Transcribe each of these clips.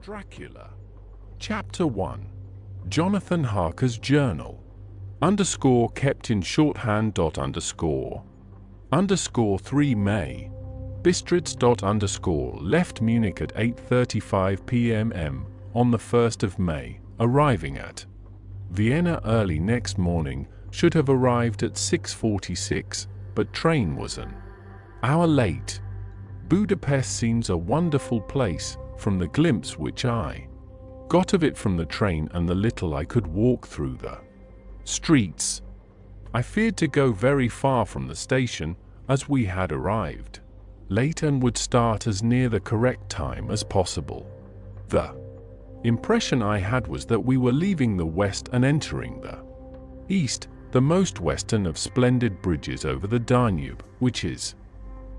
Dracula. Chapter 1. Jonathan Harker's Journal. Underscore kept in shorthand. Underscore 3 May. Bistritz. Underscore left Munich at 8:35 p.m. on the 1st of May, arriving at Vienna early next morning. Should have arrived at 6:46, but train was an hour late. Budapest seems a wonderful place, from the glimpse which I got of it from the train and the little I could walk through the streets. I feared to go very far from the station, as we had arrived late and would start as near the correct time as possible. The impression I had was that we were leaving the west and entering the east, the most western of splendid bridges over the Danube, which is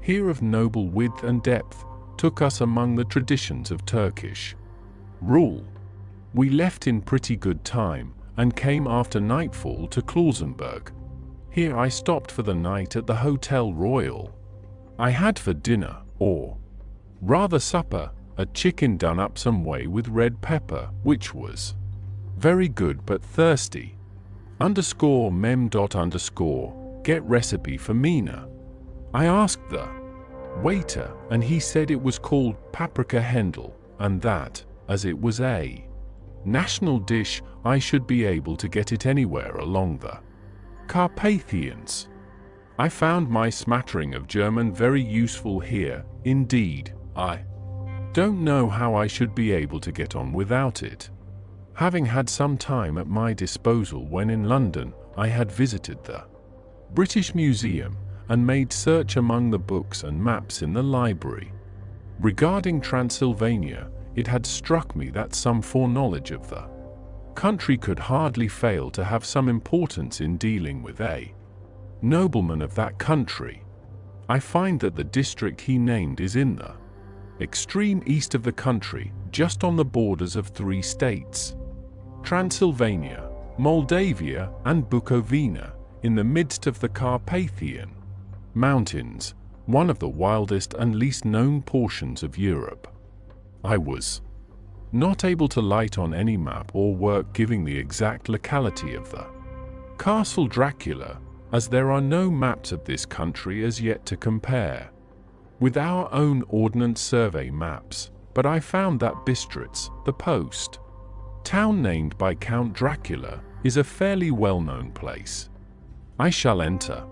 here of noble width and depth, took us among the traditions of Turkish rule. We left in pretty good time, and came after nightfall to Klausenburg. Here I stopped for the night at the Hotel Royal. I had for dinner, or rather supper, a chicken done up some way with red pepper, which was very good but thirsty. Mem. Get recipe for Mina. I asked the waiter, and he said it was called paprika Händel, and that, as it was a national dish, I should be able to get it anywhere along the Carpathians. I found my smattering of German very useful here. Indeed, I don't know how I should be able to get on without it. Having had some time at my disposal when in London, I had visited the British Museum and made search among the books and maps in the library. Regarding Transylvania, it had struck me that some foreknowledge of the country could hardly fail to have some importance in dealing with a nobleman of that country. I find that the district he named is in the extreme east of the country, just on the borders of 3 states: Transylvania, Moldavia, and Bukovina, in the midst of the Carpathian Mountains, one of the wildest and least known portions of Europe. I was not able to light on any map or work giving the exact locality of the Castle Dracula, as there are no maps of this country as yet to compare with our own Ordnance Survey maps, but I found that Bistritz, the post town named by Count Dracula, is a fairly well-known place. I shall enter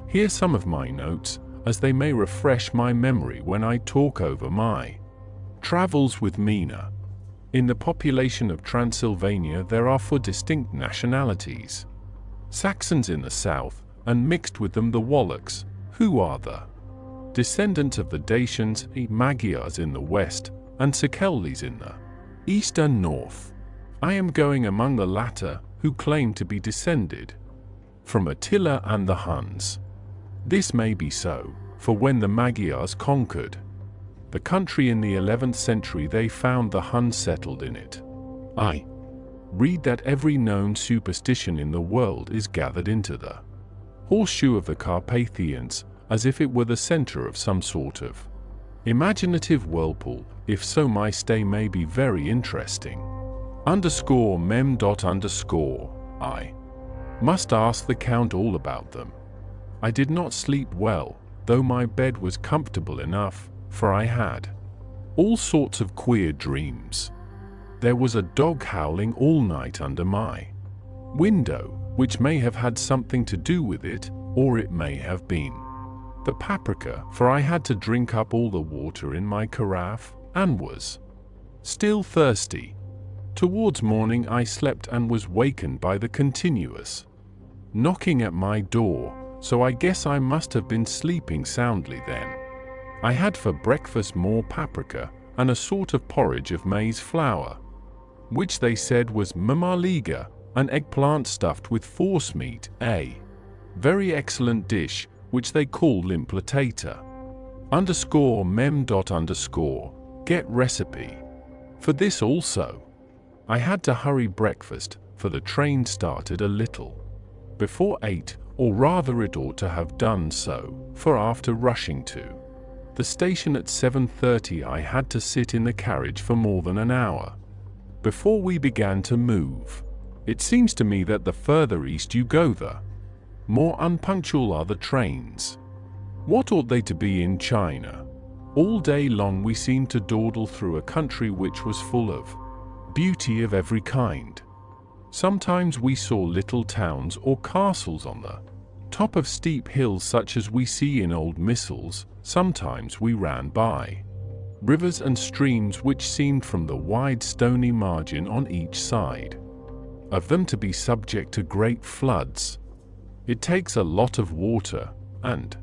here some of my notes, as they may refresh my memory when I talk over my travels with Mina. In the population of Transylvania there are 4 distinct nationalities: Saxons in the south, and mixed with them the Wallachs, who are the descendants of the Dacians, Magyars in the west, and Szekelys in the east and north. I am going among the latter, who claim to be descended from Attila and the Huns. This may be so, for when the Magyars conquered the country in the 11th century they found the Huns settled in it. I read that every known superstition in the world is gathered into the horseshoe of the Carpathians, as if it were the center of some sort of imaginative whirlpool. If so, my stay may be very interesting. Mem. I must ask the Count all about them. I did not sleep well, though my bed was comfortable enough, for I had all sorts of queer dreams. There was a dog howling all night under my window, which may have had something to do with it, or it may have been the paprika, for I had to drink up all the water in my carafe, and was still thirsty. Towards morning I slept and was wakened by the continuous knocking at my door, so I guess I must have been sleeping soundly then. I had for breakfast more paprika, and a sort of porridge of maize flour, which they said was mamaliga, an eggplant stuffed with forcemeat, a very excellent dish, which they call limplatata. Mem. Get recipe for this also. I had to hurry breakfast, for the train started a little before 8, or rather it ought to have done so, for after rushing to The station at 7:30. I had to sit in the carriage for more than an hour before we began to move. It seems to me that the further east you go, the more unpunctual are the trains. What ought they to be in China? All day long we seemed to dawdle through a country which was full of beauty of every kind. Sometimes we saw little towns or castles on the top of steep hills such as we see in old missals. Sometimes we ran by rivers and streams which seemed from the wide stony margin on each side of them to be subject to great floods. It takes a lot of water, and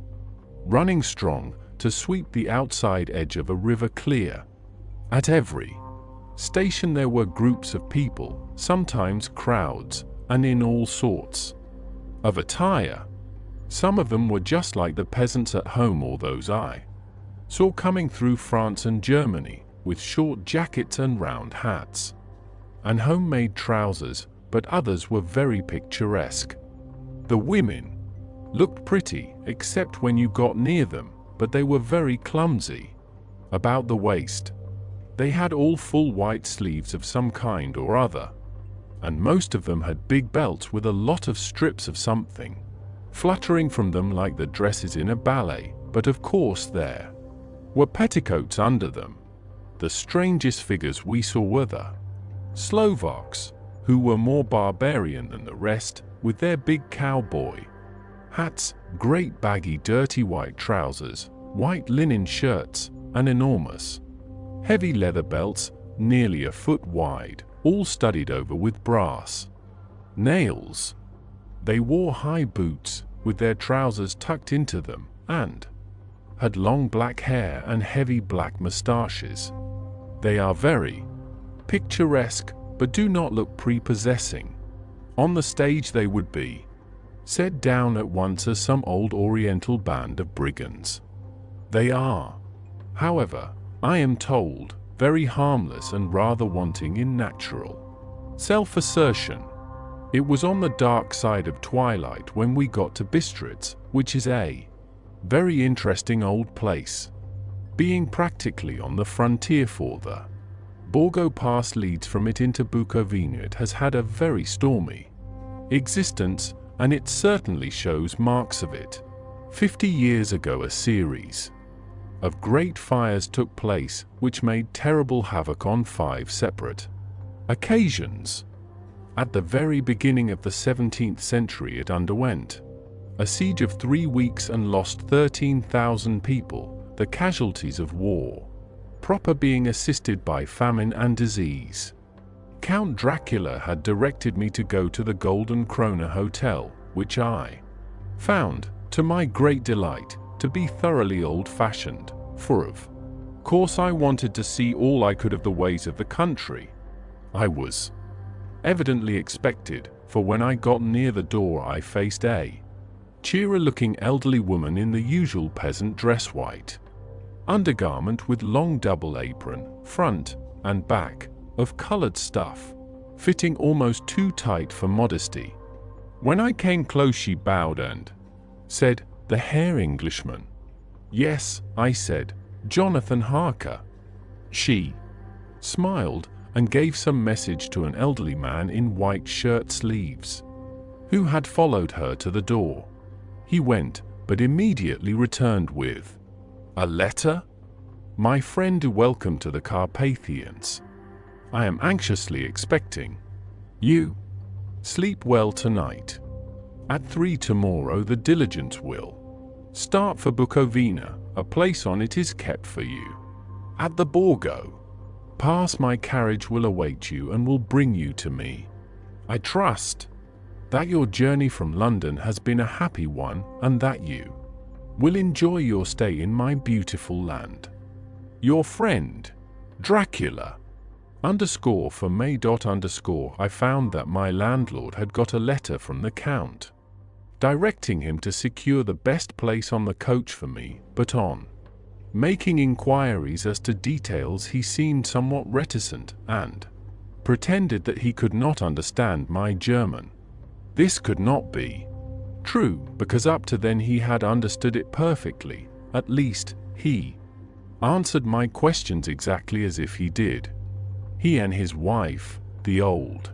running strong, to sweep the outside edge of a river clear. At every station there were groups of people, sometimes crowds, and in all sorts of attire. Some of them were just like the peasants at home or those I saw coming through France and Germany, with short jackets and round hats, and homemade trousers, but others were very picturesque. The women looked pretty, except when you got near them, but they were very clumsy about the waist. They had all full white sleeves of some kind or other, and most of them had big belts with a lot of strips of something fluttering from them like the dresses in a ballet, but of course there were petticoats under them. The strangest figures we saw were the Slovaks, who were more barbarian than the rest, with their big cowboy hats, great baggy dirty white trousers, white linen shirts, and enormous heavy leather belts, nearly a foot wide, all studded over with brass nails. They wore high boots, with their trousers tucked into them, and had long black hair and heavy black moustaches. They are very picturesque, but do not look prepossessing. On the stage they would be set down at once as some old Oriental band of brigands. They are, however, I am told, very harmless and rather wanting in natural self-assertion. It was on the dark side of twilight when we got to Bistritz, which is a very interesting old place, being practically on the frontier, for the Borgo Pass leads from it into Bukovina. It has had a very stormy existence, and it certainly shows marks of it. 50 years ago a series of great fires took place, which made terrible havoc on 5 separate occasions. At the very beginning of the 17th century it underwent a siege of 3 weeks and lost 13,000 people, the casualties of war proper being assisted by famine and disease. Count Dracula had directed me to go to the Golden Krone Hotel, which I found, to my great delight, to be thoroughly old-fashioned, for of course I wanted to see all I could of the ways of the country. I was evidently expected, for when I got near the door I faced a cheery-looking elderly woman in the usual peasant dress, white undergarment with long double apron, front and back, of colored stuff, fitting almost too tight for modesty. When I came close she bowed and said, "The Herr Englishman?" "Yes," I said, "Jonathan Harker." She smiled and gave some message to an elderly man in white shirt sleeves, who had followed her to the door. He went, but immediately returned with a letter. "My friend, welcome to the Carpathians. I am anxiously expecting you. Sleep well tonight. At 3 tomorrow the diligence will start for Bukovina. A place on it is kept for you at the Borgo Pass. My carriage will await you and will bring you to me. I trust that your journey from London has been a happy one, and that you will enjoy your stay in my beautiful land. Your friend, Dracula. For May. I found that my landlord had got a letter from the Count, directing him to secure the best place on the coach for me, but on making inquiries as to details he seemed somewhat reticent, and pretended that he could not understand my German. This could not be true, because up to then he had understood it perfectly. At least, he answered my questions exactly as if he did. He and his wife, the old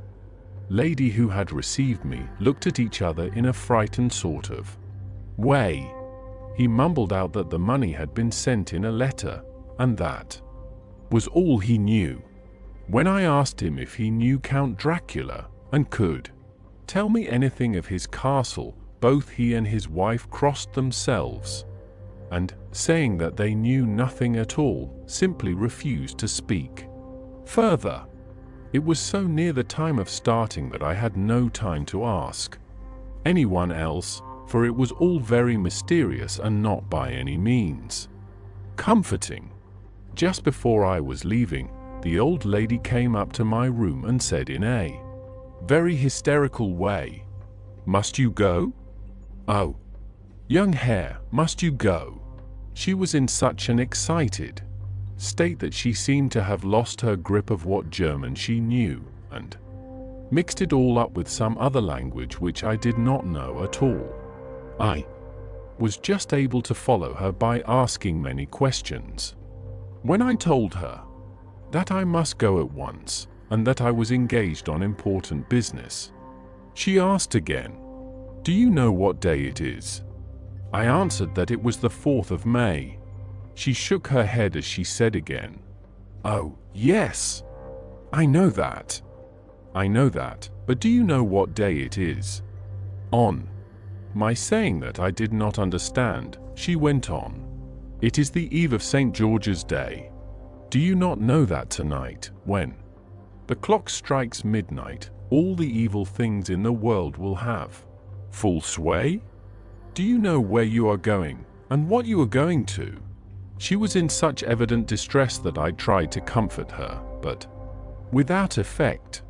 lady who had received me, looked at each other in a frightened sort of way. He mumbled out that the money had been sent in a letter, and that was all he knew. When I asked him if he knew Count Dracula and could tell me anything of his castle, both he and his wife crossed themselves, and, saying that they knew nothing at all, simply refused to speak further. It was so near the time of starting that I had no time to ask anyone else, for it was all very mysterious and not by any means comforting. Just before I was leaving, the old lady came up to my room and said in a very hysterical way, "Must you go? Oh, young hare, must you go?" She was in such an excited state that she seemed to have lost her grip of what German she knew, and mixed it all up with some other language which I did not know at all. I was just able to follow her by asking many questions. When I told her that I must go at once, and that I was engaged on important business, she asked again, "Do you know what day it is?" I answered that it was the 4th of May. She shook her head as she said again, "Oh, yes, I know that. I know that, but do you know what day it is?" On my saying that I did not understand, she went on, "It is the eve of St. George's Day. Do you not know that tonight, when the clock strikes midnight, all the evil things in the world will have full sway? Do you know where you are going, and what you are going to?" She was in such evident distress that I tried to comfort her, but without effect.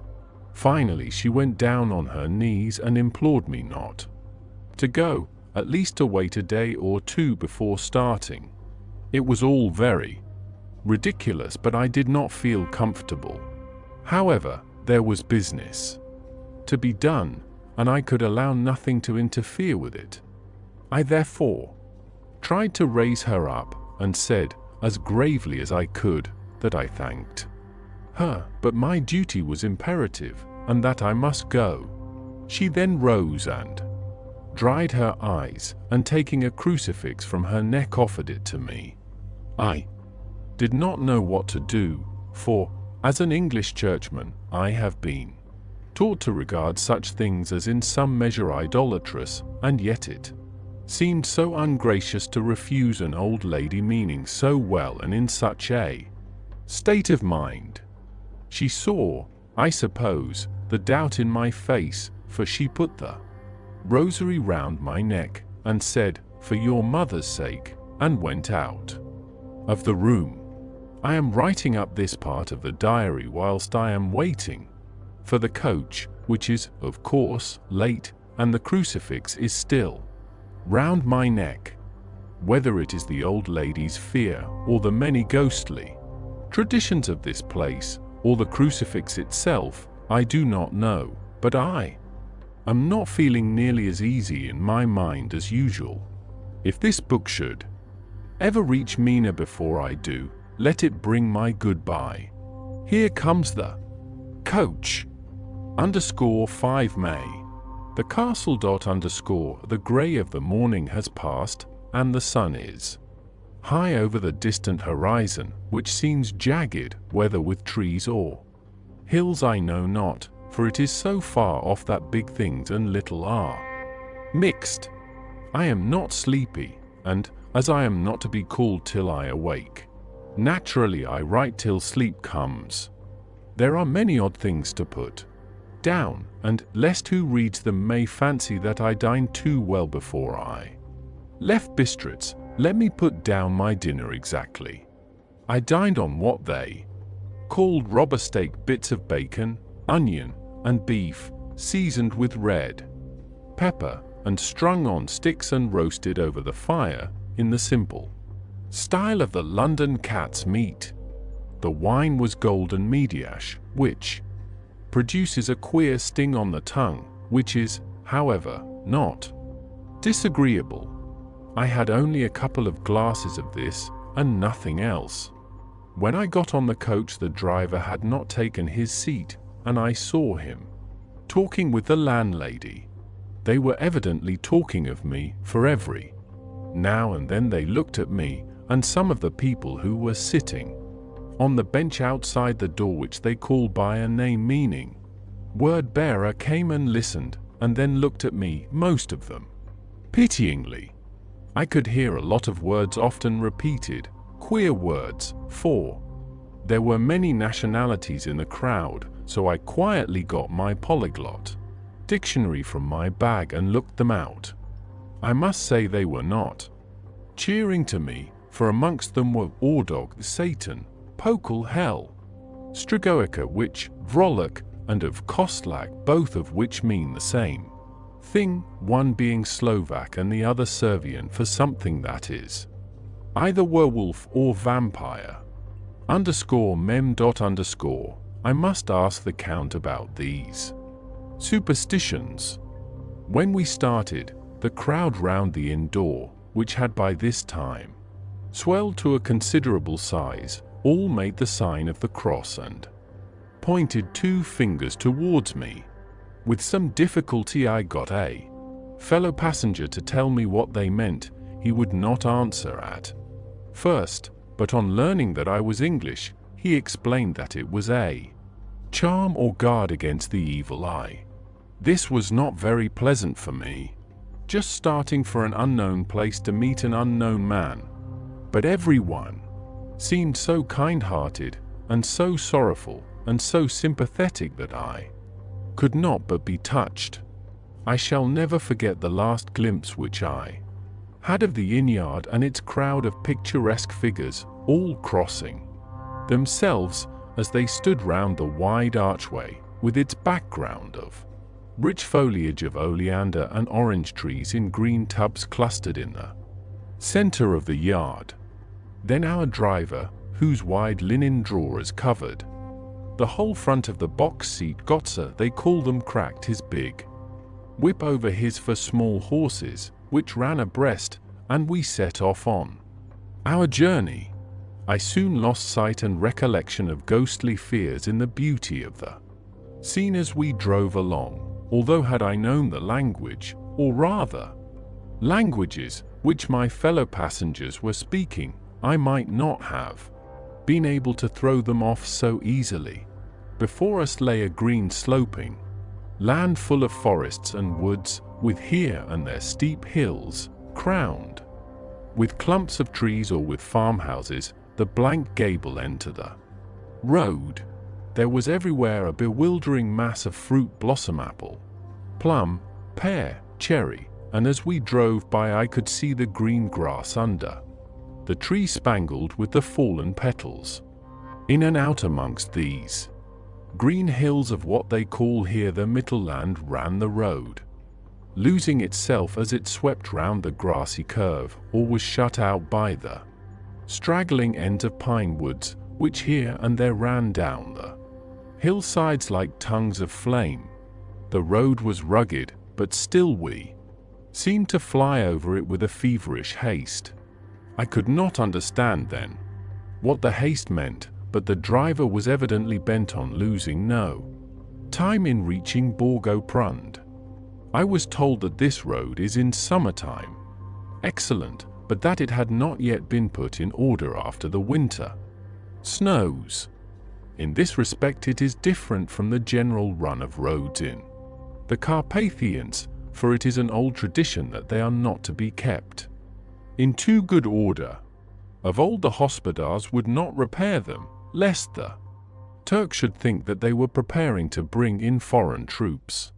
Finally she went down on her knees and implored me not to go, at least to wait a day or two before starting. It was all very ridiculous, but I did not feel comfortable. However, there was business to be done, and I could allow nothing to interfere with it. I therefore tried to raise her up, and said, as gravely as I could, that I thanked her, but my duty was imperative, and that I must go. She then rose and dried her eyes, and taking a crucifix from her neck offered it to me. I did not know what to do, for, as an English churchman, I have been taught to regard such things as in some measure idolatrous, and yet it seemed so ungracious to refuse an old lady meaning so well and in such a state of mind. She saw, I suppose, the doubt in my face, for she put the rosary round my neck, and said, "For your mother's sake," and went out of the room. I am writing up this part of the diary whilst I am waiting for the coach, which is, of course, late, and the crucifix is still round my neck. Whether it is the old lady's fear, or the many ghostly traditions of this place, or the crucifix itself, I do not know, but I am not feeling nearly as easy in my mind as usual. If this book should ever reach Mina before I do, let it bring my goodbye. Here comes the coach. _5 May. The castle. The grey of the morning has passed, and the sun is high over the distant horizon, which seems jagged, whether with trees or hills I know not, for it is so far off that big things and little are mixed. I am not sleepy, and, as I am not to be called till I awake, naturally I write till sleep comes. There are many odd things to put down, and, lest who reads them may fancy that I dined too well before I left Bistritz, let me put down my dinner exactly. I dined on what they called robber steak, bits of bacon, onion, and beef, seasoned with red pepper, and strung on sticks and roasted over the fire, in the simple style of the London cat's meat. The wine was golden mediash, which produces a queer sting on the tongue, which is, however, not disagreeable. I had only a couple of glasses of this, and nothing else. When I got on the coach, the driver had not taken his seat, and I saw him talking with the landlady. They were evidently talking of me, for every now and then they looked at me and some of the people who were sitting on the bench outside the door, which they called by a name meaning word bearer, came and listened, and then looked at me, most of them pityingly. I could hear a lot of words often repeated, queer words, for there were many nationalities in the crowd, so I quietly got my polyglot dictionary from my bag and looked them out. I must say they were not cheering to me, for amongst them were Ordog, Satan, Pokal, Hell, Strigoica, witch, Vrolok, and of Kostlak, both of which mean the same thing, one being Slovak and the other Servian for something that is either werewolf or vampire. _mem. I must ask the Count about these superstitions. When we started, the crowd round the inn door, which had by this time swelled to a considerable size, all made the sign of the cross and pointed 2 fingers towards me. With some difficulty I got a fellow passenger to tell me what they meant. He would not answer at first, but on learning that I was English, he explained that it was a charm or guard against the evil eye. This was not very pleasant for me, just starting for an unknown place to meet an unknown man. But everyone seemed so kind-hearted, and so sorrowful, and so sympathetic that I could not but be touched. I shall never forget the last glimpse which I had of the inn-yard and its crowd of picturesque figures, all crossing themselves as they stood round the wide archway, with its background of rich foliage of oleander and orange trees in green tubs clustered in the center of the yard. Then our driver, whose wide linen drawers covered the whole front of the box seat, Gotza they call them, cracked his big whip over his for small horses, which ran abreast, and we set off on our journey. I soon lost sight and recollection of ghostly fears in the beauty of the scene as we drove along, although had I known the language, or rather languages, which my fellow passengers were speaking, I might not have been able to throw them off so easily. Before us lay a green sloping land full of forests and woods, with here and there steep hills, crowned with clumps of trees or with farmhouses, the blank gable end to the road. There was everywhere a bewildering mass of fruit, blossom, apple, plum, pear, cherry, and as we drove by I could see the green grass under the tree spangled with the fallen petals. In and out amongst these green hills of what they call here the Mittelland ran the road, losing itself as it swept round the grassy curve, or was shut out by the straggling ends of pine woods, which here and there ran down the hillsides like tongues of flame. The road was rugged, but still we seemed to fly over it with a feverish haste. I could not understand then what the haste meant, but the driver was evidently bent on losing no time in reaching Borgo Prund. I was told that this road is in summertime excellent, but that it had not yet been put in order after the winter snows. In this respect it is different from the general run of roads in the Carpathians, for it is an old tradition that they are not to be kept in too good order. Of old the hospodars would not repair them, lest the Turk should think that they were preparing to bring in foreign troops,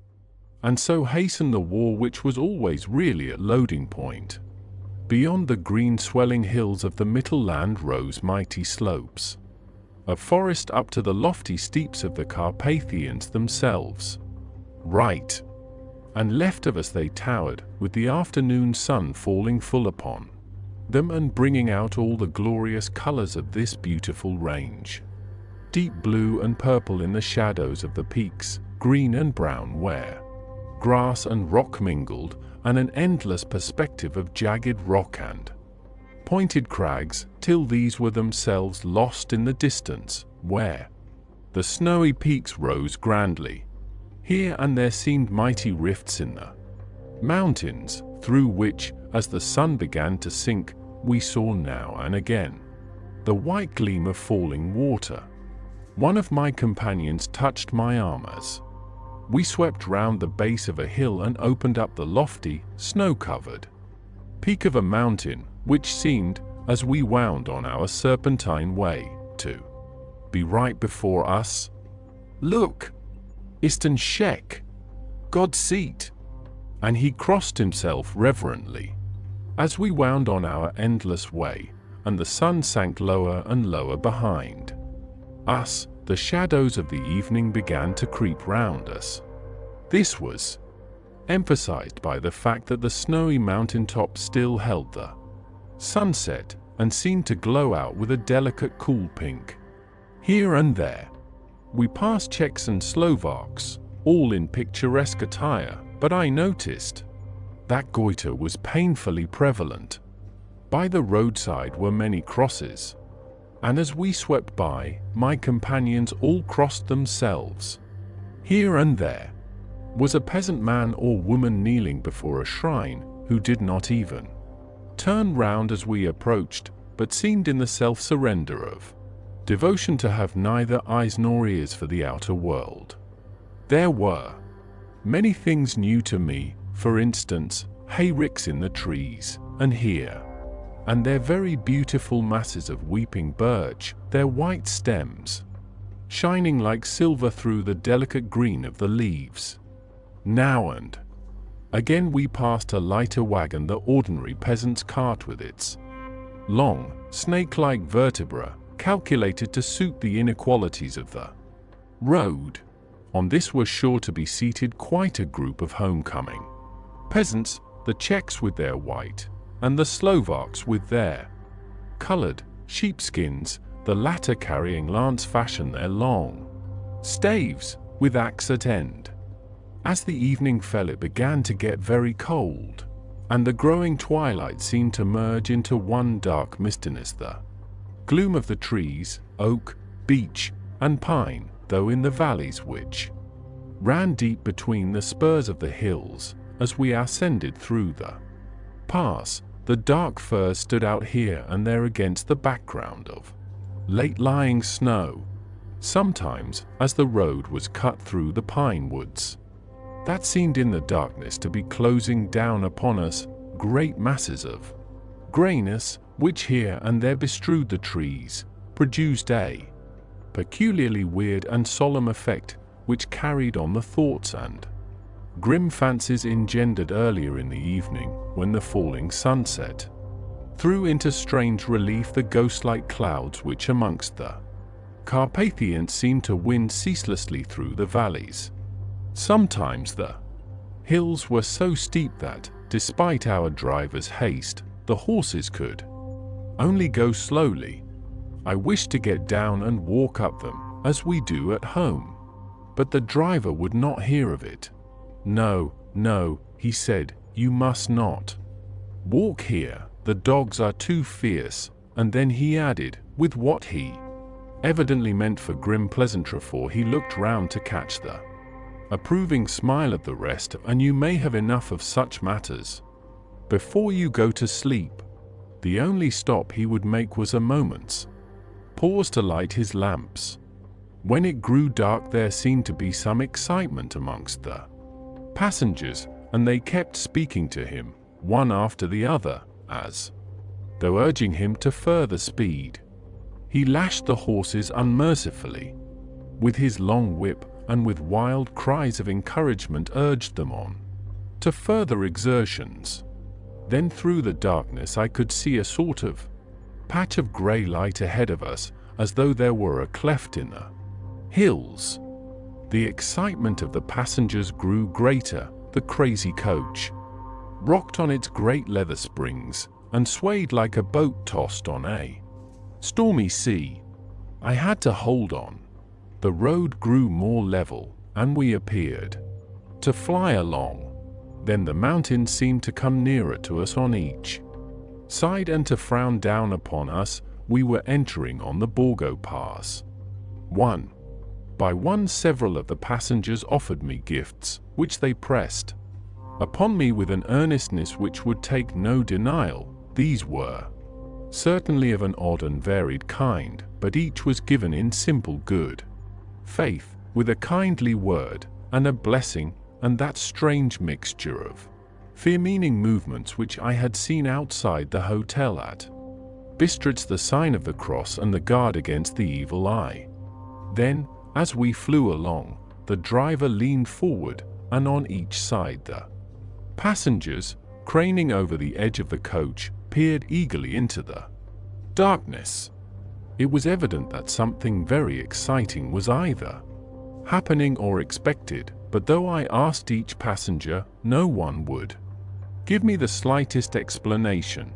and so hasten the war, which was always really at loading point. Beyond the green swelling hills of the Mittelland rose mighty slopes of forest up to the lofty steeps of the Carpathians themselves. Right and left of us they towered, with the afternoon sun falling full upon them and bringing out all the glorious colors of this beautiful range. Deep blue and purple in the shadows of the peaks, green and brown where grass and rock mingled, and an endless perspective of jagged rock and pointed crags, till these were themselves lost in the distance, where the snowy peaks rose grandly. Here and there seemed mighty rifts in the mountains, through which, as the sun began to sink, we saw now and again the white gleam of falling water. One of my companions touched my arm as we swept round the base of a hill and opened up the lofty, snow-covered peak of a mountain, which seemed, as we wound on our serpentine way, to be right before us. "Look! Ist'n Shek! God's seat!" And he crossed himself reverently. As we wound on our endless way, and the sun sank lower and lower behind us, the shadows of the evening began to creep round us. This was emphasized by the fact that the snowy mountaintop still held the sunset and seemed to glow out with a delicate cool pink. Here and there, we passed Czechs and Slovaks, all in picturesque attire, but I noticed that goiter was painfully prevalent. By the roadside were many crosses, and as we swept by, my companions all crossed themselves. Here and there was a peasant man or woman kneeling before a shrine, who did not even turn round as we approached, but seemed in the self-surrender of devotion to have neither eyes nor ears for the outer world. There were many things new to me, for instance, hayricks in the trees, and here and there very beautiful masses of weeping birch, their white stems shining like silver through the delicate green of the leaves. Now and again we passed a lighter wagon, the ordinary peasant's cart, with its long, snake-like vertebra, calculated to suit the inequalities of the road. On this was sure to be seated quite a group of homecoming peasants, the Czechs with their white, and the Slovaks with their colored sheepskins, the latter carrying lance fashion their long staves, with axe at end. As the evening fell, it began to get very cold, and the growing twilight seemed to merge into one dark mistiness. The gloom of the trees, oak, beech, and pine, though in the valleys which ran deep between the spurs of the hills, as we ascended through the pass, the dark firs stood out here and there against the background of late-lying snow, sometimes as the road was cut through the pine woods that seemed in the darkness to be closing down upon us, great masses of grayness, which here and there bestrewed the trees, produced a peculiarly weird and solemn effect, which carried on the thoughts and grim fancies engendered earlier in the evening, when the falling sunset threw into strange relief the ghost-like clouds which amongst the Carpathians seemed to wind ceaselessly through the valleys. Sometimes the hills were so steep that, despite our driver's haste, the horses could only go slowly. I wished to get down and walk up them, as we do at home, but the driver would not hear of it. "No, no," he said, "you must not walk here, the dogs are too fierce," and then he added, with what he evidently meant for grim pleasantry, for he looked round to catch the approving smile of the rest, "and you may have enough of such matters before you go to sleep." The only stop he would make was a moment's pause to light his lamps. When it grew dark, there seemed to be some excitement amongst the passengers, and they kept speaking to him, one after the other, as though urging him to further speed. He lashed the horses unmercifully with his long whip, and with wild cries of encouragement urged them on to further exertions. Then through the darkness I could see a sort of patch of grey light ahead of us, as though there were a cleft in the hills. The excitement of the passengers grew greater. The crazy coach rocked on its great leather springs, and swayed like a boat tossed on a stormy sea. I had to hold on. The road grew more level, and we appeared to fly along. Then the mountains seemed to come nearer to us on each sighed and to frown down upon us. We were entering on the Borgo Pass. One by one several of the passengers offered me gifts, which they pressed upon me with an earnestness which would take no denial. These were certainly of an odd and varied kind, but each was given in simple good faith, with a kindly word and a blessing, and that strange mixture of fear-meaning movements which I had seen outside the hotel at Bistritz, the sign of the cross and the guard against the evil eye. Then, as we flew along, the driver leaned forward, and on each side the passengers, craning over the edge of the coach, peered eagerly into the darkness. It was evident that something very exciting was either happening or expected, but though I asked each passenger, no one would give me the slightest explanation.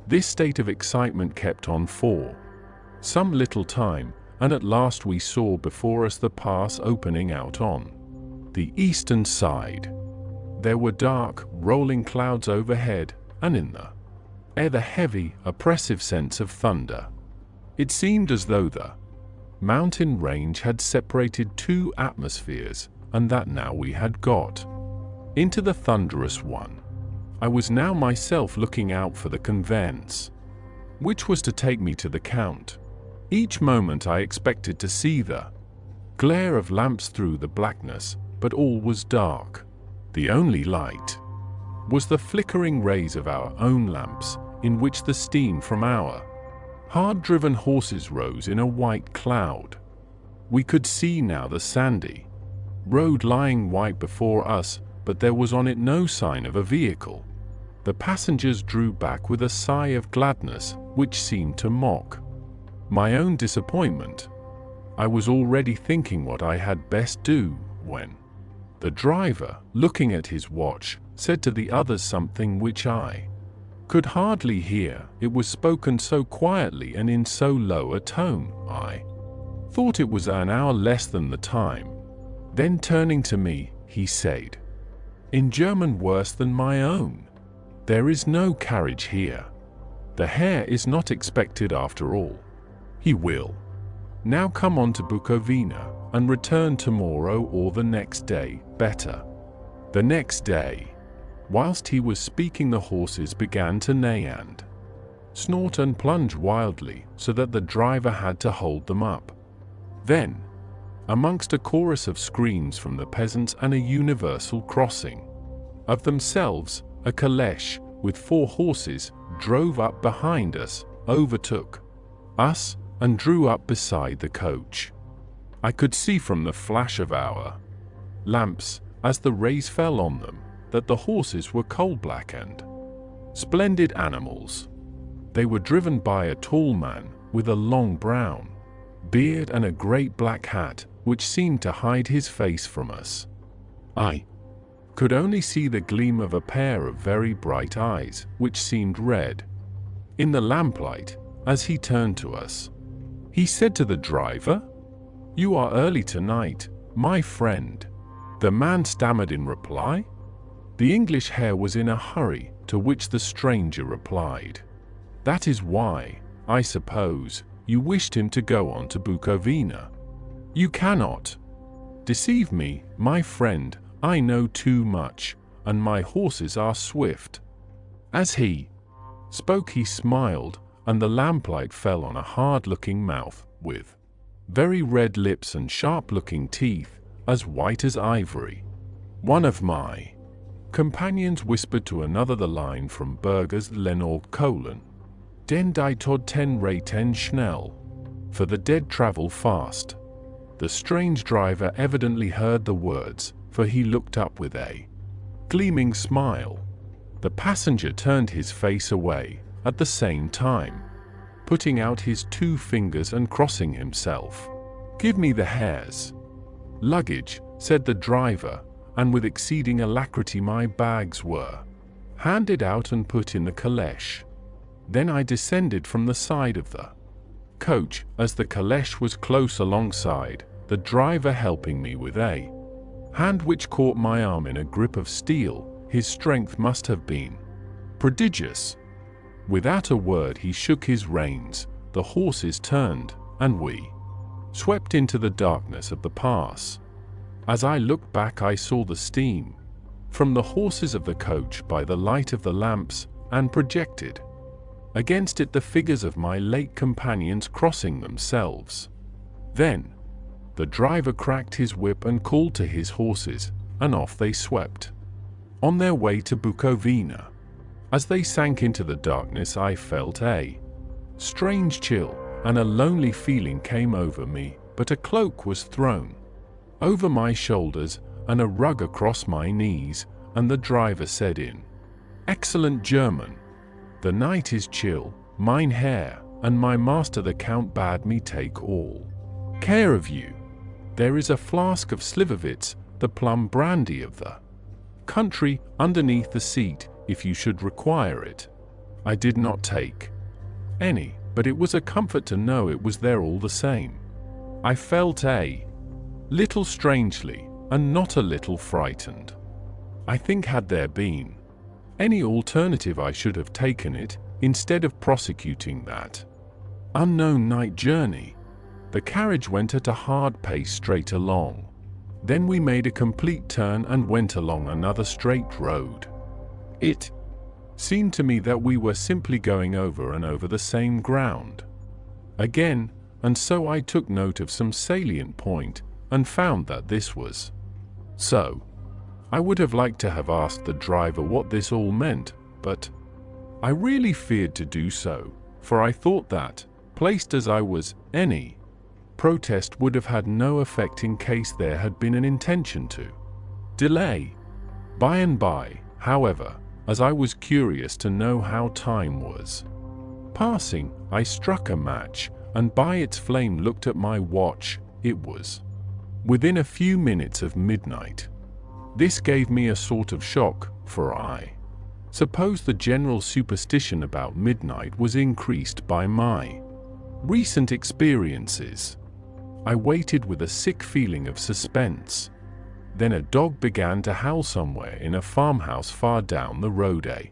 This state of excitement kept on for some little time, and at last we saw before us the pass opening out on the eastern side. There were dark, rolling clouds overhead, and in the air the heavy, oppressive sense of thunder. It seemed as though the mountain range had separated two atmospheres, and that now we had got into the thunderous one. I was now myself looking out for the conveyance which was to take me to the Count. Each moment I expected to see the glare of lamps through the blackness, but all was dark. The only light was the flickering rays of our own lamps, in which the steam from our hard-driven horses rose in a white cloud. We could see now the sandy road lying white before us, but there was on it no sign of a vehicle. The passengers drew back with a sigh of gladness, which seemed to mock my own disappointment. I was already thinking what I had best do, when the driver, looking at his watch, said to the others something which I could hardly hear. It was spoken so quietly and in so low a tone, I thought it was an hour less than the time. Then turning to me, he said, in German worse than my own, "There is no carriage here. The Herr is not expected after all. He will now come on to Bukovina, and return tomorrow or the next day, better the next day." Whilst he was speaking, the horses began to neigh and snort and plunge wildly, so that the driver had to hold them up. Then, amongst a chorus of screams from the peasants and a universal crossing of themselves, a caleche with 4 horses drove up behind us, overtook us, and drew up beside the coach. I could see from the flash of our lamps, as the rays fell on them, that the horses were coal-black and splendid animals. They were driven by a tall man with a long brown beard and a great black hat, which seemed to hide his face from us. I could only see the gleam of a pair of very bright eyes, which seemed red in the lamplight. As he turned to us, he said to the driver, "You are early tonight, my friend." The man stammered in reply. The English Herr was in a hurry, to which the stranger replied, "That is why, I suppose, you wished him to go on to Bukovina. You cannot deceive me, my friend. I know too much, and my horses are swift." As he spoke he smiled, and the lamplight fell on a hard-looking mouth, with very red lips and sharp-looking teeth, as white as ivory. One of my companions whispered to another the line from Burger's Lenord Colon, "Den die Tod 10 Reiten schnell," for the dead travel fast. The strange driver evidently heard the words, for he looked up with a gleaming smile. The passenger turned his face away, at the same time putting out his 2 fingers and crossing himself. "Give me the Herr's luggage," said the driver, and with exceeding alacrity my bags were handed out and put in the caleche. Then I descended from the side of the coach, as the caleche was close alongside, the driver helping me with a hand which caught my arm in a grip of steel. His strength must have been prodigious. Without a word he shook his reins, the horses turned, and we swept into the darkness of the pass. As I looked back I saw the steam from the horses of the coach by the light of the lamps, and projected against it the figures of my late companions crossing themselves. Then the driver cracked his whip and called to his horses, and off they swept, on their way to Bukovina. As they sank into the darkness I felt a strange chill, and a lonely feeling came over me, but a cloak was thrown over my shoulders, and a rug across my knees, and the driver said in excellent German, "The night is chill, mine Herr, and my master the Count bade me take all care of you. There is a flask of Slivovitz, the plum brandy of the country, underneath the seat, if you should require it." I did not take any, but it was a comfort to know it was there all the same. I felt a little strangely, and not a little frightened. I think had there been any alternative I should have taken it, instead of prosecuting that unknown night journey. The carriage went at a hard pace straight along. Then we made a complete turn and went along another straight road. It seemed to me that we were simply going over and over the same ground again, and so I took note of some salient point, and found that this was so. I would have liked to have asked the driver what this all meant, but I really feared to do so, for I thought that, placed as I was, any protest would have had no effect in case there had been an intention to delay. By and by, however, as I was curious to know how time was passing, I struck a match, and by its flame looked at my watch. It was within a few minutes of midnight. This gave me a sort of shock, for I suppose the general superstition about midnight was increased by my recent experiences. I waited with a sick feeling of suspense. Then a dog began to howl somewhere in a farmhouse far down the road, a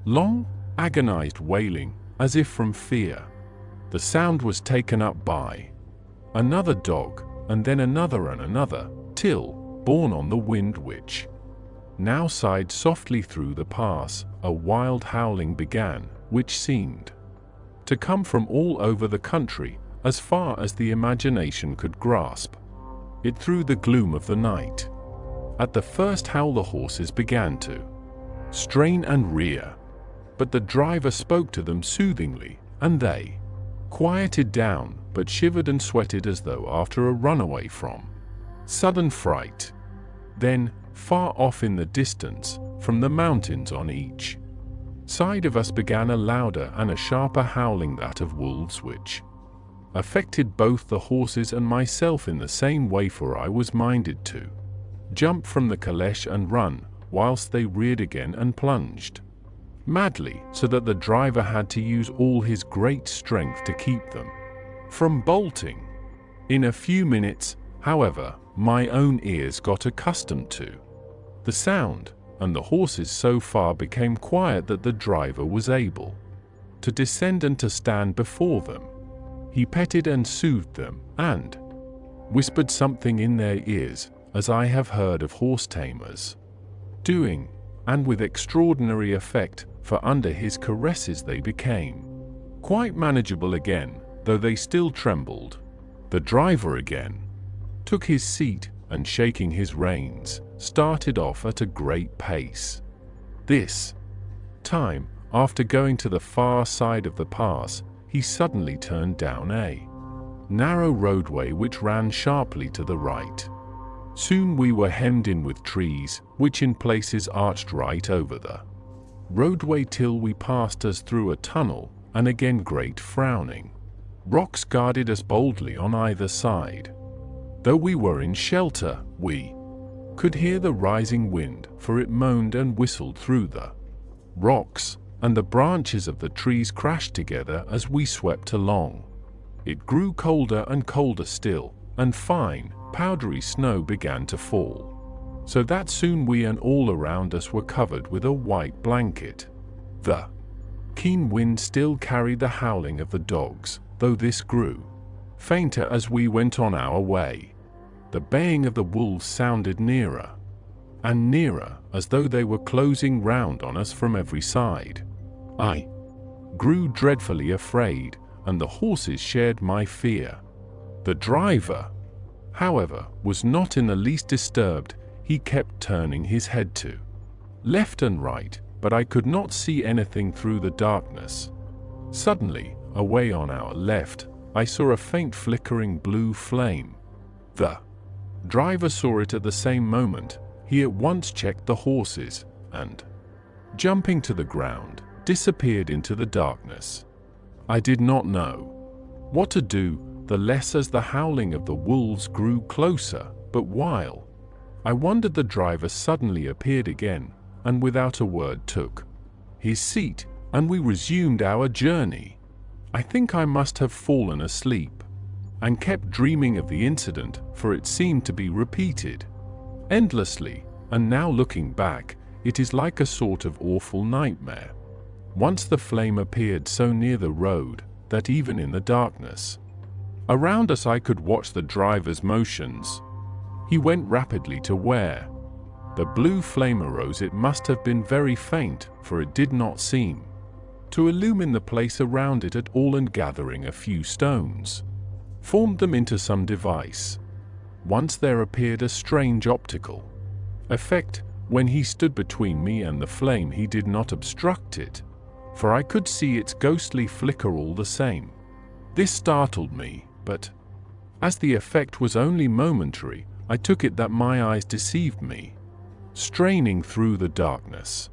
long, agonized wailing, as if from fear. The sound was taken up by another dog, and then another and another, till, borne on the wind which now sighed softly through the pass, a wild howling began, which seemed to come from all over the country, as far as the imagination could grasp it through the gloom of the night. At the first howl the horses began to strain and rear, but the driver spoke to them soothingly, and they quieted down, but shivered and sweated as though after a runaway from sudden fright. Then, far off in the distance, from the mountains on each side of us began a louder and a sharper howling, that of wolves, which affected both the horses and myself in the same way, for I was minded to jump from the caleche and run, whilst they reared again and plunged madly, so that the driver had to use all his great strength to keep them from bolting. In a few minutes, however, my own ears got accustomed to the sound, and the horses so far became quiet that the driver was able to descend and to stand before them. He petted and soothed them, and whispered something in their ears, as I have heard of horse tamers doing, and with extraordinary effect, for under his caresses they became quite manageable again, though they still trembled. The driver again took his seat, and shaking his reins, started off at a great pace. This time, after going to the far side of the pass, he suddenly turned down a narrow roadway which ran sharply to the right. Soon we were hemmed in with trees, which in places arched right over the roadway till we passed us through a tunnel, and again great frowning rocks guarded us boldly on either side. Though we were in shelter, we could hear the rising wind, for it moaned and whistled through the rocks, and the branches of the trees crashed together as we swept along. It grew colder and colder still, and fine, powdery snow began to fall, so that soon we and all around us were covered with a white blanket. The Keen wind still carried the howling of the dogs, though this grew fainter as we went on our way. The baying of the wolves sounded nearer and nearer, as though they were closing round on us from every side. I grew dreadfully afraid, and the horses shared my fear. The driver, however, was not in the least disturbed. He kept turning his head to left and right, but I could not see anything through the darkness. Suddenly, away on our left, I saw a faint flickering blue flame. The driver saw it at the same moment. He at once checked the horses and, jumping to the ground, disappeared into the darkness. I did not know what to do, the less as the howling of the wolves grew closer, but while I wondered, the driver suddenly appeared again, and without a word took his seat, and we resumed our journey. I think I must have fallen asleep and kept dreaming of the incident, for it seemed to be repeated endlessly, and now looking back, it is like a sort of awful nightmare. Once the flame appeared so near the road that even in the darkness around us I could watch the driver's motions. He went rapidly to where the blue flame arose. It must have been very faint, for it did not seem to illumine the place around it at all, and gathering a few stones, formed them into some device. Once there appeared a strange optical effect. When he stood between me and the flame, he did not obstruct it, for I could see its ghostly flicker all the same. This startled me, but as the effect was only momentary, I took it that my eyes deceived me, straining through the darkness.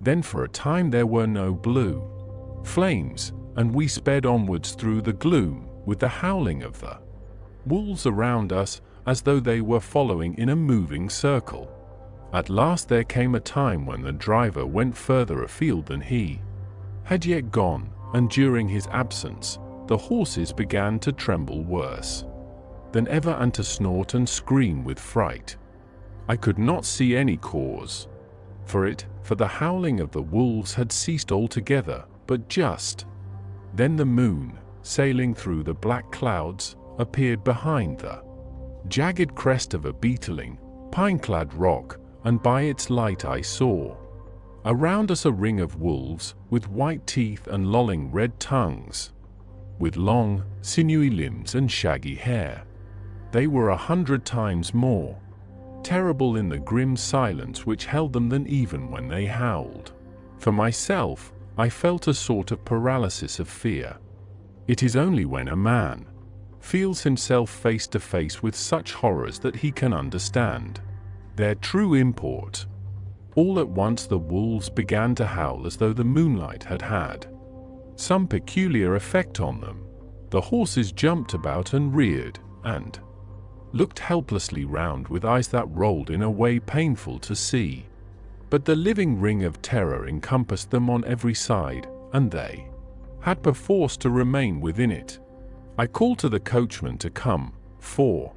Then for a time there were no blue flames, and we sped onwards through the gloom, with the howling of the wolves around us, as though they were following in a moving circle. At last there came a time when the driver went further afield than he had yet gone, and during his absence, the horses began to tremble worse than ever, and to snort and scream with fright. I could not see any cause for the howling of the wolves had ceased altogether, but just then the moon, sailing through the black clouds, appeared behind the jagged crest of a beetling, pine-clad rock, and by its light I saw around us a ring of wolves, with white teeth and lolling red tongues, with long, sinewy limbs and shaggy hair. They were 100 times more terrible in the grim silence which held them than even when they howled. For myself, I felt a sort of paralysis of fear. It is only when a man feels himself face to face with such horrors that he can understand their true import. All at once the wolves began to howl as though the moonlight had had some peculiar effect on them. The horses jumped about and reared, and looked helplessly round with eyes that rolled in a way painful to see. But the living ring of terror encompassed them on every side, and they had perforce to remain within it. I called to the coachman to come, for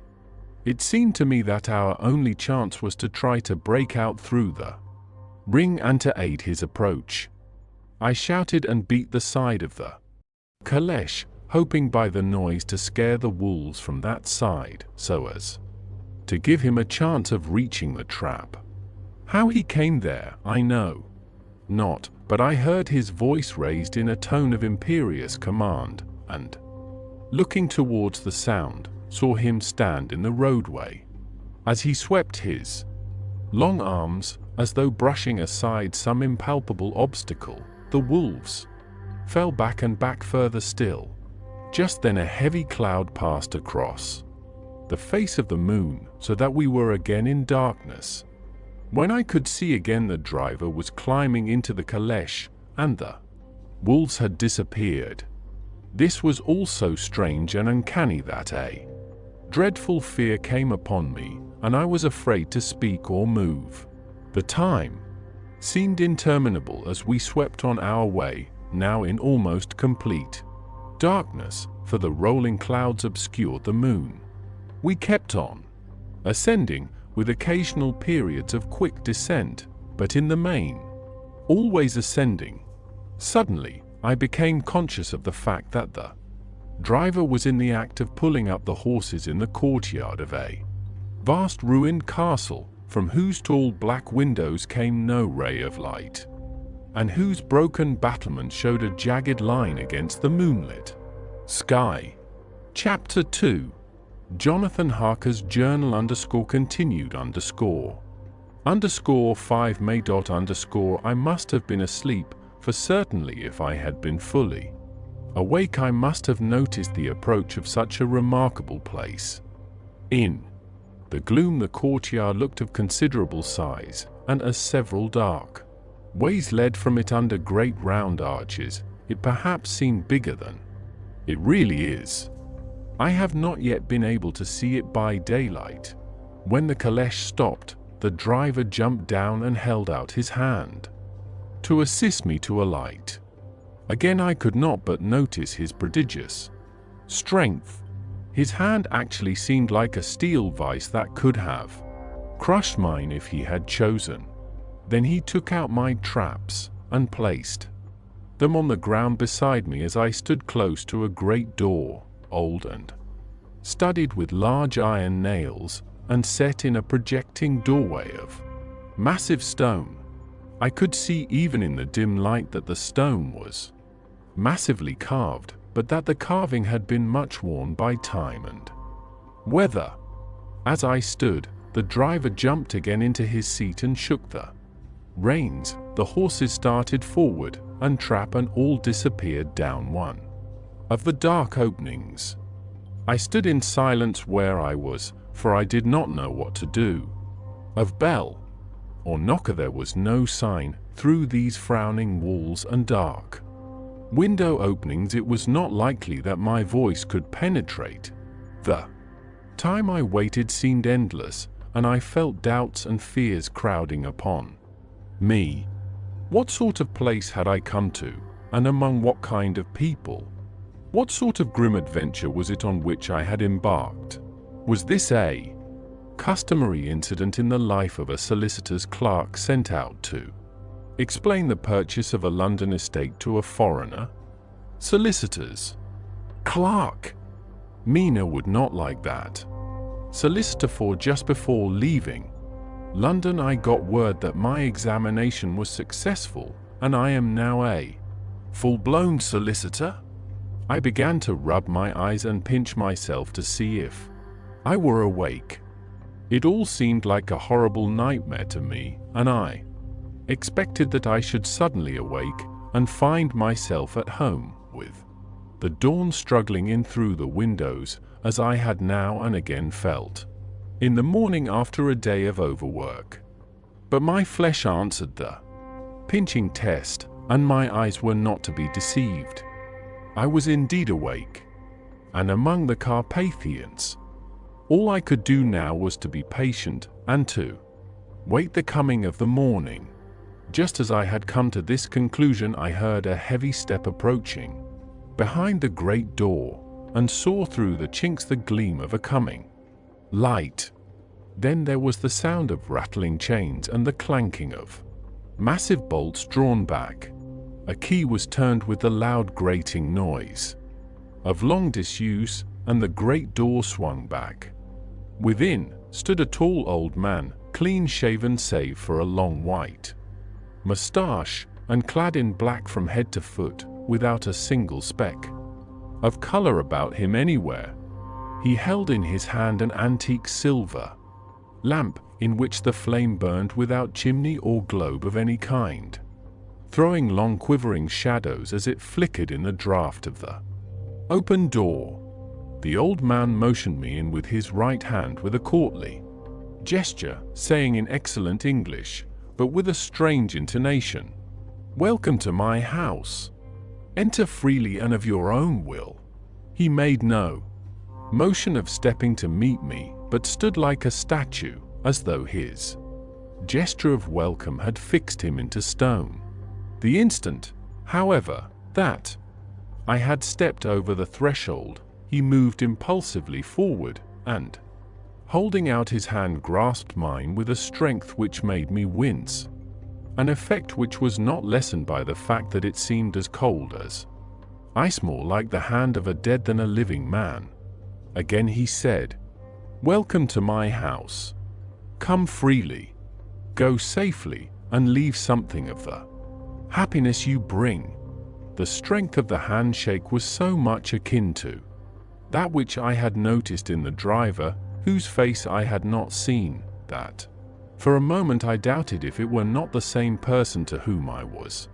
it seemed to me that our only chance was to try to break out through the ring and to aid his approach. I shouted and beat the side of the caleche, hoping by the noise to scare the wolves from that side, so as to give him a chance of reaching the trap. How he came there, I know not, but I heard his voice raised in a tone of imperious command, and, looking towards the sound, saw him stand in the roadway. As he swept his long arms, as though brushing aside some impalpable obstacle, the wolves fell back and back further still. Just then a heavy cloud passed across the face of the moon, so that we were again in darkness. When I could see again, the driver was climbing into the caleche, and the wolves had disappeared. This was all so strange and uncanny that a dreadful fear came upon me, and I was afraid to speak or move. The time seemed interminable as we swept on our way, now in almost complete darkness, for the rolling clouds obscured the moon. We kept on ascending, with occasional periods of quick descent, but in the main always ascending. Suddenly, I became conscious of the fact that the driver was in the act of pulling up the horses in the courtyard of a vast ruined castle, from whose tall black windows came no ray of light, and whose broken battlements showed a jagged line against the moonlit sky. Chapter 2. Jonathan Harker's Journal _continued _5 May. I must have been asleep, for certainly if I had been fully awake I must have noticed the approach of such a remarkable place. In the gloom the courtyard looked of considerable size, and as several dark ways led from it under great round arches, it perhaps seemed bigger than it really is. I have not yet been able to see it by daylight. When the caleche stopped, the driver jumped down and held out his hand to assist me to alight. Again I could not but notice his prodigious strength. His hand actually seemed like a steel vice that could have crushed mine if he had chosen. Then he took out my traps and placed them on the ground beside me as I stood close to a great door, old and studded with large iron nails, and set in a projecting doorway of massive stone. I could see even in the dim light that the stone was massively carved, but that the carving had been much worn by time and weather. As I stood, the driver jumped again into his seat and shook the reins. The horses started forward, and trap and all disappeared down one of the dark openings. I stood in silence where I was, for I did not know what to do. Of bell or knocker there was no sign. Through these frowning walls and dark window openings it was not likely that my voice could penetrate. The time I waited seemed endless, and I felt doubts and fears crowding upon me. What sort of place had I come to, and among what kind of people? What sort of grim adventure was it on which I had embarked? Was this a customary incident in the life of a solicitor's clerk sent out to explain the purchase of a London estate to a foreigner? Solicitor's clerk? Mina would not like that. Solicitor. For just before leaving London I got word that my examination was successful, and I am now a full-blown solicitor. I began to rub my eyes and pinch myself to see if I were awake. It all seemed like a horrible nightmare to me, and I expected that I should suddenly awake and find myself at home, with the dawn struggling in through the windows, as I had now and again felt in the morning after a day of overwork. But my flesh answered the pinching test, and my eyes were not to be deceived. I was indeed awake, and among the Carpathians. All I could do now was to be patient, and to wait the coming of the morning. Just as I had come to this conclusion I heard a heavy step approaching behind the great door, and saw through the chinks the gleam of a coming light. Then there was the sound of rattling chains and the clanking of massive bolts drawn back. A key was turned with the loud grating noise of long disuse, and the great door swung back. Within stood a tall old man, clean-shaven save for a long white moustache, and clad in black from head to foot, without a single speck of color about him anywhere. He held in his hand an antique silver lamp, in which the flame burned without chimney or globe of any kind, throwing long quivering shadows as it flickered in the draught of the open door. The old man motioned me in with his right hand with a courtly gesture, saying in excellent English, but with a strange intonation, "Welcome to my house. Enter freely and of your own will." He made no motion of stepping to meet me, but stood like a statue, as though his gesture of welcome had fixed him into stone. The instant, however, that I had stepped over the threshold, he moved impulsively forward, and, holding out his hand, grasped mine with a strength which made me wince. an effect which was not lessened by the fact that it seemed as cold as ice, more like the hand of a dead than a living man. Again he said, "Welcome to my house. Come freely, go safely, and leave something of the happiness you bring." The strength of the handshake was so much akin to that which I had noticed in the driver, whose face I had not seen, that for a moment I doubted if it were not the same person to whom I was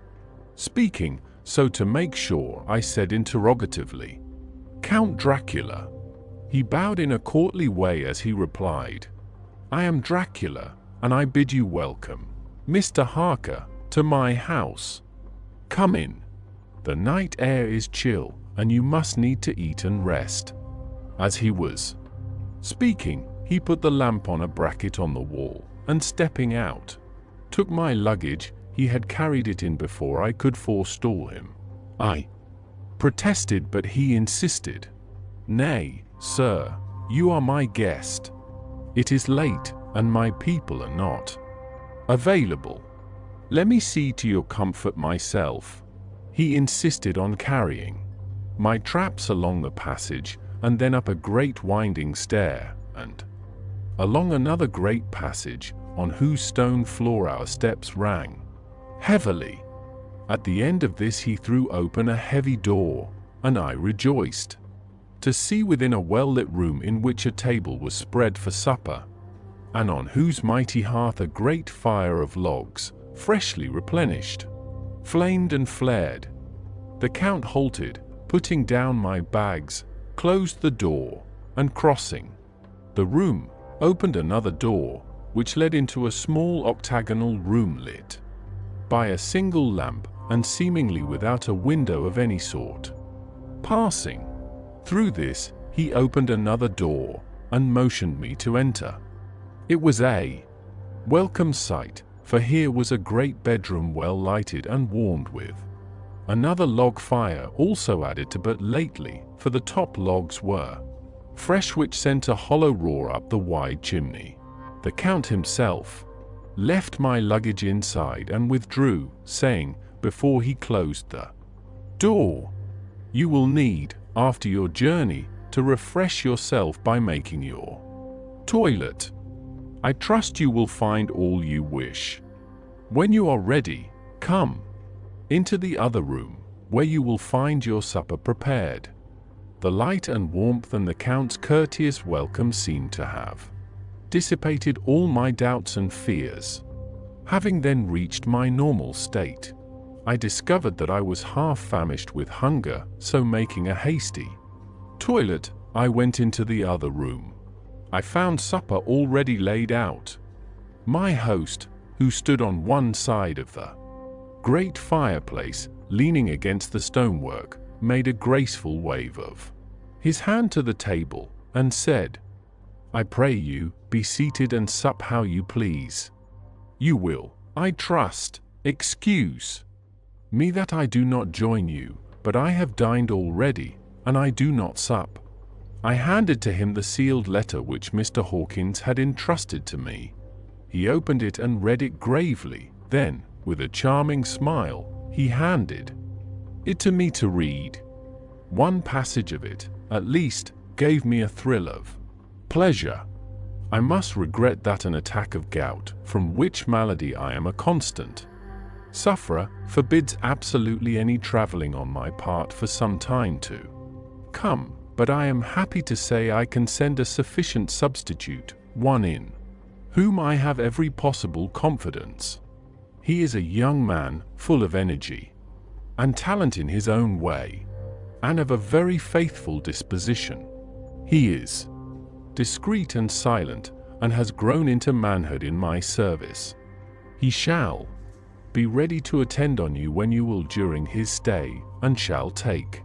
speaking, so to make sure I said interrogatively, "Count Dracula?" He bowed in a courtly way as he replied, "I am Dracula, and I bid you welcome, Mr. Harker, to my house. Come in. The night air is chill, and you must need to eat and rest." As he was speaking, he put the lamp on a bracket on the wall, and stepping out, took my luggage. He had carried it in before I could forestall him. I protested, but he insisted. "Nay, sir, you are my guest. It is late, and my people are not available. Let me see to your comfort myself." He insisted on carrying my traps along the passage, and then up a great winding stair, and along another great passage, on whose stone floor our steps rang heavily. At the end of this he threw open a heavy door, and I rejoiced to see within a well-lit room in which a table was spread for supper, and on whose mighty hearth a great fire of logs, freshly replenished, flamed and flared. The Count halted, putting down my bags, closed the door, and crossing the room, opened another door, which led into a small octagonal room lit by a single lamp, and seemingly without a window of any sort. Passing through this, he opened another door, and motioned me to enter. It was a welcome sight, for here was a great bedroom well lighted and warmed with another log fire also added to but lately, for the top logs were fresh, which sent a hollow roar up the wide chimney. The Count himself left my luggage inside and withdrew, saying, before he closed the door, "You will need, after your journey, to refresh yourself by making your toilet. I trust you will find all you wish. When you are ready, come into the other room, where you will find your supper prepared." The light and warmth and the Count's courteous welcome seemed to have dissipated all my doubts and fears. Having then reached my normal state, I discovered that I was half famished with hunger, so making a hasty toilet, I went into the other room. I found supper already laid out. My host, who stood on one side of the great fireplace, leaning against the stonework, made a graceful wave of his hand to the table, and said, "I pray you, be seated and sup how you please. You will, I trust, excuse me that I do not join you, but I have dined already, and I do not sup." I handed to him the sealed letter which Mr. Hawkins had entrusted to me. He opened it and read it gravely, then, with a charming smile, he handed it to me to read. One passage of it, at least, gave me a thrill of pleasure. I must regret that an attack of gout, from which malady I am a constant sufferer, forbids absolutely any traveling on my part for some time to come, but I am happy to say I can send a sufficient substitute, one in whom I have every possible confidence. He is a young man, full of energy and talent in his own way, and of a very faithful disposition. He is discreet and silent, and has grown into manhood in my service. He shall be ready to attend on you when you will during his stay, and shall take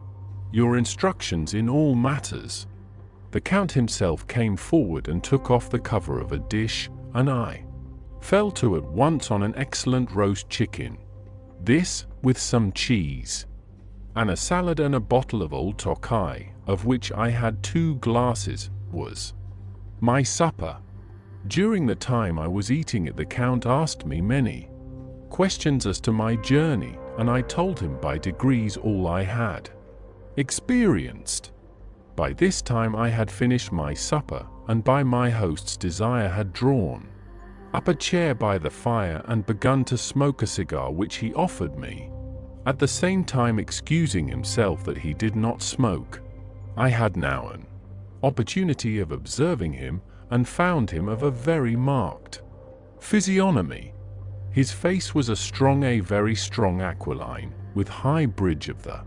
your instructions in all matters. The Count himself came forward and took off the cover of a dish, and I fell to at once on an excellent roast chicken. This, with some cheese, and a salad and a bottle of old Tokai, of which I had 2 glasses, was my supper. During the time I was eating it, the Count asked me many questions as to my journey, and I told him by degrees all I had experienced. By this time I had finished my supper, and by my host's desire had drawn up a chair by the fire and begun to smoke a cigar which he offered me, at the same time excusing himself that he did not smoke. I had now an opportunity of observing him, and found him of a very marked physiognomy. His face was a very strong aquiline, with high bridge of the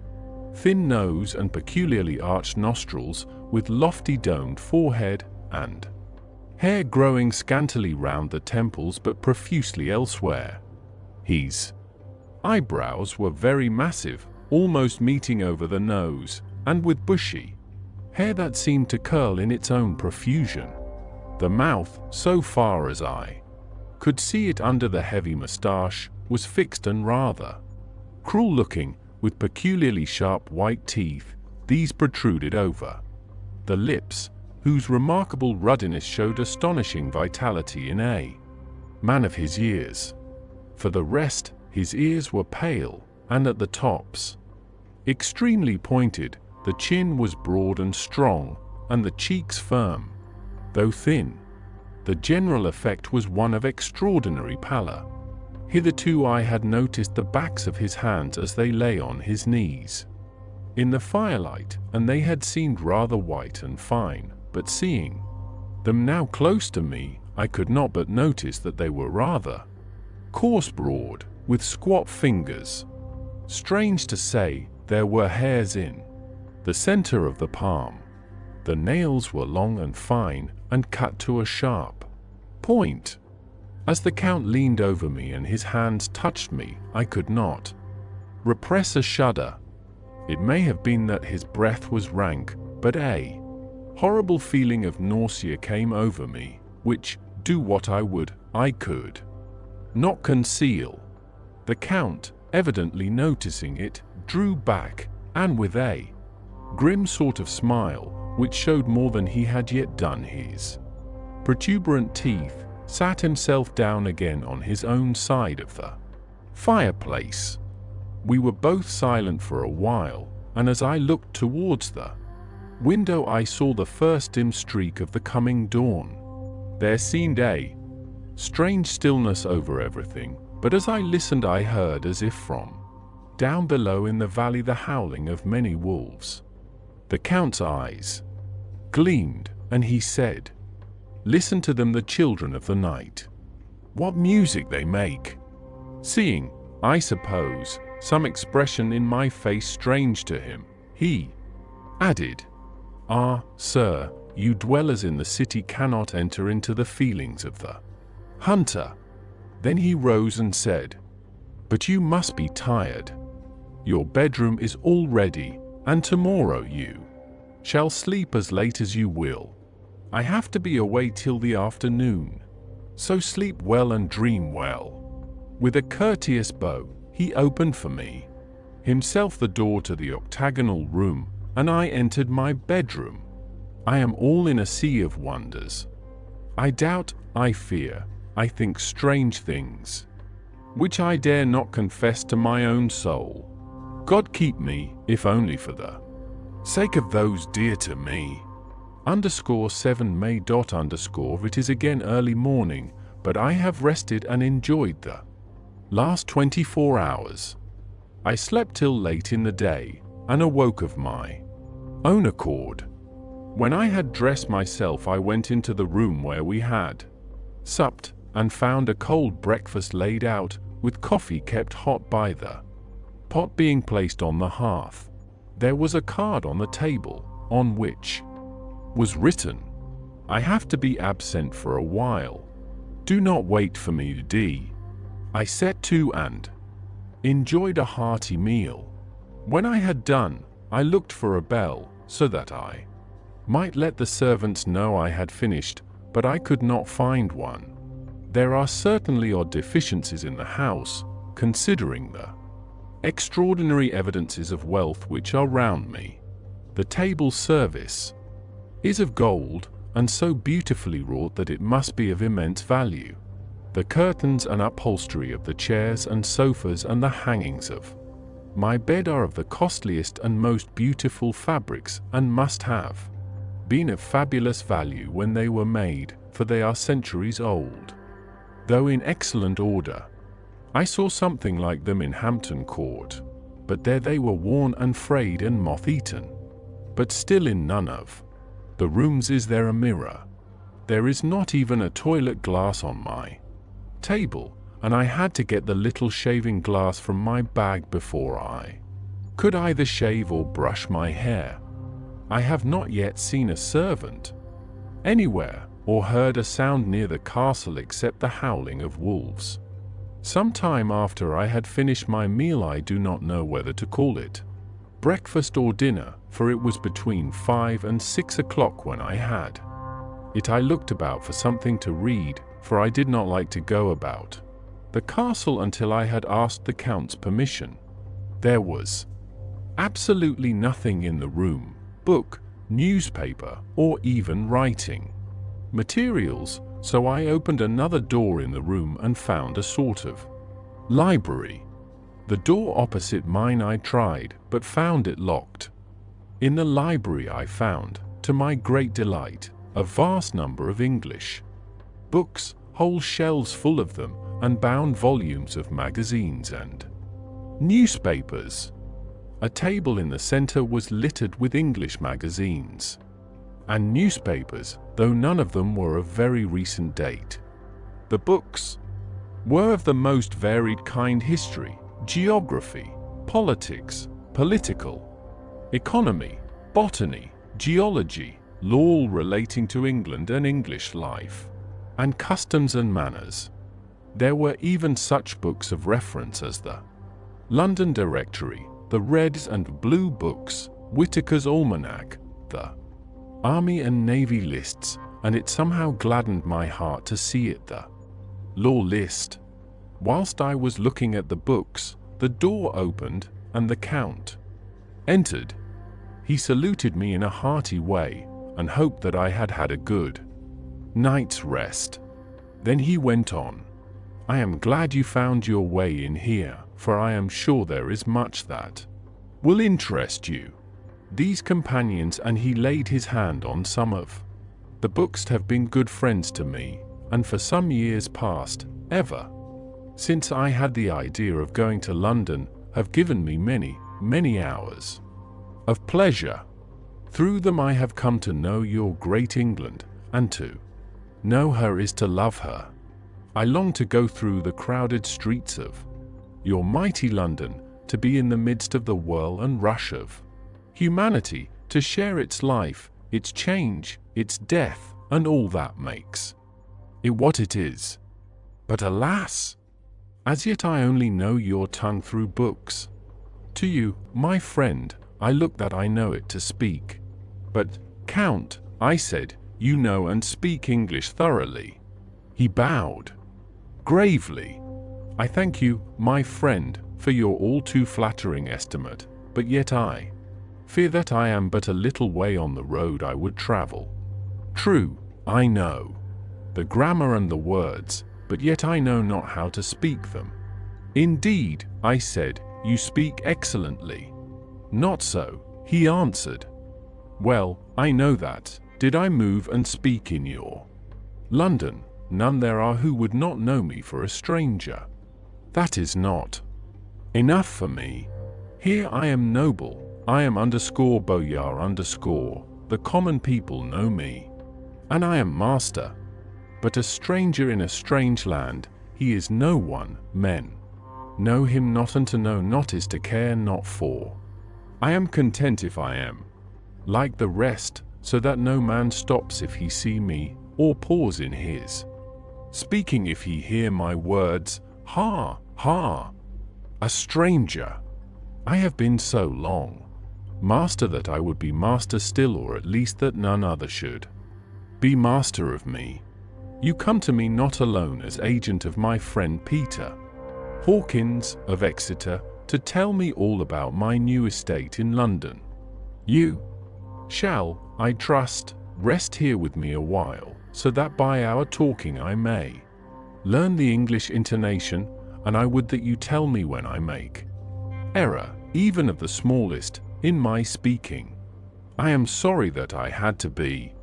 thin nose and peculiarly arched nostrils, with lofty domed forehead, and hair growing scantily round the temples but profusely elsewhere. His eyebrows were very massive, almost meeting over the nose, and with bushy hair that seemed to curl in its own profusion. The mouth, so far as I could see it under the heavy moustache, was fixed and rather cruel-looking, with peculiarly sharp white teeth. These protruded over the lips, whose remarkable ruddiness showed astonishing vitality in a man of his years. For the rest, his ears were pale, and at the tops extremely pointed. The chin was broad and strong, and the cheeks firm, though thin. The general effect was one of extraordinary pallor. Hitherto I had noticed the backs of his hands as they lay on his knees in the firelight, and they had seemed rather white and fine, but seeing them now close to me, I could not but notice that they were rather coarse-browed, with squat fingers. Strange to say, there were hairs in the center of the palm. The nails were long and fine, and cut to a sharp point. As the Count leaned over me and his hands touched me, I could not repress a shudder. It may have been that his breath was rank, but a horrible feeling of nausea came over me, which, do what I would, I could not conceal. The Count, evidently noticing it, drew back, and with a grim sort of smile, which showed more than he had yet done his protuberant teeth, sat himself down again on his own side of the fireplace. We were both silent for a while, and as I looked towards the window I saw the first dim streak of the coming dawn. There seemed a strange stillness over everything, but as I listened I heard, as if from down below in the valley, the howling of many wolves. The Count's eyes gleamed, and he said, "Listen to them, the children of the night. What music they make!" Seeing, I suppose, some expression in my face strange to him, he added, "Ah, sir, you dwellers in the city cannot enter into the feelings of the hunter." Then he rose and said, "But you must be tired. Your bedroom is all ready, and tomorrow you shall sleep as late as you will. I have to be away till the afternoon, so sleep well and dream well." With a courteous bow, he opened for me himself the door to the octagonal room, and I entered my bedroom. I am all in a sea of wonders. I doubt, I fear, I think strange things, which I dare not confess to my own soul. God keep me, if only for the sake of those dear to me. _7 May. It is again early morning, but I have rested and enjoyed the last 24 hours. I slept till late in the day, and awoke of my own accord. When I had dressed myself, I went into the room where we had supped, and found a cold breakfast laid out, with coffee kept hot by the pot being placed on the hearth. There was a card on the table, on which was written, "I have to be absent for a while. Do not wait for me, D." I set to and enjoyed a hearty meal. When I had done, I looked for a bell, so that I might let the servants know I had finished, but I could not find one. There are certainly odd deficiencies in the house, considering the extraordinary evidences of wealth which are round me. The table service is of gold, and so beautifully wrought that it must be of immense value. The curtains and upholstery of the chairs and sofas and the hangings of my bed are of the costliest and most beautiful fabrics and must have been of fabulous value when they were made, for they are centuries old. Though in excellent order, I saw something like them in Hampton Court, but there they were worn and frayed and moth-eaten. But still in none of the rooms is there a mirror. There is not even a toilet glass on my table, and I had to get the little shaving glass from my bag before I could either shave or brush my hair. I have not yet seen a servant anywhere, or heard a sound near the castle except the howling of wolves. Some time after I had finished my meal, I do not know whether to call it breakfast or dinner, for it was between 5 and 6 o'clock when I had it. I looked about for something to read, for I did not like to go about the castle until I had asked the Count's permission. There was absolutely nothing in the room, book, newspaper, or even writing materials, so I opened another door in the room and found a sort of library. The door opposite mine I tried, but found it locked. In the library I found, to my great delight, a vast number of English books, whole shelves full of them, and bound volumes of magazines and newspapers. A table in the center was littered with English magazines and newspapers, though none of them were of very recent date. The books were of the most varied kind: history, geography, politics, political economy, botany, geology, law relating to England and English life, and customs and manners. There were even such books of reference as the London Directory, the Red and Blue Books, Whitaker's Almanac, the Army and Navy lists, and it somehow gladdened my heart to see it the law list. Whilst I was looking at the books, the door opened, and the Count entered. He saluted me in a hearty way, and hoped that I had had a good night's rest. Then he went on, "I am glad you found your way in here, for I am sure there is much that will interest you. These companions," and he laid his hand on some of the books, "have been good friends to me, and for some years past, ever since I had the idea of going to London, have given me many, many hours of pleasure. Through them I have come to know your great England, and to know her is to love her. I long to go through the crowded streets of your mighty London, to be in the midst of the whirl and rush of humanity, to share its life, its change, its death, and all that makes it what it is. But alas! As yet I only know your tongue through books. To you, my friend, I look that I know it to speak. But, Count," I said, "you know and speak English thoroughly." He bowed gravely. "I thank you, my friend, for your all too flattering estimate, but yet I fear that I am but a little way on the road I would travel. True, I know the grammar and the words, but yet I know not how to speak them." "Indeed," I said, "you speak excellently." "Not so," he answered. "Well, I know that, did I move and speak in your London, none there are who would not know me for a stranger. That is not enough for me. Here I am noble, I am _boyar_, the common people know me, and I am master. But a stranger in a strange land, he is no one, men know him not, and to know not is to care not for. I am content if I am like the rest, so that no man stops if he see me, or pause in his speaking if he hear my words. Ha, ha! A stranger! I have been so long master that I would be master still, or at least that none other should be master of me. You come to me not alone as agent of my friend Peter Hawkins of Exeter, to tell me all about my new estate in London. You shall, I trust, rest here with me a while, so that by our talking I may Learn the English intonation, and I would that you tell me when I make error, even of the smallest, in my speaking. I am sorry that I had to be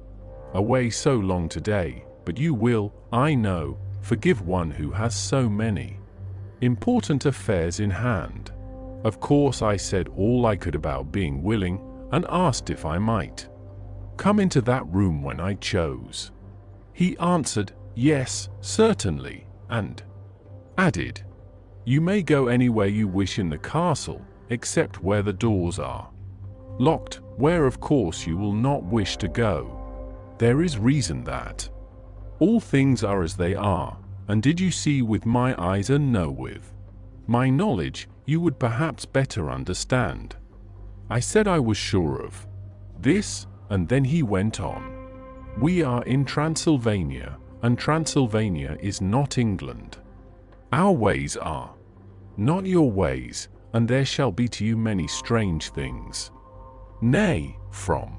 away so long today, but you will, I know, forgive one who has so many important affairs in hand. Of course I said all I could about being willing, and asked if I might come into that room when I chose. He answered, yes, certainly, and added, you may go anywhere you wish in the castle, except where the doors are locked, where of course you will not wish to go. There is reason that all things are as they are, and did you see with my eyes and know with my knowledge, you would perhaps better understand. I said I was sure of this, and then he went on. We are in Transylvania, and Transylvania is not England. Our ways are not your ways, and there shall be to you many strange things. Nay, from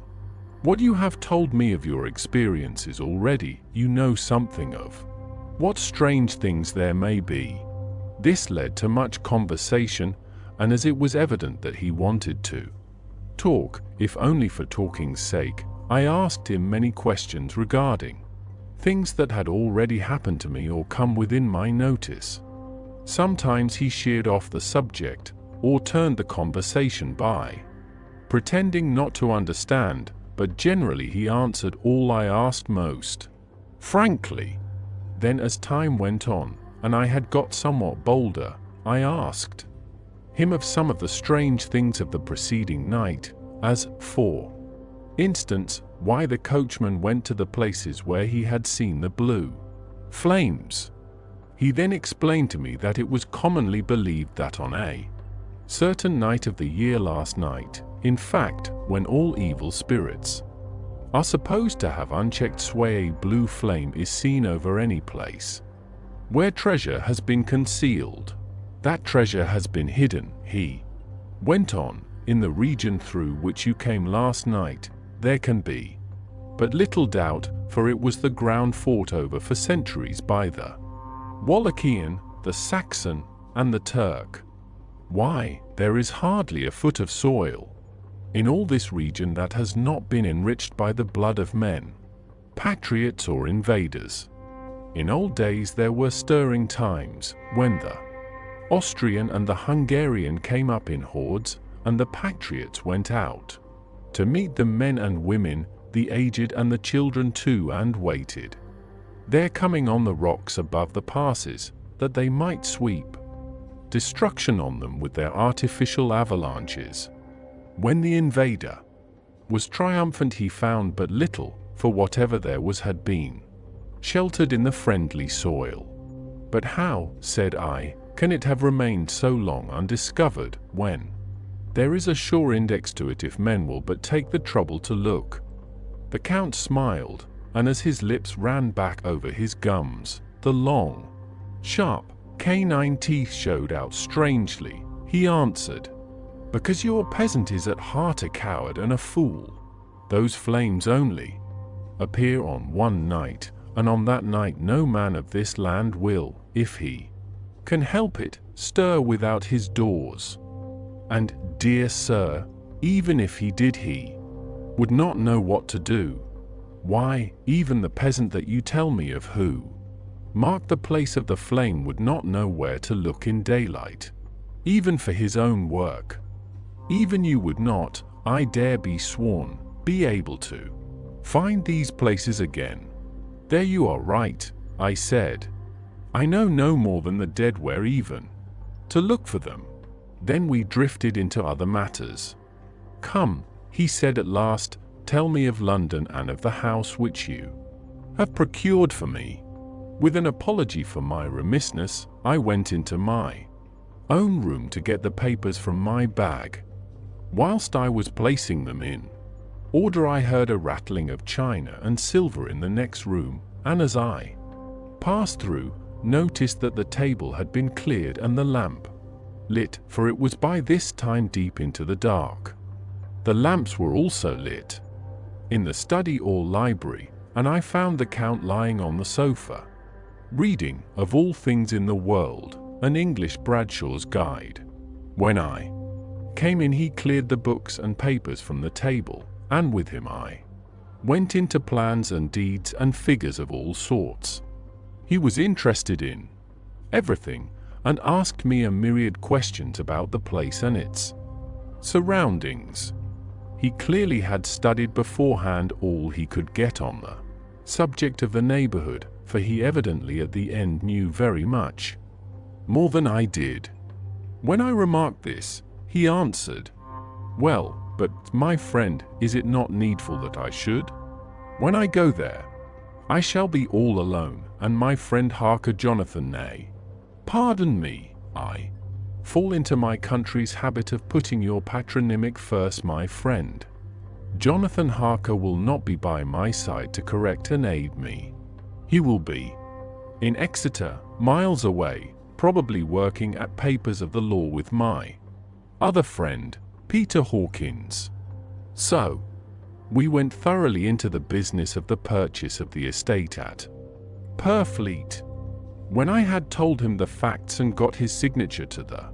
what you have told me of your experiences already, you know something of what strange things there may be. This led to much conversation, and as it was evident that he wanted to talk, if only for talking's sake, I asked him many questions regarding things that had already happened to me or come within my notice. Sometimes he sheered off the subject, or turned the conversation by pretending not to understand, but generally he answered all I asked most frankly. Then as time went on, and I had got somewhat bolder, I asked him of some of the strange things of the preceding night, as, for instance, why the coachman went to the places where he had seen the blue flames. He then explained to me that it was commonly believed that on a certain night of the year last night, in fact, when all evil spirits are supposed to have unchecked sway, a blue flame is seen over any place where treasure has been concealed. That treasure has been hidden, he went on, in the region through which you came last night. There can be but little doubt, for it was the ground fought over for centuries by the Wallachian, the Saxon, and the Turk. Why, there is hardly a foot of soil in all this region that has not been enriched by the blood of men, patriots or invaders. In old days there were stirring times, when the Austrian and the Hungarian came up in hordes, and the patriots went out to meet the men and women, the aged and the children too, and waited their coming on the rocks above the passes, that they might sweep destruction on them with their artificial avalanches. When the invader was triumphant, he found but little, for whatever there was had been sheltered in the friendly soil. But how, said I, can it have remained so long undiscovered, when there is a sure index to it if men will but take the trouble to look? The Count smiled, and as his lips ran back over his gums, the long, sharp, canine teeth showed out strangely, he answered, because your peasant is at heart a coward and a fool. Those flames only appear on one night, and on that night no man of this land will, if he can help it, stir without his doors. And, dear sir, even if he did, he would not know what to do. Why, even the peasant that you tell me of, who marked the place of the flame, would not know where to look in daylight, even for his own work. Even you would not, I dare be sworn, be able to find these places again. There you are right, I said. I know no more than the dead where even to look for them. Then we drifted into other matters. Come, he said at last, tell me of London and of the house which you have procured for me. With an apology for my remissness, I went into my own room to get the papers from my bag. Whilst I was placing them in order, I heard a rattling of china and silver in the next room, and as I passed through, noticed that the table had been cleared and the lamp lit, for it was by this time deep into the dark. The lamps were also lit in the study or library, and I found the Count lying on the sofa, reading, of all things in the world, an English Bradshaw's Guide. When I came in, he cleared the books and papers from the table, and with him I went into plans and deeds and figures of all sorts. He was interested in everything, and asked me a myriad questions about the place and its surroundings. He clearly had studied beforehand all he could get on the subject of the neighborhood, for he evidently at the end knew very much more than I did. When I remarked this, he answered, "Well, but my friend, is it not needful that I should? When I go there, I shall be all alone, and my friend Harker, Jonathan, nay, pardon me, I fall into my country's habit of putting your patronymic first, my friend. Jonathan Harker will not be by my side to correct and aid me. He will be in Exeter, miles away, probably working at papers of the law with my other friend, Peter Hawkins." So we went thoroughly into the business of the purchase of the estate at Purfleet. When I had told him the facts and got his signature to the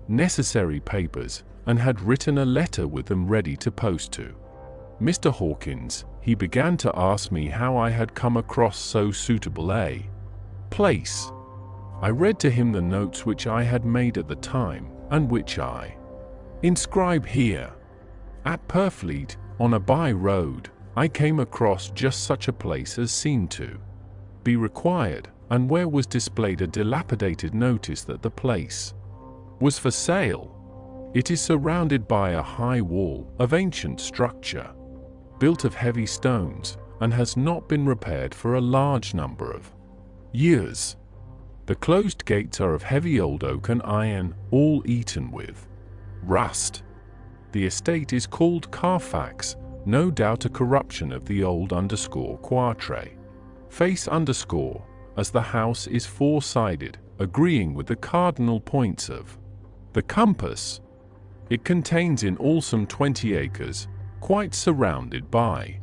necessary papers, and had written a letter with them ready to post to Mr. Hawkins, he began to ask me how I had come across so suitable a place. I read to him the notes which I had made at the time, and which I inscribe here. At Purfleet, on a by road, I came across just such a place as seemed to be required, and where was displayed a dilapidated notice that the place was for sale. It is surrounded by a high wall of ancient structure, built of heavy stones, and has not been repaired for a large number of years. The closed gates are of heavy old oak and iron, all eaten with rust. The estate is called Carfax, no doubt a corruption of the old _Quatre face _, as the house is four-sided, agreeing with the cardinal points of the compass. It contains in all some 20 acres, quite surrounded by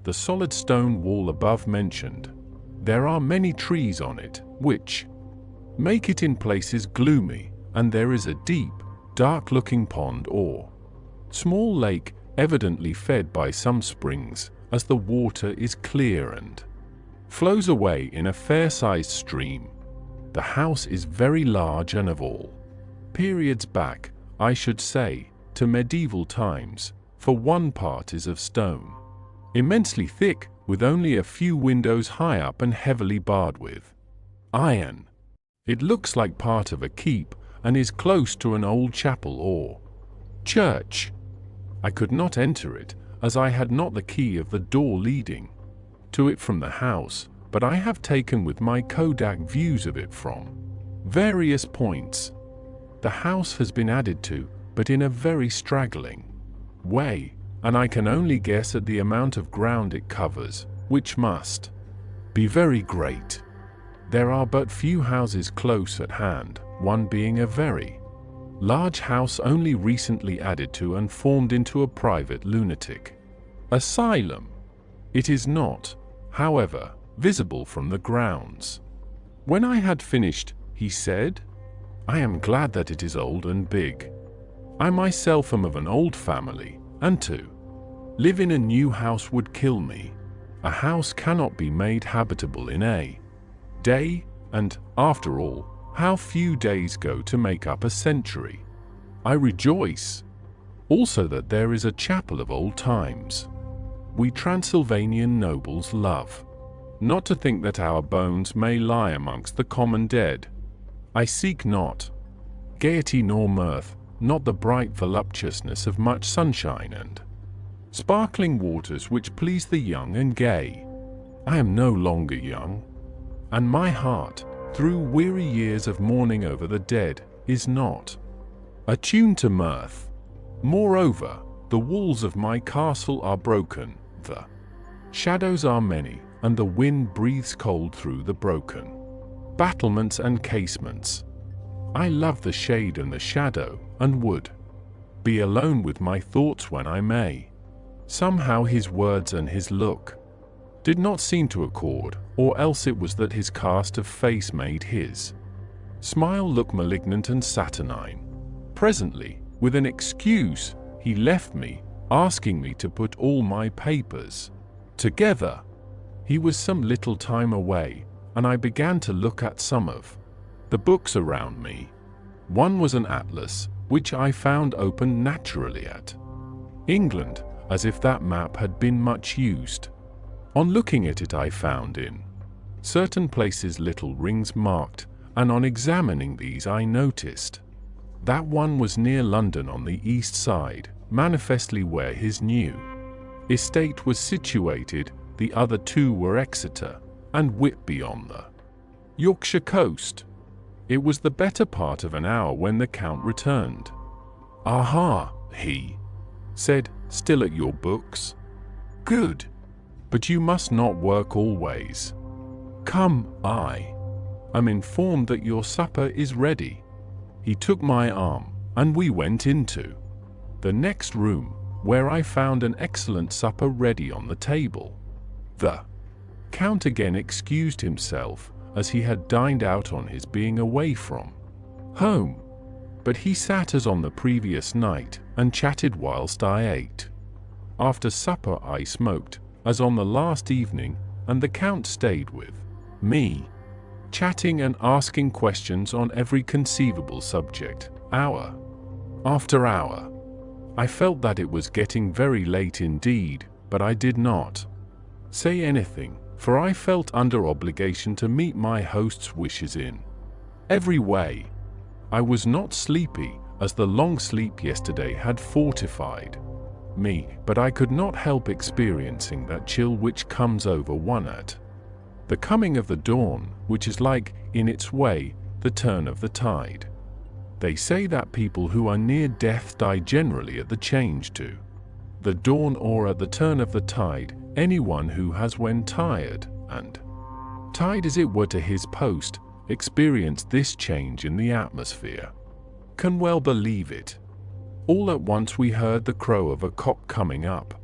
the solid stone wall above mentioned. There are many trees on it, which make it in places gloomy, and there is a deep, dark-looking pond or small lake, evidently fed by some springs, as the water is clear and flows away in a fair-sized stream. The house is very large, and of all periods back, I should say, to medieval times, for one part is of stone, immensely thick, with only a few windows high up and heavily barred with iron. It looks like part of a keep, and is close to an old chapel or church. I could not enter it, as I had not the key of the door leading to it from the house, but I have taken with my Kodak views of it from various points. The house has been added to, but in a very straggling way, and I can only guess at the amount of ground it covers, which must be very great. There are but few houses close at hand, one being a very large house only recently added to and formed into a private lunatic asylum. It is not, however, visible from the grounds. When I had finished, he said, "I am glad that it is old and big. I myself am of an old family, and to live in a new house would kill me. A house cannot be made habitable in a day, and, after all, how few days go to make up a century. I rejoice also that there is a chapel of old times. We Transylvanian nobles love not to think that our bones may lie amongst the common dead. I seek not gaiety nor mirth, not the bright voluptuousness of much sunshine and sparkling waters which please the young and gay. I am no longer young, and my heart, through weary years of mourning over the dead, is not attuned to mirth. Moreover, the walls of my castle are broken, the shadows are many, and the wind breathes cold through the broken battlements and casements. I love the shade and the shadow, and would be alone with my thoughts when I may." Somehow his words and his look did not seem to accord, or else it was that his cast of face made his smile look malignant and saturnine. Presently, with an excuse, he left me, asking me to put all my papers together. He was some little time away, and I began to look at some of the books around me. One was an atlas, which I found open naturally at England, as if that map had been much used. On looking at it, I found in certain places little rings marked, and on examining these I noticed that one was near London on the east side, manifestly where his new estate was situated. The other two were Exeter and Whitby on the Yorkshire coast. It was the better part of an hour when the Count returned. "Aha," he said, "still at your books? Good. But you must not work always. Come, I'm informed that your supper is ready." He took my arm, and we went into the next room, where I found an excellent supper ready on the table. The Count again excused himself, as he had dined out on his being away from home, but he sat as on the previous night, and chatted whilst I ate. After supper I smoked, as on the last evening, and the Count stayed with me, chatting and asking questions on every conceivable subject, hour after hour. I felt that it was getting very late indeed, but I did not say anything, for I felt under obligation to meet my host's wishes in every way. I was not sleepy, as the long sleep yesterday had fortified me, but I could not help experiencing that chill which comes over one at the coming of the dawn, which is like, in its way, the turn of the tide. They say that people who are near death die generally at the change to the dawn or at the turn of the tide. Anyone who has, when tired and tied as it were to his post, experienced this change in the atmosphere, can well believe it. All at once we heard the crow of a cock coming up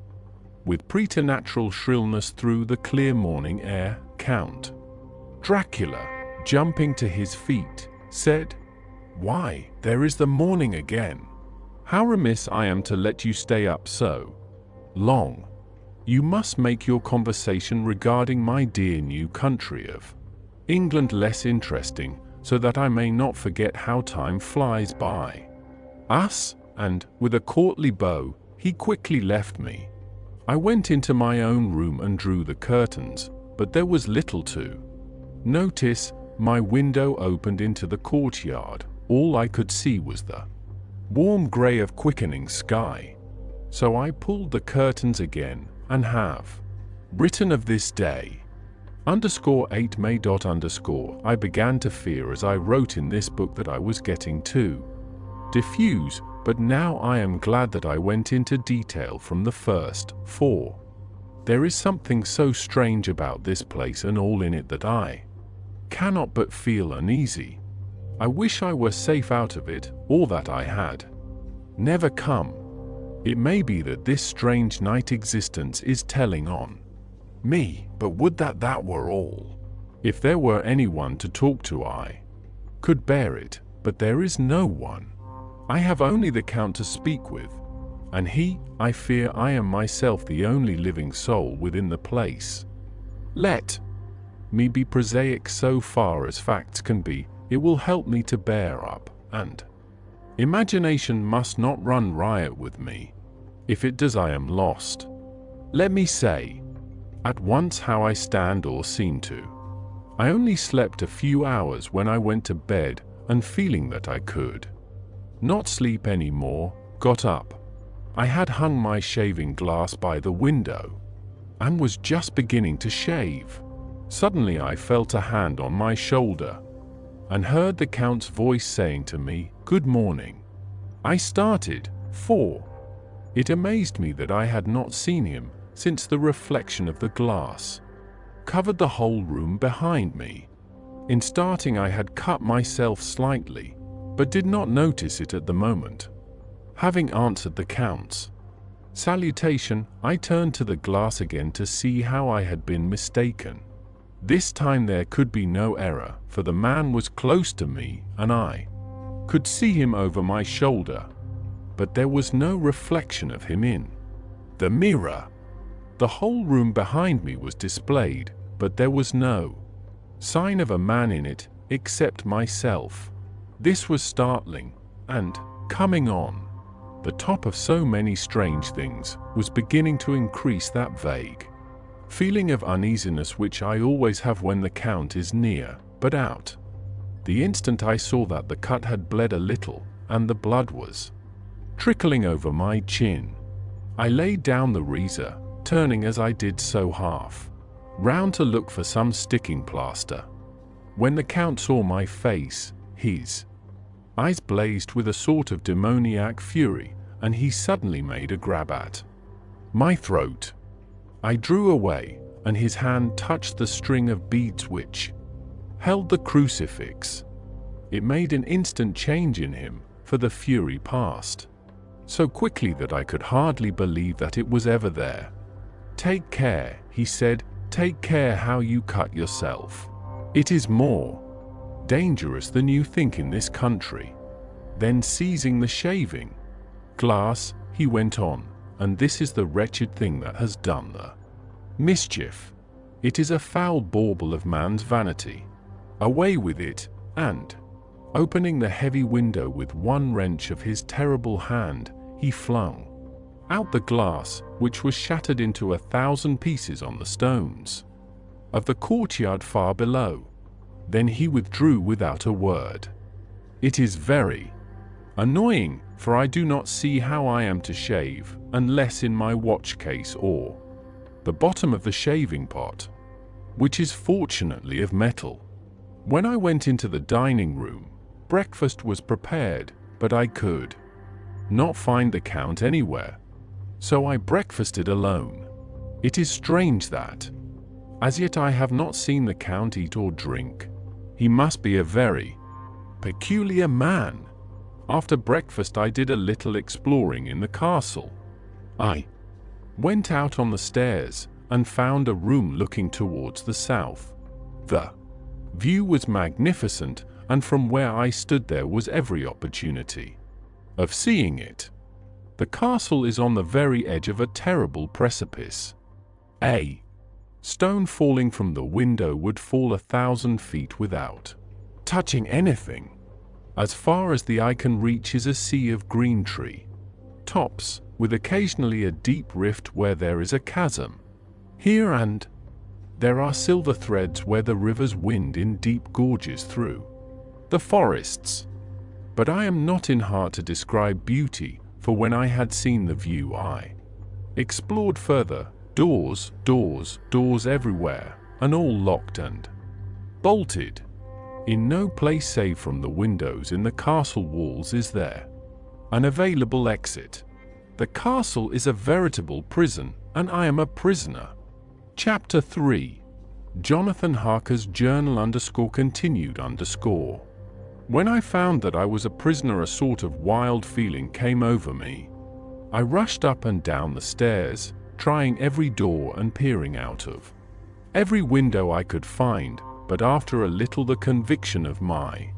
with preternatural shrillness through the clear morning air. Count Dracula, jumping to his feet, said, "Why, there is the morning again. How remiss I am to let you stay up so long. You must make your conversation regarding my dear new country of England less interesting, so that I may not forget how time flies by us," and, with a courtly bow, he quickly left me. I went into my own room and drew the curtains, but there was little to notice. My window opened into the courtyard. All I could see was the warm grey of quickening sky. So I pulled the curtains again, and have written of this day. _8 May. I began to fear as I wrote in this book that I was getting too diffuse, but now I am glad that I went into detail from the first, for there is something so strange about this place and all in it that I cannot but feel uneasy. I wish I were safe out of it, or that I had never come. It may be that this strange night existence is telling on me, but would that that were all. If there were anyone to talk to, I could bear it, but there is no one. I have only the Count to speak with, and I fear I am myself the only living soul within the place. Let me be prosaic so far as facts can be. It will help me to bear up, and imagination must not run riot with me. If it does, I am lost. Let me say at once how I stand or seem to. I only slept a few hours when I went to bed, and feeling that I could not sleep any more, got up. I had hung my shaving glass by the window, and was just beginning to shave. Suddenly I felt a hand on my shoulder, and heard the Count's voice saying to me, "Good morning." I started, for it amazed me that I had not seen him, since the reflection of the glass covered the whole room behind me. In starting I had cut myself slightly, but did not notice it at the moment. Having answered the Count's salutation, I turned to the glass again to see how I had been mistaken. This time there could be no error, for the man was close to me and I could see him over my shoulder. But there was no reflection of him in the mirror. The whole room behind me was displayed, but there was no sign of a man in it except myself. This was startling, and, coming on the top of so many strange things, was beginning to increase that vague feeling of uneasiness which I always have when the Count is near, but out. The instant I saw that the cut had bled a little, and the blood was trickling over my chin, I laid down the razor, turning as I did so half round to look for some sticking plaster. When the Count saw my face, his eyes blazed with a sort of demoniac fury, and he suddenly made a grab at my throat. I drew away, and his hand touched the string of beads which held the crucifix. It made an instant change in him, for the fury passed so quickly that I could hardly believe that it was ever there. "Take care," he said, "take care how you cut yourself. It is more dangerous than you think in this country." Then seizing the shaving glass, he went on, "And this is the wretched thing that has done the mischief. It is a foul bauble of man's vanity. Away with it," and, opening the heavy window with one wrench of his terrible hand, he flung out the glass, which was shattered into 1,000 pieces on the stones of the courtyard far below. Then he withdrew without a word. It is very annoying, for I do not see how I am to shave, unless in my watch case or the bottom of the shaving pot, which is fortunately of metal. When I went into the dining room, breakfast was prepared, but I could not find the Count anywhere, so I breakfasted alone. It is strange that, as yet I have not seen the Count eat or drink. He must be a very peculiar man. After breakfast I did a little exploring in the castle. I went out on the stairs, and found a room looking towards the south. The view was magnificent, and from where I stood there was every opportunity of seeing it. The castle is on the very edge of a terrible precipice. A stone falling from the window would fall 1,000 feet without touching anything. As far as the eye can reach is a sea of green tree tops, with occasionally a deep rift where there is a chasm. Here and there are silver threads where the rivers wind in deep gorges through the forests. But I am not in heart to describe beauty, for when I had seen the view I explored further. Doors, doors, doors everywhere, and all locked and bolted. In no place save from the windows in the castle walls is there an available exit. The castle is a veritable prison, and I am a prisoner. Chapter 3. Jonathan Harker's Journal _continued _. When I found that I was a prisoner, a sort of wild feeling came over me. I rushed up and down the stairs, trying every door and peering out of every window I could find, but after a little the conviction of my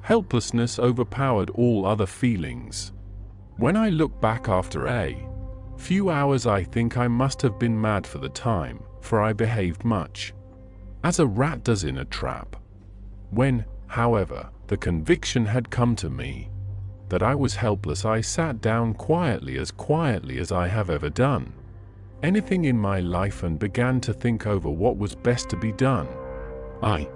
helplessness overpowered all other feelings. When I look back after a few hours I think I must have been mad for the time, for I behaved much as a rat does in a trap. When, however, the conviction had come to me that I was helpless, I sat down quietly as I have ever done anything in my life, and began to think over what was best to be done. I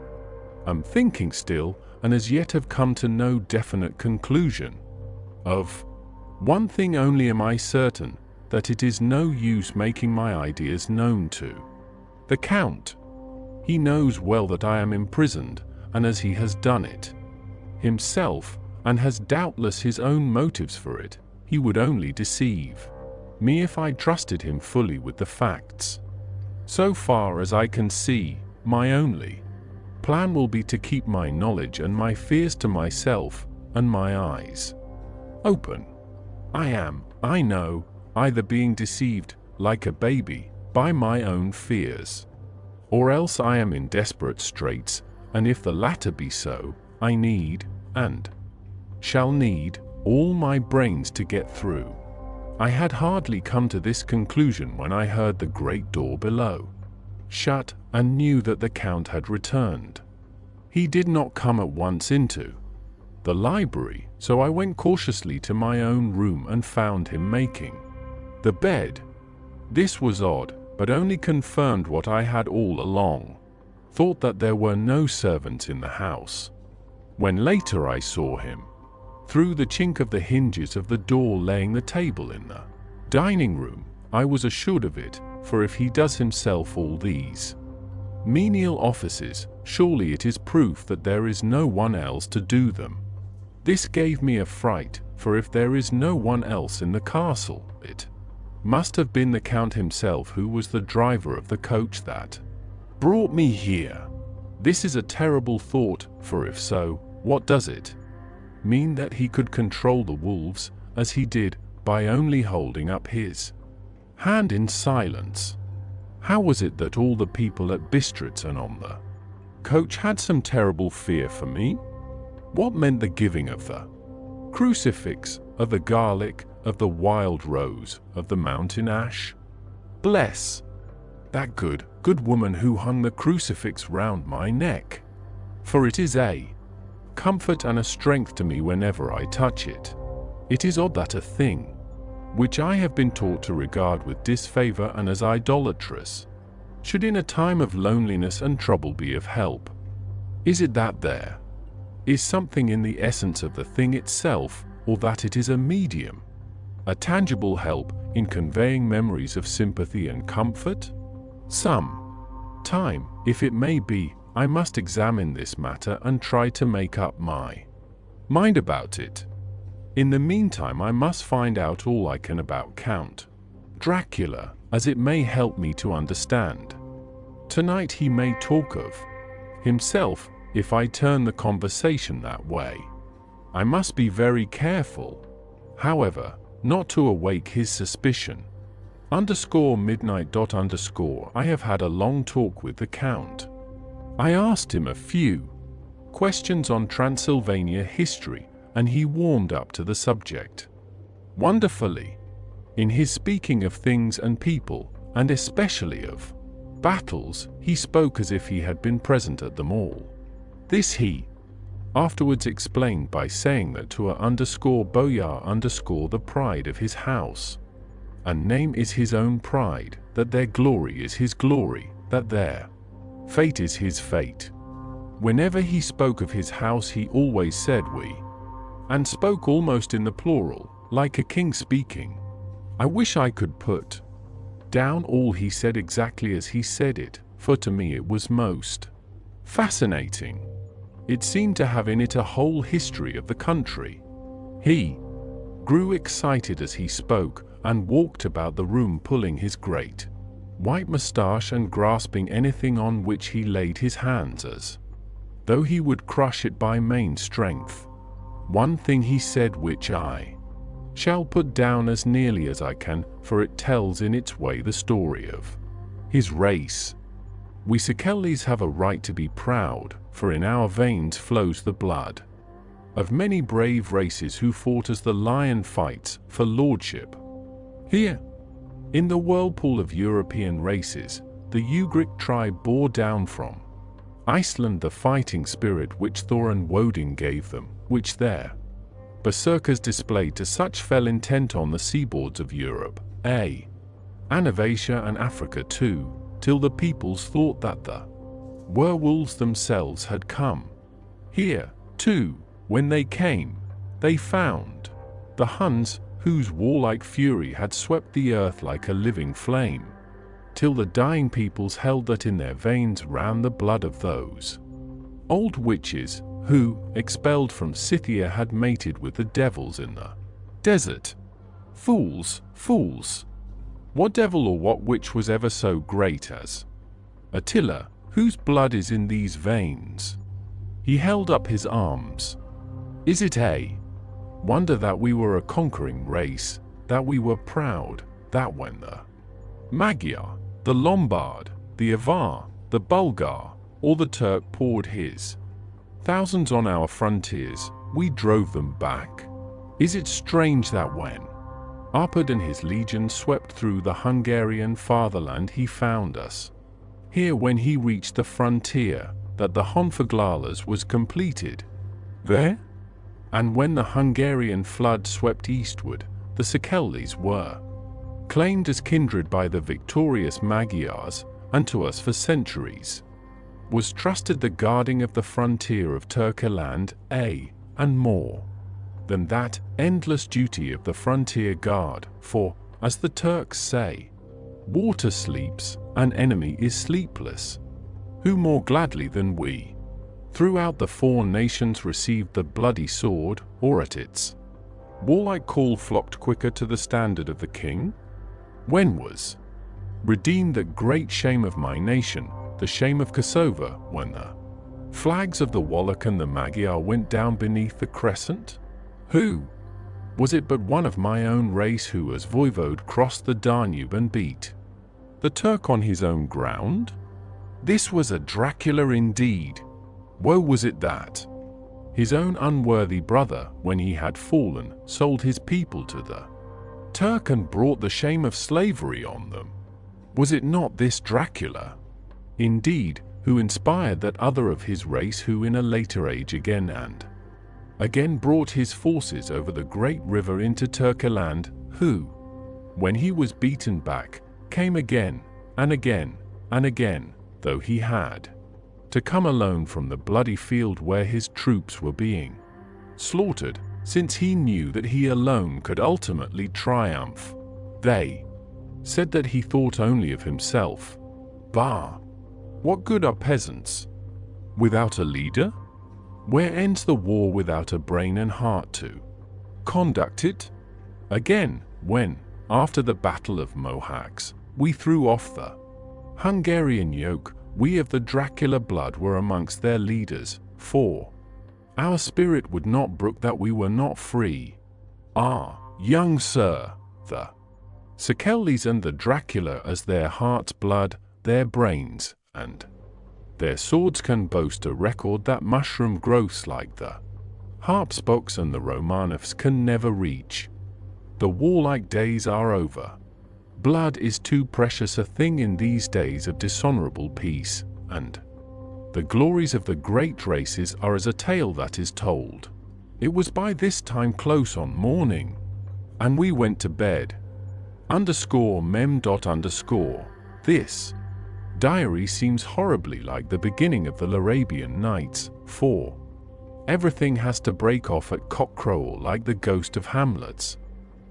am thinking still, and as yet have come to no definite conclusion. Of one thing only am I certain, that it is no use making my ideas known to the Count. He knows well that I am imprisoned, and as he has done it himself, and has doubtless his own motives for it, he would only deceive me if I trusted him fully with the facts. So far as I can see, my only plan will be to keep my knowledge and my fears to myself, and my eyes open. I am, I know, either being deceived, like a baby, by my own fears, or else I am in desperate straits, and if the latter be so, I need, and shall need, all my brains to get through. I had hardly come to this conclusion when I heard the great door below shut, and knew that the Count had returned. He did not come at once into the library, so I went cautiously to my own room and found him making the bed. This was odd, but only confirmed what I had all along thought, that there were no servants in the house. When later I saw him through the chink of the hinges of the door laying the table in the dining room, I was assured of it, for if he does himself all these menial offices, surely it is proof that there is no one else to do them. This gave me a fright, for if there is no one else in the castle, it must have been the Count himself who was the driver of the coach that brought me here. This is a terrible thought, for if so, what does it mean? That he could control the wolves, as he did, by only holding up his hand in silence. How was it that all the people at Bistritz and on the coach had some terrible fear for me? What meant the giving of the crucifix, of the garlic, of the wild rose, of the mountain ash? Bless that good woman who hung the crucifix round my neck, for it is a comfort and a strength to me whenever I touch it. It is odd that a thing which I have been taught to regard with disfavor and as idolatrous should in a time of loneliness and trouble be of help. Is it that there is something in the essence of the thing itself, or that it is a medium, a tangible help in conveying memories of sympathy and comfort? Some time, if it may be, I must examine this matter and try to make up my mind about it. In the meantime, I must find out all I can about Count Dracula, as it may help me to understand. Tonight he may talk of himself if I turn the conversation that way. I must be very careful, however, not to awake his suspicion. _midnight. I have had a long talk with the Count. I asked him a few questions on Transylvania history, and he warmed up to the subject wonderfully. In his speaking of things and people, and especially of battles, he spoke as if he had been present at them all. This he afterwards explained by saying that to boyar the pride of his house and name is his own pride, that their glory is his glory, that their fate is his fate. Whenever he spoke of his house he always said we, and spoke almost in the plural, like a king speaking. I wish I could put down all he said exactly as he said it, for to me it was most fascinating. It seemed to have in it a whole history of the country. He grew excited as he spoke, and walked about the room pulling his great white moustache and grasping anything on which he laid his hands as though he would crush it by main strength. One thing he said which I shall put down as nearly as I can, for it tells in its way the story of his race. We Sicels have a right to be proud, for in our veins flows the blood of many brave races who fought as the lion fights for lordship. Here, in the whirlpool of European races, the Ugric tribe bore down from Iceland the fighting spirit which Thor and Woden gave them, which their berserkers displayed to such fell intent on the seaboards of Europe, and of Asia and Africa too, till the peoples thought that the werewolves themselves had come. Here, too, when they came, they found the Huns, whose warlike fury had swept the earth like a living flame, till the dying peoples held that in their veins ran the blood of those old witches, who, expelled from Scythia, had mated with the devils in the desert. Fools, fools! What devil or what witch was ever so great as Attila, whose blood is in these veins? He held up his arms. Is it a wonder that we were a conquering race, that we were proud, that when the Magyar, the Lombard, the Avar, the Bulgar or the Turk poured his thousands on our frontiers, we drove them back. Is it strange that when Arpad and his legions swept through the Hungarian fatherland, he found us here when he reached the frontier, that the Honfoglalas was completed there? And when the Hungarian flood swept eastward, the Szekelys were claimed as kindred by the victorious Magyars, and to us for centuries was trusted the guarding of the frontier of Turkeyland, and more than that, endless duty of the frontier guard, for, as the Turks say, water sleeps, an enemy is sleepless. Who more gladly than we, throughout the four nations received the bloody sword, or at its warlike call flocked quicker to the standard of the king? When was redeemed that great shame of my nation, the shame of Kosovo, when the flags of the Wallach and the Magyar went down beneath the crescent? Who? Was it but one of my own race who as voivode crossed the Danube and beat the Turk on his own ground? This was a Dracula indeed. Woe was it that his own unworthy brother, when he had fallen, sold his people to the Turk and brought the shame of slavery on them. Was it not this Dracula, indeed, who inspired that other of his race who in a later age again and again brought his forces over the great river into Turkeyland, who, when he was beaten back, came again, and again, and again, though he had to come alone from the bloody field where his troops were being slaughtered, since he knew that he alone could ultimately triumph. They said that he thought only of himself. Bah! What good are peasants without a leader? Where ends the war without a brain and heart to conduct it? Again, when, after the Battle of Mohacs, we threw off the Hungarian yoke, we of the Dracula blood were amongst their leaders, for our spirit would not brook that we were not free. Ah, young sir, the Szekelys and the Dracula as their heart's blood, their brains, and their swords can boast a record that mushroom growths like the Harpsbox and the Romanovs can never reach. The warlike days are over. Blood is too precious a thing in these days of dishonorable peace, and the glories of the great races are as a tale that is told. It was by this time close on morning, and we went to bed. _mem. This diary seems horribly like the beginning of the Arabian Nights, for everything has to break off at cockcrow like the ghost of Hamlet's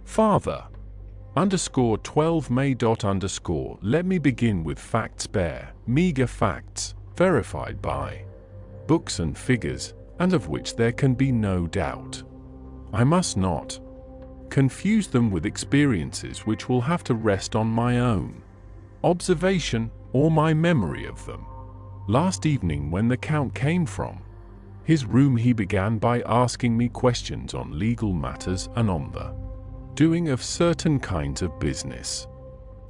father. _12 May. Let me begin with facts, bare, meager facts, verified by books and figures, and of which there can be no doubt. I must not confuse them with experiences which will have to rest on my own observation or my memory of them. Last evening, when the Count came from his room, he began by asking me questions on legal matters and on the doing of certain kinds of business.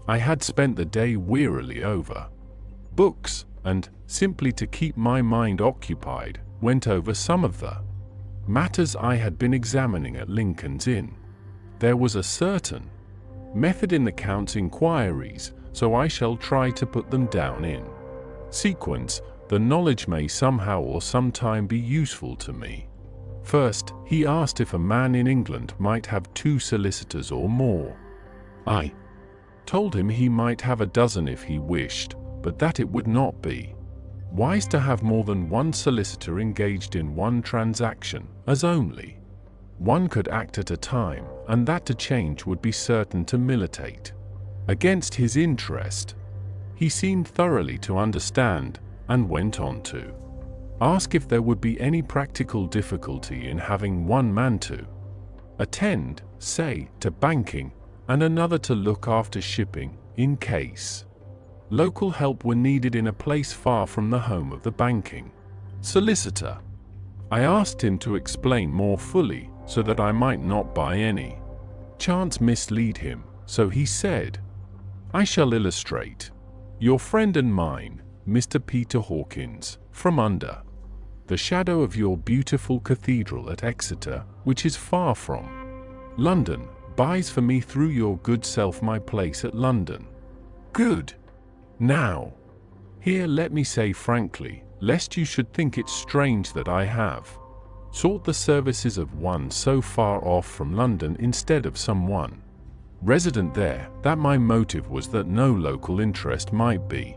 I had spent the day wearily over books, and, simply to keep my mind occupied, went over some of the matters I had been examining at Lincoln's Inn. There was a certain method in the Count's inquiries, so I shall try to put them down in sequence. The knowledge may somehow or sometime be useful to me. First, he asked if a man in England might have 2 solicitors or more. I told him he might have a dozen if he wished, but that it would not be wise to have more than one solicitor engaged in one transaction, as only one could act at a time, and that to change would be certain to militate against his interest. He seemed thoroughly to understand, and went on to ask if there would be any practical difficulty in having one man to attend, say, to banking, and another to look after shipping, in case local help were needed in a place far from the home of the banking solicitor. I asked him to explain more fully, so that I might not by any chance mislead him, so he said, "I shall illustrate. Your friend and mine, Mr. Peter Hawkins, from under the shadow of your beautiful cathedral at Exeter, which is far from London, buys for me through your good self my place at London. Good. Now, here let me say frankly, lest you should think it strange that I have sought the services of one so far off from London instead of someone resident there, that my motive was that no local interest might be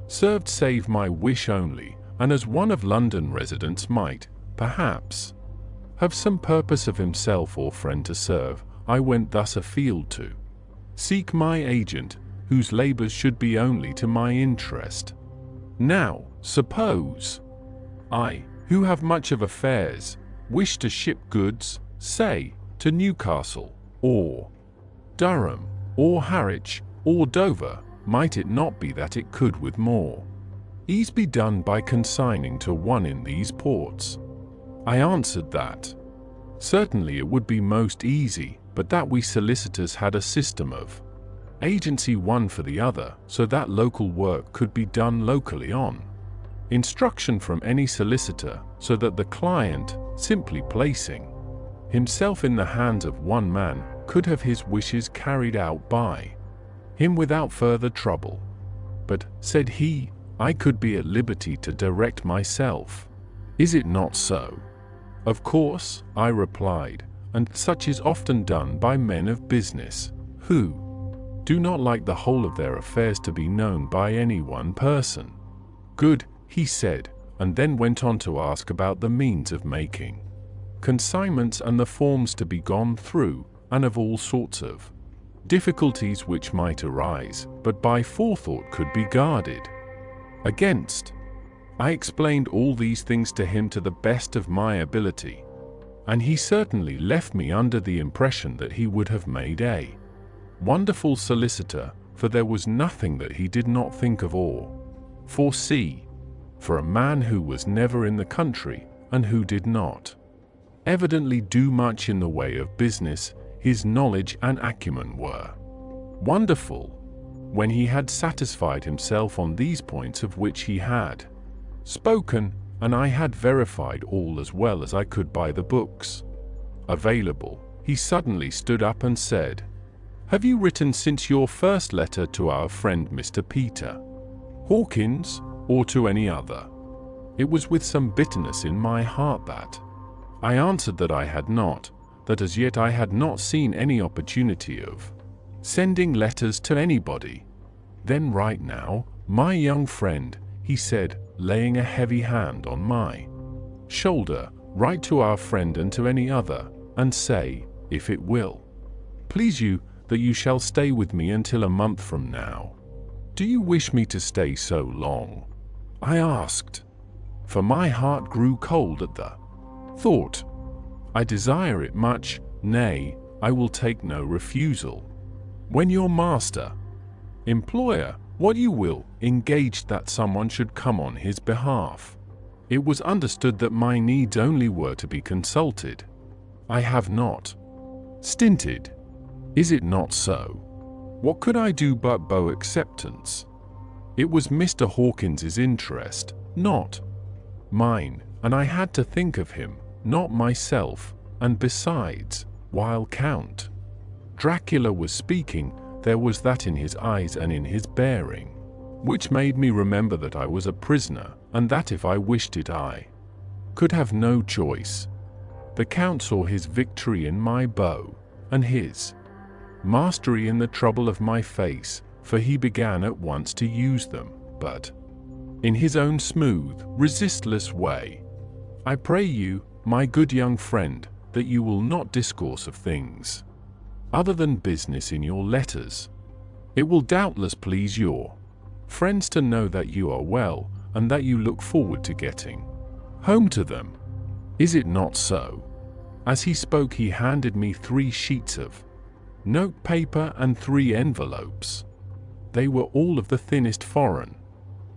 served save my wish only, and as one of London residents might, perhaps, have some purpose of himself or friend to serve, I went thus afield to seek my agent, whose labours should be only to my interest. Now, suppose I, who have much of affairs, wish to ship goods, say, to Newcastle, or Durham, or Harwich, or Dover, might it not be that it could with more ease be done by consigning to one in these ports? I answered that certainly it would be most easy, but that we solicitors had a system of agency one for the other, so that local work could be done locally on instruction from any solicitor, so that the client, simply placing himself in the hands of one man, could have his wishes carried out by him without further trouble. But, said he, I could be at liberty to direct myself. Is it not so? Of course, I replied, and such is often done by men of business, who do not like the whole of their affairs to be known by any one person. Good, he said, and then went on to ask about the means of making consignments and the forms to be gone through, and of all sorts of difficulties which might arise, but by forethought could be guarded against. I explained all these things to him to the best of my ability, and he certainly left me under the impression that he would have made a wonderful solicitor, for there was nothing that he did not think of or foresee. For a man who was never in the country, and who did not evidently do much in the way of business, his knowledge and acumen were wonderful. When he had satisfied himself on these points of which he had spoken, and I had verified all as well as I could by the books available, he suddenly stood up and said, Have you written since your first letter to our friend Mr. Peter Hawkins, or to any other? It was with some bitterness in my heart that I answered that I had not, that as yet I had not seen any opportunity of sending letters to anybody. Then right now, my young friend, he said, laying a heavy hand on my shoulder, write to our friend and to any other, and say, if it will please you, that you shall stay with me until a month from now. Do you wish me to stay so long? I asked, for my heart grew cold at the thought. I desire it much, nay, I will take no refusal. When your master, employer, what you will, engaged that someone should come on his behalf, it was understood that my needs only were to be consulted. I have not stinted. Is it not so? What could I do but bow acceptance? It was Mr. Hawkins's interest, not mine, and I had to think of him, not myself, and besides, while Count Dracula was speaking, there was that in his eyes and in his bearing which made me remember that I was a prisoner, and that if I wished it I could have no choice. The Count saw his victory in my bow, and his mastery in the trouble of my face, for he began at once to use them, but in his own smooth, resistless way. I pray you, my good young friend, that you will not discourse of things other than business in your letters. It will doubtless please your friends to know that you are well, and that you look forward to getting home to them. Is it not so? As he spoke, he handed me 3 sheets of note paper and 3 envelopes. They were all of the thinnest foreign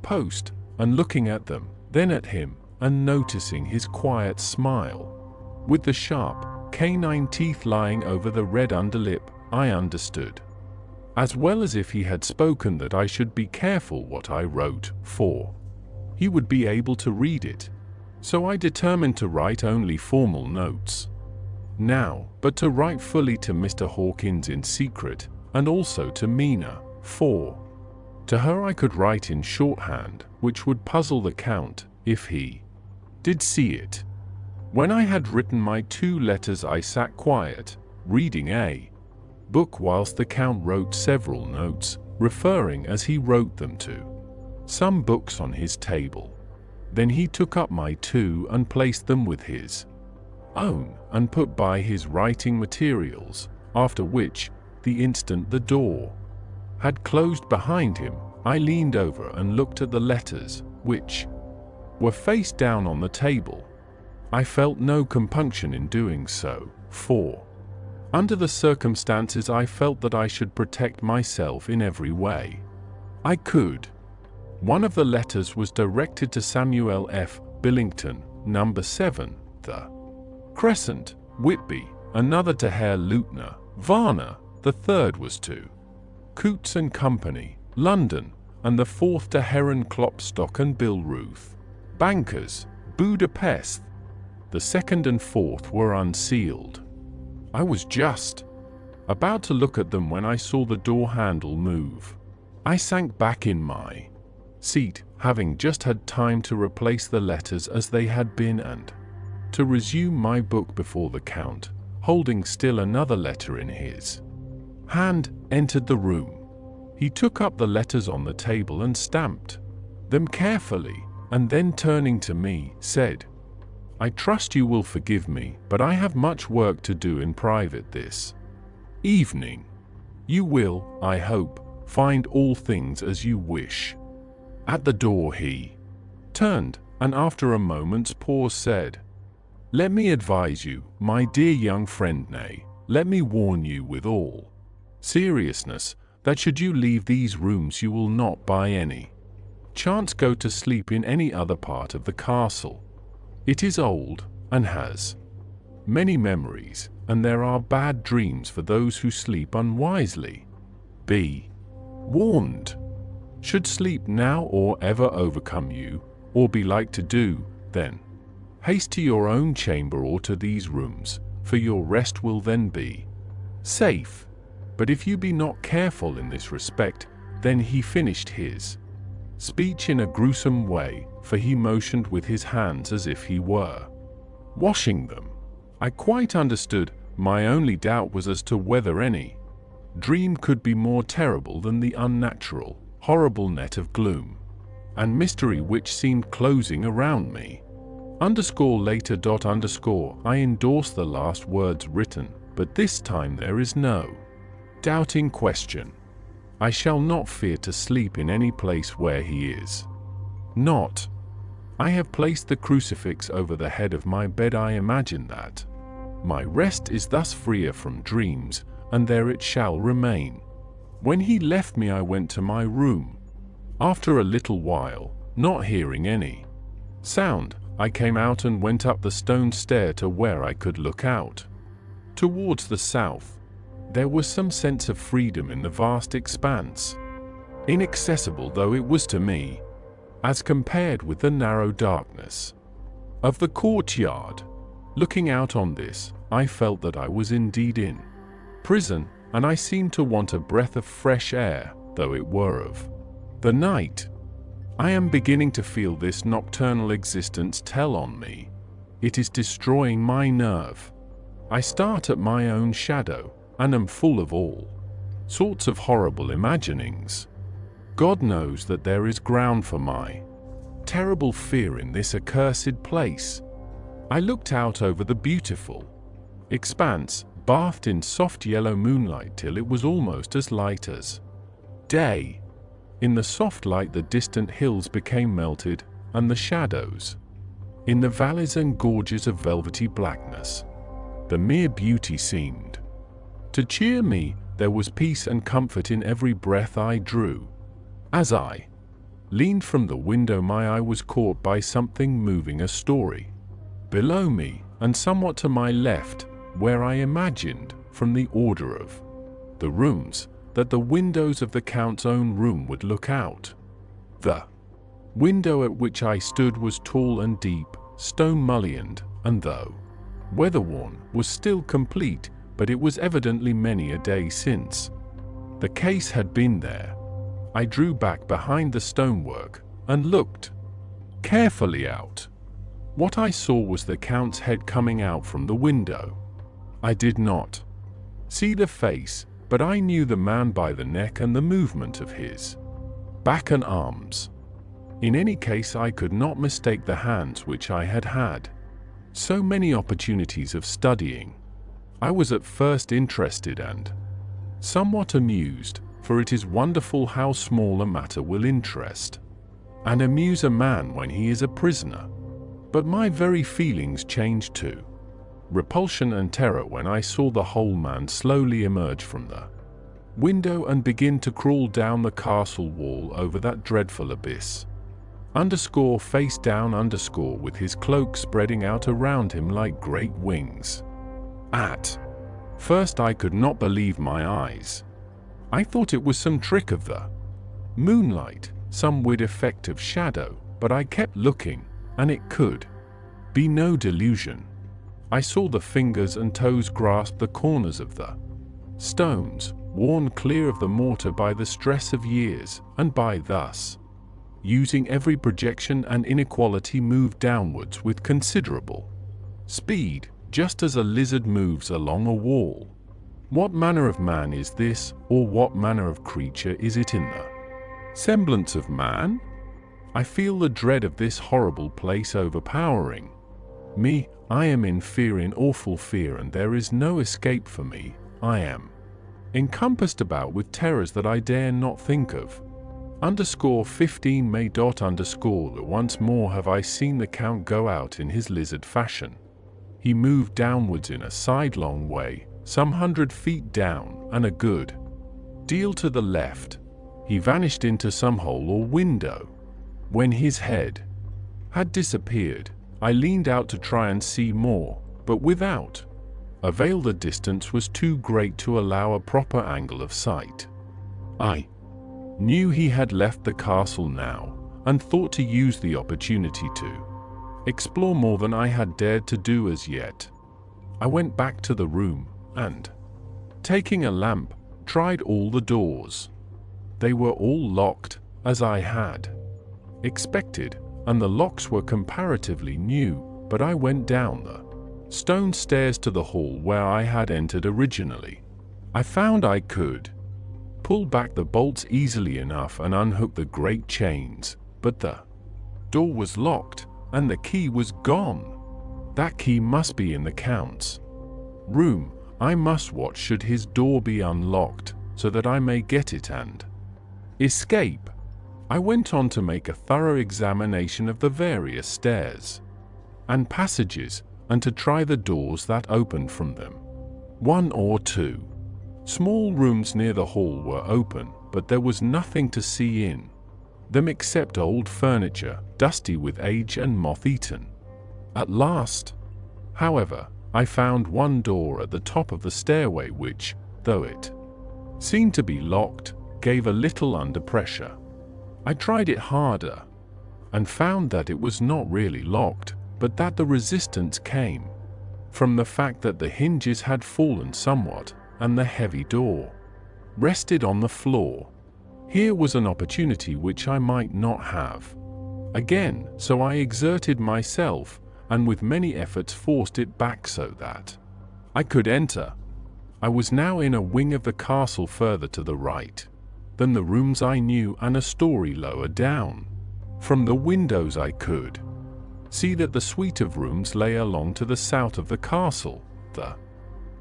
post, and looking at them, then at him, and noticing his quiet smile, with the sharp, canine teeth lying over the red underlip, I understood as well as if he had spoken that I should be careful what I wrote, for he would be able to read it. So I determined to write only formal notes. Now, but to write fully to Mr. Hawkins in secret, and also to Mina, for to her I could write in shorthand, which would puzzle the Count, if he did see it. When I had written my 2 letters I sat quiet, reading a book whilst the Count wrote several notes, referring as he wrote them to some books on his table. Then he took up my 2 and placed them with his own, and put by his writing materials, after which, the instant the door had closed behind him, I leaned over and looked at the letters, which were face down on the table. I felt no compunction in doing so, for under the circumstances I felt that I should protect myself in every way I could. One of the letters was directed to Samuel F. Billington, No. 7, The Crescent, Whitby, another to Herr Leutner, Varna, the third was to Coutts and Company, London, and the fourth to Heron Klopstock and Billruth, bankers, Budapest. The second and fourth were unsealed. I was just about to look at them when I saw the door handle move. I sank back in my seat, having just had time to replace the letters as they had been and to resume my book before the Count, holding still another letter in his hand, entered the room. He took up the letters on the table and stamped them carefully, and then turning to me, said, "I trust you will forgive me, but I have much work to do in private this evening. You will, I hope, find all things as you wish." At the door he turned, and after a moment's pause said, "Let me advise you, my dear young friend, nay, let me warn you with all seriousness, that should you leave these rooms you will not by any chance go to sleep in any other part of the castle. It is old, and has many memories, and there are bad dreams for those who sleep unwisely. Be warned. Should sleep now or ever overcome you, or be like to do, then haste to your own chamber or to these rooms, for your rest will then be safe. But if you be not careful in this respect," then he finished his speech in a gruesome way, for he motioned with his hands as if he were washing them. I quite understood. My only doubt was as to whether any dream could be more terrible than the unnatural, horrible net of gloom and mystery which seemed closing around me. Later. I endorse the last words written, but this time there is no doubt in question. I shall not fear to sleep in any place where he is not. I have placed the crucifix over the head of my bed. I imagine that my rest is thus freer from dreams, and there it shall remain. When he left me I went to my room. After a little while, not hearing any sound, I came out and went up the stone stair to where I could look out towards the south. There was some sense of freedom in the vast expanse, inaccessible though it was to me, as compared with the narrow darkness of the courtyard. Looking out on this, I felt that I was indeed in prison, and I seemed to want a breath of fresh air, though it were of the night. I am beginning to feel this nocturnal existence tell on me. It is destroying my nerve. I start at my own shadow, and am full of all sorts of horrible imaginings. God knows that there is ground for my terrible fear in this accursed place. I looked out over the beautiful expanse, bathed in soft yellow moonlight till it was almost as light as day. In the soft light the distant hills became melted, and the shadows in the valleys and gorges of velvety blackness. The mere beauty seemed to cheer me. There was peace and comfort in every breath I drew. As I leaned from the window my eye was caught by something moving a story below me, and somewhat to my left, where I imagined, from the order of the rooms, that the windows of the Count's own room would look out. The window at which I stood was tall and deep, stone-mullioned, and though weather-worn, was still complete, but it was evidently many a day since the case had been there. I drew back behind the stonework and looked carefully out. What I saw was the Count's head coming out from the window. I did not see the face, but I knew the man by the neck and the movement of his back and arms. In any case, I could not mistake the hands which I had had so many opportunities of studying. I was at first interested and somewhat amused, for it is wonderful how small a matter will interest and amuse a man when he is a prisoner. But my very feelings changed to repulsion and terror when I saw the whole man slowly emerge from the window and begin to crawl down the castle wall over that dreadful abyss. Face down, with his cloak spreading out around him like great wings. At first I could not believe my eyes. I thought it was some trick of the moonlight, some weird effect of shadow, but I kept looking, and it could be no delusion. I saw the fingers and toes grasp the corners of the stones, worn clear of the mortar by the stress of years, and by thus using every projection and inequality move downwards with considerable speed, just as a lizard moves along a wall. What manner of man is this, or what manner of creature is it in the semblance of man? I feel the dread of this horrible place overpowering me. I am in fear, in awful fear, and there is no escape for me. I am encompassed about with terrors that I dare not think of. 15 May. Once more have I seen the Count go out in his lizard fashion. He moved downwards in a sidelong way, some 100 feet down, and a good deal to the left. He vanished into some hole or window. When his head had disappeared, I leaned out to try and see more, but without avail. The distance was too great to allow a proper angle of sight. I knew he had left the castle now, and thought to use the opportunity to explore more than I had dared to do as yet. I went back to the room, and, taking a lamp, tried all the doors. They were all locked, as I had expected, and the locks were comparatively new, but I went down the stone stairs to the hall where I had entered originally. I found I could pull back the bolts easily enough and unhook the great chains, but the door was locked, and the key was gone. That key must be in the Count's room. I must watch should his door be unlocked, so that I may get it and escape. I went on to make a thorough examination of the various stairs and passages, and to try the doors that opened from them. 1 or 2 small rooms near the hall were open, but there was nothing to see in them except old furniture, dusty with age and moth-eaten. At last, however, I found one door at the top of the stairway which, though it seemed to be locked, gave a little under pressure. I tried it harder, and found that it was not really locked, but that the resistance came from the fact that the hinges had fallen somewhat, and the heavy door rested on the floor. Here was an opportunity which I might not have again, so I exerted myself, and with many efforts forced it back so that I could enter. I was now in a wing of the castle further to the right than the rooms I knew, and a story lower down. From the windows I could see that the suite of rooms lay along to the south of the castle, the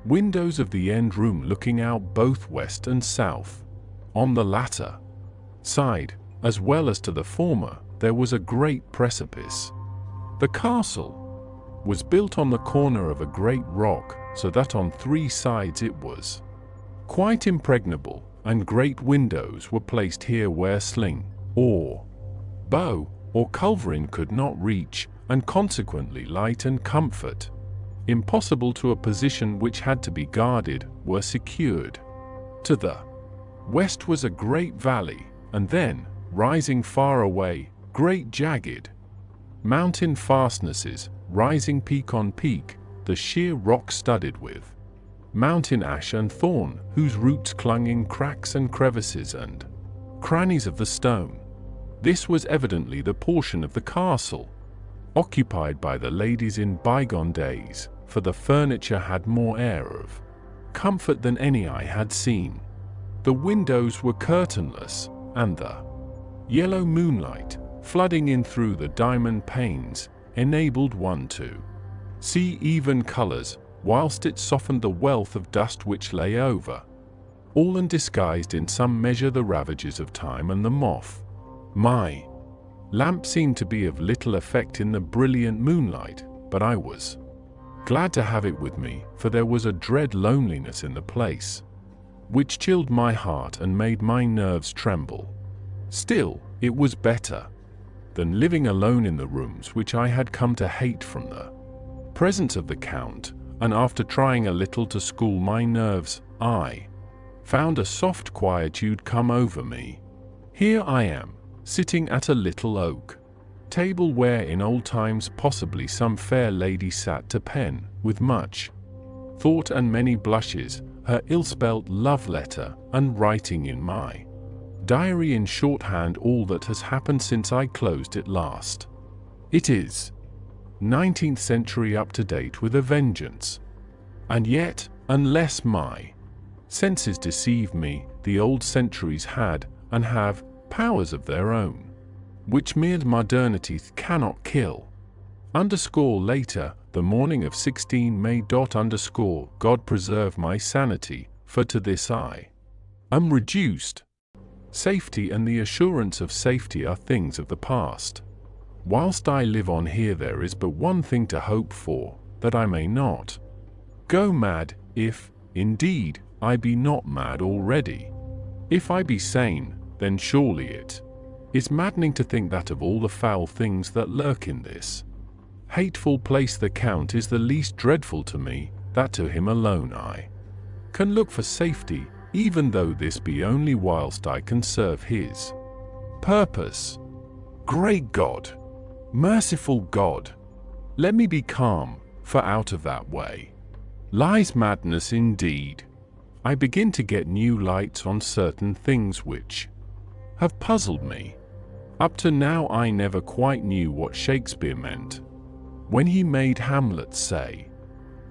windows of the end room looking out both west and south. On the latter side, as well as to the former, there was a great precipice. The castle was built on the corner of a great rock, so that on 3 sides it was quite impregnable, and great windows were placed here where sling, or bow, or culverin could not reach, and consequently light and comfort, impossible to a position which had to be guarded, were secured. To the West was a great valley, and then, rising far away, great jagged mountain fastnesses, rising peak on peak, the sheer rock studded with mountain ash and thorn, whose roots clung in cracks and crevices and crannies of the stone. This was evidently the portion of the castle occupied by the ladies in bygone days, for the furniture had more air of comfort than any I had seen. The windows were curtainless, and the yellow moonlight, flooding in through the diamond panes, enabled one to see even colors, whilst it softened the wealth of dust which lay over all and disguised in some measure the ravages of time and the moth. My lamp seemed to be of little effect in the brilliant moonlight, but I was glad to have it with me, for there was a dread loneliness in the place, which chilled my heart and made my nerves tremble. Still, it was better than living alone in the rooms which I had come to hate from the presence of the Count, and after trying a little to school my nerves, I found a soft quietude come over me. Here I am, sitting at a little oak table where in old times possibly some fair lady sat to pen, with much thought and many blushes, her ill-spelt love letter, and writing in my diary in shorthand all that has happened since I closed it last. It is 19th century up to date with a vengeance. And yet, unless my senses deceive me, the old centuries had, and have, powers of their own, which mere modernity cannot kill. Later, the morning of 16 May. God preserve my sanity, for to this I am reduced. Safety and the assurance of safety are things of the past. Whilst I live on here there is but one thing to hope for, that I may not go mad, if, indeed, I be not mad already. If I be sane, then surely it is maddening to think that of all the foul things that lurk in this hateful place the Count is the least dreadful to me, that to him alone I can look for safety, even though this be only whilst I can serve his purpose. Great God! Merciful God! Let me be calm, for out of that way lies madness indeed. I begin to get new lights on certain things which have puzzled me. Up to now I never quite knew what Shakespeare meant when he made Hamlet say,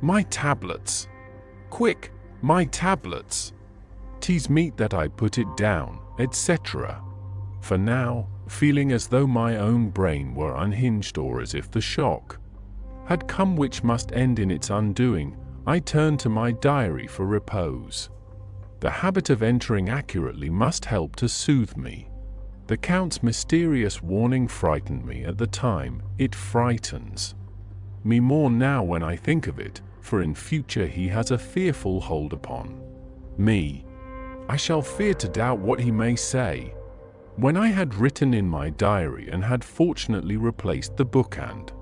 "My tablets! Quick, my tablets! 'Tis meet that I put it down," etc. For now, feeling as though my own brain were unhinged or as if the shock had come which must end in its undoing, I turned to my diary for repose. The habit of entering accurately must help to soothe me. The Count's mysterious warning frightened me at the time. It frightens me more now when I think of it, for in future he has a fearful hold upon me. I shall fear to doubt what he may say. When I had written in my diary and had fortunately replaced the book and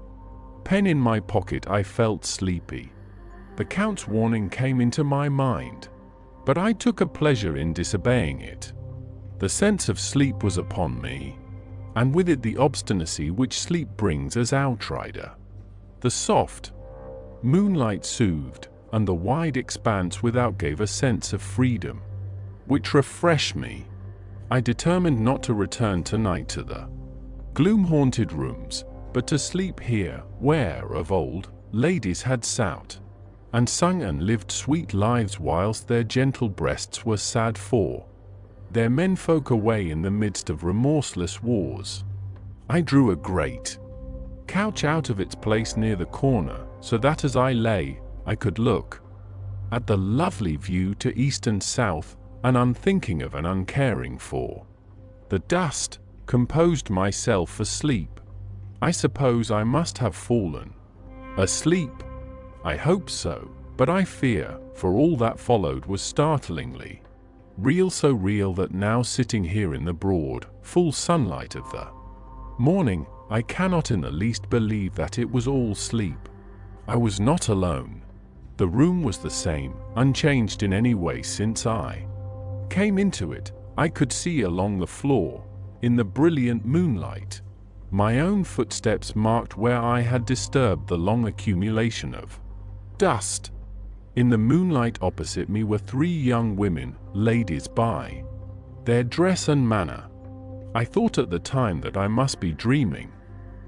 pen in my pocket, I felt sleepy. The Count's warning came into my mind, but I took a pleasure in disobeying it. The sense of sleep was upon me, and with it the obstinacy which sleep brings as outrider. The soft moonlight soothed, and the wide expanse without gave a sense of freedom, which refreshed me. I determined not to return tonight to the gloom-haunted rooms, but to sleep here, where, of old, ladies had sat and sung and lived sweet lives whilst their gentle breasts were sad for their menfolk away in the midst of remorseless wars. I drew a great couch out of its place near the corner, so that as I lay, I could look at the lovely view to east and south, and unthinking of and uncaring for the dust, composed myself for sleep. I suppose I must have fallen asleep. I hope so, but I fear, for all that followed was startlingly real, so real that now sitting here in the broad, full sunlight of the morning, I cannot in the least believe that it was all sleep. I was not alone. The room was the same, unchanged in any way since I came into it, I could see along the floor, in the brilliant moonlight, my own footsteps marked where I had disturbed the long accumulation of dust. In the moonlight opposite me were 3 young women, ladies by their dress and manner. I thought at the time that I must be dreaming.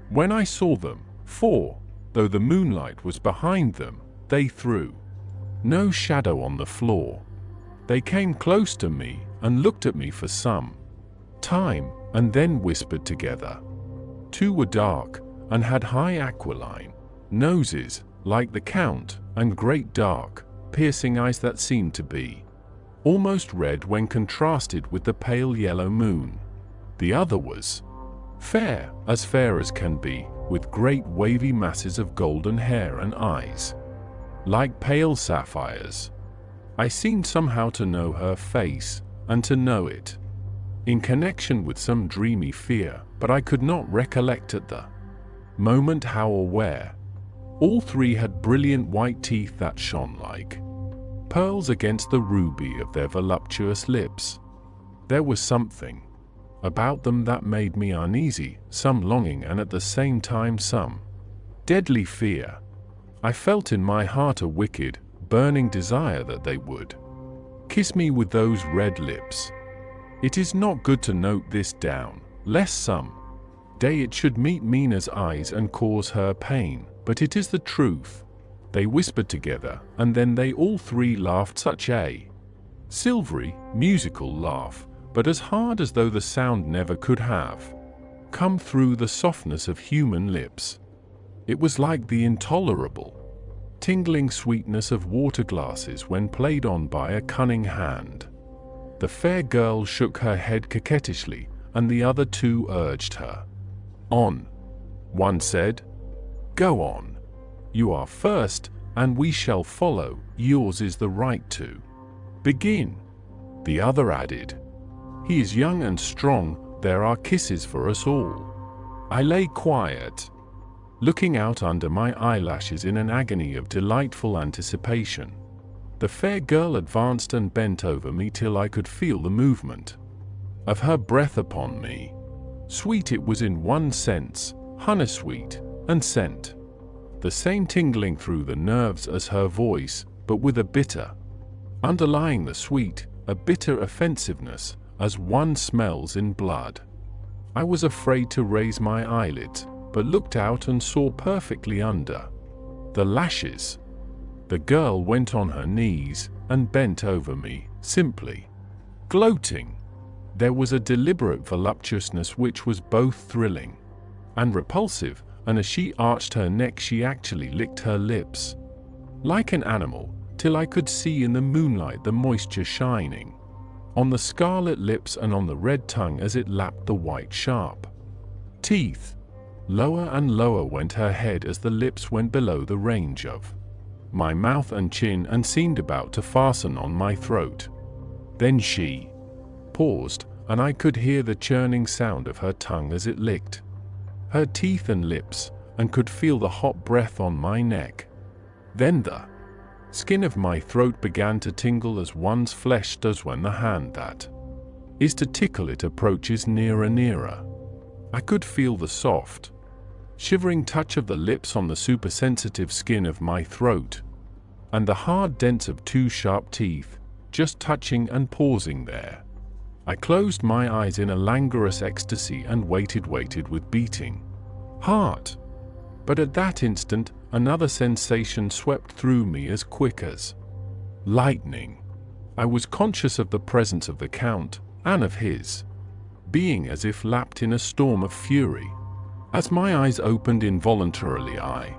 When I saw them, for, though the moonlight was behind them, they threw no shadow on the floor. They came close to me and looked at me for some time, and then whispered together. 2 were dark, and had high aquiline noses, like the Count, and great dark, piercing eyes that seemed to be almost red when contrasted with the pale yellow moon. The other was fair as can be, with great wavy masses of golden hair and eyes like pale sapphires. I seemed somehow to know her face, and to know it in connection with some dreamy fear, but I could not recollect at the moment how or where. All 3 had brilliant white teeth that shone like pearls against the ruby of their voluptuous lips. There was something about them that made me uneasy, some longing and at the same time some deadly fear. I felt in my heart a wicked, burning desire that they would kiss me with those red lips. It is not good to note this down, lest some day it should meet Mina's eyes and cause her pain, but it is the truth. They whispered together, and then they all 3 laughed, such a silvery, musical laugh, but as hard as though the sound never could have come through the softness of human lips. It was like the intolerable, tingling sweetness of water glasses when played on by a cunning hand. The fair girl shook her head coquettishly, and the other 2 urged her on. One said, "Go on. You are first, and we shall follow. Yours is the right to begin." The other added, "He is young and strong, there are kisses for us all." I lay quiet, looking out under my eyelashes in an agony of delightful anticipation. The fair girl advanced and bent over me till I could feel the movement of her breath upon me. Sweet it was in one sense, honey-sweet, and scent, the same tingling through the nerves as her voice, but with a bitter, underlying the sweet, a bitter offensiveness, as one smells in blood. I was afraid to raise my eyelids, but looked out and saw perfectly under the lashes. The girl went on her knees and bent over me, simply gloating. There was a deliberate voluptuousness which was both thrilling and repulsive, and as she arched her neck she actually licked her lips, like an animal, till I could see in the moonlight the moisture shining on the scarlet lips and on the red tongue as it lapped the white sharp teeth. Lower and lower went her head as the lips went below the range of my mouth and chin and seemed about to fasten on my throat. Then she paused, and I could hear the churning sound of her tongue as it licked her teeth and lips, and could feel the hot breath on my neck. Then the skin of my throat began to tingle as one's flesh does when the hand that is to tickle it approaches nearer. I could feel the soft, shivering touch of the lips on the supersensitive skin of my throat, and the hard dents of 2 sharp teeth, just touching and pausing there. I closed my eyes in a languorous ecstasy and waited with beating heart. But at that instant, another sensation swept through me as quick as lightning. I was conscious of the presence of the Count, and of his being as if lapped in a storm of fury. As my eyes opened involuntarily, I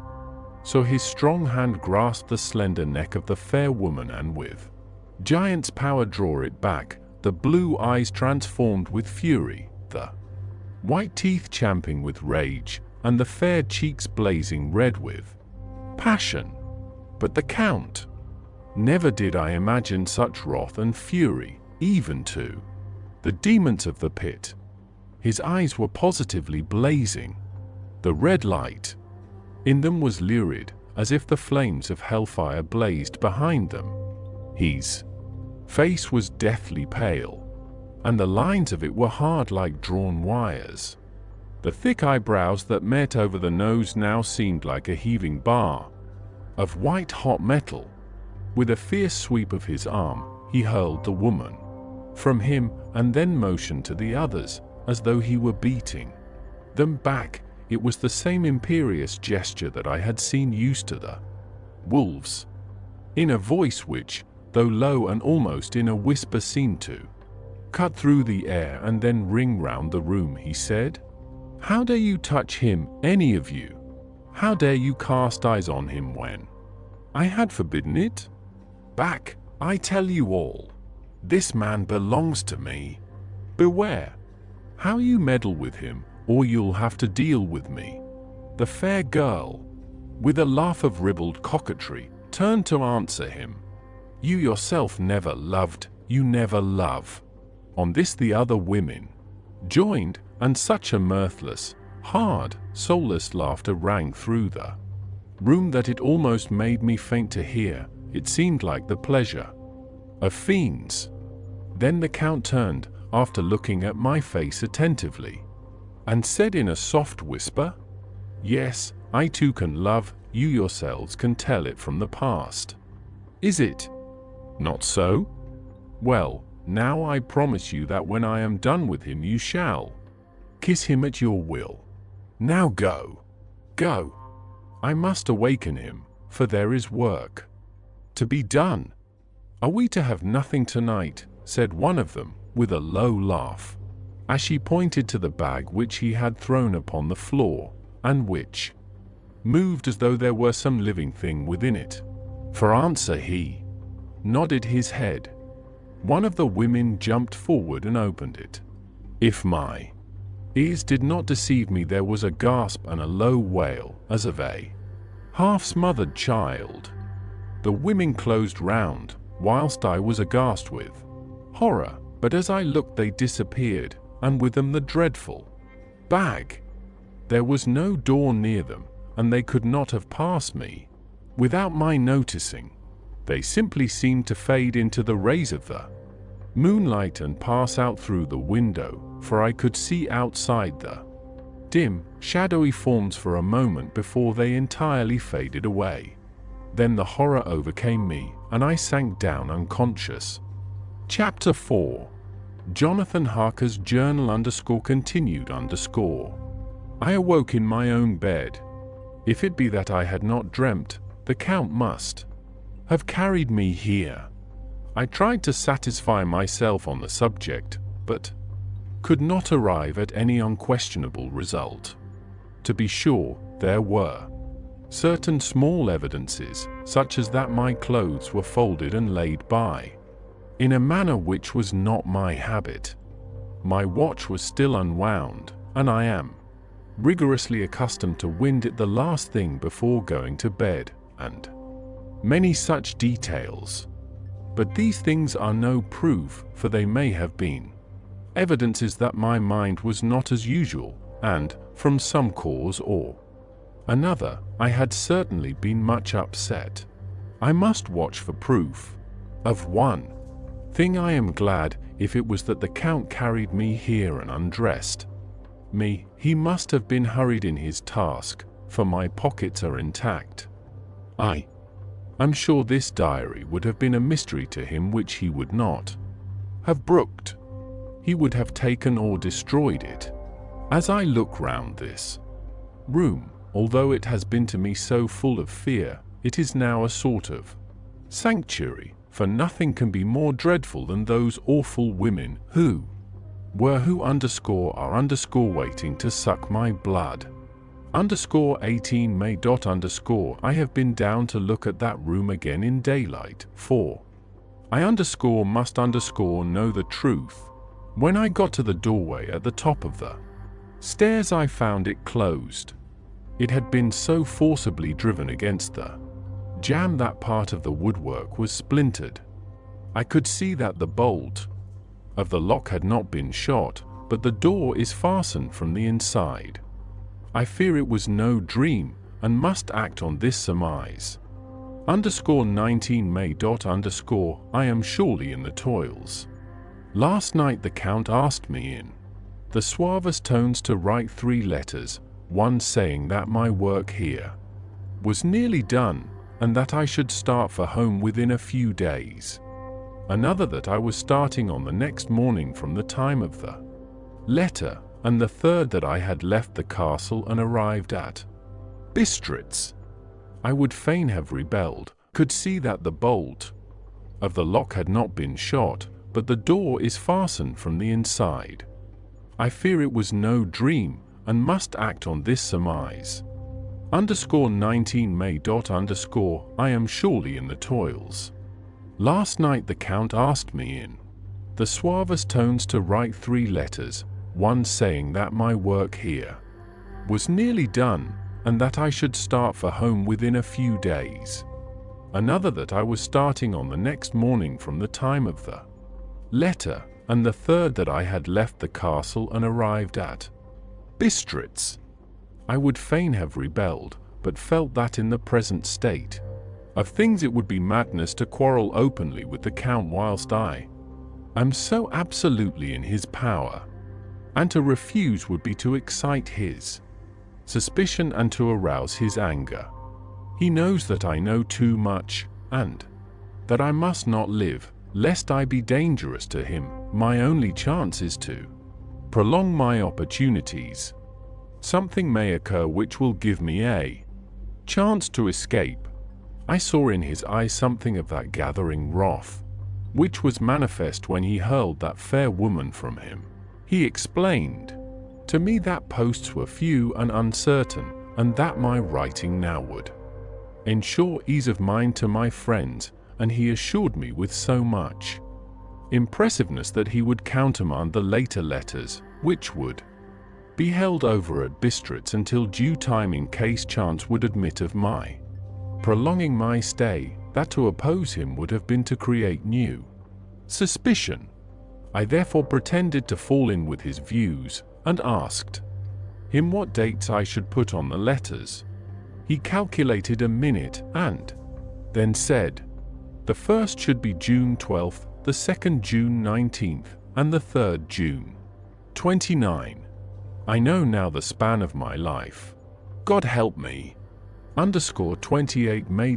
saw his strong hand grasp the slender neck of the fair woman and with giant's power draw it back, the blue eyes transformed with fury, the white teeth champing with rage, and the fair cheeks blazing red with passion. But the Count, never did I imagine such wrath and fury, even to the demons of the pit. His eyes were positively blazing. The red light in them was lurid, as if the flames of hellfire blazed behind them. His Face was deathly pale, and the lines of it were hard like drawn wires. The thick eyebrows that met over the nose now seemed like a heaving bar of white hot metal. With a fierce sweep of his arm, he hurled the woman from him and then motioned to the others as though he were beating them back. It was the same imperious gesture that I had seen used to the wolves. In a voice which, though low and almost in a whisper, seemed to cut through the air and then ring round the room, he said, "How dare you touch him, any of you? How dare you cast eyes on him when I had forbidden it? Back, I tell you all. This man belongs to me. Beware how you meddle with him, or you'll have to deal with me." The fair girl, with a laugh of ribald coquetry, turned to answer him. "You yourself never loved, you never love." On this the other women joined, and such a mirthless, hard, soulless laughter rang through the room that it almost made me faint to hear. It seemed like the pleasure of fiends. Then the Count turned, after looking at my face attentively, and said in a soft whisper, "Yes, I too can love, you yourselves can tell it from the past. Is it not so? Well, now I promise you that when I am done with him you shall kiss him at your will. Now go, go. I must awaken him, for there is work to be done." "Are we to have nothing tonight?" said one of them, with a low laugh, as she pointed to the bag which he had thrown upon the floor, and which moved as though there were some living thing within it. For answer he nodded his head. One of the women jumped forward and opened it. If my ears did not deceive me, there was a gasp and a low wail, as of a half-smothered child. The women closed round, whilst I was aghast with horror, but as I looked they disappeared, and with them the dreadful bag. There was no door near them, and they could not have passed me without my noticing. They simply seemed to fade into the rays of the moonlight and pass out through the window, for I could see outside the dim, shadowy forms for a moment before they entirely faded away. Then the horror overcame me, and I sank down unconscious. Chapter 4. Jonathan Harker's Journal _continued _. I awoke in my own bed. If it be that I had not dreamt, the Count must have carried me here. I tried to satisfy myself on the subject, but could not arrive at any unquestionable result. To be sure, there were certain small evidences, such as that my clothes were folded and laid by in a manner which was not my habit. My watch was still unwound, and I am rigorously accustomed to wind it the last thing before going to bed, and many such details. But these things are no proof, for they may have been evidences that my mind was not as usual, and, from some cause or another, I had certainly been much upset. I must watch for proof. Of one thing I am glad, if it was that the Count carried me here and undressed me, he must have been hurried in his task, for my pockets are intact. I'm sure this diary would have been a mystery to him which he would not have brooked. He would have taken or destroyed it. As I look round this room, although it has been to me so full of fear, it is now a sort of sanctuary, for nothing can be more dreadful than those awful women who are waiting to suck my blood. _18 May. I have been down to look at that room again in daylight, for I must know the truth. When I got to the doorway at the top of the stairs, I found it closed. It had been so forcibly driven against the jamb that part of the woodwork was splintered. I could see that the bolt of the lock had not been shot, but the door is fastened from the inside. I fear it was no dream, and must act on this surmise. _19 May. I am surely in the toils. Last night the Count asked me in the suavest tones to write 3 letters, one saying that my work here was nearly done, and that I should start for home within a few days. Another that I was starting on the next morning from the time of the letter, and the third that I had left the castle and arrived at Bistritz. I would fain have rebelled, could see that the bolt of the lock had not been shot, but the door is fastened from the inside. I fear it was no dream, and must act on this surmise. _19 May. I am surely in the toils. Last night the Count asked me in the suavest tones to write 3 letters, one saying that my work here was nearly done, and that I should start for home within a few days. Another that I was starting on the next morning from the time of the letter, and the third that I had left the castle and arrived at Bistritz. I would fain have rebelled, but felt that in the present state of things it would be madness to quarrel openly with the Count whilst I am so absolutely in his power, and to refuse would be to excite his suspicion and to arouse his anger. He knows that I know too much, and that I must not live, lest I be dangerous to him. My only chance is to prolong my opportunities. Something may occur which will give me a chance to escape. I saw in his eyes something of that gathering wrath, which was manifest when he hurled that fair woman from him. He explained to me that posts were few and uncertain, and that my writing now would ensure ease of mind to my friends, and he assured me with so much impressiveness that he would countermand the later letters, which would be held over at Bistritz until due time in case chance would admit of my prolonging my stay, that to oppose him would have been to create new suspicion. I therefore pretended to fall in with his views, and asked him what dates I should put on the letters. He calculated a minute, and then said, the first should be June 12th, the second June 19th, and the third June 29. I know now the span of my life. God help me. _28 May.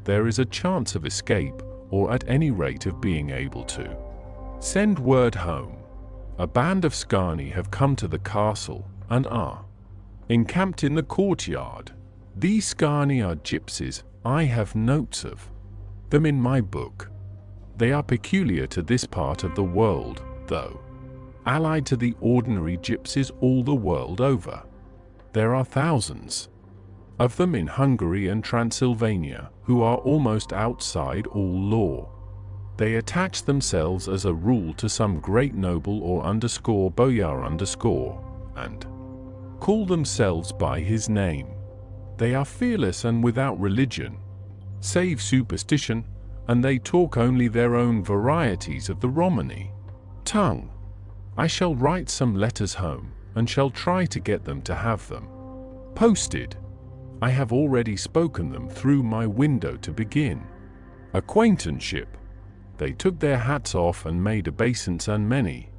There is a chance of escape, or at any rate of being able to send word home. A band of Scani have come to the castle, and are encamped in the courtyard. These Scani are gypsies. I have notes of them in my book. They are peculiar to this part of the world, though allied to the ordinary gypsies all the world over. There are thousands of them in Hungary and Transylvania, who are almost outside all law. They attach themselves as a rule to some great noble or boyar and call themselves by his name. They are fearless and without religion, save superstition, and they talk only their own varieties of the Romany tongue. I shall write some letters home, and shall try to get them to have them posted. I have already spoken them through my window to begin acquaintanceship. They took their hats off and made obeisance and many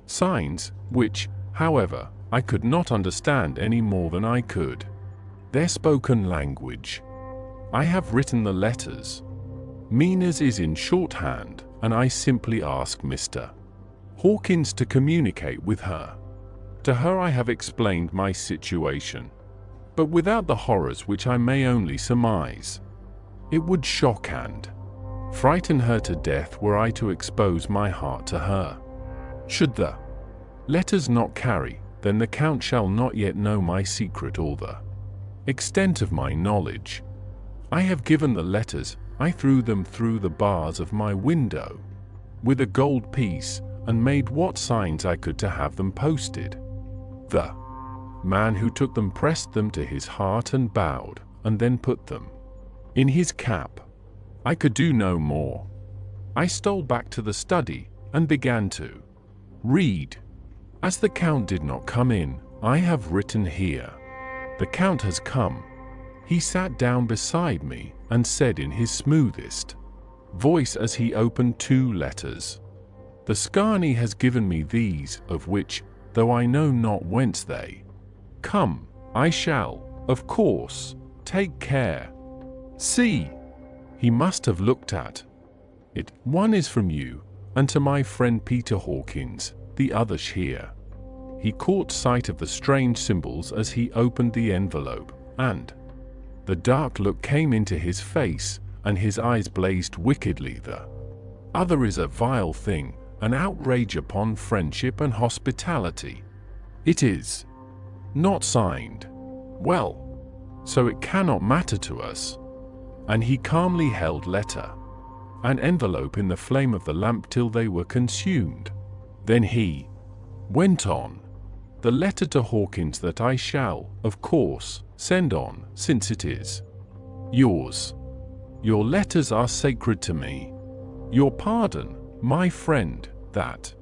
signs, which, however, I could not understand any more than I could their spoken language. I have written the letters. Mina's is in shorthand, and I simply ask Mr. Hawkins to communicate with her. To her I have explained my situation, but without the horrors which I may only surmise. It would shock and frighten her to death were I to expose my heart to her. Should the letters not carry, then the Count shall not yet know my secret or the extent of my knowledge. I have given the letters. I threw them through the bars of my window with a gold piece, and made what signs I could to have them posted. The man who took them pressed them to his heart and bowed, and then put them in his cap. I could do no more. I stole back to the study, and began to read. As the Count did not come in, I have written here. The Count has come. He sat down beside me and said in his smoothest voice as he opened 2 letters, "The Skani has given me these, of which, though I know not whence they come, I shall, of course, take care. See." He must have looked at it. "One is from you, and to my friend Peter Hawkins, the other here." He caught sight of the strange symbols as he opened the envelope, and the dark look came into his face, and his eyes blazed wickedly. "The other is a vile thing, an outrage upon friendship and hospitality. It is not signed. Well, so it cannot matter to us." And he calmly held letter and envelope in the flame of the lamp till they were consumed. Then he went on, "The letter to Hawkins that I shall, of course, send on, since it is yours. Your letters are sacred to me. Your pardon, my friend, that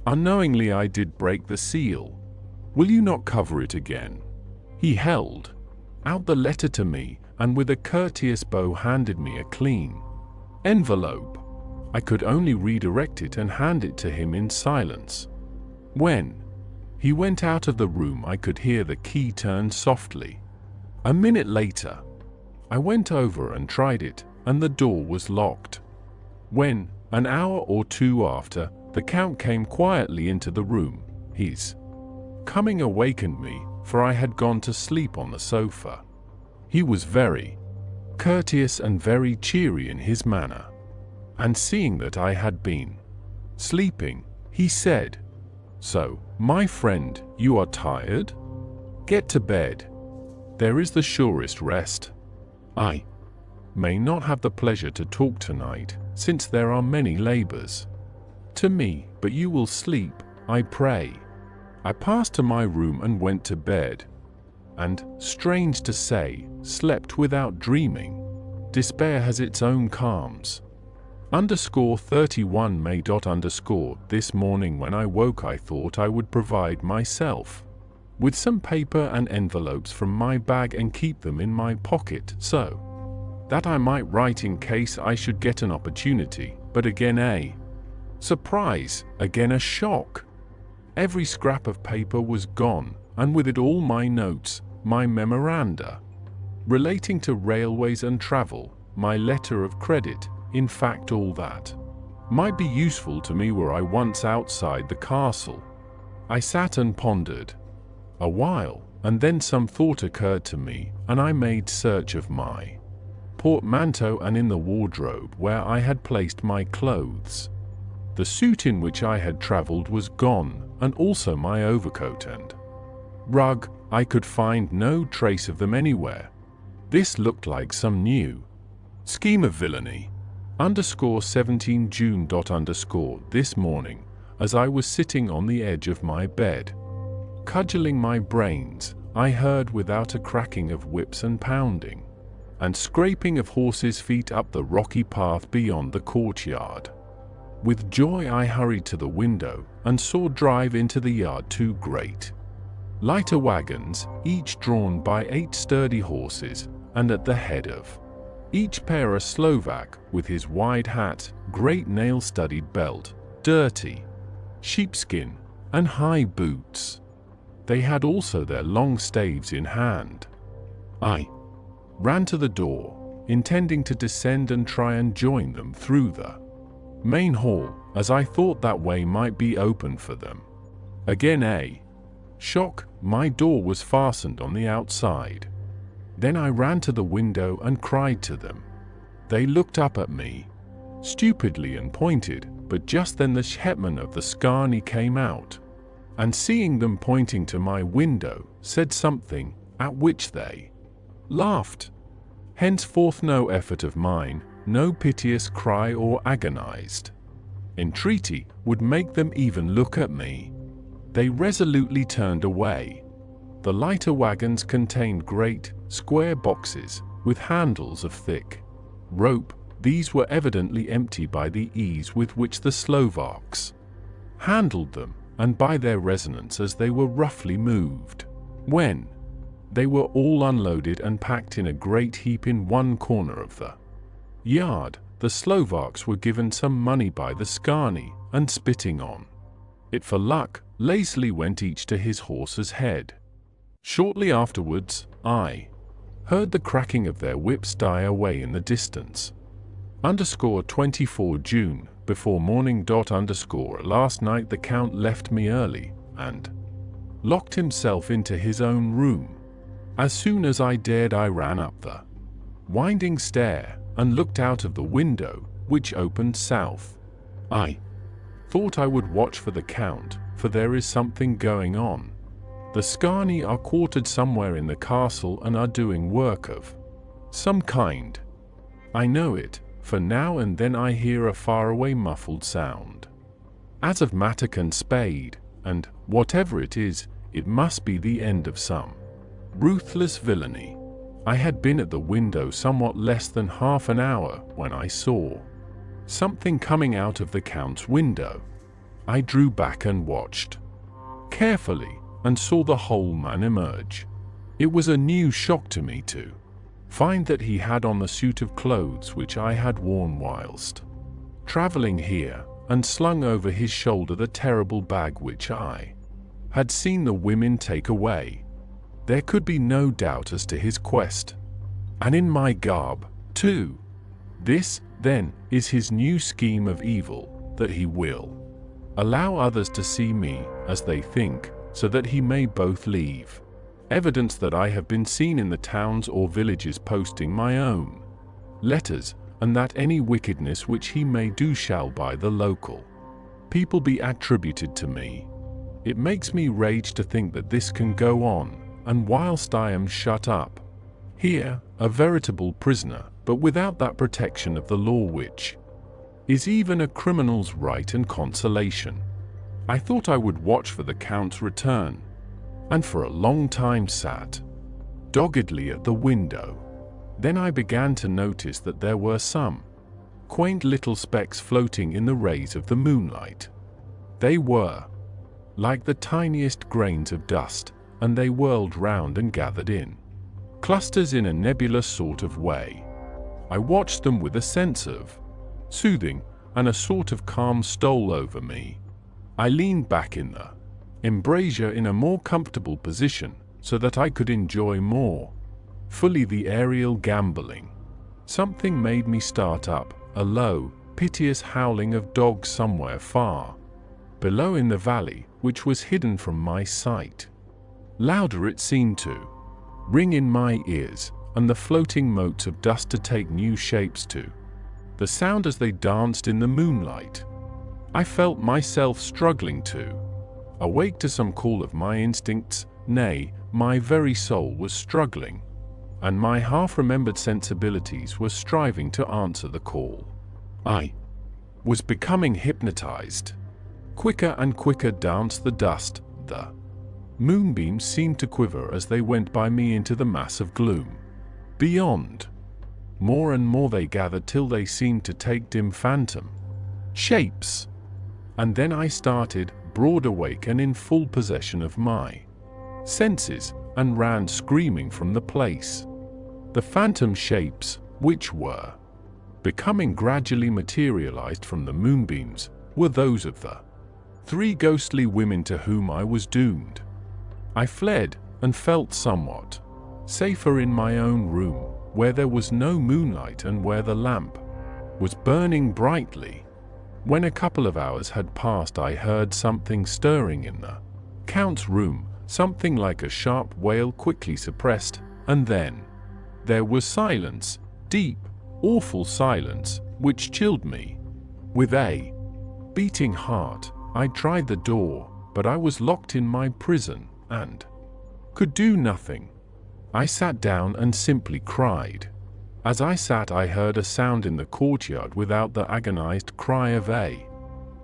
unknowingly I did break the seal. Will you not cover it again?" He held out the letter to me, and with a courteous bow handed me a clean envelope. I could only redirect it and hand it to him in silence. When he went out of the room, I could hear the key turn softly. A minute later, I went over and tried it, and the door was locked. When, an hour or 2 after, the Count came quietly into the room, his coming awakened me, for I had gone to sleep on the sofa. He was very courteous and very cheery in his manner, and seeing that I had been sleeping, he said, "So, my friend, you are tired? Get to bed. There is the surest rest. I may not have the pleasure to talk tonight, since there are many labors to me, but you will sleep, I pray." I passed to my room and went to bed, and, strange to say, slept without dreaming. Despair has its own calms. _31 May. This morning when I woke, I thought I would provide myself with some paper and envelopes from my bag and keep them in my pocket, so that I might write in case I should get an opportunity. But again a surprise, again a shock. Every scrap of paper was gone, and with it all my notes, my memoranda relating to railways and travel, my letter of credit, in fact all that might be useful to me were I once outside the castle. I sat and pondered a while, and then some thought occurred to me, and I made search of my portmanteau and in the wardrobe where I had placed my clothes. The suit in which I had travelled was gone, and also my overcoat and rug. I could find no trace of them anywhere. This looked like some new scheme of villainy. _17 June. This morning, as I was sitting on the edge of my bed, cudgelling my brains, I heard without a cracking of whips and pounding and scraping of horses' feet up the rocky path beyond the courtyard. With joy I hurried to the window and saw drive into the yard 2 great lighter wagons, each drawn by 8 sturdy horses, and at the head of each pair a Slovak with his wide hat, great nail-studded belt, dirty sheepskin, and high boots. They had also their long staves in hand. I ran to the door, intending to descend and try and join them through the main hall, as I thought that way might be open for them. Again a shock, my door was fastened on the outside. Then I ran to the window and cried to them. They looked up at me stupidly and pointed, but just then the hetman of the Skani came out, and seeing them pointing to my window, said something, at which they laughed. Henceforth no effort of mine, no piteous cry or agonized entreaty would make them even look at me. They resolutely turned away. The lighter wagons contained great, square boxes, with handles of thick rope. These were evidently empty by the ease with which the Slovaks handled them, and by their resonance as they were roughly moved. When They were all unloaded and packed in a great heap in one corner of the yard. The Slovaks were given some money by the Scani, and spitting on it for luck, lazily went each to his horse's head. Shortly afterwards, I heard the cracking of their whips die away in the distance. 24 June, before morning. Last night the Count left me early, and locked himself into his own room. As soon as I dared, I ran up the winding stair, and looked out of the window, which opened south. I thought I would watch for the Count, for there is something going on. The Scani are quartered somewhere in the castle and are doing work of some kind. I know it, for now and then I hear a faraway muffled sound, as of mattock and spade, and, whatever it is, it must be the end of some ruthless villainy. I had been at the window somewhat less than half an hour when I saw something coming out of the Count's window. I drew back and watched carefully, and saw the whole man emerge. It was a new shock to me to find that he had on the suit of clothes which I had worn whilst travelling here, and slung over his shoulder the terrible bag which I had seen the women take away. There could be no doubt as to his quest, and in my garb, too. This, then, is his new scheme of evil, that he will allow others to see me as they think, so that he may both leave evidence that I have been seen in the towns or villages posting my own letters, and that any wickedness which he may do shall by the local people be attributed to me. It makes me rage to think that this can go on, and whilst I am shut up here, a veritable prisoner, but without that protection of the law which is even a criminal's right and consolation. I thought I would watch for the Count's return, and for a long time sat doggedly at the window. Then I began to notice that there were some quaint little specks floating in the rays of the moonlight. They were like the tiniest grains of dust, and they whirled round and gathered in clusters in a nebulous sort of way. I watched them with a sense of soothing, and a sort of calm stole over me. I leaned back in the embrasure in a more comfortable position, so that I could enjoy more fully the aerial gambolling. Something made me start up, a low, piteous howling of dogs somewhere far below in the valley, which was hidden from my sight. Louder it seemed to ring in my ears, and the floating motes of dust to take new shapes to the sound as they danced in the moonlight. I felt myself struggling to awake to some call of my instincts, nay, my very soul was struggling, and my half-remembered sensibilities were striving to answer the call. I was becoming hypnotized. Quicker and quicker danced the dust. The moonbeams seemed to quiver as they went by me into the mass of gloom beyond. More and more they gathered till they seemed to take dim phantom shapes. And then I started, broad awake and in full possession of my senses, and ran screaming from the place. The phantom shapes, which were becoming gradually materialized from the moonbeams, were those of the 3 ghostly women to whom I was doomed. I fled, and felt somewhat safer in my own room, where there was no moonlight and where the lamp was burning brightly. When a couple of hours had passed, I heard something stirring in the Count's room, something like a sharp wail quickly suppressed, and then there was silence, deep, awful silence, which chilled me. With a beating heart, I tried the door, but I was locked in my prison, and could do nothing. I sat down and simply cried. As I sat, I heard a sound in the courtyard without the agonized cry of a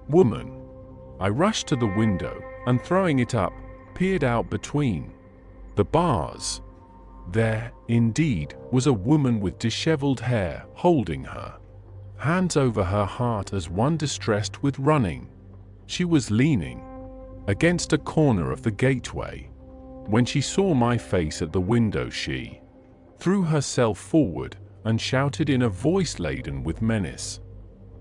woman. I rushed to the window, and throwing it up, peered out between the bars. There, indeed, was a woman with disheveled hair, holding her hands over her heart as one distressed with running. She was leaning against a corner of the gateway. When she saw my face at the window, she threw herself forward and shouted in a voice laden with menace,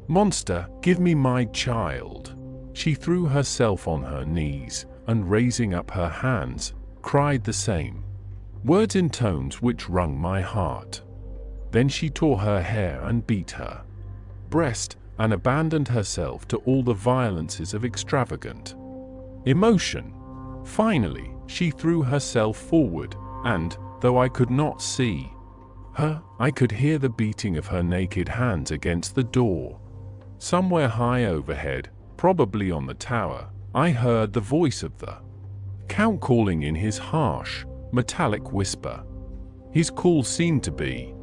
"Monster, give me my child!" She threw herself on her knees and, raising up her hands, cried the same words in tones which wrung my heart. Then she tore her hair and beat her breast and abandoned herself to all the violences of extravagant emotion. Finally, she threw herself forward, and, though I could not see her, I could hear the beating of her naked hands against the door. Somewhere high overhead, probably on the tower, I heard the voice of the Count calling in his harsh, metallic whisper. His call seemed to be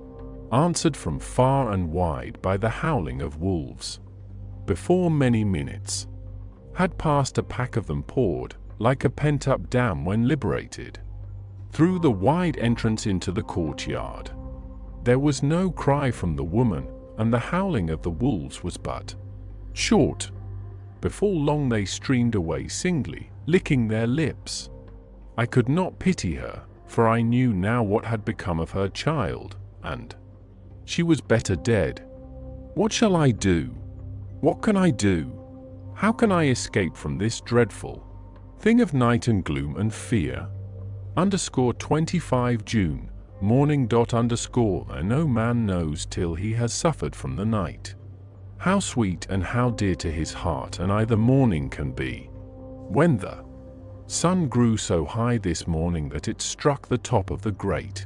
answered from far and wide by the howling of wolves. Before many minutes had passed, a pack of them poured, like a pent-up dam when liberated, through the wide entrance into the courtyard. There was no cry from the woman, and the howling of the wolves was but short. Before long they streamed away singly, licking their lips. I could not pity her, for I knew now what had become of her child, and she was better dead. What shall I do? What can I do? How can I escape from this dreadful thing of night and gloom and fear? _25 June, morning. And no man knows till he has suffered from the night how sweet and how dear to his heart and eye the morning can be. When the sun grew so high this morning that it struck the top of the great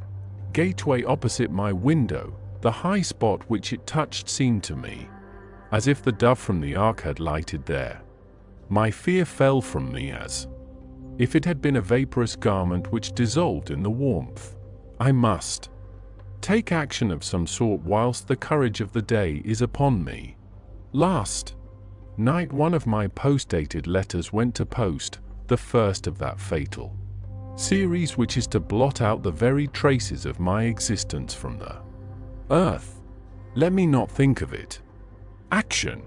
gateway opposite my window, the high spot which it touched seemed to me as if the dove from the ark had lighted there. My fear fell from me as if it had been a vaporous garment which dissolved in the warmth. I must take action of some sort whilst the courage of the day is upon me. Last night one of my post-dated letters went to post, the first of that fatal series which is to blot out the very traces of my existence from the earth. Let me not think of it. Action.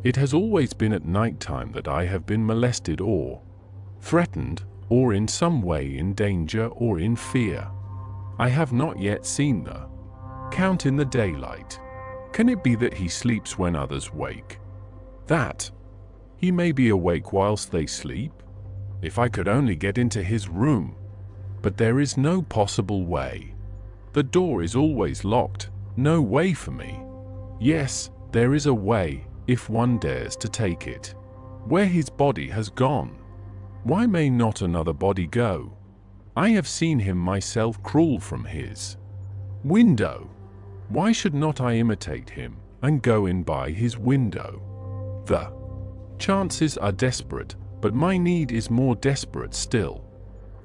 It has always been at night time that I have been molested or threatened, or in some way in danger or in fear. I have not yet seen the Count in the daylight. Can it be that he sleeps when others wake? That he may be awake whilst they sleep? If I could only get into his room! But there is no possible way. The door is always locked. No way for me. Yes, there is a way, if one dares to take it. Where his body has gone. Why may not another body go? I have seen him myself crawl from his window. Why should not I imitate him and go in by his window? The chances are desperate, but my need is more desperate still.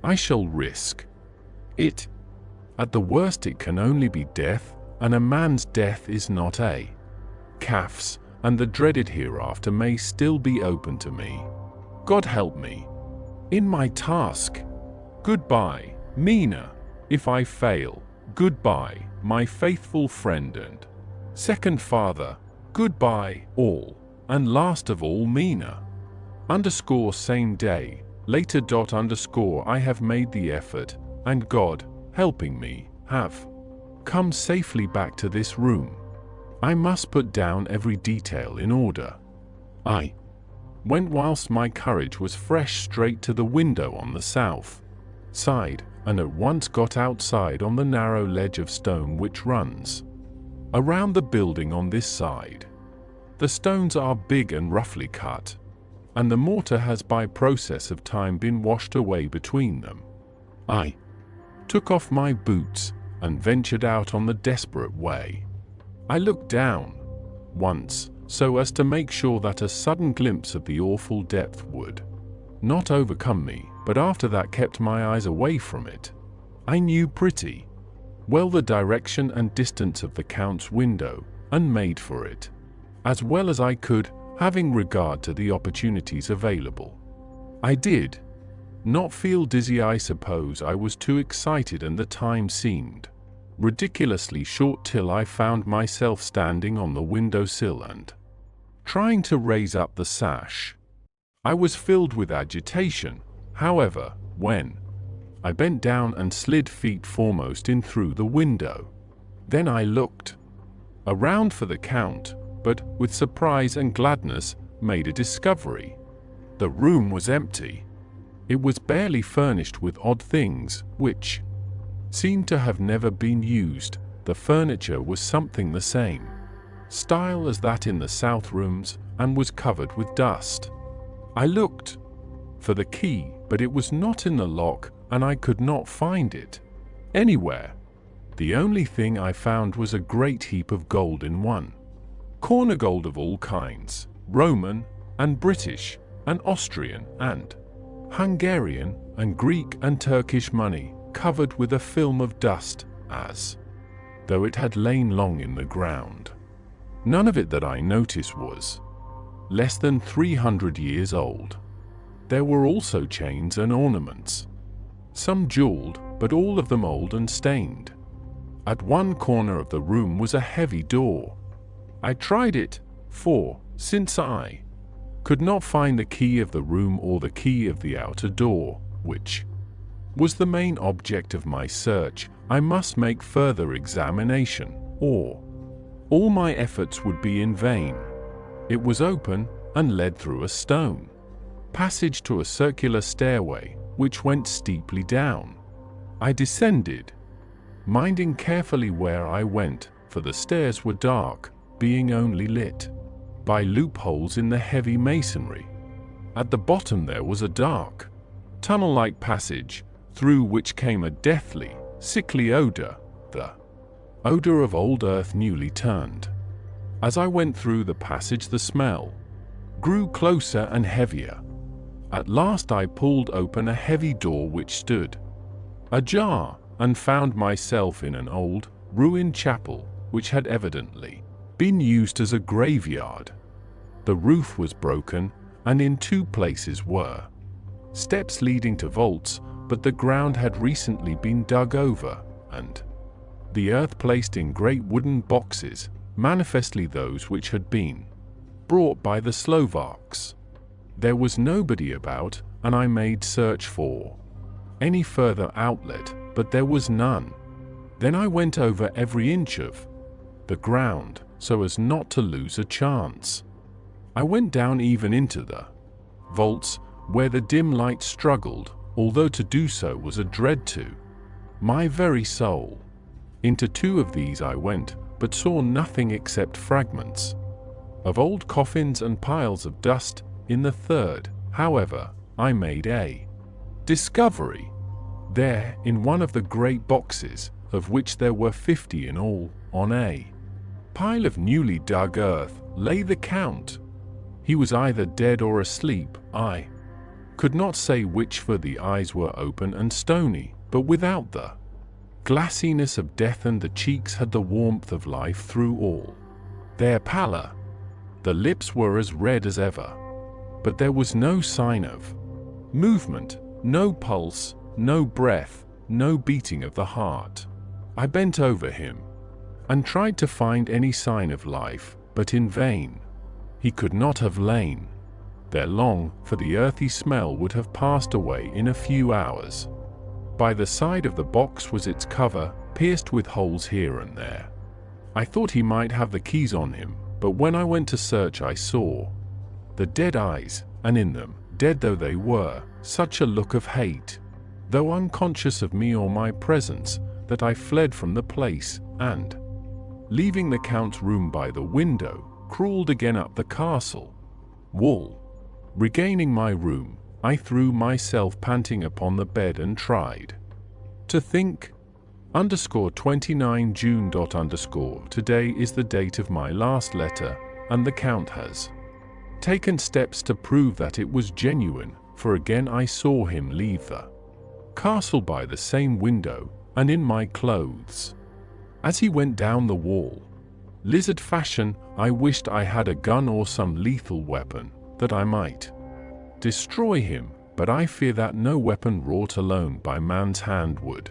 I shall risk it. At the worst it can only be death, and a man's death is not a calf's, and the dreaded hereafter may still be open to me. God help me in my task. Goodbye, Mina. If I fail, goodbye, my faithful friend and second father. Goodbye, all, and last of all, Mina. Same day, later. I have made the effort, and God, helping me, have come safely back to this room. I must put down every detail in order. I went whilst my courage was fresh straight to the window on the south side, and at once got outside on the narrow ledge of stone which runs around the building on this side. The stones are big and roughly cut, and the mortar has by process of time been washed away between them. I took off my boots and ventured out on the desperate way. I looked down once, so as to make sure that a sudden glimpse of the awful depth would not overcome me, but after that kept my eyes away from it. I knew pretty well the direction and distance of the Count's window, and made for it as well as I could, having regard to the opportunities available. I did not feel dizzy. I suppose I was too excited, and the time seemed ridiculously short till I found myself standing on the windowsill and trying to raise up the sash. I was filled with agitation, however, when I bent down and slid feet foremost in through the window. Then I looked around for the Count, but, with surprise and gladness, made a discovery. The room was empty. It was barely furnished with odd things, which seemed to have never been used. The furniture was something the same style as that in the south rooms, and was covered with dust. I looked for the key, but it was not in the lock, and I could not find it anywhere. The only thing I found was a great heap of gold in one corner, gold of all kinds, Roman and British and Austrian and Hungarian and Greek and Turkish money, covered with a film of dust, as though it had lain long in the ground. None of it that I noticed was less than 300 years old. There were also chains and ornaments, some jeweled, but all of them old and stained. At one corner of the room was a heavy door. I tried it, for, since I could not find the key of the room or the key of the outer door, which was the main object of my search, I must make further examination, or all my efforts would be in vain. It was open and led through a stone passage to a circular stairway, which went steeply down. I descended, minding carefully where I went, for the stairs were dark, being only lit by loopholes in the heavy masonry. At the bottom there was a dark, tunnel-like passage, through which came a deathly, sickly odor, the odor of old earth newly turned. As I went through the passage, the smell grew closer and heavier. At last I pulled open a heavy door which stood ajar, and found myself in an old, ruined chapel, which had evidently been used as a graveyard. The roof was broken, and in two places were steps leading to vaults, but the ground had recently been dug over, and the earth placed in great wooden boxes, manifestly those which had been brought by the Slovaks. There was nobody about, and I made search for any further outlet, but there was none. Then I went over every inch of the ground, so as not to lose a chance. I went down even into the vaults, where the dim light struggled, although to do so was a dread to my very soul. Into two of these I went, but saw nothing except fragments of old coffins and piles of dust. In the third, however, I made a discovery. There, in one of the great boxes, of which there were 50 in all, on a pile of newly dug earth, lay the Count. He was either dead or asleep. I could not say which, for the eyes were open and stony, but without the glassiness of death, and the cheeks had the warmth of life through all their pallor. The lips were as red as ever, but there was no sign of movement, no pulse, no breath, no beating of the heart. I bent over him and tried to find any sign of life, but in vain. He could not have lain there long, for the earthy smell would have passed away in a few hours. By the side of the box was its cover, pierced with holes here and there. I thought he might have the keys on him, but when I went to search I saw the dead eyes, and in them, dead though they were, such a look of hate, though unconscious of me or my presence, that I fled from the place, and, leaving the Count's room by the window, crawled again up the castle wall. Regaining my room, I threw myself panting upon the bed and tried to think. 29 June. Today is the date of my last letter, and the Count has taken steps to prove that it was genuine, for again I saw him leave the castle by the same window, and in my clothes. As he went down the wall, lizard fashion, I wished I had a gun or some lethal weapon, that I might destroy him, but I fear that no weapon wrought alone by man's hand would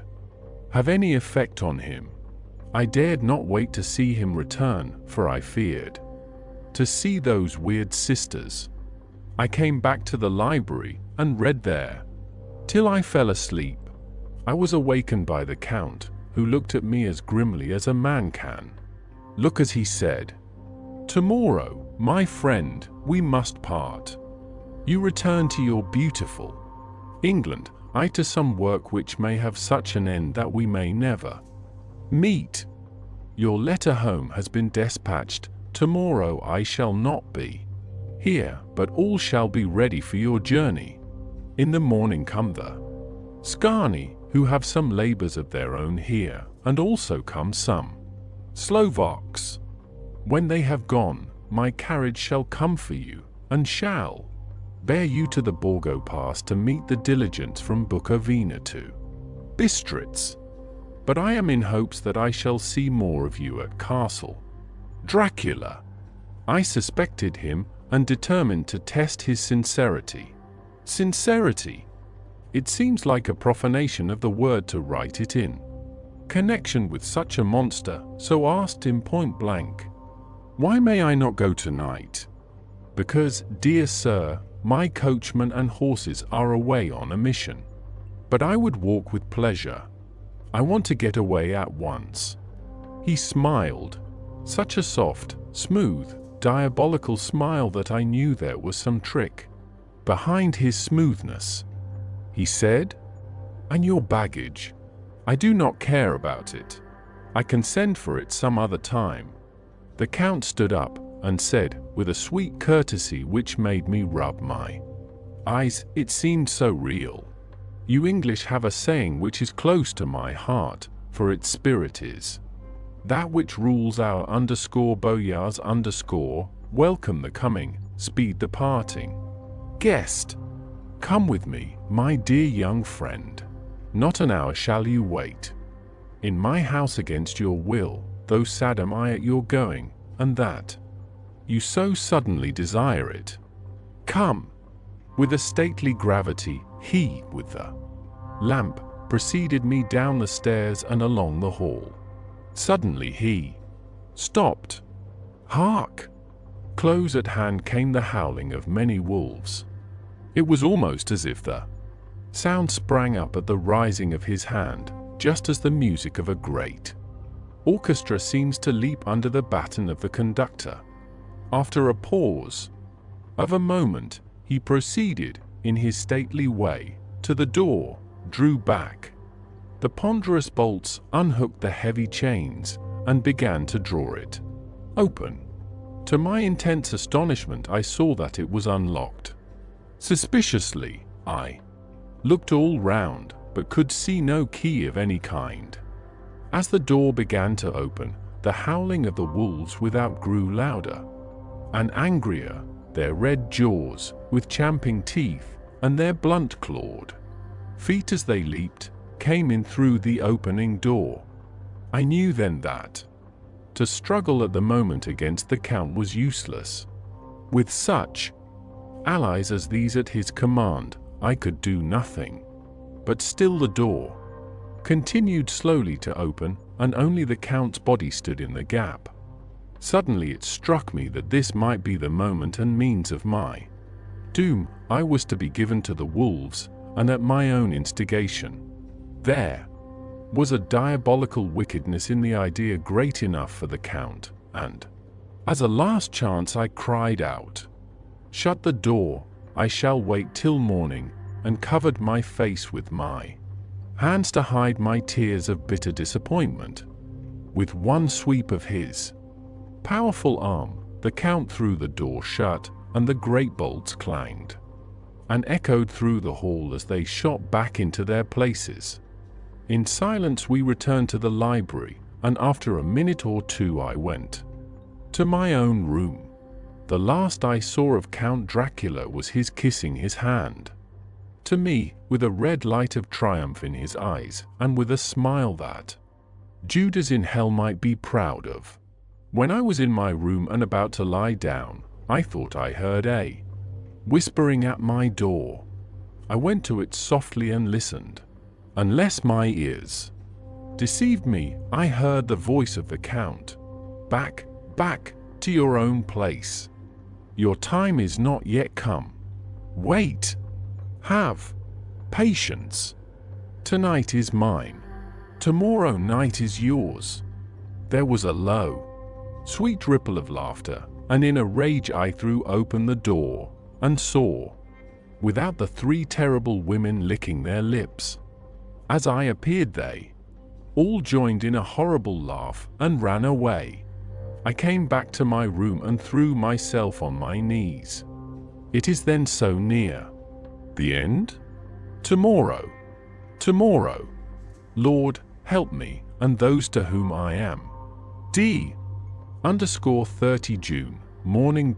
have any effect on him. I dared not wait to see him return, for I feared to see those weird sisters. I came back to the library and read there till I fell asleep. I was awakened by the Count, who looked at me as grimly as a man can. Look, as he said, "Tomorrow, my friend, we must part. You return to your beautiful England, I to some work which may have such an end that we may never meet. Your letter home has been dispatched. Tomorrow I shall not be here, but all shall be ready for your journey. In the morning come the Scani, who have some labors of their own here, and also come some Slovaks. When they have gone, my carriage shall come for you, and shall bear you to the Borgo Pass to meet the diligence from Bukovina to Bistritz. But I am in hopes that I shall see more of you at Castle Dracula." I suspected him and determined to test his sincerity. Sincerity? It seems like a profanation of the word to write it in connection with such a monster, so asked him point blank, "Why may I not go tonight?" "Because, dear sir, my coachman and horses are away on a mission. But I would walk with pleasure. I want to get away at once." He smiled, such a soft, smooth, diabolical smile that I knew there was some trick behind his smoothness. He said, "And your baggage? I do not care about it. I can send for it some other time." The Count stood up and said, with a sweet courtesy which made me rub my eyes, it seemed so real, "You English have a saying which is close to my heart, for its spirit is that which rules our boyars welcome the coming, speed the parting. Guest, come with me, my dear young friend. Not an hour shall you wait in my house against your will, though sad am I at your going, and that you so suddenly desire it. Come." With a stately gravity, he, with the lamp, preceded me down the stairs and along the hall. Suddenly he stopped. Hark! Close at hand came the howling of many wolves. It was almost as if the sound sprang up at the rising of his hand, just as the music of a great orchestra seems to leap under the baton of the conductor. After a pause of a moment, he proceeded, in his stately way, to the door, drew back the ponderous bolts, unhooked the heavy chains, and began to draw it open. To my intense astonishment, I saw that it was unlocked. Suspiciously, I looked all round, but could see no key of any kind. As the door began to open, the howling of the wolves without grew louder and angrier, their red jaws, with champing teeth, and their blunt-clawed feet as they leaped, came in through the opening door. I knew then that to struggle at the moment against the Count was useless. With such allies as these at his command, I could do nothing. But still the door continued slowly to open, and only the Count's body stood in the gap. Suddenly it struck me that this might be the moment and means of my doom. I was to be given to the wolves, and at my own instigation. There was a diabolical wickedness in the idea great enough for the Count, and, as a last chance, I cried out, "Shut the door, I shall wait till morning," and covered my face with my hands to hide my tears of bitter disappointment. With one sweep of his powerful arm, the Count threw the door shut, and the great bolts clanged and echoed through the hall as they shot back into their places. In silence we returned to the library, and after a minute or two I went to my own room. The last I saw of Count Dracula was his kissing his hand to me, with a red light of triumph in his eyes, and with a smile that Judas in hell might be proud of. When I was in my room and about to lie down, I thought I heard a whispering at my door. I went to it softly and listened. Unless my ears deceived me, I heard the voice of the Count. "Back, back, to your own place. Your time is not yet come. Wait. Have patience. Tonight is mine. Tomorrow night is yours. There was a low, sweet ripple of laughter, and in a rage I threw open the door and saw, without the three terrible women licking their lips. As I appeared they all joined in a horrible laugh and ran away. I came back to my room and threw myself on my knees. It is then so near. The end? Tomorrow. Tomorrow. Lord, help me, and those to whom I am. D_30 June, morning.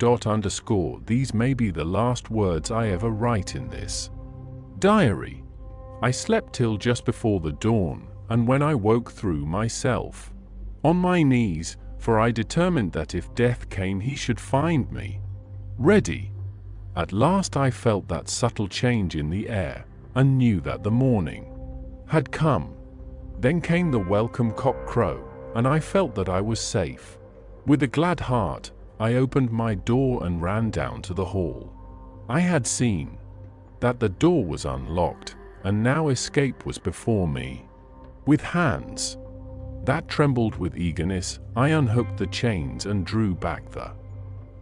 These may be the last words I ever write in this diary. I slept till just before the dawn, and when I woke threw myself on my knees, for I determined that if death came he should find me ready. At last I felt that subtle change in the air, and knew that the morning had come. Then came the welcome cock crow, and I felt that I was safe. With a glad heart, I opened my door and ran down to the hall. I had seen that the door was unlocked, and now escape was before me. With hands that trembled with eagerness, I unhooked the chains and drew back the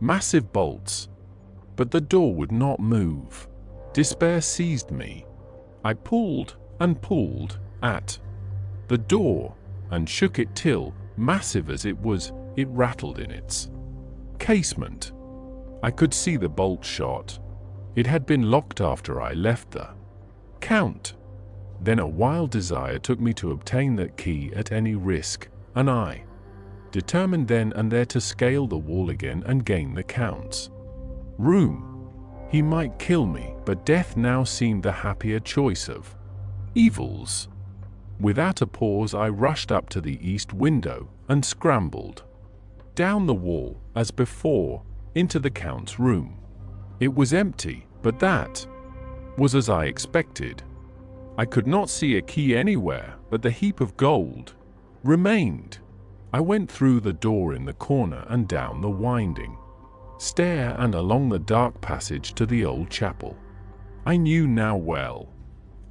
massive bolts. But the door would not move. Despair seized me. I pulled and pulled at the door, and shook it till, massive as it was, it rattled in its casement. I could see the bolt shot. It had been locked after I left the Count. Then a wild desire took me to obtain that key at any risk, and I determined then and there to scale the wall again and gain the Count's room. He might kill me, but death now seemed the happier choice of evils. Without a pause I rushed up to the east window and scrambled down the wall, as before, into the Count's room. It was empty, but that was as I expected. I could not see a key anywhere, but the heap of gold remained. I went through the door in the corner and down the winding stair and along the dark passage to the old chapel. I knew now well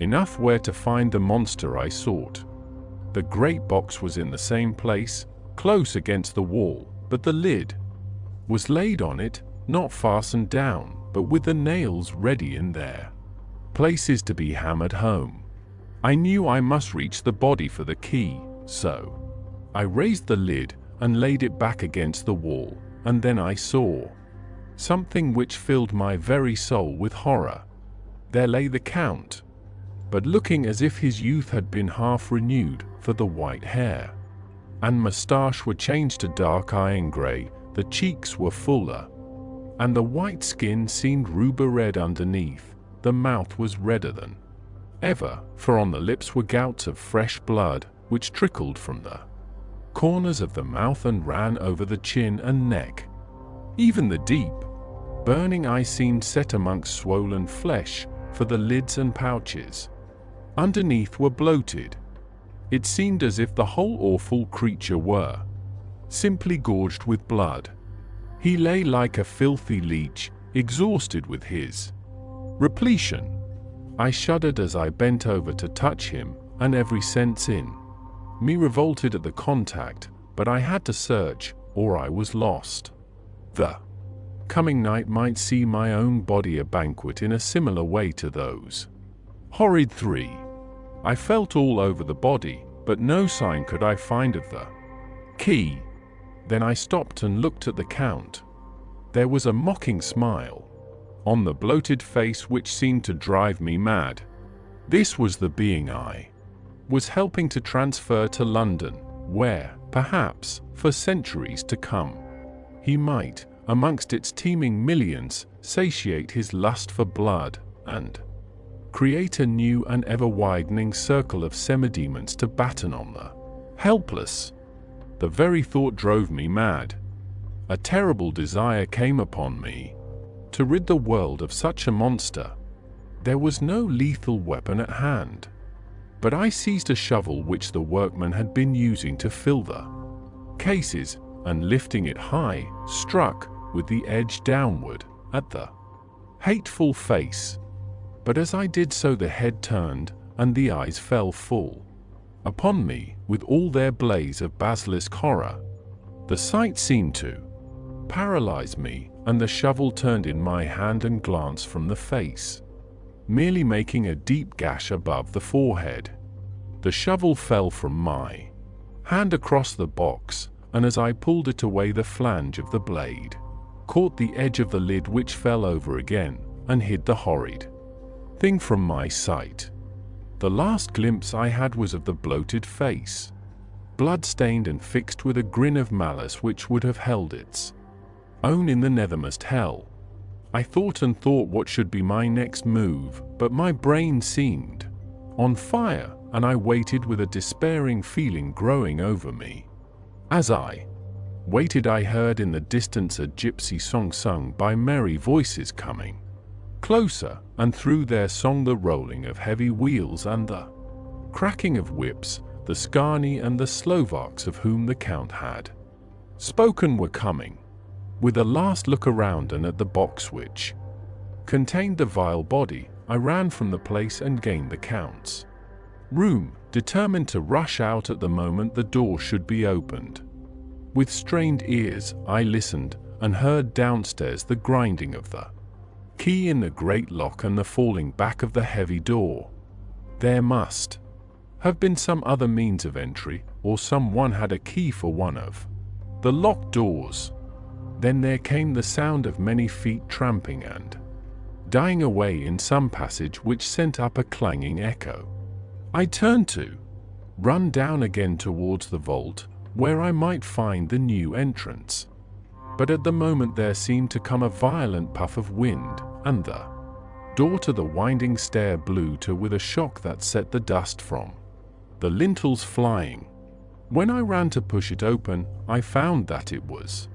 enough where to find the monster I sought. The great box was in the same place, close against the wall, but the lid was laid on it, not fastened down, but with the nails ready in their places to be hammered home. I knew I must reach the body for the key, so I raised the lid and laid it back against the wall, and then I saw something which filled my very soul with horror. There lay the Count, but looking as if his youth had been half renewed, for the white hair and moustache were changed to dark iron grey, the cheeks were fuller, and the white skin seemed rubber red underneath. The mouth was redder than ever, for on the lips were gouts of fresh blood, which trickled from the corners of the mouth and ran over the chin and neck. Even the deep, burning eye seemed set amongst swollen flesh, for the lids and pouches underneath were bloated. It seemed as if the whole awful creature were simply gorged with blood. He lay like a filthy leech, exhausted with his repletion. I shuddered as I bent over to touch him, and every sense in me revolted at the contact, but I had to search, or I was lost. The coming night might see my own body a banquet in a similar way to those horrid three. I felt all over the body, but no sign could I find of the key. Then I stopped and looked at the Count. There was a mocking smile on the bloated face which seemed to drive me mad. This was the being I was helping to transfer to London, where, perhaps, for centuries to come, he might, amongst its teeming millions, satiate his lust for blood, and create a new and ever-widening circle of semidemons to batten on the helpless. The very thought drove me mad. A terrible desire came upon me to rid the world of such a monster. There was no lethal weapon at hand, but I seized a shovel which the workman had been using to fill the cases, and lifting it high, struck, with the edge downward, at the hateful face. But as I did so the head turned, and the eyes fell full upon me with all their blaze of basilisk horror. The sight seemed to paralyze me, and the shovel turned in my hand and glanced from the face, merely making a deep gash above the forehead. The shovel fell from my hand across the box, and as I pulled it away, the flange of the blade caught the edge of the lid, which fell over again and hid the horrid thing from my sight. The last glimpse I had was of the bloated face, blood-stained and fixed with a grin of malice which would have held its own in the nethermost hell. I thought and thought what should be my next move, but my brain seemed on fire, and I waited with a despairing feeling growing over me. As I waited, I heard in the distance a gypsy song sung by merry voices coming closer, and through their song the rolling of heavy wheels and the cracking of whips. The Scani and the Slovaks of whom the Count had spoken were coming. With a last look around and at the box which contained the vile body, I ran from the place and gained the Count's room, determined to rush out at the moment the door should be opened. With strained ears, I listened and heard downstairs the grinding of the key in the great lock and the falling back of the heavy door. There must have been some other means of entry, or someone had a key for one of the locked doors. Then there came the sound of many feet tramping and dying away in some passage which sent up a clanging echo. I turned to run down again towards the vault, where I might find the new entrance. But at the moment there seemed to come a violent puff of wind, and the door to the winding stair blew to with a shock that set the dust from the lintels flying. When I ran to push it open, I found that it was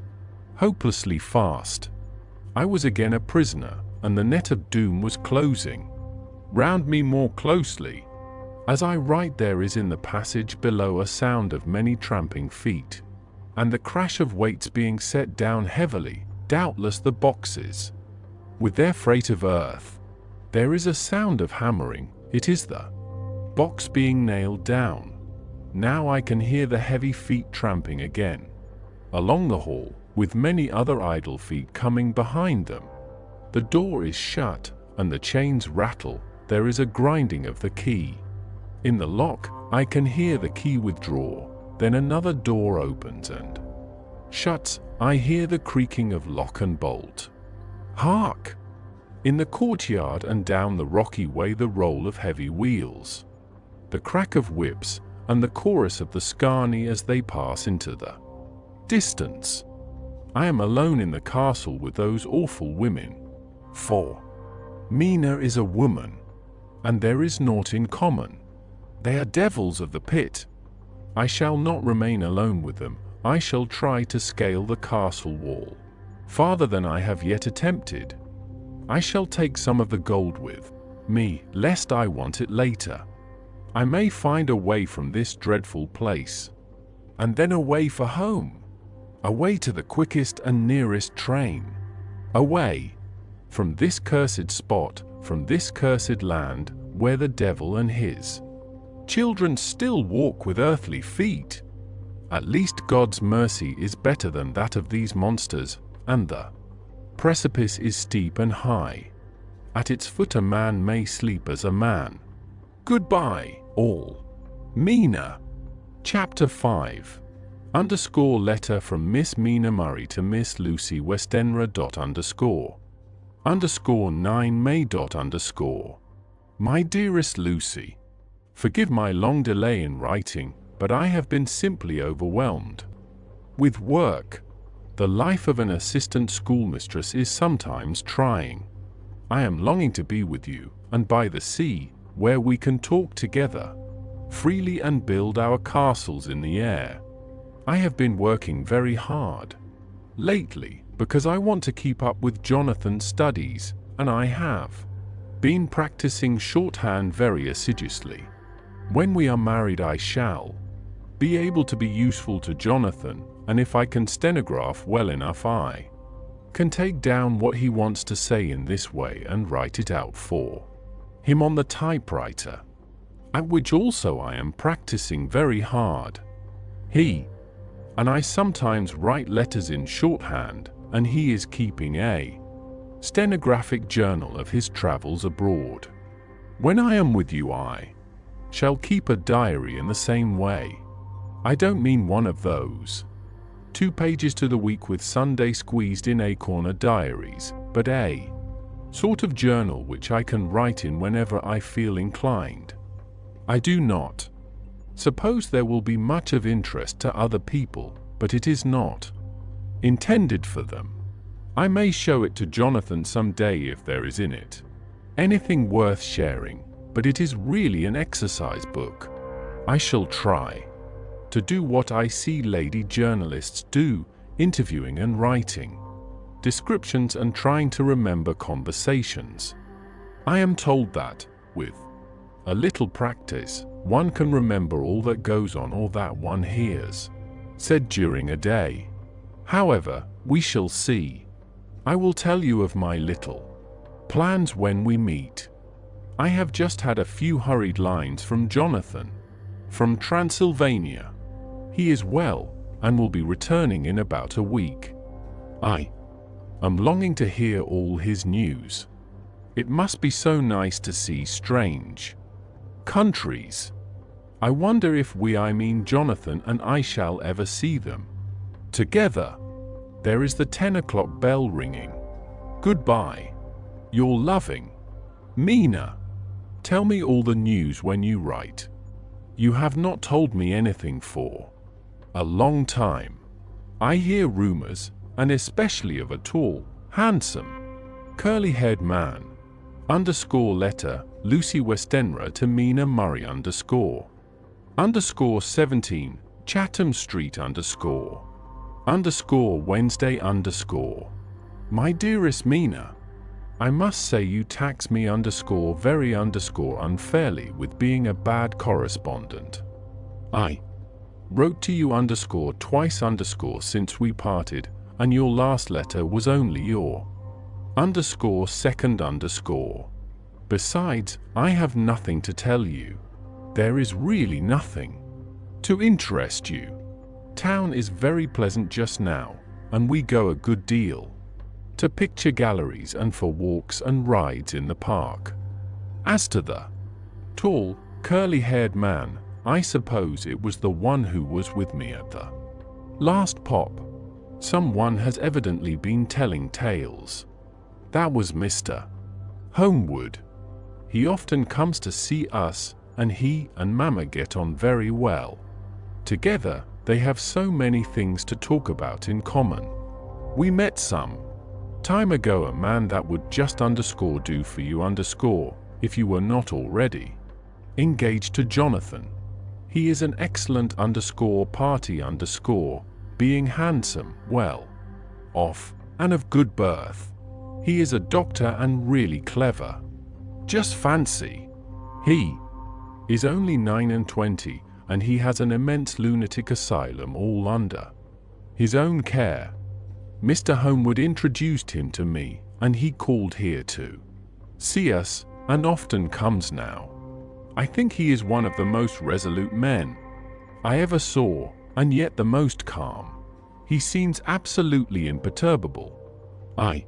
hopelessly fast. I was again a prisoner, and the net of doom was closing round me more closely. As I write, there is in the passage below a sound of many tramping feet, and the crash of weights being set down heavily, doubtless the boxes, with their freight of earth. There is a sound of hammering, it is the box being nailed down. Now I can hear the heavy feet tramping again along the hall, with many other idle feet coming behind them. The door is shut, and the chains rattle. There is a grinding of the key in the lock. I can hear the key withdraw. Then another door opens and shuts. I hear the creaking of lock and bolt. Hark! In the courtyard and down the rocky way the roll of heavy wheels, the crack of whips, and the chorus of the Scani as they pass into the distance. I am alone in the castle with those awful women. For Mina is a woman, and there is naught in common. They are devils of the pit. I shall not remain alone with them. I shall try to scale the castle wall farther than I have yet attempted. I shall take some of the gold with me, lest I want it later. I may find a way from this dreadful place, and then away for home, away to the quickest and nearest train, away from this cursed spot, from this cursed land, where the devil and his children still walk with earthly feet. At least God's mercy is better than that of these monsters, and the precipice is steep and high. At its foot a man may sleep as a man. Goodbye, all. Mina. Chapter 5. Letter from Miss Mina Murray to Miss Lucy Westenra. _9 May. My dearest Lucy, forgive my long delay in writing, but I have been simply overwhelmed with work. The life of an assistant schoolmistress is sometimes trying. I am longing to be with you, and by the sea, where we can talk together freely and build our castles in the air. I have been working very hard lately, because I want to keep up with Jonathan's studies, and I have been practicing shorthand very assiduously. When we are married I shall be able to be useful to Jonathan, and if I can stenograph well enough I can take down what he wants to say in this way and write it out for him on the typewriter. at which also I am practicing very hard. He and I sometimes write letters in shorthand, and he is keeping a stenographic journal of his travels abroad. When I am with you, I shall keep a diary in the same way. I don't mean one of those 2 pages to the week with Sunday squeezed in acorn diaries, but a sort of journal which I can write in whenever I feel inclined. I do not suppose there will be much of interest to other people, but it is not intended for them. I may show it to Jonathan some day if there is in it anything worth sharing, but it is really an exercise book. I shall try to do what I see lady journalists do, interviewing and writing descriptions and trying to remember conversations. I am told that, with a little practice, one can remember all that goes on or that one hears said during a day. However, we shall see. I will tell you of my little plans when we meet. I have just had a few hurried lines from Jonathan, from Transylvania. He is well, and will be returning in about a week. I am longing to hear all his news. It must be so nice to see strange countries. I wonder if I mean Jonathan and I shall ever see them together. There is the 10 o'clock bell ringing. Goodbye. Your loving Mina. Tell me all the news when you write. You have not told me anything for a long time. I hear rumors, and especially of a tall, handsome, curly-haired man. Letter, Lucy Westenra to Mina Murray _17, Chatham Street Wednesday My dearest Mina, I must say you tax me very unfairly with being a bad correspondent. I wrote to you twice since we parted, and your last letter was only your second . Besides, I have nothing to tell you. There is really nothing to interest you. Town is very pleasant just now, and we go a good deal to picture galleries and for walks and rides in the park. As to the tall, curly-haired man, I suppose it was the one who was with me at the last pop. Someone has evidently been telling tales. That was Mr. Homewood. He often comes to see us, and he and Mamma get on very well together. They have so many things to talk about in common. We met some time ago a man that would just do for you if you were not already engaged to Jonathan. He is an excellent party being handsome, well off, and of good birth. He is a doctor and really clever. Just fancy. He is only 29, and he has an immense lunatic asylum all under his own care. Mr. Homewood introduced him to me, and he called here to see us, and often comes now. I think he is one of the most resolute men I ever saw, and yet the most calm. He seems absolutely imperturbable. I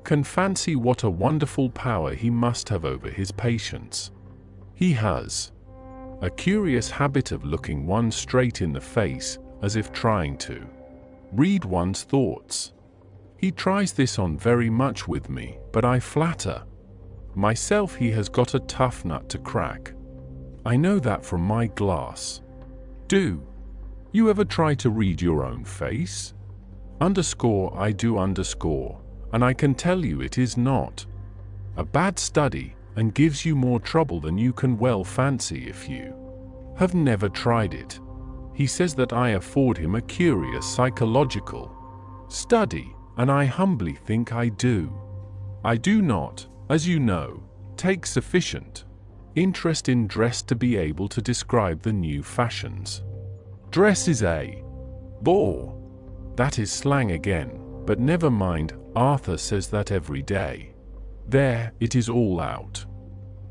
can fancy what a wonderful power he must have over his patients. He has a curious habit of looking one straight in the face, as if trying to read one's thoughts. He tries this on very much with me, but I flatter myself he has got a tough nut to crack. I know that from my glass. Do you ever try to read your own face? I do and I can tell you it is not a bad study, and gives you more trouble than you can well fancy if you have never tried it. He says that I afford him a curious psychological study, and I humbly think I do. I do not, as you know, take sufficient interest in dress to be able to describe the new fashions. Dress is a bore. That is slang again, but never mind, Arthur says that every day. There, it is all out.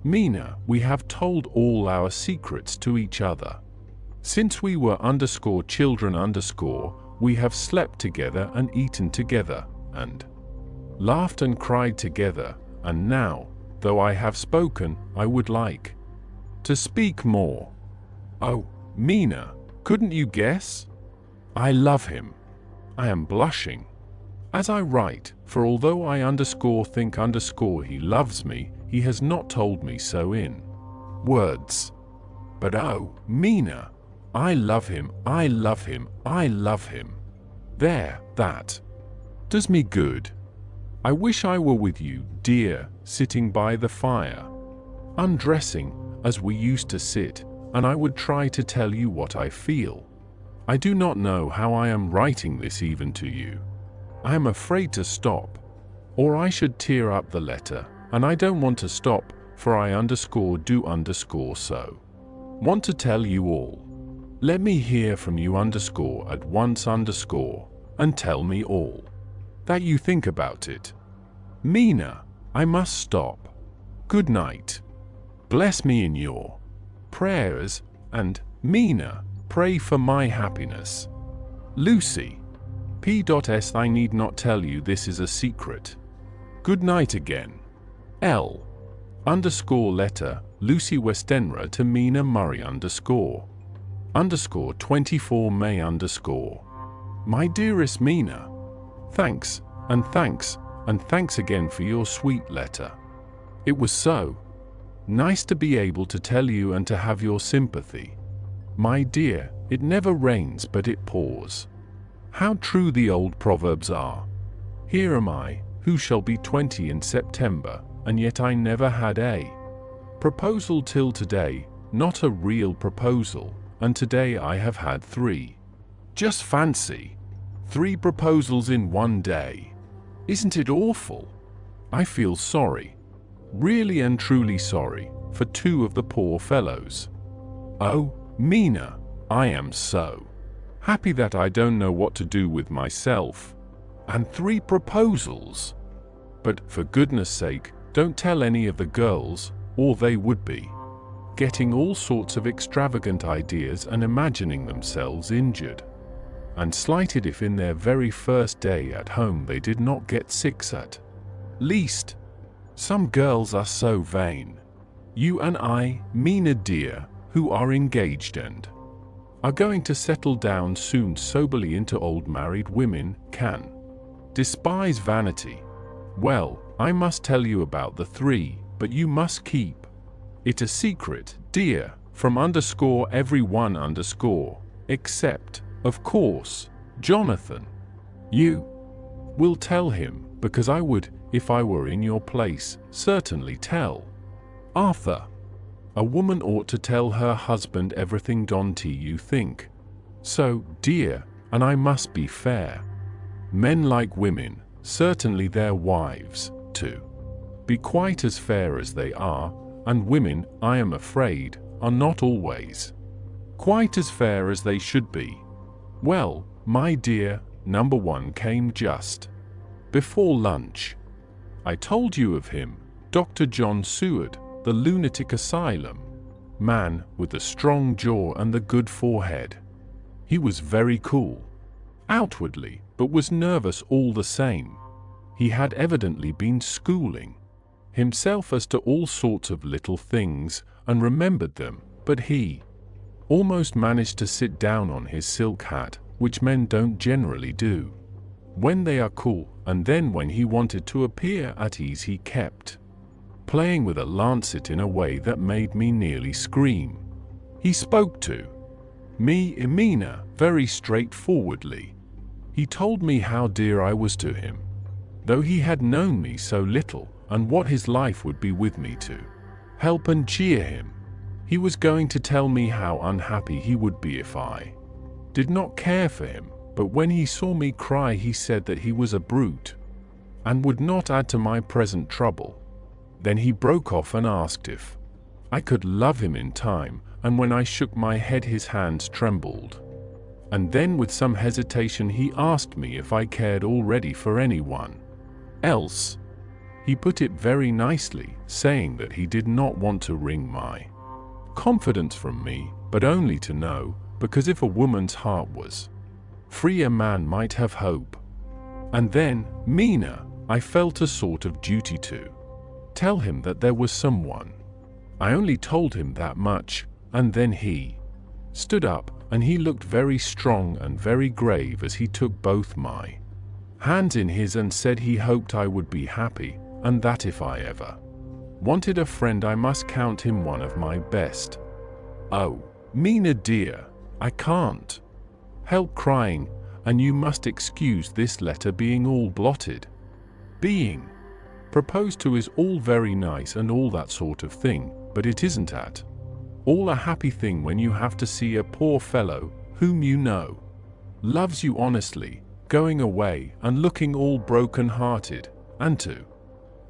Mina, we have told all our secrets to each other. Since we were _children we have slept together and eaten together, and laughed and cried together, and now, though I have spoken, I would like to speak more. Oh, Mina, couldn't you guess? I love him. I am blushing as I write, for although I think he loves me, he has not told me so in words. But oh, Mina, I love him, I love him, I love him. There, that does me good. I wish I were with you, dear, sitting by the fire, undressing, as we used to sit, and I would try to tell you what I feel. I do not know how I am writing this even to you. I am afraid to stop, or I should tear up the letter, and I don't want to stop, for I do so want to tell you all. Let me hear from you at once and tell me all that you think about it. Mina, I must stop. Good night. Bless me in your prayers, and, Mina, pray for my happiness. Lucy. P.S. I need not tell you this is a secret. Good night again. L_letter, Lucy Westenra to Mina Murray _24 May My dearest Mina, thanks, and thanks, and thanks again for your sweet letter. It was so nice to be able to tell you and to have your sympathy. My dear, it never rains but it pours. How true the old proverbs are. Here am I, who shall be 20 in September, and yet I never had a proposal till today, not a real proposal, and today I have had 3. Just fancy, 3 proposals in one day. Isn't it awful? I feel sorry, really and truly sorry, for 2 of the poor fellows. Oh, Mina, I am so happy that I don't know what to do with myself. And 3 proposals. But for goodness sake, don't tell any of the girls, or they would be getting all sorts of extravagant ideas and imagining themselves injured and slighted if in their very first day at home they did not get 6 at least. Some girls are so vain. You and I, Mina dear, who are engaged and are going to settle down soon soberly into old married women, can despise vanity. Well, I must tell you about the 3, but you must keep it a secret, dear, from everyone except, of course, Jonathan. You will tell him, because I would, if I were in your place, certainly tell Arthur. A woman ought to tell her husband everything you think. So, dear, and I must be fair. Men like women, certainly their wives, to be quite as fair as they are, and women, I am afraid, are not always quite as fair as they should be. Well, my dear, number 1 came just before lunch. I told you of him, Dr. John Seward, the lunatic asylum man with the strong jaw and the good forehead. He was very cool outwardly, but was nervous all the same. He had evidently been schooling himself as to all sorts of little things, and remembered them, but he almost managed to sit down on his silk hat, which men don't generally do when they are cool, and then when he wanted to appear at ease he kept playing with a lancet in a way that made me nearly scream. He spoke to me, Mina, very straightforwardly. He told me how dear I was to him, though he had known me so little, and what his life would be with me to help and cheer him. He was going to tell me how unhappy he would be if I did not care for him, but when he saw me cry he said that he was a brute and would not add to my present trouble. Then he broke off and asked if I could love him in time, and when I shook my head his hands trembled. And then with some hesitation he asked me if I cared already for anyone else. He put it very nicely, saying that he did not want to wring my confidence from me, but only to know, because if a woman's heart was free, a man might have hope. And then, Mina, I felt a sort of duty to tell him that there was someone. I only told him that much, and then he stood up, and he looked very strong and very grave as he took both my hands in his and said he hoped I would be happy, and that if I ever wanted a friend I must count him one of my best. Oh, Mina dear, I can't help crying, and you must excuse this letter being all blotted. Being proposed to is all very nice and all that sort of thing, but it isn't at all a happy thing when you have to see a poor fellow, whom you know loves you honestly, going away and looking all broken-hearted, and to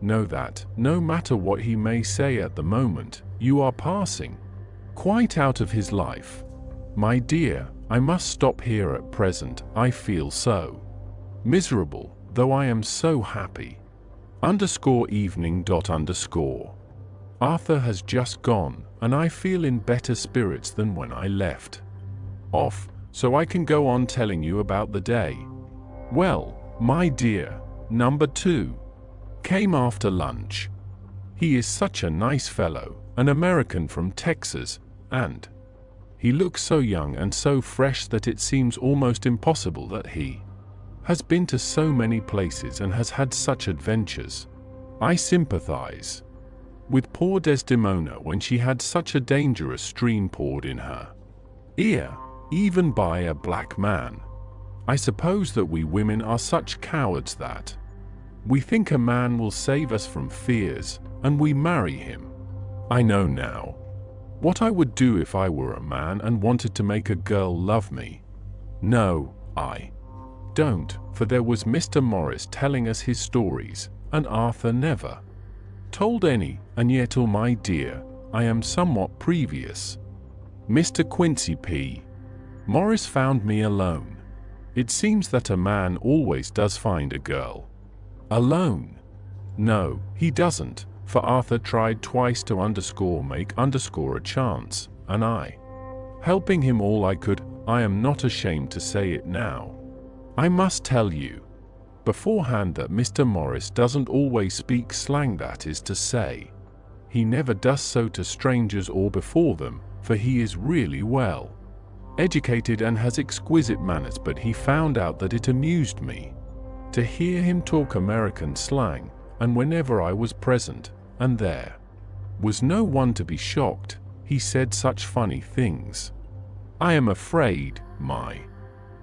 know that, no matter what he may say at the moment, you are passing quite out of his life. My dear, I must stop here at present. I feel so miserable, though I am so happy. _evening. Arthur has just gone, and I feel in better spirits than when I left off, so I can go on telling you about the day. Well, my dear, number 2 came after lunch. He is such a nice fellow, an American from Texas, and he looks so young and so fresh that it seems almost impossible that he has been to so many places and has had such adventures. I sympathize with poor Desdemona when she had such a dangerous stream poured in her ear, even by a black man. I suppose that we women are such cowards that we think a man will save us from fears, and we marry him. I know now what I would do if I were a man and wanted to make a girl love me. No, I don't, for there was Mr. Morris telling us his stories, and Arthur never told any, and yet, oh my dear, I am somewhat previous. Mr. Quincy P. Morris found me alone. It seems that a man always does find a girl alone. No, he doesn't, for Arthur tried twice to make a chance, and I, helping him all I could, I am not ashamed to say it now. I must tell you beforehand that Mr. Morris doesn't always speak slang, that is to say, he never does so to strangers or before them, for he is really well educated and has exquisite manners, but he found out that it amused me to hear him talk American slang, and whenever I was present, and there was no one to be shocked, he said such funny things. I am afraid, my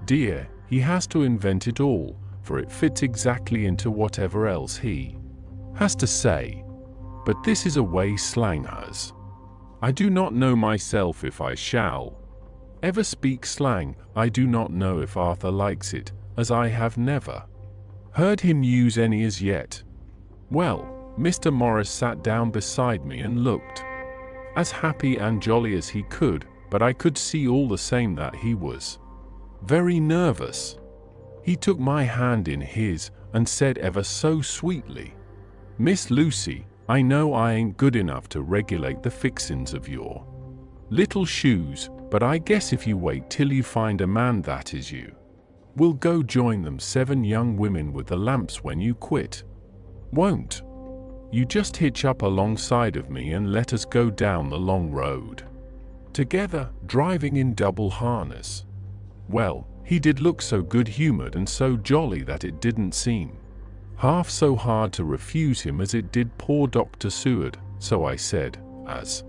dear, he has to invent it all, for it fits exactly into whatever else he has to say. But this is a way slang has. I do not know myself if I shall ever speak slang. I do not know if Arthur likes it, as I have never heard him use any as yet. Well, Mr. Morris sat down beside me and looked as happy and jolly as he could, but I could see all the same that he was very nervous. He took my hand in his and said ever so sweetly, "Miss Lucy, I know I ain't good enough to regulate the fixins of your little shoes, but I guess if you wait till you find a man that is you, will go join them 7 young women with the lamps when you quit. Won't you just hitch up alongside of me and let us go down the long road together, driving in double harness?" Well, he did look so good-humored and so jolly that it didn't seem half so hard to refuse him as it did poor Dr. Seward, so I said, as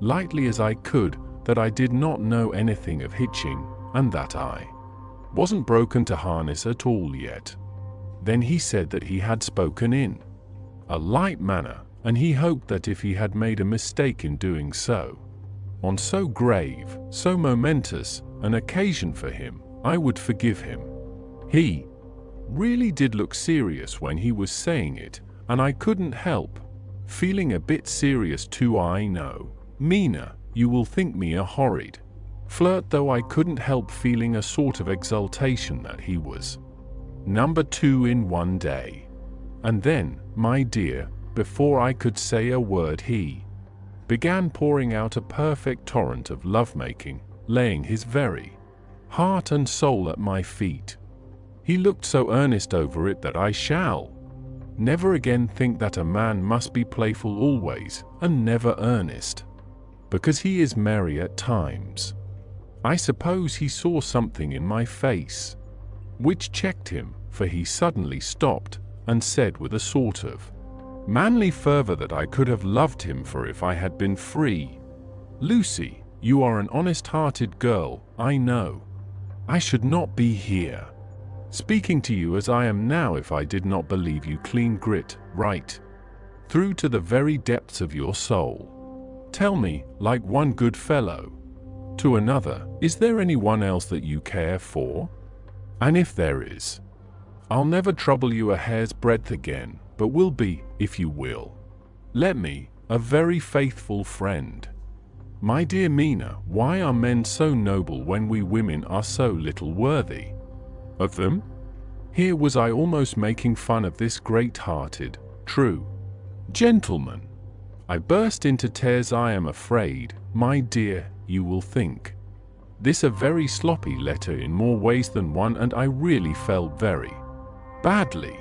lightly as I could, that I did not know anything of hitching, and that I wasn't broken to harness at all yet. Then he said that he had spoken in a light manner, and he hoped that if he had made a mistake in doing so, on so grave, so momentous an occasion for him, I would forgive him. He really did look serious when he was saying it, and I couldn't help feeling a bit serious too. I know, Mina, you will think me a horrid flirt, though I couldn't help feeling a sort of exultation that he was number 2 in one day. And then, my dear, before I could say a word he began pouring out a perfect torrent of lovemaking, laying his very heart and soul at my feet. He looked so earnest over it that I shall never again think that a man must be playful always and never earnest, because he is merry at times. I suppose he saw something in my face which checked him, for he suddenly stopped and said with a sort of manly fervor that I could have loved him for if I had been free. Lucy, you are an honest-hearted girl, I know. I should not be here speaking to you as I am now if I did not believe you clean grit, right through to the very depths of your soul. Tell me, like one good fellow to another, is there anyone else that you care for? And if there is, I'll never trouble you a hair's breadth again, but will be, if you will, let me, a very faithful friend. My dear Mina, why are men so noble when we women are so little worthy of them? Here was I almost making fun of this great-hearted, true gentleman. I burst into tears. I am afraid, my dear, you will think this a very sloppy letter in more ways than one, and I really felt very badly.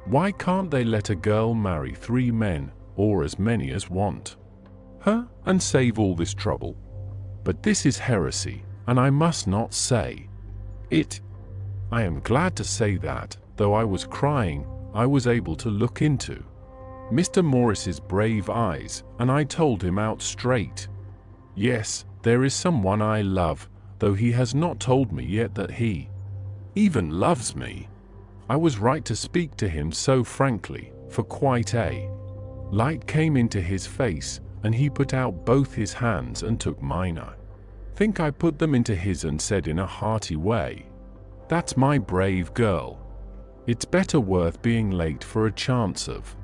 Why can't they let a girl marry 3 men, or as many as want her, and save all this trouble? But this is heresy, and I must not say it. I am glad to say that, though I was crying, I was able to look into Mr. Morris's brave eyes, and I told him out straight. Yes, there is someone I love, though he has not told me yet that he even loves me. I was right to speak to him so frankly, for quite a light came into his face, and he put out both his hands and took mine. I think I put them into his and said in a hearty way, "That's my brave girl. It's better worth being late for a chance of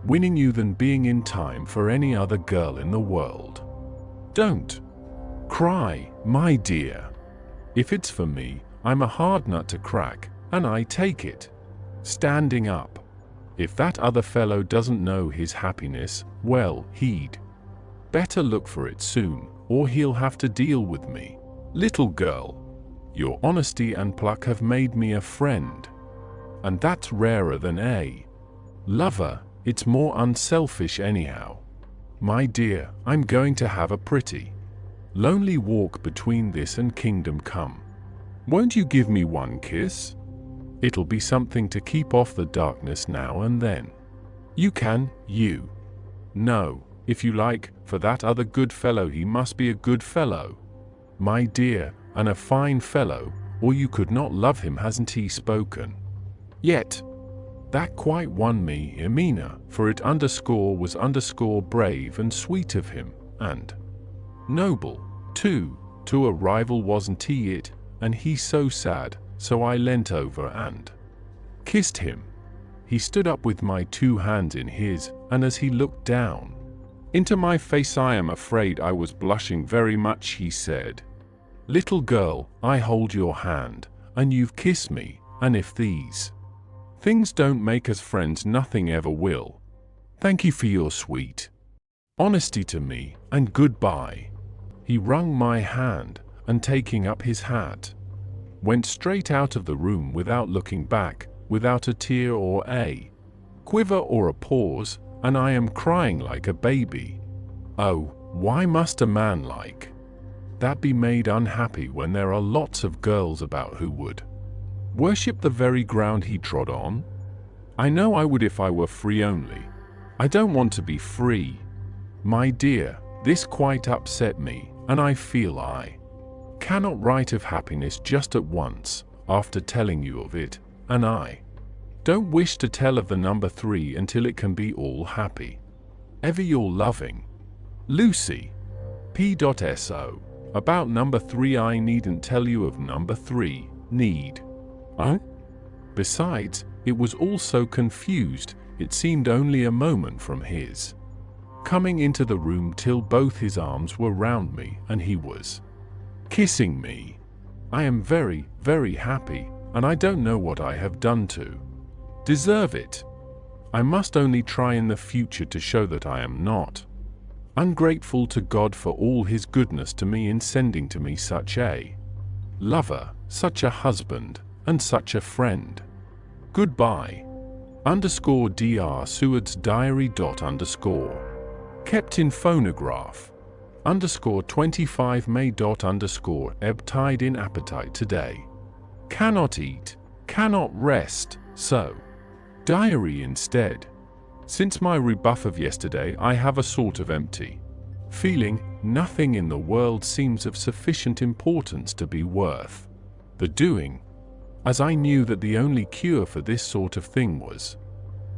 winning you than being in time for any other girl in the world. Don't cry, my dear. If it's for me, I'm a hard nut to crack, and I take it standing up. If that other fellow doesn't know his happiness, well, he'd better look for it soon, or he'll have to deal with me. Little girl, your honesty and pluck have made me a friend, and that's rarer than a lover. It's more unselfish anyhow. My dear, I'm going to have a pretty lonely walk between this and Kingdom Come. Won't you give me one kiss? It'll be something to keep off the darkness now and then. You can, you know, if you like, for that other good fellow. He must be a good fellow, my dear, and a fine fellow, or you could not love him. Hasn't he spoken yet? That quite won me, Mina, for it was brave and sweet of him, and noble, too. To a rival, wasn't he it? And he so sad, so I leant over and kissed him. He stood up with my 2 hands in his, and as he looked down into my face, I am afraid I was blushing very much. He said, "Little girl, I hold your hand, and you've kissed me, and if these things don't make us friends, nothing ever will. Thank you for your sweet honesty to me, and goodbye." He wrung my hand, and taking up his hat, went straight out of the room without looking back, without a tear or a quiver or a pause, and I am crying like a baby. Oh, why must a man like that be made unhappy when there are lots of girls about who would worship the very ground he trod on? I know I would if I were free, only I don't want to be free. My dear, this quite upset me, and I feel I cannot write of happiness just at once, after telling you of it, and I don't wish to tell of the number 3 until it can be all happy. Ever your loving Lucy. P.S.O. About number 3, I needn't tell you of number 3, need I? Besides, it was all so confused, it seemed only a moment from his coming into the room till both his arms were round me and he was kissing me. I am very, very happy, and I don't know what I have done to deserve it. I must only try in the future to show that I am not ungrateful to God for all his goodness to me in sending to me such a lover, such a husband, and such a friend. Goodbye. _Dr. Seward's diary. Kept in phonograph. 25 May. Ebb tide in appetite today. Cannot eat, cannot rest, so diary instead. Since my rebuff of yesterday, I have a sort of empty feeling. Nothing in the world seems of sufficient importance to be worth the doing, as I knew that the only cure for this sort of thing was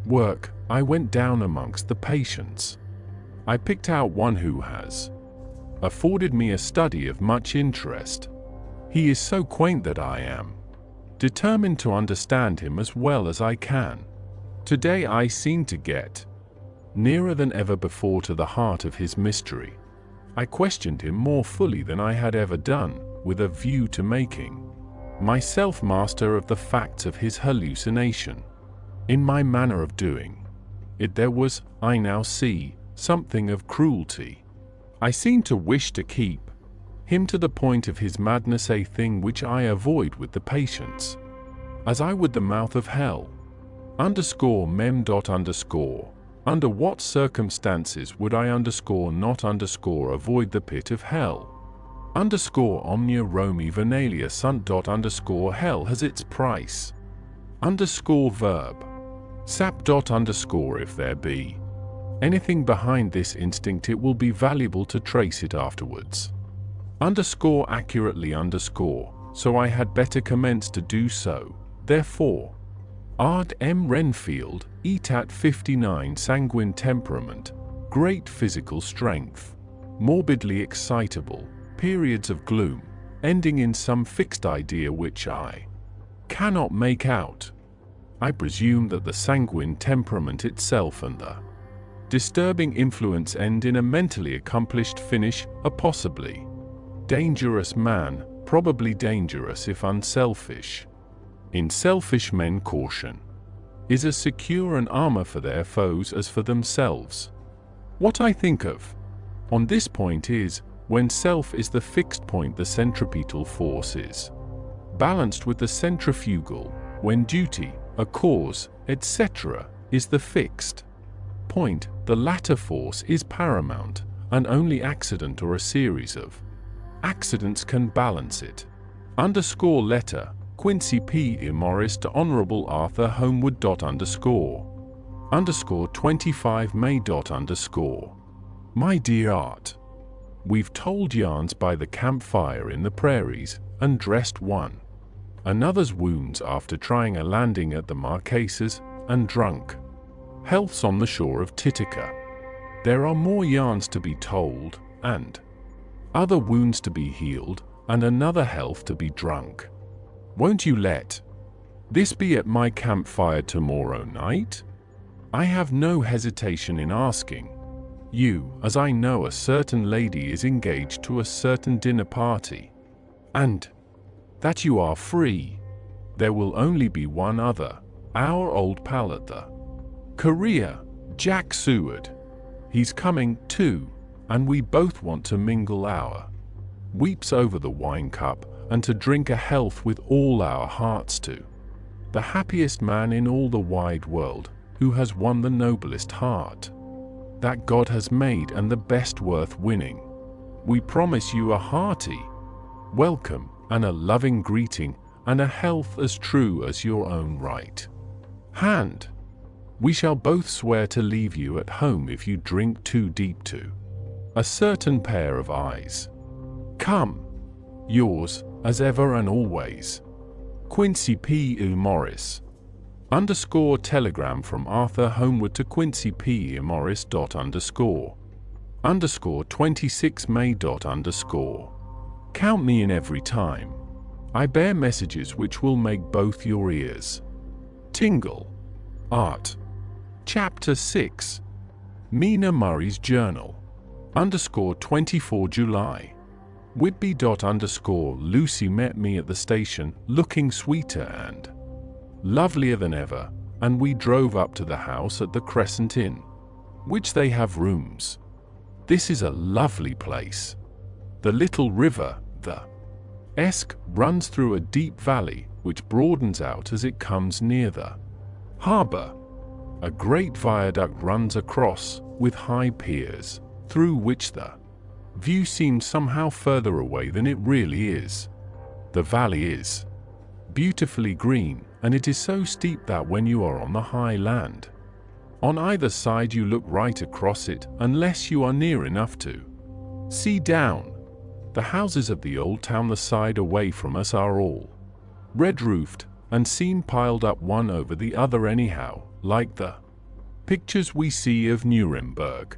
work. I went down amongst the patients. I picked out one who has afforded me a study of much interest. He is so quaint that I am determined to understand him as well as I can. Today I seem to get nearer than ever before to the heart of his mystery. I questioned him more fully than I had ever done, with a view to making myself master of the facts of his hallucination. In my manner of doing it there was, I now see, something of cruelty. I seemed to wish to keep him to the point of his madness, a thing which I avoid with the patients, as I would the mouth of hell. Mem. Under what circumstances would I not avoid the pit of hell? Omnia Romi Venalia sunt. Hell has its price. Verb. Sap. If there be anything behind this instinct, it will be valuable to trace it afterwards. Accurately. So I had better commence to do so. Therefore, Ard M. Renfield, Etat 59, sanguine temperament, great physical strength, morbidly excitable, periods of gloom, ending in some fixed idea which I cannot make out. I presume that the sanguine temperament itself and the disturbing influence end in a mentally accomplished finish. A possibly dangerous man, probably dangerous if unselfish. In selfish men caution is as secure an armor for their foes as for themselves. What I think of on this point is, when self is the fixed point, the centripetal force is balanced with the centrifugal. When duty, a cause, etc., is the fixed point, the latter force is paramount, and only accident or a series of accidents can balance it. Letter Quincy P. Immerse to Honorable Arthur Homewood. 25 May. My dear Art, we've told yarns by the campfire in the prairies, and dressed one another's wounds after trying a landing at the Marquesas, and drunk healths on the shore of Titicaca. There are more yarns to be told, and other wounds to be healed, and another health to be drunk. Won't you let this be at my campfire tomorrow night? I have no hesitation in asking you, as I know a certain lady is engaged to a certain dinner party, and that you are free. There will only be one other, our old pal at the Korea, Jack Seward. He's coming too, and we both want to mingle our weeps over the wine cup, and to drink a health with all our hearts to the happiest man in all the wide world, who has won the noblest heart that God has made, and the best worth winning. We promise you a hearty welcome, and a loving greeting, and a health as true as your own right hand. We shall both swear to leave you at home if you drink too deep to a certain pair of eyes. Come. Yours, as ever and always, Quincy P. Immerse. Telegram from Arthur Homewood to Quincy P. Immerse. 26 May. Count me in every time I bear messages which will make both your ears tingle. Art. Chapter 6. Mina Murray's Journal. 24 July. Whitby. Lucy met me at the station, looking sweeter and lovelier than ever, and we drove up to the house at the Crescent Inn, which they have rooms. This is a lovely place. The little river, the Esk, runs through a deep valley which broadens out as it comes near the harbour. A great viaduct runs across, with high piers, through which the view seems somehow further away than it really is. The valley is beautifully green, and it is so steep that when you are on the high land, on either side you look right across it unless you are near enough to see down. The houses of the old town the side away from us are all red-roofed and seem piled up one over the other anyhow, like the pictures we see of Nuremberg.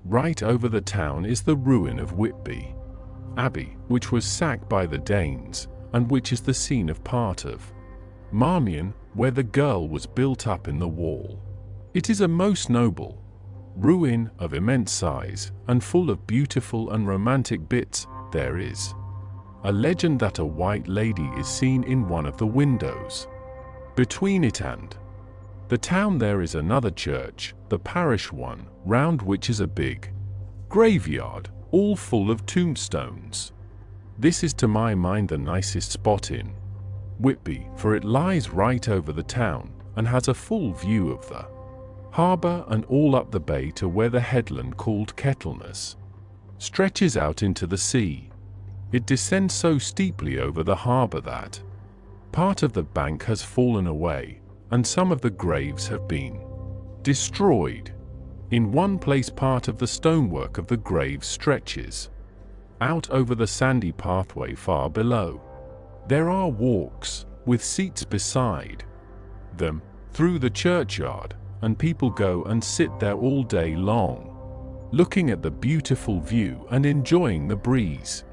Right over the town is the ruin of Whitby Abbey, which was sacked by the Danes, and which is the scene of part of Marmion, where the girl was built up in the wall. It is a most noble ruin of immense size, and full of beautiful and romantic bits. There is a legend that a white lady is seen in one of the windows. Between it and the town there is another church, the parish one, round which is a big graveyard, all full of tombstones. This is to my mind the nicest spot in Whitby, for it lies right over the town and has a full view of the harbour and all up the bay to where the headland called Kettleness stretches out into the sea. It descends so steeply over the harbour that part of the bank has fallen away, and some of the graves have been destroyed. In one place part of the stonework of the grave stretches out over the sandy pathway far below. There are walks, with seats beside them, through the churchyard, and people go and sit there all day long, looking at the beautiful view and enjoying the breeze.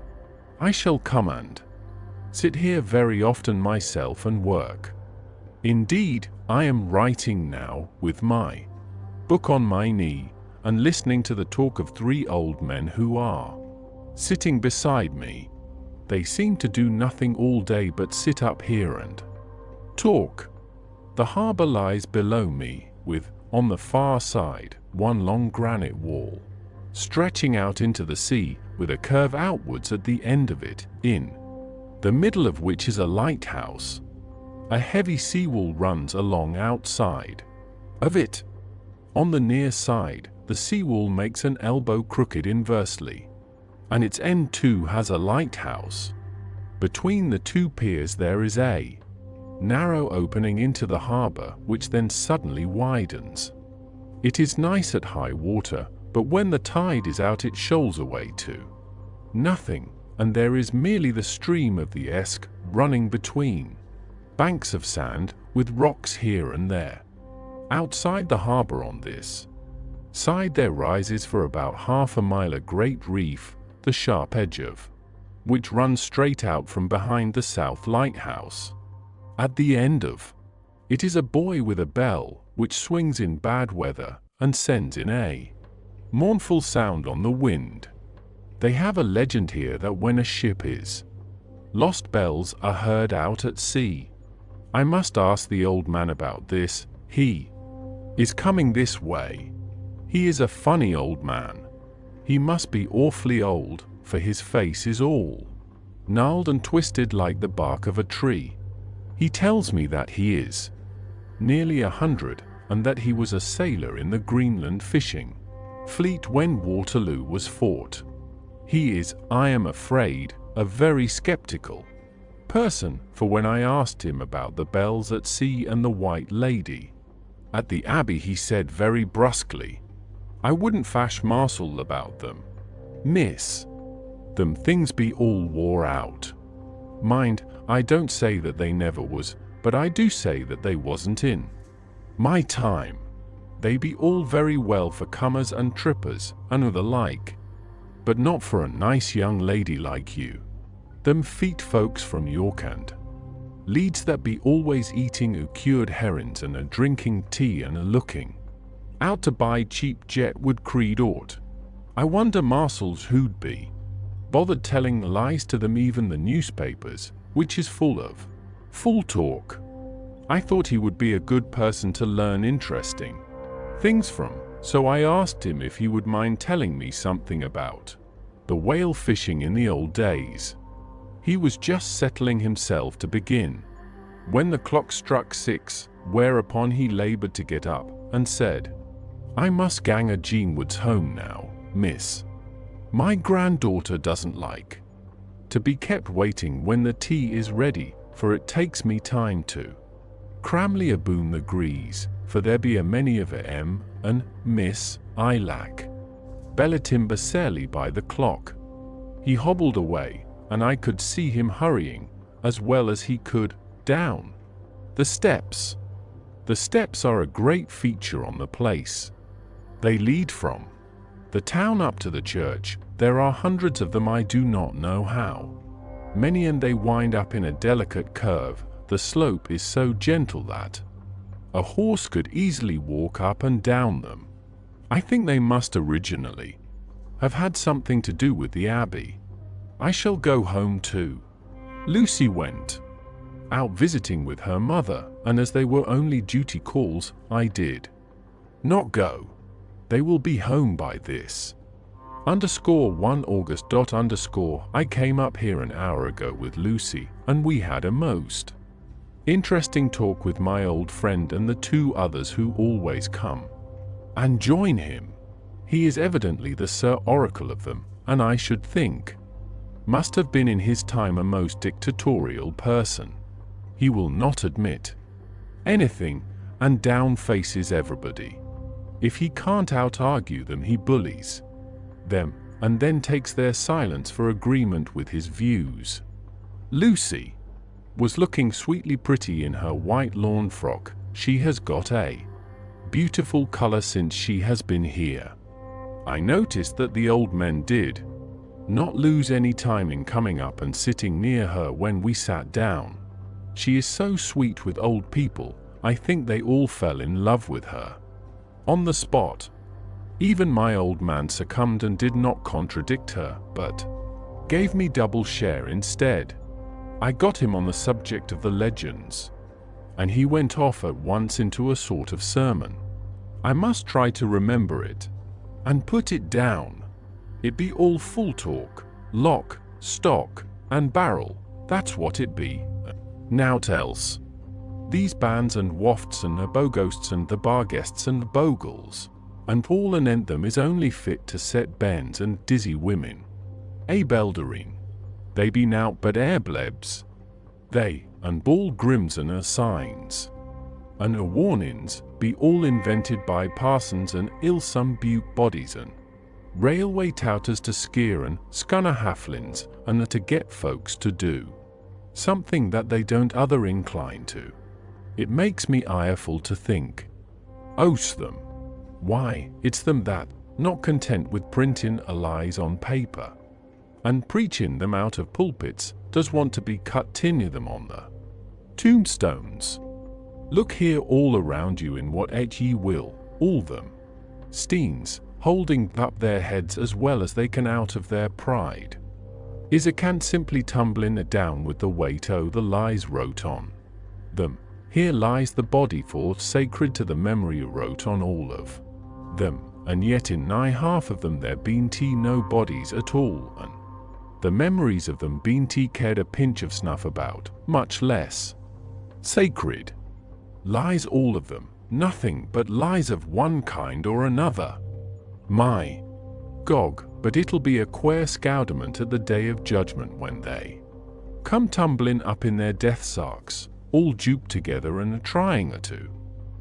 I shall come and sit here very often myself and work. Indeed, I am writing now, with my book on my knee, and listening to the talk of 3 old men who are sitting beside me. They seem to do nothing all day but sit up here and talk. The harbour lies below me, with, on the far side, one long granite wall, stretching out into the sea, with a curve outwards at the end of it, in the middle of which is a lighthouse. A heavy seawall runs along outside of it. On the near side, the seawall makes an elbow crooked inversely, and its end too has a lighthouse. Between the 2 piers there is a narrow opening into the harbour, which then suddenly widens. It is nice at high water, but when the tide is out it shoals away to nothing, and there is merely the stream of the Esk running between banks of sand, with rocks here and there. Outside the harbour on this side there rises for about half a mile a great reef, the sharp edge of which runs straight out from behind the south lighthouse. At the end of it is a buoy with a bell, which swings in bad weather and sends in a mournful sound on the wind. They have a legend here that when a ship is lost, bells are heard out at sea. I must ask the old man about this. He is coming this way. He is a funny old man. He must be awfully old, for his face is all gnarled and twisted like the bark of a tree. He tells me that he is nearly 100, and that he was a sailor in the Greenland fishing fleet when Waterloo was fought. He is, I am afraid, a very skeptical person, for when I asked him about the bells at sea and the White Lady at the Abbey, he said very brusquely, "I wouldn't fash Marcel about them, miss. Them things be all wore out. Mind, I don't say that they never was, but I do say that they wasn't in my time. They be all very well for comers and trippers and the like, but not for a nice young lady like you. Them feet folks from York and Leeds that be always eating cured herrings and drinking tea and looking out to buy cheap jet would creed aught. I wonder Marcel's who'd be bothered telling lies to them, even the newspapers, which is full talk. I thought he would be a good person to learn interesting things from, so I asked him if he would mind telling me something about the whale fishing in the old days. He was just settling himself to begin when the clock struck 6, whereupon he labored to get up and said, "I must gang a Jeanwoods home now, miss. My granddaughter doesn't like to be kept waiting when the tea is ready, for it takes me time to cramly aboon agrees, for there be a many of em, and, miss, I lack Bellatimber Sarely by the clock." He hobbled away, and I could see him hurrying, as well as he could, down the steps. The steps are a great feature on the place. They lead from the town up to the church. There are hundreds of them, I do not know how many, and they wind up in a delicate curve. The slope is so gentle that a horse could easily walk up and down them. I think they must originally have had something to do with the abbey. I shall go home too. Lucy went out visiting with her mother, and as they were only duty calls, I did not go. They will be home by this _1 August. I came up here an hour ago with Lucy, and we had a most interesting talk with my old friend and the 2 others who always come and join him. He is evidently the Sir Oracle of them, and I should think must have been in his time a most dictatorial person. He will not admit anything, and down faces everybody. If he can't out-argue them, he bullies them, and then takes their silence for agreement with his views. Lucy was looking sweetly pretty in her white lawn frock. She has got a beautiful color since she has been here. I noticed that the old men did not lose any time in coming up and sitting near her when we sat down. She is so sweet with old people. I think they all fell in love with her on the spot. Even my old man succumbed and did not contradict her, but gave me double share instead. I got him on the subject of the legends, and he went off at once into a sort of sermon. I must try to remember it and put it down. It be all full talk, lock, stock, and barrel. That's what it be. Nowt else. These bands and wafts and the boghosts and the barguests and the bogles, and all anent them is only fit to set bairns and dizzy women. Belderine. They be nowt but airblebs. They, and ball grims and signs, and warnings, be all invented by parsons and ill-some buke bodies and railway touters to skeer and scunner halflins, and to get folks to do something that they don't other incline to. It makes me ireful to think. Oaths them. Why, it's them that, not content with printing a lies on paper and preaching them out of pulpits, does want to be cut tinny them on the tombstones. Look here all around you in what ye will, all them steens, holding up their heads as well as they can out of their pride. Is a can't simply tumbling it down with the weight o' the lies wrote on them. Here lies the body for sacred to the memory wrote on all of them, and yet in nigh half of them there bean't no bodies at all, and the memories of them bean't cared a pinch of snuff about, much less sacred. Lies all of them, nothing but lies of one kind or another. My Gog, but it'll be a queer scowdament at the day of judgment when they come tumbling up in their death sarks, all duped together and a-trying to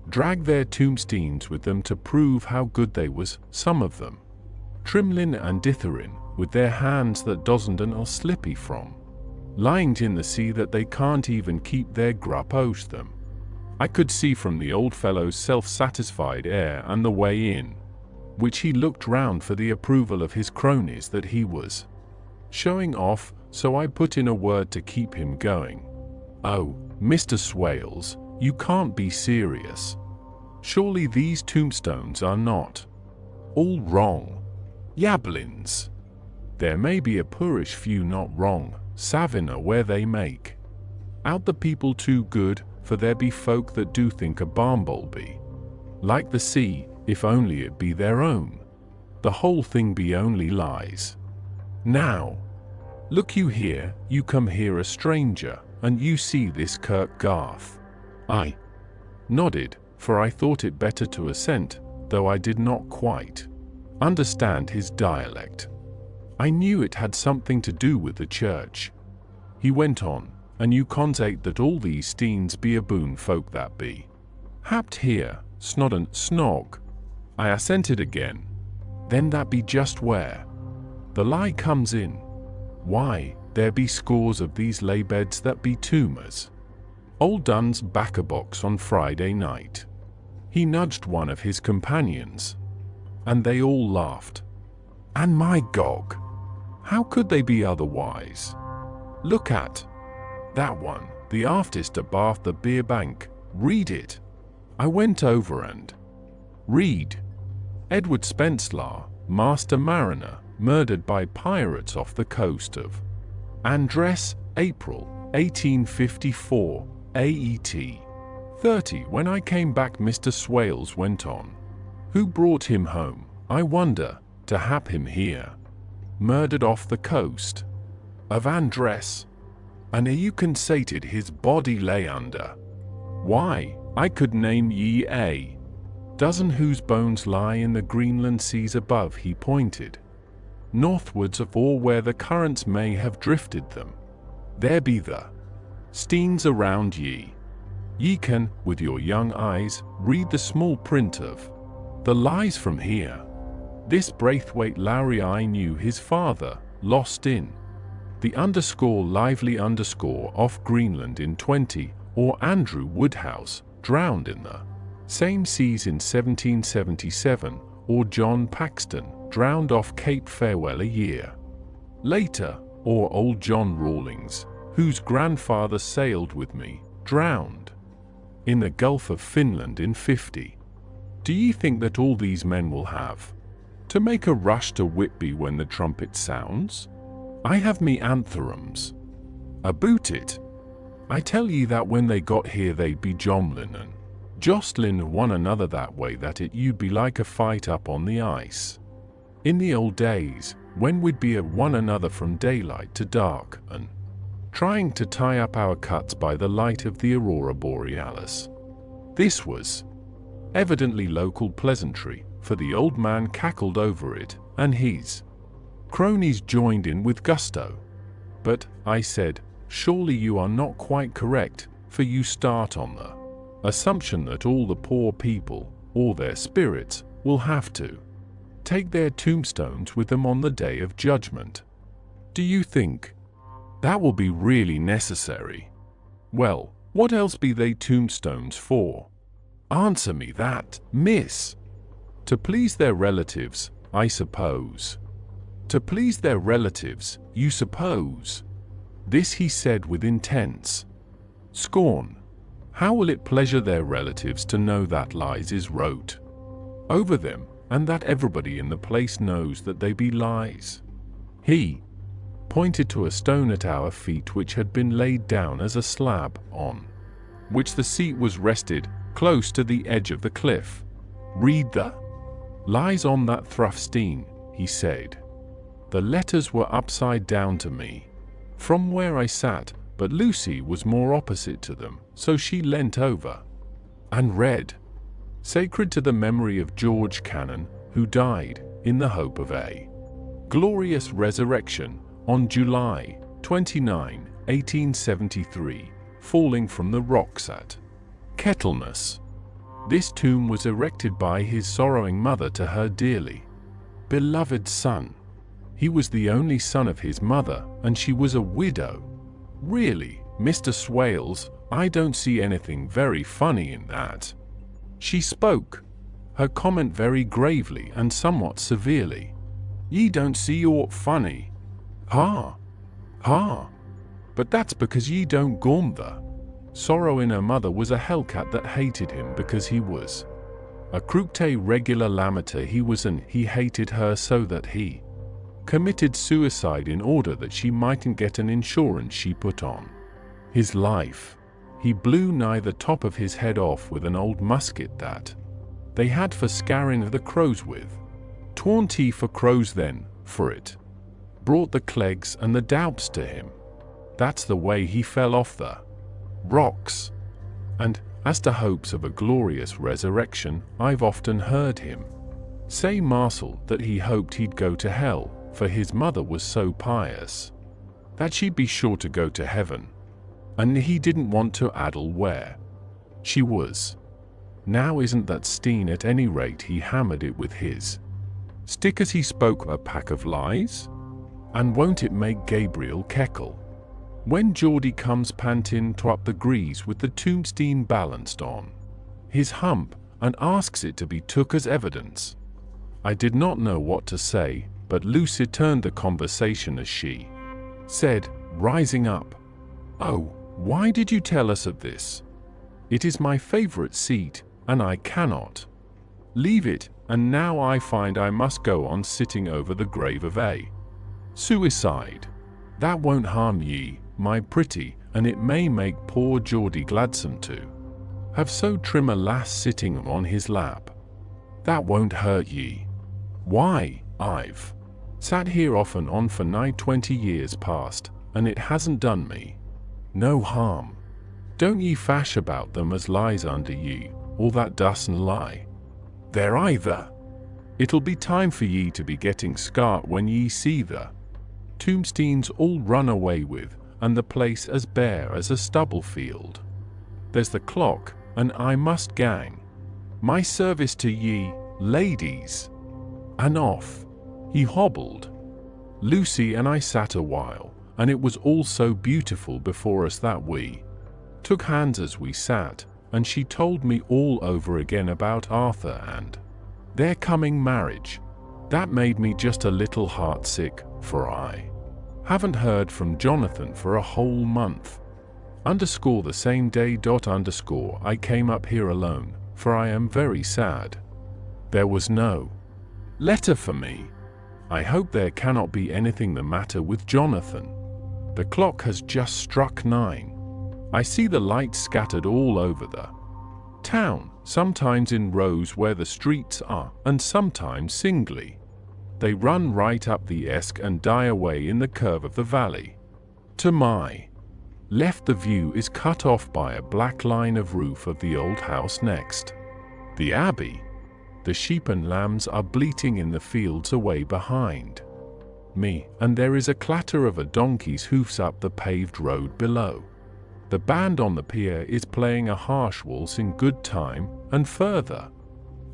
drag their tombsteins with them to prove how good they was, some of them trimlin and ditherin, with their hands that doesn't and are slippy from lying in the sea that they can't even keep their grup oath them. I could see from the old fellow's self-satisfied air and the way in which he looked round for the approval of his cronies that he was showing off, so I put in a word to keep him going. "Oh, Mr. Swales, you can't be serious. Surely these tombstones are not all wrong. Yablins. There may be a poorish few not wrong, Savina, where they make out the people too good, for there be folk that do think a barnbole be like the sea, if only it be their own. The whole thing be only lies. Now, look you here, you come here a stranger, and you see this Kirk Garth. I nodded, for I thought it better to assent, though I did not quite understand his dialect. I knew it had something to do with the church. He went on, and you consate that all these steens be a boon folk that be happed here, snod and snog. I assented again. Then that be just where the lie comes in. Why, there be scores of these laybeds that be tombers. Old Dunn's back a box on Friday night. He nudged one of his companions, and they all laughed. And my gog, how could they be otherwise? Look at that one, the aftest at Bath the beer bank. Read it. I went over and read. Edward Spencelar, master mariner, murdered by pirates off the coast of Andres, April 1854, AET 30. When I came back, Mr. Swales went on. Who brought him home, I wonder, to hap him here? Murdered off the coast of Andres. And you consated his body lay under. Why, I could name ye a dozen whose bones lie in the Greenland seas above. He pointed northwards of or where the currents may have drifted them. There be the steens around ye. Ye can, with your young eyes, read the small print of the lies from here. This Braithwaite Lowry, I knew his father, lost in the lively off Greenland in 20, or Andrew Woodhouse, drowned in the same seas in 1777, or John Paxton, drowned off Cape Farewell a year later, or old John Rawlings, whose grandfather sailed with me, drowned in the Gulf of Finland in 50. Do ye think that all these men will have to make a rush to Whitby when the trumpet sounds? I have me antherems aboot it. I tell ye that when they got here they'd be jomlin and jostlin one another that way that it you'd be like a fight up on the ice. In the old days, when we'd be at one another from daylight to dark, and trying to tie up our cuts by the light of the aurora borealis. This was evidently local pleasantry, for the old man cackled over it, and his cronies joined in with gusto. But, I said, surely you are not quite correct, for you start on the assumption that all the poor people, or their spirits, will have to take their tombstones with them on the day of judgment. Do you think that will be really necessary? Well, what else be they tombstones for? Answer me that, miss. To please their relatives, I suppose. To please their relatives, you suppose? This he said with intense scorn. How will it pleasure their relatives to know that lies is wrote over them, and that everybody in the place knows that they be lies? He pointed to a stone at our feet which had been laid down as a slab, on which the seat was rested, close to the edge of the cliff. Read the lies on that thruffstein, he said. The letters were upside down to me, from where I sat, but Lucy was more opposite to them, so she leant over and read. Sacred to the memory of George Cannon, who died in the hope of a glorious resurrection on July 29, 1873, falling from the rocks at Kettleness. This tomb was erected by his sorrowing mother to her dearly beloved son. He was the only son of his mother, and she was a widow. Really, Mr. Swales, I don't see anything very funny in that. She spoke her comment very gravely and somewhat severely. Ye don't see aught funny. Ha! Ha! But that's because ye don't gorm the sorrow in her mother was a hellcat that hated him because he was a crupte regular lamater he was, and he hated her so that he committed suicide in order that she mightn't get an insurance she put on his life. He blew nigh the top of his head off with an old musket that they had for scaring the crows with. 20 for crows then, for it. Brought the clegs and the doups to him. That's the way he fell off the rocks. And, as to hopes of a glorious resurrection, I've often heard him say, Marcel, that he hoped he'd go to hell, for his mother was so pious that she'd be sure to go to heaven, and he didn't want to addle where she was. Now isn't that Steen? At any rate he hammered it with his stick as he spoke a pack of lies? And won't it make Gabriel keckle when Geordie comes panting to up the grease with the tombstone balanced on his hump and asks it to be took as evidence? I did not know what to say, but Lucy turned the conversation as she said, rising up, "Oh, why did you tell us of this? It is my favorite seat, and I cannot leave it, and now I find I must go on sitting over the grave of a suicide. That won't harm ye, my pretty, and it may make poor Geordie gladsome to have so trim a lass sitting on his lap. That won't hurt ye. Why, I've sat here off and on for nigh 20 years past, and it hasn't done me no harm. Don't ye fash about them as lies under ye, all that doesn't lie there either. It'll be time for ye to be getting scart when ye see the tombstones all run away with, and the place as bare as a stubble field. There's the clock, and I must gang. My service to ye, ladies." And off he hobbled. Lucy and I sat a while, and it was all so beautiful before us that we took hands as we sat, and she told me all over again about Arthur and their coming marriage. That made me just a little heartsick, for I haven't heard from Jonathan for a whole month. The same day. I came up here alone, for I am very sad. There was no letter for me. I hope there cannot be anything the matter with Jonathan. The clock has just struck 9. I see the lights scattered all over the town, sometimes in rows where the streets are, and sometimes singly. They run right up the Esk and die away in the curve of the valley. To my left the view is cut off by a black line of roof of the old house next the abbey. The sheep and lambs are bleating in the fields away behind me, and there is a clatter of a donkey's hoofs up the paved road below. The band on the pier is playing a harsh waltz in good time, and further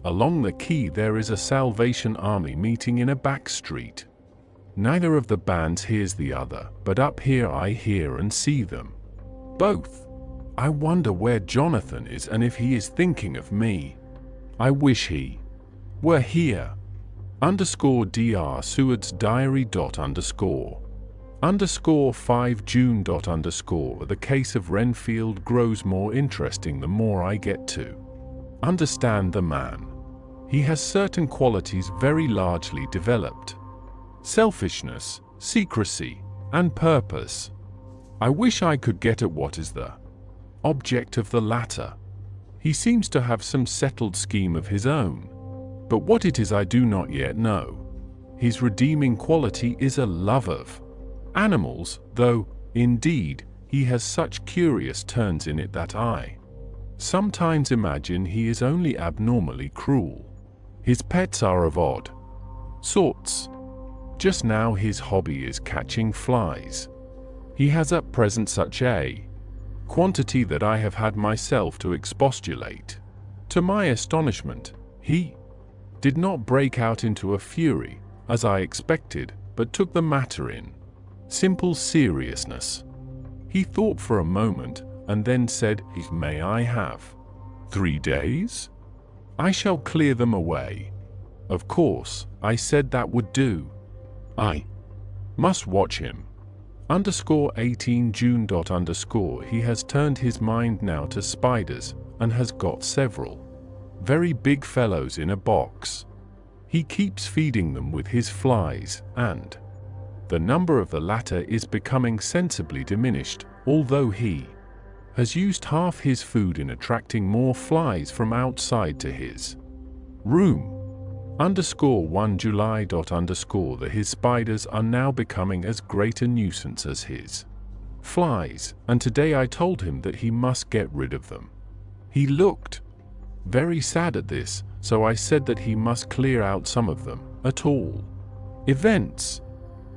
along the quay there is a Salvation Army meeting in a back street. Neither of the bands hears the other, but up here I hear and see them both. I wonder where Jonathan is and if he is thinking of me. I wish he were here. _Dr. Seward's diary. _5 June. The case of Renfield grows more interesting the more I get to understand the man. He has certain qualities very largely developed: selfishness, secrecy, and purpose. I wish I could get at what is the object of the latter. He seems to have some settled scheme of his own, but what it is I do not yet know. His redeeming quality is a love of animals, though, indeed, he has such curious turns in it that I sometimes imagine he is only abnormally cruel. His pets are of odd sorts. Just now his hobby is catching flies. He has at present such a quantity that I have had myself to expostulate. To my astonishment, he did not break out into a fury, as I expected, but took the matter in simple seriousness. He thought for a moment, and then said, "May I have 3 days? I shall clear them away." Of course, I said that would do. I must watch him. _18 June. He has turned his mind now to spiders, and has got several very big fellows in a box. He keeps feeding them with his flies, and the number of the latter is becoming sensibly diminished, although he has used half his food in attracting more flies from outside to his room. _1 July. That his spiders are now becoming as great a nuisance as his flies, and today I told him that he must get rid of them. He looked very sad at this, so I said that he must clear out some of them, at all events.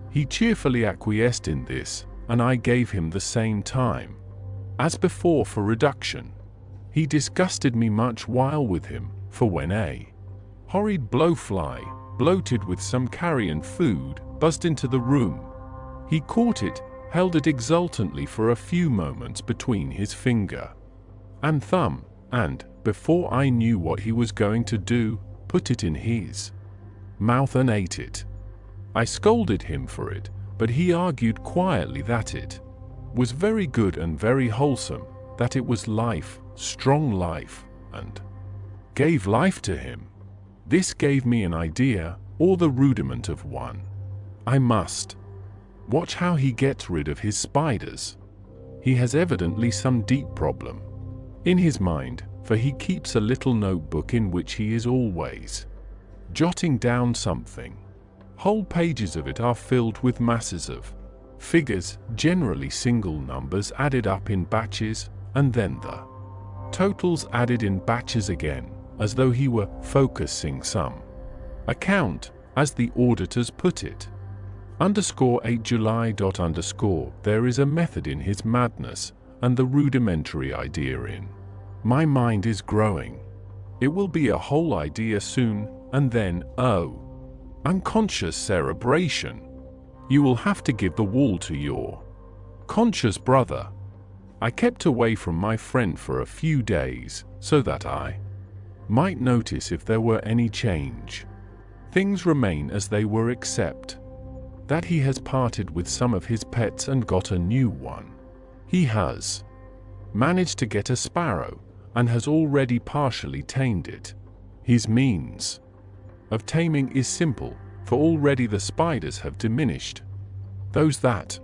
He cheerfully acquiesced in this, and I gave him the same time as before for reduction. He disgusted me much while with him, for when a horrid blowfly, bloated with some carrion food, buzzed into the room, he caught it, held it exultantly for a few moments between his finger and thumb, and, before I knew what he was going to do, put it in his mouth and ate it. I scolded him for it, but he argued quietly that it was very good and very wholesome, that it was life, strong life, and gave life to him. This gave me an idea, or the rudiment of one. I must watch how he gets rid of his spiders. He has evidently some deep problem in his mind, for he keeps a little notebook in which he is always jotting down something. Whole pages of it are filled with masses of figures, generally single numbers added up in batches, and then the totals added in batches again, as though he were focusing some account, as the auditors put it. _8 July. There is a method in his madness, and the rudimentary idea in my mind is growing. It will be a whole idea soon, and then, oh, unconscious cerebration. You will have to give the wall to your conscious brother. I kept away from my friend for a few days, so that I might notice if there were any change. Things remain as they were except that he has parted with some of his pets and got a new one. He has managed to get a sparrow, and has already partially tamed it. His means of taming is simple, for already the spiders have diminished. Those that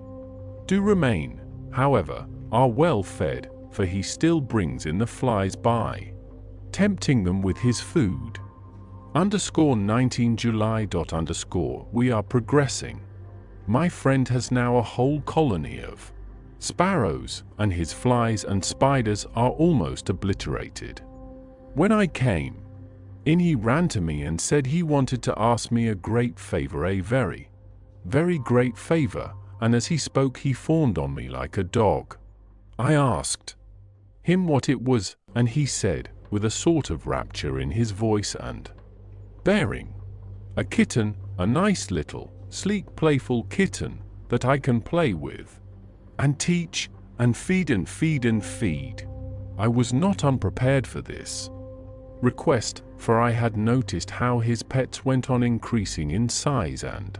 do remain, however, are well fed, for he still brings in the flies by tempting them with his food. _19 July. We are progressing. My friend has now a whole colony of sparrows, and his flies and spiders are almost obliterated. When I came in, he ran to me and said he wanted to ask me a great favor, a very, very great favor, and as he spoke he fawned on me like a dog. I asked him what it was, and he said, with a sort of rapture in his voice and bearing, a kitten, a nice little, sleek, playful kitten that I can play with and teach and feed and feed and feed. I was not unprepared for this request, for I had noticed how his pets went on increasing in size and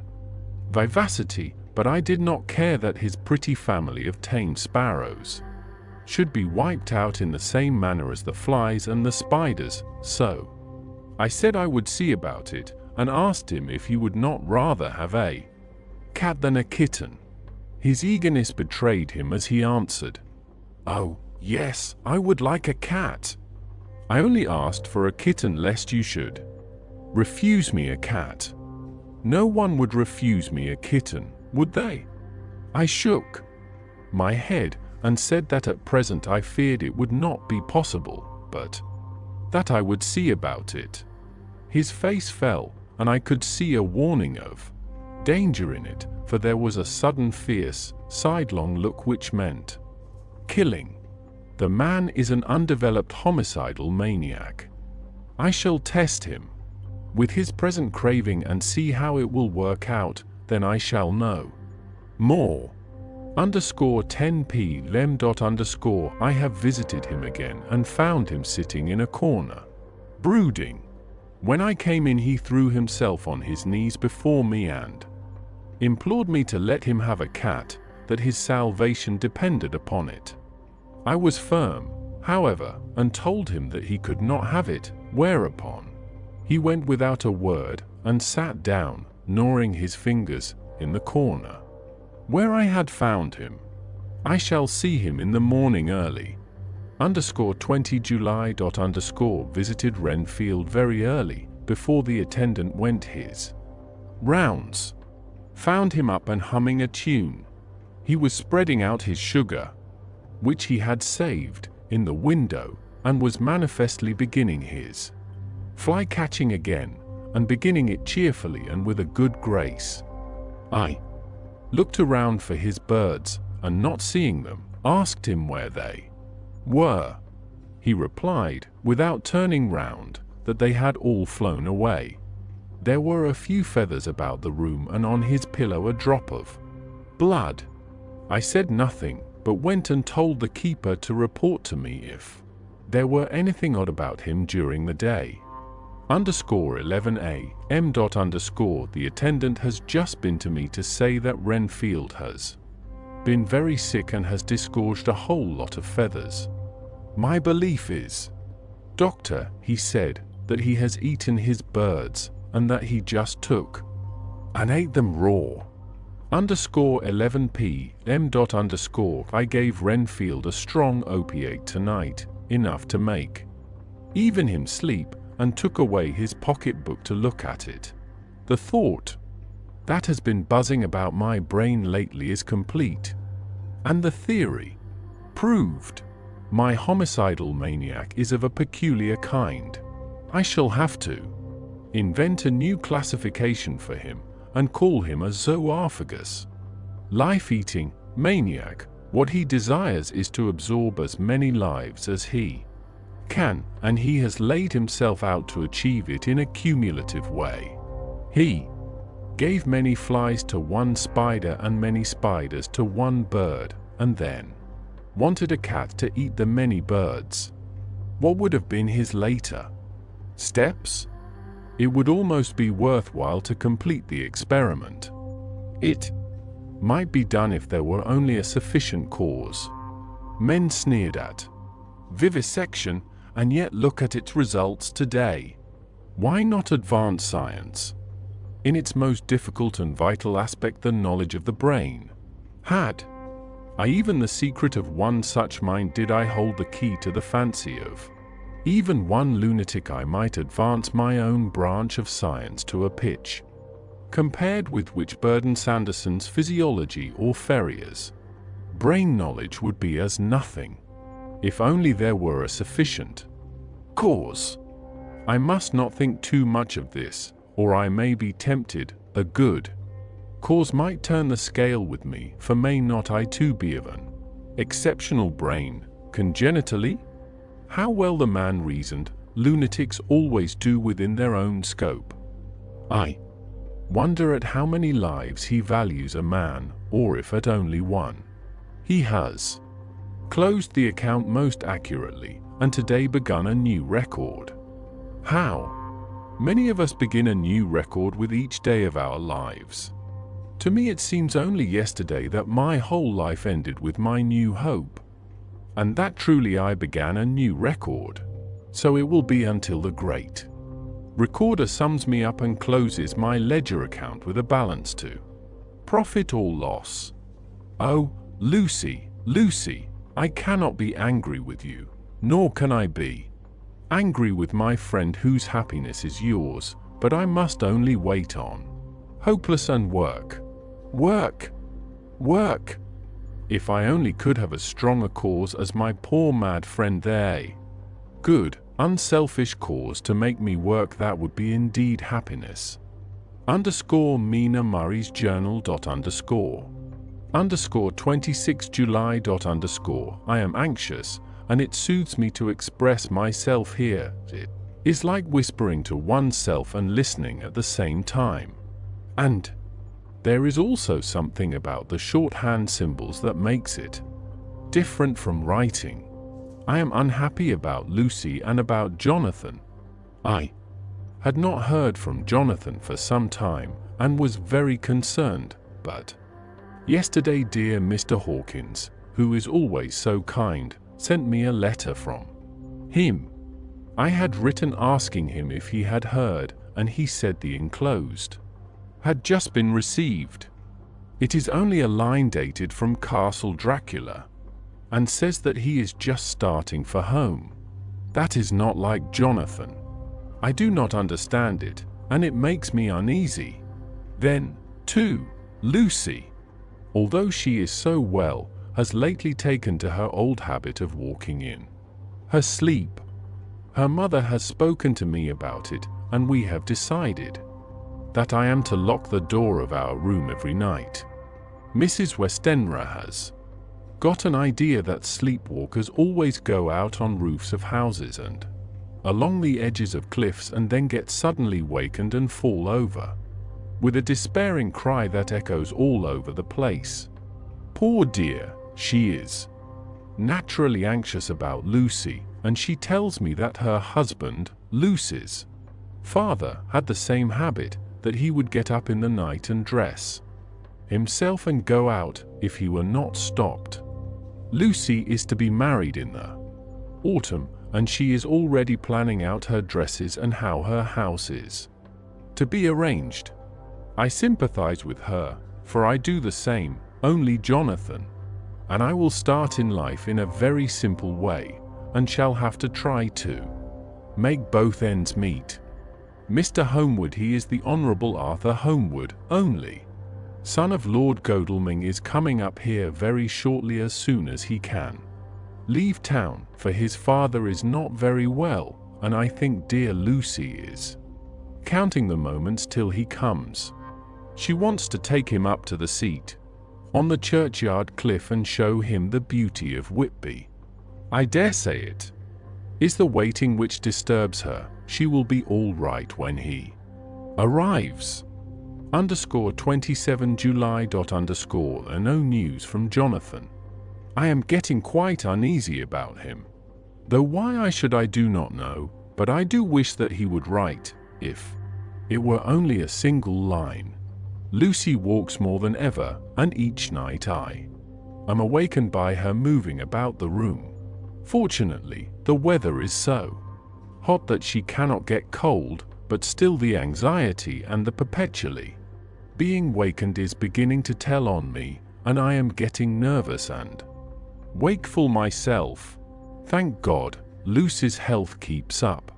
vivacity, but I did not care that his pretty family of tame sparrows should be wiped out in the same manner as the flies and the spiders, so I said I would see about it, and asked him if he would not rather have a cat than a kitten. His eagerness betrayed him as he answered, "Oh, yes, I would like a cat. I only asked for a kitten lest you should refuse me a cat." No one would refuse me a kitten, would they? I shook my head and said that at present I feared it would not be possible, but that I would see about it. His face fell, and I could see a warning of danger in it, for there was a sudden fierce, sidelong look which meant killing. The man is an undeveloped homicidal maniac. I shall test him with his present craving and see how it will work out, then I shall know more. _10 Lem. I have visited him again and found him sitting in a corner, brooding. When I came in, he threw himself on his knees before me and implored me to let him have a cat, that his salvation depended upon it. I was firm, however, and told him that he could not have it, whereupon he went without a word and sat down, gnawing his fingers, in the corner where I had found him. I shall see him in the morning early, _20 July. Visited Renfield very early, before the attendant went his rounds. Found him up and humming a tune. He was spreading out his sugar, which he had saved, in the window, and was manifestly beginning his fly catching again, and beginning it cheerfully and with a good grace. I looked around for his birds, and not seeing them, asked him where they were. He replied, without turning round, that they had all flown away. There were a few feathers about the room and on his pillow a drop of blood. I said nothing, but went and told the keeper to report to me if there were anything odd about him during the day. _11 a.m. The attendant has just been to me to say that Renfield has been very sick and has disgorged a whole lot of feathers. My belief is, Doctor, he said, that he has eaten his birds, and that he just took and ate them raw. _11 p.m. I gave Renfield a strong opiate tonight, enough to make even him sleep, and took away his pocketbook to look at it. The thought that has been buzzing about my brain lately is complete, and the theory proved. My homicidal maniac is of a peculiar kind. I shall have to invent a new classification for him, and call him a zoophagus life-eating maniac. What he desires is to absorb as many lives as he can, and he has laid himself out to achieve it in a cumulative way. He gave many flies to one spider and many spiders to one bird, and then wanted a cat to eat the many birds. What would have been his later steps? It would almost be worthwhile to complete the experiment. It might be done if there were only a sufficient cause. Men sneered at vivisection, and yet look at its results today. Why not advance science? In its most difficult and vital aspect, the knowledge of the brain. Had I even the secret of one such mind, did I hold the key to the fancy of even one lunatic, I might advance my own branch of science to a pitch compared with which Burden Sanderson's physiology or Ferrier's brain knowledge would be as nothing. If only there were a sufficient cause. I must not think too much of this, or I may be tempted. A good cause might turn the scale with me, for may not I too be of an exceptional brain, congenitally? How well the man reasoned, lunatics always do within their own scope. I wonder at how many lives he values a man, or if at only one. He has closed the account most accurately, and today begun a new record. How many of us begin a new record with each day of our lives? To me it seems only yesterday that my whole life ended with my new hope, and that truly I began a new record. So it will be until the great recorder sums me up and closes my ledger account with a balance to profit or loss. Oh, Lucy, Lucy, I cannot be angry with you, nor can I be angry with my friend whose happiness is yours, but I must only wait on hopeless and work. Work! Work! If I only could have as strong a cause as my poor mad friend there, a good, unselfish cause to make me work, that would be indeed happiness. Mina Murray's Journal. _26 July. I am anxious, and it soothes me to express myself here. It is like whispering to oneself and listening at the same time. And there is also something about the shorthand symbols that makes it different from writing. I am unhappy about Lucy and about Jonathan. I had not heard from Jonathan for some time, and was very concerned, but yesterday dear Mr. Hawkins, who is always so kind, sent me a letter from him. I had written asking him if he had heard, and he said the enclosed had just been received. It is only a line dated from Castle Dracula. and says that he is just starting for home. That is not like Jonathan. I do not understand it, and it makes me uneasy. Then, too, Lucy, although she is so well, has lately taken to her old habit of walking in her sleep. Her mother has spoken to me about it, and we have decided that I am to lock the door of our room every night. Mrs. Westenra has got an idea that sleepwalkers always go out on roofs of houses and along the edges of cliffs and then get suddenly wakened and fall over, with a despairing cry that echoes all over the place. Poor dear, she is naturally anxious about Lucy, and she tells me that her husband, Lucy's father, had the same habit, that he would get up in the night and dress himself and go out if he were not stopped. Lucy is to be married in the autumn, and she is already planning out her dresses and how her house is to be arranged. I sympathize with her, for I do the same, only Jonathan and I will start in life in a very simple way, and shall have to try to make both ends meet. Mr. Homewood, he is the Honourable Arthur Homewood, only son of Lord Godalming, is coming up here very shortly as soon as he can leave town, for his father is not very well, and I think dear Lucy is counting the moments till he comes. She wants to take him up to the seat on the churchyard cliff and show him the beauty of Whitby. I dare say it is the waiting which disturbs her. She will be all right when he arrives. _27 July. And no news from Jonathan. I am getting quite uneasy about him, though why I should I do not know, but I do wish that he would write, if it were only a single line. Lucy walks more than ever, and each night I am awakened by her moving about the room. Fortunately, the weather is so hot that she cannot get cold, but still the anxiety and the perpetually being wakened is beginning to tell on me, and I am getting nervous and wakeful myself. Thank God, Lucy's health keeps up.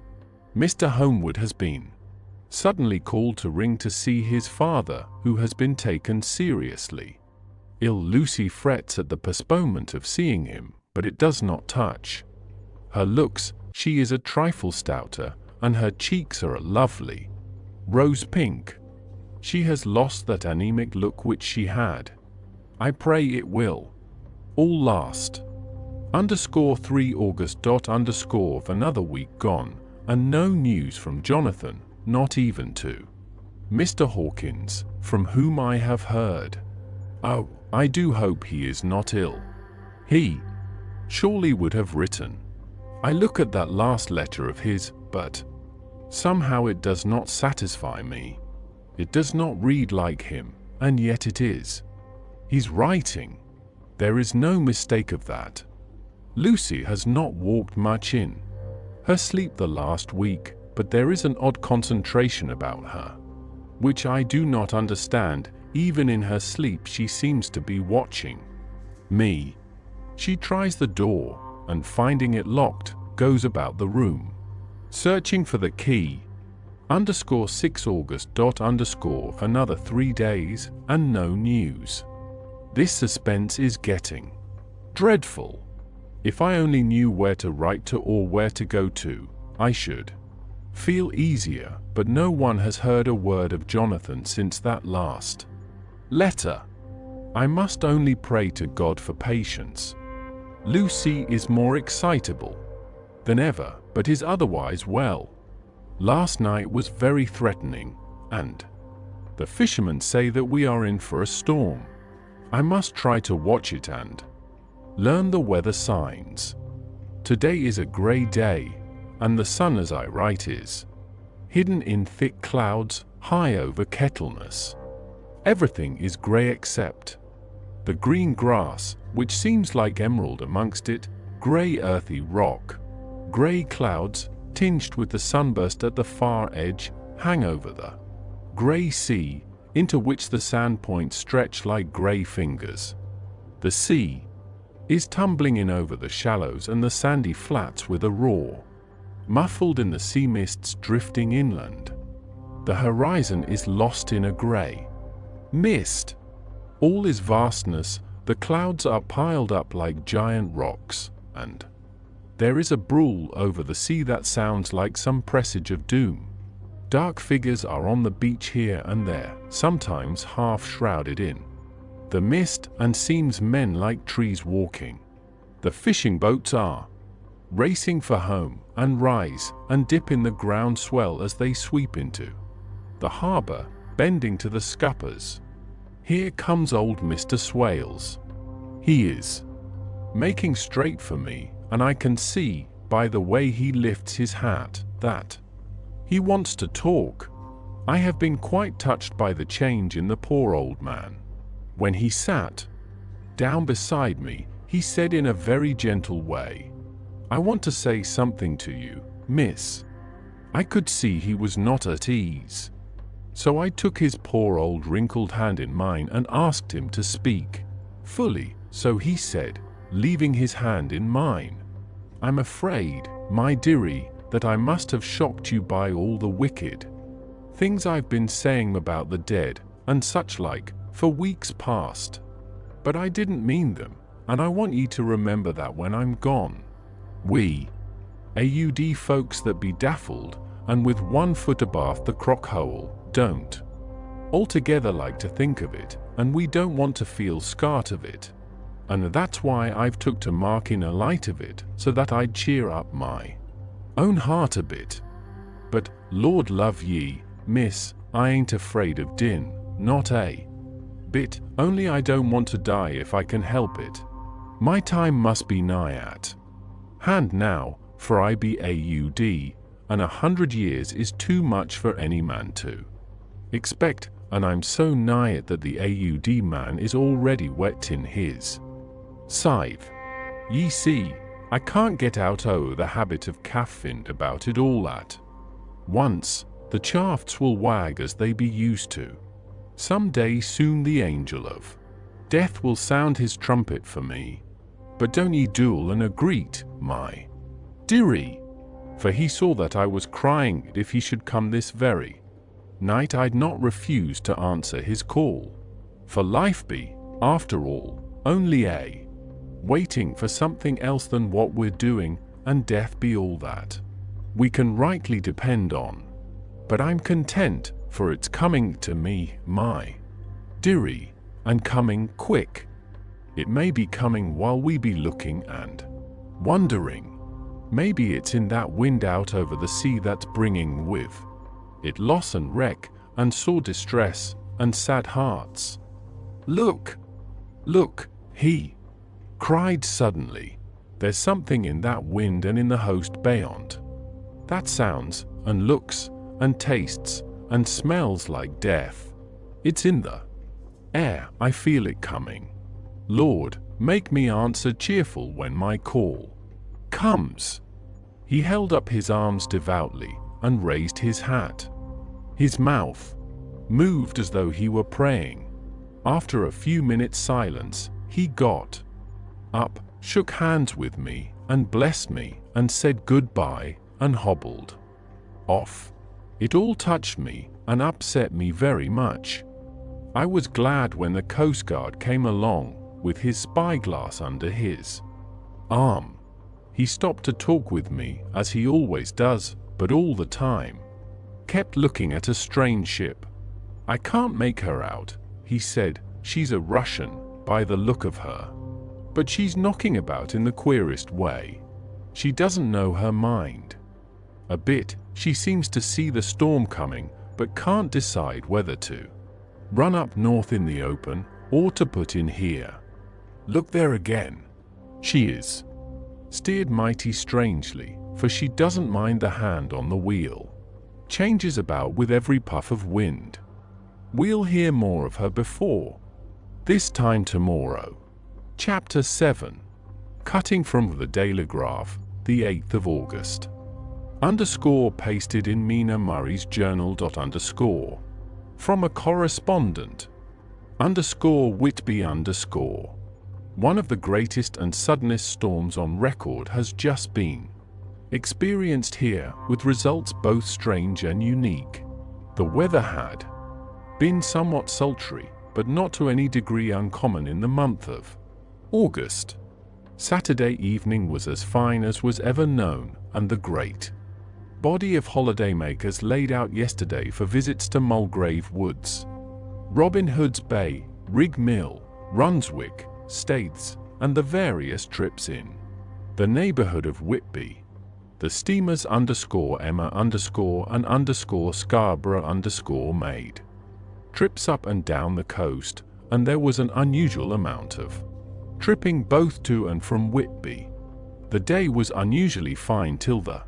Mr. Homewood has been suddenly called to ring to see his father, who has been taken seriously ill. Lucy frets at the postponement of seeing him, but it does not touch her looks. She is a trifle stouter, and her cheeks are a lovely rose pink. She has lost that anemic look which she had. I pray it will all last. _3 August. Of another week gone, and no news from Jonathan, not even to Mr. Hawkins, from whom I have heard. Oh, I do hope he is not ill. He surely would have written. I look at that last letter of his, but somehow it does not satisfy me. It does not read like him, and yet it is. He's writing. There is no mistake of that. Lucy has not walked much in her sleep the last week, but there is an odd concentration about her, which I do not understand. Even in her sleep she seems to be watching me. She tries the door, and finding it locked, goes about the room, searching for the key. _6 August. Another 3 days, and no news. This suspense is getting dreadful. If I only knew where to write to or where to go to, I should feel easier, but no one has heard a word of Jonathan since that last letter. I must only pray to God for patience. Lucy is more excitable than ever, but is otherwise well. Last night was very threatening, and the fishermen say that we are in for a storm. I must try to watch it and learn the weather signs. Today is a grey day, and the sun as I write is hidden in thick clouds high over Kettleness. Everything is grey except the green grass, which seems like emerald amongst it, grey earthy rock, grey clouds tinged with the sunburst at the far edge hang over the grey sea, into which the sand points stretch like grey fingers. The sea is tumbling in over the shallows and the sandy flats with a roar, muffled in the sea mists drifting inland. The horizon is lost in a grey mist. All is vastness, the clouds are piled up like giant rocks, and there is a brawl over the sea that sounds like some presage of doom. Dark figures are on the beach here and there, sometimes half shrouded in the mist, and seems men like trees walking. The fishing boats are racing for home, and rise and dip in the ground swell as they sweep into the harbour, bending to the scuppers. Here comes old Mr. Swales. He is making straight for me, and I can see, by the way he lifts his hat, that he wants to talk. I have been quite touched by the change in the poor old man. When he sat down beside me, he said in a very gentle way, "I want to say something to you, miss." I could see he was not at ease. So I took his poor old wrinkled hand in mine and asked him to speak fully. So he said, leaving his hand in mine, "I'm afraid, my dearie, that I must have shocked you by all the wicked things I've been saying about the dead, and such like, for weeks past. But I didn't mean them, and I want ye to remember that when I'm gone. We AUD folks that be daffled, and with one foot abaft the crock hole, don't altogether like to think of it, and we don't want to feel scart of it. And that's why I've took to marking a light of it, so that I'd cheer up my own heart a bit. But, Lord love ye, miss, I ain't afraid of din, not a bit, only I don't want to die if I can help it. My time must be nigh at hand now, for I be AUD, and 100 years is too much for any man to expect, and I'm so nigh it that the AUD man is already wet in his scythe. Ye see, I can't get out o' the habit of caffing about it all at once. The shafts will wag as they be used to. Some day soon the angel of death will sound his trumpet for me. But don't ye duel and greet, my dearie, for he saw that I was crying if he should come this very night I'd not refuse to answer his call. For life be, after all, only a waiting for something else than what we're doing, and death be all that we can rightly depend on. But I'm content, for it's coming to me, my dearie, and coming quick. It may be coming while we be looking and wondering. Maybe it's in that wind out over the sea that's bringing with it loss and wreck, and sore distress, and sad hearts. Look! Look! He cried suddenly. There's something in that wind and in the host beyond that sounds, and looks, and tastes, and smells like death. It's in the air, I feel it coming. Lord, make me answer cheerful when my call comes. He held up his arms devoutly, and raised his hat. His mouth moved as though he were praying. After a few minutes' silence, he got up, shook hands with me, and blessed me, and said goodbye, and hobbled off. It all touched me, and upset me very much. I was glad when the Coast Guard came along, with his spyglass under his arm. He stopped to talk with me, as he always does, but all the time kept looking at a strange ship. I can't make her out, he said. She's a Russian, by the look of her. But she's knocking about in the queerest way. She doesn't know her mind a bit. She seems to see the storm coming, but can't decide whether to run up north in the open, or to put in here. Look there again. She is steered mighty strangely, for she doesn't mind the hand on the wheel. Changes about with every puff of wind. We'll hear more of her before this time tomorrow. Chapter 7. Cutting from the Telegraph, the 8th of August. Underscore pasted in Mina Murray's journal. Underscore. From a correspondent. Underscore Whitby. Underscore. One of the greatest and suddenest storms on record has just been experienced here, with results both strange and unique. The weather had been somewhat sultry, but not to any degree uncommon in the month of August. Saturday evening was as fine as was ever known, and the great body of holidaymakers laid out yesterday for visits to Mulgrave Woods, Robin Hood's Bay, Rig Mill, Runswick, Staithes, and the various trips in the neighborhood of Whitby. The steamers _Emma and Scarborough made trips up and down the coast, and there was an unusual amount of tripping both to and from Whitby. The day was unusually fine till the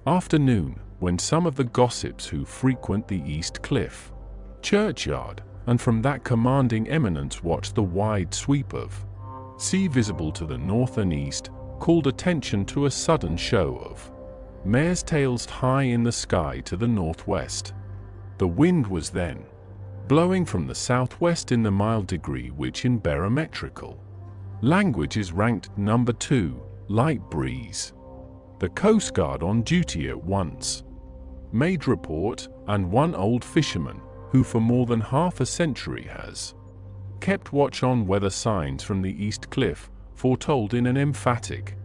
afternoon, when some of the gossips who frequent the East Cliff churchyard, and from that commanding eminence watch the wide sweep of sea visible to the north and east, called attention to a sudden show of mares' tails high in the sky to the northwest. The wind was then blowing from the southwest in the mild degree which in barometrical language is ranked number 2, light breeze. The Coast Guard on duty at once made report, and one old fisherman, who for more than half a century has kept watch on weather signs from the East Cliff, foretold in an emphatic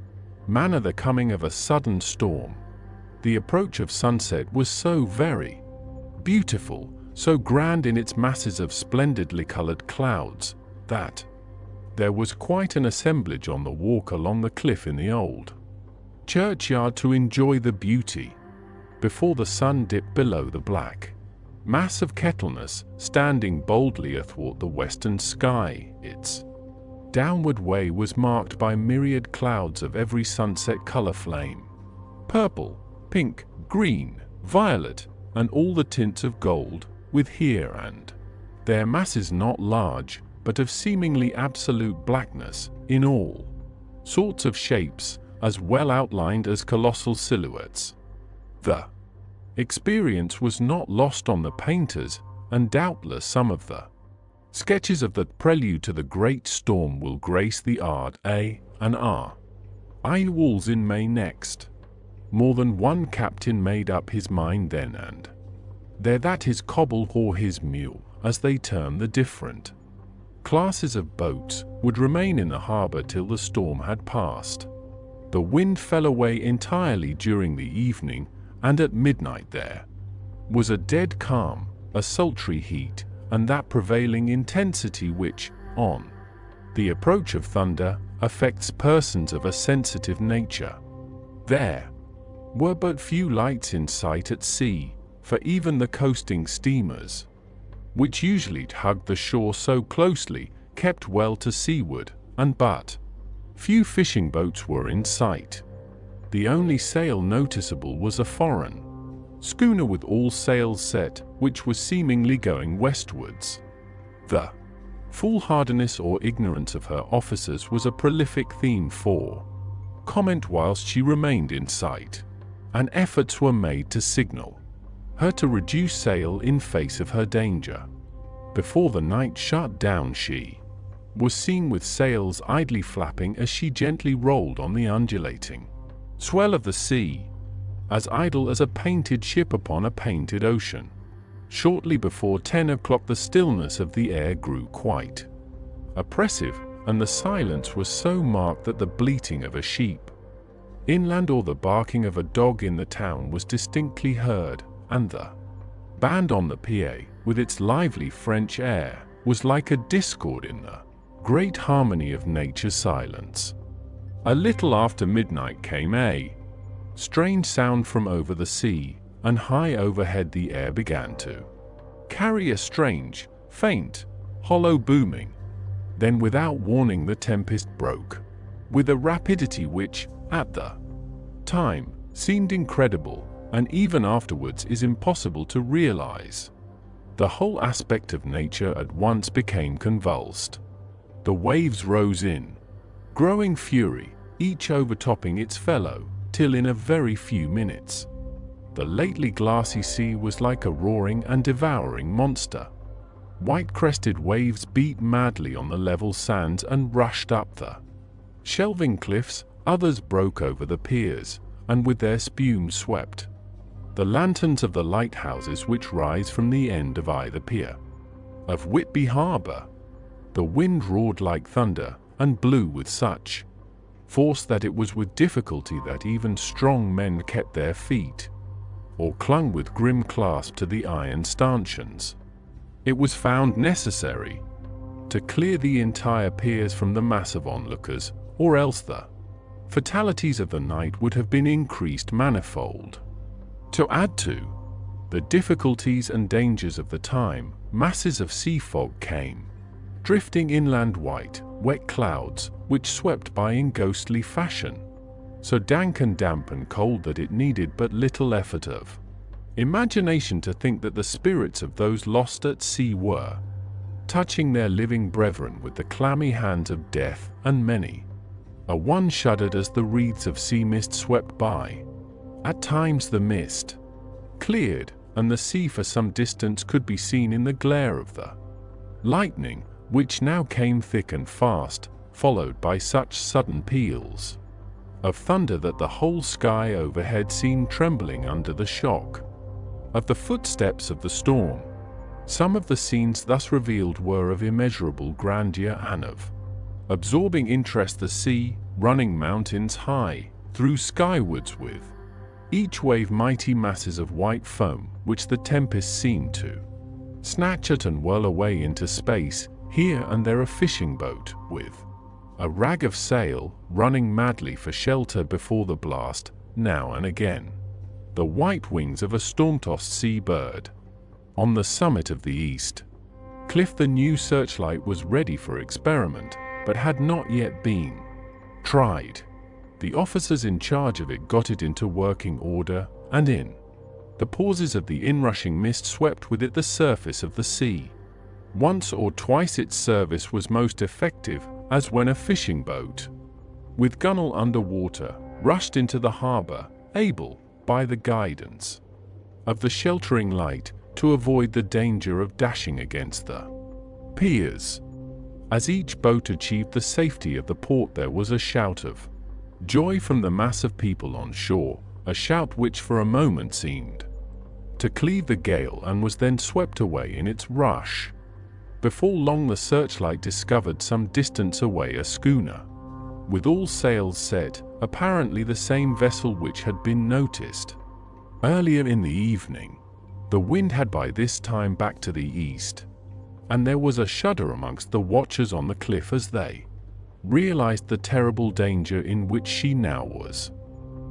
manner the coming of a sudden storm. The approach of sunset was so very beautiful, so grand in its masses of splendidly colored clouds, that there was quite an assemblage on the walk along the cliff in the old churchyard to enjoy the beauty, before the sun dipped below the black mass of Kettleness standing boldly athwart the western sky. Its downward way was marked by myriad clouds of every sunset color flame: purple, pink, green, violet, and all the tints of gold, with here and there masses not large, but of seemingly absolute blackness, in all sorts of shapes, as well outlined as colossal silhouettes. The experience was not lost on the painters, and doubtless some of the sketches of the prelude to the great storm will grace the Ard A and R.I. walls in May next. More than one captain made up his mind then and there that his cobble or his mule, as they term the different classes of boats, would remain in the harbor till the storm had passed. The wind fell away entirely during the evening, and at midnight there was a dead calm, a sultry heat, and that prevailing intensity which, on the approach of thunder, affects persons of a sensitive nature. There were but few lights in sight at sea, for even the coasting steamers, which usually hugged the shore so closely, kept well to seaward, and but few fishing boats were in sight. The only sail noticeable was a foreign schooner with all sails set, which was seemingly going westwards. The foolhardiness or ignorance of her officers was a prolific theme for comment whilst she remained in sight, and efforts were made to signal her to reduce sail in face of her danger. Before the night shut down she was seen with sails idly flapping as she gently rolled on the undulating swell of the sea, as idle as a painted ship upon a painted ocean. Shortly before 10 o'clock the stillness of the air grew quite oppressive, and the silence was so marked that the bleating of a sheep inland or the barking of a dog in the town was distinctly heard, and the band on the PA, with its lively French air, was like a discord in the great harmony of nature's silence. A little after midnight came a strange sound from over the sea, and high overhead the air began to carry a strange, faint, hollow booming. Then without warning the tempest broke, with a rapidity which, at the time, seemed incredible, and even afterwards is impossible to realize. The whole aspect of nature at once became convulsed. The waves rose in growing fury, each overtopping its fellow, till in a very few minutes the lately glassy sea was like a roaring and devouring monster. White-crested waves beat madly on the level sands and rushed up the shelving cliffs. Others broke over the piers, and with their spume swept the lanterns of the lighthouses which rise from the end of either pier. Of Whitby Harbour, the wind roared like thunder and blew with such force that it was with difficulty that even strong men kept their feet, or clung with grim clasp to the iron stanchions. It was found necessary to clear the entire piers from the mass of onlookers, or else the fatalities of the night would have been increased manifold. To add to the difficulties and dangers of the time, masses of sea fog came drifting inland, white, wet clouds which swept by in ghostly fashion, so dank and damp and cold that it needed but little effort of imagination to think that the spirits of those lost at sea were touching their living brethren with the clammy hands of death, and many a one shuddered as the wreaths of sea mist swept by. At times the mist cleared, and the sea for some distance could be seen in the glare of the lightning, which now came thick and fast, followed by such sudden peals of thunder that the whole sky overhead seemed trembling under the shock of the footsteps of the storm. Some of the scenes thus revealed were of immeasurable grandeur and of absorbing interest. The sea, running mountains high, threw skywards with each wave mighty masses of white foam, which the tempest seemed to snatch at and whirl away into space. Here and there a fishing boat, with a rag of sail, running madly for shelter before the blast. Now and again the white wings of a storm-tossed sea bird. On the summit of the east cliff the new searchlight was ready for experiment, but had not yet been tried. The officers in charge of it got it into working order, and in the pauses of the inrushing mist swept with it the surface of the sea. Once or twice its service was most effective, as when a fishing boat, with gunwale under water, rushed into the harbour, able, by the guidance of the sheltering light, to avoid the danger of dashing against the piers. As each boat achieved the safety of the port, there was a shout of joy from the mass of people on shore, a shout which for a moment seemed to cleave the gale and was then swept away in its rush. Before long the searchlight discovered some distance away a schooner, with all sails set, apparently the same vessel which had been noticed earlier in the evening. The wind had by this time backed to the east, and there was a shudder amongst the watchers on the cliff as they realized the terrible danger in which she now was.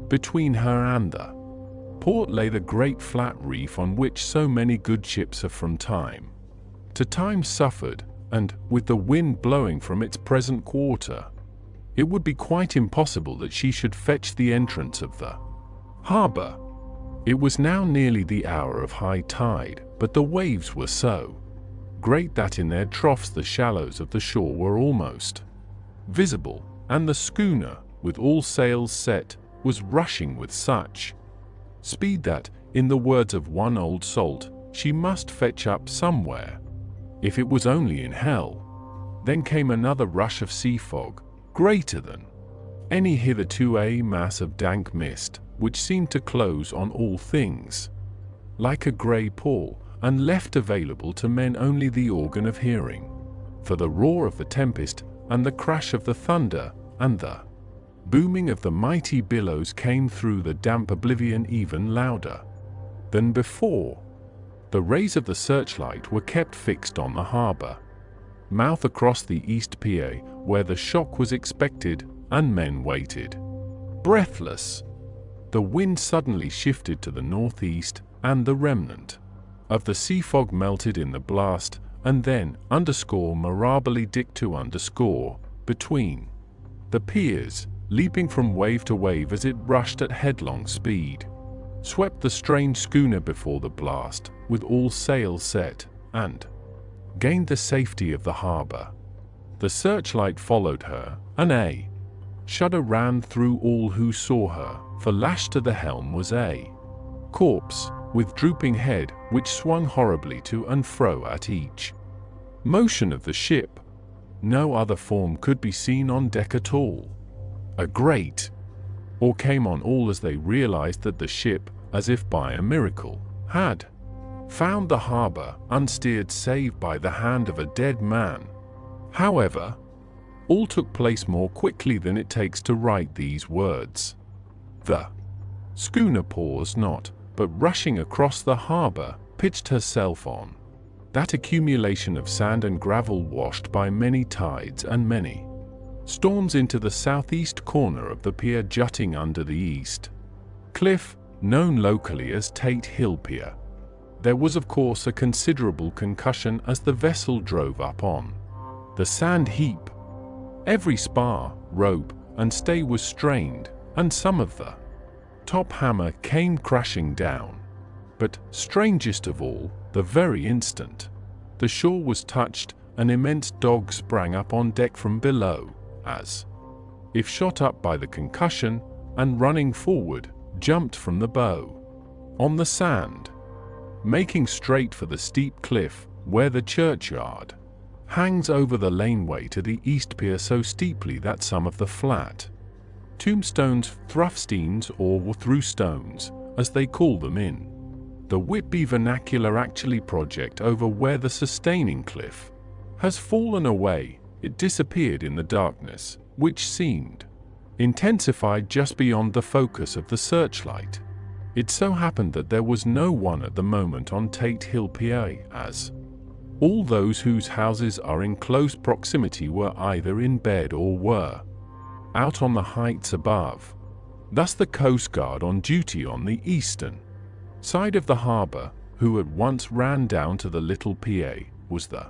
Between her and the port lay the great flat reef on which so many good ships have from time to time suffered, and, with the wind blowing from its present quarter, it would be quite impossible that she should fetch the entrance of the harbour. It was now nearly the hour of high tide, but the waves were so great that in their troughs the shallows of the shore were almost visible, and the schooner, with all sails set, was rushing with such speed that, in the words of one old salt, she must fetch up somewhere, if it was only in hell. Then came another rush of sea fog, greater than any hitherto, a mass of dank mist, which seemed to close on all things like a grey pall, and left available to men only the organ of hearing, for the roar of the tempest, and the crash of the thunder, and the booming of the mighty billows came through the damp oblivion even louder than before. The rays of the searchlight were kept fixed on the harbour mouth across the east pier, where the shock was expected, and men waited breathless. The wind suddenly shifted to the northeast, and the remnant of the sea fog melted in the blast, and then, _mirabile dictu_, between the piers, leaping from wave to wave as it rushed at headlong speed, swept the strange schooner before the blast, with all sails set, and gained the safety of the harbour. The searchlight followed her, and a shudder ran through all who saw her, for lashed to the helm was a corpse, with drooping head, which swung horribly to and fro at each Motion of the ship. No other form could be seen on deck at all. A great awe came on all as they realized that the ship, as if by a miracle, had found the harbor unsteered save by the hand of a dead man. However, all took place more quickly than it takes to write these words. The schooner paused not, but rushing across the harbor, pitched herself on that accumulation of sand and gravel washed by many tides and many storms into the southeast corner of the pier jutting under the east cliff, known locally as Tate Hill Pier. There was of course a considerable concussion as the vessel drove up on the sand heap. Every spar, rope, and stay was strained, and some of the top hammer came crashing down. But, strangest of all, the very instant the shore was touched, an immense dog sprang up on deck from below, as if shot up by the concussion, and running forward, jumped from the bow on the sand, making straight for the steep cliff where the churchyard hangs over the laneway to the east pier so steeply that some of the flat tombstones, thrusteens or throughstones, as they call them in the Whitby vernacular, actually project over where the sustaining cliff has fallen away. It disappeared in the darkness, which seemed intensified just beyond the focus of the searchlight. It so happened that there was no one at the moment on Tate Hill PA, as all those whose houses are in close proximity were either in bed or were out on the heights above. Thus the Coast Guard on duty on the eastern side of the harbour, who at once ran down to the little PA, was the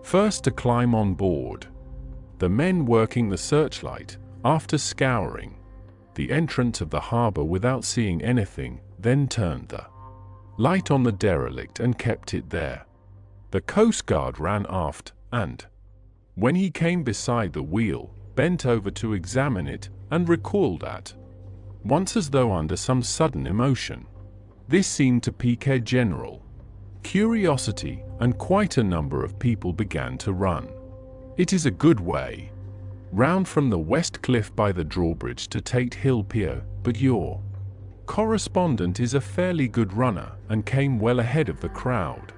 first to climb on board. The men working the searchlight, after scouring the entrance of the harbour without seeing anything, then turned the light on the derelict and kept it there. The Coast Guard ran aft, and when he came beside the wheel, bent over to examine it, and recoiled at once as though under some sudden emotion. This seemed to pique a general curiosity, and quite a number of people began to run. It is a good way round from the west cliff by the drawbridge to Tate Hill Pier, but your correspondent is a fairly good runner and came well ahead of the crowd.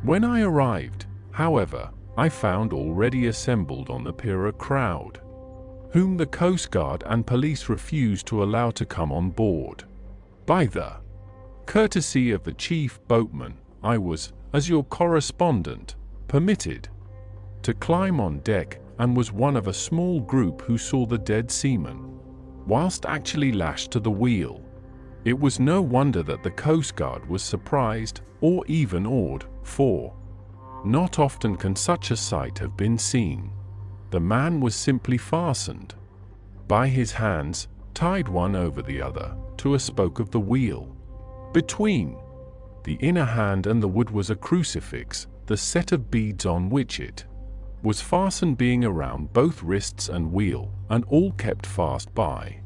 When I arrived, however, I found already assembled on the pier a crowd, whom the Coast Guard and police refused to allow to come on board. By the courtesy of the chief boatman, I was, as your correspondent, permitted to climb on deck, and was one of a small group who saw the dead seaman whilst actually lashed to the wheel. It was no wonder that the Coast Guard was surprised, or even awed, for not often can such a sight have been seen. The man was simply fastened by his hands, tied one over the other, to a spoke of the wheel. Between the inner hand and the wood was a crucifix, the set of beads on which it was fastened being around both wrists and wheel, and all kept fast by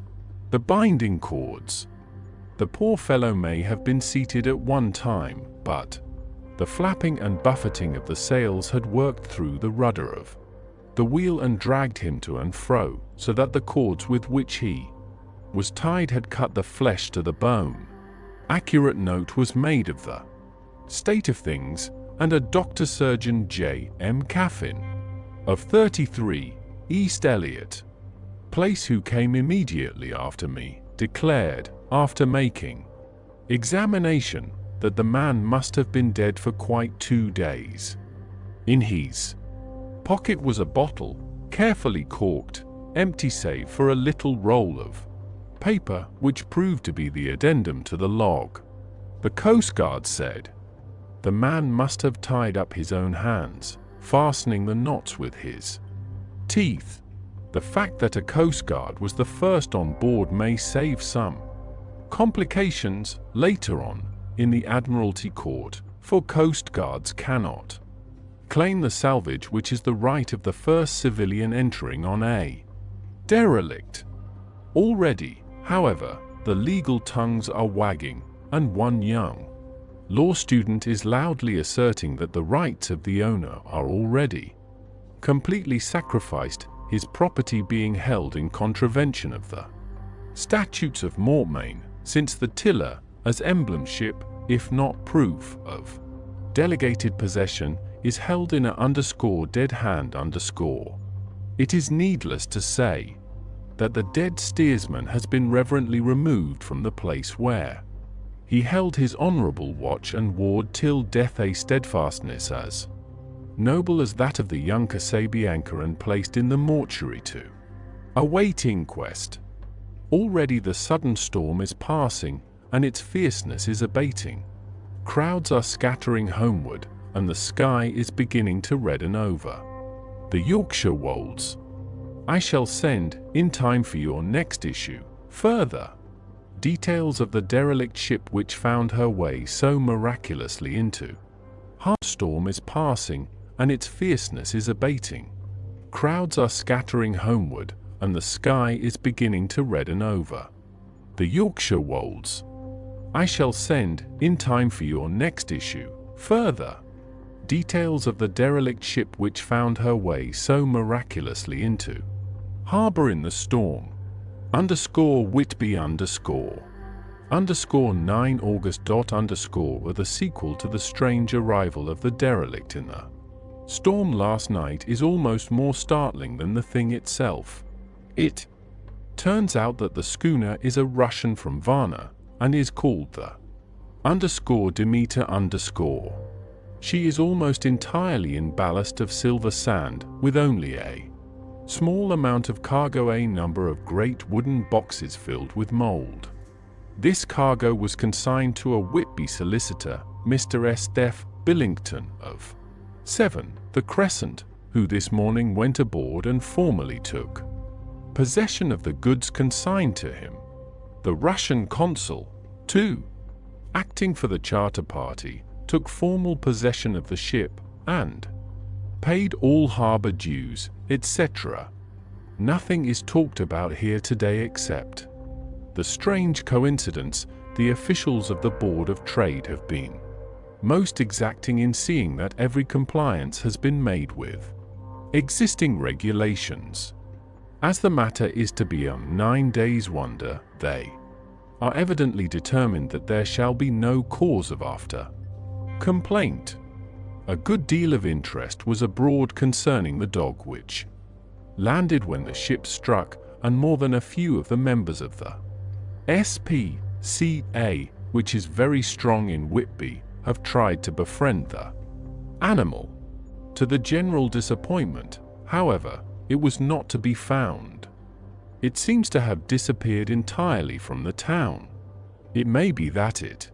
the binding cords. The poor fellow may have been seated at one time, but the flapping and buffeting of the sails had worked through the rudder of the wheel and dragged him to and fro, so that the cords with which he was tied had cut the flesh to the bone. Accurate note was made of the state of things, and a Dr. Surgeon J. M. Caffin, of 33, East Elliot Place, who came immediately after me, declared, after making examination, that the man must have been dead for quite 2 days. In his pocket was a bottle, carefully corked, empty save for a little roll of paper, which proved to be the addendum to the log. The Coast Guard said the man must have tied up his own hands, fastening the knots with his teeth. The fact that a Coast Guard was the first on board may save some complications later on in the Admiralty Court, for Coast Guards cannot claim the salvage which is the right of the first civilian entering on a derelict. Already, however, the legal tongues are wagging, and one young Law student is loudly asserting that the rights of the owner are already completely sacrificed, his property being held in contravention of the statutes of Mortmain, since the tiller, as emblem ship, if not proof of delegated possession, is held in a dead hand. It is needless to say that the dead steersman has been reverently removed from the place where he held his honourable watch and ward till death, a steadfastness as noble as that of the young Kasabianca, and placed in the mortuary to await inquest. Already the sudden storm is passing, and its fierceness is abating. Crowds are scattering homeward, and the sky is beginning to redden over the Yorkshire wolds. I shall send, in time for your next issue, further details of the derelict ship which found her way so miraculously into storm is passing, and its fierceness is abating. Crowds are scattering homeward, and the sky is beginning to redden over the Yorkshire wolds. I shall send, in time for your next issue, further details of the derelict ship which found her way so miraculously into harbour in the storm. _Whitby _9 August. Were the sequel to the strange arrival of the derelict in the storm last night is almost more startling than the thing itself. It turns out that the schooner is a Russian from Varna, and is called the Demeter _. She is almost entirely in ballast of silver sand, with only a small amount of cargo, a number of great wooden boxes filled with mould. This cargo was consigned to a Whitby solicitor, Mr. S. F. Billington of 7, the Crescent, who this morning went aboard and formally took possession of the goods consigned to him. The Russian consul, too, acting for the charter party, took formal possession of the ship, and paid all harbour dues, etc. Nothing is talked about here today except the strange coincidence. The officials of the Board of Trade have been most exacting in seeing that every compliance has been made with existing regulations. As the matter is to be a 9 days' wonder, they are evidently determined that there shall be no cause of after complaint. A good deal of interest was abroad concerning the dog which landed when the ship struck, and more than a few of the members of the SPCA, which is very strong in Whitby, have tried to befriend the animal. To the general disappointment, however, it was not to be found. It seems to have disappeared entirely from the town. It may be that it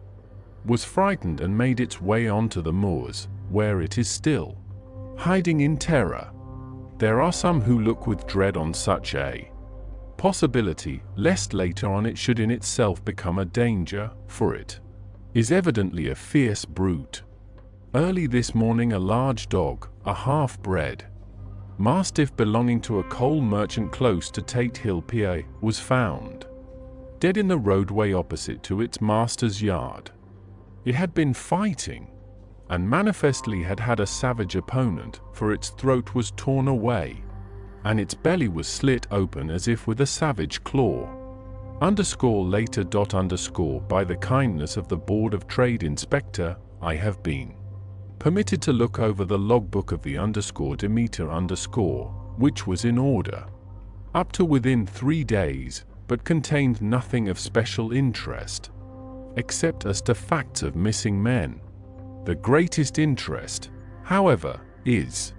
was frightened and made its way onto the moors, where it is still hiding in terror. There are some who look with dread on such a possibility, lest later on it should in itself become a danger, for it is evidently a fierce brute. Early this morning a large dog, a half-bred mastiff belonging to a coal merchant close to Tate Hill, PA, was found dead in the roadway opposite to its master's yard. It had been fighting, and manifestly had had a savage opponent, for its throat was torn away, and its belly was slit open as if with a savage claw. Later. By the kindness of the Board of Trade Inspector, I have been permitted to look over the logbook of the Demeter which was in order up to within 3 days, but contained nothing of special interest, except as to facts of missing men. The greatest interest, however, is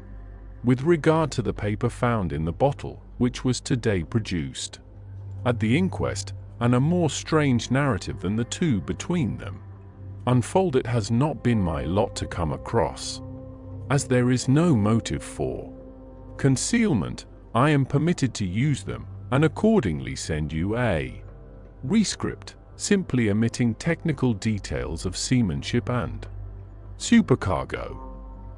with regard to the paper found in the bottle, which was today produced at the inquest, and a more strange narrative than the two between them. Unfold it has not been my lot to come across. As there is no motive for concealment, I am permitted to use them, and accordingly send you a rescript, simply omitting technical details of seamanship and supercargo.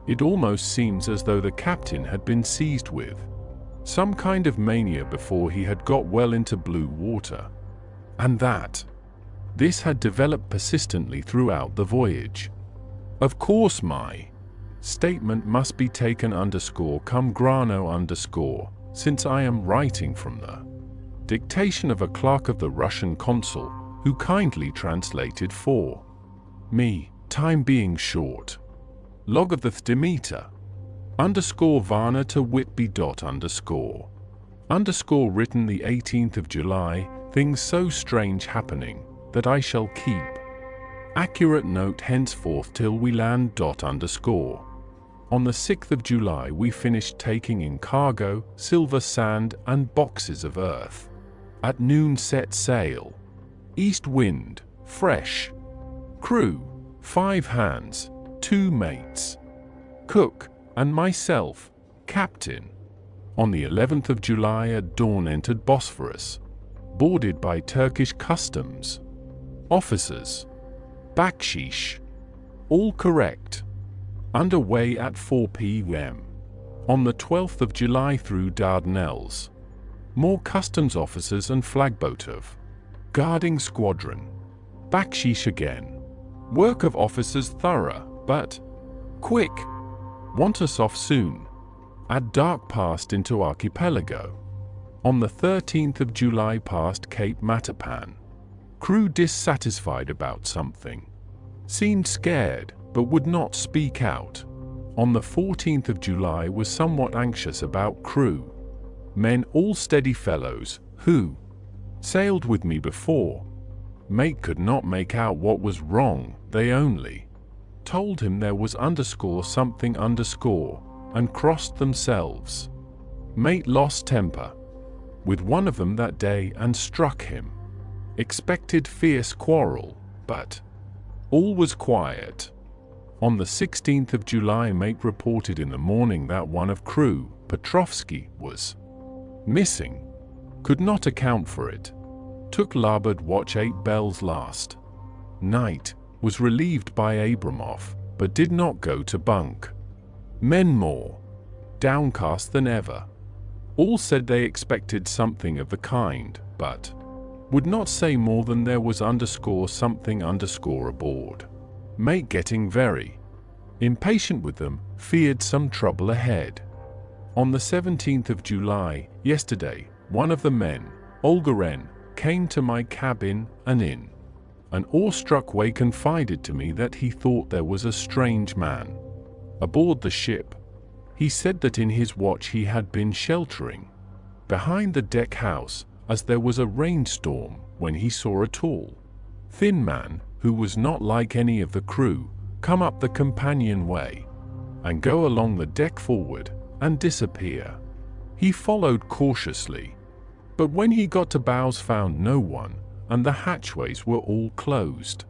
It almost seems as though the captain had been seized with some kind of mania before he had got well into blue water, and that This had developed persistently throughout the voyage. Of course my statement must be taken cum grano since I am writing from the dictation of a clerk of the Russian consul, who kindly translated for me, time being short. Log of the Demeter _Varna to Whitby __ written the 18th of July, things so strange happening, that I shall keep accurate note henceforth till we land _. On the 6th of July we finished taking in cargo, silver sand and boxes of earth. At noon set sail. East wind, fresh. Crew, 5 hands, 2 mates, cook, and myself, captain. On the 11th of July at dawn entered Bosphorus, boarded by Turkish customs. Officers. Bakshish. All correct. Underway at 4 p.m. On the 12th of July through Dardanelles. More customs officers and flagboat of guarding squadron. Bakshish again. Work of officers thorough, but quick. Want us off soon. At dark passed into archipelago. On the 13th of July past Cape Matapan. Crew dissatisfied about something. Seemed scared, but would not speak out. On the 14th of July was somewhat anxious about crew. Men all steady fellows, who sailed with me before. Mate could not make out what was wrong, they only told him there was something and crossed themselves. Mate lost temper with one of them that day and struck him. Expected fierce quarrel, but all was quiet. On the 16th of July mate reported in the morning that one of crew, Petrovsky, was missing. Could not account for it. Took larboard watch 8 bells last night. Was relieved by Abramov, but did not go to bunk. Men more downcast than ever. All said they expected something of the kind, but would not say more than there was something aboard. Mate getting very impatient with them, feared some trouble ahead. On the 17th of July, yesterday, one of the men, Olgaren, came to my cabin and in an awestruck way confided to me that he thought there was a strange man aboard the ship. He said that in his watch he had been sheltering behind the deck house, as there was a rainstorm, when he saw a tall, thin man, who was not like any of the crew, come up the companionway and go along the deck forward and disappear. He followed cautiously, but when he got to bows found no one, and the hatchways were all closed.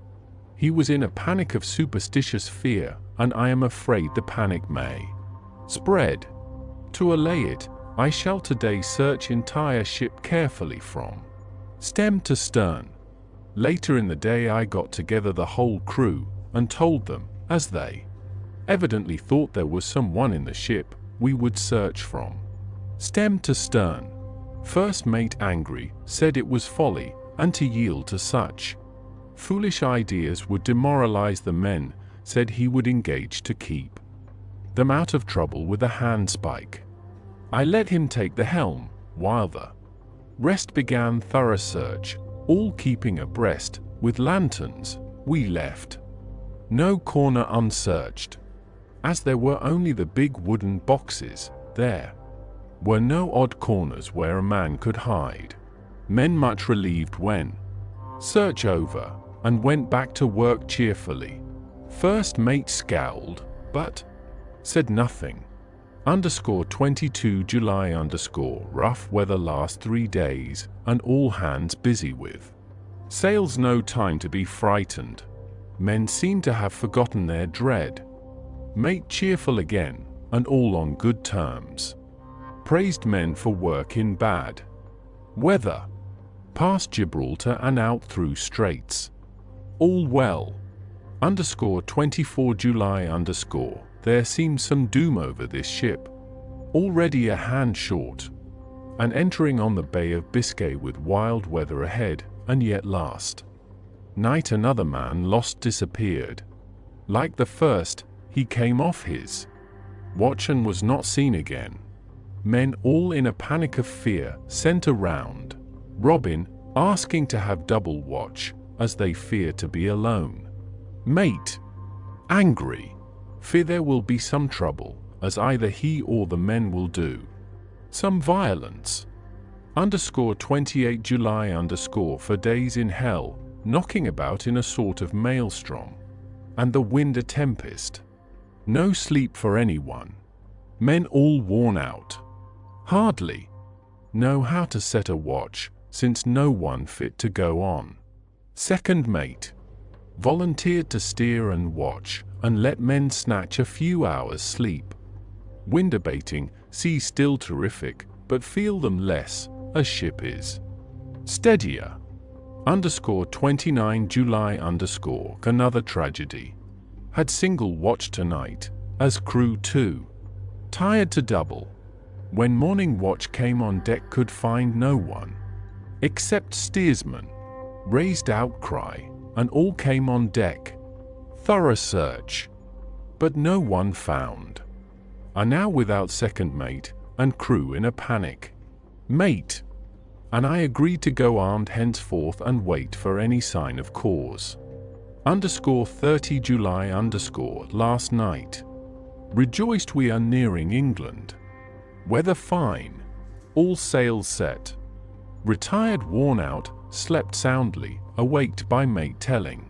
He was in a panic of superstitious fear, and I am afraid the panic may spread. To allay it, I shall today search entire ship carefully from stem to stern. Later in the day I got together the whole crew, and told them, as they evidently thought there was someone in the ship, we would search from stem to stern. First mate angry, said it was folly, and to yield to such foolish ideas would demoralize the men, said he would engage to keep them out of trouble with a handspike. I let him take the helm, while the rest began thorough search, all keeping abreast, with lanterns. We left no corner unsearched. As there were only the big wooden boxes, there were no odd corners where a man could hide. Men much relieved when search over, and went back to work cheerfully. First mate scowled, but said nothing. 22 July rough weather last 3 days, and all hands busy with sails. No time to be frightened. Men seem to have forgotten their dread. Mate cheerful again, and all on good terms. Praised men for work in bad weather. Past Gibraltar and out through straits. All well. 24 July there seems some doom over this ship. Already a hand short, and entering on the Bay of Biscay with wild weather ahead, and yet last Night another man lost disappeared. Like the first, he came off his watch and was not seen again. Men all in a panic of fear sent around Robin, asking to have double watch, as they fear to be alone. Mate, angry, fear there will be some trouble, as either he or the men will do some violence. _28 July for days in hell, knocking about in a sort of maelstrom, and the wind a tempest. No sleep for anyone. Men all worn out. Hardly know how to set a watch, since no one fit to go on. Second mate volunteered to steer and watch, and let men snatch a few hours' sleep. Wind abating, sea still terrific, but feel them less, as ship is steadier. _29 July another tragedy. Had single watch tonight, as crew too tired to double. When morning watch came on deck could find no one, except steersman. Raised outcry, and all came on deck. Thorough search, but no one found. Are now without second mate, and crew in a panic. Mate and I agreed to go armed henceforth and wait for any sign of cause. _30 July last night. Rejoiced we are nearing England. Weather fine, all sails set. Retired worn out, slept soundly, awaked by mate telling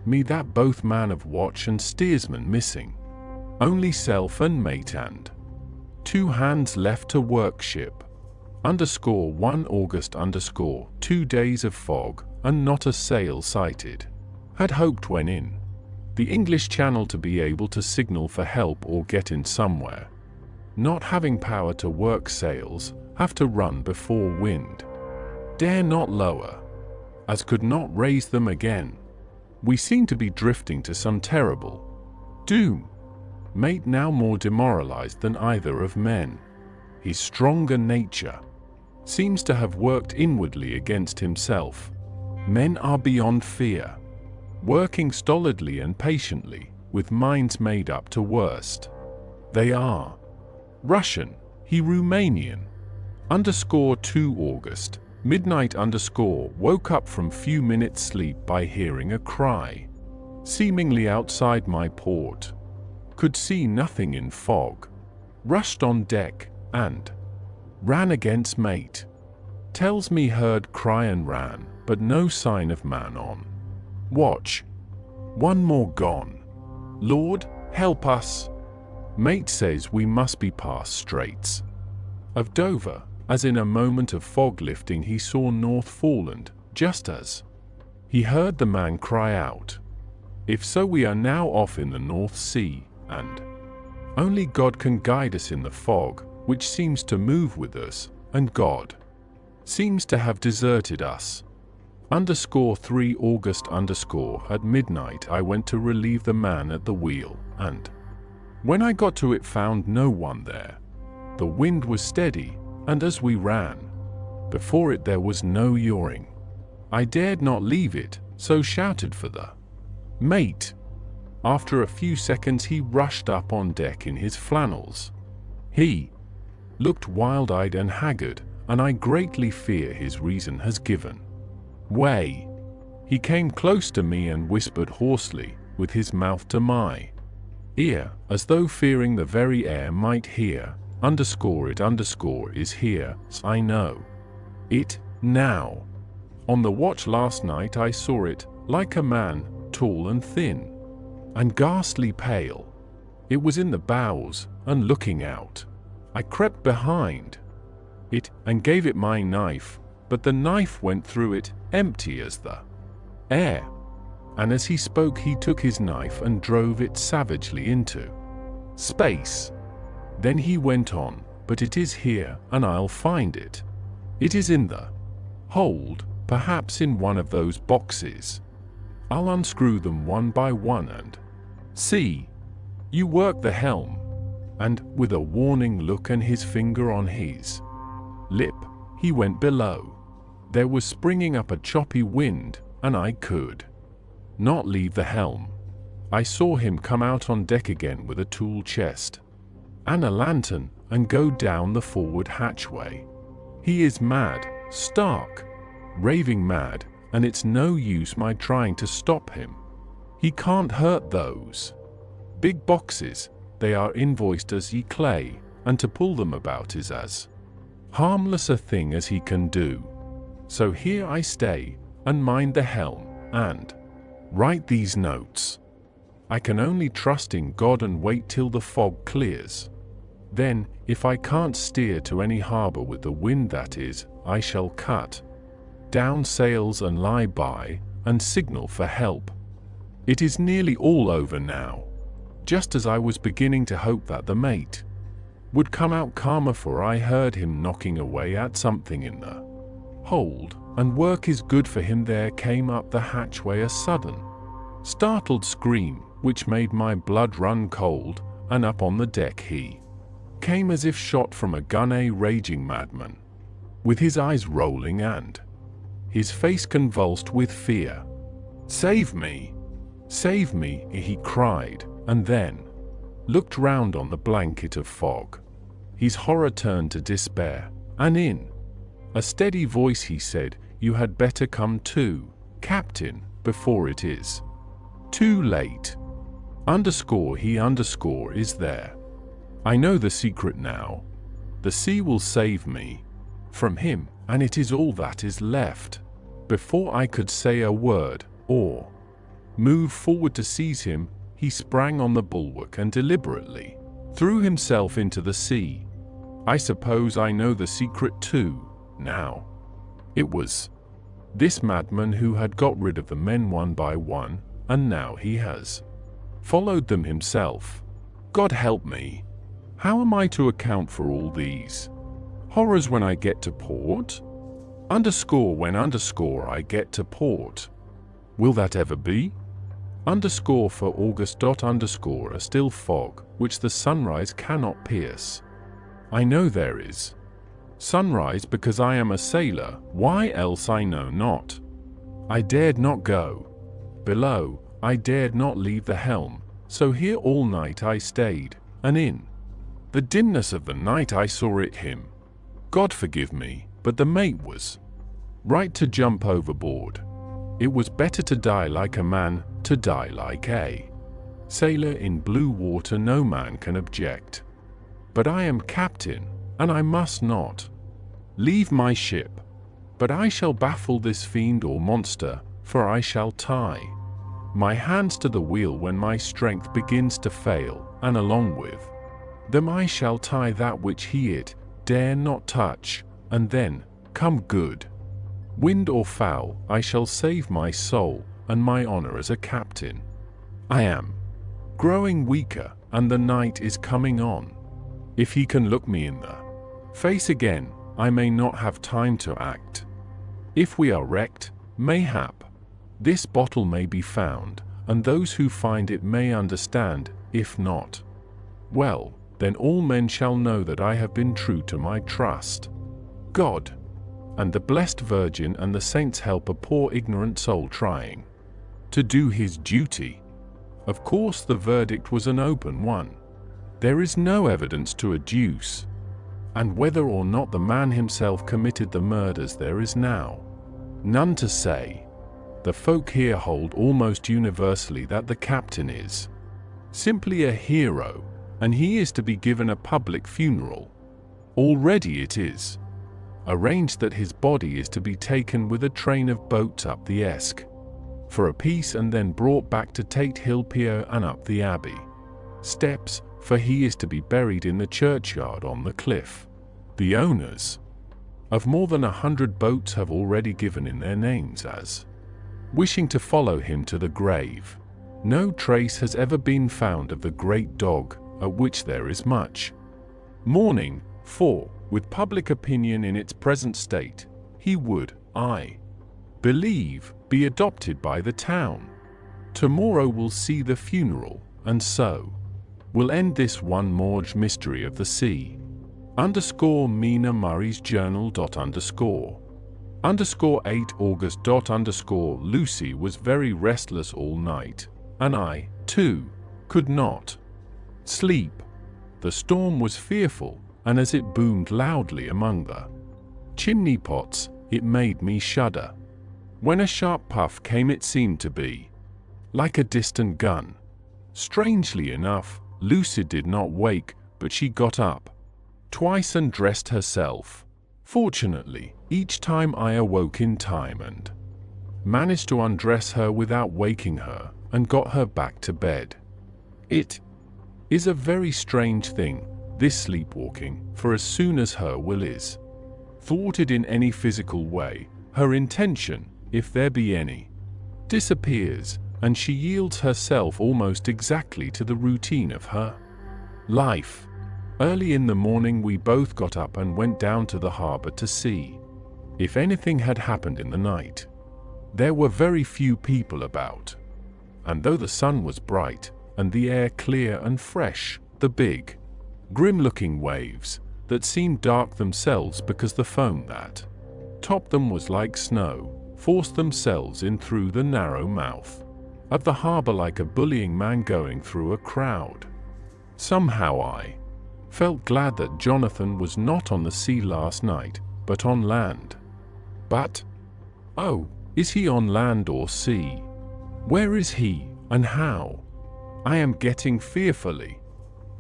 me that both man of watch and steersman missing. Only self and mate and 2 hands left to work ship. _1 August 2 days of fog, and not a sail sighted. Had hoped when in the English Channel to be able to signal for help or get in somewhere. Not having power to work sails, have to run before wind. Dare not lower, as could not raise them again. We seem to be drifting to some terrible doom. Mate now more demoralized than either of men. His stronger nature seems to have worked inwardly against himself. Men are beyond fear, working stolidly and patiently, with minds made up to worst. They are Russian, he Romanian. _2 August, midnight woke up from few minutes sleep by hearing a cry, seemingly outside my port. Could see nothing in fog. Rushed on deck, and ran against mate. Tells me heard cry and ran, but no sign of man on watch. One more gone. Lord, help us. Mate says we must be past Straits of Dover, as in a moment of fog lifting he saw North Foreland, just as he heard the man cry out. If so, we are now off in the North Sea, and only God can guide us in the fog, which seems to move with us, and God seems to have deserted us. _3 August at midnight I went to relieve the man at the wheel, and when I got to it found no one there. The wind was steady, and as we ran before it there was no yawing. I dared not leave it, so shouted for the mate. After a few seconds he rushed up on deck in his flannels. He looked wild-eyed and haggard, and I greatly fear his reason has given way. He came close to me and whispered hoarsely, with his mouth to my ear, as though fearing the very air might hear. _it is here, I know it now. On the watch last night I saw it, like a man, tall and thin, and ghastly pale. It was in the bows, and looking out. I crept behind it, and gave it my knife, but the knife went through it, empty as the air. And as he spoke he took his knife and drove it savagely into space. Then he went on, but it is here, and I'll find it. It is in the hold, perhaps in one of those boxes. I'll unscrew them one by one and see. You work the helm. And, with a warning look and his finger on his lip, he went below. There was springing up a choppy wind, and I could not leave the helm. I saw him come out on deck again with a tool chest and a lantern and go down the forward hatchway. He is mad, stark, raving mad, and it's no use my trying to stop him. He can't hurt those big boxes. They are invoiced as ye clay, and to pull them about is as harmless a thing as he can do. So here I stay, and mind the helm, and write these notes. I can only trust in God and wait till the fog clears. Then, if I can't steer to any harbor with the wind that is, I shall cut down sails and lie by, and signal for help. It is nearly all over now, just as I was beginning to hope that the mate would come out calmer, for I heard him knocking away at something in the hold, and work is good for him. There came up the hatchway a sudden, startled scream, which made my blood run cold, and up on the deck he came as if shot from a gun, a raging madman, with his eyes rolling and his face convulsed with fear. "Save me! Save me!" he cried, and then looked round on the blanket of fog. His horror turned to despair, and in a steady voice he said, "You had better come too, Captain, before it is too late. He is there. I know the secret now. The sea will save me from him, and it is all that is left." Before I could say a word or move forward to seize him, he sprang on the bulwark and deliberately threw himself into the sea. I suppose I know the secret too, now. It was this madman who had got rid of the men one by one, and now he has followed them himself. God help me! How am I to account for all these horrors when I get to port? When I get to port. Will that ever be? For August. A still fog, which the sunrise cannot pierce. I know there is sunrise because I am a sailor, why else I know not. I dared not go below, I dared not leave the helm, so here all night I stayed, and in the dimness of the night I saw it him. God forgive me, but the mate was right to jump overboard. It was better to die like a man, to die like a sailor in blue water. No man can object. But I am captain, and I must not leave my ship. But I shall baffle this fiend or monster, for I shall tie my hands to the wheel when my strength begins to fail, and along with them I shall tie that which it dare not touch, and then, come good wind or foul, I shall save my soul and my honor as a captain. I am growing weaker, and the night is coming on. If he can look me in the face again, I may not have time to act. If we are wrecked, mayhap this bottle may be found, and those who find it may understand. If not, well, then all men shall know that I have been true to my trust. God and the Blessed Virgin and the saints help a poor ignorant soul trying to do his duty. Of course the verdict was an open one. There is no evidence to adduce, and whether or not the man himself committed the murders there is now none to say. The folk here hold almost universally that the captain is simply a hero, and he is to be given a public funeral. Already it is arranged that his body is to be taken with a train of boats up the Esk for a piece, and then brought back to Tate Hill Pier and up the Abbey steps, for he is to be buried in the churchyard on the cliff. The owners of more than 100 boats have already given in their names as wishing to follow him to the grave. No trace has ever been found of the great dog, at which there is much mourning, for, with public opinion in its present state, he would, I believe, be adopted by the town. Tomorrow will see the funeral, and so will end this one more mystery of the sea. Mina Murray's journal. _8 August. Lucy was very restless all night, and I, too, could not sleep. The storm was fearful, and as it boomed loudly among the chimney pots, it made me shudder. When a sharp puff came, it seemed to be like a distant gun. Strangely enough, Lucy did not wake, but she got up twice and dressed herself. Fortunately, each time I awoke in time and managed to undress her without waking her and got her back to bed. It is a very strange thing, this sleepwalking, for as soon as her will is thwarted in any physical way, her intention, if there be any, disappears, and she yields herself almost exactly to the routine of her life. Early in the morning we both got up and went down to the harbour to see if anything had happened in the night. There were very few people about, and though the sun was bright and the air clear and fresh, the big, grim-looking waves, that seemed dark themselves because the foam that topped them was like snow, forced themselves in through the narrow mouth of the harbour like a bullying man going through a crowd. Somehow I felt glad that Jonathan was not on the sea last night, but on land. But, oh, is he on land or sea? Where is he, and how? I am getting fearfully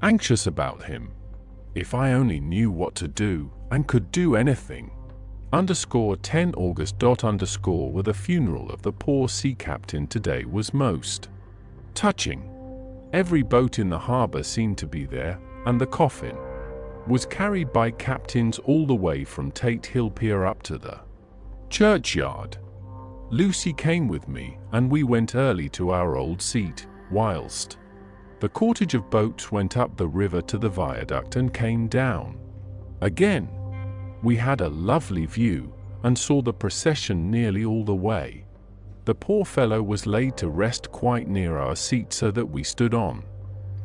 anxious about him. If I only knew what to do, and could do anything. _10 August. With the funeral of the poor sea captain today was most touching. Every boat in the harbour seemed to be there, and the coffin was carried by captains all the way from Tate Hill Pier up to the churchyard. Lucy came with me, and we went early to our old seat, whilst the cortege of boats went up the river to the viaduct and came down again. We had a lovely view, and saw the procession nearly all the way. The poor fellow was laid to rest quite near our seat so that we stood on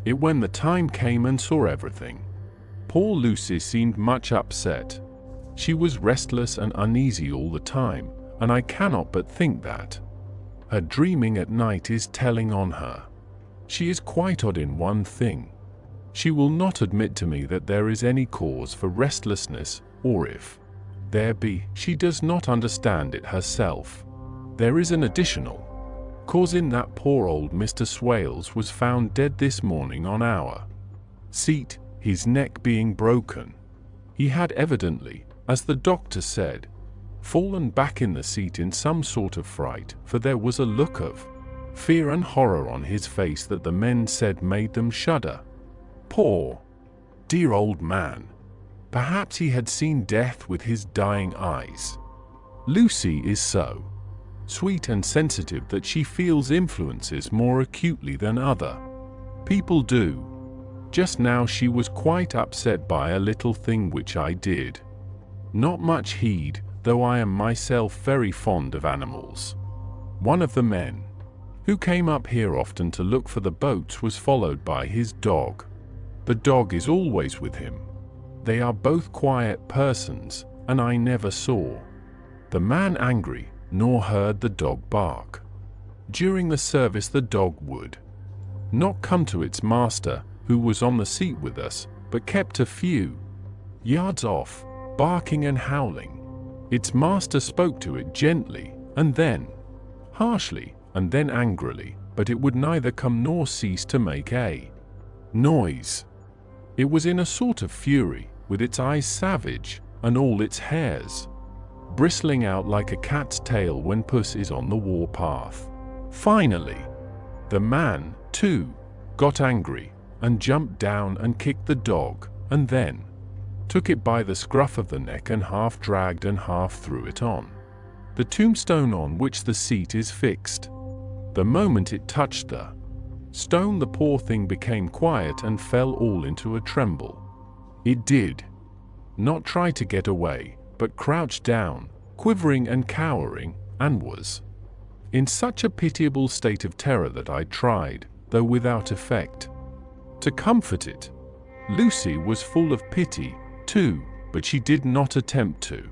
it when the time came and saw everything. Poor Lucy seemed much upset. She was restless and uneasy all the time, and I cannot but think that her dreaming at night is telling on her. She is quite odd in one thing. She will not admit to me that there is any cause for restlessness, or if there be, she does not understand it herself. There is an additional cause in that poor old Mr. Swales was found dead this morning on our seat, his neck being broken. He had evidently, as the doctor said, fallen back in the seat in some sort of fright, for there was a look of fear and horror on his face that the men said made them shudder. Poor, dear old man. Perhaps he had seen death with his dying eyes. Lucy is so sweet and sensitive that she feels influences more acutely than other people do. Just now she was quite upset by a little thing which I did not much heed, though I am myself very fond of animals. One of the men who came up here often to look for the boats was followed by his dog. The dog is always with him. They are both quiet persons, and I never saw the man angry, nor heard the dog bark. During the service the dog would not come to its master, who was on the seat with us, but kept a few yards off, barking and howling. Its master spoke to it gently, and then harshly, and then angrily, but it would neither come nor cease to make a noise. It was in a sort of fury, with its eyes savage, and all its hairs bristling out like a cat's tail when puss is on the war path. Finally, the man, too, got angry, and jumped down and kicked the dog, and then took it by the scruff of the neck and half dragged and half threw it on the tombstone on which the seat is fixed. The moment it touched the stone, the poor thing became quiet and fell all into a tremble. It did not try to get away, but crouched down, quivering and cowering, and was in such a pitiable state of terror that I tried, though without effect, to comfort it. Lucy was full of pity, too, but she did not attempt to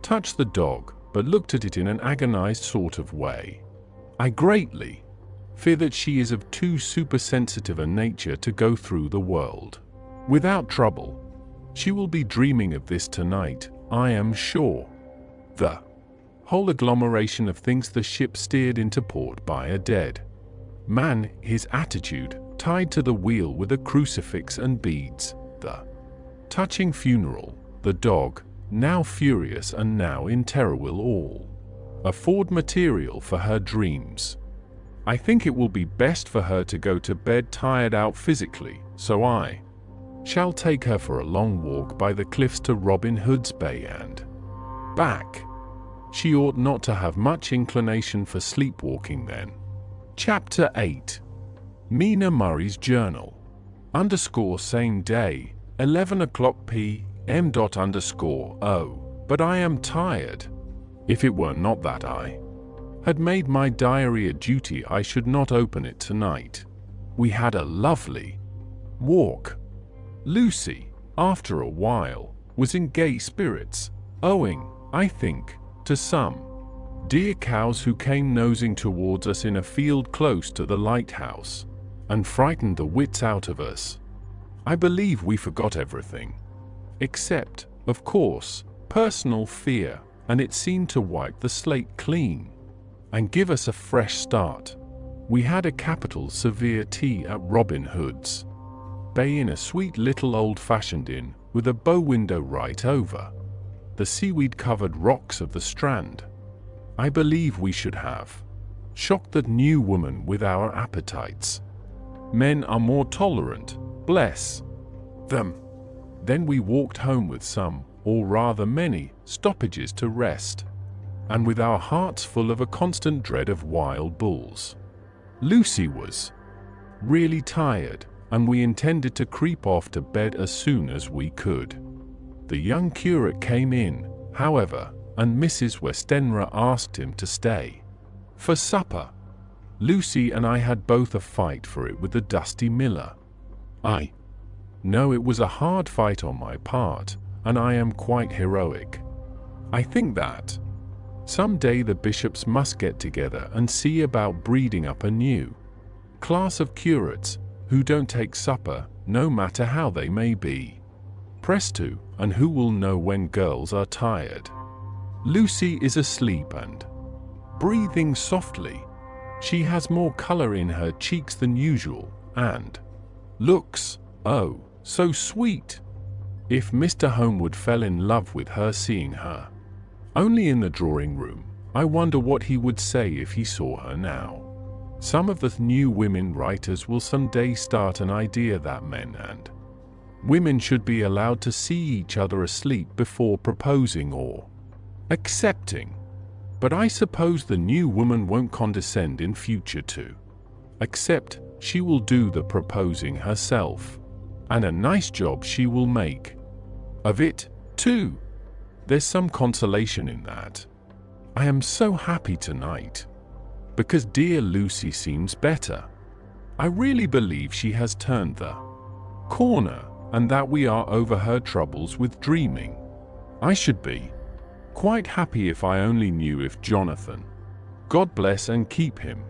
touch the dog, but looked at it in an agonized sort of way. I greatly fear that she is of too supersensitive a nature to go through the world without trouble. She will be dreaming of this tonight, I am sure. The whole agglomeration of things. The ship steered into port by a dead man, his attitude tied to the wheel with a crucifix and beads, the touching funeral, the dog, now furious and now in terror, will all afford material for her dreams. I think it will be best for her to go to bed tired out physically, so I shall take her for a long walk by the cliffs to Robin Hood's Bay and back. She ought not to have much inclination for sleepwalking then. Chapter 8. Mina Murray's Journal. Same day, 11 o'clock p.m. Oh, but I am tired. If it were not that I had made my diary a duty, I should not open it tonight. We had a lovely walk. Lucy, after a while, was in gay spirits, owing, I think, to some dear cows who came nosing towards us in a field close to the lighthouse, and frightened the wits out of us. I believe we forgot everything, except, of course, personal fear, and it seemed to wipe the slate clean and give us a fresh start. We had a capital severe tea at Robin Hood's Bay in a sweet little old-fashioned inn with a bow window right over the seaweed-covered rocks of the Strand. I believe we should have shocked that new woman with our appetites. Men are more tolerant, bless them. Then we walked home with some, or rather many, stoppages to rest, and with our hearts full of a constant dread of wild bulls. Lucy was really tired, and we intended to creep off to bed as soon as we could. The young curate came in, however, and Mrs. Westenra asked him to stay for supper. Lucy and I had both a fight for it with the dusty miller. I know it was a hard fight on my part, and I am quite heroic. I think that some day the bishops must get together and see about breeding up a new class of curates who don't take supper, no matter how they may be pressed to, and who will know when girls are tired. Lucy is asleep and breathing softly. She has more color in her cheeks than usual, and looks, oh, so sweet. If Mr. Homewood fell in love with her seeing her only in the drawing room, I wonder what he would say if he saw her now. Some of the new women writers will someday start an idea that men and women should be allowed to see each other asleep before proposing or accepting. But I suppose the new woman won't condescend in future to accept. She will do the proposing herself, and a nice job she will make of it, too. There's some consolation in that. I am so happy tonight, because dear Lucy seems better. I really believe she has turned the corner, and that we are over her troubles with dreaming. I should be quite happy if I only knew if Jonathan, God bless and keep him,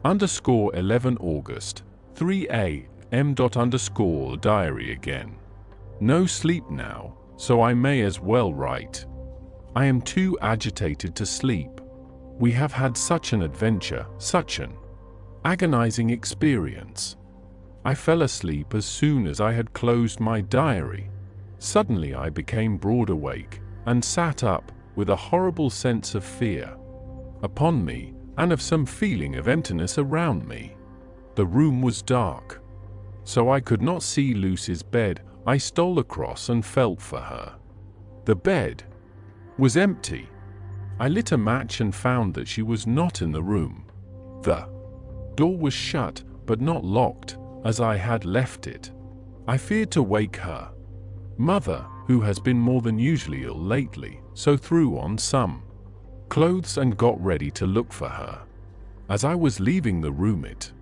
11 August, 3 a.m. Diary again. No sleep now, so I may as well write. I am too agitated to sleep. We have had such an adventure, such an agonizing experience. I fell asleep as soon as I had closed my diary. Suddenly I became broad awake, and sat up, with a horrible sense of fear upon me, and of some feeling of emptiness around me. The room was dark, so I could not see Lucy's bed. I stole across and felt for her. The bed was empty. I lit a match and found that she was not in the room. The door was shut, but not locked, as I had left it. I feared to wake her mother, who has been more than usually ill lately, so threw on some clothes and got ready to look for her. As I was leaving the room, it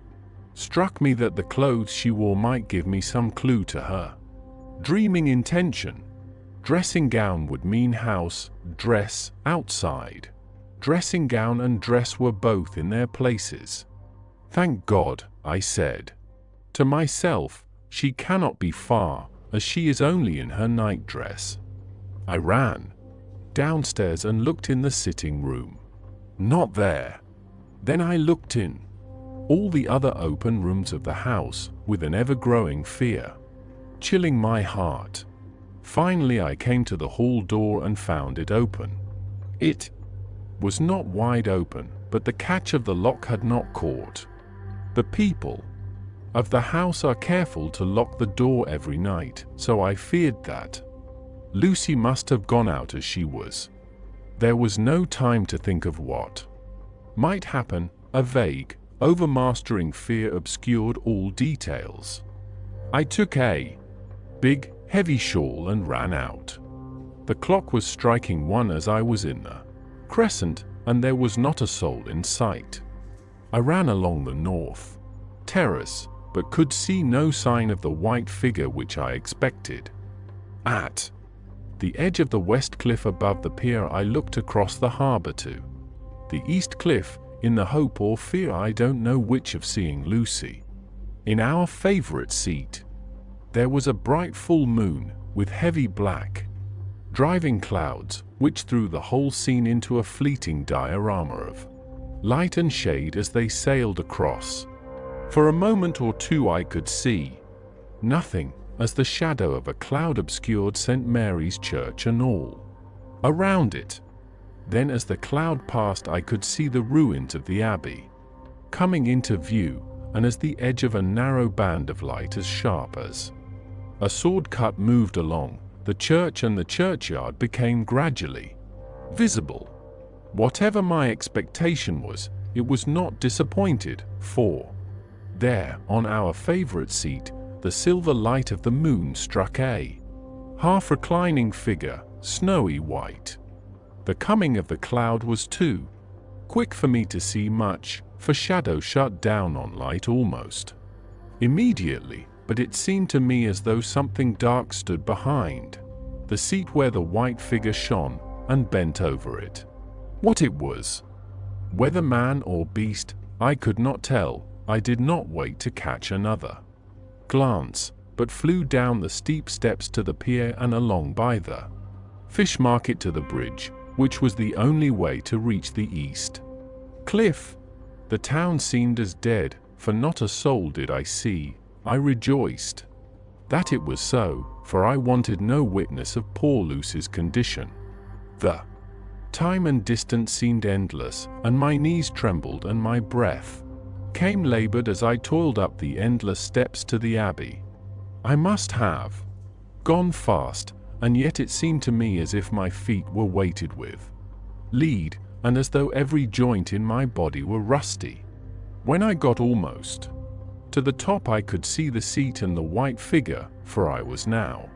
struck me that the clothes she wore might give me some clue to her dreaming intention. Dressing gown would mean house, dress, outside. Dressing gown and dress were both in their places. Thank God, I said. To myself, she cannot be far, as she is only in her nightdress. I ran downstairs and looked in the sitting room. Not there. Then I looked in all the other open rooms of the house with an ever-growing fear, chilling my heart. Finally I came to the hall door and found it open. It was not wide open, but the catch of the lock had not caught. The people of the house are careful to lock the door every night, so I feared that Lucy must have gone out as she was. There was no time to think of what might happen. A vague, overmastering fear obscured all details. I took a big, heavy shawl and ran out. The clock was striking 1 as I was in the crescent, and there was not a soul in sight. I ran along the north terrace, but could see no sign of the white figure which I expected. At the edge of the west cliff above the pier I looked across the harbour to the east cliff, in the hope or fear, I don't know which, of seeing Lucy. In our favourite seat there was a bright full moon with heavy black driving clouds, which threw the whole scene into a fleeting diorama of light and shade as they sailed across. For a moment or two I could see nothing, as the shadow of a cloud obscured St. Mary's Church and all around it. Then as the cloud passed I could see the ruins of the abbey coming into view, and as the edge of a narrow band of light as sharp as a sword cut moved along, the church and the churchyard became gradually visible. Whatever my expectation was, it was not disappointed, for there, on our favourite seat, the silver light of the moon struck a half-reclining figure, snowy white. The coming of the cloud was too quick for me to see much, for shadow shut down on light almost immediately, but it seemed to me as though something dark stood behind the seat where the white figure shone, and bent over it. What it was, whether man or beast, I could not tell. I did not wait to catch another glance, but flew down the steep steps to the pier and along by the fish market to the bridge, which was the only way to reach the east cliff. The town seemed as dead, for not a soul did I see. I rejoiced that it was so, for I wanted no witness of poor Lucy's condition. The time and distance seemed endless, and my knees trembled and my breath came labored as I toiled up the endless steps to the abbey. I must have gone fast, and yet it seemed to me as if my feet were weighted with lead, and as though every joint in my body were rusty. When I got almost to the top I could see the seat and the white figure, for I was now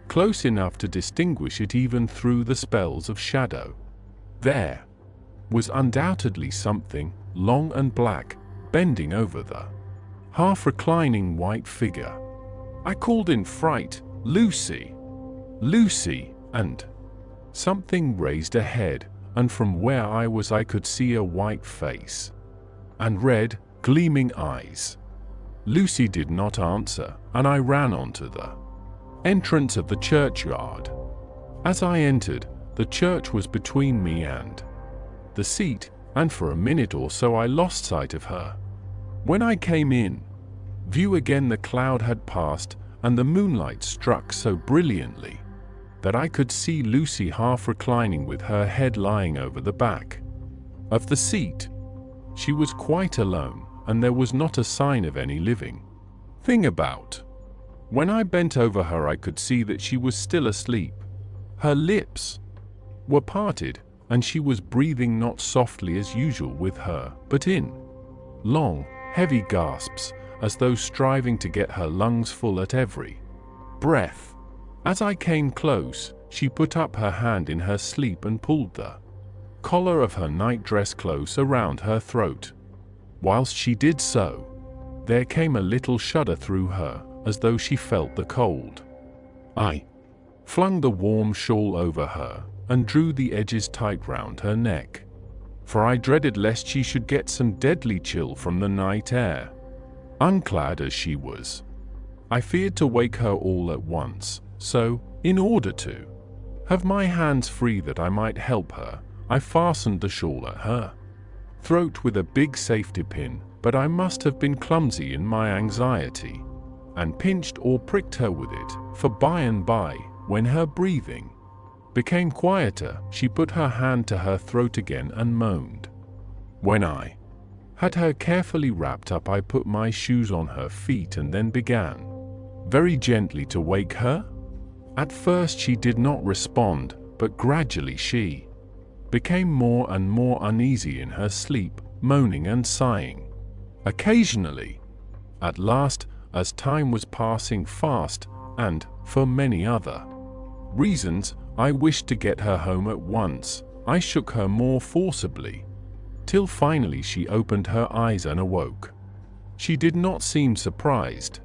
close enough to distinguish it even through the spells of shadow. There was undoubtedly something, long and black, bending over the half-reclining white figure. I called in fright, "Lucy! Lucy!" and something raised a head, and from where I was I could see a white face and red, gleaming eyes. Lucy did not answer, and I ran on to the entrance of the churchyard. As I entered, the church was between me and the seat, and for a minute or so I lost sight of her. When I came in view again, the cloud had passed, and the moonlight struck so brilliantly that I could see Lucy half reclining with her head lying over the back of the seat. She was quite alone, and there was not a sign of any living thing about. When I bent over her I could see that she was still asleep. Her lips were parted, and she was breathing not softly as usual with her, but in long, heavy gasps, as though striving to get her lungs full at every breath. As I came close, she put up her hand in her sleep and pulled the collar of her nightdress close around her throat. Whilst she did so, there came a little shudder through her, as though she felt the cold. I flung the warm shawl over her, and drew the edges tight round her neck. for I dreaded lest she should get some deadly chill from the night air. Unclad as she was, I feared to wake her all at once, so, in order to have my hands free that I might help her, I fastened the shawl at her throat with a big safety pin, but I must have been clumsy in my anxiety, and pinched or pricked her with it, for by and by, when her breathing became quieter, she put her hand to her throat again and moaned. When I had her carefully wrapped up, I put my shoes on her feet and then began, very gently, to wake her. At first she did not respond, but gradually she became more and more uneasy in her sleep, moaning and sighing occasionally. At last, as time was passing fast, and, for many other reasons, I wished to get her home at once, I shook her more forcibly, till finally she opened her eyes and awoke. She did not seem surprised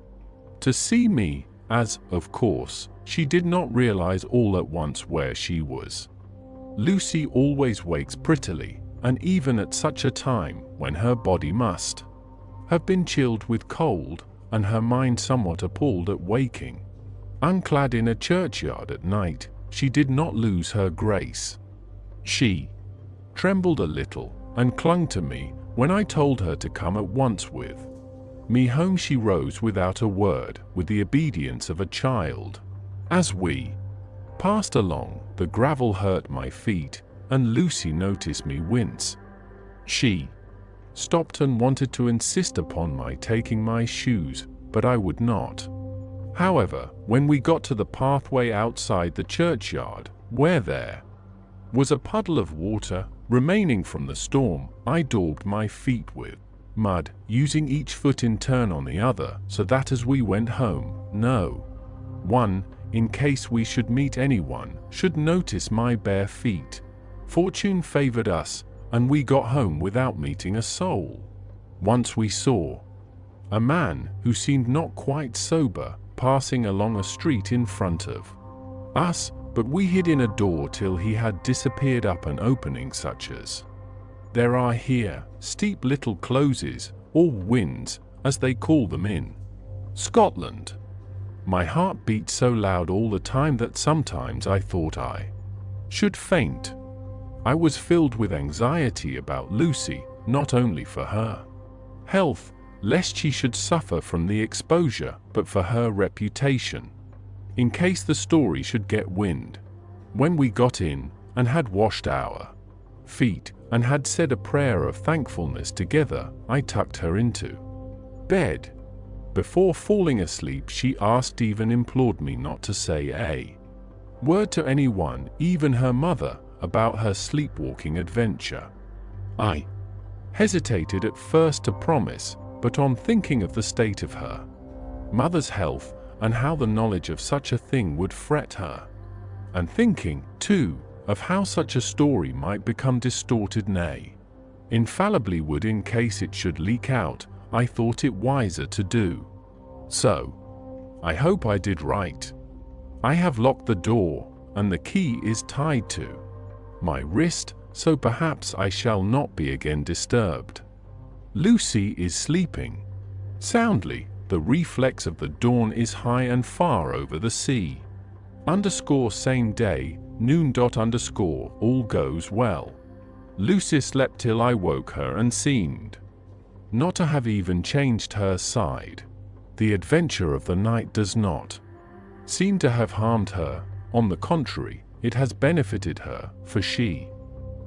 to see me, as, of course, she did not realize all at once where she was. Lucy always wakes prettily, and even at such a time, when her body must have been chilled with cold, and her mind somewhat appalled at waking unclad in a churchyard at night, she did not lose her grace. She trembled a little, and clung to me when I told her to come at once with me home. She rose without a word, with the obedience of a child. As we passed along, the gravel hurt my feet, and Lucy noticed me wince. She stopped and wanted to insist upon my taking my shoes, but I would not. However, when we got to the pathway outside the churchyard, where there was a puddle of water remaining from the storm, I daubed my feet with mud, using each foot in turn on the other, so that as we went home, no one, in case we should meet anyone, should notice my bare feet. Fortune favored us, and we got home without meeting a soul. Once we saw a man, who seemed not quite sober, passing along a street in front of us, but we hid in a door till he had disappeared up an opening such as there are here, steep little closes, or winds, as they call them in Scotland. My heart beat so loud all the time that sometimes I thought I should faint. I was filled with anxiety about Lucy, not only for her health, lest she should suffer from the exposure, but for her reputation, in case the story should get wind. When we got in, and had washed our feet, and had said a prayer of thankfulness together, I tucked her into bed. Before falling asleep, she asked, even implored me not to say a word to anyone, even her mother, about her sleepwalking adventure. I hesitated at first to promise, but on thinking of the state of her mother's health, and how the knowledge of such a thing would fret her, and thinking, too, of how such a story might become distorted, nay, infallibly would in case it should leak out, I thought it wiser to do so. I hope I did right. I have locked the door, and the key is tied to my wrist, so perhaps I shall not be again disturbed. Lucy is sleeping soundly. The reflex of the dawn is high and far over the sea. Same day, noon. All goes well. Lucy slept till I woke her and seemed not to have even changed her side. The adventure of the night does not seem to have harmed her. On the contrary, it has benefited her, for she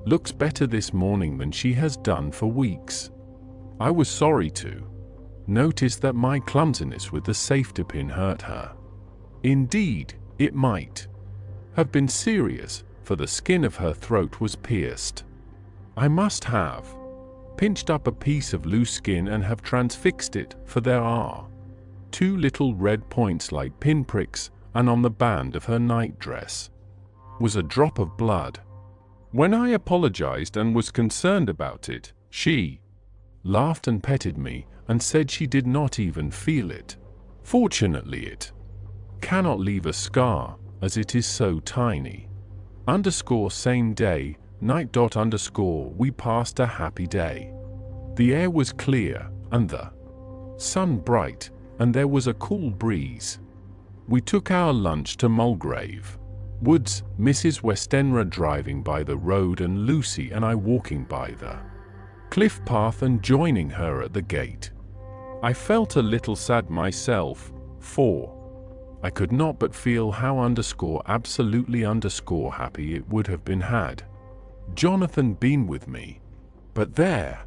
looks better this morning than she has done for weeks. I was sorry to notice that my clumsiness with the safety pin hurt her. Indeed, it might have been serious, for the skin of her throat was pierced. I must have pinched up a piece of loose skin and have transfixed it, for there are two little red points like pinpricks, and on the band of her nightdress was a drop of blood. When I apologized and was concerned about it, she laughed and petted me, and said she did not even feel it. Fortunately, it cannot leave a scar, as it is so tiny. Same day, night. We passed a happy day. The air was clear, and the sun bright, and there was a cool breeze. We took our lunch to Mulgrave Woods, Mrs. Westenra driving by the road and Lucy and I walking by the cliff path and joining her at the gate. I felt a little sad myself, for I could not but feel how absolutely happy it would have been had Jonathan been with me. But there,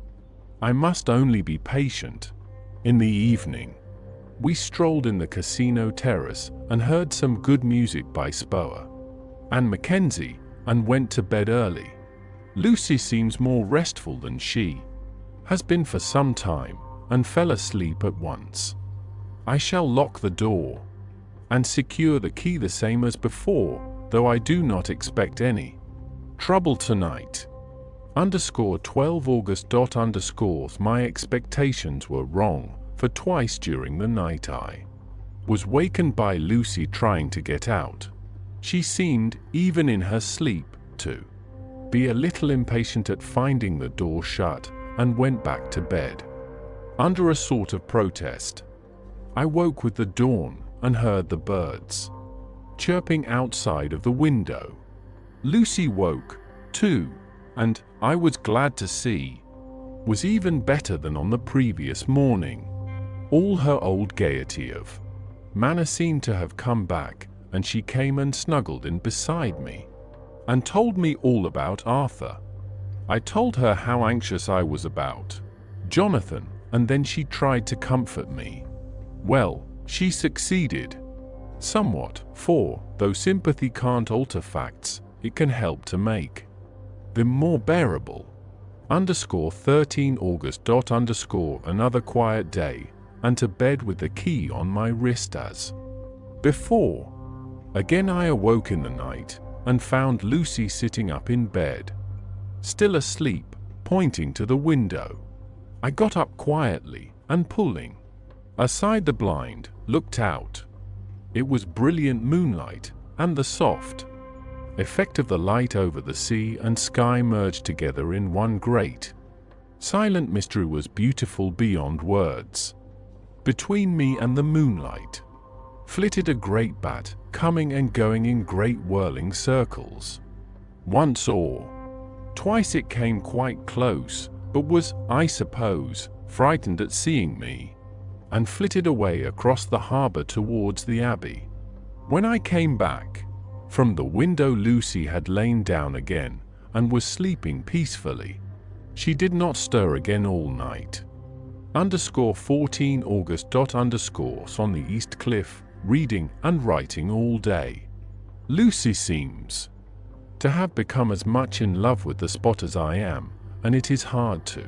I must only be patient. In the evening, we strolled in the casino terrace and heard some good music by Spoer and Mackenzie, and went to bed early. Lucy seems more restful than she has been for some time, and fell asleep at once. I shall lock the door and secure the key the same as before, though I do not expect any trouble tonight. 12 August. My expectations were wrong, for twice during the night I was wakened by Lucy trying to get out. She seemed, even in her sleep, to be a little impatient at finding the door shut, and went back to bed. Under a sort of protest, I woke with the dawn and heard the birds chirping outside of the window. Lucy woke, too, and, I was glad to see, was even better than on the previous morning. All her old gaiety of manner seemed to have come back, and she came and snuggled in beside me, and told me all about Arthur. I told her how anxious I was about Jonathan, and then she tried to comfort me. Well, she succeeded somewhat, for, though sympathy can't alter facts, it can help to make them more bearable. 13 August. Another quiet day, and to bed with the key on my wrist as before. Again I awoke in the night, and found Lucy sitting up in bed, still asleep, pointing to the window. I got up quietly, and pulling aside the blind, looked out. It was brilliant moonlight, and the soft effect of the light over the sea and sky merged together in one great silent mystery was beautiful beyond words. Between me and the moonlight flitted a great bat, coming and going in great whirling circles. Once or twice it came quite close, but was, I suppose, frightened at seeing me, and flitted away across the harbour towards the abbey. When I came back from the window, Lucy had lain down again, and was sleeping peacefully. She did not stir again all night. 14 August. On the East Cliff, reading and writing all day. Lucy seems to have become as much in love with the spot as I am, and it is hard to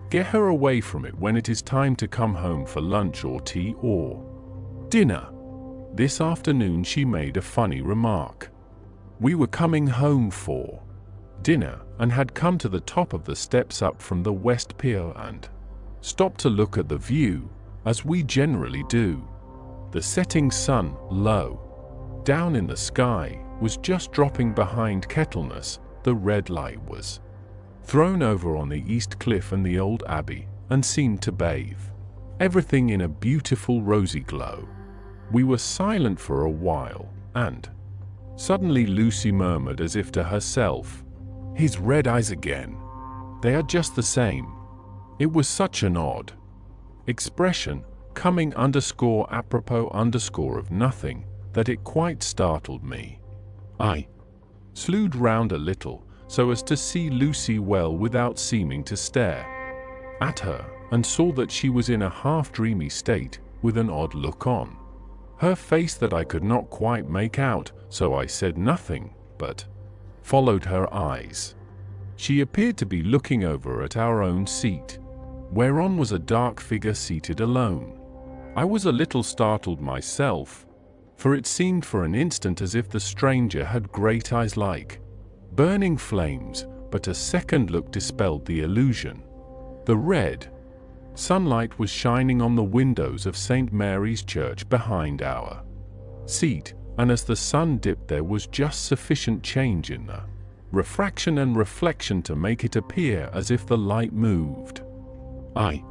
get her away from it when it is time to come home for lunch or tea or dinner. This afternoon she made a funny remark. We were coming home for dinner, and had come to the top of the steps up from the West Pier and stopped to look at the view, as we generally do. The setting sun, low down in the sky, was just dropping behind Kettleness. The red light was thrown over on the East Cliff and the old abbey, and seemed to bathe everything in a beautiful rosy glow. We were silent for a while, and suddenly Lucy murmured as if to herself, "His red eyes again. They are just the same." It was such an odd expression, coming apropos of nothing, that it quite startled me. I slewed round a little, so as to see Lucy well without seeming to stare at her, and saw that she was in a half-dreamy state, with an odd look on her face that I could not quite make out, so I said nothing, but followed her eyes. She appeared to be looking over at our own seat, whereon was a dark figure seated alone. I was a little startled myself, for it seemed for an instant as if the stranger had great eyes like burning flames, but a second look dispelled the illusion. The red sunlight was shining on the windows of St. Mary's Church behind our seat, and as the sun dipped there was just sufficient change in the refraction and reflection to make it appear as if the light moved. I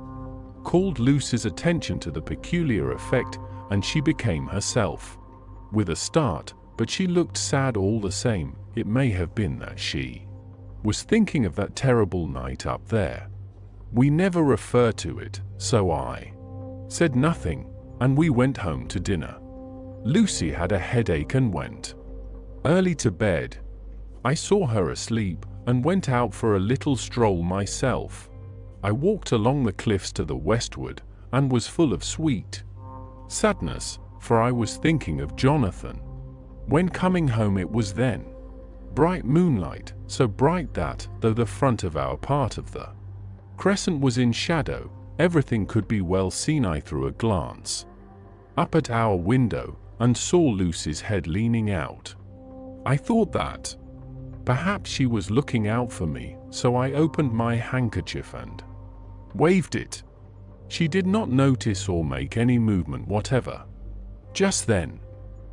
called Lucy's attention to the peculiar effect, and she became herself. With a start, but she looked sad all the same. It may have been that she was thinking of that terrible night up there. We never refer to it, so I said nothing, and we went home to dinner. Lucy had a headache and went early to bed. I saw her asleep and went out for a little stroll myself. I walked along the cliffs to the westward and was full of sweet sadness, for I was thinking of Jonathan. When coming home it was then bright moonlight, so bright that, though the front of our part of the crescent was in shadow, everything could be well seen. I threw a glance up at our window and saw Lucy's head leaning out. I thought that perhaps she was looking out for me, so I opened my handkerchief and waved it. She did not notice or make any movement whatever. Just then,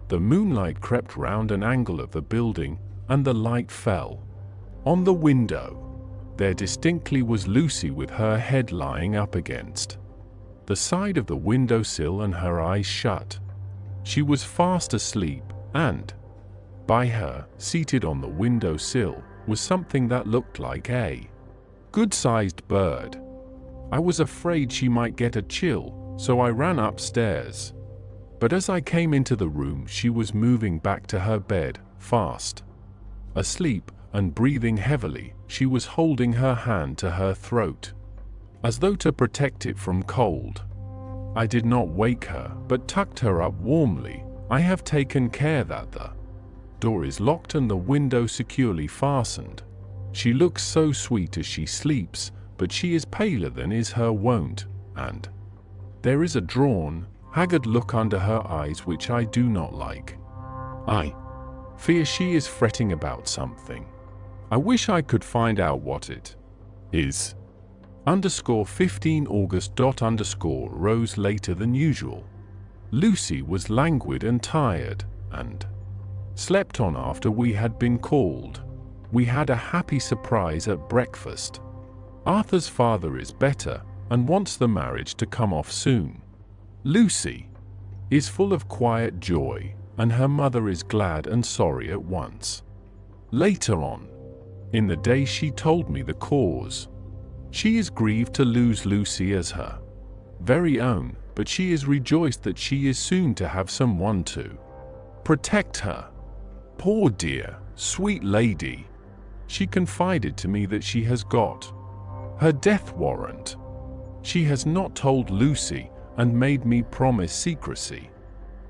the moonlight crept round an angle of the building, and the light fell on the window. There distinctly was Lucy with her head lying up against the side of the window-sill and her eyes shut. She was fast asleep, and by her, seated on the window-sill, was something that looked like a good-sized bird. I was afraid she might get a chill, so I ran upstairs. But as I came into the room, she was moving back to her bed, fast asleep and breathing heavily. She was holding her hand to her throat, as though to protect it from cold. I did not wake her, but tucked her up warmly. I have taken care that the door is locked and the window securely fastened. She looks so sweet as she sleeps, but she is paler than is her wont, and there is a drawn, haggard look under her eyes which I do not like. I fear she is fretting about something. I wish I could find out what it is. 15 August. Rose later than usual. Lucy was languid and tired, and slept on after we had been called. We had a happy surprise at breakfast. Arthur's father is better, and wants the marriage to come off soon. Lucy is full of quiet joy, and her mother is glad and sorry at once. Later on in the day she told me the cause. She is grieved to lose Lucy as her very own, but she is rejoiced that she is soon to have someone to protect her. Poor dear, sweet lady. She confided to me that she has got her death warrant. She has not told Lucy and made me promise secrecy.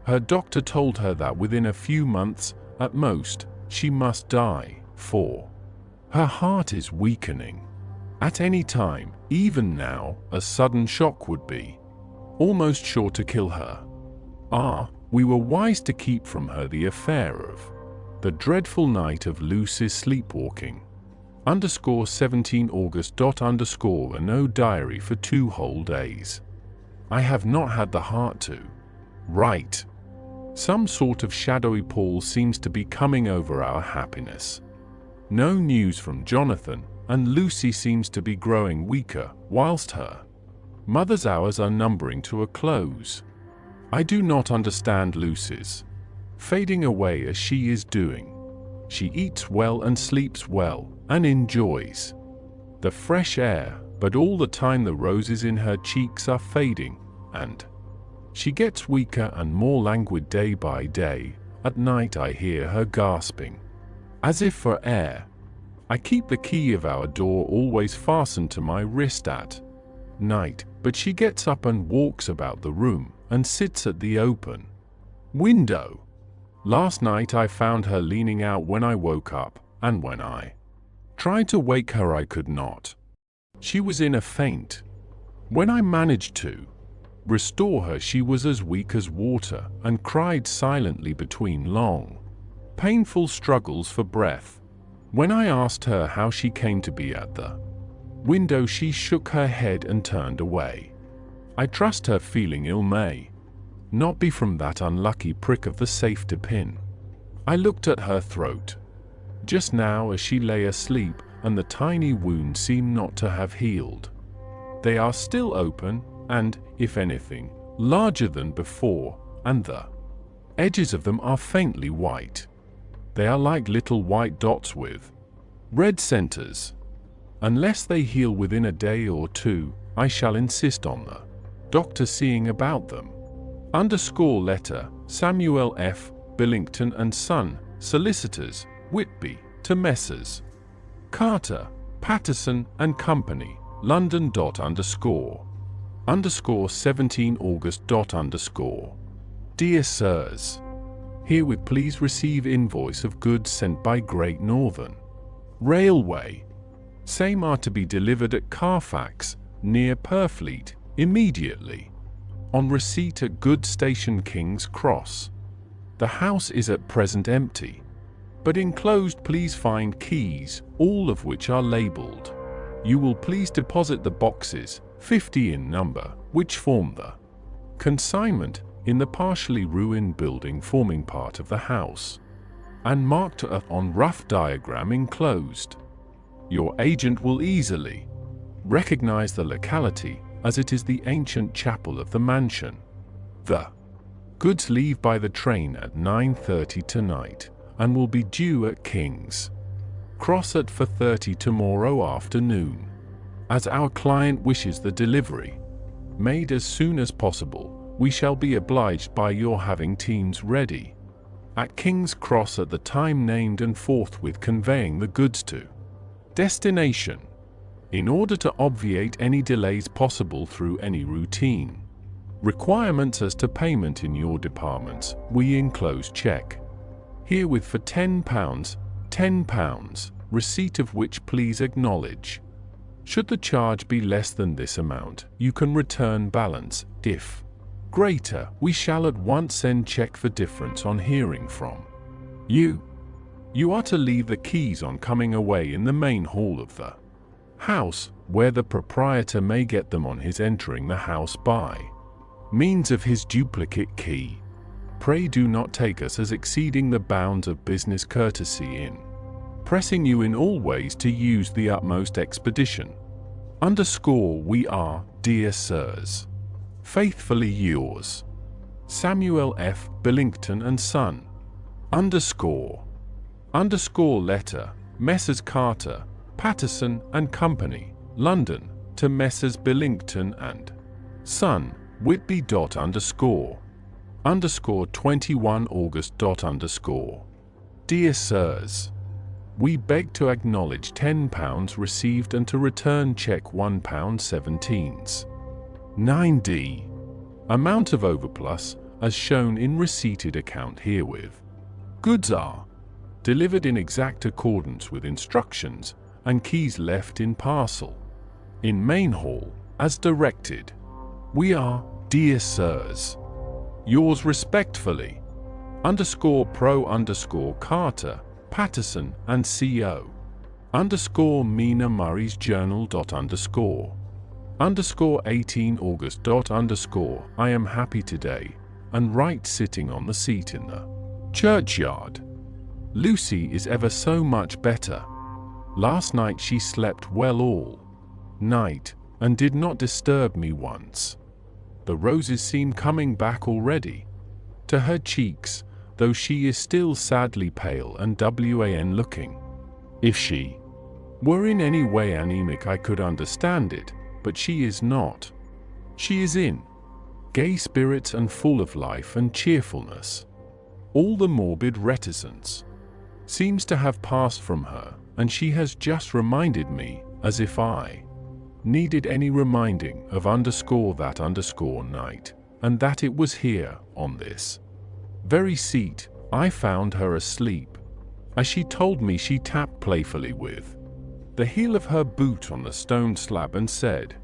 Her doctor told her that within a few months, at most, she must die, for her heart is weakening. At any time, even now, a sudden shock would be almost sure to kill her. We were wise to keep from her the affair of the dreadful night of Lucy's sleepwalking. 17 August. A no diary for 2 whole days. I have not had the heart to write. Some sort of shadowy pall seems to be coming over our happiness. No news from Jonathan, and Lucy seems to be growing weaker, whilst her mother's hours are numbering to a close. I do not understand Lucy's fading away as she is doing. She eats well and sleeps well, and enjoys the fresh air, but all the time the roses in her cheeks are fading, and she gets weaker and more languid day by day. At night I hear her gasping, as if for air. I keep the key of our door always fastened to my wrist at night, but she gets up and walks about the room, and sits at the open window. Last night I found her leaning out when I woke up, and when I tried to wake her I could not. She was in a faint. When I managed to restore her she was as weak as water, and cried silently between long, painful struggles for breath. When I asked her how she came to be at the window she shook her head and turned away. I trust her feeling ill may not be from that unlucky prick of the safety pin. I looked at her throat. just now as she lay asleep, and the tiny wounds seem not to have healed. They are still open, and, if anything, larger than before, and the edges of them are faintly white. They are like little white dots with red centers. Unless they heal within a day or two, I shall insist on the doctor seeing about them. Letter, Samuel F. Billington and Son, Solicitors, Whitby, to Messrs. Carter, Patterson and Company, London. 17 August. Dear Sirs, herewith please receive invoice of goods sent by Great Northern Railway. Same are to be delivered at Carfax, near Purfleet, immediately. On receipt at Goods Station, King's Cross. The house is at present empty, but enclosed please find keys, all of which are labelled. You will please deposit the boxes, 50 in number, which form the consignment, in the partially ruined building forming part of the house, and marked on rough diagram enclosed. Your agent will easily recognize the locality, as it is the ancient chapel of the mansion. The goods leave by the train at 9:30 tonight, and will be due at King's Cross at 4:30 tomorrow afternoon. As our client wishes the delivery made as soon as possible, we shall be obliged by your having teams ready at King's Cross at the time named and forthwith conveying the goods to destination, in order to obviate any delays possible through any routine requirements as to payment in your departments. We enclose check herewith for £10, receipt of which please acknowledge. Should the charge be less than this amount, you can return balance. If greater, we shall at once send check for difference on hearing from you. You are to leave the keys on coming away in the main hall of the house, where the proprietor may get them on his entering the house by means of his duplicate key. Pray do not take us as exceeding the bounds of business courtesy in pressing you in all ways to use the utmost expedition. We are, dear sirs, faithfully yours, Samuel F. Billington and Son. Letter, Messrs. Carter, Patterson and Company, London, to Messrs. Billington and Son, Whitby. 21 August. Dear Sirs, we beg to acknowledge £10 received and to return check £1.17. 9d. Amount of overplus, as shown in receipted account herewith. Goods are delivered in exact accordance with instructions, and keys left in parcel in main hall, as directed. We are, dear sirs, yours respectfully, _pro_ Carter, Patterson and CO, Mina Murray's Journal. 18 August. I am happy today, and right sitting on the seat in the churchyard. Lucy is ever so much better. Last night she slept well all night, and did not disturb me once. The roses seem coming back already to her cheeks, though she is still sadly pale and wan looking. If she were in any way anemic I could understand it, but she is not. She is in gay spirits and full of life and cheerfulness. All the morbid reticence seems to have passed from her, and she has just reminded me, as if I needed any reminding of that night, and that it was here, on this very seat, I found her asleep. As she told me, she tapped playfully with the heel of her boot on the stone slab and said,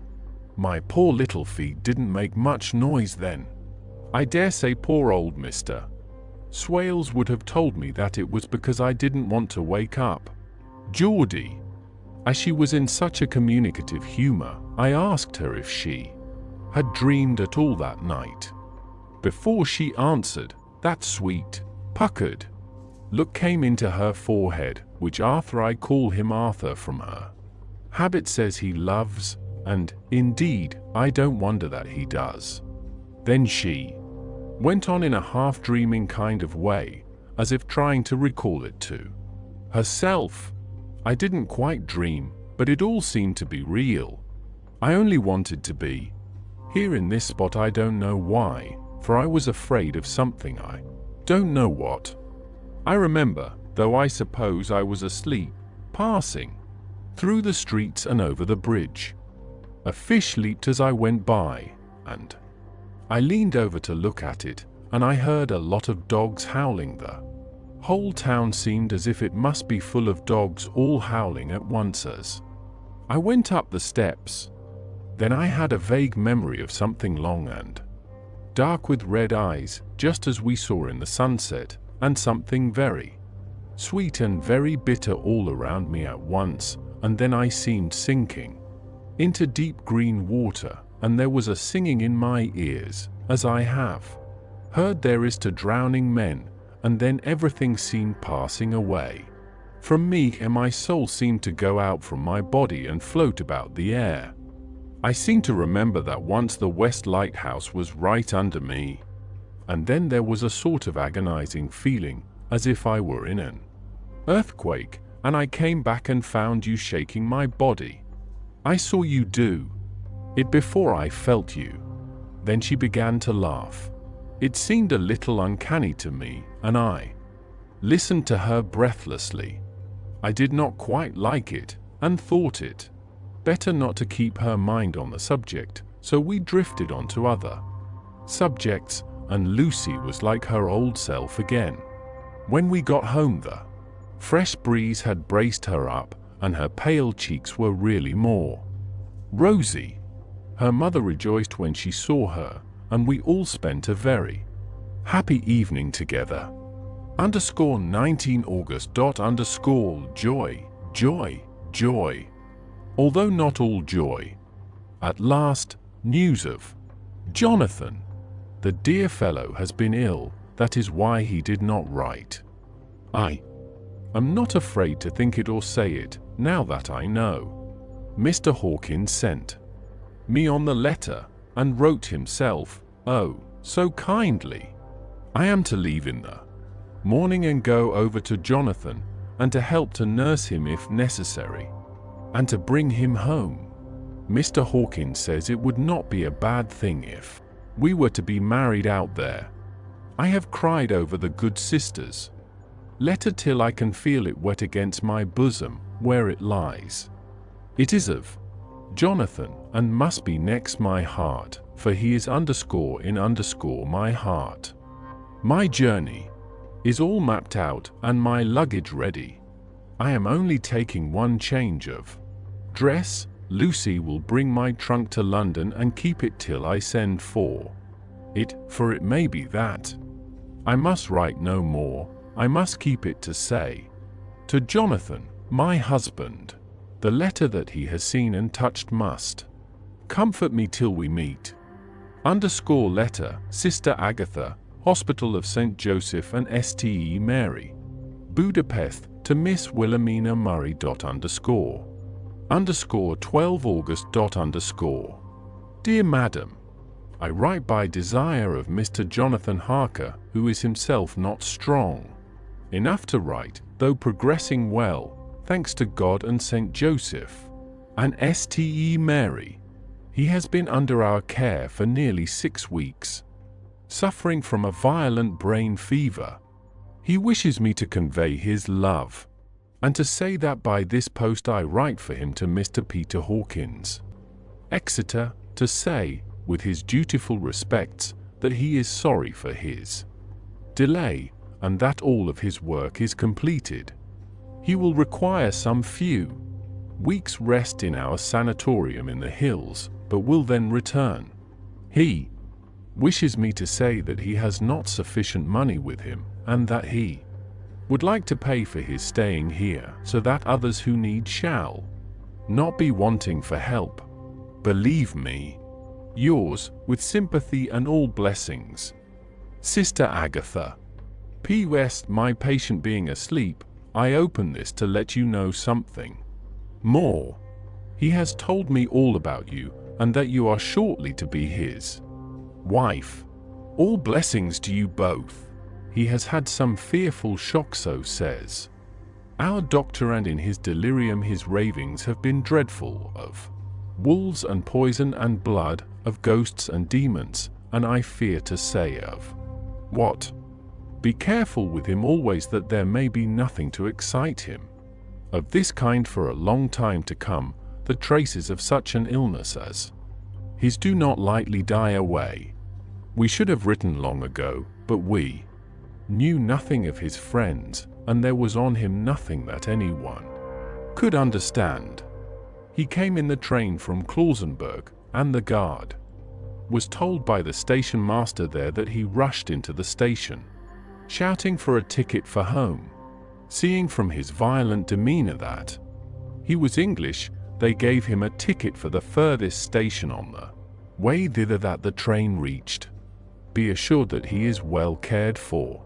"My poor little feet didn't make much noise then. I dare say poor old Mr. Swales would have told me that it was because I didn't want to wake up Geordie." As she was in such a communicative humor, I asked her if she had dreamed at all that night. Before she answered, that sweet, puckered Look came into her forehead, which Arthur I call him Arthur from her. Habit says he loves, and, indeed, I don't wonder that he does. Then she went on in a half-dreaming kind of way, as if trying to recall it to herself. I didn't quite dream, but it all seemed to be real. I only wanted to be here in this spot. I don't know why, for I was afraid of something, I don't know what. I remember, though I suppose I was asleep, passing through the streets and over the bridge. A fish leaped as I went by, and I leaned over to look at it, and I heard a lot of dogs howling. The whole town seemed as if it must be full of dogs all howling at once as I went up the steps. Then I had a vague memory of something long and dark with red eyes, just as we saw in the sunset, and something very sweet and very bitter all around me at once, and then I seemed sinking into deep green water, and there was a singing in my ears, as I have heard there is to drowning men, and then everything seemed passing away from me, and my soul seemed to go out from my body and float about the air. I seem to remember that once the West Lighthouse was right under me, and then there was a sort of agonizing feeling, as if I were in an earthquake, and I came back and found you shaking my body. I saw you do it before I felt you. Then she began to laugh. It seemed a little uncanny to me, and I listened to her breathlessly. I did not quite like it, and thought it better not to keep her mind on the subject, so we drifted on to other subjects, and Lucy was like her old self again. When we got home, the fresh breeze had braced her up, and her pale cheeks were really more rosy. Her mother rejoiced when she saw her, and we all spent a very happy evening together. 19 August. Joy, joy, joy. Although not all joy. At last, news of Jonathan. The dear fellow has been ill, that is why he did not write. I am not afraid to think it or say it, now that I know. Mr. Hawkins sent me on the letter, and wrote himself, oh, so kindly. I am to leave in the morning and go over to Jonathan, and to help to nurse him if necessary, and to bring him home. Mr. Hawkins says it would not be a bad thing if we were to be married out there. I have cried over the good sister's letter till I can feel it wet against my bosom, where it lies. It is of Jonathan, and must be next my heart, for he is _ my heart. My journey is all mapped out, and my luggage ready. I am only taking one change of dress. Lucy will bring my trunk to London and keep it till I send for it, for it may be that I must write no more. I must keep it to say to Jonathan, my husband, the letter that he has seen and touched must comfort me till we meet. Letter, Sister Agatha, Hospital of St. Joseph and Ste Mary, Budapest, to Miss Wilhelmina Murray. 12 August. Dear Madam, I write by desire of Mr. Jonathan Harker, who is himself not strong enough to write, though progressing well, thanks to God and St. Joseph and Ste Mary. He has been under our care for nearly 6 weeks, suffering from a violent brain fever. He wishes me to convey his love, and to say that by this post I write for him to Mr. Peter Hawkins, Exeter, to say, with his dutiful respects, that he is sorry for his delay, and that all of his work is completed. He will require some few weeks' rest in our sanatorium in the hills, but will then return. He wishes me to say that he has not sufficient money with him, and that he would like to pay for his staying here, so that others who need shall not be wanting for help. Believe me, yours, with sympathy and all blessings, Sister Agatha. P.S. My patient being asleep, I open this to let you know something more. He has told me all about you, and that you are shortly to be his wife. All blessings to you both. He has had some fearful shock, so says our doctor, and in his delirium his ravings have been dreadful, of wolves and poison and blood, of ghosts and demons, and I fear to say of what? Be careful with him always, that there may be nothing to excite him of this kind for a long time to come. The traces of such an illness as his do not lightly die away. We should have written long ago, but we knew nothing of his friends, and there was on him nothing that anyone could understand. He came in the train from Klausenburg, and the guard was told by the station master there that he rushed into the station, shouting for a ticket for home. Seeing from his violent demeanor that he was English, they gave him a ticket for the furthest station on the way thither that the train reached. Be assured that he is well cared for.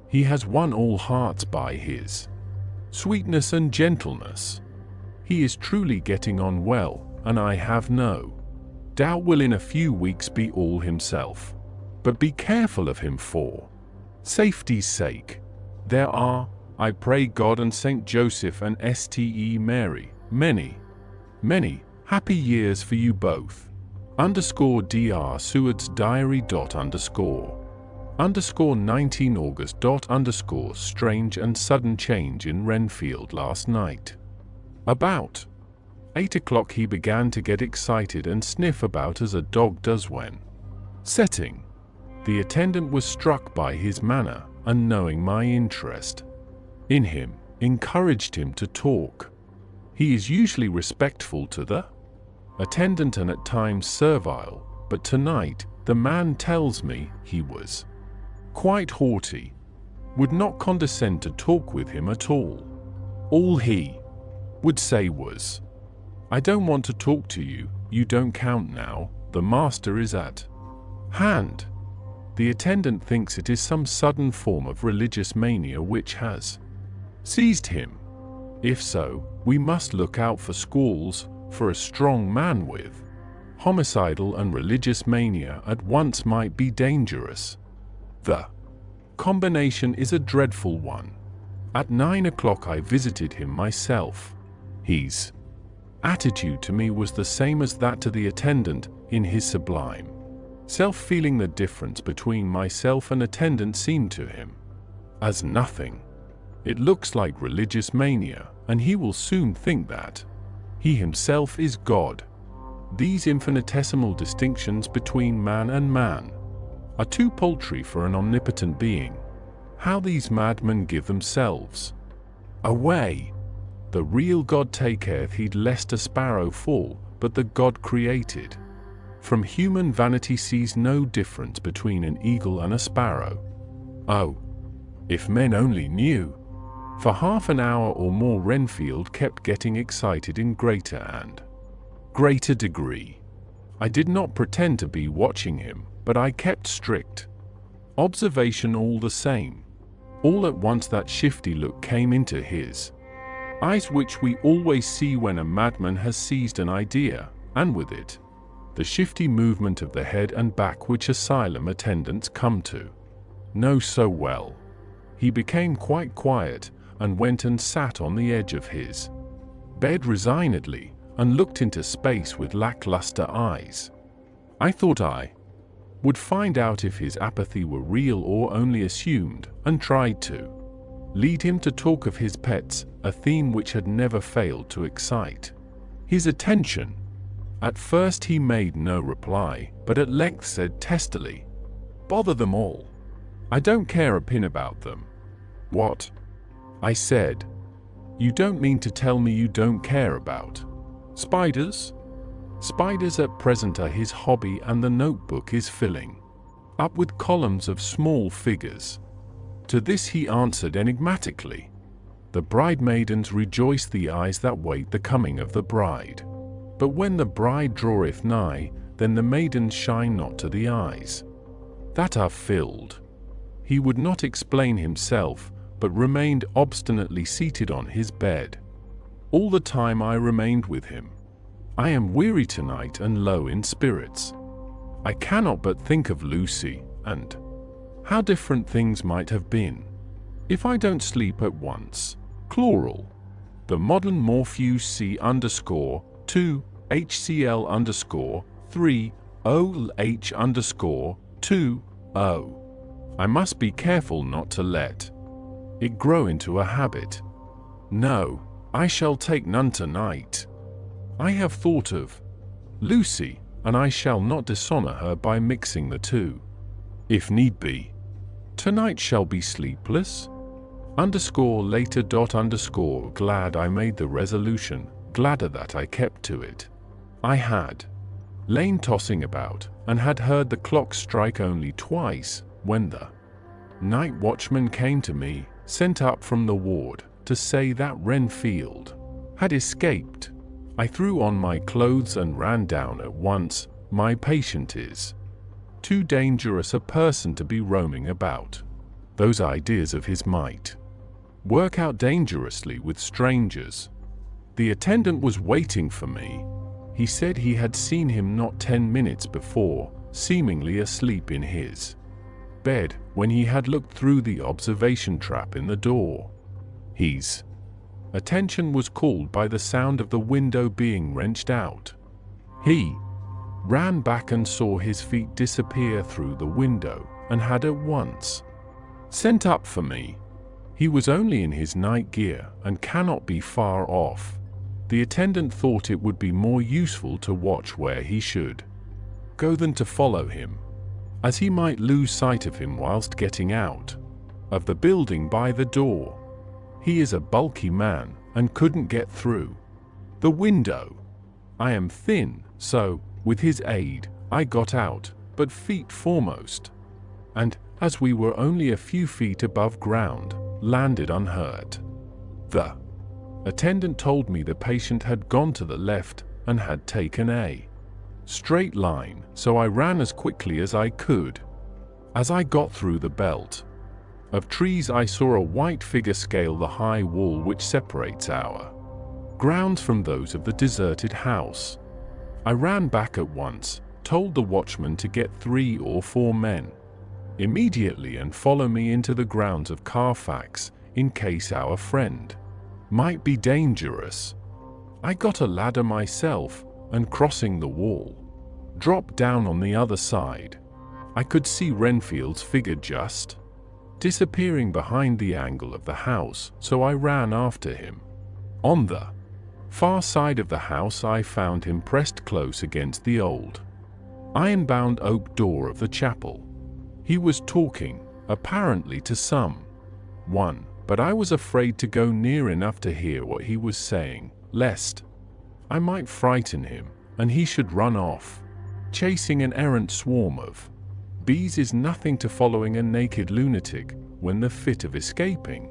He has won all hearts by his sweetness and gentleness. He is truly getting on well, and I have no doubt will in a few weeks be all himself. But be careful of him for safety's sake. There are, I pray God and Saint Joseph and Ste Mary, many happy years for you both. _Dr. Seward's diary. _19 August. Strange and sudden change in Renfield last night. About 8 o'clock he began to get excited and sniff about as a dog does when setting. The attendant was struck by his manner, and knowing my interest in him, encouraged him to talk. He is usually respectful to the attendant and at times servile, but tonight, the man tells me, he was quite haughty, would not condescend to talk with him at all. All he would say was, "I don't want to talk to you, you don't count now, the master is at hand." The attendant thinks it is some sudden form of religious mania which has seized him. If so, we must look out for squalls, for a strong man with homicidal and religious mania at once might be dangerous. The combination is a dreadful one. At 9 o'clock I visited him myself. His attitude to me was the same as that to the attendant, in his sublime self, feeling the difference between myself and attendant seemed to him as nothing. It looks like religious mania, and he will soon think that he himself is God. These infinitesimal distinctions between man and man are too paltry for an omnipotent being. How these madmen give themselves away! The real God taketh heed lest a sparrow fall, but the God created from human vanity sees no difference between an eagle and a sparrow. Oh, if men only knew! For half an hour or more Renfield kept getting excited in greater and greater degree. I did not pretend to be watching him, but I kept strict observation all the same. All at once that shifty look came into his eyes which we always see when a madman has seized an idea, and with it, the shifty movement of the head and back which asylum attendants come to know so well. He became quite quiet, and went and sat on the edge of his bed resignedly, and looked into space with lackluster eyes. I thought I would find out if his apathy were real or only assumed, and tried to lead him to talk of his pets, a theme which had never failed to excite his attention. At first he made no reply, but at length said testily, "Bother them all. I don't care a pin about them." "What?" I said. "You don't mean to tell me you don't care about spiders?" Spiders at present are his hobby, and the notebook is filling up with columns of small figures. To this he answered enigmatically, "The bridemaidens rejoice the eyes that wait the coming of the bride. But when the bride draweth nigh, then the maidens shine not to the eyes that are filled." He would not explain himself, but remained obstinately seated on his bed. All the time I remained with him. I am weary tonight and low in spirits. I cannot but think of Lucy, and how different things might have been if I don't sleep at once. Chloral. The modern Morpheus C_2 HCl_3 OH_2 O. I must be careful not to let it grow into a habit. No, I shall take none tonight. I have thought of Lucy, and I shall not dishonor her by mixing the two. If need be, tonight shall be sleepless. Later. Glad I made the resolution, gladder that I kept to it. I had lain tossing about, and had heard the clock strike only twice, when the night watchman came to me, sent up from the ward, to say that Renfield had escaped. I threw on my clothes and ran down at once. My patient is too dangerous a person to be roaming about. Those ideas of his might work out dangerously with strangers. The attendant was waiting for me. He said he had seen him not 10 minutes before, seemingly asleep in his bed, when he had looked through the observation trap in the door. His attention was called by the sound of the window being wrenched out. He ran back and saw his feet disappear through the window, and had at once sent up for me. He was only in his night gear, and cannot be far off. The attendant thought it would be more useful to watch where he should go than to follow him, as he might lose sight of him whilst getting out of the building by the door. He is a bulky man, and couldn't get through the window. I am thin, so, with his aid, I got out, but feet foremost, and, as we were only a few feet above ground, landed unhurt. The attendant told me the patient had gone to the left, and had taken a straight line, so I ran as quickly as I could. As I got through the belt of trees, I saw a white figure scale the high wall which separates our grounds from those of the deserted house. I ran back at once, told the watchman to get 3 or 4 men immediately and follow me into the grounds of Carfax, in case our friend might be dangerous. I got a ladder myself, and crossing the wall, dropped down on the other side. I could see Renfield's figure just disappearing behind the angle of the house, so I ran after him. On the far side of the house I found him pressed close against the old iron-bound oak door of the chapel. He was talking, apparently to some one, but I was afraid to go near enough to hear what he was saying, lest I might frighten him, and he should run off. Chasing an errant swarm of bees is nothing to following a naked lunatic when the fit of escaping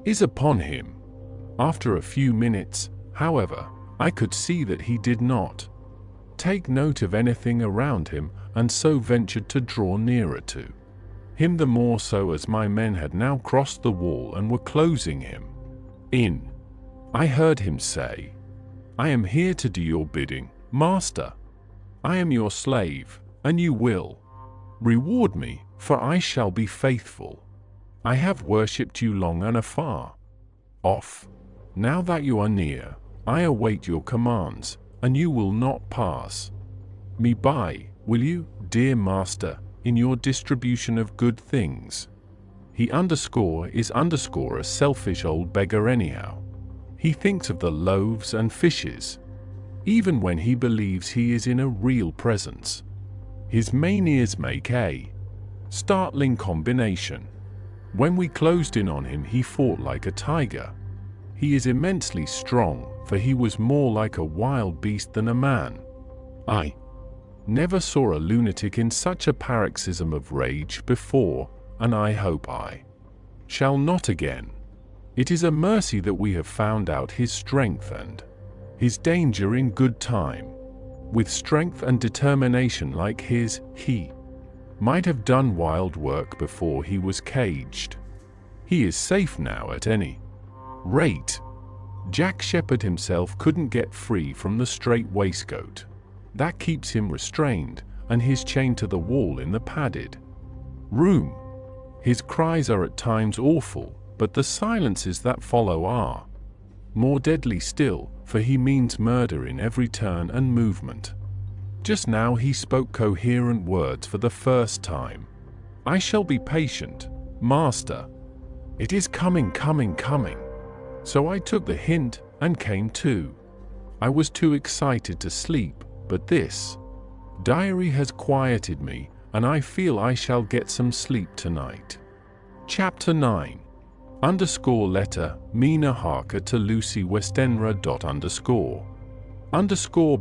is upon him. After a few minutes, however, I could see that he did not take note of anything around him, and so ventured to draw nearer to him, the more so as my men had now crossed the wall and were closing him in. I heard him say, "I am here to do your bidding, master. I am your slave, and you will reward me, for I shall be faithful. I have worshipped you long and afar off. Now that you are near, I await your commands, and you will not pass me by, will you, dear master, in your distribution of good things?" He is a selfish old beggar anyhow. He thinks of the loaves and fishes, even when he believes he is in a real presence. His manias make a startling combination. When we closed in on him, he fought like a tiger. He is immensely strong, for he was more like a wild beast than a man. I never saw a lunatic in such a paroxysm of rage before, and I hope I shall not again. It is a mercy that we have found out his strength and his danger in good time. With strength and determination like his, he Might have done wild work before he was caged. He is safe now at any rate. Jack Shepherd himself couldn't get free from the strait waistcoat. That keeps him restrained, and he's chained to the wall in the padded room. His cries are at times awful, but the silences that follow are more deadly still, for he means murder in every turn and movement. Just now he spoke coherent words for the first time. "I shall be patient, master. It is coming, coming, coming." So I took the hint and came to. I was too excited to sleep, but this diary has quieted me, and I feel I shall get some sleep tonight. Chapter 9. Letter, Mina Harker to Lucy Westenra.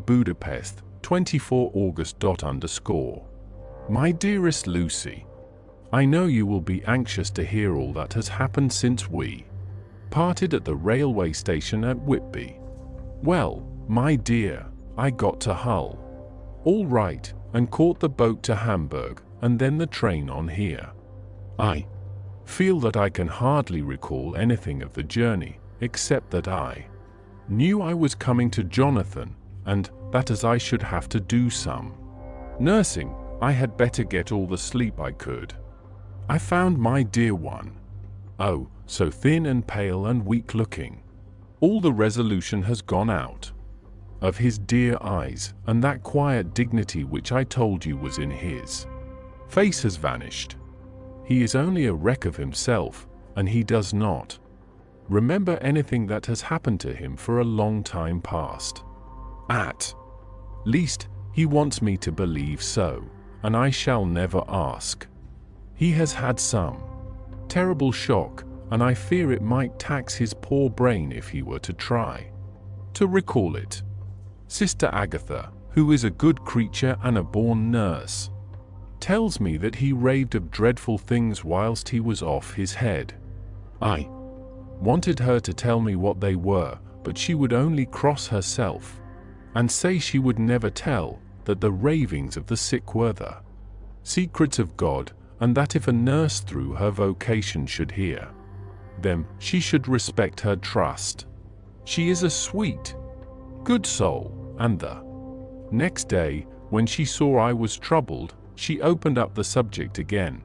Budapest, 24 August. My dearest Lucy, I know you will be anxious to hear all that has happened since we parted at the railway station at Whitby. Well, my dear, I got to Hull all right, and caught the boat to Hamburg, and then the train on here. I feel that I can hardly recall anything of the journey, except that I knew I was coming to Jonathan, and that as I should have to do some nursing, I had better get all the sleep I could. I found my dear one. Oh, so thin and pale and weak-looking. All the resolution has gone out of his dear eyes, and that quiet dignity which I told you was in his face has vanished. He is only a wreck of himself, and he does not remember anything that has happened to him for a long time past. At least, he wants me to believe so, and I shall never ask. He has had some terrible shock, and I fear it might tax his poor brain if he were to try to recall it. Sister Agatha, who is a good creature and a born nurse, tells me that he raved of dreadful things whilst he was off his head. I wanted her to tell me what they were, but she would only cross herself and say she would never tell, that the ravings of the sick were the secrets of God, and that if a nurse through her vocation should hear them, she should respect her trust. She is a sweet, good soul, and the next day, when she saw I was troubled, she opened up the subject again,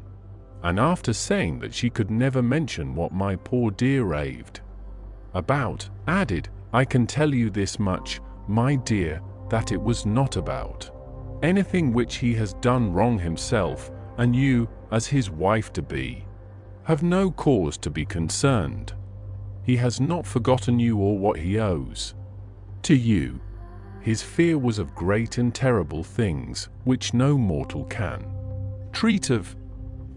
and after saying that she could never mention what my poor dear raved about, added, "I can tell you this much, my dear, that it was not about anything which he has done wrong himself, and you, as his wife-to-be, have no cause to be concerned. He has not forgotten you or what he owes to you. His fear was of great and terrible things, which no mortal can treat of.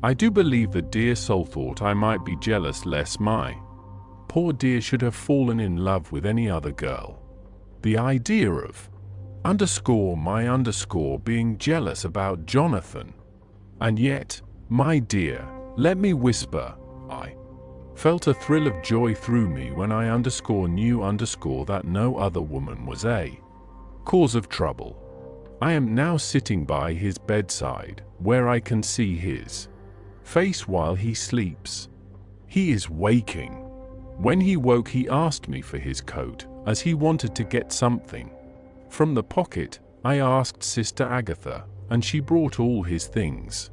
I do believe the dear soul thought I might be jealous lest my poor dear should have fallen in love with any other girl. The idea of my being jealous about Jonathan. And yet, my dear, let me whisper, I felt a thrill of joy through me when I knew that no other woman was a cause of trouble. I am now sitting by his bedside, where I can see his face while he sleeps. He is waking. When he woke, he asked me for his coat, as he wanted to get something from the pocket. I asked Sister Agatha, and she brought all his things.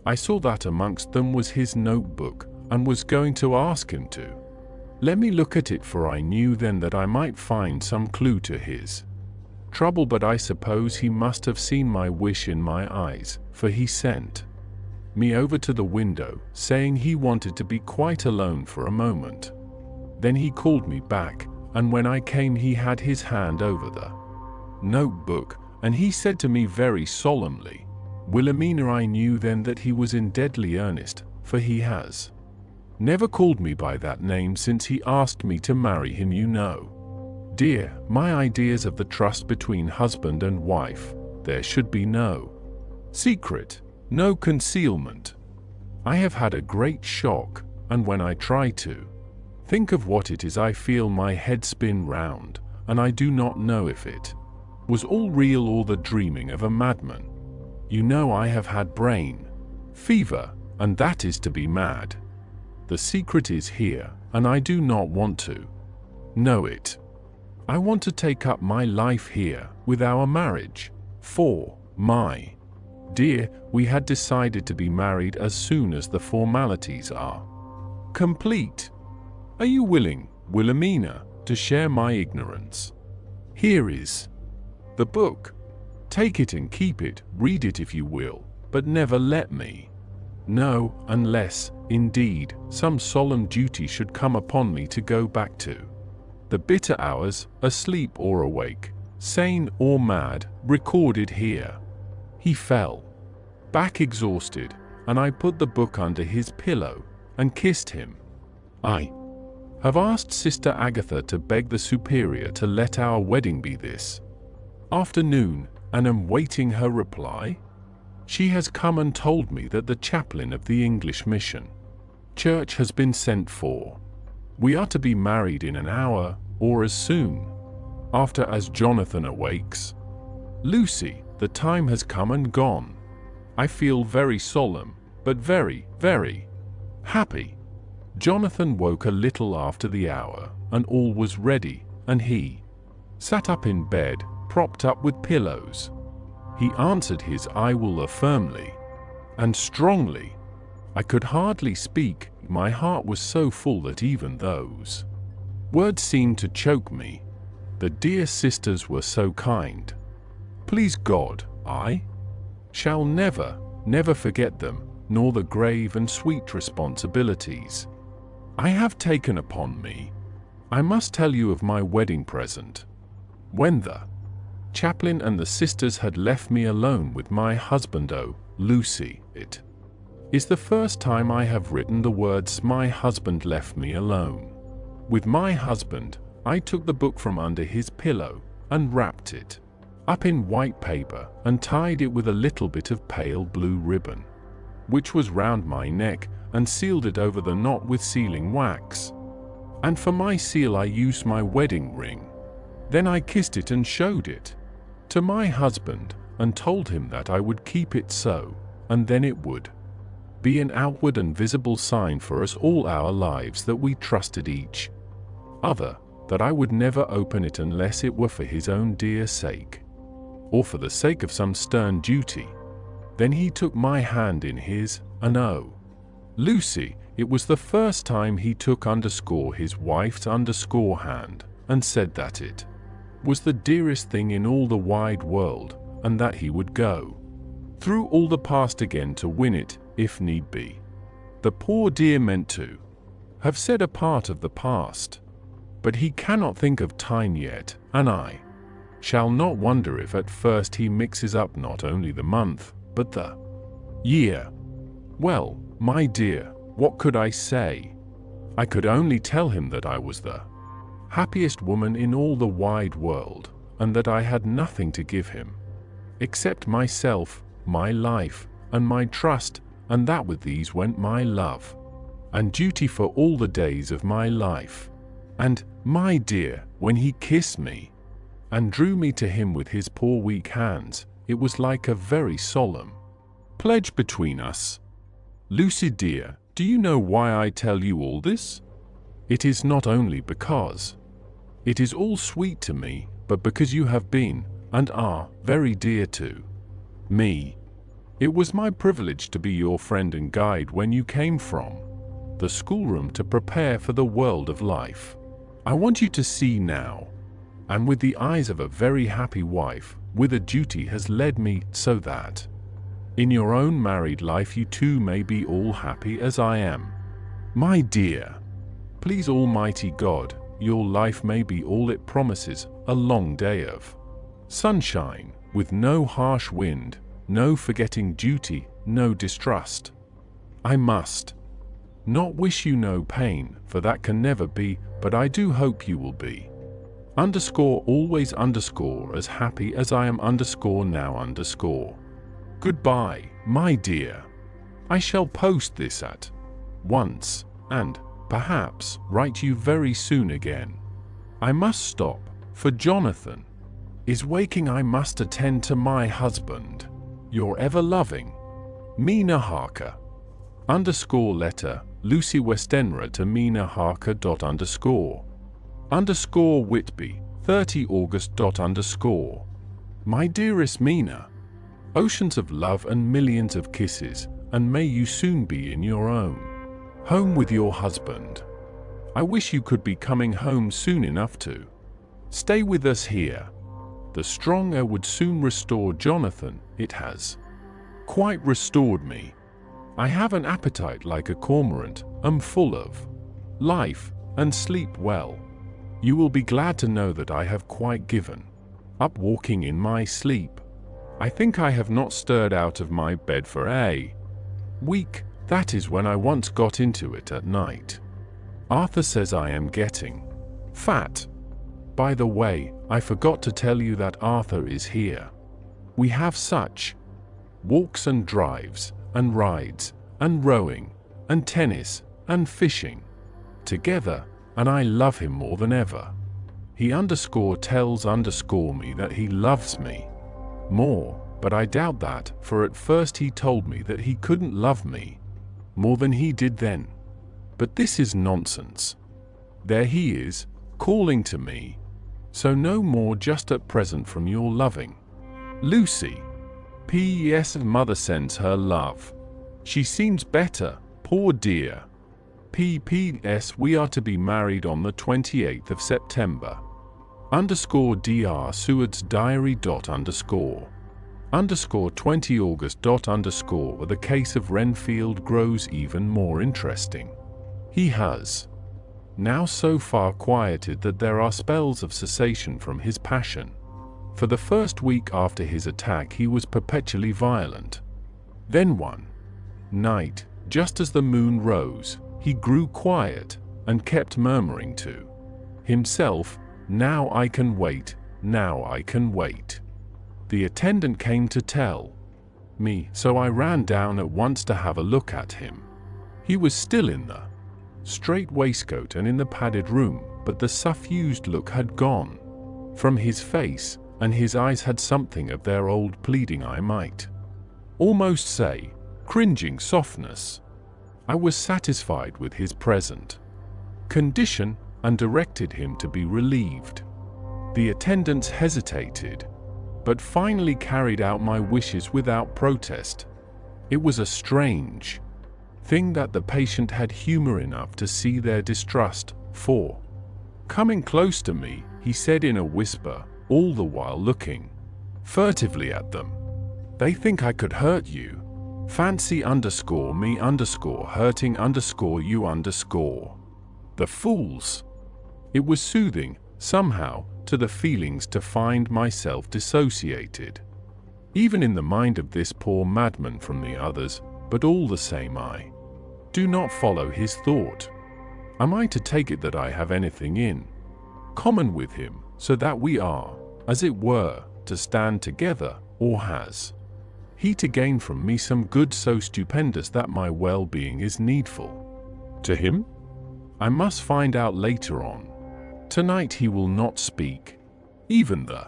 I saw that amongst them was his notebook, and was going to ask him to let me look at it, for I knew then that I might find some clue to his trouble, but I suppose he must have seen my wish in my eyes, for he sent me over to the window, saying he wanted to be quite alone for a moment. Then he called me back, and when I came he had his hand over the notebook, and he said to me very solemnly, "Wilhelmina," I knew then that he was in deadly earnest, for he has never called me by that name since he asked me to marry him, you know. Dear, my ideas of the trust between husband and wife, there should be no secret, no concealment. I have had a great shock, and when I try to think of what it is, I feel my head spin round, and I do not know if it was all real or the dreaming of a madman. You know I have had brain Fever, and that is to be mad. The secret is here, and I do not want to know it. I want to take up my life here with our marriage. For, my dear, we had decided to be married as soon as the formalities are complete. Are you willing, Wilhelmina, to share my ignorance? Here is the book. Take it and keep it, read it if you will, but never let me know, unless, indeed, some solemn duty should come upon me to go back to. The bitter hours, asleep or awake, sane or mad, recorded here. He fell back exhausted, and I put the book under his pillow and kissed him. I have asked Sister Agatha to beg the Superior to let our wedding be this afternoon, and am waiting her reply. She has come and told me that the chaplain of the English mission church has been sent for. We are to be married in an hour, or as soon after as Jonathan awakes. Lucy, the time has come and gone. I feel very solemn, but very, very happy. Jonathan woke a little after the hour, and all was ready, and he sat up in bed, propped up with pillows. He answered his "I will" firmly and strongly. I could hardly speak, my heart was so full that even those words seemed to choke me. The dear sisters were so kind. Please God, I shall never, never forget them, nor the grave and sweet responsibilities I have taken upon me. I must tell you of my wedding present. When the chaplain and the sisters had left me alone with my husband, oh, Lucy, it is the first time I have written the words "my husband left me alone." With my husband, I took the book from under his pillow and wrapped it up in white paper and tied it with a little bit of pale blue ribbon, which was round my neck, and sealed it over the knot with sealing wax. And for my seal I used my wedding ring. Then I kissed it and showed it to my husband, and told him that I would keep it so, and then it would be an outward and visible sign for us all our lives that we trusted each other, that I would never open it unless it were for his own dear sake, or for the sake of some stern duty. Then he took my hand in his, and oh, Lucy, it was the first time he took his wife's hand, and said that it was the dearest thing in all the wide world, and that he would go through all the past again to win it, if need be. The poor dear meant to have said a part of the past, but he cannot think of time yet, and I shall not wonder if at first he mixes up not only the month, but the year. Well, my dear, what could I say? I could only tell him that I was the happiest woman in all the wide world, and that I had nothing to give him except myself, my life, and my trust, and that with these went my love and duty for all the days of my life. And, my dear, when he kissed me and drew me to him with his poor weak hands, it was like a very solemn pledge between us. Lucy dear, do you know why I tell you all this? It is not only because it is all sweet to me, but because you have been, and are, very dear to me. It was my privilege to be your friend and guide when you came from the schoolroom to prepare for the world of life. I want you to see now, and with the eyes of a very happy wife, whither duty has led me, so that in your own married life you too may be all happy as I am. My dear, please Almighty God, your life may be all it promises, a long day of sunshine, with no harsh wind, no forgetting duty, no distrust. I must not wish you no pain, for that can never be, but I do hope you will be always as happy as I am now. Goodbye, my dear. I shall post this at once, and, perhaps, write you very soon again. I must stop, for Jonathan is waking. I must attend to my husband. Your ever loving Mina Harker. Underscore letter, Lucy Westenra to Mina Harker dot underscore. Underscore Whitby, 30 August dot underscore. My dearest Mina, oceans of love and millions of kisses, and may you soon be in your own home with your husband. I wish you could be coming home soon enough to stay with us here. The strong air would soon restore Jonathan. It has quite restored me. I have an appetite like a cormorant, am full of life, and sleep well. You will be glad to know that I have quite given up walking in my sleep. I think I have not stirred out of my bed for a week. That is when I once got into it at night. Arthur says I am getting fat. By the way, I forgot to tell you that Arthur is here. We have such walks and drives, and rides, and rowing, and tennis, and fishing together, and I love him more than ever. He tells me that he loves me more, but I doubt that, for at first he told me that he couldn't love me more than he did then. But this is nonsense. There he is, calling to me. So no more just at present from your loving Lucy. P.S. Mother sends her love. She seems better, poor dear. P.P.S. We are to be married on the 28th of September. Underscore Dr. Seward's diary dot underscore. Underscore 20 August dot underscore. The case of Renfield grows even more interesting. He has now so far quieted that there are spells of cessation from his passion. For the first week after his attack he was perpetually violent. Then one night, just as the moon rose, he grew quiet, and kept murmuring to himself, "Now I can wait, now I can wait." The attendant came to tell me, so I ran down at once to have a look at him. He was still in the straight waistcoat and in the padded room, but the suffused look had gone from his face, and his eyes had something of their old pleading, I might almost say, cringing softness. I was satisfied with his present condition, and directed him to be relieved. The attendants hesitated, but finally carried out my wishes without protest. It was a strange thing that the patient had humor enough to see their distrust, for, coming close to me, he said in a whisper, all the while looking furtively at them, "They think I could hurt you. Fancy me hurting you. The fools." It was soothing, somehow, to the feelings to find myself dissociated, even in the mind of this poor madman, from the others, but all the same I do not follow his thought. Am I to take it that I have anything in common with him, so that we are, as it were, to stand together, or has he to gain from me some good so stupendous that my well-being is needful to him? I must find out later on. Tonight he will not speak. Even the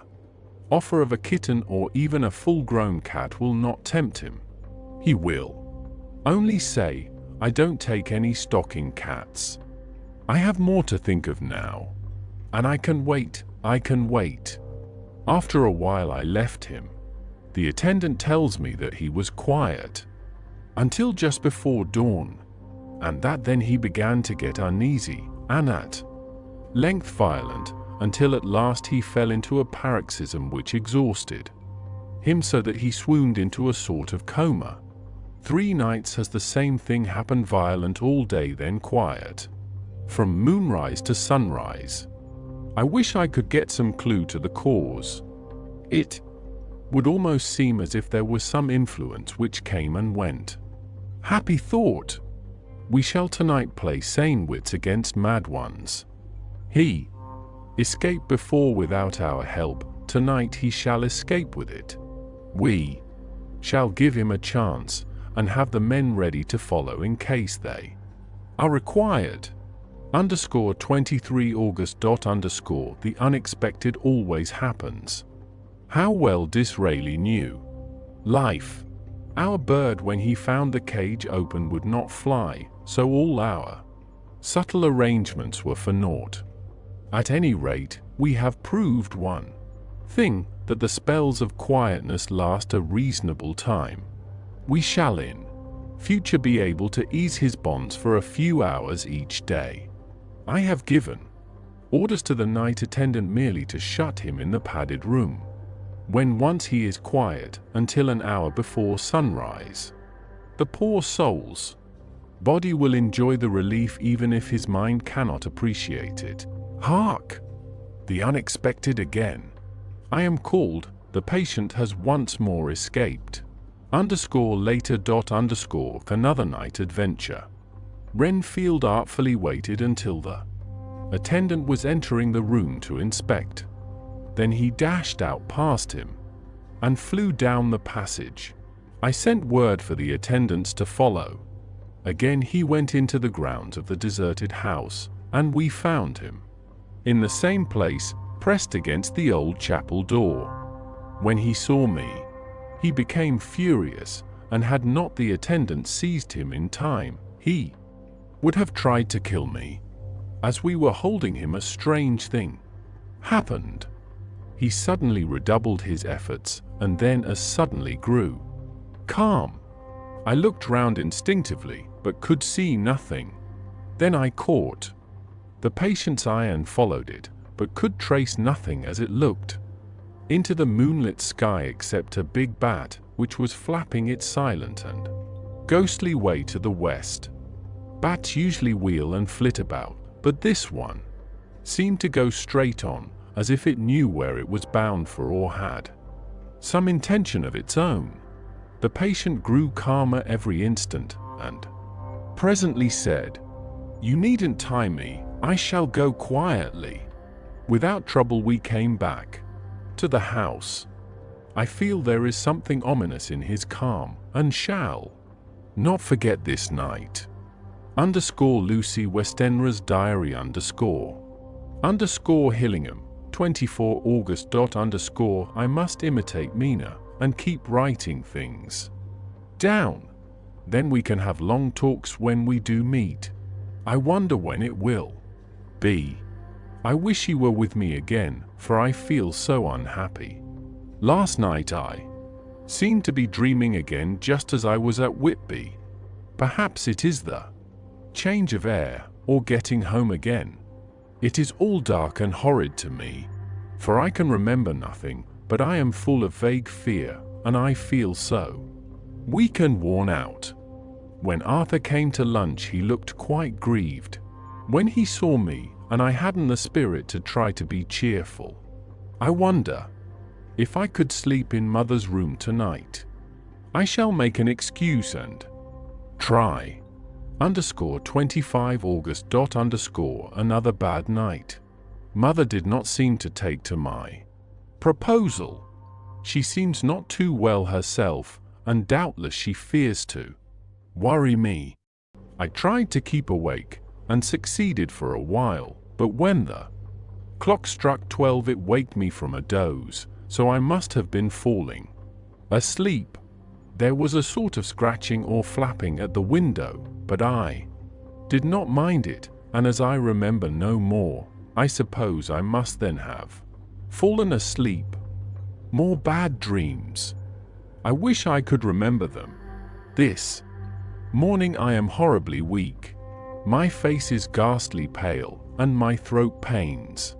offer of a kitten or even a full-grown cat will not tempt him. He will only say, "I don't take any stock in cats. I have more to think of now. And I can wait. After a while I left him. The attendant tells me that he was quiet until just before dawn, and that then he began to get uneasy, and at length violent, until at last he fell into a paroxysm which exhausted him so that he swooned into a sort of coma. 3 nights has the same thing happened, violent all day, then quiet from moonrise to sunrise. I wish I could get some clue to the cause. It would almost seem as if there was some influence which came and went. Happy thought! We shall tonight play sane wits against mad ones. He escaped before without our help. Tonight he shall escape with it. We shall give him a chance, and have the men ready to follow in case they are required. Underscore 23 August dot underscore. The unexpected always happens. How well Disraeli knew life. Our bird, when he found the cage open, would not fly, so all our subtle arrangements were for naught. At any rate, we have proved one thing, that the spells of quietness last a reasonable time. We shall in future be able to ease his bonds for a few hours each day. I have given orders to the night attendant merely to shut him in the padded room, when once he is quiet, until an hour before sunrise. The poor soul's body will enjoy the relief even if his mind cannot appreciate it. Hark! The unexpected again. I am called. The patient has once more escaped. Later. Another night adventure. Renfield artfully waited until the attendant was entering the room to inspect. Then he dashed out past him and flew down the passage. I sent word for the attendants to follow. Again he went into the grounds of the deserted house, and we found him in the same place, pressed against the old chapel door. When he saw me, he became furious, and had not the attendant seized him in time, he would have tried to kill me. As we were holding him, a strange thing happened. He suddenly redoubled his efforts, and then as suddenly grew calm. I looked round instinctively, but could see nothing. Then I caught the patient's eye and followed it, but could trace nothing as it looked into the moonlit sky except a big bat, which was flapping its silent and ghostly way to the west. Bats usually wheel and flit about, but this one seemed to go straight on, as if it knew where it was bound for or had some intention of its own. The patient grew calmer every instant, and presently said, "You needn't tie me, I shall go quietly." Without trouble we came back to the house. I feel there is something ominous in his calm, and shall not forget this night. Lucy Westenra's diary Hillingham, 24 August. I must imitate Mina and keep writing things down. Then we can have long talks when we do meet. I wonder when it will be. I wish he were with me again, for I feel so unhappy. Last night I seemed to be dreaming again just as I was at Whitby. Perhaps it is the change of air, or getting home again. It is all dark and horrid to me, for I can remember nothing, but I am full of vague fear, and I feel so weak and worn out. When Arthur came to lunch he looked quite grieved when he saw me, and I hadn't the spirit to try to be cheerful. I wonder if I could sleep in Mother's room tonight. I shall make an excuse and try. 25 August. Another bad night. Mother did not seem to take to my proposal. She seems not too well herself, and doubtless she fears to worry me. I tried to keep awake, and succeeded for a while, but when the clock struck 12 it waked me from a doze, so I must have been falling asleep. There was a sort of scratching or flapping at the window, but I did not mind it, and as I remember no more, I suppose I must then have fallen asleep. More bad dreams. I wish I could remember them. This morning I am horribly weak. My face is ghastly pale, and my throat pains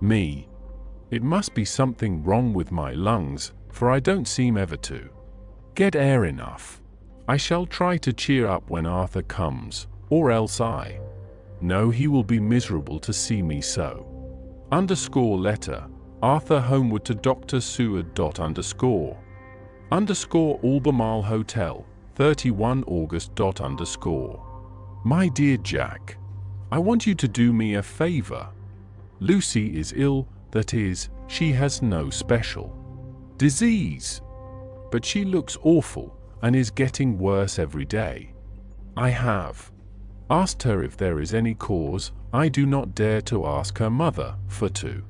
me. It must be something wrong with my lungs, for I don't seem ever to get air enough. I shall try to cheer up when Arthur comes, or else I know he will be miserable to see me so. Letter. Arthur homeward to Dr. Seward. Albemarle Hotel, 31 August. My dear Jack, I want you to do me a favor. Lucy is ill, that is, she has no special disease, but she looks awful and is getting worse every day. I have asked her if there is any cause. I do not dare to ask her mother, for to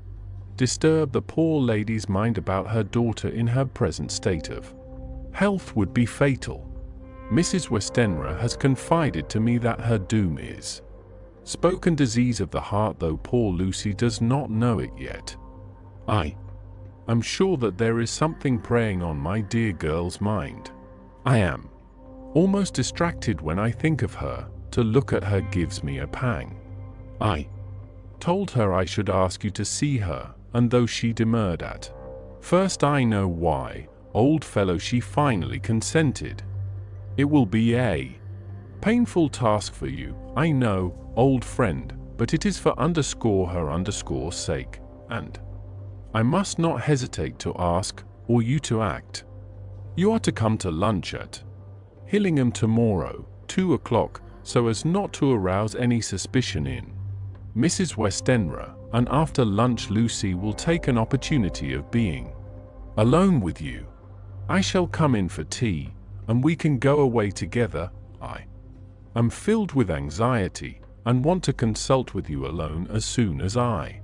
disturb the poor lady's mind about her daughter in her present state of Health would be fatal. Mrs. Westenra has confided to me that her doom is spoken disease of the heart, though poor Lucy does not know it yet. I am sure that there is something preying on my dear girl's mind. I am almost distracted when I think of her. To look at her gives me a pang. I told her I should ask you to see her, and though she demurred at first, I know why, old fellow, she finally consented. It will be a painful task for you, I know, old friend, but it is for _her_ sake, and I must not hesitate to ask, or you to act. You are to come to lunch at Hillingham tomorrow, 2 o'clock, so as not to arouse any suspicion in Mrs. Westenra, and after lunch Lucy will take an opportunity of being alone with you. I shall come in for tea, and we can go away together. I am filled with anxiety, and want to consult with you alone as soon as I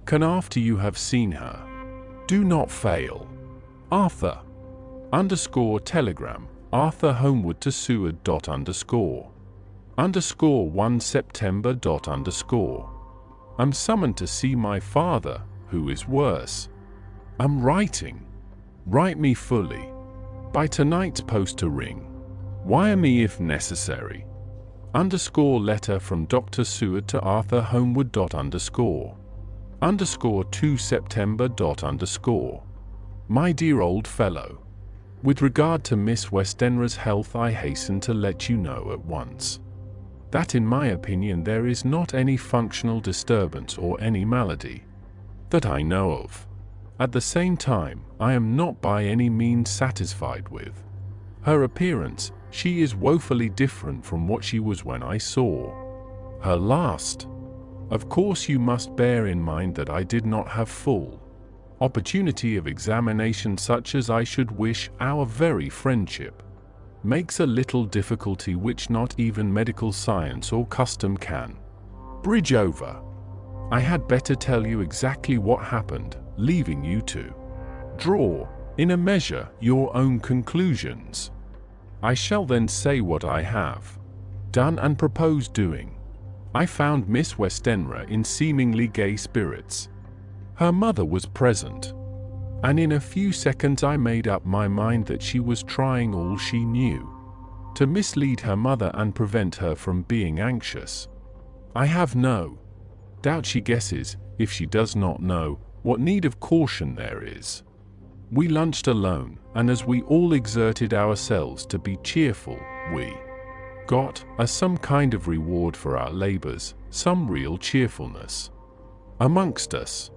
can after you have seen her. Do not fail. Arthur _telegram Arthur Homewood to Seward _1 September I'm summoned to see my father, who is worse. Am writing. Write me fully. By tonight's post to ring. Wire me if necessary. Letter from Dr. Seward to Arthur Homewood _2 September My dear old fellow. With regard to Miss Westenra's health, I hasten to let you know at once that in my opinion there is not any functional disturbance or any malady that I know of. At the same time, I am not by any means satisfied with her appearance. She is woefully different from what she was when I saw her last. Of course, you must bear in mind that I did not have full opportunity of examination such as I should wish. Our very friendship makes a little difficulty which not even medical science or custom can bridge over. I had better tell you exactly what happened, leaving you to draw, in a measure, your own conclusions. I shall then say what I have done and propose doing. I found Miss Westenra in seemingly gay spirits. Her mother was present, and in a few seconds I made up my mind that she was trying all she knew to mislead her mother and prevent her from being anxious. I have no doubt she guesses, if she does not know, what need of caution there is. We lunched alone, and as we all exerted ourselves to be cheerful, we got, as some kind of reward for our labors, some real cheerfulness amongst us.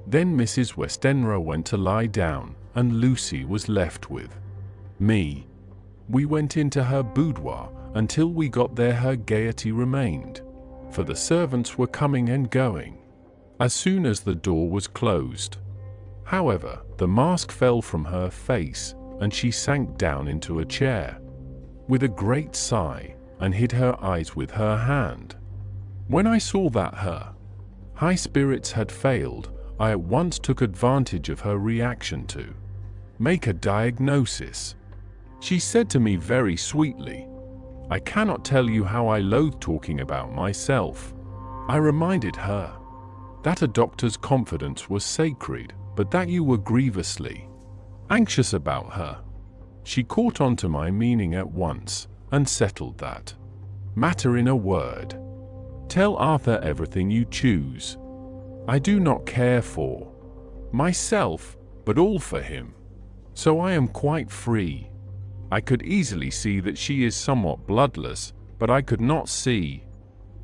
Then Mrs. Westenra went to lie down, and Lucy was left with me. We went into her boudoir. Until we got there her gaiety remained, for the servants were coming and going as soon as the door was closed. However, the mask fell from her face, and she sank down into a chair with a great sigh, and hid her eyes with her hand. When I saw that her high spirits had failed, I at once took advantage of her reaction to make a diagnosis. She said to me very sweetly, "I cannot tell you how I loathe talking about myself." I reminded her that a doctor's confidence was sacred, but that you were grievously anxious about her. She caught on to my meaning at once, and settled that matter in a word. "Tell Arthur everything you choose. I do not care for myself, but all for him. So I am quite free." I could easily see that she is somewhat bloodless, but I could not see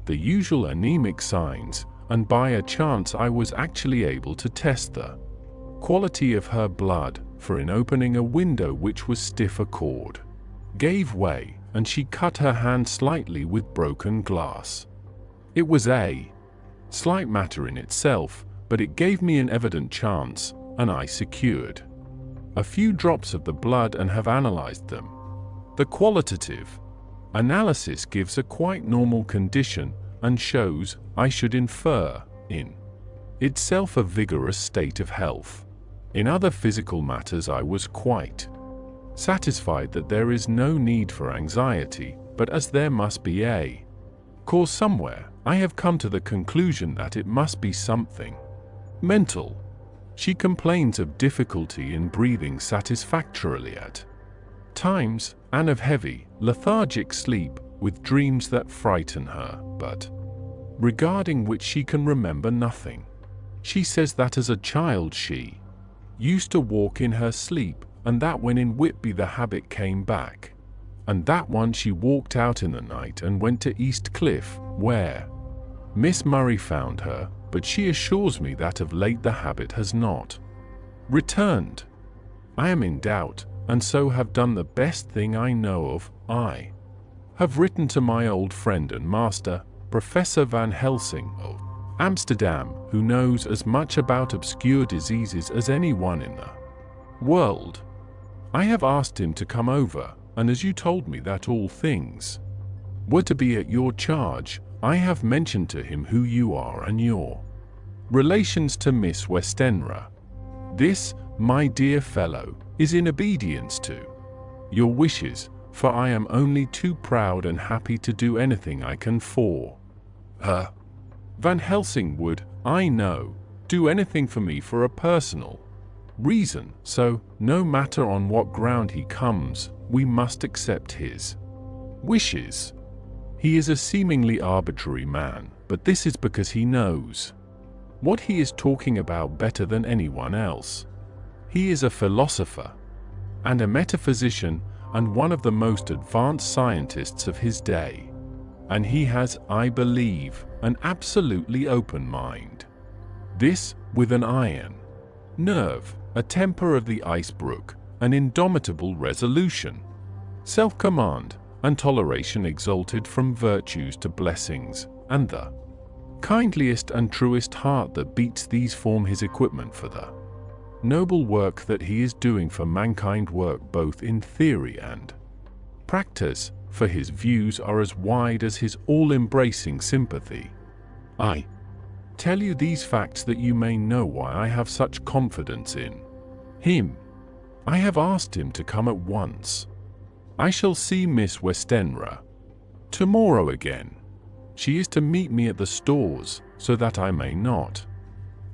the usual anemic signs, and by a chance I was actually able to test the quality of her blood, for in opening a window which was stiff a cord gave way, and she cut her hand slightly with broken glass. It was a slight matter in itself, but it gave me an evident chance, and I secured a few drops of the blood and have analyzed them. The qualitative analysis gives a quite normal condition and shows, I should infer, in itself a vigorous state of health. In other physical matters I was quite satisfied that there is no need for anxiety, but as there must be a cause somewhere, I have come to the conclusion that it must be something mental. She complains of difficulty in breathing satisfactorily at times, and of heavy, lethargic sleep, with dreams that frighten her, but regarding which she can remember nothing. She says that as a child she used to walk in her sleep, and that when in Whitby the habit came back, and that once she walked out in the night and went to East Cliff, where Miss Murray found her, but she assures me that of late the habit has not returned. I am in doubt, and so have done the best thing I know of. I have written to my old friend and master, Professor Van Helsing of Amsterdam, who knows as much about obscure diseases as anyone in the world. I have asked him to come over, and as you told me that all things were to be at your charge, I have mentioned to him who you are and your relations to Miss Westenra. This, my dear fellow, is in obedience to your wishes, for I am only too proud and happy to do anything I can for her. Van Helsing would, I know, do anything for me for a personal reason, so, no matter on what ground he comes, we must accept his wishes. He is a seemingly arbitrary man, but this is because he knows what he is talking about better than anyone else. He is a philosopher and a metaphysician and one of the most advanced scientists of his day. And he has, I believe, an absolutely open mind. This, with an iron nerve, a temper of the ice brook, an indomitable resolution, self-command, and toleration exalted from virtues to blessings, and the kindliest and truest heart that beats these form his equipment for the noble work that he is doing for mankind, work both in theory and practice, for his views are as wide as his all-embracing sympathy. I tell you these facts that you may know why I have such confidence in him. I have asked him to come at once. I shall see Miss Westenra tomorrow again. She is to meet me at the stores, so that I may not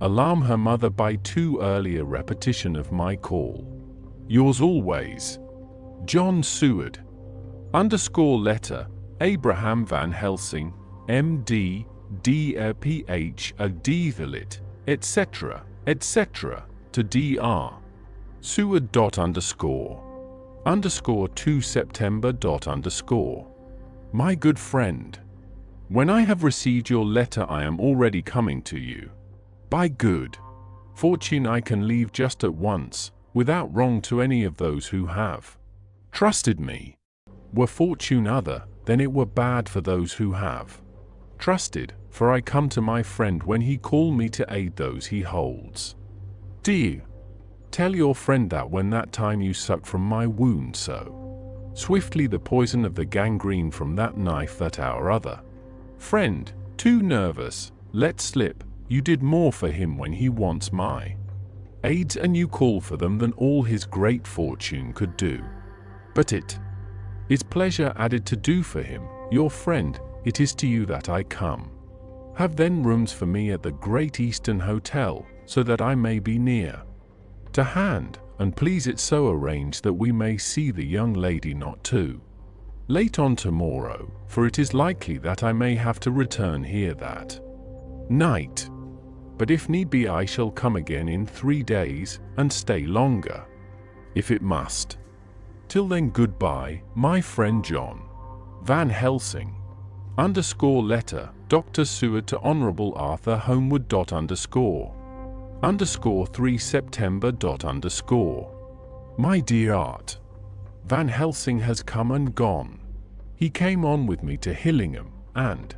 alarm her mother by too early a repetition of my call. Yours always, John Seward. _letter, Abraham Van Helsing, M.D., D.Ph. a Develit, etc., etc., to Dr. Seward. _2 September. My good friend, when I have received your letter I am already coming to you. By good fortune I can leave just at once, without wrong to any of those who have trusted me. Were fortune other, then it were bad for those who have trusted, for I come to my friend when he call me to aid those he holds dear. Tell your friend that when that time you suck from my wound so swiftly the poison of the gangrene from that knife that our other friend, too nervous, let slip, you did more for him when he wants my aids and you call for them than all his great fortune could do. But it is pleasure added to do for him, your friend, it is to you that I come. Have then rooms for me at the Great Eastern Hotel, so that I may be near to hand, and please it so arrange that we may see the young lady not too late on tomorrow, for it is likely that I may have to return here that night. But if need be I shall come again in 3 days, and stay longer, if it must. Till then goodbye, my friend John Van Helsing. _letter, Dr. Seward to Honorable Arthur Homewood. _3 September. My dear Art, Van Helsing has come and gone. He came on with me to Hillingham, and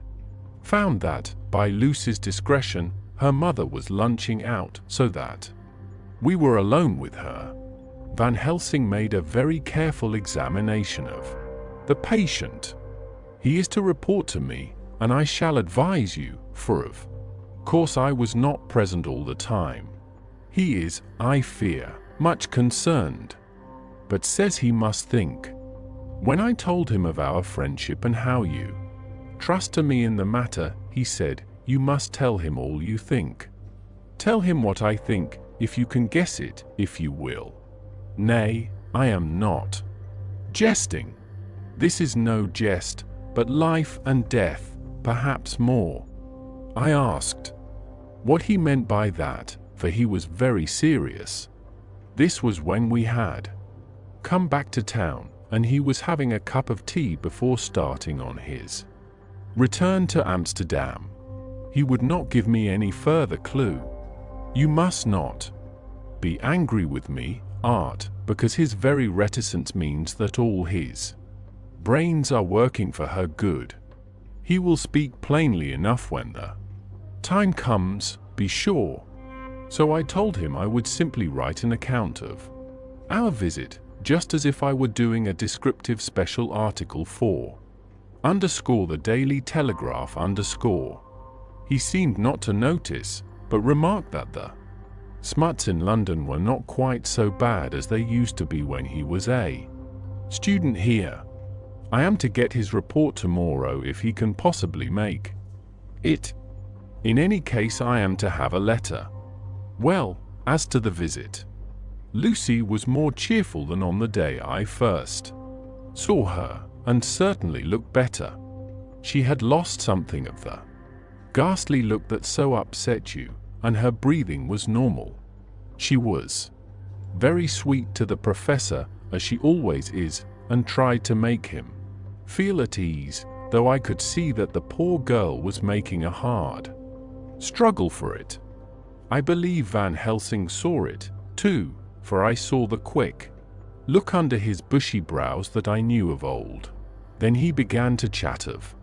found that, by Lucy's discretion, her mother was lunching out, so that we were alone with her. Van Helsing made a very careful examination of the patient. He is to report to me, and I shall advise you, for of course I was not present all the time. He is, I fear, much concerned. but says he must think. When I told him of our friendship and how you trust to me in the matter, he said, you must tell him all you think. Tell him what I think, if you can guess it, if you will. Nay, I am not jesting. This is no jest, but life and death, perhaps more. I asked what he meant by that, for he was very serious. This was when we had come back to town, and he was having a cup of tea before starting on his return to Amsterdam. He would not give me any further clue. You must not be angry with me, Art, because his very reticence means that all his brains are working for her good. He will speak plainly enough when the time comes, be sure. So I told him I would simply write an account of our visit, just as if I were doing a descriptive special article for the Daily Telegraph. He seemed not to notice, but remarked that the smuts in London were not quite so bad as they used to be when he was a student here. I am to get his report tomorrow if he can possibly make it. In any case, I am to have a letter. Well, as to the visit, Lucy was more cheerful than on the day I first saw her, and certainly looked better. She had lost something of the ghastly look that so upset you, and her breathing was normal. She was very sweet to the professor, as she always is, and tried to make him feel at ease, though I could see that the poor girl was making a hard struggle for it. I believe Van Helsing saw it, too, for I saw the quick look under his bushy brows that I knew of old. Then he began to chat of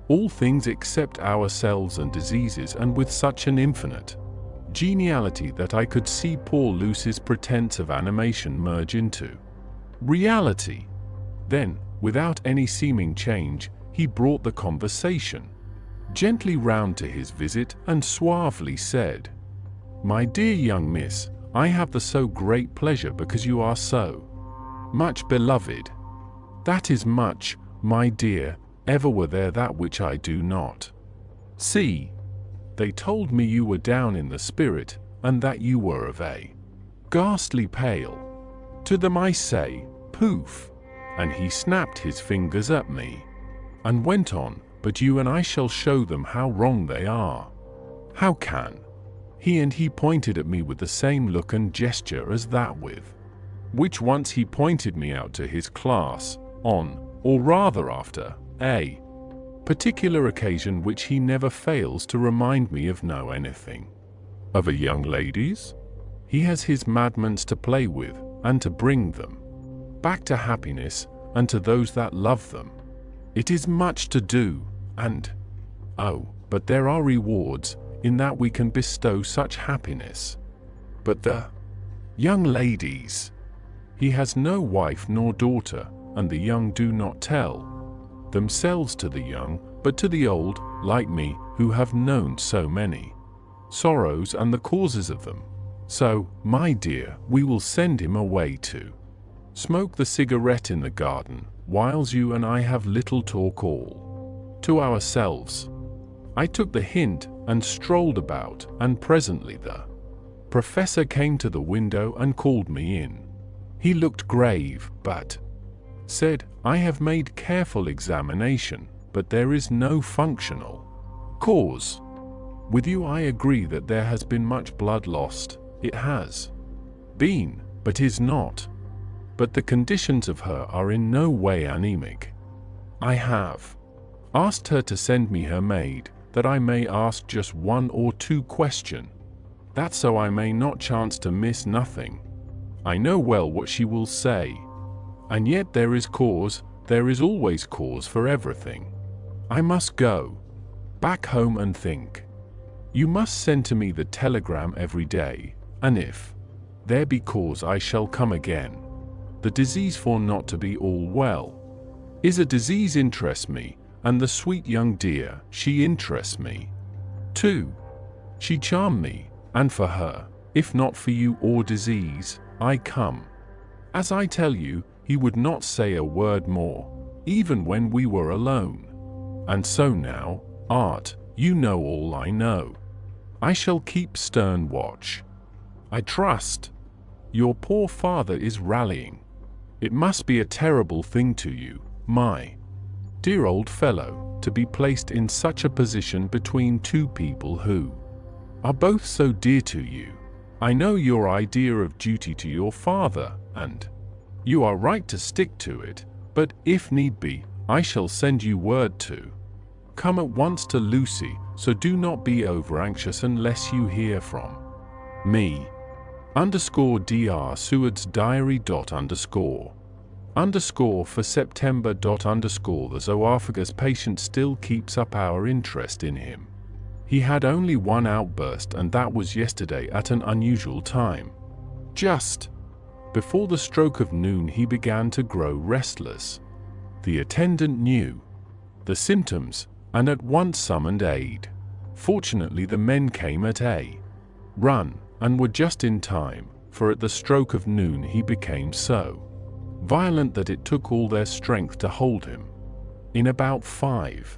all things except ourselves and diseases, and with such an infinite geniality that I could see poor Lucy's pretense of animation merge into reality. Then, without any seeming change, he brought the conversation gently round to his visit and suavely said, "My dear young miss, I have the so great pleasure because you are so much beloved. That is much, my dear, ever were there that which I do not see. They told me you were down in the spirit, and that you were of a ghastly pale. To them I say, poof," and he snapped his fingers at me, and went on, "But you and I shall show them how wrong they are." How can he? And he pointed at me with the same look and gesture as that with which once he pointed me out to his class, on, or rather after, a particular occasion which he never fails to remind me of. Know anything of a young lady's? He has his madmans to play with, and to bring them back to happiness, and to those that love them. It is much to do, and oh, but there are rewards in that we can bestow such happiness. But the young ladies, he has no wife nor daughter, and the young do not tell themselves to the young, but to the old, like me, who have known so many sorrows and the causes of them. So, my dear, we will send him away to smoke the cigarette in the garden, whiles you and I have little talk all to ourselves. I took the hint and strolled about, and presently the professor came to the window and called me in. He looked grave, but said, "I have made careful examination, but there is no functional cause. With you I agree that there has been much blood lost. It has been, but is not. But the conditions of her are in no way anemic. I have asked her to send me her maid, that I may ask just one or two questions, that so I may not chance to miss nothing. I know well what she will say. And yet there is cause, there is always cause for everything. I must go back home and think. You must send to me the telegram every day, and if there be cause I shall come again. The disease for not to be all well is a disease interests me, and the sweet young dear, she interests me too. She charmed me, and for her, if not for you or disease, I come. As I tell you, he would not say a word more, even when we were alone. And so now, Art, you know all I know. I shall keep stern watch. I trust. Your poor father is rallying. It must be a terrible thing to you, my dear old fellow, to be placed in such a position between two people who are both so dear to you. I know your idea of duty to your father, and you are right to stick to it, but if need be, I shall send you word to come at once to Lucy, so do not be over anxious unless you hear from me. _Dr. Seward's diary. __ for September. _ The zoophagus patient still keeps up our interest in him. He had only one outburst, and that was yesterday at an unusual time. Just before the stroke of noon he began to grow restless. The attendant knew the symptoms and at once summoned aid. Fortunately the men came at a run and were just in time, for at the stroke of noon he became so violent that it took all their strength to hold him. In about 5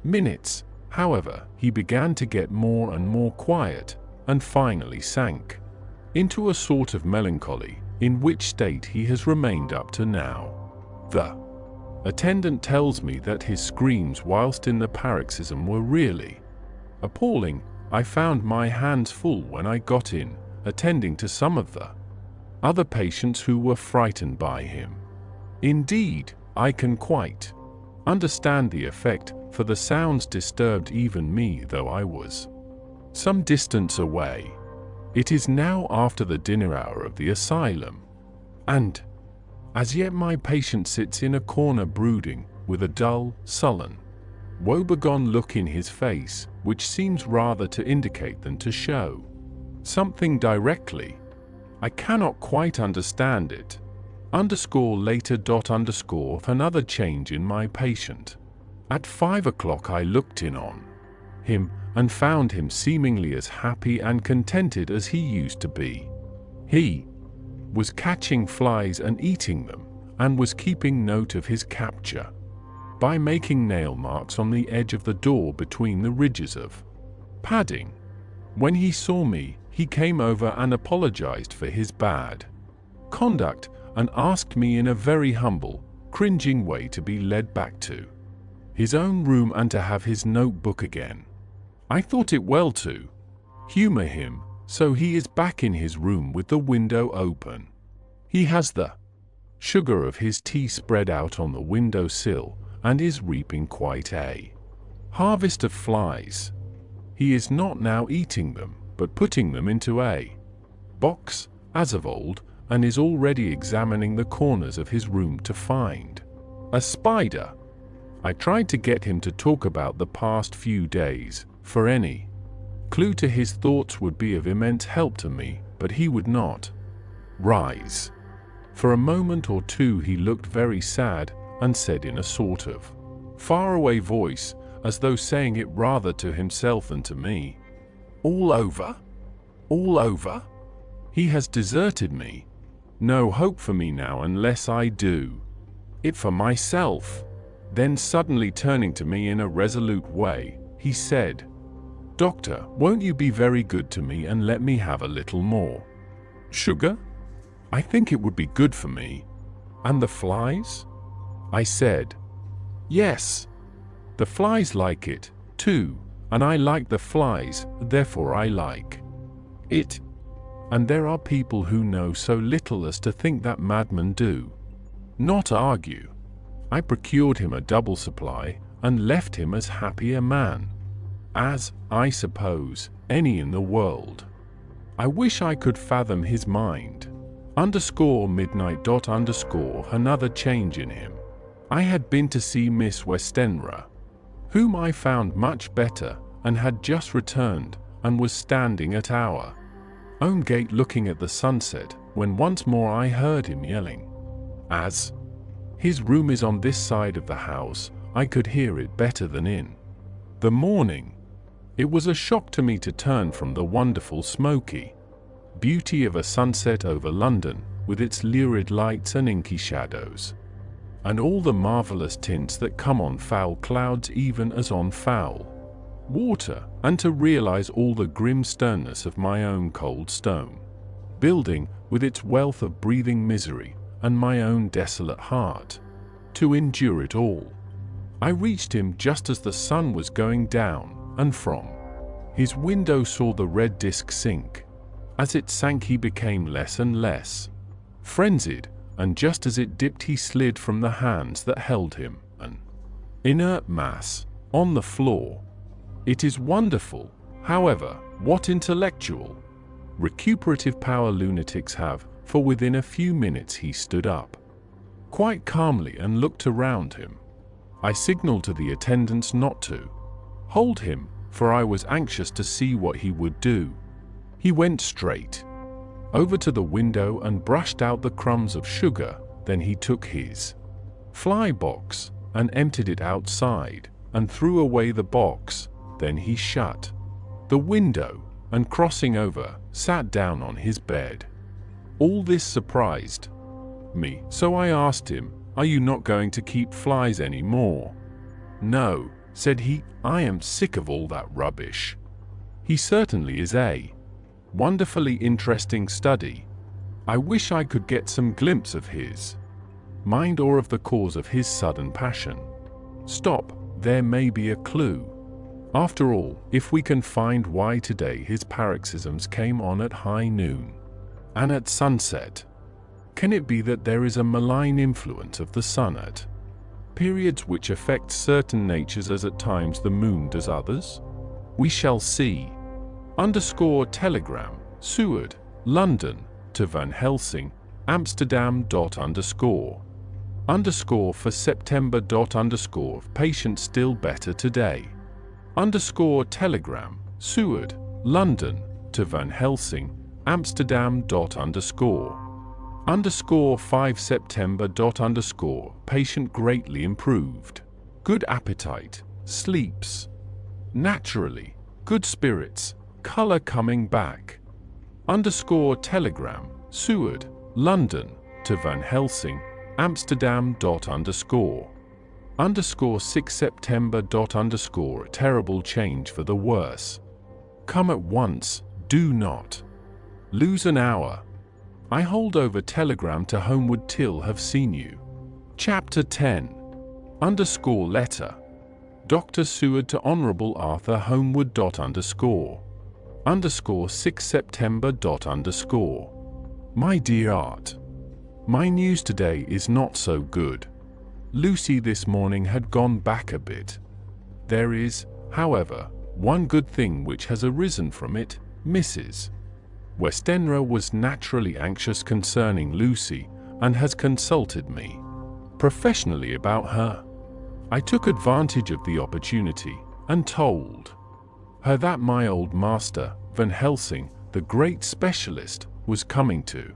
minutes, however, he began to get more and more quiet, and finally sank into a sort of melancholy, in which state he has remained up to now. The attendant tells me that his screams whilst in the paroxysm were really appalling. I found my hands full when I got in, attending to some of the other patients who were frightened by him. Indeed, I can quite understand the effect, for the sounds disturbed even me, though I was some distance away. It is now after the dinner hour of the asylum, and as yet my patient sits in a corner brooding, with a dull, sullen, woebegone look in his face, which seems rather to indicate than to show something directly. I cannot quite understand it. Later. Another change in my patient. At 5 o'clock I looked in on him, and found him seemingly as happy and contented as he used to be. He was catching flies and eating them, and was keeping note of his capture by making nail marks on the edge of the door between the ridges of padding. When he saw me, he came over and apologized for his bad conduct, and asked me in a very humble, cringing way to be led back to his own room and to have his notebook again. I thought it well to humor him, so he is back in his room with the window open. He has the sugar of his tea spread out on the window sill, and is reaping quite a harvest of flies. He is not now eating them, but putting them into a box, as of old, and is already examining the corners of his room to find a spider. I tried to get him to talk about the past few days, for any clue to his thoughts would be of immense help to me, but he would not rise. For a moment or two he looked very sad, and said in a sort of faraway voice, as though saying it rather to himself than to me, "All over? All over? He has deserted me. No hope for me now unless I do it for myself." Then suddenly turning to me in a resolute way, he said, "Doctor, won't you be very good to me and let me have a little more sugar? I think it would be good for me." "And the flies?" I said. "Yes. The flies like it, too, and I like the flies, therefore I like it. And there are people who know so little as to think that madmen do not argue." I procured him a double supply, and left him as happy a man as, I suppose, any in the world. I wish I could fathom his mind. _midnight. Another change in him. I had been to see Miss Westenra, whom I found much better, and had just returned, and was standing at our own gate looking at the sunset, when once more I heard him yelling. As his room is on this side of the house, I could hear it better than in the morning. It was a shock to me to turn from the wonderful smoky beauty of a sunset over London, with its lurid lights and inky shadows, and all the marvelous tints that come on foul clouds even as on foul water, and to realize all the grim sternness of my own cold stone building with its wealth of breathing misery, and my own desolate heart to endure it all. I reached him just as the sun was going down, and from his window saw the red disk sink. As it sank he became less and less frenzied, and just as it dipped he slid from the hands that held him, an inert mass, on the floor. It is wonderful, however, what intellectual recuperative power lunatics have, for within a few minutes he stood up quite calmly and looked around him. I signaled to the attendants not to hold him, for I was anxious to see what he would do. He went straight over to the window and brushed out the crumbs of sugar. Then he took his fly box and emptied it outside and threw away the box. Then he shut the window and, crossing over, sat down on his bed. All this surprised me, so I asked him, "Are you not going to keep flies any more?" "No," said he, "I am sick of all that rubbish." He certainly is a wonderfully interesting study. I wish I could get some glimpse of his mind or of the cause of his sudden passion. Stop, there may be a clue. After all, if we can find why today his paroxysms came on at high noon and at sunset, can it be that there is a malign influence of the sun at periods which affects certain natures as at times the moon does others? We shall see. Telegram, Seward, London, to Van Helsing, Amsterdam. For September. Patient still better today. Telegram, Seward, London, to Van Helsing, Amsterdam. 5 September. Patient greatly improved. Good appetite, sleeps naturally, good spirits, color coming back. Telegram, Seward, London, to Van Helsing, Amsterdam. 6 September. A terrible change for the worse. Come at once, do not lose an hour. I hold over telegram to Homewood till have seen you. Chapter 10. Letter. Dr. Seward to Honorable Arthur Homewood. 6 September. My dear Art, my news today is not so good. Lucy this morning had gone back a bit. There is, however, one good thing which has arisen from it. Mrs. Westenra was naturally anxious concerning Lucy and has consulted me professionally about her. I took advantage of the opportunity and told her that my old master, Van Helsing, the great specialist, was coming to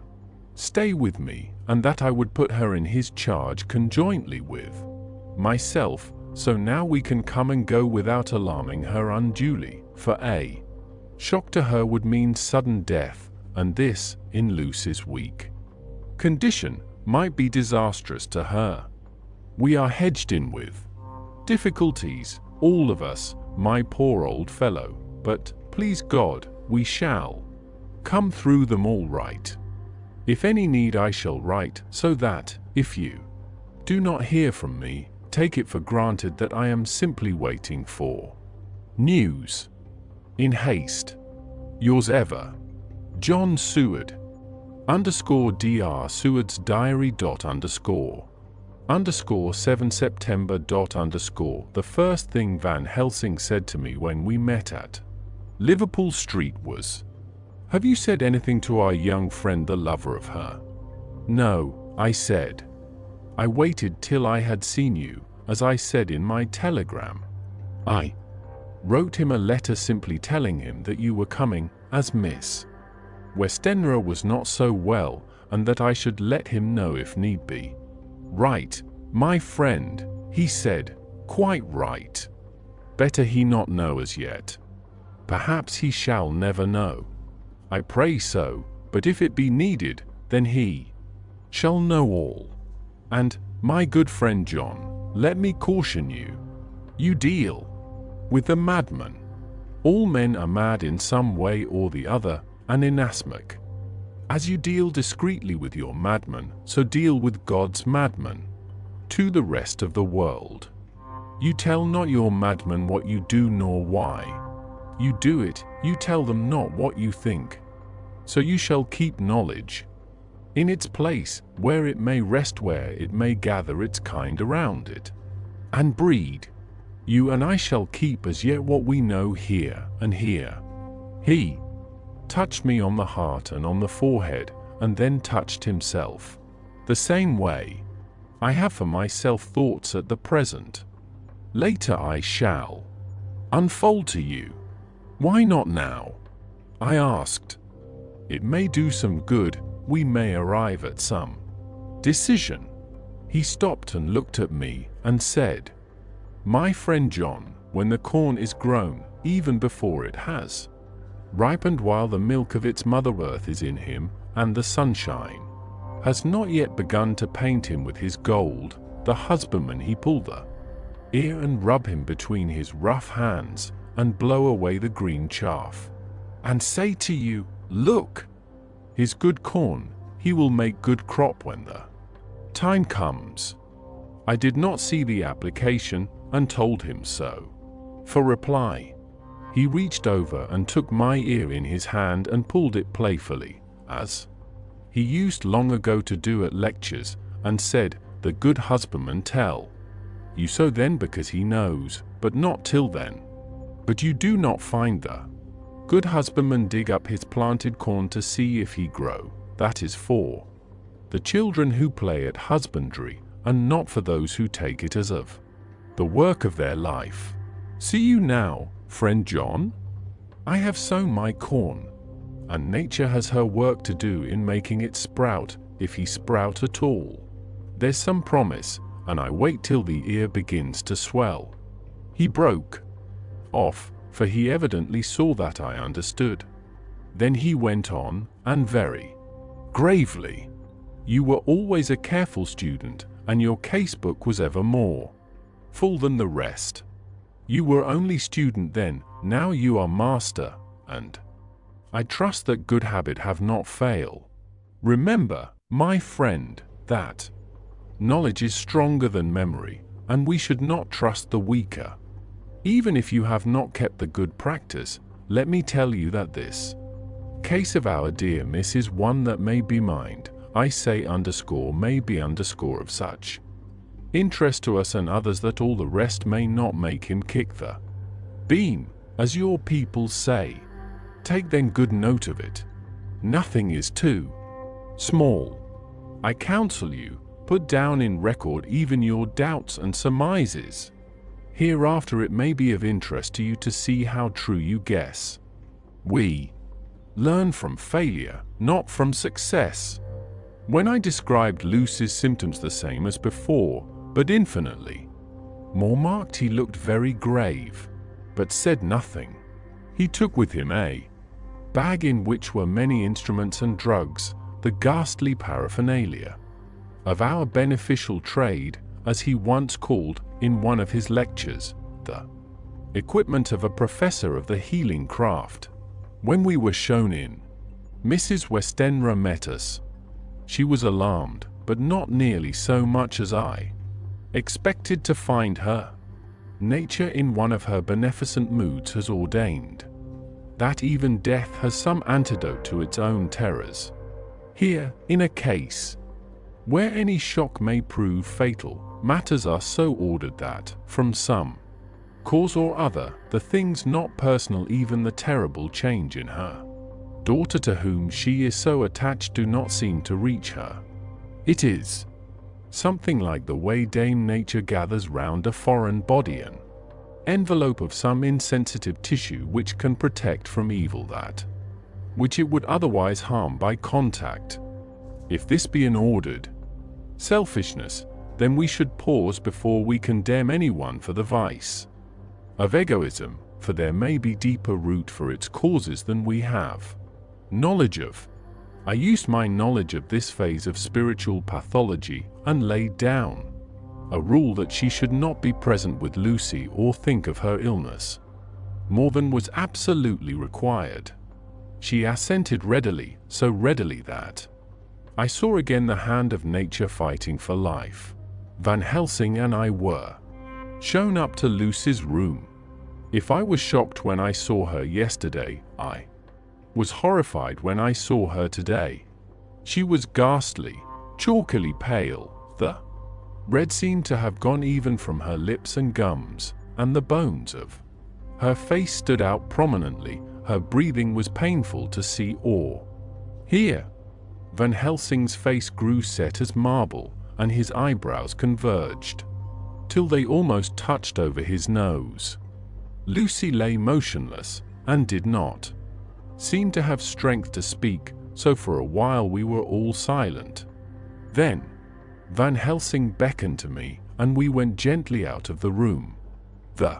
stay with me, and that I would put her in his charge conjointly with myself, so now we can come and go without alarming her unduly, for a shock to her would mean sudden death, and this, in Lucy's weak condition, might be disastrous to her. We are hedged in with difficulties, all of us, my poor old fellow, but, please God, we shall come through them all right. If any need I shall write, so that, if you do not hear from me, take it for granted that I am simply waiting for news. In haste. Yours ever, John Seward. _Dr. Seward's Diary. _7 September. The first thing Van Helsing said to me when we met at Liverpool Street was, "Have you said anything to our young friend, the lover of her?" "No," I said. "I waited till I had seen you, as I said in my telegram. I wrote him a letter simply telling him that you were coming, as Miss Westenra was not so well, and that I should let him know if need be." "Right, my friend," he said, "quite right. Better he not know as yet. Perhaps he shall never know. I pray so, but if it be needed, then he shall know all. And, my good friend John, let me caution you. You deal with a madman. All men are mad in some way or the other, and inasmuch as you deal discreetly with your madman, so deal with God's madman. To the rest of the world, you tell not your madman what you do nor why you do it, you tell them not what you think. So you shall keep knowledge in its place, where it may rest, where it may gather its kind around it, and breed. You and I shall keep as yet what we know here and here. He touched me on the heart and on the forehead, and then touched himself. The same way I have for myself thoughts at the present. Later I shall unfold to you. Why not now? I asked. It may do some good, we may arrive at some decision. He stopped and looked at me and said, My friend John, when the corn is grown, even before it has ripened, while the milk of its mother earth is in him, and the sunshine has not yet begun to paint him with his gold, the husbandman he pull the ear and rub him between his rough hands, and blow away the green chaff, and say to you, Look, his good corn, he will make good crop when the time comes. I did not see the application, and told him so. For reply, he reached over and took my ear in his hand and pulled it playfully, as he used long ago to do at lectures, and said, The good husbandman tell you so then because he knows, but not till then. But you do not find the good husbandman dig up his planted corn to see if he grow. That is for the children who play at husbandry, and not for those who take it as of the work of their life. See you now, friend John? I have sown my corn, and nature has her work to do in making it sprout, if he sprout at all. There's some promise, and I wait till the ear begins to swell. He broke off, for he evidently saw that I understood. Then he went on, and very gravely, You were always a careful student, and your casebook was ever more full than the rest. You were only student then, now you are master, and I trust that good habit have not fail. Remember, my friend, that knowledge is stronger than memory, and we should not trust the weaker. Even if you have not kept the good practice, let me tell you that this case of our dear miss is one that may be mind, I say may be of such interest to us and others that all the rest may not make him kick the beam, as your people say. Take then good note of it. Nothing is too small. I counsel you, put down in record even your doubts and surmises. Hereafter it may be of interest to you to see how true you guess. We learn from failure, not from success. When I described Lucy's symptoms the same as before, but infinitely more marked, he looked very grave, but said nothing. He took with him a bag in which were many instruments and drugs, the ghastly paraphernalia of our beneficial trade, as he once called, in one of his lectures, the equipment of a professor of the healing craft. When we were shown in, Mrs. Westenra met us. She was alarmed, but not nearly so much as I expected to find her. Nature in one of her beneficent moods has ordained that even death has some antidote to its own terrors. Here, in a case where any shock may prove fatal, matters are so ordered that, from some cause or other, the things not personal, even the terrible change in her daughter to whom she is so attached, do not seem to reach her. It is something like the way Dame Nature gathers round a foreign body an envelope of some insensitive tissue which can protect from evil that which it would otherwise harm by contact. If this be an ordered selfishness, then we should pause before we condemn anyone for the vice of egoism, for there may be deeper root for its causes than we have knowledge of. I used my knowledge of this phase of spiritual pathology and laid down a rule that she should not be present with Lucy or think of her illness more than was absolutely required. She assented readily, so readily that I saw again the hand of nature fighting for life. Van Helsing and I were shown up to Lucy's room. If I was shocked when I saw her yesterday, I was horrified when I saw her today. She was ghastly, chalkily pale. The red seemed to have gone even from her lips and gums, and the bones of her face stood out prominently. Her breathing was painful to see or hear. Van Helsing's face grew set as marble, and his eyebrows converged till they almost touched over his nose. Lucy lay motionless, and did not seem to have strength to speak, so for a while we were all silent. Then Van Helsing beckoned to me, and we went gently out of the room. The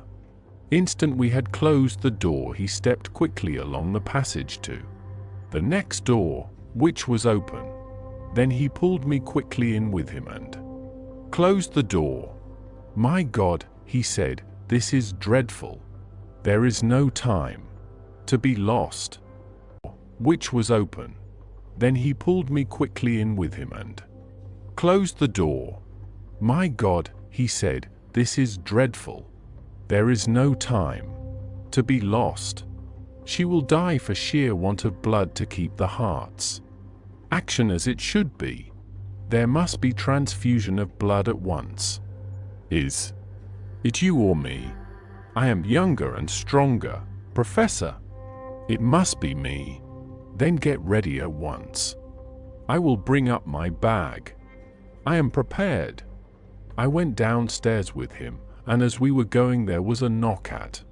instant we had closed the door, he stepped quickly along the passage to the next door, which was open. Then he pulled me quickly in with him and closed the door. "My God," he said, "this is dreadful. There is no time to be lost," which was open. Then he pulled me quickly in with him and closed the door. "My God," he said, "this is dreadful. There is no time to be lost. She will die for sheer want of blood to keep the heart's action as it should be. There must be transfusion of blood at once. Is it you or me? I am younger and stronger, Professor. It must be me. Then get ready at once. I will bring up my bag. I am prepared." I went downstairs with him, and as we were going there was a knock at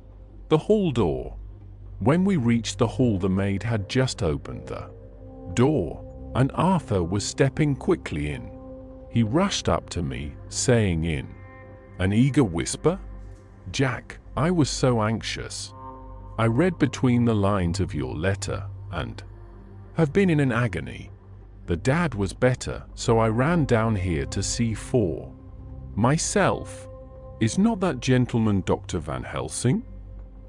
the hall door. When we reached the hall, the maid had just opened the door, and Arthur was stepping quickly in. He rushed up to me, saying in an eager whisper, "Jack, I was so anxious. I read between the lines of your letter, and have been in an agony. The dad was better, so I ran down here to see for myself. Is not that gentleman Dr. Van Helsing?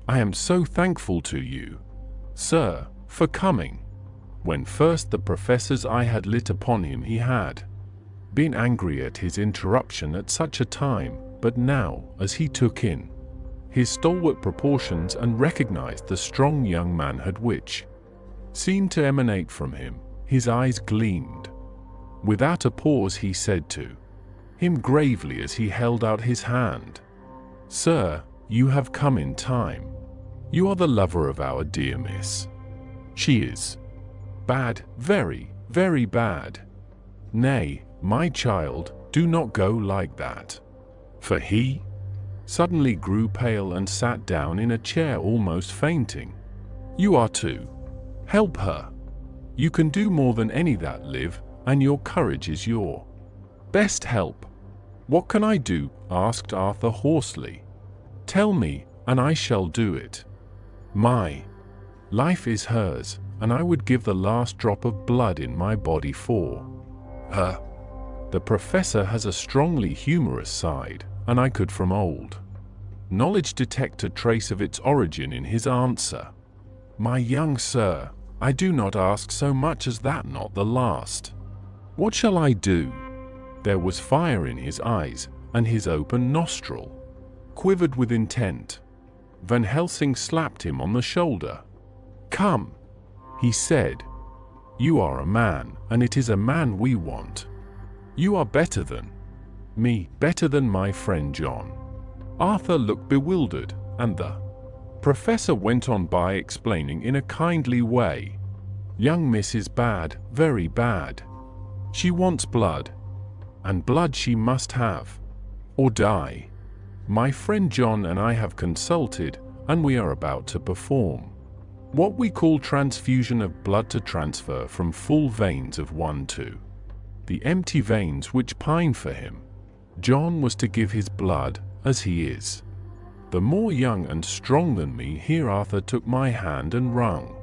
I am so thankful to you, sir, for coming." When first the professor's eye had lit upon him, he had been angry at his interruption at such a time, but now, as he took in his stalwart proportions and recognized the strong young manhood which seemed to emanate from him, his eyes gleamed. Without a pause he said to him gravely as he held out his hand, "Sir, you have come in time. You are the lover of our dear miss. She is bad, very, very bad. Nay, my child, do not go like that." For he suddenly grew pale and sat down in a chair almost fainting. "You are to help her. You can do more than any that, Liv, and your courage is your best help." "What can I do?" asked Arthur hoarsely. "Tell me, and I shall do it. My life is hers, and I would give the last drop of blood in my body for her." The professor has a strongly humorous side, and I could from old knowledge detect a trace of its origin in his answer. "My young sir, I do not ask so much as that, not the last. What shall I do?" There was fire in his eyes, and his open nostril quivered with intent. Van Helsing slapped him on the shoulder. "Come," he said. "You are a man, and it is a man we want. You are better than me, better than my friend John." Arthur looked bewildered, and the professor went on by explaining in a kindly way, "Young miss is bad, very bad. She wants blood, and blood she must have, or die. My friend John and I have consulted, and we are about to perform what we call transfusion of blood to transfer from full veins of one to the empty veins which pine for him. John was to give his blood, as he is the more young and strong than me." Here Arthur took my hand and wrung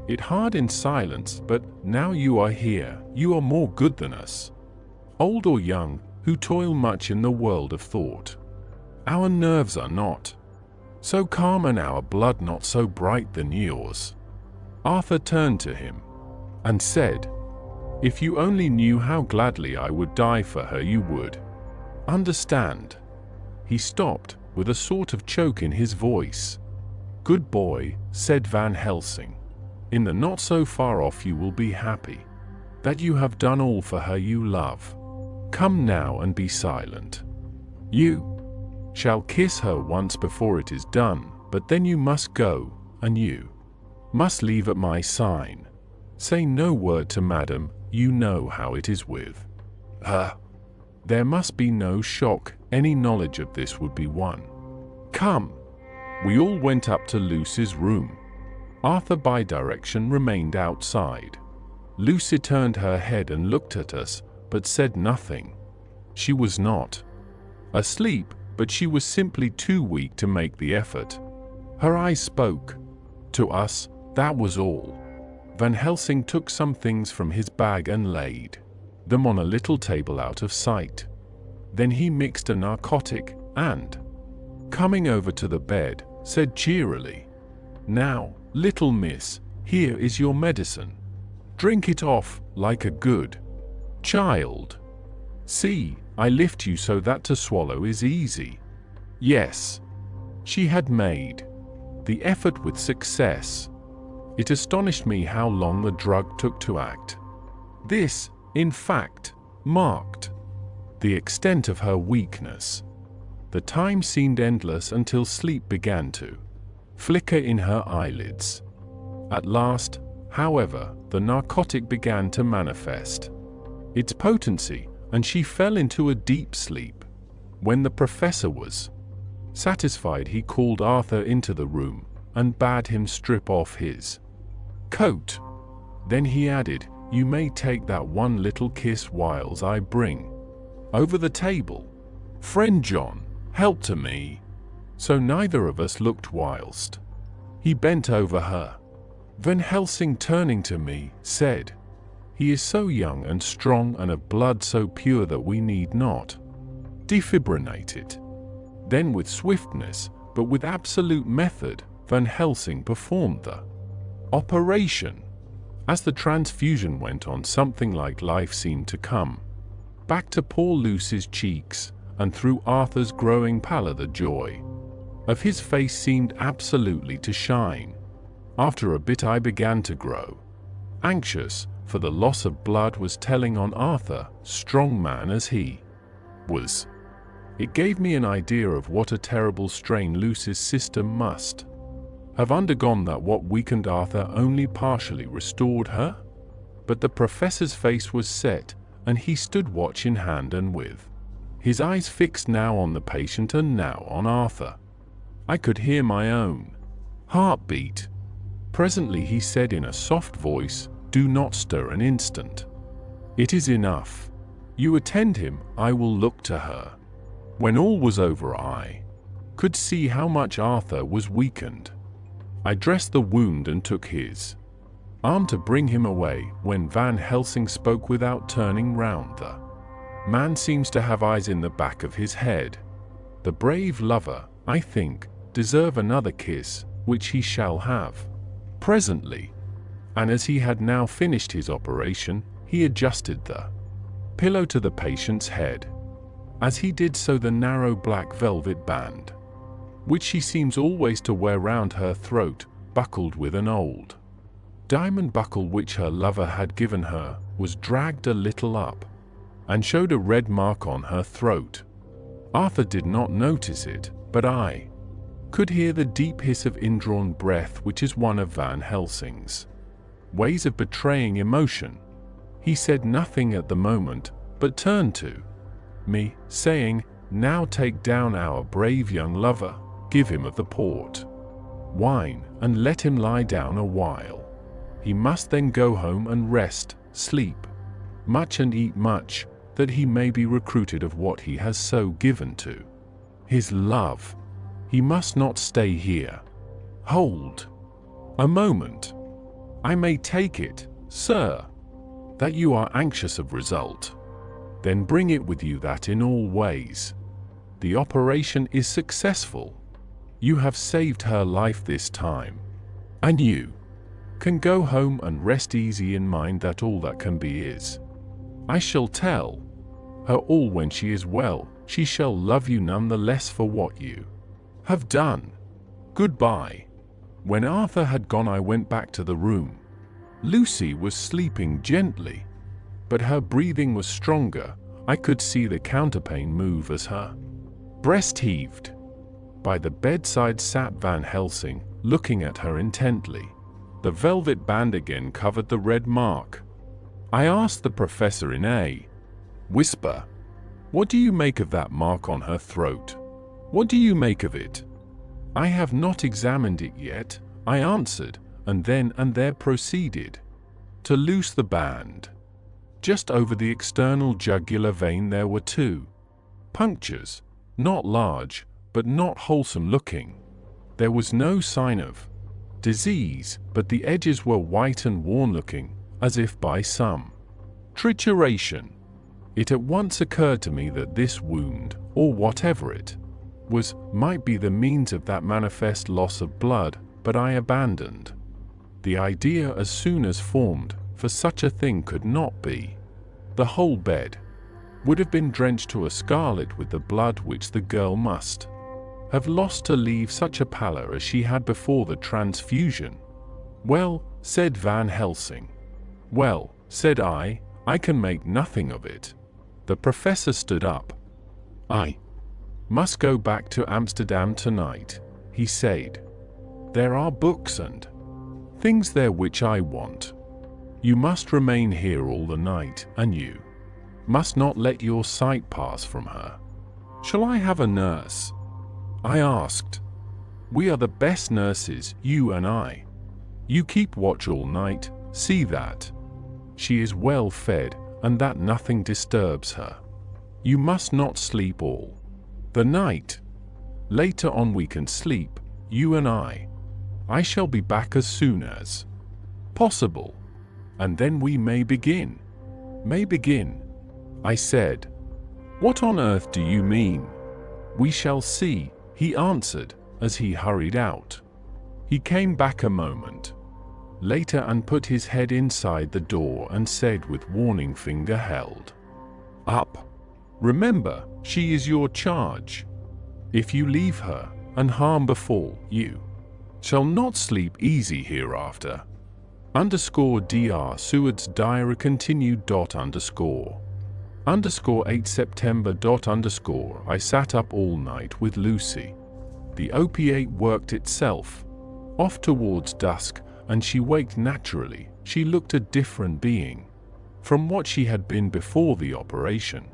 It hard in silence, but now you are here, you are more good than us. Old or young, who toil much in the world of thought. Our nerves are not so calm and our blood not so bright than yours. Arthur turned to him and said, if you only knew how gladly I would die for her, you would understand. He stopped, with a sort of choke in his voice. Good boy, said Van Helsing. In the not so far off you will be happy that you have done all for her you love. Come now and be silent. You shall kiss her once before it is done, but then you must go, and you must leave at my sign. Say no word to madam, you know how it is with her. There must be no shock, any knowledge of this would be one. Come. We all went up to Lucy's room. Arthur by direction remained outside. Lucy turned her head and looked at us, but said nothing. She was not asleep, but she was simply too weak to make the effort. Her eyes spoke to us, that was all. Van Helsing took some things from his bag and laid them on a little table out of sight. Then he mixed a narcotic and, coming over to the bed, said cheerily, now, little miss, here is your medicine. Drink it off, like a good child. See, I lift you so that to swallow is easy. Yes. She had made the effort with success. It astonished me how long the drug took to act. This, in fact, marked the extent of her weakness. The time seemed endless until sleep began to flicker in her eyelids. At last, however, the narcotic began to manifest its potency, and she fell into a deep sleep. When the professor was satisfied, he called Arthur into the room and bade him strip off his coat. Then he added, you may take that one little kiss whiles I bring over the table. Friend John, help to me. So neither of us looked whilst he bent over her. Van Helsing, turning to me, said, he is so young and strong and of blood so pure that we need not defibrillate it. Then with swiftness, but with absolute method, Van Helsing performed the operation. As the transfusion went on, something like life seemed to come back to poor Lucy's cheeks, and through Arthur's growing pallor the joy of his face seemed absolutely to shine. After a bit I began to grow anxious, for the loss of blood was telling on Arthur, strong man as he was. It gave me an idea of what a terrible strain Lucy's system must have undergone, that what weakened Arthur only partially restored her. But the professor's face was set, and he stood watch in hand and with his eyes fixed now on the patient and now on Arthur. I could hear my own heartbeat. Presently he said in a soft voice, do not stir an instant. It is enough. You attend him, I will look to her. When all was over I could see how much Arthur was weakened. I dressed the wound and took his arm to bring him away, when Van Helsing spoke without turning round. The man seems to have eyes in the back of his head. The brave lover, I think, deserve another kiss, which he shall have presently. And as he had now finished his operation, he adjusted the pillow to the patient's head. As he did so, the narrow black velvet band, which she seems always to wear round her throat, buckled with an old diamond buckle which her lover had given her, was dragged a little up, and showed a red mark on her throat. Arthur did not notice it, but I could hear the deep hiss of indrawn breath, which is one of Van Helsing's ways of betraying emotion. He said nothing at the moment, but turned to me, saying, now take down our brave young lover, give him of the port wine, and let him lie down a while. He must then go home and rest, sleep much and eat much, that he may be recruited of what he has so given to his love. He must not stay here. Hold a moment. I may take it, sir, that you are anxious of result. Then bring it with you that in all ways the operation is successful. You have saved her life this time, and you can go home and rest easy in mind that all that can be is. I shall tell her all when she is well. She shall love you none the less for what you have done. Goodbye." When Arthur had gone, I went back to the room. Lucy was sleeping gently, but her breathing was stronger. I could see the counterpane move as her breast heaved. By the bedside sat Van Helsing, looking at her intently. The velvet band again covered the red mark. I asked the professor in a whisper, "What do you make of that mark on her throat? What do you make of it?" "I have not examined it yet," I answered, and then and there proceeded to loose the band. Just over the external jugular vein there were 2 punctures, not large, but not wholesome looking. There was no sign of disease, but the edges were white and worn looking, as if by some trituration. It at once occurred to me that this wound, or whatever it was, might be the means of that manifest loss of blood, but I abandoned the idea as soon as formed, for such a thing could not be. The whole bed would have been drenched to a scarlet with the blood which the girl must have lost to leave such a pallor as she had before the transfusion. "Well," said Van Helsing. "Well," said I can make nothing of it." The professor stood up. "I must go back to Amsterdam tonight," he said. "There are books and things there which I want. You must remain here all the night, and you must not let your sight pass from her." "Shall I have a nurse?" I asked. "We are the best nurses, you and I. You keep watch all night, see that she is well fed, and that nothing disturbs her. You must not sleep all the night. Later on we can sleep, you and I. I shall be back as soon as possible, and then we may begin." "May begin?" I said. "What on earth do you mean?" "We shall see," he answered, as he hurried out. He came back a moment later and put his head inside the door and said with warning finger held up, "Remember, she is your charge. If you leave her, and harm befall, you shall not sleep easy hereafter." _Dr. Seward's diary continued. _8 September. I sat up all night with Lucy. The opiate worked itself off towards dusk, and she waked naturally. She looked a different being from what she had been before the operation.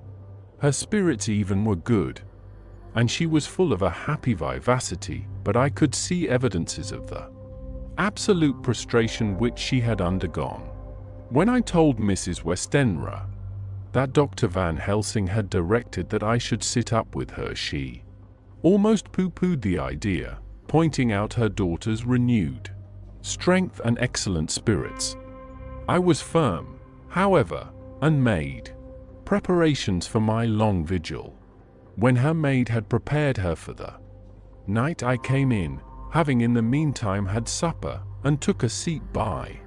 Her spirits even were good, and she was full of a happy vivacity, but I could see evidences of the absolute prostration which she had undergone. When I told Mrs. Westenra that Dr. Van Helsing had directed that I should sit up with her, she almost pooh-poohed the idea, pointing out her daughter's renewed strength and excellent spirits. I was firm, however, and made preparations for my long vigil. When her maid had prepared her for the night, I came in, having in the meantime had supper, and took a seat by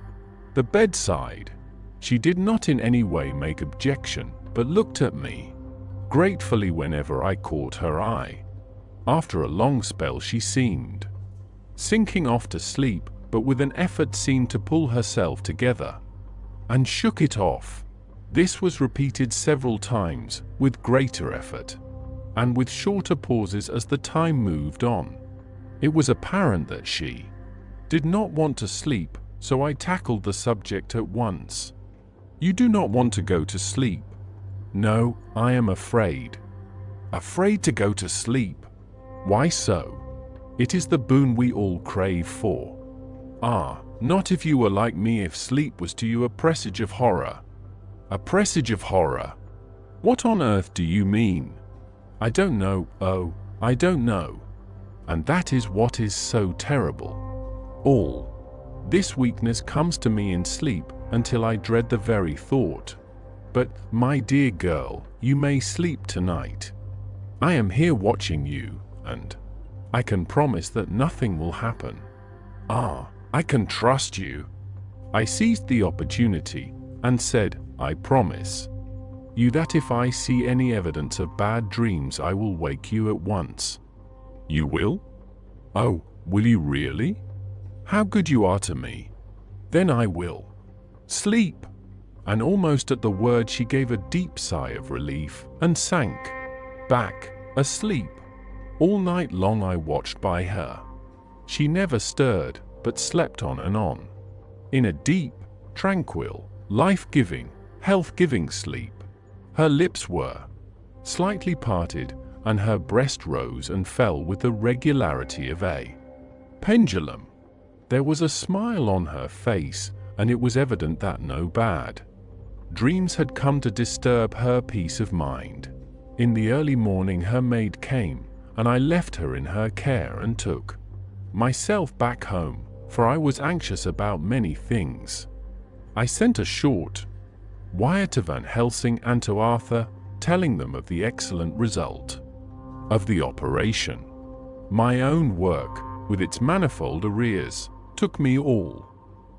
the bedside. She did not in any way make objection, but looked at me gratefully whenever I caught her eye. After a long spell she seemed sinking off to sleep, but with an effort seemed to pull herself together and shook it off. This was repeated several times, with greater effort, and with shorter pauses as the time moved on. It was apparent that she did not want to sleep, so I tackled the subject at once. "You do not want to go to sleep?" "No, I am afraid." "Afraid to go to sleep? Why so?" "It is the boon we all crave for." "Ah, not if you were like me. If sleep was to you a presage of horror." "A presage of horror? What on earth do you mean?" "I don't know. Oh, I don't know. And that is what is so terrible. All This weakness comes to me in sleep until I dread the very thought. But, my dear girl, you may sleep tonight. I am here watching you, and I can promise that nothing will happen. Ah, I can trust you. I seized the opportunity and said, I promise you that if I see any evidence of bad dreams, I will wake you at once. You will? Oh, will you really? How good you are to me. Then I will. Sleep. And almost at the word she gave a deep sigh of relief and sank back, asleep. All night long I watched by her. She never stirred, but slept on and on, in a deep, tranquil, life-giving, health-giving sleep. Her lips were slightly parted, and her breast rose and fell with the regularity of a pendulum. There was a smile on her face, and it was evident that no bad dreams had come to disturb her peace of mind. In the early morning her maid came, and I left her in her care and took myself back home, for I was anxious about many things. I sent a short wire to Van Helsing and to Arthur, telling them of the excellent result of the operation. My own work, with its manifold arrears, took me all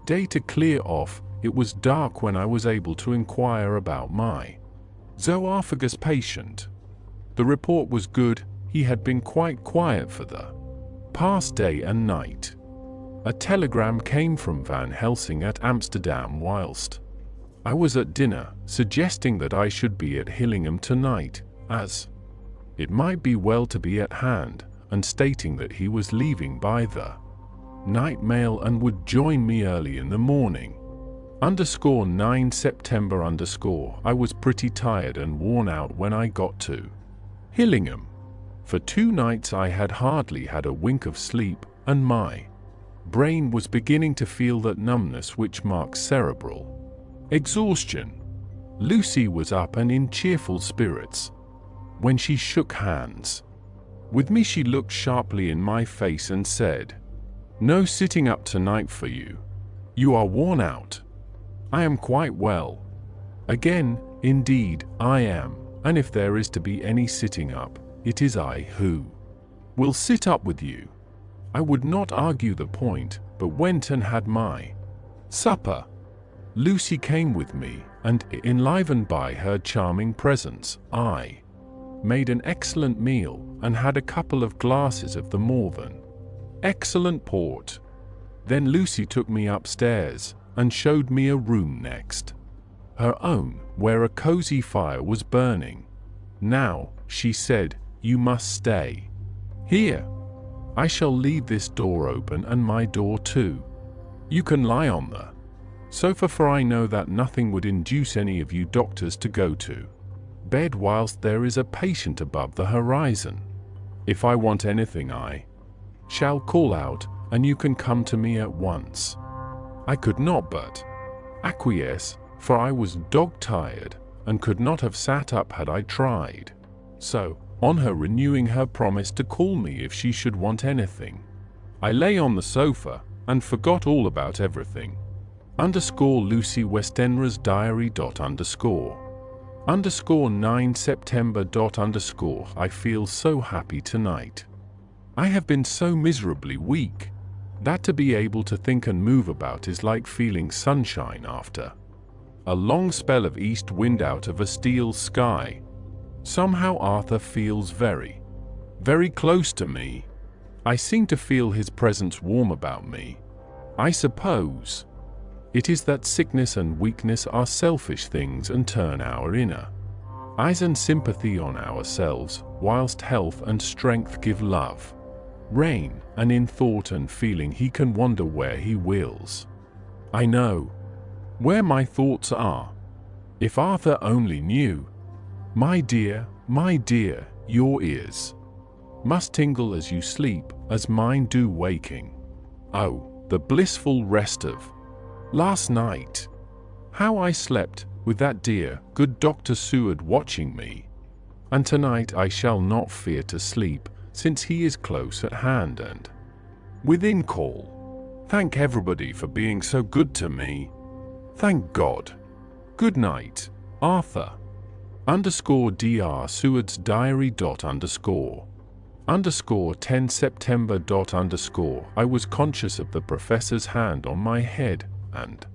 day to clear off. It was dark when I was able to inquire about my zoophagus patient. The report was good. He had been quite quiet for the past day and night. A telegram came from Van Helsing at Amsterdam whilst I was at dinner, suggesting that I should be at Hillingham tonight, as it might be well to be at hand, and stating that he was leaving by the night mail and would join me early in the morning. _9 September _ I was pretty tired and worn out when I got to Hillingham. For 2 nights I had hardly had a wink of sleep, and my brain was beginning to feel that numbness which marks cerebral exhaustion. Lucy was up and in cheerful spirits. When she shook hands with me, she looked sharply in my face and said, "No sitting up tonight for you. You are worn out." "I am quite well." "Again, indeed, I am, and if there is to be any sitting up, it is I who will sit up with you." I would not argue the point, but went and had my supper. Lucy came with me, and, enlivened by her charming presence, I made an excellent meal, and had a couple of glasses of the more than excellent port. Then Lucy took me upstairs, and showed me a room next her own, where a cozy fire was burning. "Now," she said, "you must stay here. I shall leave this door open and my door too. You can lie on the sofa, for I know that nothing would induce any of you doctors to go to bed whilst there is a patient above the horizon. If I want anything, I shall call out, and you can come to me at once." I could not but acquiesce, for I was dog-tired, and could not have sat up had I tried. So, on her renewing her promise to call me if she should want anything, I lay on the sofa, and forgot all about everything. _Lucy Westenra's diary. _9 September. I feel so happy tonight. I have been so miserably weak that to be able to think and move about is like feeling sunshine after a long spell of east wind out of a steel sky. Somehow Arthur feels very, very close to me. I seem to feel his presence warm about me. I suppose it is that sickness and weakness are selfish things and turn our inner eyes and sympathy on ourselves, whilst health and strength give love reign, and in thought and feeling he can wander where he wills. I know where my thoughts are. If Arthur only knew. My dear, your ears must tingle as you sleep, as mine do waking. Oh, the blissful rest of last night! How I slept, with that dear, good Dr. Seward watching me. And tonight I shall not fear to sleep, since he is close at hand and within call. Thank everybody for being so good to me. Thank God. Good night, Arthur. _Dr. Seward's diary. _10 September. I was conscious of the professor's hand on my head and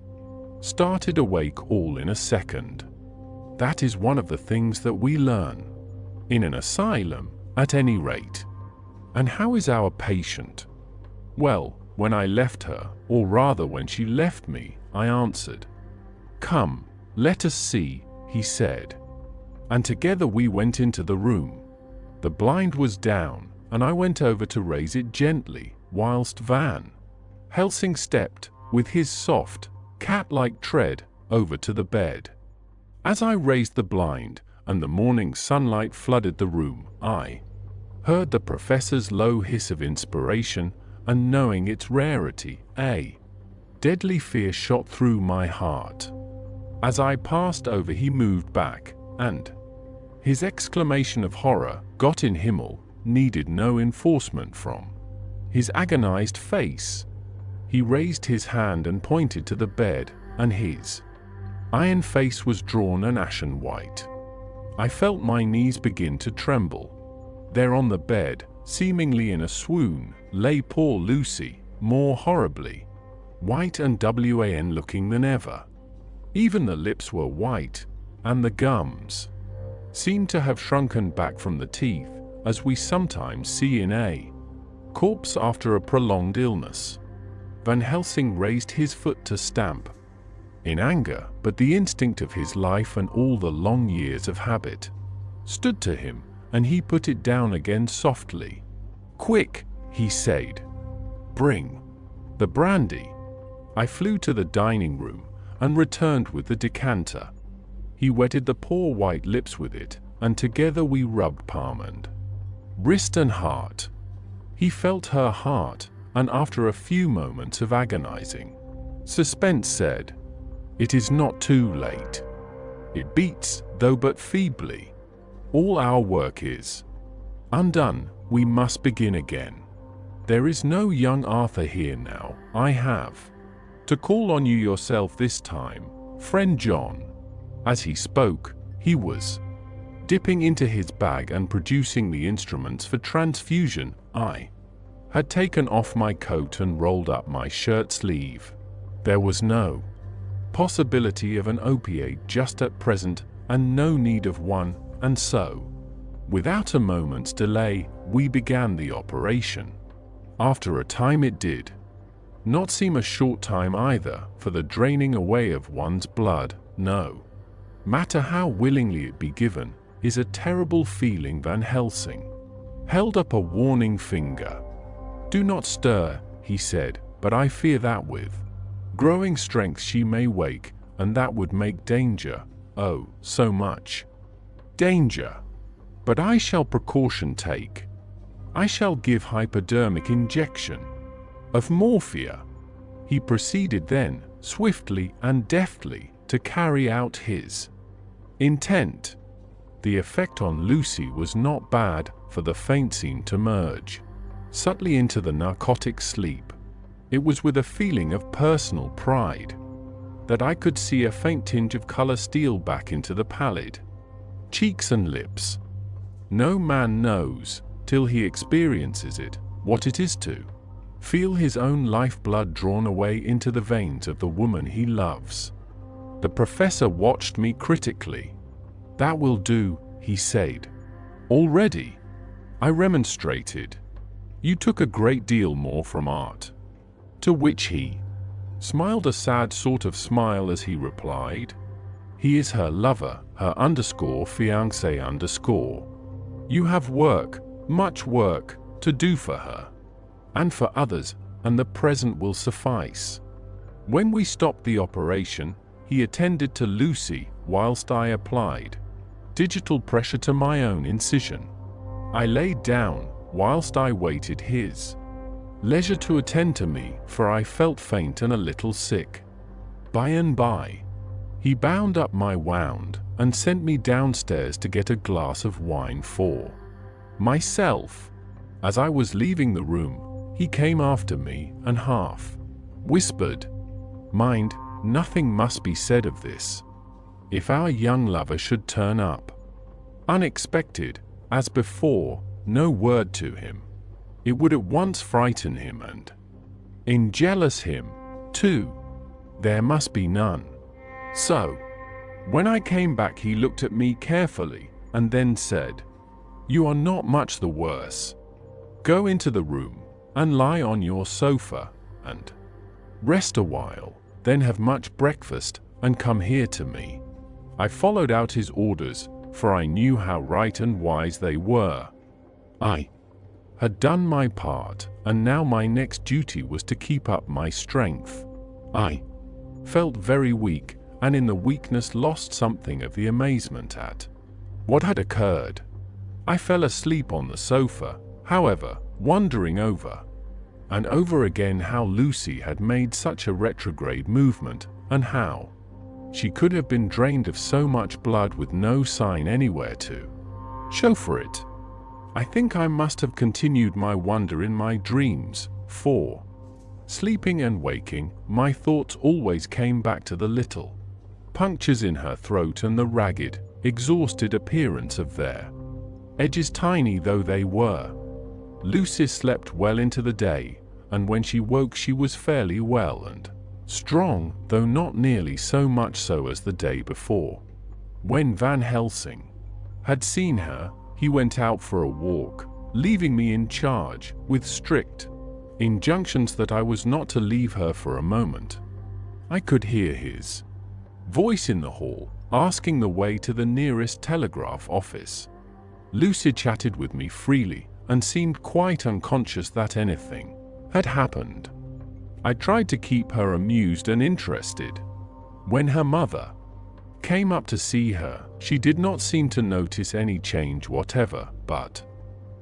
started awake all in a second. That is one of the things that we learn in an asylum, at any rate. And how is our patient? Well, when I left her, or rather when she left me, I answered. Come, let us see, he said. And together we went into the room. The blind was down, and I went over to raise it gently, whilst Van Helsing stepped, with his soft, cat-like tread, over to the bed. As I raised the blind, and the morning sunlight flooded the room, I heard the professor's low hiss of inspiration, and knowing its rarity, a deadly fear shot through my heart. As I passed over, he moved back, and his exclamation of horror, Gott in Himmel, needed no enforcement from his agonized face. He raised his hand and pointed to the bed, and his iron face was drawn an ashen white. I felt my knees begin to tremble. There on the bed, seemingly in a swoon, lay poor Lucy, more horribly white and wan looking than ever. Even the lips were white, and the gums seemed to have shrunken back from the teeth, as we sometimes see in a corpse after a prolonged illness. Van Helsing raised his foot to stamp in anger, but the instinct of his life and all the long years of habit stood to him, and he put it down again softly. Quick, he said. Bring the brandy. I flew to the dining room and returned with the decanter. He wetted the poor white lips with it, and together we rubbed palm and wrist and heart. He felt her heart, and after a few moments of agonizing suspense said, It is not too late. It beats, though but feebly. All our work is undone. We must begin again. There is no young Arthur here now. I have to call on you yourself this time, friend John. As he spoke, he was dipping into his bag and producing the instruments for transfusion. I had taken off my coat and rolled up my shirt sleeve. There was no possibility of an opiate just at present, and no need of one, and so, without a moment's delay, we began the operation. After a time it did not seem a short time either, for the draining away of one's blood, no matter how willingly it be given, is a terrible feeling. Van Helsing held up a warning finger. Do not stir, he said, but I fear that with growing strength she may wake, and that would make danger, oh, so much danger. But I shall precaution take. I shall give hypodermic injection of morphia. He proceeded then, swiftly and deftly, to carry out his intent. The effect on Lucy was not bad, for the faint seemed to merge subtly into the narcotic sleep. It was with a feeling of personal pride that I could see a faint tinge of color steal back into the pallid cheeks and lips. No man knows, till he experiences it, what it is to feel his own lifeblood drawn away into the veins of the woman he loves. The professor watched me critically. That will do, he said. Already? I remonstrated. You took a great deal more from art. To which he smiled a sad sort of smile as he replied, He is her lover, her _fiancé_. You have work, much work, to do for her, and for others, and the present will suffice. When we stopped the operation, he attended to Lucy, whilst I applied digital pressure to my own incision. I laid down, whilst I waited his leisure to attend to me, for I felt faint and a little sick. By and by, he bound up my wound, and sent me downstairs to get a glass of wine for myself. As I was leaving the room, he came after me, and half whispered, "Mind, nothing must be said of this. If our young lover should turn up unexpected, as before, no word to him. It would at once frighten him and enjealous him, too. There must be none." So, when I came back he looked at me carefully and then said, "You are not much the worse. Go into the room and lie on your sofa and rest a while, then have much breakfast and come here to me." I followed out his orders, for I knew how right and wise they were. I had done my part, and now my next duty was to keep up my strength. I felt very weak, and in the weakness lost something of the amazement at what had occurred. I fell asleep on the sofa, however, wondering over and over again how Lucy had made such a retrograde movement, and how she could have been drained of so much blood with no sign anywhere to show for it. I think I must have continued my wonder in my dreams, for, sleeping and waking, my thoughts always came back to the little punctures in her throat and the ragged, exhausted appearance of their edges, tiny though they were. Lucy slept well into the day, and when she woke she was fairly well and strong, though not nearly so much so as the day before. When Van Helsing had seen her, he went out for a walk, leaving me in charge, with strict injunctions that I was not to leave her for a moment. I could hear his voice in the hall, asking the way to the nearest telegraph office. Lucy chatted with me freely, and seemed quite unconscious that anything had happened. I tried to keep her amused and interested. When her mother came up to see her, she did not seem to notice any change whatever, but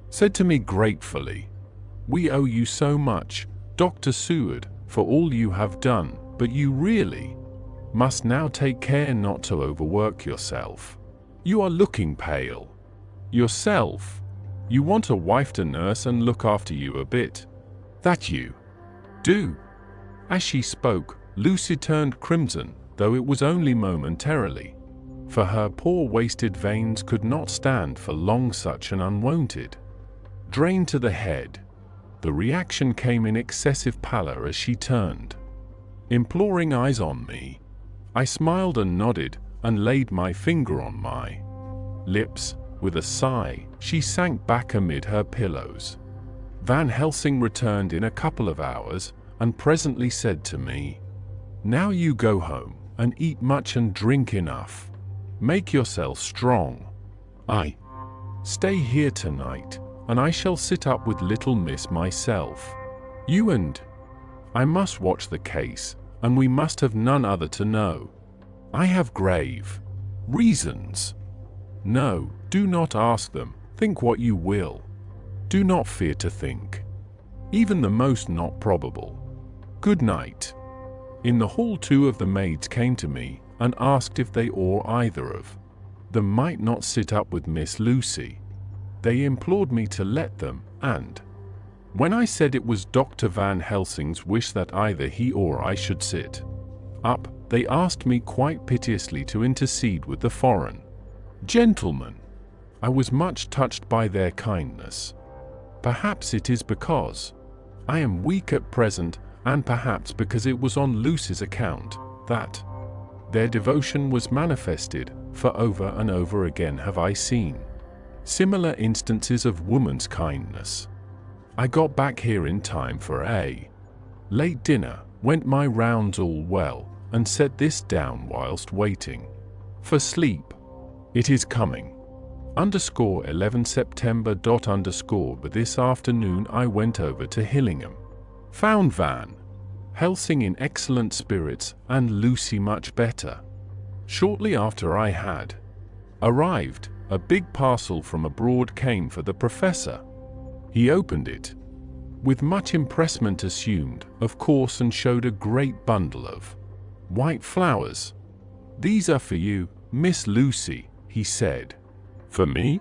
said to me gratefully, "We owe you so much, Dr. Seward, for all you have done, but you really must now take care not to overwork yourself. You are looking pale. Yourself. You want a wife to nurse and look after you a bit. That you do." As she spoke, Lucy turned crimson, though it was only momentarily, for her poor wasted veins could not stand for long such an unwonted drain to the head. The reaction came in excessive pallor as she turned imploring eyes on me. I smiled and nodded, and laid my finger on my lips. With a sigh, she sank back amid her pillows. Van Helsing returned in a couple of hours, and presently said to me, "Now you go home, and eat much and drink enough. Make yourself strong. I stay here tonight, and I shall sit up with little miss myself. You and I must watch the case, and we must have none other to know. I have grave reasons. No, do not ask them, think what you will. Do not fear to think even the most not probable. Good night." In the hall 2 of the maids came to me, and asked if they or either of them might not sit up with Miss Lucy. They implored me to let them, and when I said it was Dr. Van Helsing's wish that either he or I should sit up, they asked me quite piteously to intercede with the foreign gentlemen. I was much touched by their kindness. Perhaps it is because I am weak at present, and perhaps because it was on Lucy's account, that their devotion was manifested, for over and over again have I seen similar instances of woman's kindness. I got back here in time for a late dinner, went my rounds all well, and set this down whilst waiting for sleep. It is coming. _11 September. But this afternoon I went over to Hillingham. Found Van Helsing in excellent spirits, and Lucy much better. Shortly after I had arrived, a big parcel from abroad came for the professor. He opened it with much impressment, assumed, of course, and showed a great bundle of white flowers. "These are for you, Miss Lucy," he said. "For me?"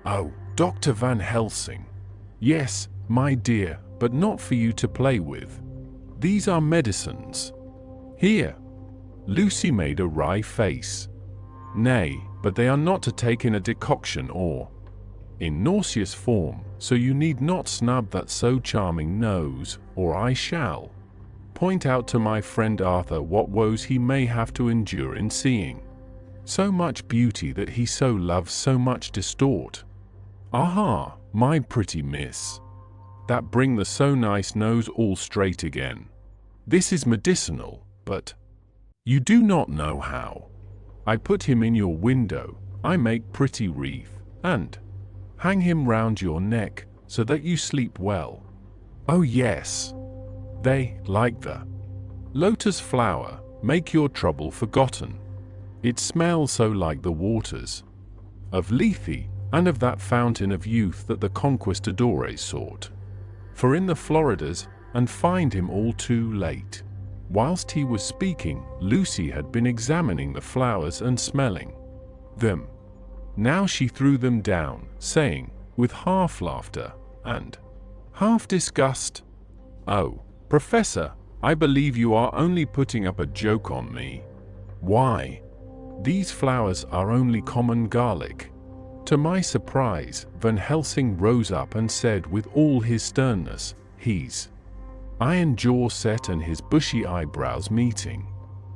"Oh, Dr. Van Helsing." "Yes, my dear, but not for you to play with. These are medicines. Here." Lucy made a wry face. "Nay, but they are not to take in a decoction or in nauseous form, so you need not snub that so charming nose, or I shall point out to my friend Arthur what woes he may have to endure in seeing so much beauty that he so loves so much distort. Aha, my pretty miss, that bring the so nice nose all straight again. This is medicinal, but you do not know how. I put him in your window, I make pretty wreath, and hang him round your neck, so that you sleep well. Oh yes, they, like the lotus flower, make your trouble forgotten. It smells so like the waters of Lethe, and of that fountain of youth that the conquistadores sought for in the Floridas, and find him all too late." Whilst he was speaking, Lucy had been examining the flowers and smelling them. Now she threw them down, saying, with half laughter and half disgust, "Oh, Professor, I believe you are only putting up a joke on me. Why, these flowers are only common garlic." To my surprise, Van Helsing rose up and said with all his sternness, his iron jaw set and his bushy eyebrows meeting,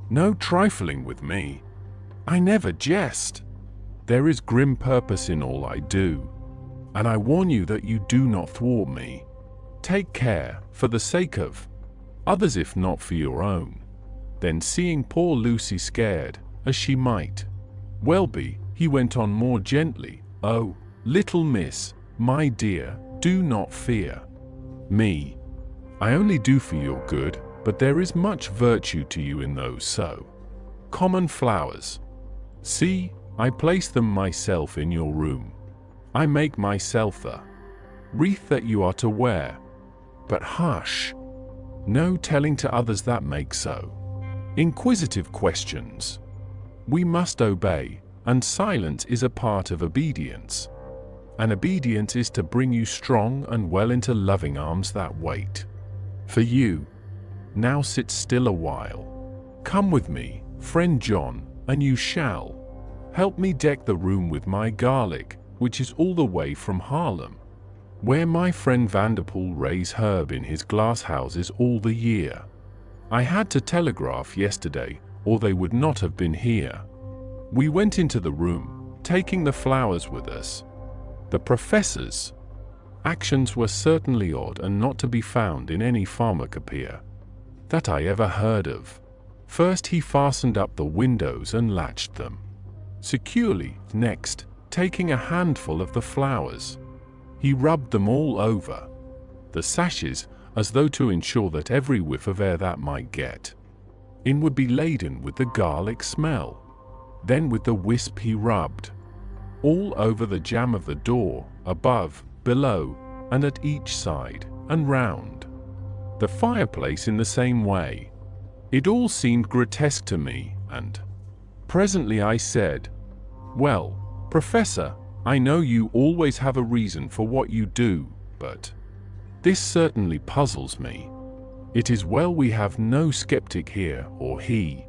"No trifling with me. I never jest. There is grim purpose in all I do, and I warn you that you do not thwart me. Take care, for the sake of others if not for your own." Then seeing poor Lucy scared, as she might well be, he went on more gently, "Oh, little miss, my dear, do not fear me. I only do for your good, but there is much virtue to you in those so common flowers. See, I place them myself in your room. I make myself the wreath that you are to wear. But hush! No telling to others that make so inquisitive questions. We must obey, and silence is a part of obedience. And obedience is to bring you strong and well into loving arms that wait for you. Now sit still a while. Come with me, friend John, and you shall help me deck the room with my garlic, which is all the way from Haarlem, where my friend Vanderpool raise herb in his glass houses all the year. I had to telegraph yesterday, or they would not have been here." We went into the room, taking the flowers with us. The professor's actions were certainly odd and not to be found in any pharmacopoeia that I ever heard of. First he fastened up the windows and latched them securely. Next, taking a handful of the flowers, he rubbed them all over the sashes, as though to ensure that every whiff of air that might get in would be laden with the garlic smell. Then with the wisp he rubbed all over the jamb of the door, above, below, and at each side, and round the fireplace in the same way. It all seemed grotesque to me, and presently I said, "Well, Professor, I know you always have a reason for what you do, but this certainly puzzles me. It is well we have no skeptic here, or he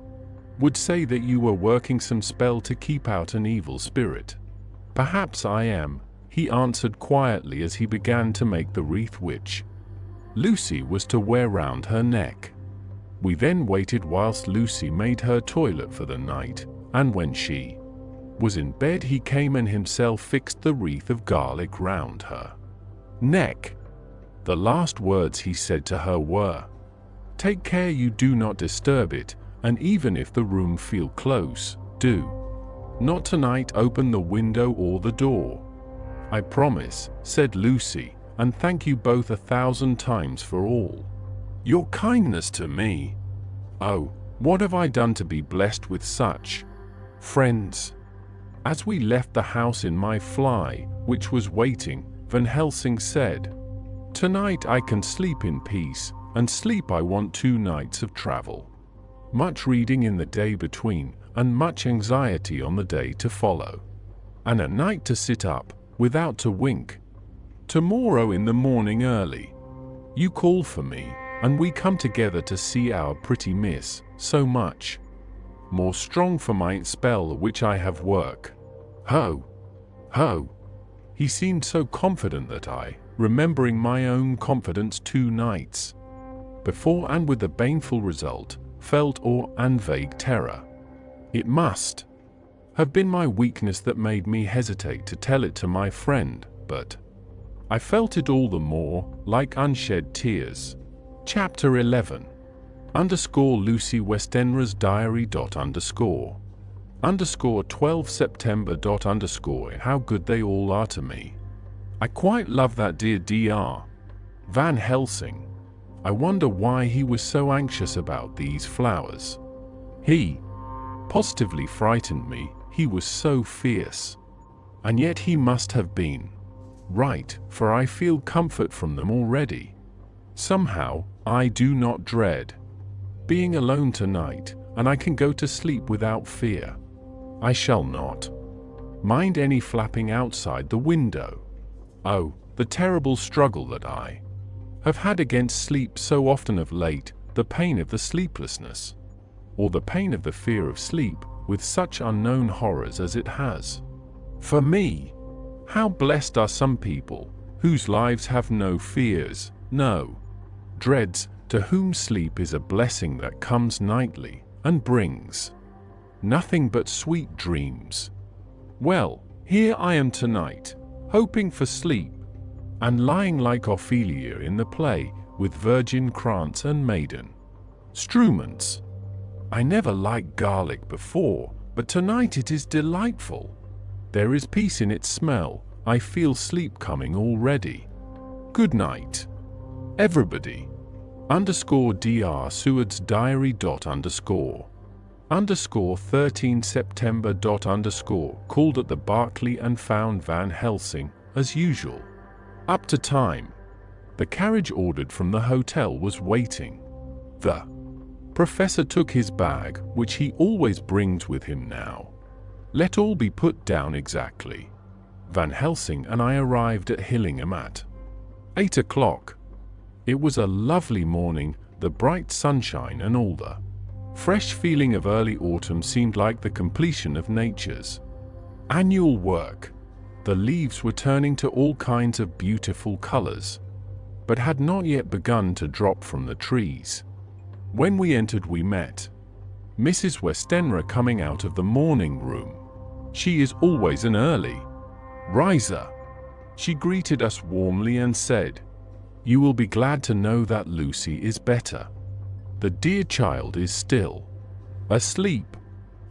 would say that you were working some spell to keep out an evil spirit." "Perhaps I am," he answered quietly as he began to make the wreath which Lucy was to wear round her neck. We then waited whilst Lucy made her toilet for the night, and when she was in bed he came and himself fixed the wreath of garlic round her neck. The last words he said to her were, "Take care you do not disturb it, and even if the room feel close, do not tonight open the window or the door." "I promise," said Lucy, "and thank you both 1,000 times for all your kindness to me. Oh, what have I done to be blessed with such friends?" As we left the house in my fly, which was waiting, Van Helsing said, "Tonight I can sleep in peace, and sleep I want 2 nights of travel. Much reading in the day between, and much anxiety on the day to follow. And a night to sit up, without to wink. Tomorrow in the morning early, you call for me, and we come together to see our pretty miss, so much more strong for my spell which I have work. Ho! Ho! He seemed so confident that I, remembering my own confidence 2 nights before and with the baneful result, felt awe and vague terror. It must have been my weakness that made me hesitate to tell it to my friend, but I felt it all the more, like unshed tears. Chapter 11. Lucy Westenra's diary. 12 September. How good they all are to me. I quite love that dear Dr. Van Helsing. I wonder why he was so anxious about these flowers. He positively frightened me, he was so fierce. And yet he must have been right, for I feel comfort from them already. Somehow, I do not dread being alone tonight, and I can go to sleep without fear. I shall not mind any flapping outside the window. Oh, the terrible struggle that I have had against sleep so often of late, the pain of the sleeplessness, or the pain of the fear of sleep, with such unknown horrors as it has. For me, how blessed are some people, whose lives have no fears, no dreads, to whom sleep is a blessing that comes nightly, and brings nothing but sweet dreams. Well, here I am tonight, hoping for sleep, and lying like Ophelia in the play, with virgin krantz and maiden struments. I never liked garlic before, but tonight it is delightful. There is peace in its smell, I feel sleep coming already. Good night, everybody. Dr. Seward's diary. 13 September. Called at the Berkeley and found Van Helsing, as usual. Up to time. The carriage ordered from the hotel was waiting. The professor took his bag, which he always brings with him now. Let all be put down exactly. Van Helsing and I arrived at Hillingham at 8 o'clock. It was a lovely morning, the bright sunshine and all the fresh feeling of early autumn seemed like the completion of nature's annual work. The leaves were turning to all kinds of beautiful colors, but had not yet begun to drop from the trees. When we entered we met Mrs. Westenra coming out of the morning room. She is always an early riser. She greeted us warmly and said, "You will be glad to know that Lucy is better. The dear child is still asleep."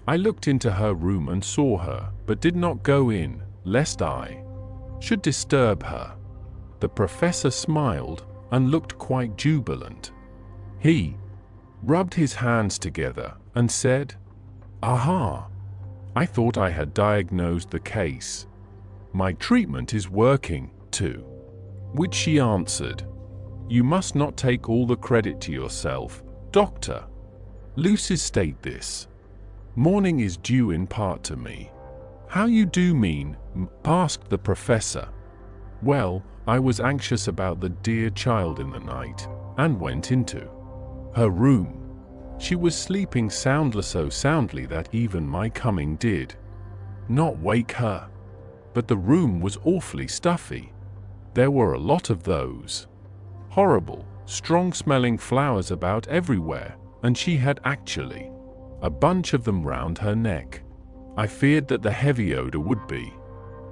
I looked into her room and saw her, but did not go in, lest I should disturb her. The professor smiled and looked quite jubilant. He rubbed his hands together and said, "Aha! I thought I had diagnosed the case. My treatment is working, too." Which she answered, "You must not take all the credit to yourself, Doctor. Lucy's state this morning is due in part to me." "How you do mean?" asked the professor. "Well, I was anxious about the dear child in the night, and went into her room. She was sleeping soundless, so soundly that even my coming did not wake her. But the room was awfully stuffy. There were a lot of those horrible, strong-smelling flowers about everywhere, and she had actually a bunch of them round her neck. I feared that the heavy odor would be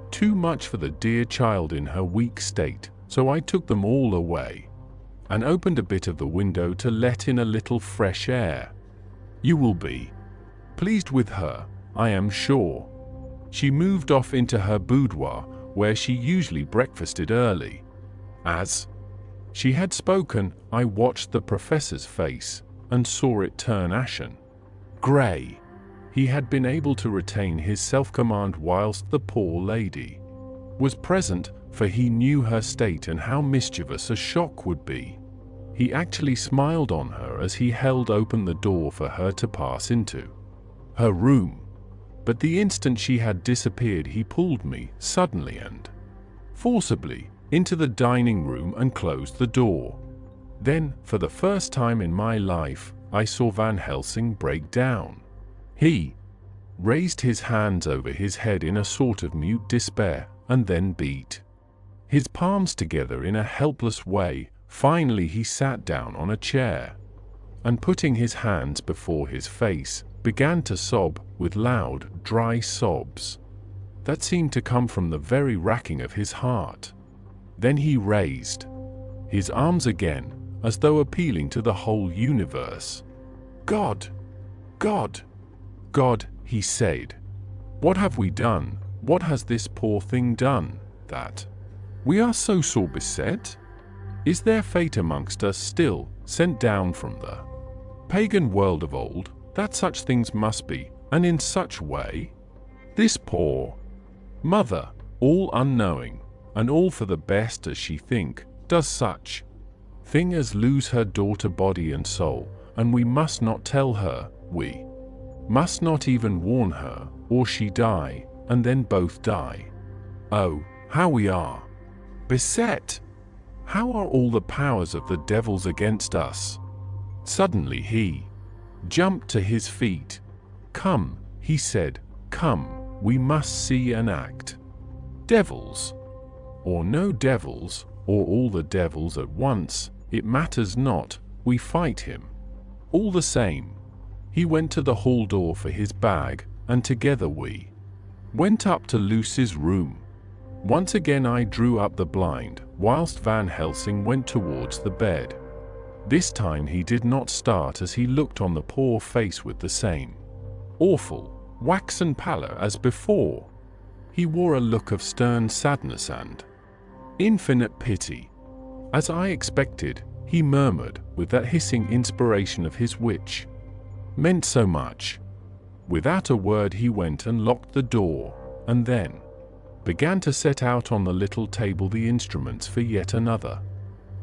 too much for the dear child in her weak state, so I took them all away, and opened a bit of the window to let in a little fresh air. You will be pleased with her, I am sure." She moved off into her boudoir, where she usually breakfasted early. As she had spoken, I watched the professor's face, and saw it turn ashen grey. He had been able to retain his self-command whilst the poor lady was present, for he knew her state and how mischievous a shock would be. He actually smiled on her as he held open the door for her to pass into her room. But the instant she had disappeared, he pulled me, suddenly and forcibly, into the dining room and closed the door. Then, for the first time in my life, I saw Van Helsing break down. He raised his hands over his head in a sort of mute despair, and then beat his palms together in a helpless way. Finally he sat down on a chair, and putting his hands before his face, began to sob with loud, dry sobs that seemed to come from the very racking of his heart. Then he raised his arms again, as though appealing to the whole universe. "God! God! God!" he said. "What have we done? What has this poor thing done, that we are so sore beset? Is there fate amongst us still, sent down from the pagan world of old, that such things must be, and in such way? This poor mother, all unknowing, and all for the best as she think, does such thing as lose her daughter body and soul, and we must not tell her, we must not even warn her, or she die, and then both die. Oh, how we are beset! How are all the powers of the devils against us?" Suddenly he jumped to his feet. "Come," he said, "come, we must see and act. Devils, or no devils, or all the devils at once, it matters not, we fight him all the same." He went to the hall door for his bag, and together we went up to Lucy's room. Once again I drew up the blind, whilst Van Helsing went towards the bed. This time he did not start as he looked on the poor face with the same awful, waxen pallor as before. He wore a look of stern sadness and infinite pity. As I expected, he murmured, with that hissing inspiration of his which meant so much. Without a word he went and locked the door, and then began to set out on the little table the instruments for yet another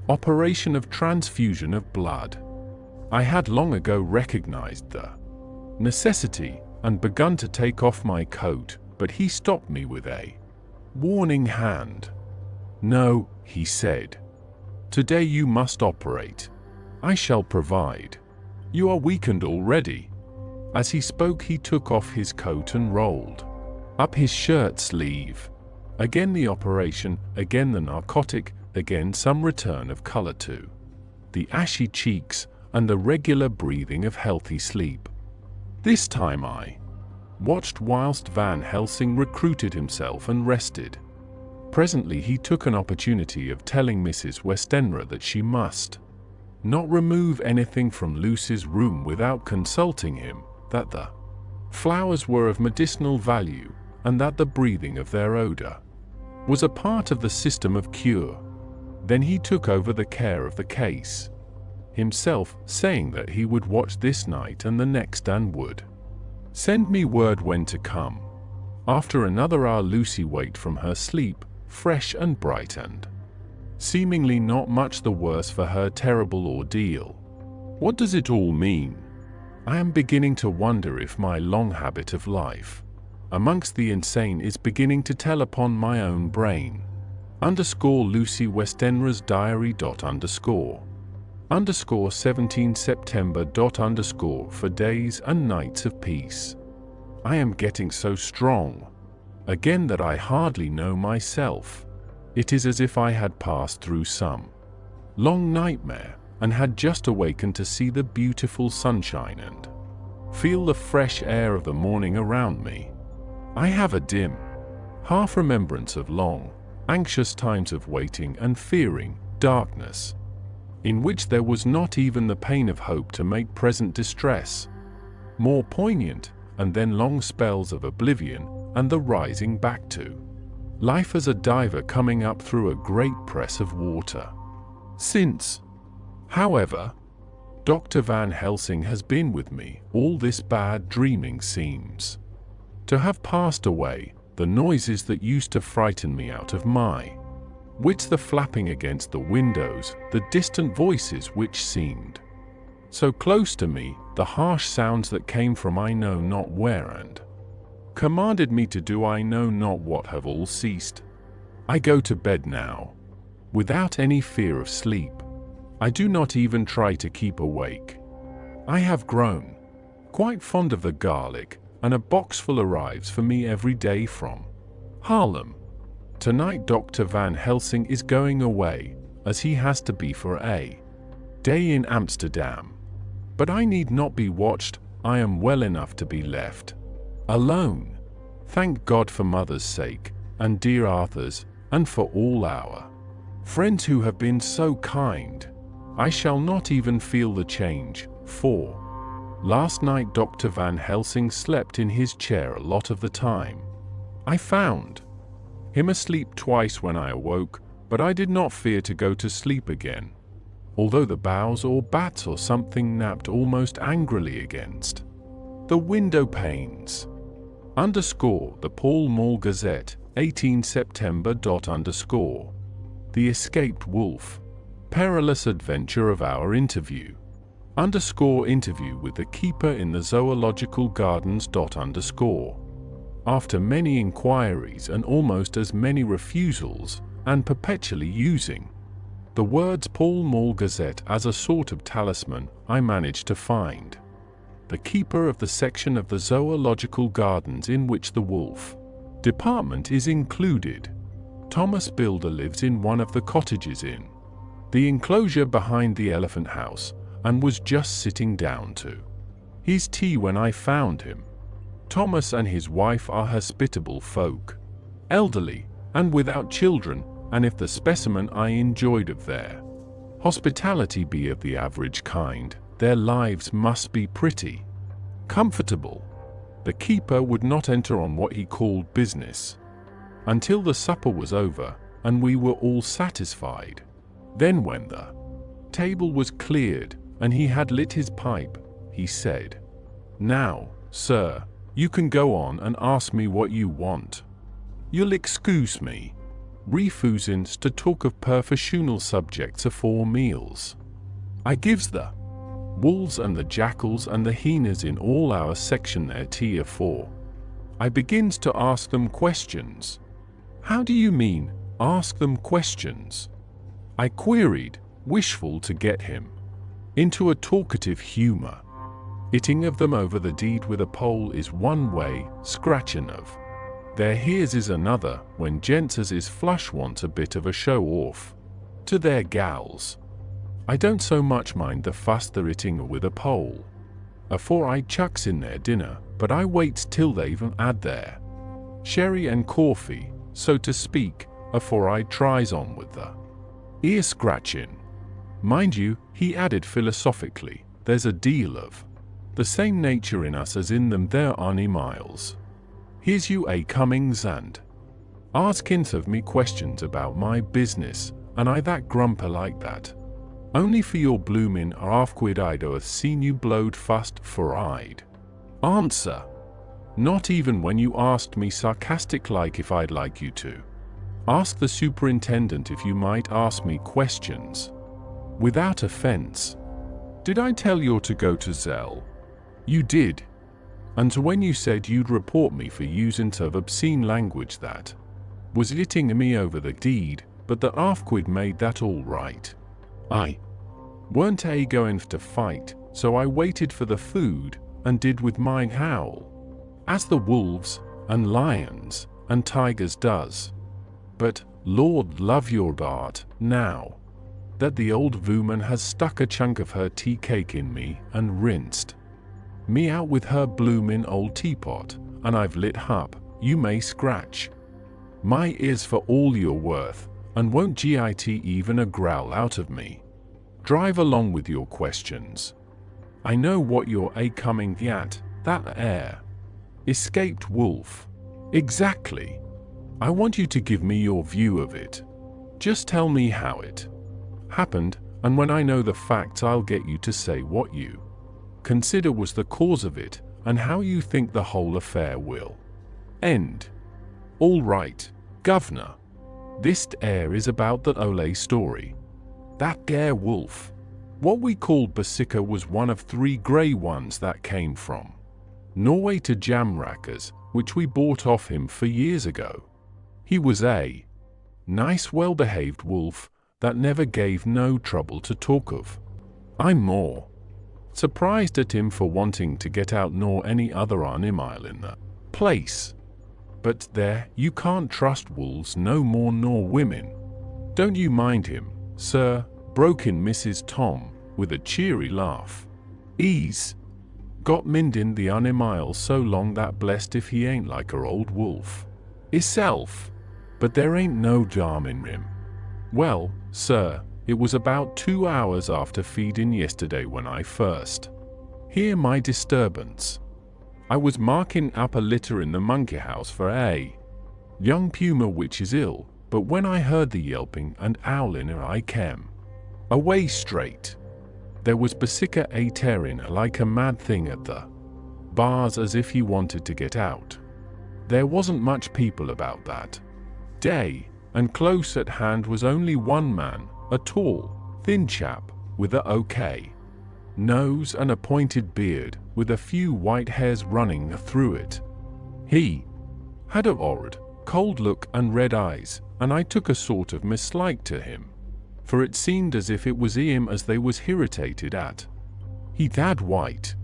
operation of transfusion of blood. I had long ago recognized the necessity, and begun to take off my coat, but he stopped me with a warning hand. "No," he said. "Today you must operate. I shall provide. You are weakened already." As he spoke he took off his coat and rolled up his shirt sleeve. Again the operation, again the narcotic, again some return of color to the ashy cheeks, and the regular breathing of healthy sleep. This time I watched whilst Van Helsing recruited himself and rested. Presently he took an opportunity of telling Mrs. Westenra that she must not remove anything from Lucy's room without consulting him, that the flowers were of medicinal value, and that the breathing of their odor was a part of the system of cure. Then he took over the care of the case himself, saying that he would watch this night and the next and would send me word when to come. After another hour Lucy waked from her sleep, fresh and bright and seemingly not much the worse for her terrible ordeal. What does it all mean? I am beginning to wonder if my long habit of life amongst the insane is beginning to tell upon my own brain. Lucy Westenra's diary. 17 September. For days and nights of peace. I am getting so strong again that I hardly know myself. It is as if I had passed through some long nightmare, and had just awakened to see the beautiful sunshine and feel the fresh air of the morning around me. I have a dim half remembrance of long, anxious times of waiting and fearing darkness, in which there was not even the pain of hope to make present distress more poignant, and then long spells of oblivion and the rising back to life as a diver coming up through a great press of water. Since, however, Dr. Van Helsing has been with me, all this bad dreaming seems to have passed away. The noises that used to frighten me out of my wits, the flapping against the windows, the distant voices which seemed so close to me, the harsh sounds that came from I know not where and commanded me to do I know not what, have all ceased. I go to bed now without any fear of sleep. I do not even try to keep awake. I have grown quite fond of the garlic, and a boxful arrives for me every day from Haarlem. Tonight Dr. Van Helsing is going away, as he has to be for a day in Amsterdam. But I need not be watched. I am well enough to be left alone. Thank God for Mother's sake, and dear Arthur's, and for all our friends who have been so kind. I shall not even feel the change, for last night Dr. Van Helsing slept in his chair a lot of the time. I found him asleep twice when I awoke, but I did not fear to go to sleep again, although the boughs or bats or something napped almost angrily against the window panes. The Pall Mall Gazette, 18 September. The Escaped Wolf. Perilous adventure of our interview. Interview with the keeper in the zoological gardens. After many inquiries and almost as many refusals, and perpetually using the words Pall Mall Gazette as a sort of talisman, I managed to find the keeper of the section of the zoological gardens in which the wolf department is included. Thomas Builder lives in one of the cottages in the enclosure behind the elephant house, and was just sitting down to his tea when I found him. Thomas and his wife are hospitable folk, elderly, and without children, and if the specimen I enjoyed of their hospitality be of the average kind, their lives must be pretty comfortable. The keeper would not enter on what he called business until the supper was over, and we were all satisfied. Then when the table was cleared, and he had lit his pipe, he said, "Now, sir, you can go on and ask me what you want. You'll excuse me refusing to talk of professional subjects afore meals. I gives the wolves and the jackals and the hyenas in all our section their tea afore I begins to ask them questions." "How do you mean, ask them questions?" I queried, wishful to get him into a talkative humor. "Hitting of them over the deed with a pole is one way, scratching of their ears is another, when gents as is flush want a bit of a show off to their gals. I don't so much mind the fuss they're hitting with a pole afore I chucks in their dinner, but I waits till they've had their sherry and coffee, so to speak, afore I tries on with the ear scratching. Mind you," he added philosophically, "there's a deal of the same nature in us as in them there are miles. Here's you a comings and askins of me questions about my business, and I that grumper like that, only for your bloomin' half-quid I'd have seen you blowed fust for I'd answer. Not even when you asked me sarcastic like if I'd like you to ask the superintendent if you might ask me questions without offense. Did I tell you to go to Zell? You did. And when you said you'd report me for using of obscene language that was hitting me over the deed, but the half-quid made that all right. I weren't going to fight, so I waited for the food, and did with mine howl, as the wolves, and lions, and tigers does. But, Lord love your heart, now that the old woman has stuck a chunk of her tea cake in me, and rinsed me out with her bloomin' old teapot, and I've lit up, you may scratch my ears for all you're worth, and won't git even a growl out of me. Drive along with your questions. I know what you're coming at, that air. Escaped wolf. Exactly. I want you to give me your view of it. Just tell me how it happened, and when I know the facts I'll get you to say what you consider was the cause of it, and how you think the whole affair will end. All right, Governor. This air is about the Ole story. That gare wolf. What we called Basika was one of 3 grey ones that came from Norway to Jamrackers, which we bought off him for years ago. He was a nice, well-behaved wolf, that never gave no trouble to talk of. I'm more surprised at him for wanting to get out nor any other animal in the place. But there, you can't trust wolves no more nor women. Don't you mind him, sir, broke in Mrs. Tom, with a cheery laugh. Ease got mindin the animal so long that blessed if he ain't like a old wolf hisself. But there ain't no harm in him. Well, sir, it was about 2 hours after feeding yesterday when I first hear my disturbance. I was marking up a litter in the monkey house for a young puma which is ill, but when I heard the yelping and howling I came away straight. There was Basika a tearing like a mad thing at the bars as if he wanted to get out. There wasn't much people about that day, and close at hand was only one man, a tall, thin chap, with a okay nose and a pointed beard, with a few white hairs running through it. He had a horrid, cold look and red eyes, and I took a sort of mislike to him, for it seemed as if it was him as they was irritated at. He had white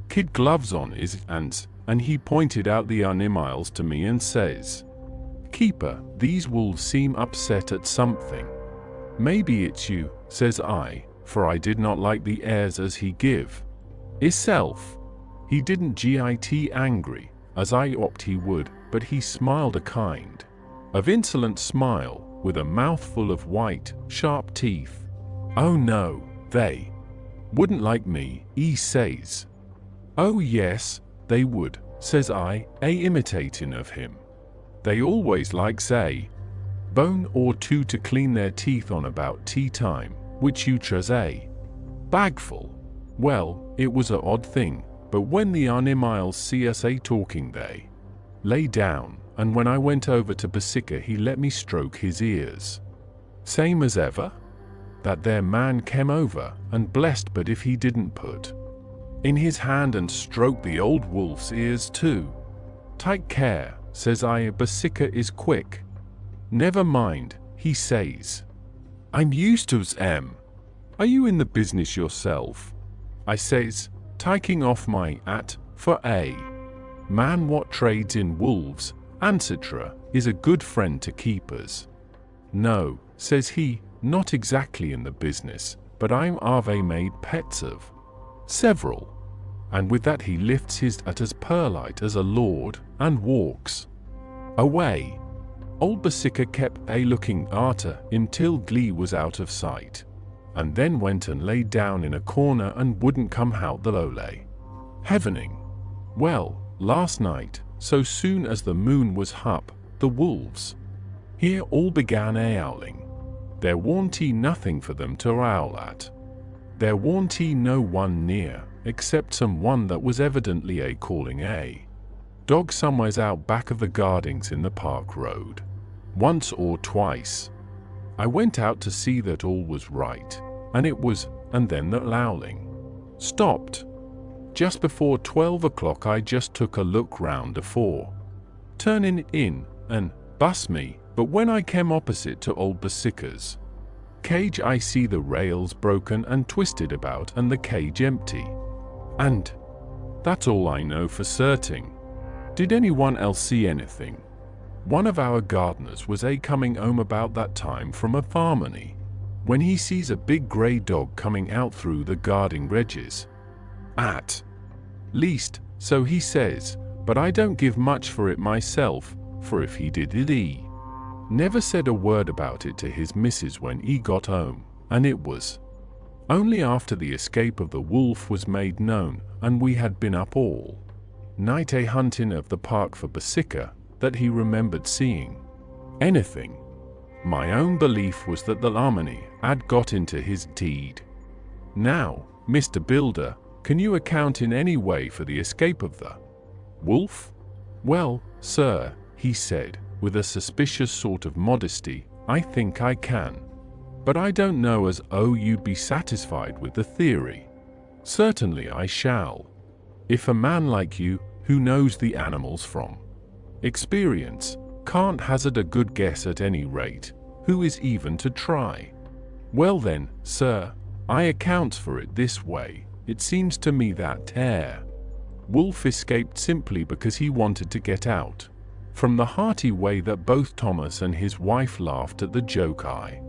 kid gloves on his hands, and he pointed out the animals to me and says, "Keeper, these wolves seem upset at something." "Maybe it's you," says I, for I did not like the airs as he give hisself. He didn't get angry, as I hoped he would, but he smiled a kind of insolent smile, with a mouthful of white, sharp teeth. "Oh no, they wouldn't like me," he says. "Oh yes, they would," says I, imitating of him. "They always likes a bone or two to clean their teeth on about tea time, which you tras a bagful." Well, it was a odd thing, but when the animals see us a talking they lay down, and when I went over to Basika he let me stroke his ears. Same as ever? That there man came over, and blessed but if he didn't put in his hand and stroke the old wolf's ears too. "Take care," says I, "Basika is quick." "Never mind," he says. "I'm used to's em. Are you in the business yourself?" I says, taking off my hat, for a man what trades in wolves, etc., is a good friend to keepers. "No," says he, "not exactly in the business, but I'm ave made pets of several." And with that he lifts his hat as polite as a lord, and walks away. Old Basika kept a looking arter until Glee was out of sight, and then went and lay down in a corner and wouldn't come out the lolay. Heavening. Well, last night, so soon as the moon was up, the wolves here all began howling. There warn't nothing for them to howl at. There warn't no one near, except some one that was evidently a calling a dog somewheres out back of the gardens in the park road. Once or twice I went out to see that all was right, and it was, and then the howling stopped. Just before 12 o'clock I just took a look round afore turning in, and bus me, but when I came opposite to old Basika's cage I see the rails broken and twisted about and the cage empty. And that's all I know for certain. Did anyone else see anything? One of our gardeners was coming home about that time from a farmany, when he sees a big grey dog coming out through the garden hedges. At least, so he says, but I don't give much for it myself, for if he did it he never said a word about it to his missus when he got home, and it was only after the escape of the wolf was made known, and we had been up all night hunting of the park for Basika, that he remembered seeing anything. My own belief was that the Larmony had got into his deed. Now, Mr. Builder, can you account in any way for the escape of the wolf? Well, sir, he said, with a suspicious sort of modesty, I think I can. But I don't know as you'd be satisfied with the theory. Certainly I shall. If a man like you, who knows the animals from experience, can't hazard a good guess at any rate, who is even to try? Well then, sir, I accounts for it this way. It seems to me that wolf escaped simply because he wanted to get out. From the hearty way that both Thomas and his wife laughed at the joke, I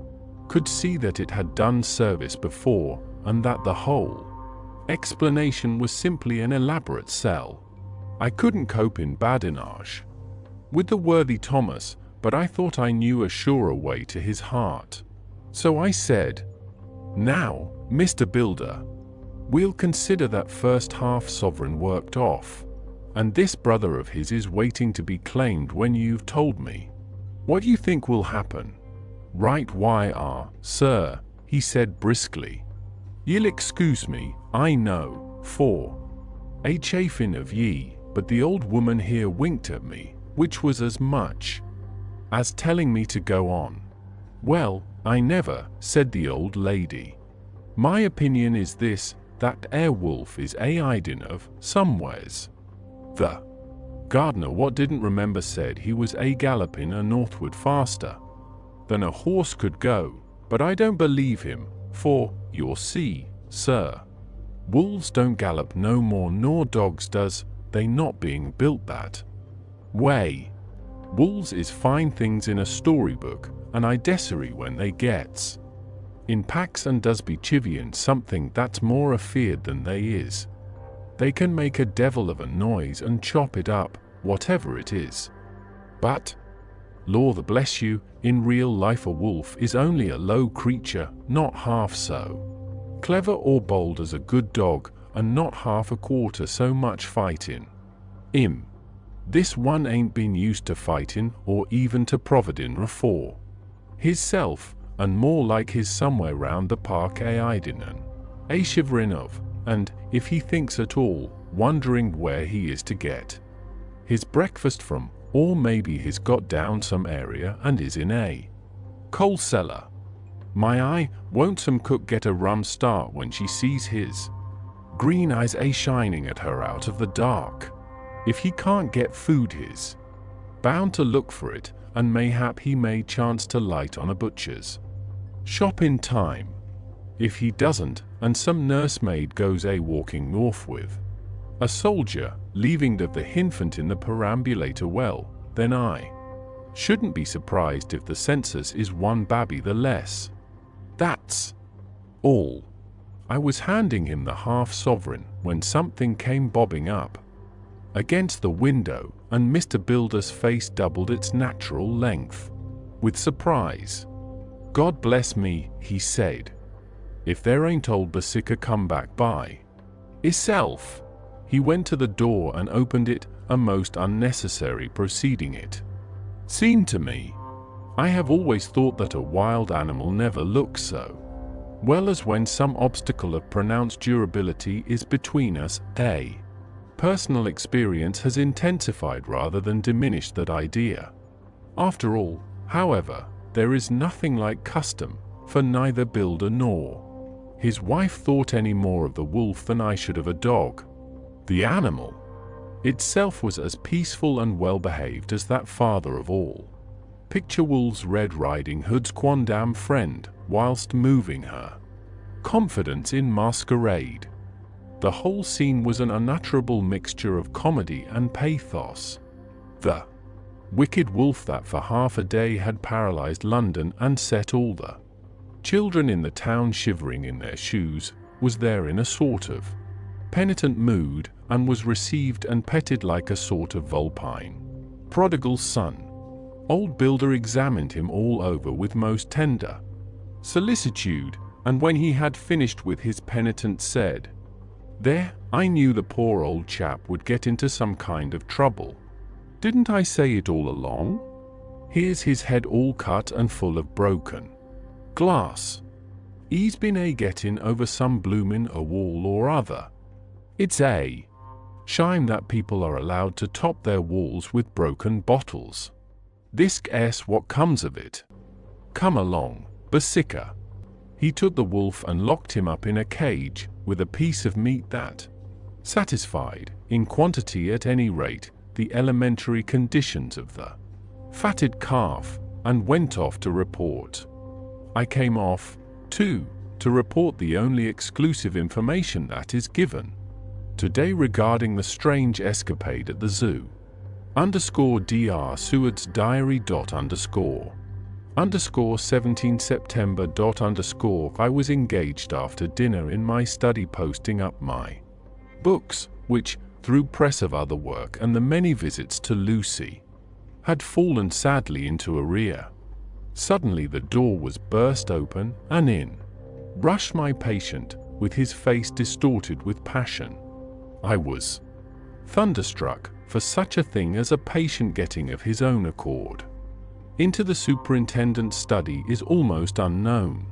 could see that it had done service before, and that the whole explanation was simply an elaborate sell. I couldn't cope in badinage with the worthy Thomas, but I thought I knew a surer way to his heart. So I said, "Now, Mr. Builder, we'll consider that first half sovereign worked off, and this brother of his is waiting to be claimed when you've told me what you think will happen." "Right why sir," he said briskly. "Ye'll excuse me, I know, for a chaffin of ye, but the old woman here winked at me, which was as much as telling me to go on." "Well, I never," said the old lady. "My opinion is this, that wolf is hiding of somewheres." The gardener what didn't remember said he was galloping northward faster than a horse could go, but I don't believe him, for, you'll see, sir, wolves don't gallop no more nor dogs does, they not being built that way. Wolves is fine things in a storybook, and I desiree when they gets in packs and does be chivying something that's more afeard than they is. They can make a devil of a noise and chop it up, whatever it is. But, Lord bless you, in real life a wolf is only a low creature, not half so clever or bold as a good dog, and not half a quarter so much fighting. This one ain't been used to fighting or even to providing afore hisself, and more like his somewhere round the park hiding and shivering of, and, if he thinks at all, wondering where he is to get his breakfast from, or maybe he's got down some area and is in a coal cellar. My eye, won't some cook get a rum start when she sees his green eyes shining at her out of the dark? If he can't get food, he's bound to look for it, and mayhap he may chance to light on a butcher's shop in time. If he doesn't, and some nursemaid goes walking north with a soldier, leaving the infant in the perambulator, well, then I shouldn't be surprised if the census is one babby the less. That's all. I was handing him the half-sovereign when something came bobbing up against the window, and Mr. Builder's face doubled its natural length with surprise. "God bless me," he said, "if there ain't old Basica come back by hisself." He went to the door and opened it, a most unnecessary proceeding it seemed to me. I have always thought that a wild animal never looks so well as when some obstacle of pronounced durability is between us. Personal experience has intensified rather than diminished that idea. After all, however, there is nothing like custom, for neither Builder nor his wife thought any more of the wolf than I should of a dog. The animal itself was as peaceful and well-behaved as that father of all picture wolves Red Riding Hood's quondam friend, whilst moving her confidence in masquerade. The whole scene was an unutterable mixture of comedy and pathos. The wicked wolf that for half a day had paralyzed London and set all the children in the town shivering in their shoes, was there in a sort of penitent mood, and was received and petted like a sort of vulpine prodigal son. Old Builder examined him all over with most tender solicitude, and when he had finished with his penitent said, "There, I knew the poor old chap would get into some kind of trouble. Didn't I say it all along? Here's his head all cut and full of broken glass. He's been getting over some bloomin' a wall or other. It's a shame that people are allowed to top their walls with broken bottles. This s what comes of it. Come along, Basica." He took the wolf and locked him up in a cage, with a piece of meat that satisfied, in quantity at any rate, the elementary conditions of the fatted calf, and went off to report. I came off, 2. To report the only exclusive information that is given today regarding the strange escapade at the zoo. _Dr. Seward's diary. _17 September. I was engaged after dinner in my study posting up my books, which, through press of other work and the many visits to Lucy, had fallen sadly into arrear. Suddenly the door was burst open, and in rushed my patient, with his face distorted with passion. I was thunderstruck, for such a thing as a patient getting of his own accord into the superintendent's study is almost unknown.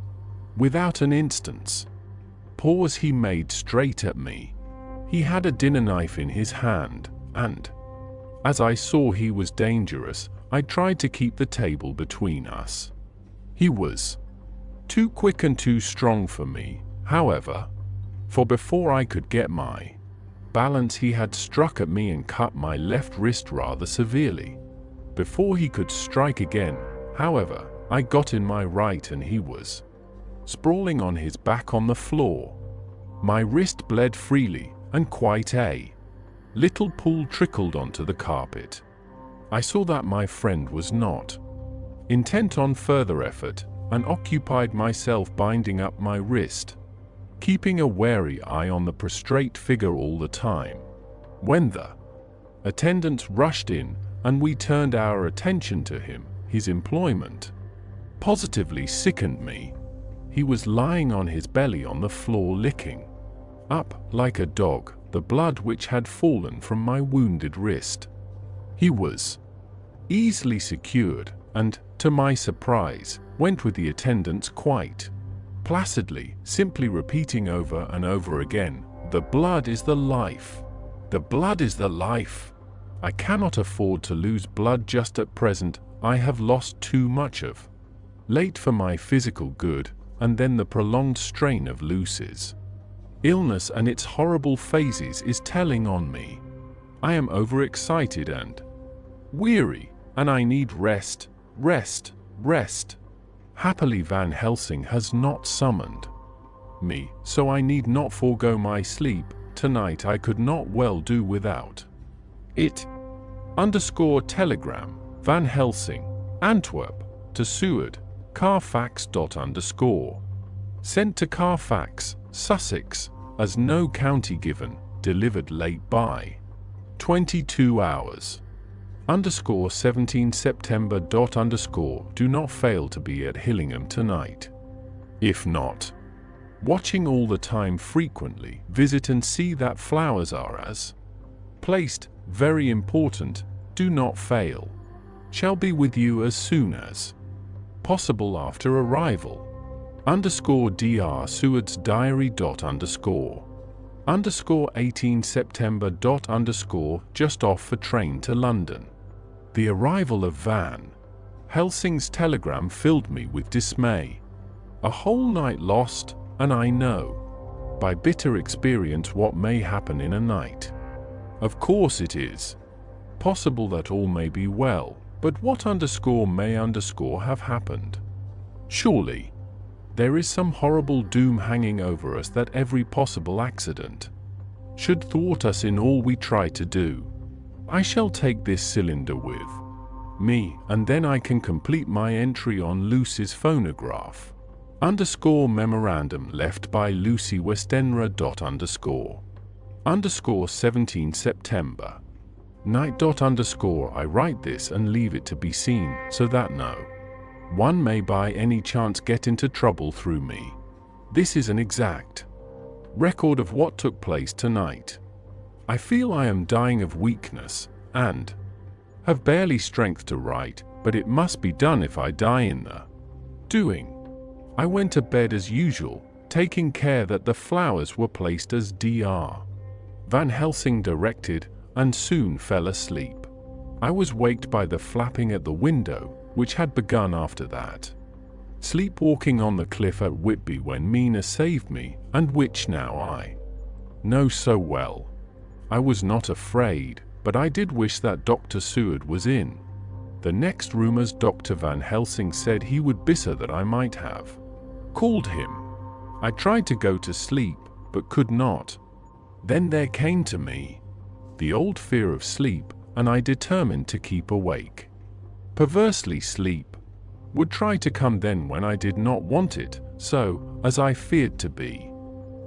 Without an instant's pause he made straight at me. He had a dinner knife in his hand, and, as I saw he was dangerous, I tried to keep the table between us. He was too quick and too strong for me, however, for before I could get my balance he had struck at me and cut my left wrist rather severely. Before he could strike again, however, I got in my right and he was sprawling on his back on the floor. My wrist bled freely, and quite a little pool trickled onto the carpet. I saw that my friend was not intent on further effort, and occupied myself binding up my wrist, keeping a wary eye on the prostrate figure all the time. When the attendants rushed in, and we turned our attention to him, his employment positively sickened me. He was lying on his belly on the floor, licking up, like a dog, the blood which had fallen from my wounded wrist. He was easily secured, and, to my surprise, went with the attendants quite placidly, simply repeating over and over again, "The blood is the life. The blood is the life. I cannot afford to lose blood just at present. I have lost too much of late for my physical good, and then the prolonged strain of Lucy's illness and its horrible phases is telling on me. I am overexcited and weary, and I need rest, rest, rest. Happily Van Helsing has not summoned me, so I need not forego my sleep. Tonight I could not well do without it. _telegram, Van Helsing, Antwerp, to Seward, Carfax. Sent to Carfax, Sussex, as no county given, delivered late by 22 hours. _17 September. Do not fail to be at Hillingham tonight. If not, watching all the time frequently, visit and see that flowers are as placed. Very important. Do not fail. Shall be with you as soon as possible after arrival. _Dr. Seward's diary. _18 September. Just off for train to London. The arrival of Van Helsing's telegram filled me with dismay. A whole night lost, and I know by bitter experience what may happen in a night. Of course it is possible that all may be well, but what may have happened? Surely there is some horrible doom hanging over us that every possible accident should thwart us in all we try to do. I shall take this cylinder with me, and then I can complete my entry on Lucy's phonograph. Memorandum left by Lucy Westenra. _17 September. Night. I write this and leave it to be seen, so that no one may by any chance get into trouble through me. This is an exact record of what took place tonight. I feel I am dying of weakness, and have barely strength to write, but it must be done if I die in the doing. I went to bed as usual, taking care that the flowers were placed as Dr. Van Helsing directed, and soon fell asleep. I was waked by the flapping at the window, which had begun after that. Sleepwalking on the cliff at Whitby when Mina saved me, and which now I know so well. I was not afraid, but I did wish that Dr. Seward was in the next room, as Dr. Van Helsing said he would bitter that I might have Called him. I tried to go to sleep, but could not. Then there came to me the old fear of sleep, and I determined to keep awake. Perversely, sleep would try to come then when I did not want it, so, as I feared to be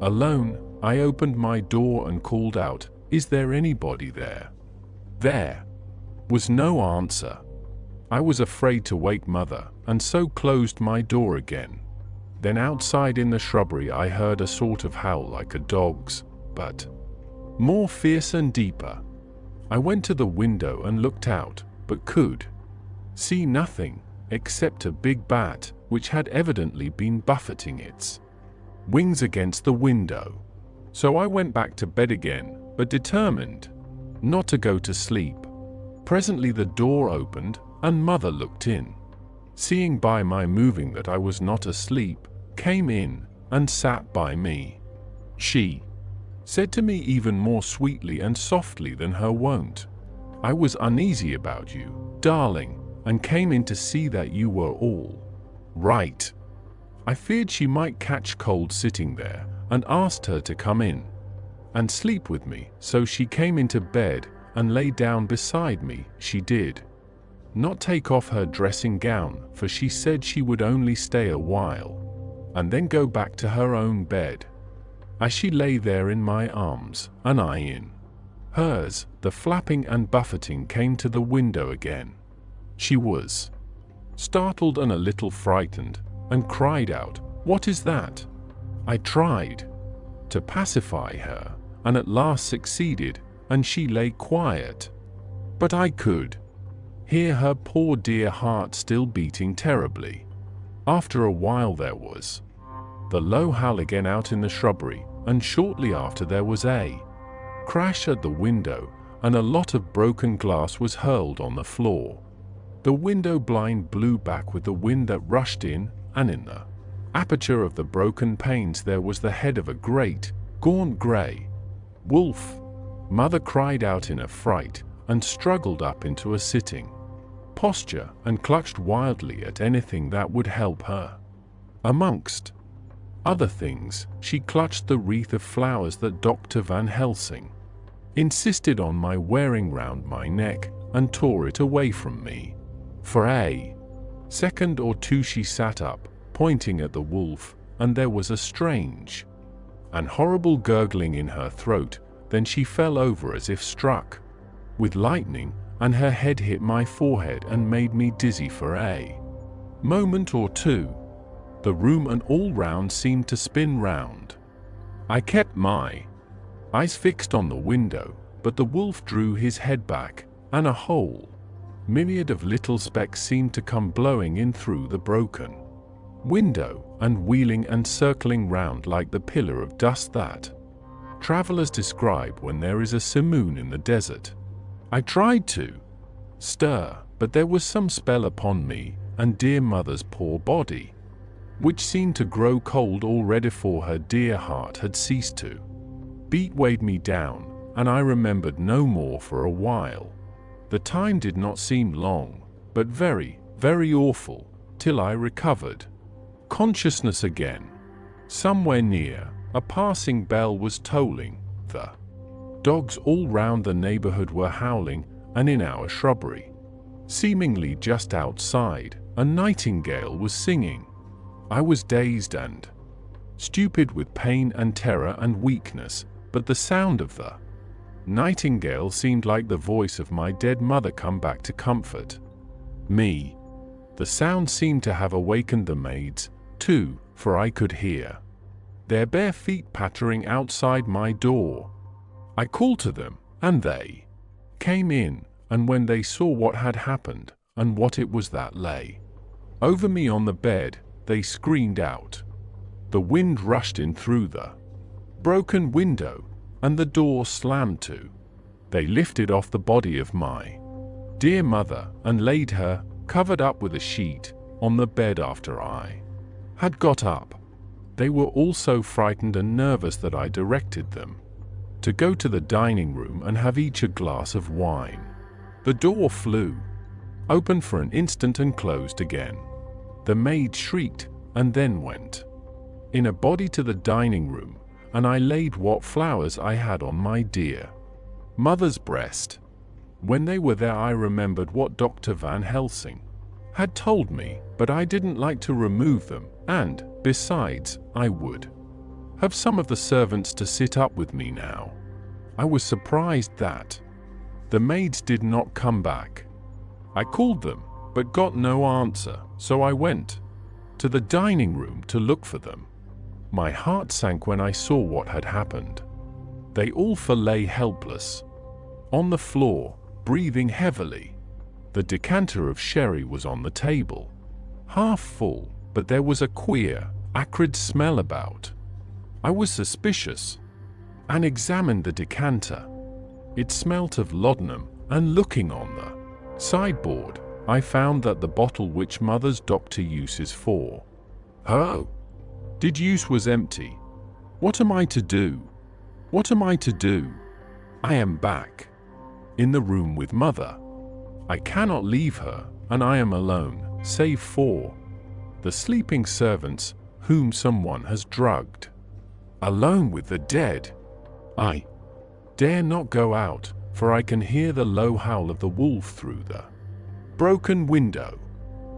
alone, I opened my door and called out, "Is there anybody there?" There was no answer. I was afraid to wake Mother, and so closed my door again. Then outside in the shrubbery I heard a sort of howl like a dog's, but more fierce and deeper. I went to the window and looked out, but could see nothing except a big bat, which had evidently been buffeting its wings against the window. So I went back to bed again, but determined not to go to sleep. Presently the door opened, and Mother looked in. Seeing by my moving that I was not asleep, came in and sat by me. She said to me even more sweetly and softly than her wont, "I was uneasy about you, darling, and came in to see that you were all right." I feared she might catch cold sitting there, and asked her to come in and sleep with me, so she came into bed and lay down beside me. She did not take off her dressing gown, for she said she would only stay a while and then go back to her own bed. As she lay there in my arms, and I in hers, the flapping and buffeting came to the window again. She was startled and a little frightened, and cried out, "What is that?" I tried to pacify her, and at last succeeded, and she lay quiet. But I could hear her poor dear heart still beating terribly. After a while there was the low howl again out in the shrubbery, and shortly after there was a crash at the window, and a lot of broken glass was hurled on the floor. The window blind blew back with the wind that rushed in, and in the aperture of the broken panes there was the head of a great, gaunt grey wolf. Mother cried out in a fright, and struggled up into a sitting posture, and clutched wildly at anything that would help her. Amongst other things, she clutched the wreath of flowers that Dr. Van Helsing insisted on my wearing round my neck, and tore it away from me. For a second or two she sat up, pointing at the wolf, and there was a strange and horrible gurgling in her throat. Then she fell over as if struck with lightning, and her head hit my forehead and made me dizzy for a moment or two. The room and all round seemed to spin round. I kept my eyes fixed on the window, but the wolf drew his head back, and a whole myriad of little specks seemed to come blowing in through the broken window, and wheeling and circling round like the pillar of dust that travelers describe when there is a simoon in the desert. I tried to stir, but there was some spell upon me and dear Mother's poor body, which seemed to grow cold already, for her dear heart had ceased to beat, weighed me down, and I remembered no more for a while. The time did not seem long, but very, very awful, till I recovered consciousness again. Somewhere near, a passing bell was tolling. The dogs all round the neighborhood were howling, and in our shrubbery, seemingly just outside, a nightingale was singing. I was dazed and stupid with pain and terror and weakness, but the sound of the nightingale seemed like the voice of my dead mother come back to comfort me. The sound seemed to have awakened the maids, too, for I could hear their bare feet pattering outside my door. I called to them, and they came in, and when they saw what had happened, and what it was that lay over me on the bed, they screamed out. The wind rushed in through the broken window, and the door slammed to. They lifted off the body of my dear mother, and laid her, covered up with a sheet, on the bed after I had got up. They were all so frightened and nervous that I directed them to go to the dining room and have each a glass of wine. The door flew open for an instant and closed again. The maid shrieked, and then went in a body to the dining room, and I laid what flowers I had on my dear mother's breast. When they were there, I remembered what Dr. Van Helsing had told me, but I didn't like to remove them, and, besides, I would have some of the servants to sit up with me now. I was surprised that the maids did not come back. I called them, but got no answer, so I went to the dining room to look for them. My heart sank when I saw what had happened. They all four lay helpless on the floor, breathing heavily. The decanter of sherry was on the table, half full, but there was a queer, acrid smell about. I was suspicious and examined the decanter. It smelt of laudanum, and looking on the sideboard, I found that the bottle which Mother's doctor uses for her use was empty. What am I to do? What am I to do? I am back in the room with Mother. I cannot leave her, and I am alone, save for the sleeping servants whom someone has drugged. Alone with the dead. I dare not go out, for I can hear the low howl of the wolf through the broken window.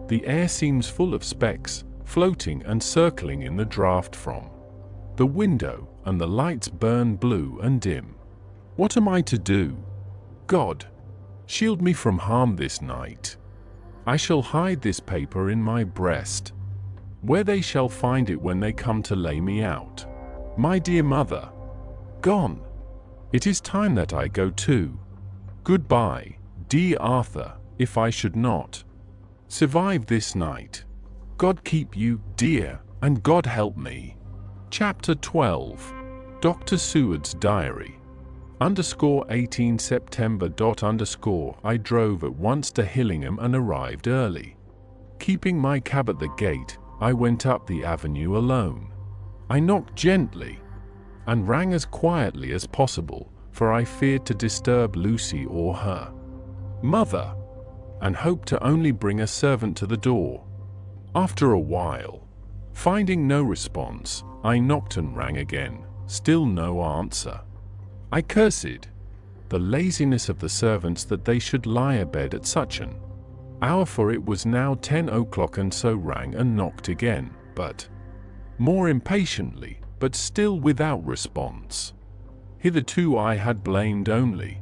The air seems full of specks, floating and circling in the draught from the window, and the lights burn blue and dim. What am I to do? God, shield me from harm this night. I shall hide this paper in my breast, where they shall find it when they come to lay me out. My dear mother, gone. It is time that I go too. Goodbye, dear Arthur, if I should not survive this night. God keep you, dear, and God help me. Chapter 12. Dr. Seward's Diary. 18 September. I drove at once to Hillingham and arrived early. Keeping my cab at the gate, I went up the avenue alone. I knocked gently and rang as quietly as possible, for I feared to disturb Lucy or her mother, and hoped to only bring a servant to the door. After a while, finding no response, I knocked and rang again. Still no answer. I cursed the laziness of the servants that they should lie abed at such an hour, for it was now 10 o'clock, and so rang and knocked again, but more impatiently, but still without response. Hitherto I had blamed only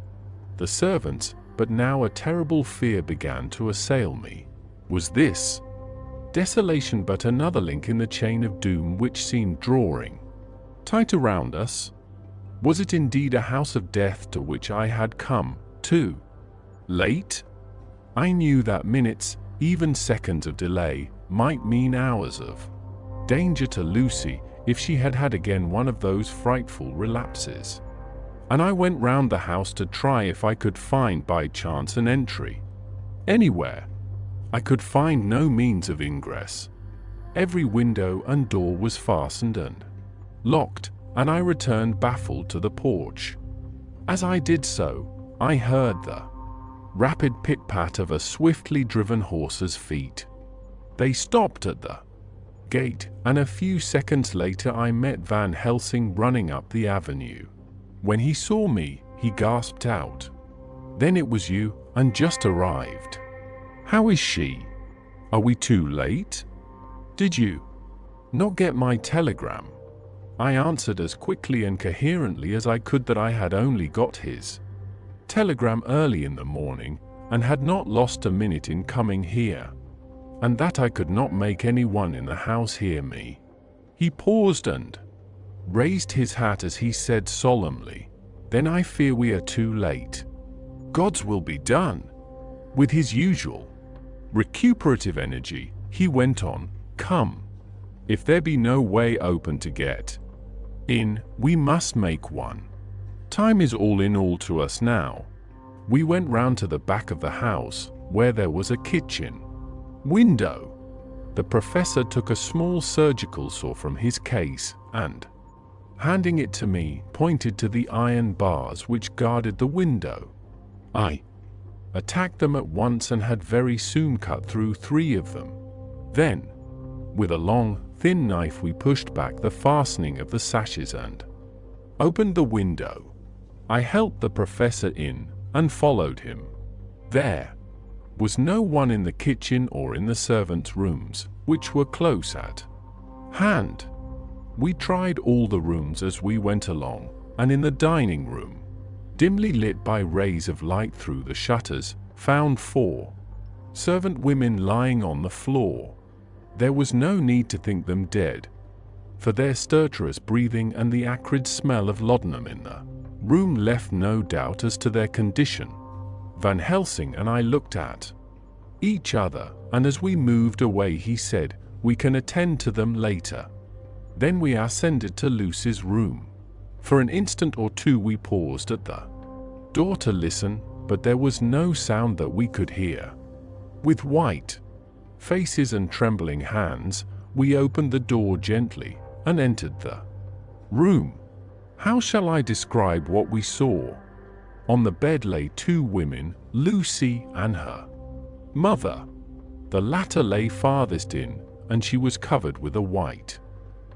the servants, but now a terrible fear began to assail me. Was this desolation but another link in the chain of doom which seemed drawing tight around us? Was it indeed a house of death to which I had come too late? I knew that minutes, even seconds of delay, might mean hours of danger to Lucy if she had had again one of those frightful relapses. And I went round the house to try if I could find by chance an entry anywhere. I could find no means of ingress. Every window and door was fastened and locked, and I returned baffled to the porch. As I did so, I heard the rapid pit-pat of a swiftly driven horse's feet. They stopped at the gate, and a few seconds later I met Van Helsing running up the avenue. When he saw me, he gasped out, "Then it was you, and just arrived. How is she? Are we too late? Did you not get my telegram?" I answered as quickly and coherently as I could that I had only got his telegram early in the morning, and had not lost a minute in coming here, and that I could not make anyone in the house hear me. He paused and raised his hat as he said solemnly, "Then I fear we are too late. God's will be done." With his usual recuperative energy, he went on, "Come. If there be no way open to get in, we must make one. Time is all in all to us now." We went round to the back of the house, where there was a kitchen window. The professor took a small surgical saw from his case, and, handing it to me, pointed to the iron bars which guarded the window. I attacked them at once and had very soon cut through 3 of them. Then, with a long, thin knife we pushed back the fastening of the sashes and opened the window. I helped the professor in and followed him. There was no one in the kitchen or in the servants' rooms, which were close at hand. We tried all the rooms as we went along, and in the dining room, dimly lit by rays of light through the shutters, found 4 servant women lying on the floor. There was no need to think them dead, for their stertorous breathing and the acrid smell of laudanum in the room left no doubt as to their condition. Van Helsing and I looked at each other, and as we moved away he said, "We can attend to them later." Then we ascended to Lucy's room. For an instant or two we paused at the door to listen, but there was no sound that we could hear. With white faces and trembling hands, we opened the door gently and entered the room. How shall I describe what we saw? On the bed lay 2 women, Lucy and her mother. The latter lay farthest in, and she was covered with a white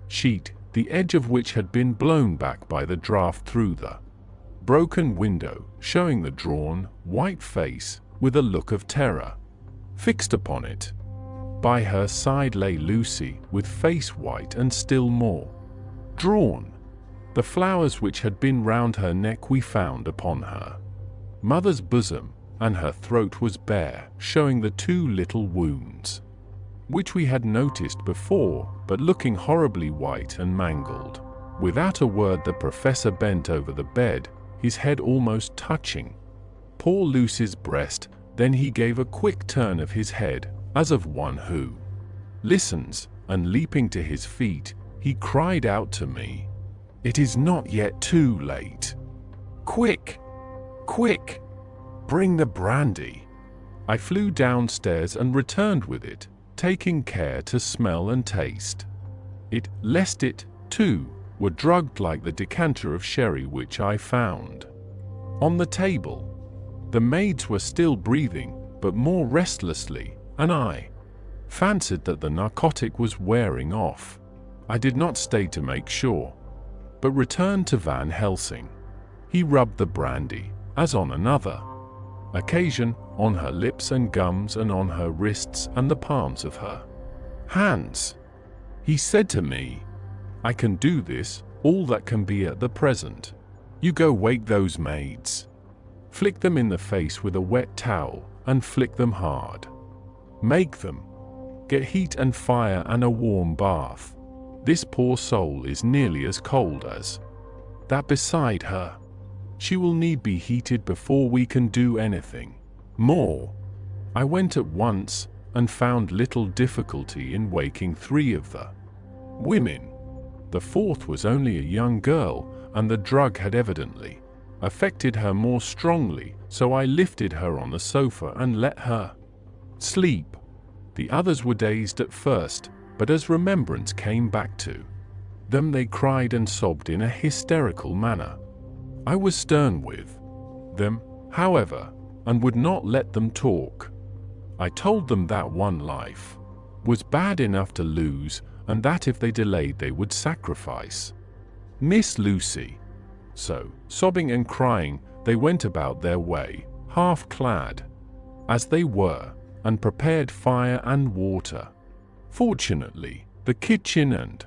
sheet, the edge of which had been blown back by the draught through the broken window, showing the drawn, white face with a look of terror fixed upon it. By her side lay Lucy, with face white and still more drawn. The flowers which had been round her neck we found upon her mother's bosom, and her throat was bare, showing the 2 little wounds, which we had noticed before, but looking horribly white and mangled. Without a word the professor bent over the bed, his head almost touching poor Lucy's breast. Then he gave a quick turn of his head, as of one who listens, and leaping to his feet, he cried out to me, "It is not yet too late. Quick! Quick! Bring the brandy." I flew downstairs and returned with it, taking care to smell and taste it, lest it, too, were drugged like the decanter of sherry which I found on the table. The maids were still breathing, but more restlessly, and I fancied that the narcotic was wearing off. I did not stay to make sure, but returned to Van Helsing. He rubbed the brandy, as on another occasion, on her lips and gums and on her wrists and the palms of her hands. He said to me, "I can do this, all that can be at the present. You go wake those maids. Flick them in the face with a wet towel, and flick them hard. Make them get heat and fire and a warm bath. This poor soul is nearly as cold as that beside her. She will need be heated before we can do anything more." I went at once, and found little difficulty in waking 3 of the women. The 4th was only a young girl, and the drug had evidently affected her more strongly, so I lifted her on the sofa and let her sleep. The others were dazed at first, but as remembrance came back to them they cried and sobbed in a hysterical manner. I was stern with them, however, and would not let them talk. I told them that one life was bad enough to lose, and that if they delayed they would sacrifice Miss Lucy. So, sobbing and crying, they went about their way, half clad as they were, and prepared fire and water. Fortunately, the kitchen and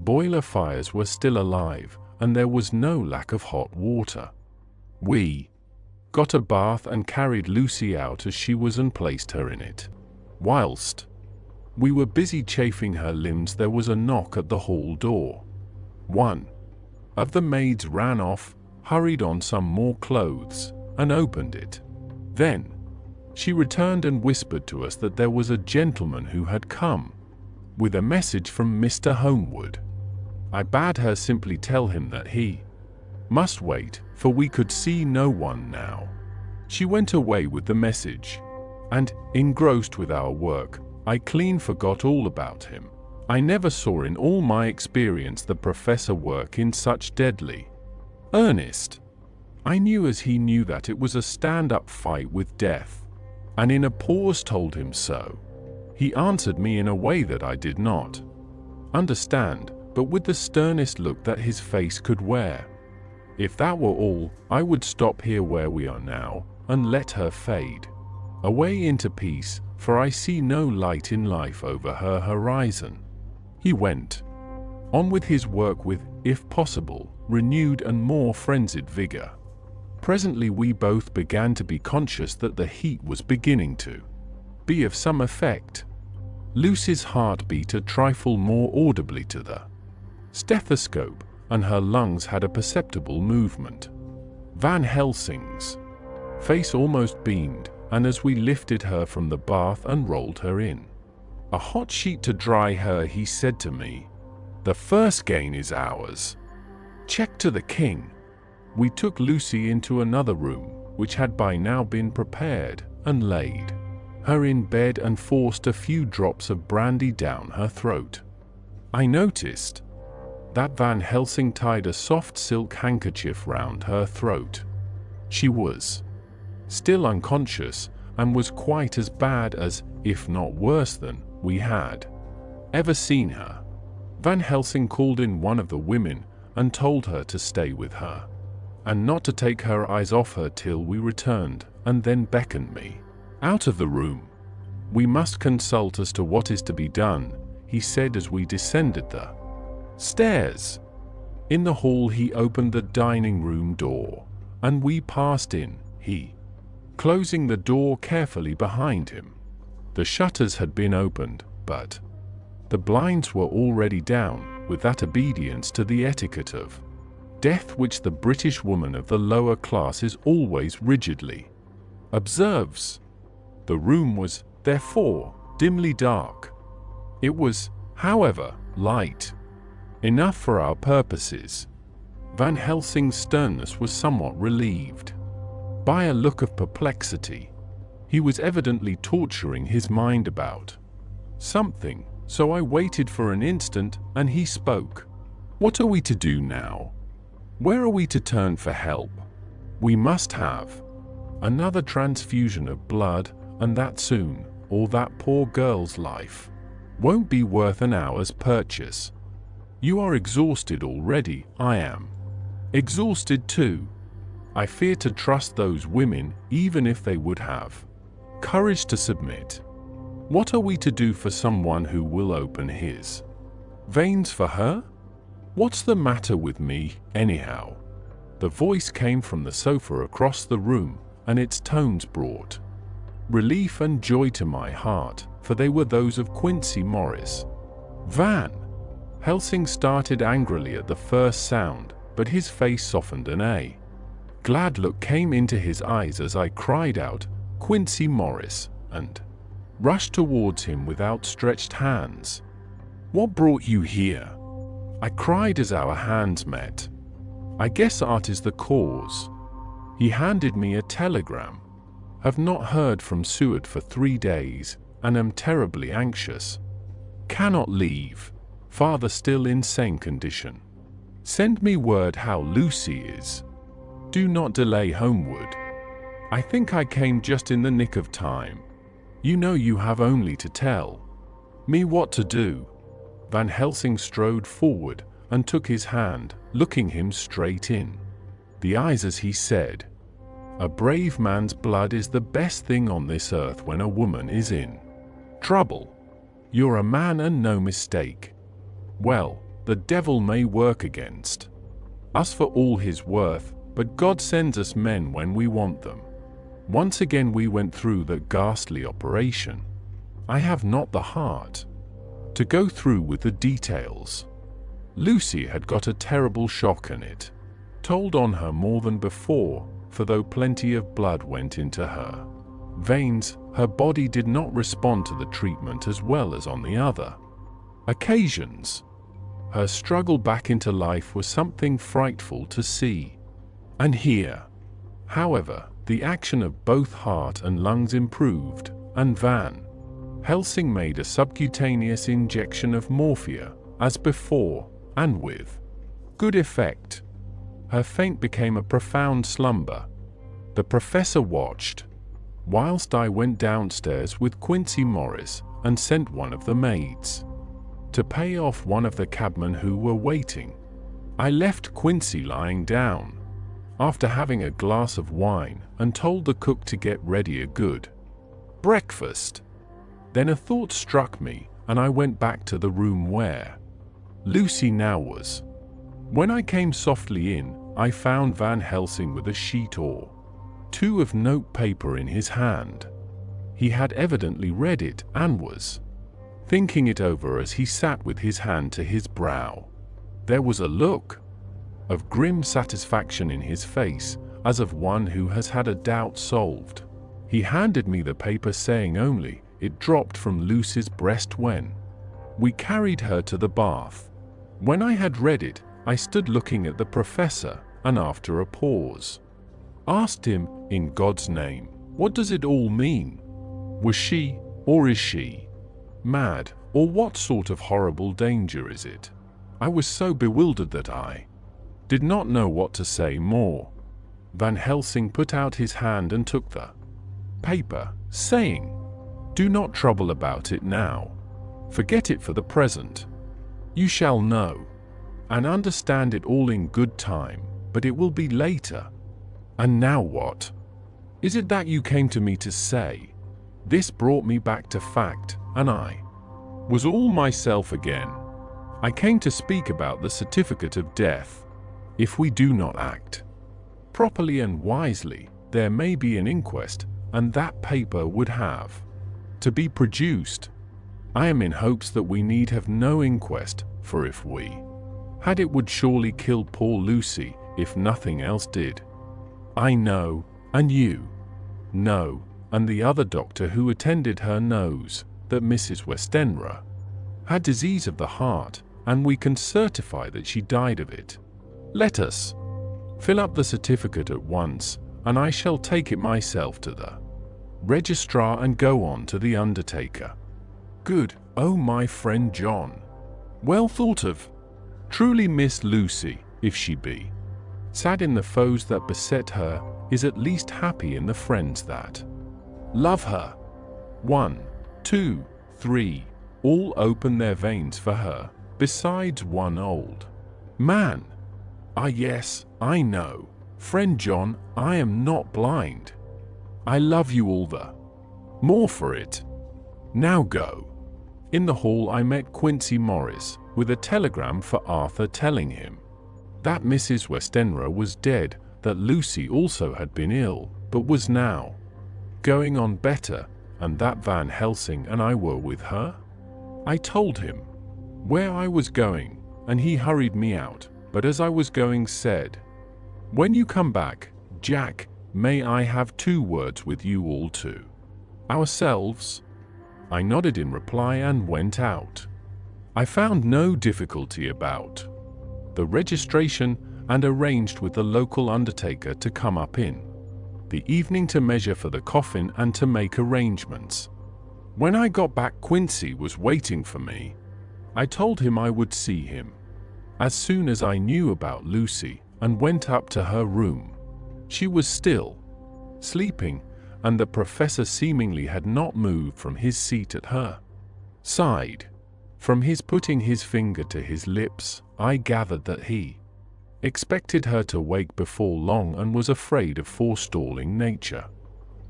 boiler fires were still alive, and there was no lack of hot water. We got a bath and carried Lucy out as she was and placed her in it. Whilst we were busy chafing her limbs there was a knock at the hall door. One of the maids ran off, hurried on some more clothes, and opened it. Then she returned and whispered to us that there was a gentleman who had come with a message from Mr. Homewood. I bade her simply tell him that he must wait, for we could see no one now. She went away with the message, and, engrossed with our work, I clean forgot all about him. I never saw in all my experience the professor work in such deadly earnest. I knew as he knew that it was a stand-up fight with death, and in a pause told him so. He answered me in a way that I did not Understand, but with the sternest look that his face could wear. If that were all, I would stop here where we are now, and let her fade away into peace, for I see no light in life over her horizon. He went on with his work with, if possible, renewed and more frenzied vigor. Presently we both began to be conscious that the heat was beginning to be of some effect. Lucy's heart beat a trifle more audibly to the stethoscope, and her lungs had a perceptible movement. Van Helsing's face almost beamed, and as we lifted her from the bath and rolled her in a hot sheet to dry her, he said to me, "The first gain is ours. Check to the king." We took Lucy into another room, which had by now been prepared, and laid her in bed and forced a few drops of brandy down her throat. I noticed that Van Helsing tied a soft silk handkerchief round her throat. She was still unconscious, and was quite as bad as, if not worse than, we had ever seen her. Van Helsing called in one of the women and told her to stay with her, and not to take her eyes off her till we returned, and then beckoned me out of the room. "We must consult as to what is to be done," he said as we descended the stairs. In the hall he opened the dining room door, and we passed in, he closing the door carefully behind him. The shutters had been opened, but the blinds were already down, with that obedience to the etiquette of death which the British woman of the lower classes always rigidly observes. The room was, therefore, dimly dark. It was, however, light enough for our purposes. Van Helsing's sternness was somewhat relieved by a look of perplexity. He was evidently torturing his mind about something, so I waited for an instant, and he spoke. "What are we to do now? Where are we to turn for help? We must have another transfusion of blood, and that soon, or that poor girl's life won't be worth an hour's purchase. You are exhausted already. I am exhausted too. I fear to trust those women, even if they would have courage to submit. What are we to do for someone who will open his veins for her? What's the matter with me, anyhow?" The voice came from the sofa across the room, and its tones brought relief and joy to my heart, for they were those of Quincy Morris. Van Helsing started angrily at the first sound, but his face softened, and a glad look came into his eyes as I cried out, "Quincy Morris," and rushed towards him with outstretched hands. "What brought you here?" I cried as our hands met. "I guess art is the cause." He handed me a telegram. "Have not heard from Seward for 3 days, and am terribly anxious. Cannot leave. Father still in same condition. Send me word how Lucy is. Do not delay homeward." I think I came just in the nick of time. You know you have only to tell me what to do. Van Helsing strode forward and took his hand, looking him straight in the eyes as he said, "A brave man's blood is the best thing on this earth when a woman is in trouble. You're a man and no mistake. Well, the devil may work against us for all his worth, but God sends us men when we want them. Once again we went through that ghastly operation. I have not the heart to go through with the details. Lucy had got a terrible shock, and it told on her more than before, for though plenty of blood went into her veins, her body did not respond to the treatment as well as on the other occasions. Her struggle back into life was something frightful to see and hear. However, the action of both heart and lungs improved, and Van Helsing made a subcutaneous injection of morphia, as before, and with good effect. Her faint became a profound slumber. The professor watched, whilst I went downstairs with Quincy Morris and sent one of the maids to pay off one of the cabmen who were waiting. I left Quincy lying down, after having a glass of wine, and told the cook to get ready a good breakfast. Then a thought struck me, and I went back to the room where Lucy now was. When I came softly in, I found Van Helsing with a sheet or two of notepaper in his hand. He had evidently read it and was thinking it over as he sat with his hand to his brow. There was a look of grim satisfaction in his face, as of one who has had a doubt solved. He handed me the paper, saying only, "It dropped from Lucy's breast when we carried her to the bath." When I had read it, I stood looking at the professor, and after a pause, asked him, "In God's name, what does it all mean? Was she, or is she, mad, or what sort of horrible danger is it?" I was so bewildered that I did not know what to say more. Van Helsing put out his hand and took the paper, saying, "Do not trouble about it now. Forget it for the present. You shall know and understand it all in good time, but it will be later. And now what is it that you came to me to say?" This brought me back to fact, and I was all myself again. I came to speak about the certificate of death. If we do not act properly and wisely, there may be an inquest, and that paper would have to be produced. I am in hopes that we need have no inquest, for if we had, it would surely kill poor Lucy, if nothing else did. I know, and you know, and the other doctor who attended her knows, that Mrs. Westenra had disease of the heart, and we can certify that she died of it. Let us fill up the certificate at once, and I shall take it myself to the registrar and go on to the undertaker. Good, oh my friend John. Well thought of. Truly Miss Lucy, if she be sad in the foes that beset her, is at least happy in the friends that love her. 1, 2, 3, all open their veins for her, besides one old man. Ah yes, I know, friend John, I am not blind. I love you all the more for it. Now go. In the hall I met Quincy Morris, with a telegram for Arthur telling him that Mrs. Westenra was dead, that Lucy also had been ill, but was now going on better, and that Van Helsing and I were with her. I told him where I was going, and he hurried me out, but as I was going said, "When you come back, Jack, may I have 2 words with you all to ourselves?" I nodded in reply and went out. I found no difficulty about the registration, and arranged with the local undertaker to come up in the evening to measure for the coffin and to make arrangements. When I got back, Quincy was waiting for me. I told him I would see him as soon as I knew about Lucy, and went up to her room. She was still sleeping, and the professor seemingly had not moved from his seat at her side. From his putting his finger to his lips, I gathered that he expected her to wake before long and was afraid of forestalling nature.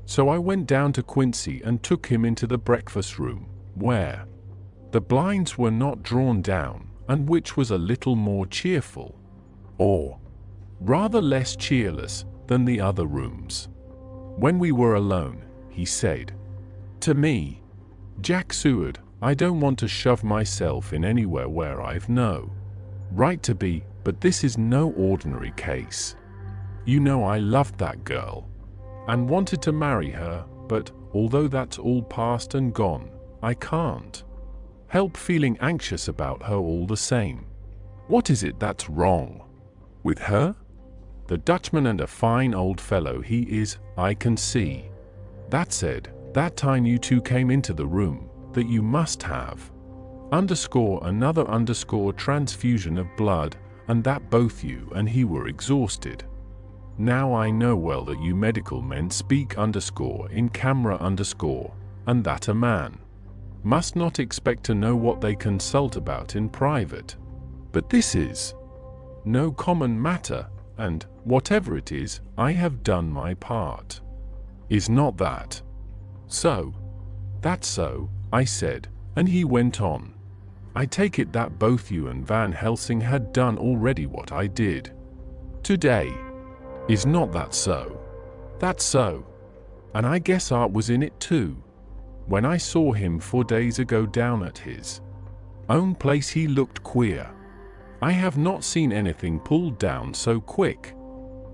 So I went down to Quincy and took him into the breakfast room, where the blinds were not drawn down, and which was a little more cheerful, or rather less cheerless, than the other rooms. When we were alone, he said to me, "Jack Seward, I don't want to shove myself in anywhere where I've no right to be, but this is no ordinary case. You know I loved that girl and wanted to marry her, but although that's all past and gone, I can't help feeling anxious about her all the same. What is it that's wrong with her? The Dutchman, and a fine old fellow he is, I can see. That said, that time you two came into the room, that you must have another transfusion of blood, and that both you and he were exhausted. Now I know well that you medical men speak in camera, and that a man must not expect to know what they consult about in private. But this is no common matter, and, whatever it is, I have done my part. Is not that so? That's so, I said, and he went on. I take it that both you and Van Helsing had done already what I did today. Is not that so? That's so. And I guess Art was in it too. When I saw him 4 days ago down at his own place, he looked queer. I have not seen anything pulled down so quick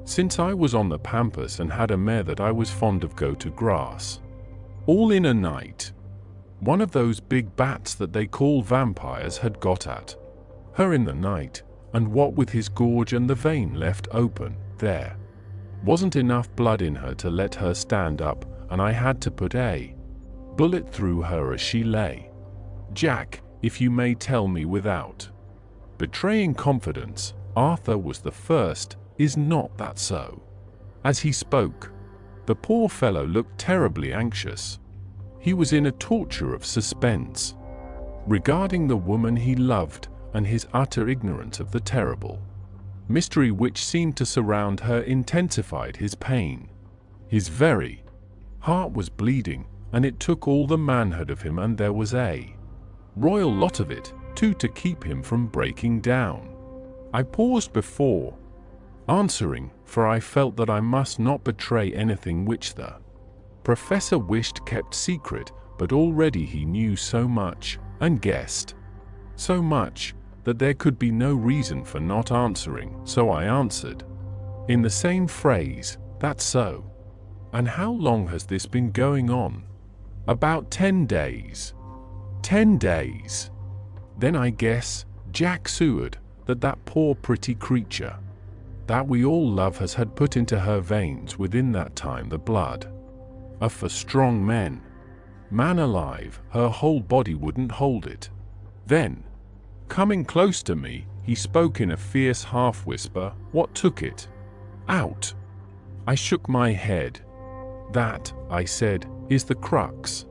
since I was on the pampas and had a mare that I was fond of go to grass. All in a night. One of those big bats that they call vampires had got at her in the night, and what with his gorge and the vein left open, there wasn't enough blood in her to let her stand up, and I had to put a bullet through her as she lay. Jack, if you may tell me without betraying confidence, Arthur was the first, is not that so? As he spoke, the poor fellow looked terribly anxious. He was in a torture of suspense regarding the woman he loved and his utter ignorance of the terrible mystery which seemed to surround her intensified his pain. His very heart was bleeding, and it took all the manhood of him, and there was a royal lot of it, too, to keep him from breaking down. I paused before answering, for I felt that I must not betray anything which the professor wished kept secret, but already he knew so much, and guessed so much, that there could be no reason for not answering, so I answered in the same phrase, "That's so." "And how long has this been going on?" "About 10 days. 10 days. Then I guess, Jack Seward, that poor pretty creature that we all love has had put into her veins within that time the blood of for strong men. Man alive, her whole body wouldn't hold it." Then, coming close to me, he spoke in a fierce half-whisper, "What took it out?" I shook my head. "That," I said, "is the crux.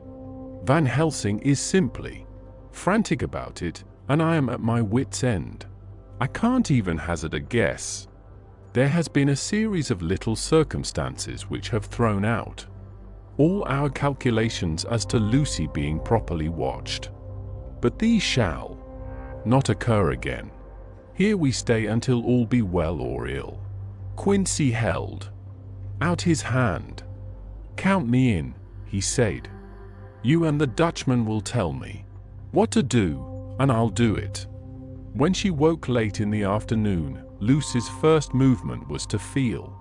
Van Helsing is simply frantic about it, and I am at my wit's end. I can't even hazard a guess. There has been a series of little circumstances which have thrown out all our calculations as to Lucy being properly watched. But these shall not occur again. Here we stay until all be well or ill." Quincy held out his hand. "Count me in," he said. "You and the Dutchman will tell me what to do, and I'll do it." When she woke late in the afternoon, Lucy's first movement was to feel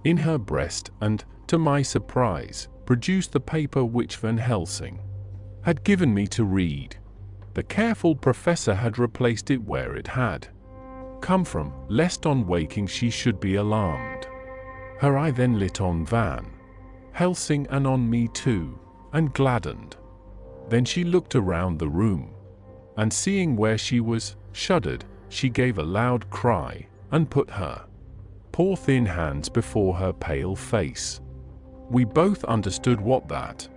in her breast and, to my surprise, produce the paper which Van Helsing had given me to read. The careful professor had replaced it where it had come from, lest on waking she should be alarmed. Her eye then lit on Van Helsing and on me too, and gladdened. Then she looked around the room, and seeing where she was, shuddered. She gave a loud cry, and put her poor thin hands before her pale face. We both understood what that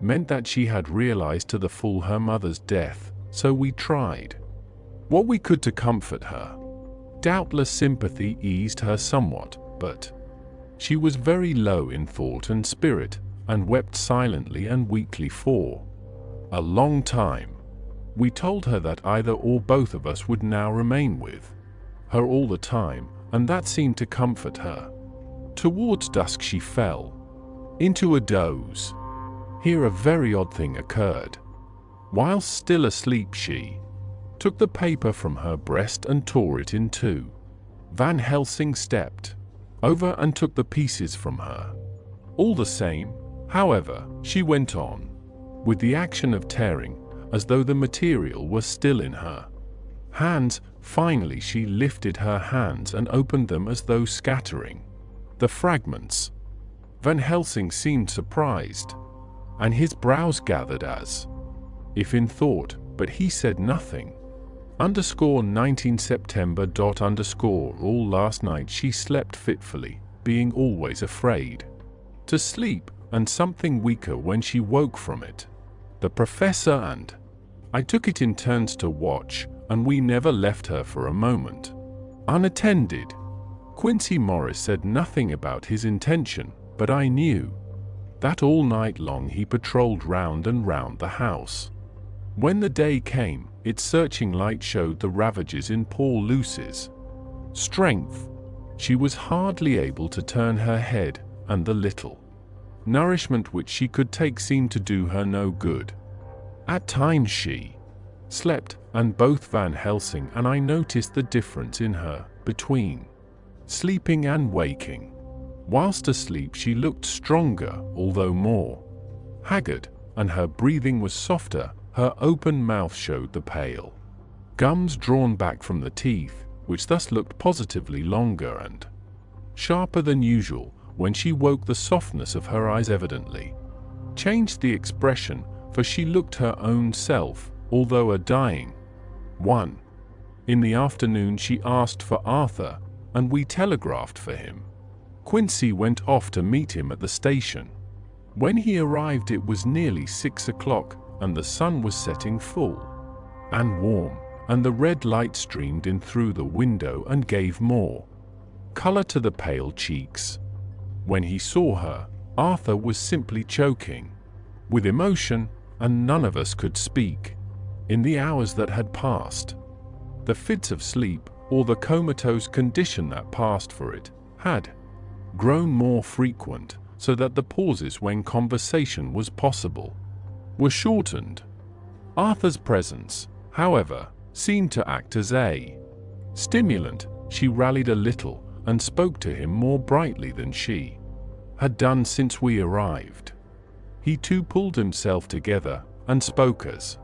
meant, that she had realized to the full her mother's death, so we tried what we could to comfort her. Doubtless sympathy eased her somewhat, but she was very low in thought and spirit, and wept silently and weakly for a long time. We told her that either or both of us would now remain with her all the time, and that seemed to comfort her. Towards dusk she fell into a doze. Here a very odd thing occurred. Whilst still asleep she took the paper from her breast and tore it in two. Van Helsing stepped over and took the pieces from her. All the same, however, she went on with the action of tearing, as though the material were still in her hands. Finally she lifted her hands and opened them as though scattering the fragments. Van Helsing seemed surprised, and his brows gathered as if in thought, but he said nothing. _19 September. All last night she slept fitfully, being always afraid to sleep, and something weaker when she woke from it. the professor and I took it in turns to watch, and we never left her for a moment unattended. Quincy Morris said nothing about his intention, but I knew that all night long he patrolled round and round the house. When the day came, its searching light showed the ravages in poor Lucy's strength. She was hardly able to turn her head, and the little nourishment which she could take seemed to do her no good. At times she slept, and both Van Helsing and I noticed the difference in her between sleeping and waking. Whilst asleep she looked stronger, although more haggard, and her breathing was softer. Her open mouth showed the pale gums drawn back from the teeth, which thus looked positively longer and sharper than usual. When she woke, the softness of her eyes evidently changed the expression, for she looked her own self, although a dying one. In the afternoon she asked for Arthur, and we telegraphed for him. Quincy went off to meet him at the station. When he arrived it was nearly 6 o'clock, and the sun was setting full and warm, and the red light streamed in through the window and gave more color to the pale cheeks. When he saw her, Arthur was simply choking with emotion, and none of us could speak. In the hours that had passed, the fits of sleep, or the comatose condition that passed for it, had grown more frequent, so that the pauses when conversation was possible were shortened. Arthur's presence, however, seemed to act as a stimulant. She rallied a little, and spoke to him more brightly than she had done since we arrived. He too pulled himself together, and spoke as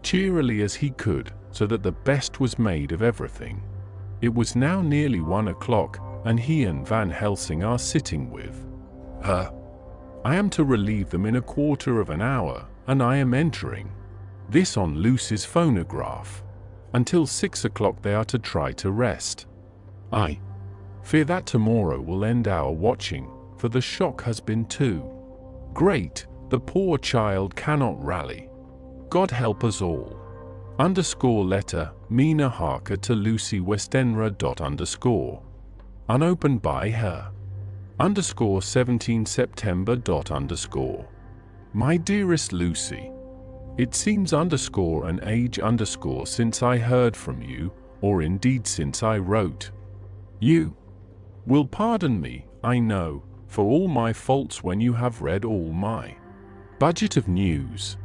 cheerily as he could, so that the best was made of everything. It was now nearly 1 o'clock, and he and Van Helsing are sitting with her. I am to relieve them in a quarter of an hour, and I am entering this on Lucy's phonograph. Until 6 o'clock they are to try to rest. I fear that tomorrow will end our watching, for the shock has been too great. The poor child cannot rally. God help us all. Letter, Mina Harker to Lucy Westenra. Unopened by her. 17 September. My dearest Lucy, it seems an age since I heard from you, or indeed since I wrote. You will pardon me, I know, for all my faults when you have read all my budget of news.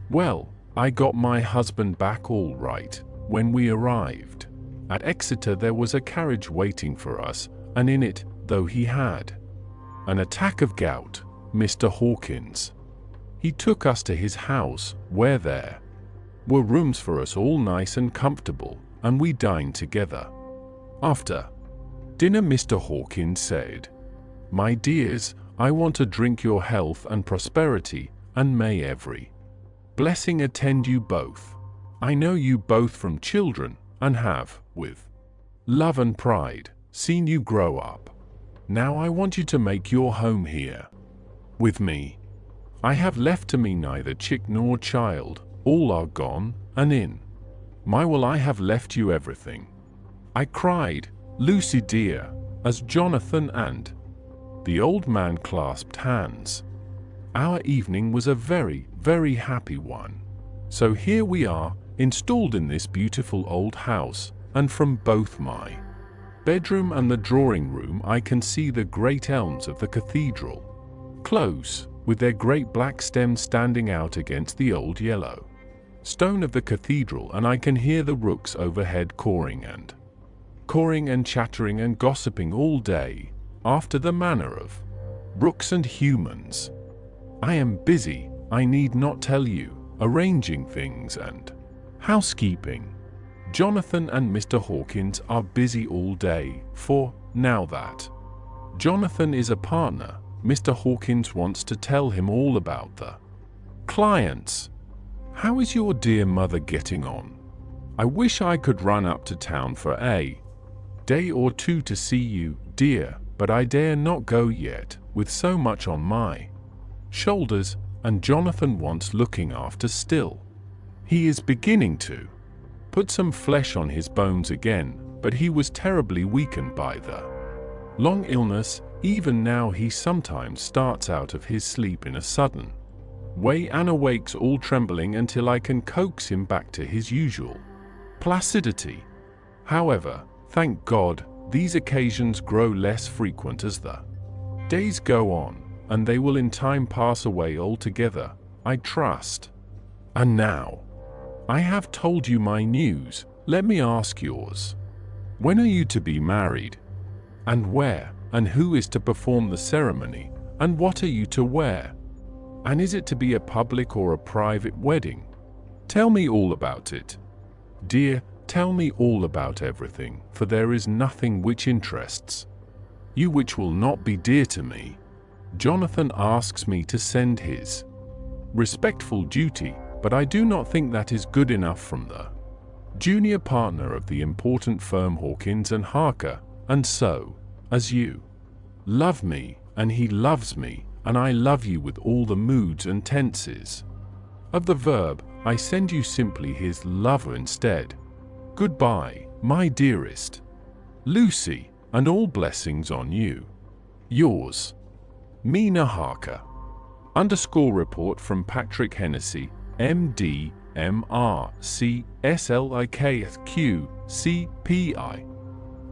Well, I got my husband back all right. When we arrived at Exeter there was a carriage waiting for us, and in it, though he had an attack of gout, Mr. Hawkins, he took us to his house, where there were rooms for us all nice and comfortable, and we dined together. After dinner Mr. Hawkins said, "My dears, I want to drink your health and prosperity, and may every blessing attend you both. I know you both from children, and have, with love and pride, seen you grow up. Now I want you to make your home here with me. I have left to me neither chick nor child, all are gone, and in my will I have left you everything." I cried, "Lucy dear," as Jonathan and the old man clasped hands. Our evening was a very, very happy one. So here we are, installed in this beautiful old house, and from both my bedroom and the drawing room I can see the great elms of the cathedral close, with their great black stems standing out against the old yellow stone of the cathedral, and I can hear the rooks overhead cawing and chattering and gossiping all day, after the manner of rooks and humans. I am busy, I need not tell you, arranging things and housekeeping. Jonathan and Mr. Hawkins are busy all day, for, now that Jonathan is a partner, Mr. Hawkins wants to tell him all about the clients. How is your dear mother getting on? I wish I could run up to town for a day or two to see you, dear, but I dare not go yet, with so much on my shoulders. and Jonathan wants looking after still. He is beginning to put some flesh on his bones again, but he was terribly weakened by the long illness. Even now he sometimes starts out of his sleep in a sudden way and awakes all trembling until I can coax him back to his usual placidity. However, thank God, these occasions grow less frequent as the days go on, and they will in time pass away altogether, I trust. And now, I have told you my news, let me ask yours. When are you to be married? And where? And who is to perform the ceremony? And what are you to wear? And is it to be a public or a private wedding? Tell me all about it. Dear, tell me all about everything, for there is nothing which interests you which will not be dear to me. Jonathan asks me to send his respectful duty, but I do not think that is good enough from the junior partner of the important firm Hawkins and Harker, and so, as you love me, and he loves me, and I love you with all the moods and tenses of the verb, I send you simply his lover instead. Goodbye, my dearest Lucy, and all blessings on you. Yours, Mina Harker. Report from Patrick Hennessy, MD, MR, C, SLIKQ, CPI,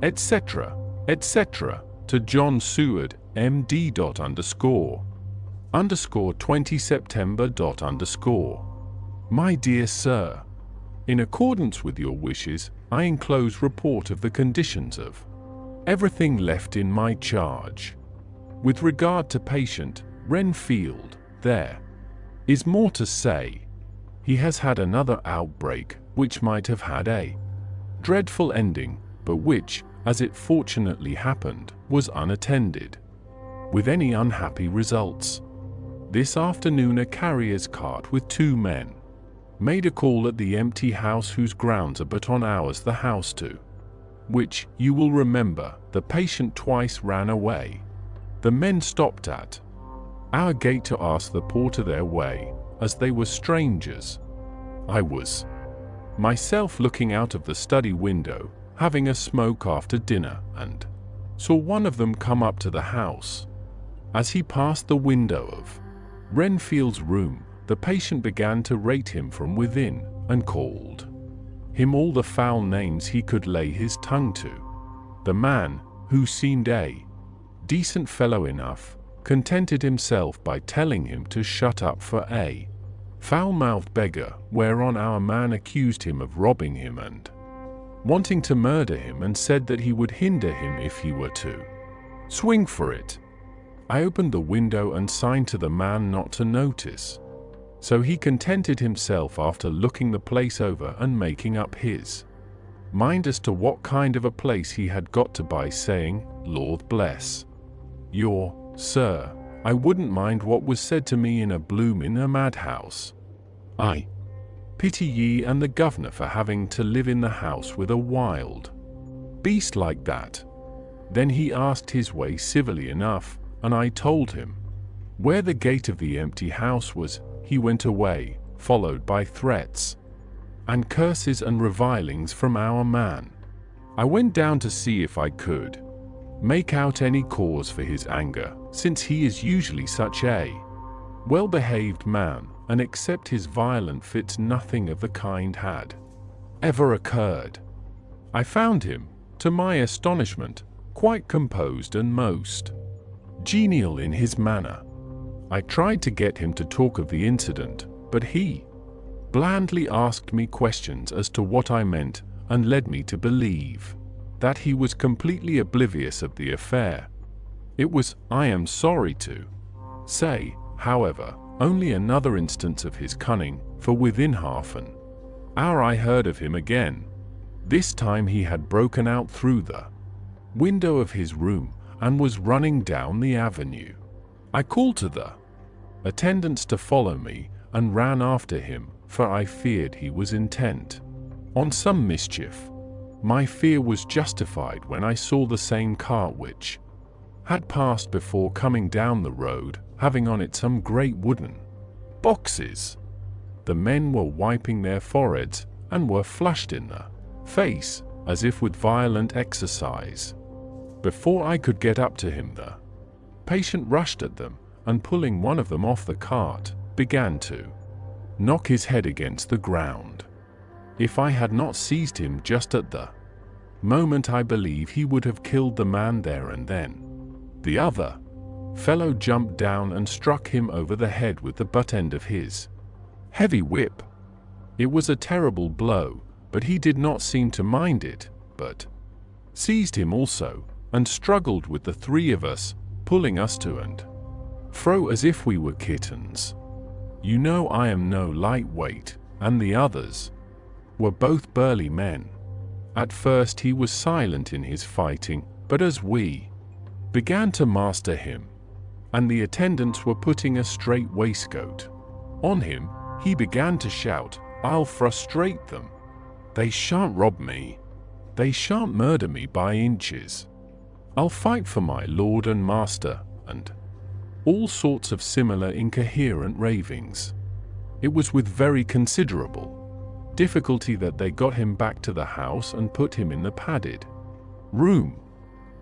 etc., etc., to John Seward, MD. _20 September. My dear Sir, in accordance with your wishes, I enclose report of the conditions of everything left in my charge. With regard to patient Renfield, there is more to say. He has had another outbreak, which might have had a dreadful ending, but which, as it fortunately happened, was unattended with any unhappy results. This afternoon a carrier's cart with 2 men made a call at the empty house whose grounds are but on ours the house to which, you will remember, the patient twice ran away. The men stopped at our gate to ask the porter their way, as they were strangers. I was myself looking out of the study window, having a smoke after dinner, and saw one of them come up to the house. As he passed the window of Renfield's room, the patient began to rate him from within, and called him all the foul names he could lay his tongue to. The man, who seemed a decent fellow enough, contented himself by telling him to shut up for a foul-mouthed beggar, whereon our man accused him of robbing him and wanting to murder him, and said that he would hinder him if he were to swing for it. I opened the window and signed to the man not to notice. So he contented himself after looking the place over and making up his mind as to what kind of a place he had got to by saying, Lord bless your, sir, I wouldn't mind what was said to me in a madhouse. I pity ye and the governor for having to live in the house with a wild beast like that. Then he asked his way civilly enough, and I told him where the gate of the empty house was. He went away, followed by threats and curses and revilings from our man. I went down to see if I could make out any cause for his anger, since he is usually such a well-behaved man, and except his violent fits nothing of the kind had ever occurred. I found him, to my astonishment, quite composed and most genial in his manner. I tried to get him to talk of the incident, but he blandly asked me questions as to what I meant, and led me to believe that he was completely oblivious of the affair. It was, I am sorry to say, however, only another instance of his cunning, for within half an hour I heard of him again. This time he had broken out through the window of his room, and was running down the avenue. I called to the attendants to follow me, and ran after him, for I feared he was intent on some mischief. My fear was justified when I saw the same cart which had passed before coming down the road, having on it some great wooden Boxes. The men were wiping their foreheads and were flushed in the face, as if with violent exercise. Before I could get up to him, the patient rushed at them, and pulling one of them off the cart, began to knock his head against the ground. If I had not seized him just at the moment, I believe he would have killed the man there and then. The other fellow jumped down and struck him over the head with the butt end of his heavy whip. It was a terrible blow, but he did not seem to mind it, but seized him also, and struggled with the three of us, pulling us to and fro as if we were kittens. You know I am no lightweight, and the others were both burly men. At first he was silent in his fighting, but as we began to master him, and the attendants were putting a straight waistcoat on him, he began to shout, "I'll frustrate them. They shan't rob me. They shan't murder me by inches. I'll fight for my lord and master," and all sorts of similar incoherent ravings. It was with very considerable difficulty that they got him back to the house and put him in the padded room.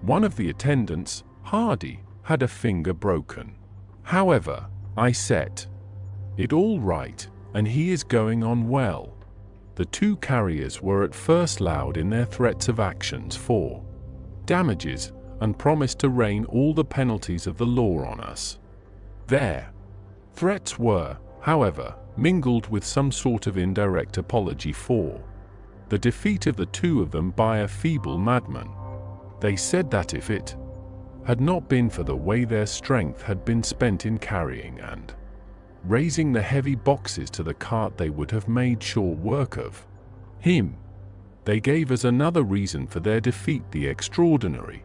One of the attendants, Hardy, had a finger broken. However, I set it all right, and he is going on well. The two carriers were at first loud in their threats of actions for damages, and promised to rain all the penalties of the law on us. Their threats were, however, mingled with some sort of indirect apology for the defeat of the two of them by a feeble madman. They said that if it had not been for the way their strength had been spent in carrying and raising the heavy boxes to the cart, they would have made short work of him. They gave as another reason for their defeat the extraordinary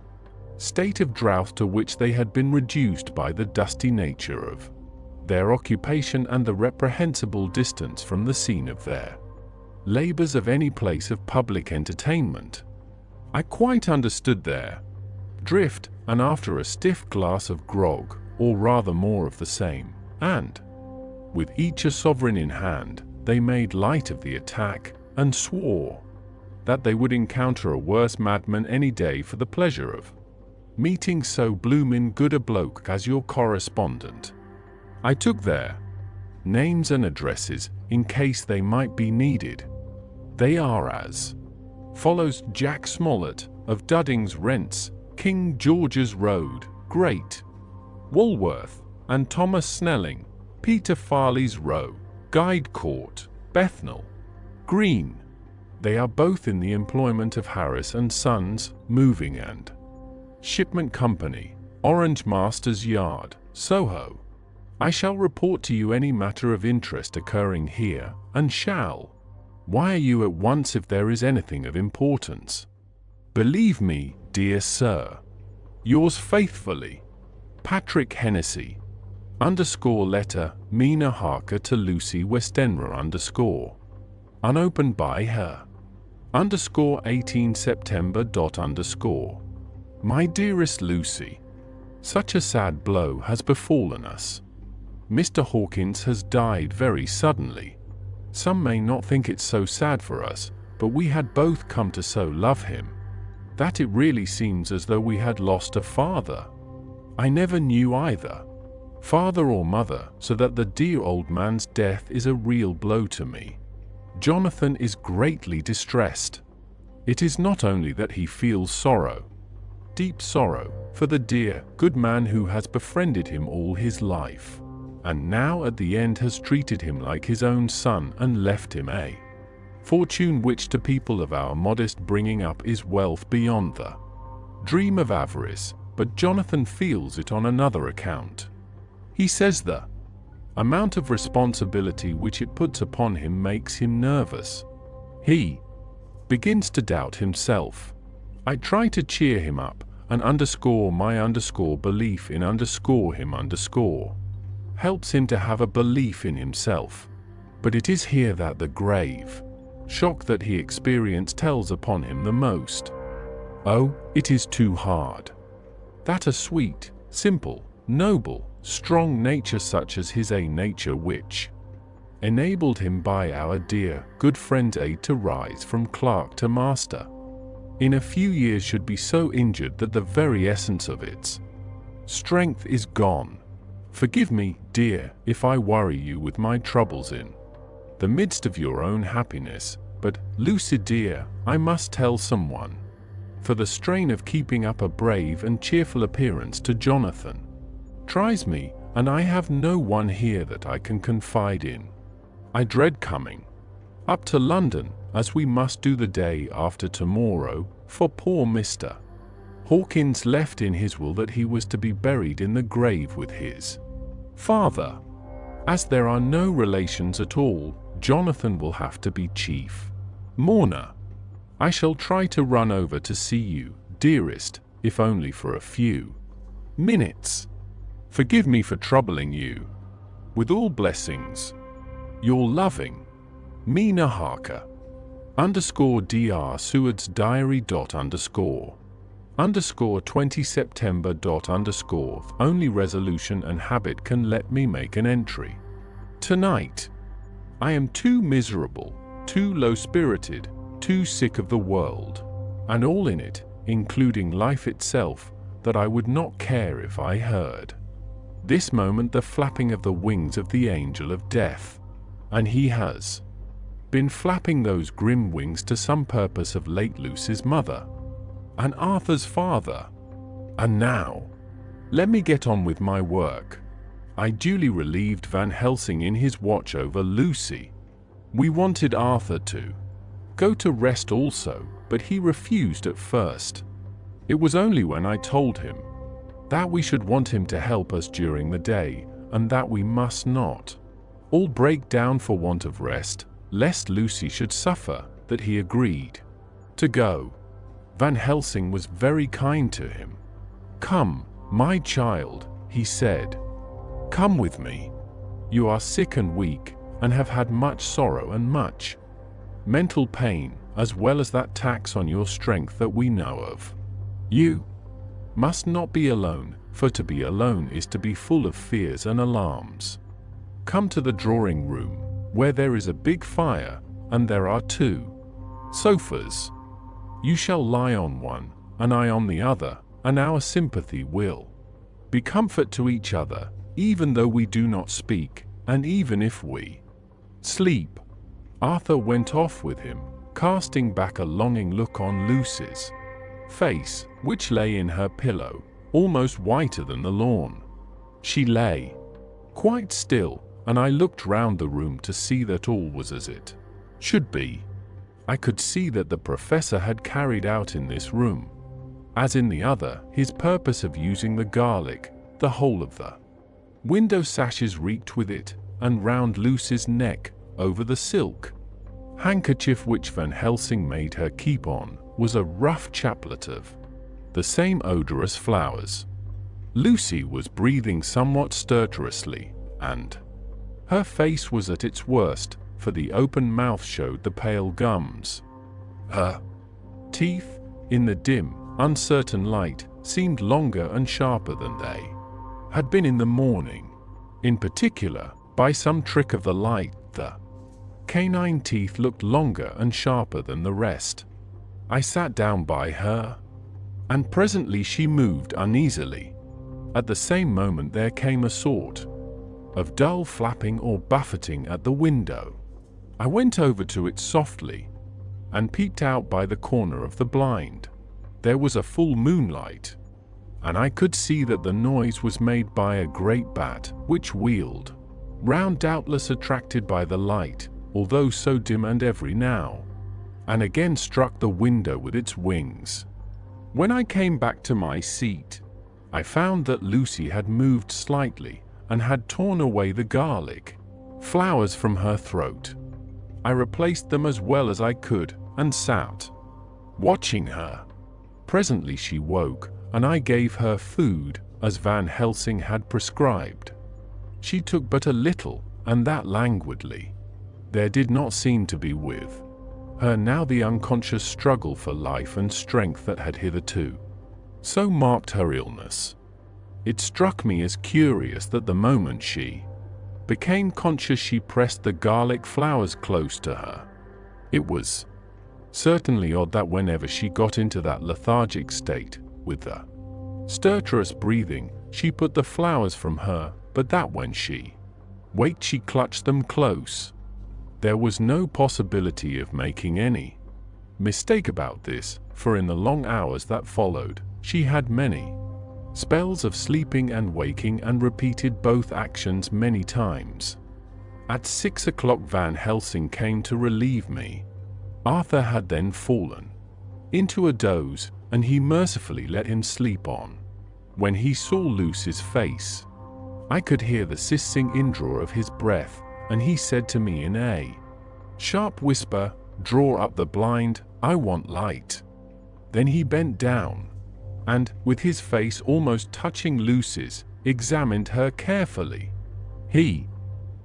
state of drought to which they had been reduced by the dusty nature of their occupation and the reprehensible distance from the scene of their labors of any place of public entertainment. I quite understood their drift, and after a stiff glass of grog, or rather more of the same, and with each a sovereign in hand, they made light of the attack, and swore that they would encounter a worse madman any day for the pleasure of meeting so bloomin' good a bloke as your correspondent. I took their names and addresses in case they might be needed. They are as follows: Jack Smollett, of Dudding's Rents, King George's Road, Great Walworth, and Thomas Snelling, Peter Farley's Row, Guide Court, Bethnal Green. They are both in the employment of Harris and Sons, Moving and Shipment Company, Orange Masters Yard, Soho. I shall report to you any matter of interest occurring here, and shall wire you at once if there is anything of importance. Believe me, dear sir, yours faithfully, Patrick Hennessy. Letter, Mina Harker to Lucy Westenra unopened by her. 18 September. My dearest Lucy, such a sad blow has befallen us. Mr. Hawkins has died very suddenly. Some may not think it so sad for us, but we had both come to so love him that it really seems as though we had lost a father. I never knew either father or mother, so that the dear old man's death is a real blow to me. Jonathan is greatly distressed. It is not only that he feels sorrow, deep sorrow, for the dear, good man who has befriended him all his life, and now at the end has treated him like his own son and left him a fortune which to people of our modest bringing up is wealth beyond the dream of avarice, but Jonathan feels it on another account. He says the amount of responsibility which it puts upon him makes him nervous. He begins to doubt himself. I try to cheer him up and underscore my belief in him helps him to have a belief in himself. But it is here that the grave shock that he experienced tells upon him the most. Oh, it is too hard that a sweet, simple, noble, strong nature such as his a nature which enabled him by our dear, good friend's aid to rise from clerk to master, in a few years should be so injured that the very essence of its strength is gone. Forgive me, dear, if I worry you with my troubles in the midst of your own happiness, but, Lucy dear, I must tell someone, for the strain of keeping up a brave and cheerful appearance to Jonathan tries me, and I have no one here that I can confide in. I dread coming up to London, as we must do the day after tomorrow, for poor Mr. Hawkins left in his will that he was to be buried in the grave with his father. As there are no relations at all, Jonathan will have to be chief mourner. I shall try to run over to see you, dearest, if only for a few minutes. Forgive me for troubling you. With all blessings, your loving, Mina Harker. _Dr. Seward's Diary. _20 September. Only resolution and habit can let me make an entry. Tonight, I am too miserable, too low-spirited, too sick of the world, and all in it, including life itself, that I would not care if I heard this moment the flapping of the wings of the angel of death. And he has been flapping those grim wings to some purpose of late Lucy's mother, and Arthur's father. And now, let me get on with my work. I duly relieved Van Helsing in his watch over Lucy. We wanted Arthur to go to rest also, but he refused at first. It was only when I told him that we should want him to help us during the day, and that we must not all break down for want of rest, lest Lucy should suffer, that he agreed to go. Van Helsing was very kind to him. "Come, my child," he said. "Come with me. You are sick and weak, and have had much sorrow and much mental pain, as well as that tax on your strength that we know of. You must not be alone, for to be alone is to be full of fears and alarms. Come to the drawing room, where there is a big fire, and there are 2 sofas. You shall lie on one, and I on the other, and our sympathy will be comfort to each other, even though we do not speak, and even if we sleep." Arthur went off with him, casting back a longing look on Lucy's face, which lay in her pillow, almost whiter than the lawn. She lay quite still, and I looked round the room to see that all was as it should be. I could see that the professor had carried out in this room, as in the other, his purpose of using the garlic. The whole of the window sashes reeked with it, and round Lucy's neck, over the silk handkerchief which Van Helsing made her keep on, was a rough chaplet of the same odorous flowers. Lucy was breathing somewhat stertorously, and her face was at its worst, for the open mouth showed the pale gums. Her teeth, in the dim, uncertain light, seemed longer and sharper than they had been in the morning. In particular, by some trick of the light, the canine teeth looked longer and sharper than the rest. I sat down by her, and presently she moved uneasily. At the same moment there came a sort of dull flapping or buffeting at the window. I went over to it softly, and peeped out by the corner of the blind. There was a full moonlight, and I could see that the noise was made by a great bat, which wheeled round, doubtless attracted by the light, although so dim, and every now and again struck the window with its wings. When I came back to my seat, I found that Lucy had moved slightly, and had torn away the garlic flowers from her throat. I replaced them as well as I could, and sat watching her. Presently she woke, and I gave her food, as Van Helsing had prescribed. She took but a little, and that languidly. There did not seem to be with her now the unconscious struggle for life and strength that had hitherto so marked her illness. It struck me as curious that the moment she became conscious she pressed the garlic flowers close to her. It was certainly odd that whenever she got into that lethargic state, with the stertorous breathing, she put the flowers from her, but that when she waked she clutched them close. There was no possibility of making any mistake about this, for in the long hours that followed, she had many spells of sleeping and waking and repeated both actions many times. At 6 o'clock Van Helsing came to relieve me. Arthur had then fallen into a doze, and he mercifully let him sleep on. When he saw Lucy's face, I could hear the hissing indraw of his breath, and he said to me in a sharp whisper, "Draw up the blind, I want light." Then he bent down, and, with his face almost touching Lucy's, examined her carefully. He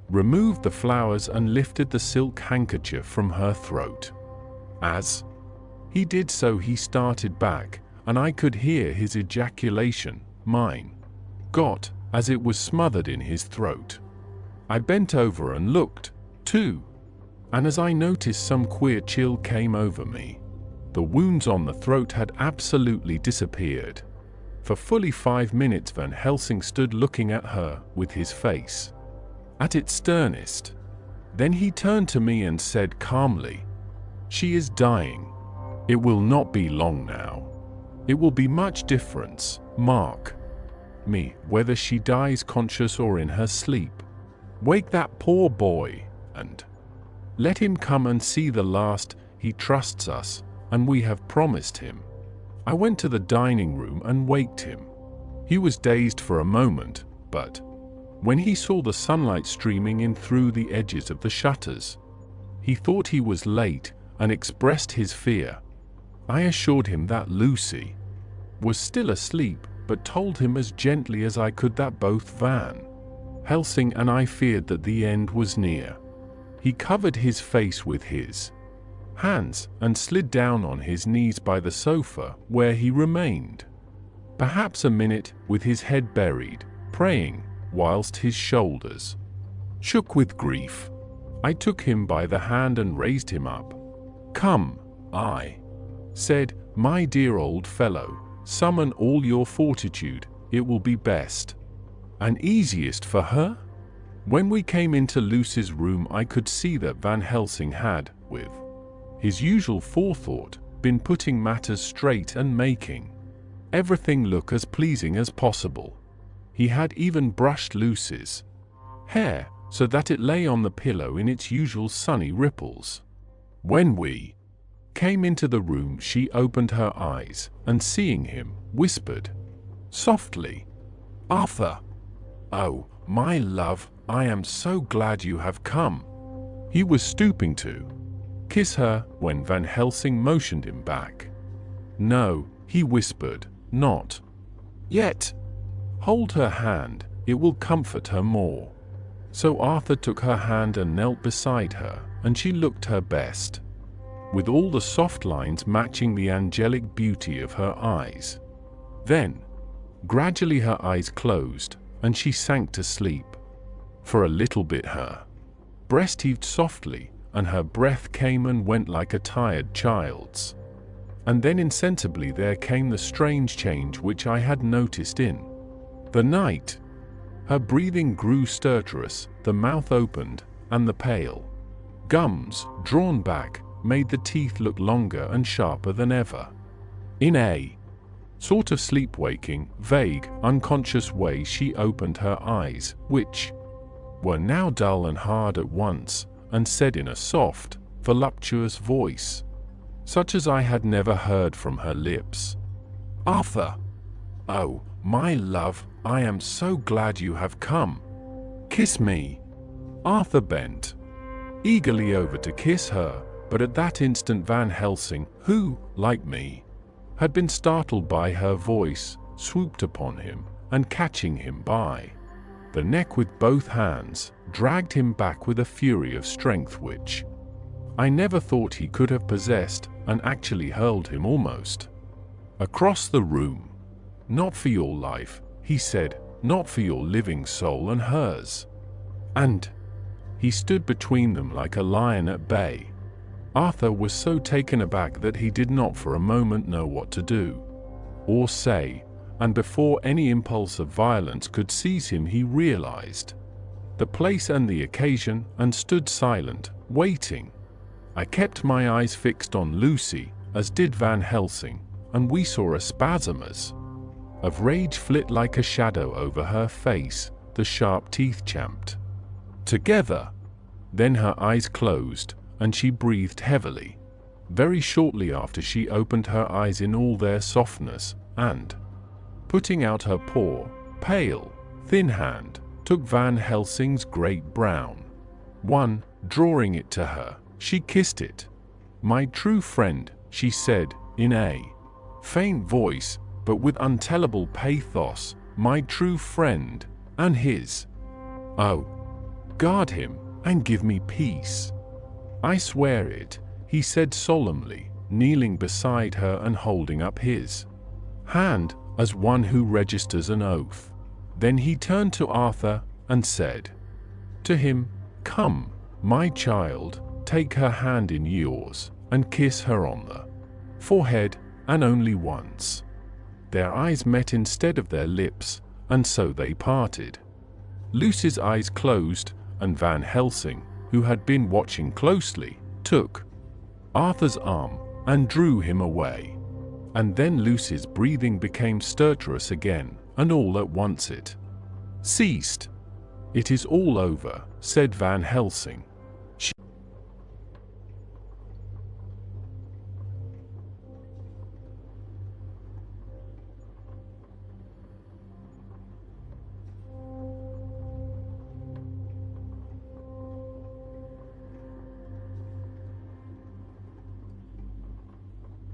removed the flowers and lifted the silk handkerchief from her throat. As he did so, he started back, and I could hear his ejaculation, "Mine God," as it was smothered in his throat. I bent over and looked, too, and as I noticed, some queer chill came over me. The wounds on the throat had absolutely disappeared. For fully 5 minutes Van Helsing stood looking at her, with his face at its sternest. Then he turned to me and said calmly, "She is dying. It will not be long now. It will be much difference, mark me, whether she dies conscious or in her sleep. Wake that poor boy, and let him come and see the last. He trusts us, and we have promised him." I went to the dining room and waked him. He was dazed for a moment, but when he saw the sunlight streaming in through the edges of the shutters, he thought he was late and expressed his fear. I assured him that Lucy was still asleep, but told him as gently as I could that both Van Helsing and I feared that the end was near. He covered his face with his hands and slid down on his knees by the sofa, where he remained perhaps a minute with his head buried, praying, whilst his shoulders shook with grief. I took him by the hand and raised him up. "Come," I said, "my dear old fellow, summon all your fortitude. It will be best and easiest for her." When we came into Lucy's room, I could see that Van Helsing had, with his usual forethought, been putting matters straight and making everything look as pleasing as possible. He had even brushed Lucy's hair so that it lay on the pillow in its usual sunny ripples. When we came into the room, she opened her eyes, and seeing him, whispered softly, "Arthur! Oh, my love, I am so glad you have come." He was stooping to kiss her when Van Helsing motioned him back. "No," he whispered, "not yet. Hold her hand, it will comfort her more." So Arthur took her hand and knelt beside her, and she looked her best, with all the soft lines matching the angelic beauty of her eyes. Then, gradually her eyes closed, and she sank to sleep. For a little bit her breast heaved softly, and her breath came and went like a tired child's. And then insensibly there came the strange change which I had noticed in the night. Her breathing grew stertorous, the mouth opened, and the pale gums, drawn back, made the teeth look longer and sharper than ever. In a sort of sleep-waking, vague, unconscious way she opened her eyes, which were now dull and hard at once, and said in a soft, voluptuous voice, such as I had never heard from her lips, "Arthur! Oh, my love, I am so glad you have come. Kiss me." Arthur bent eagerly over to kiss her, but at that instant Van Helsing, who, like me, had been startled by her voice, swooped upon him, and catching him by the neck with both hands, dragged him back with a fury of strength which I never thought he could have possessed, and actually hurled him almost across the room. "Not for your life," he said, "not for your living soul and hers." And he stood between them like a lion at bay. Arthur was so taken aback that he did not for a moment know what to do or say, and before any impulse of violence could seize him, he realized the place and the occasion and stood silent, waiting. I kept my eyes fixed on Lucy, as did Van Helsing, and we saw a spasm of rage flit like a shadow over her face, the sharp teeth champed together. Then her eyes closed, and she breathed heavily. Very shortly after, she opened her eyes in all their softness, and, putting out her poor, pale, thin hand, took Van Helsing's great brown one, drawing it to her. She kissed it. "My true friend," she said, in a faint voice, but with untellable pathos, "my true friend, and his. Oh, guard him, and give me peace." "I swear it," he said solemnly, kneeling beside her and holding up his hand, as one who registers an oath. Then he turned to Arthur, and said to him, "Come, my child, take her hand in yours, and kiss her on the forehead, and only once." Their eyes met instead of their lips, and so they parted. Lucy's eyes closed, and Van Helsing, who had been watching closely, took Arthur's arm and drew him away. And then Lucy's breathing became stertorous again, and all at once it ceased. "It is all over," said Van Helsing.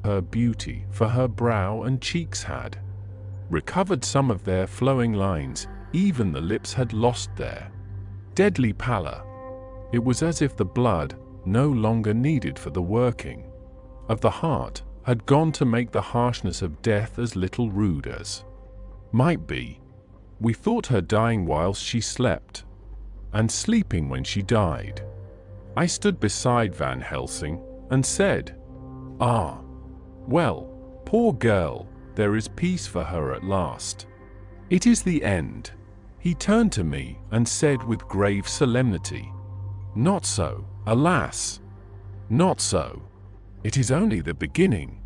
Her beauty, for her brow and cheeks had recovered some of their flowing lines, even the lips had lost their deadly pallor. It was as if the blood, no longer needed for the working of the heart, had gone to make the harshness of death as little rude as might be. We thought her dying whilst she slept, and sleeping when she died. I stood beside Van Helsing, and said, "Ah, well, poor girl, there is peace for her at last. It is the end." He turned to me and said with grave solemnity, "Not so, alas, not so. It is only the beginning."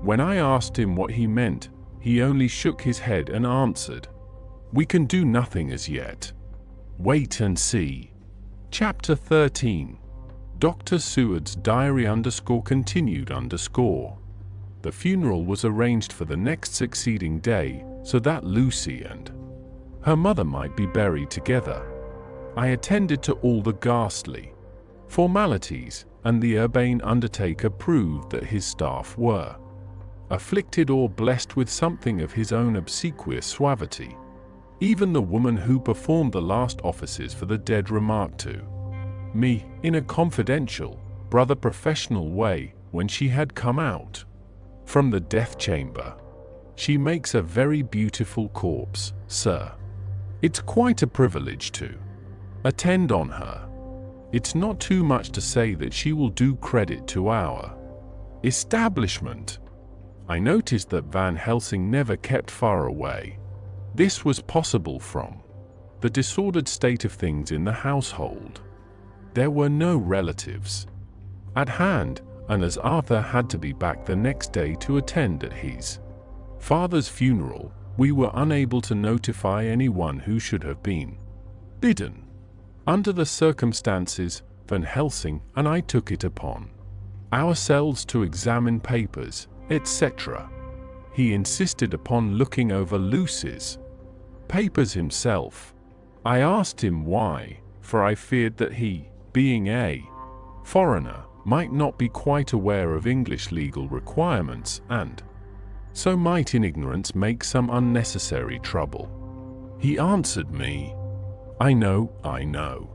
When I asked him what he meant, he only shook his head and answered, "We can do nothing as yet. Wait and see." Chapter 13. Dr. Seward's Diary _continued _. The funeral was arranged for the next succeeding day, so that Lucy and her mother might be buried together. I attended to all the ghastly formalities, and the urbane undertaker proved that his staff were afflicted or blessed with something of his own obsequious suavity. Even the woman who performed the last offices for the dead remarked to me, in a confidential, rather professional way, when she had come out from the death chamber, "She makes a very beautiful corpse, sir. It's quite a privilege to attend on her. It's not too much to say that she will do credit to our establishment." I noticed that Van Helsing never kept far away. This was possible from the disordered state of things in the household. There were no relatives at hand, and as Arthur had to be back the next day to attend at his father's funeral, we were unable to notify anyone who should have been bidden. Under the circumstances, Van Helsing and I took it upon ourselves to examine papers, etc. He insisted upon looking over Lucy's papers himself. I asked him why, for I feared that he, being a foreigner, might not be quite aware of English legal requirements, and so might in ignorance make some unnecessary trouble. He answered me, I know.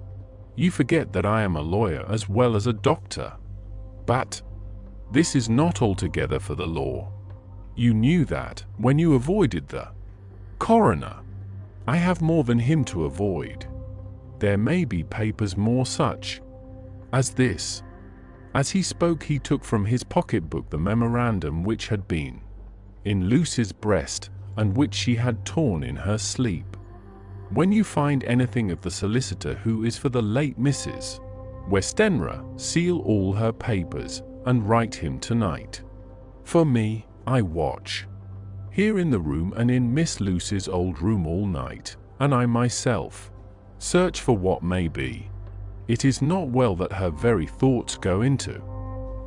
You forget that I am a lawyer as well as a doctor. But this is not altogether for the law. You knew that when you avoided the coroner." I have more than him to avoid. There may be papers more such as this." As he spoke, he took from his pocketbook the memorandum which had been in Lucy's breast, and which she had torn in her sleep. "When you find anything of the solicitor who is for the late Mrs. Westenra, seal all her papers, and write him tonight. For me, I watch here in the room and in Miss Lucy's old room all night, and I myself search for what may be. It is not well that her very thoughts go into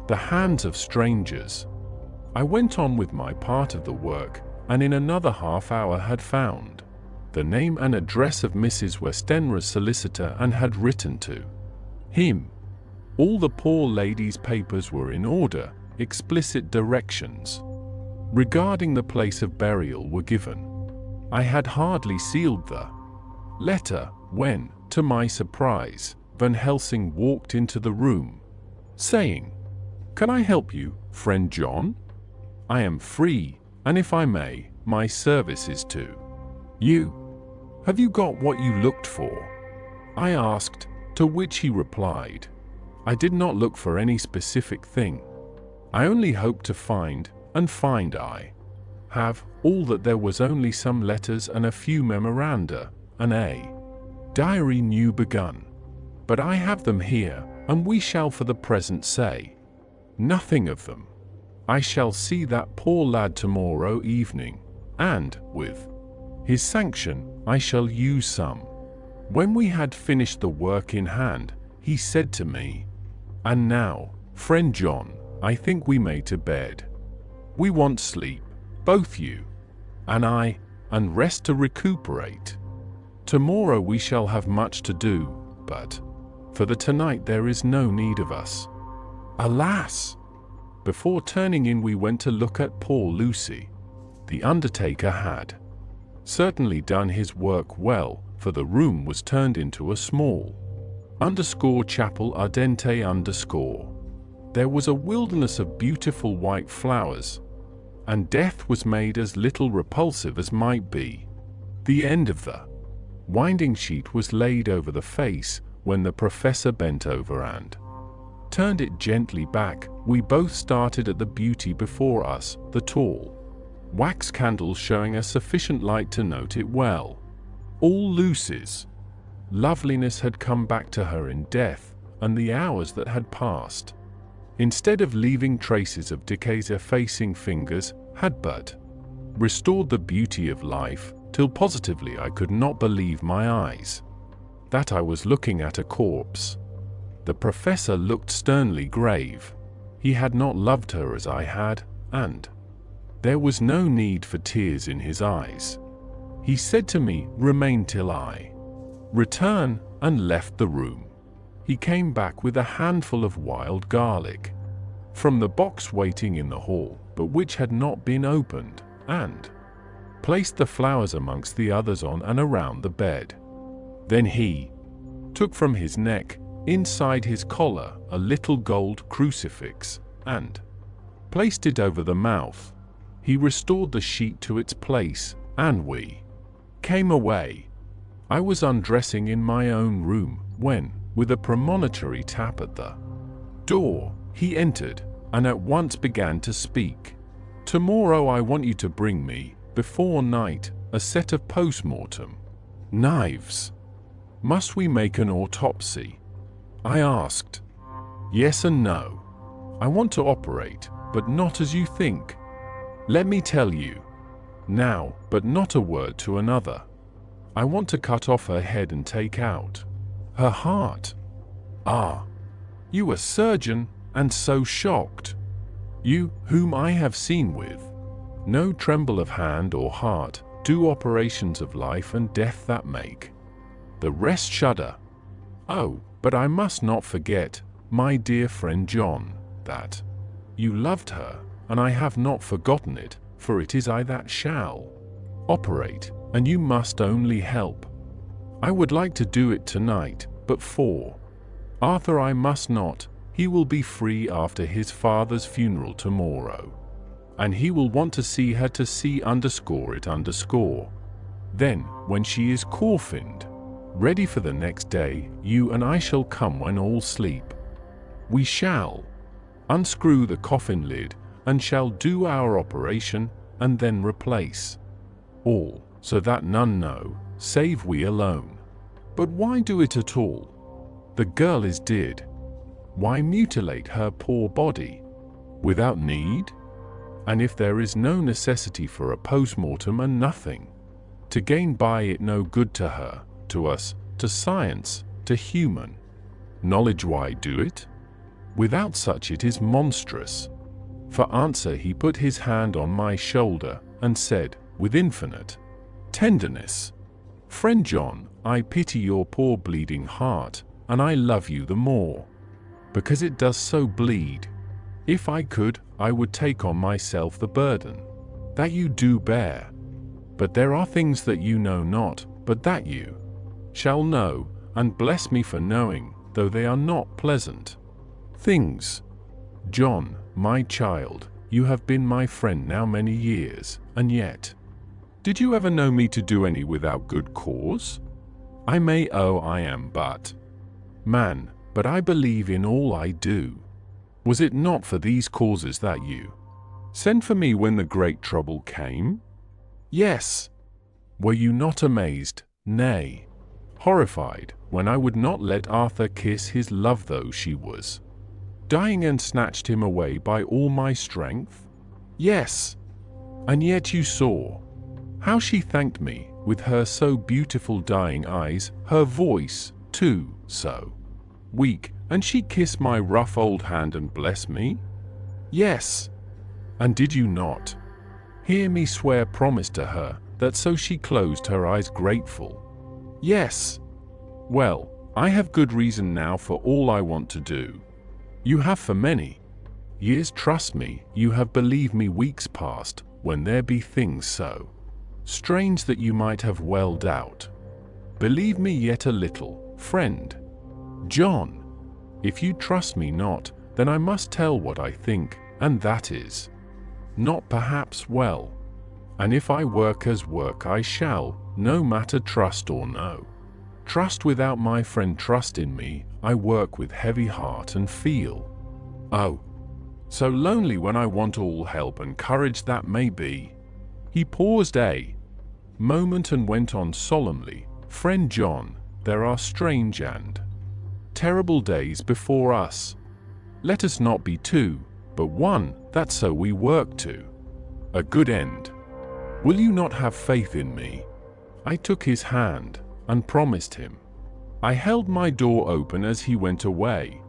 the hands of strangers." I went on with my part of the work, and in another half hour had found the name and address of Mrs. Westenra's solicitor and had written to him. All the poor lady's papers were in order, explicit directions regarding the place of burial were given. I had hardly sealed the letter when, to my surprise, Van Helsing walked into the room, saying, "Can I help you, friend John? I am free, and if I may, my service is to you. Have you got what you looked for?" I asked, to which he replied, "I did not look for any specific thing. I only hoped to find, and find I have, all that there was only some letters and a few memoranda, and a diary new begun. But I have them here, and we shall for the present say nothing of them. I shall see that poor lad tomorrow evening, and, with his sanction, I shall use some." When we had finished the work in hand, he said to me, "And now, friend John, I think we may to bed. We want sleep, both you and I, and rest to recuperate. Tomorrow we shall have much to do, but for the tonight there is no need of us." Alas! Before turning in, we went to look at poor Lucy. The undertaker had certainly done his work well, for the room was turned into a small chapel ardente. There was a wilderness of beautiful white flowers, and death was made as little repulsive as might be. The end of the winding sheet was laid over the face. When the professor bent over and turned it gently back, we both started at the beauty before us, the tall wax candles showing a sufficient light to note it well. All Lucy's loveliness had come back to her in death, and the hours that had passed, instead of leaving traces of decay's effacing fingers, had but restored the beauty of life, till positively I could not believe my eyes that I was looking at a corpse. The professor looked sternly grave. He had not loved her as I had, and there was no need for tears in his eyes. He said to me, "Remain till I return," and left the room. He came back with a handful of wild garlic from the box waiting in the hall, but which had not been opened, and placed the flowers amongst the others on and around the bed. Then he took from his neck, inside his collar, a little gold crucifix, and placed it over the mouth. He restored the sheet to its place, and we came away. I was undressing in my own room, when, with a premonitory tap at the door, he entered, and at once began to speak. "Tomorrow I want you to bring me, before night, a set of post-mortem knives. Must we make an autopsy?" I asked. "Yes and no. I want to operate, but not as you think. Let me tell you now, but not a word to another. I want to cut off her head and take out her heart." "Ah, you a surgeon, and so shocked? You, whom I have seen with no tremble of hand or heart, do operations of life and death that make the rest shudder. Oh, but I must not forget, my dear friend John, that you loved her, and I have not forgotten it, for it is I that shall operate, and you must only help. I would like to do it tonight, but for Arthur I must not. He will be free after his father's funeral tomorrow, and he will want to see her to see_it_. Then, when she is coffined, ready for the next day, you and I shall come when all sleep. We shall unscrew the coffin lid, and shall do our operation, and then replace all, so that none know, save we alone. But why do it at all? The girl is dead. Why mutilate her poor body? Without need? And if there is no necessity for a post-mortem and nothing to gain by it, no good to her, to us, to science, to human knowledge, why do it? Without such it is monstrous. For answer he put his hand on my shoulder, and said, with infinite tenderness, "Friend John, I pity your poor bleeding heart, and I love you the more, because it does so bleed. If I could, I would take on myself the burden that you do bear. But there are things that you know not, but that you shall know, and bless me for knowing, though they are not pleasant things. John, my child, you have been my friend now many years, and yet, did you ever know me to do any without good cause? I may owe I am but man, but I believe in all I do. Was it not for these causes that you sent for me when the great trouble came? Yes. Were you not amazed, nay, horrified, when I would not let Arthur kiss his love though she was dying, and snatched him away by all my strength? Yes. And yet you saw how she thanked me, with her so beautiful dying eyes, her voice, too, so weak, and she kissed my rough old hand and blessed me? Yes. And did you not hear me swear promise to her, that so she closed her eyes grateful? Yes. Well, I have good reason now for all I want to do. You have for many years, trust me, you have believed me weeks past, when there be things so strange that you might have well doubt. Believe me yet a little, friend John. If you trust me not, then I must tell what I think, and that is not perhaps well. And if I work as work I shall, no matter trust or no trust, without my friend trust in me, I work with heavy heart and feel, oh, so lonely when I want all help and courage that may be. He paused a moment and went on solemnly, Friend John, there are strange and terrible days before us. Let us not be two, but one, that so we work to a good end. Will you not have faith in me? I took his hand, and promised him. I held my door open as he went away,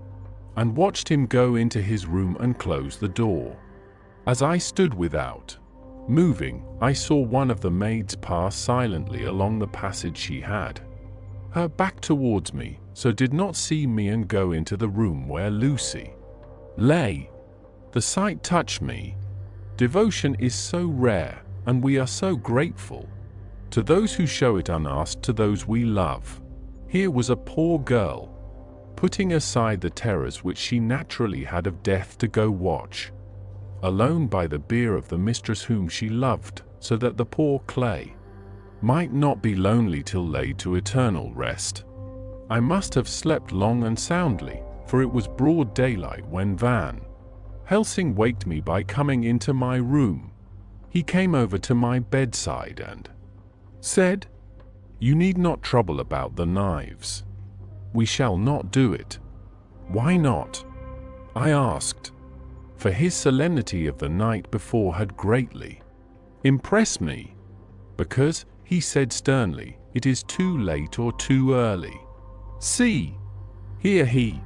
and watched him go into his room and close the door. As I stood without, moving, I saw one of the maids pass silently along the passage. She had her back towards me, so did not see me, and go into the room where Lucy lay. The sight touched me. Devotion is so rare, and we are so grateful to those who show it unasked to those we love. Here was a poor girl, putting aside the terrors which she naturally had of death, to go watch alone by the bier of the mistress whom she loved, so that the poor clay might not be lonely till laid to eternal rest. I must have slept long and soundly, for it was broad daylight when Van Helsing waked me by coming into my room. He came over to my bedside and said, "You need not trouble about the knives. We shall not do it." "Why not?" I asked, for his solemnity of the night before had greatly impressed me. "Because," he said sternly, "it is too late or too early. See, here." He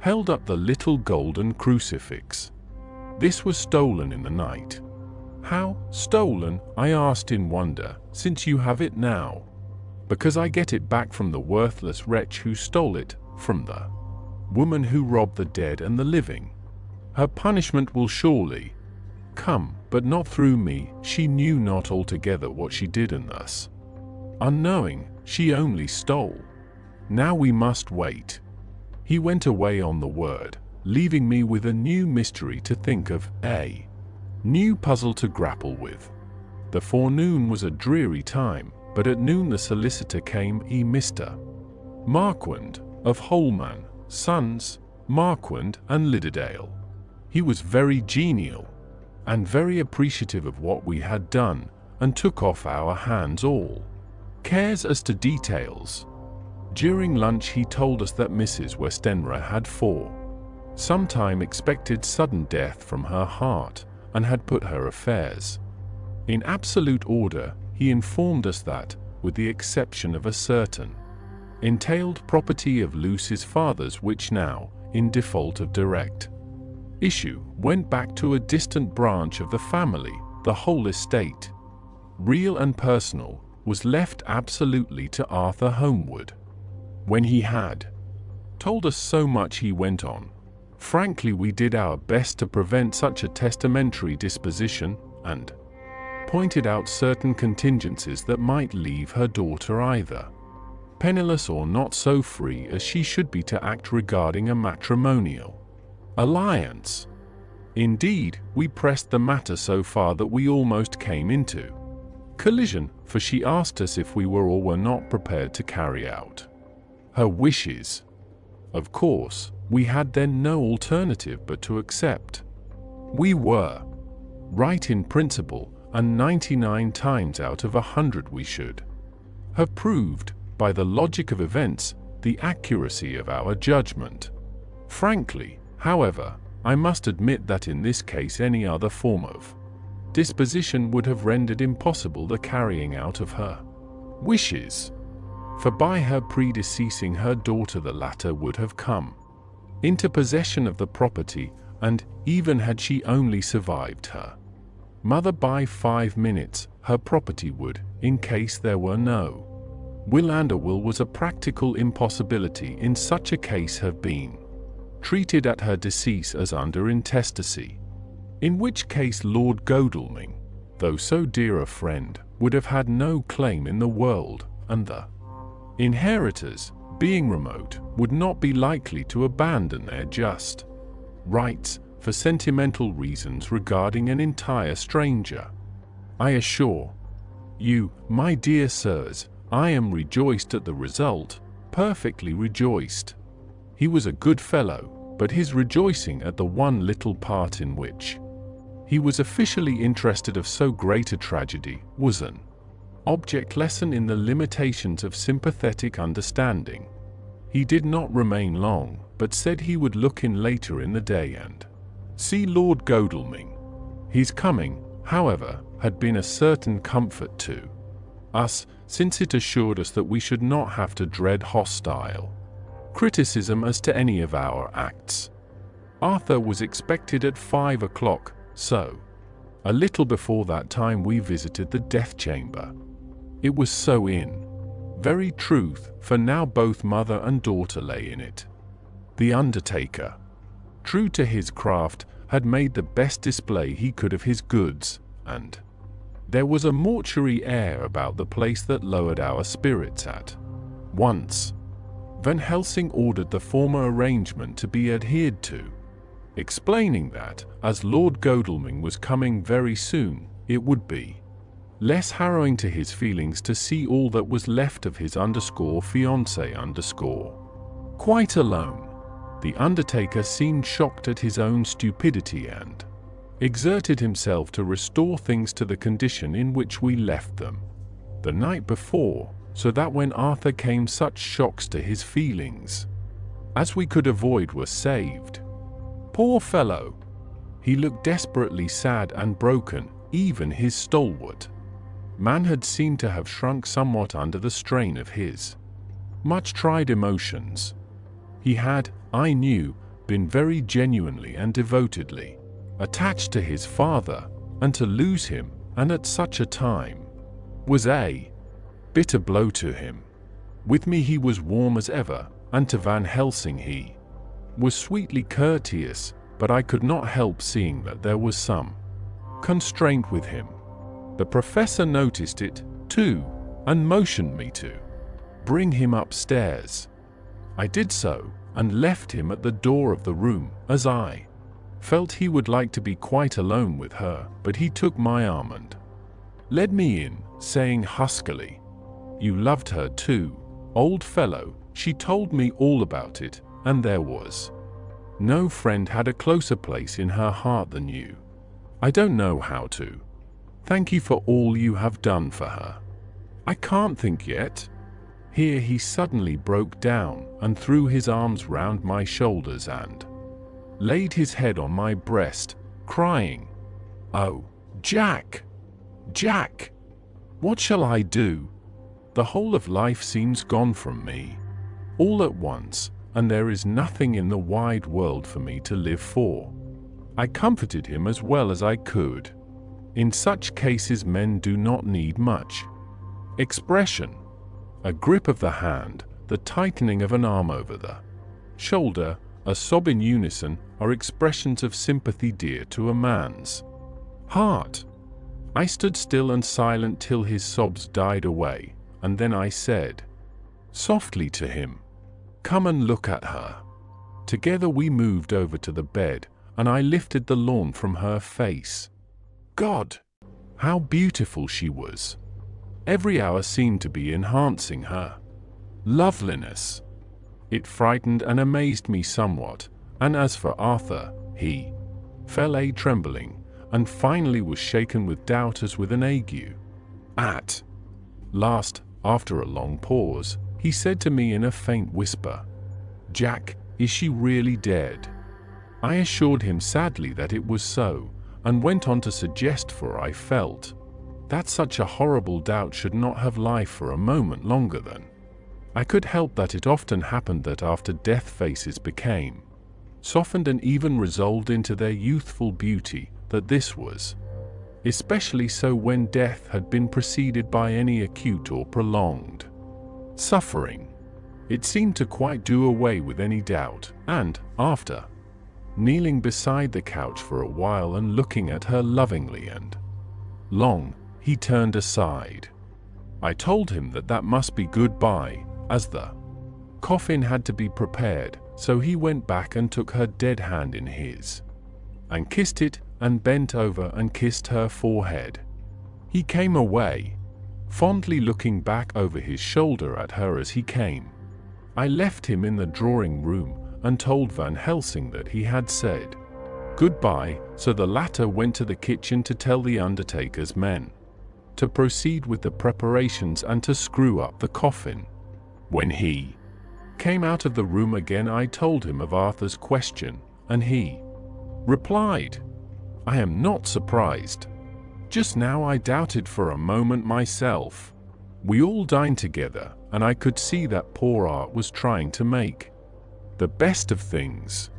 held up the little golden crucifix. "This was stolen in the night." "How stolen?" I asked in wonder, "since you have it now?" "Because I get it back from the worthless wretch who stole it, from the woman who robbed the dead and the living. Her punishment will surely come, but not through me. She knew not altogether what she did, and thus, unknowing, she only stole. Now we must wait." He went away on the word, leaving me with a new mystery to think of, a new puzzle to grapple with. The forenoon was a dreary time, but at noon the solicitor came, Mr. Marquand, of Holman, Sons, Marquand and Lidderdale. He was very genial, and very appreciative of what we had done, and took off our hands all cares as to details. During lunch he told us that Mrs. Westenra had for some time expected sudden death from her heart, and had put her affairs in absolute order. He informed us that, with the exception of a certain entailed property of Lucy's father's which now, in default of direct issue, went back to a distant branch of the family, the whole estate, real and personal, was left absolutely to Arthur Holmwood. When he had told us so much he went on, frankly we did our best to prevent such a testamentary disposition, and pointed out certain contingencies that might leave her daughter either penniless or not so free as she should be to act regarding a matrimonial alliance. Indeed, we pressed the matter so far that we almost came into collision, for she asked us if we were or were not prepared to carry out her wishes. Of course, we had then no alternative but to accept. We were right in principle, and 99 times out of 100 we should have proved, by the logic of events, the accuracy of our judgment. Frankly, however, I must admit that in this case any other form of disposition would have rendered impossible the carrying out of her wishes, for by her predeceasing her daughter the latter would have come into possession of the property, and, even had she only survived her mother by 5 minutes, her property would, in case there were no will, and a will was a practical impossibility, in such a case have been treated at her decease as under intestacy, in which case Lord Godalming, though so dear a friend, would have had no claim in the world, and the inheritors, being remote, would not be likely to abandon their just rights for sentimental reasons regarding an entire stranger. I assure you, my dear sirs, I am rejoiced at the result, perfectly rejoiced. He was a good fellow, but his rejoicing at the one little part in which he was officially interested of so great a tragedy was an object lesson in the limitations of sympathetic understanding. He did not remain long, but said he would look in later in the day and see Lord Godalming. His coming, however, had been a certain comfort to us, since it assured us that we should not have to dread hostile criticism as to any of our acts. Arthur was expected at 5 o'clock, so a little before that time we visited the death chamber. It was so in very truth, for now both mother and daughter lay in it. The undertaker, true to his craft, had made the best display he could of his goods, and there was a mortuary air about the place that lowered our spirits at once. Van Helsing ordered the former arrangement to be adhered to, explaining that, as Lord Godalming was coming very soon, it would be less harrowing to his feelings to see all that was left of his fiancée. Quite alone, the undertaker seemed shocked at his own stupidity and exerted himself to restore things to the condition in which we left them the night before, so that when Arthur came such shocks to his feelings as we could avoid were saved. Poor fellow! He looked desperately sad and broken. Even his stalwart man had seemed to have shrunk somewhat under the strain of his much-tried emotions. He had, I knew, been very genuinely and devotedly attached to his father, and to lose him, and at such a time, was a bitter blow to him. With me he was warm as ever, and to Van Helsing he was sweetly courteous, but I could not help seeing that there was some constraint with him. The professor noticed it, too, and motioned me to bring him upstairs. I did so, and left him at the door of the room, as I felt he would like to be quite alone with her, but he took my arm and led me in, saying huskily, You loved her too, old fellow. She told me all about it, and there was no friend had a closer place in her heart than you. I don't know how to thank you for all you have done for her. I can't think yet." Here he suddenly broke down and threw his arms round my shoulders and laid his head on my breast, crying, "Oh, Jack! Jack! What shall I do? The whole of life seems gone from me, all at once, and there is nothing in the wide world for me to live for." I comforted him as well as I could. In such cases men do not need much expression. A grip of the hand, the tightening of an arm over the shoulder, a sob in unison are expressions of sympathy dear to a man's heart. I stood still and silent till his sobs died away, and then I said softly to him, "Come and look at her." Together we moved over to the bed, and I lifted the lawn from her face. God, how beautiful she was! Every hour seemed to be enhancing her loveliness. It frightened and amazed me somewhat, and as for Arthur, he fell a trembling, and finally was shaken with doubt as with an ague. At last, after a long pause, he said to me in a faint whisper, "Jack, is she really dead?" I assured him sadly that it was so, and went on to suggest, for I felt that such a horrible doubt should not have life for a moment longer than I could help, that it often happened that after death faces became softened and even resolved into their youthful beauty, that this was especially so when death had been preceded by any acute or prolonged suffering. It seemed to quite do away with any doubt, and, after kneeling beside the couch for a while and looking at her lovingly and long, he turned aside. I told him that that must be goodbye, as the coffin had to be prepared, so he went back and took her dead hand in his, and kissed it, and bent over and kissed her forehead. He came away, fondly looking back over his shoulder at her as he came. I left him in the drawing room, and told Van Helsing that he had said goodbye, so the latter went to the kitchen to tell the undertaker's men to proceed with the preparations and to screw up the coffin. When he came out of the room again, I told him of Arthur's question, and he replied, "I am not surprised. Just now I doubted for a moment myself. We all dined together, and I could see that poor Art was trying to make the best of things."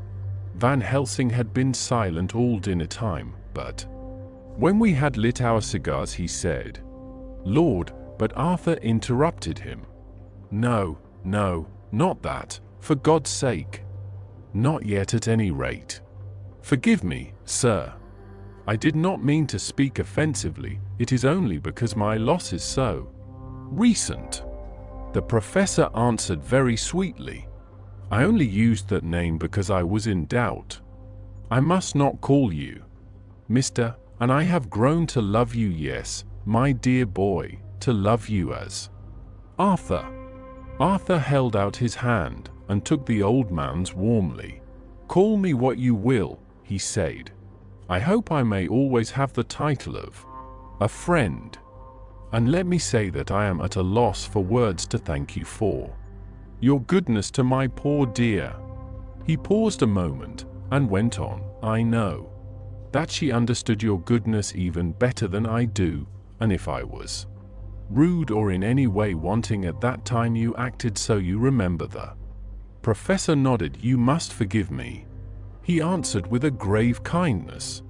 Van Helsing had been silent all dinner time, but when we had lit our cigars he said, "Lord," but Arthur interrupted him. "No, no, not that, for God's sake. Not yet at any rate. Forgive me, sir. I did not mean to speak offensively, it is only because my loss is so recent." The professor answered very sweetly, "I only used that name because I was in doubt. I must not call you Mr., and I have grown to love you, yes, my dear boy, to love you as Arthur." Arthur held out his hand and took the old man's warmly. "Call me what you will," he said. "I hope I may always have the title of a friend. And let me say that I am at a loss for words to thank you for your goodness to my poor dear." He paused a moment and went on, "I know that she understood your goodness even better than I do, and if I was rude or in any way wanting at that time you acted so. You remember." The professor nodded. "You must forgive me," he answered with a grave kindness.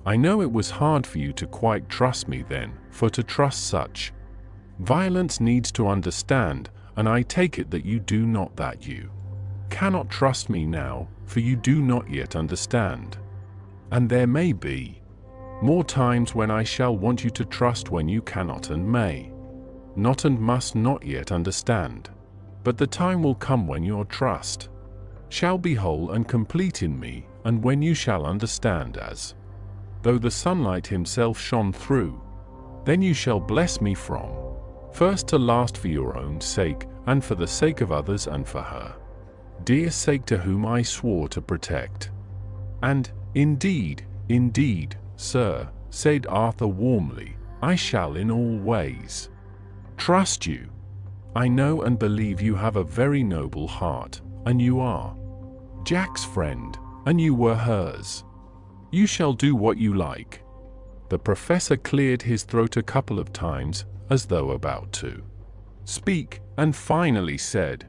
"I know it was hard for you to quite trust me then, for to trust such violence needs to understand, and I take it that you do not, that you cannot trust me now, for you do not yet understand. And there may be more times when I shall want you to trust, when you cannot and may not and must not yet understand. But the time will come when your trust shall be whole and complete in me, and when you shall understand as though the sunlight himself shone through. Then you shall bless me from First to last, for your own sake, and for the sake of others, and for her dear sake, to whom I swore to protect. And, indeed, sir, said Arthur warmly, I shall in all ways trust you. I know and believe you have a very noble heart, and you are Jack's friend, and you were hers. You shall do what you like. The professor cleared his throat a couple of times, as though about to speak, and finally said,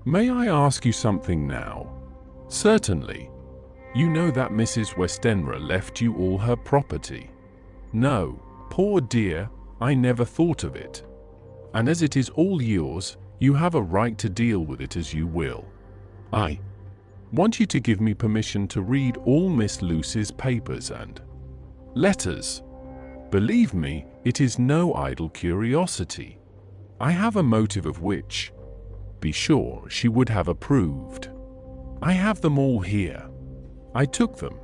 May I ask you something now? Certainly. You know that Mrs. Westenra left you all her property. No, poor dear, I never thought of it. And as it is all yours, you have a right to deal with it as you will. I want you to give me permission to read all Miss Lucy's papers and letters. Believe me, it is no idle curiosity. I have a motive of which, be sure, she would have approved. I have them all here. I took them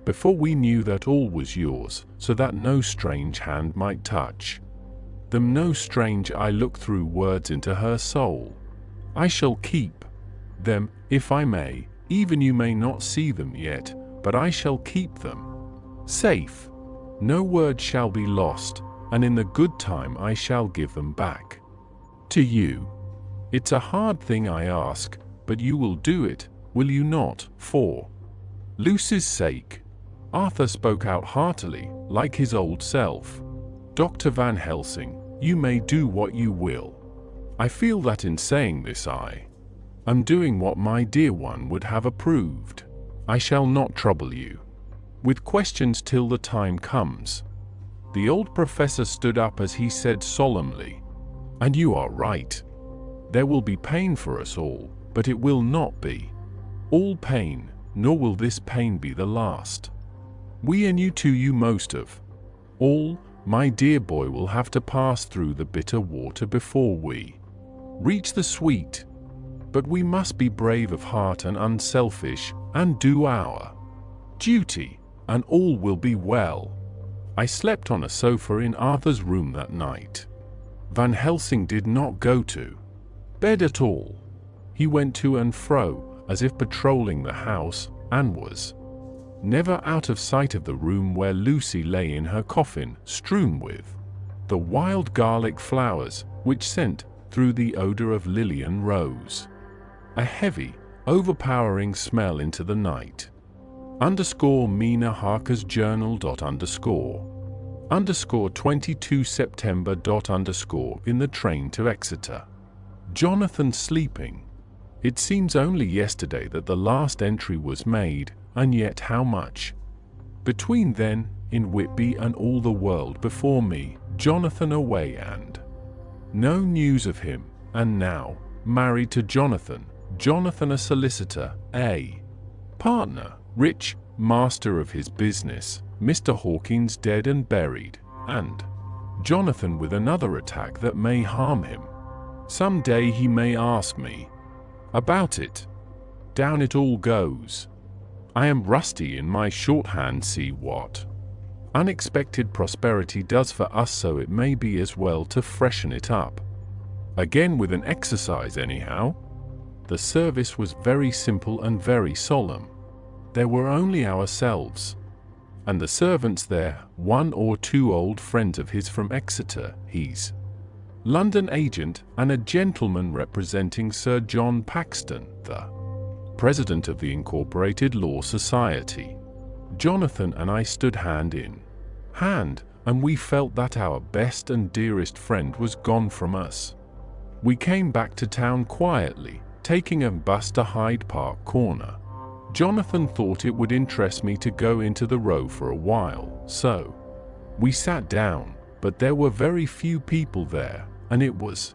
before we knew that all was yours, so that no strange hand might touch them. No strange eye look through words into her soul. I shall keep them, if I may. Even you may not see them yet, but I shall keep them safe. No word shall be lost, and in the good time I shall give them back to you. It's a hard thing I ask, but you will do it, will you not, for Lucy's sake? Arthur spoke out heartily, like his old self. Dr. Van Helsing, you may do what you will. I feel that in saying this I am doing what my dear one would have approved. I shall not trouble you with questions till the time comes. The old professor stood up as he said solemnly, And you are right. There will be pain for us all, but it will not be all pain, nor will this pain be the last. We and you too, you most of all, my dear boy, will have to pass through the bitter water before we reach the sweet. But we must be brave of heart and unselfish, and do our duty, and all will be well. I slept on a sofa in Arthur's room that night. Van Helsing did not go to bed at all. He went to and fro, as if patrolling the house, and was never out of sight of the room where Lucy lay in her coffin, strewn with the wild garlic flowers, which sent, through the odor of lily and rose, a heavy, overpowering smell into the night. Mina Harker's journal. 22 September. In the train to Exeter. Jonathan sleeping. It seems only yesterday that the last entry was made, and yet how much between then, in Whitby, and all the world before me. Jonathan away, and no news of him, and now married to Jonathan a solicitor, a partner, rich, master of his business. Mr. Hawkins dead and buried, and Jonathan with another attack that may harm him. Some day he may ask me about it. Down it all goes. I am rusty in my shorthand. See what unexpected prosperity does for us, so it may be as well to freshen it up again with an exercise anyhow. The service was very simple and very solemn. There were only ourselves and the servants there, one or two old friends of his from Exeter, his London agent, and a gentleman representing Sir John Paxton, the president of the Incorporated Law Society. Jonathan and I stood hand in hand, and we felt that our best and dearest friend was gone from us. We came back to town quietly, taking a bus to Hyde Park Corner. Jonathan thought it would interest me to go into the Row for a while, so we sat down, but there were very few people there, and it was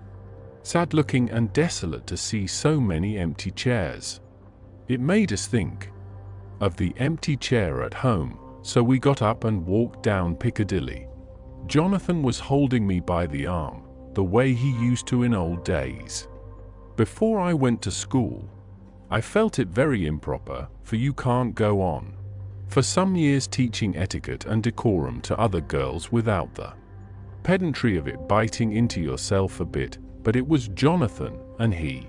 sad-looking and desolate to see so many empty chairs. It made us think of the empty chair at home, so we got up and walked down Piccadilly. Jonathan was holding me by the arm, the way he used to in old days. Before I went to school, I felt it very improper, for you can't go on for some years teaching etiquette and decorum to other girls without the pedantry of it biting into yourself a bit, but it was Jonathan, and he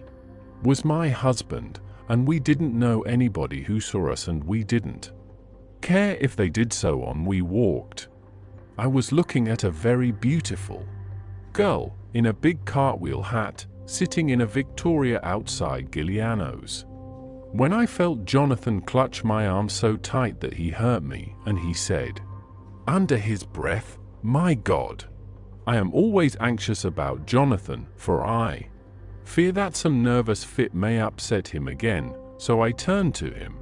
was my husband, and we didn't know anybody who saw us, and we didn't care if they did. So on we walked. I was looking at a very beautiful girl in a big cartwheel hat, sitting in a Victoria outside Giuliano's, when I felt Jonathan clutch my arm so tight that he hurt me, and he said, under his breath, "My God." I am always anxious about Jonathan, for I fear that some nervous fit may upset him again, so I turned to him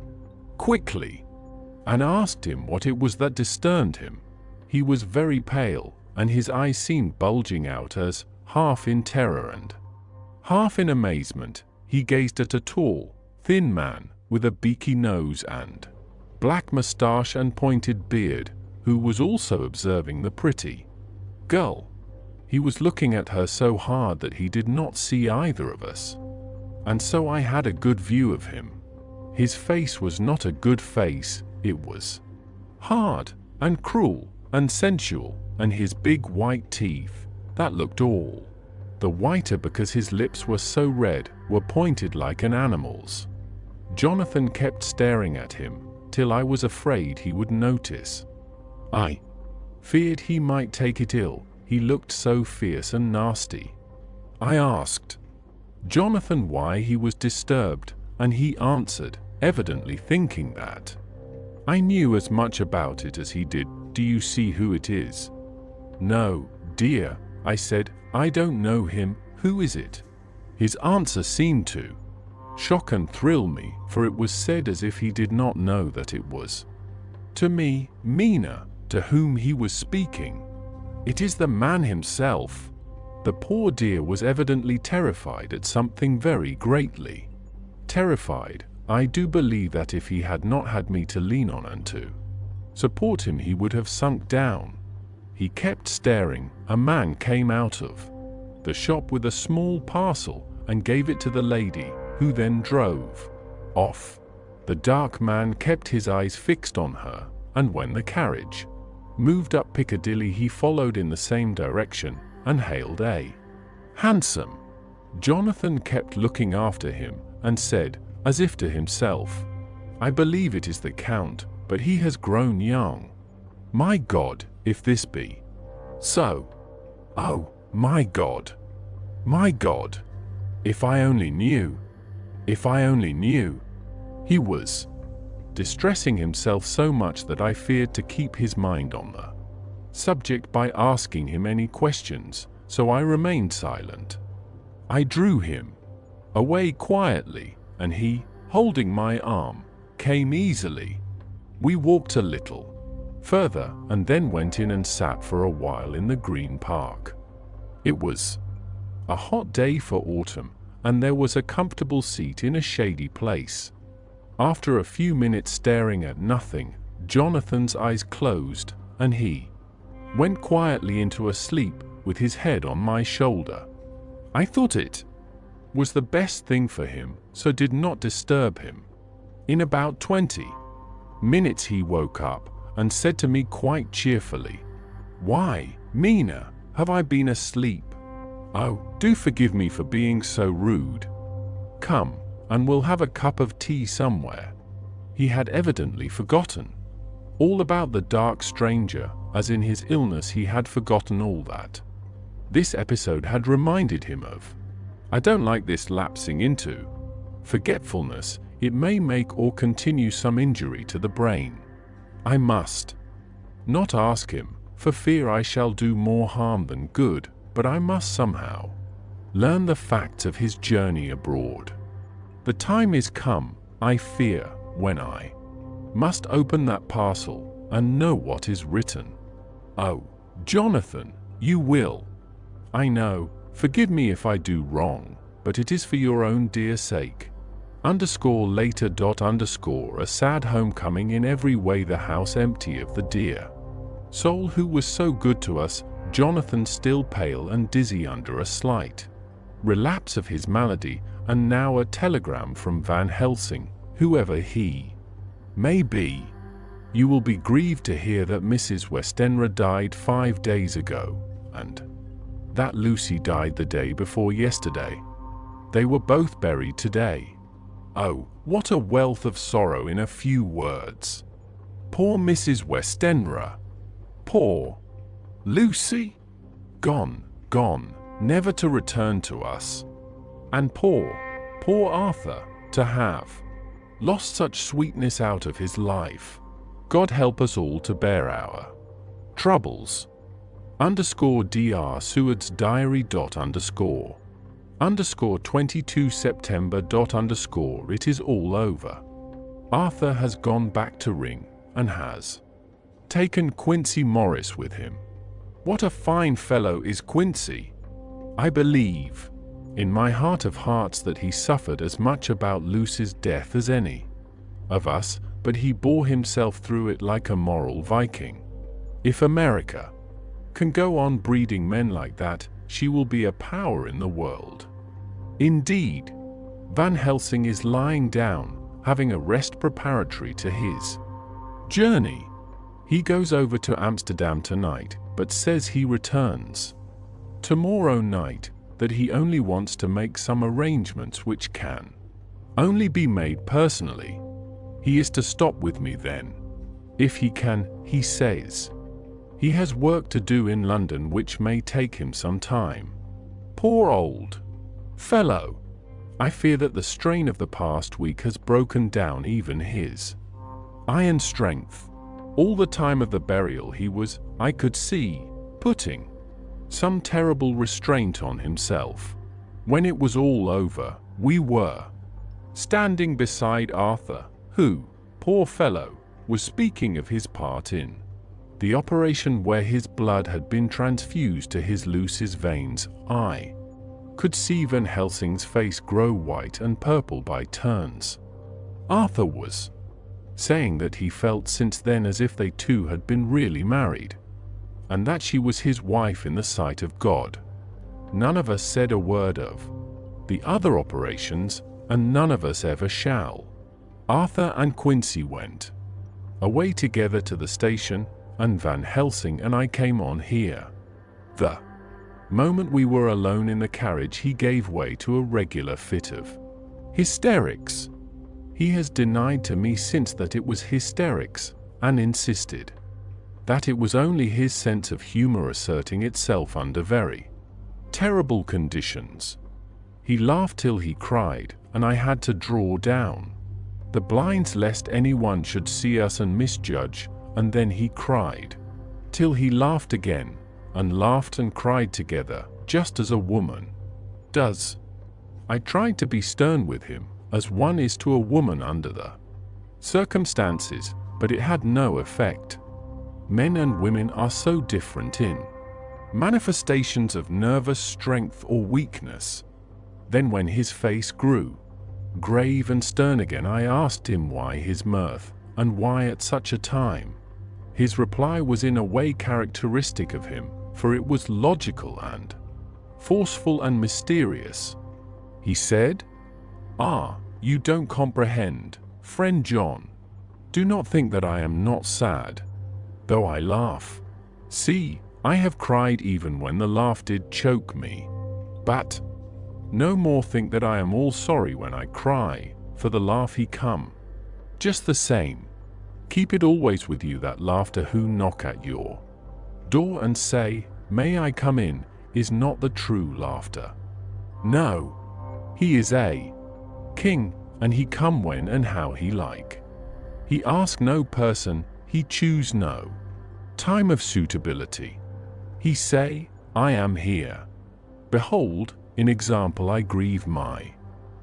quickly and asked him what it was that disturbed him. He was very pale, and his eyes seemed bulging out as, half in terror and half in amazement, he gazed at a tall, thin man with a beaky nose and black moustache and pointed beard, who was also observing the pretty girl. He was looking at her so hard that he did not see either of us, and so I had a good view of him. His face was not a good face, it was hard and cruel and sensual, and his big white teeth, that looked all the whiter because his lips were so red, were pointed like an animal's. Jonathan kept staring at him, till I was afraid he would notice. I feared he might take it ill, he looked so fierce and nasty. I asked Jonathan why he was disturbed, and he answered, evidently thinking that I knew as much about it as he did. Do you see who it is? No, dear, I said, I don't know him. Who is it? His answer seemed to shock and thrill me, for it was said as if he did not know that it was to me, Mina, to whom he was speaking. It is the man himself. The poor dear was evidently terrified at something very greatly. Terrified. I do believe that if he had not had me to lean on and to support him, he would have sunk down. He kept staring. A man came out of the shop with a small parcel and gave it to the lady, who then drove off. The dark man kept his eyes fixed on her, and when the carriage moved up Piccadilly, he followed in the same direction and hailed a hansom. Jonathan kept looking after him and said, as if to himself, I believe it is the Count, but he has grown young. My God, if this be so. Oh, my God. My God. If I only knew. If I only knew. He was distressing himself so much that I feared to keep his mind on the subject by asking him any questions, so I remained silent. I drew him away quietly, and he, holding my arm, came easily. We walked a little further, and then went in and sat for a while in the Green Park. It was a hot day for autumn, and there was a comfortable seat in a shady place. After a few minutes staring at nothing, Jonathan's eyes closed, and he went quietly into a sleep with his head on my shoulder. I thought it was the best thing for him, so did not disturb him. In about 20 minutes he woke up and said to me quite cheerfully, Why, Mina, have I been asleep? Oh, do forgive me for being so rude. Come, and we'll have a cup of tea somewhere. He had evidently forgotten all about the dark stranger, as in his illness he had forgotten all that this episode had reminded him of. I don't like this lapsing into forgetfulness. It may make or continue some injury to the brain. I must not ask him, for fear I shall do more harm than good, but I must somehow learn the facts of his journey abroad. The time is come, I fear, when I must open that parcel and know what is written. Oh, Jonathan, you will. I know, forgive me if I do wrong, but it is for your own dear sake. Later. A sad homecoming in every way, the house empty of the dear soul who was so good to us, Jonathan still pale and dizzy under a slight relapse of his malady, and now a telegram from Van Helsing, whoever he may be. You will be grieved to hear that Mrs. Westenra died 5 days ago. and that Lucy died the day before yesterday. They were both buried today. Oh, what a wealth of sorrow in a few words. Poor Mrs. Westenra. Poor Lucy. Gone, gone, never to return to us. And poor Arthur, to have lost such sweetness out of his life. God help us all to bear our troubles. _Dr. Seward's diary. _22 September. It is all over. Arthur has gone back to Ring and has taken Quincy Morris with him. What a fine fellow is Quincy! I believe, in my heart of hearts, that he suffered as much about Lucy's death as any of us, but he bore himself through it like a moral Viking. If America can go on breeding men like that, she will be a power in the world. Indeed, Van Helsing is lying down, having a rest preparatory to his journey. He goes over to Amsterdam tonight, but says he returns tomorrow night, that he only wants to make some arrangements which can only be made personally. He is to stop with me then, if he can, he says. He has work to do in London which may take him some time. Poor old fellow! I fear that the strain of the past week has broken down even his iron strength. All the time of the burial he was, I could see, putting some terrible restraint on himself. When it was all over, we were standing beside Arthur, who, poor fellow, was speaking of his part in the operation where his blood had been transfused to his Lucy's veins. I could see Van Helsing's face grow white and purple by turns. Arthur was saying that he felt since then as if they two had been really married, and that she was his wife in the sight of God. None of us said a word of the other operations, and none of us ever shall. Arthur and Quincy went away together to the station, and Van Helsing and I came on here. The moment we were alone in the carriage, he gave way to a regular fit of hysterics. He has denied to me since that it was hysterics, and insisted that it was only his sense of humor asserting itself under very terrible conditions. He laughed till he cried, and I had to draw down the blinds lest anyone should see us and misjudge, and then he cried till he laughed again, and laughed and cried together, just as a woman does. I tried to be stern with him, as one is to a woman under the circumstances, but it had no effect. Men and women are so different in manifestations of nervous strength or weakness. Then when his face grew grave and stern again, I asked him why his mirth, and why at such a time. His reply was in a way characteristic of him, for it was logical and forceful and mysterious. He said, "Ah, you don't comprehend, friend John. Do not think that I am not sad, though I laugh. See, I have cried even when the laugh did choke me. But no more think that I am all sorry when I cry, for the laugh he come. Just the same, keep it always with you that laughter who knock at your door and say, 'May I come in,' is not the true laughter. No, he is a king, and he come when and how he like. He ask no person, he choose no time of suitability. He say, 'I am here. Behold, in example I grieve my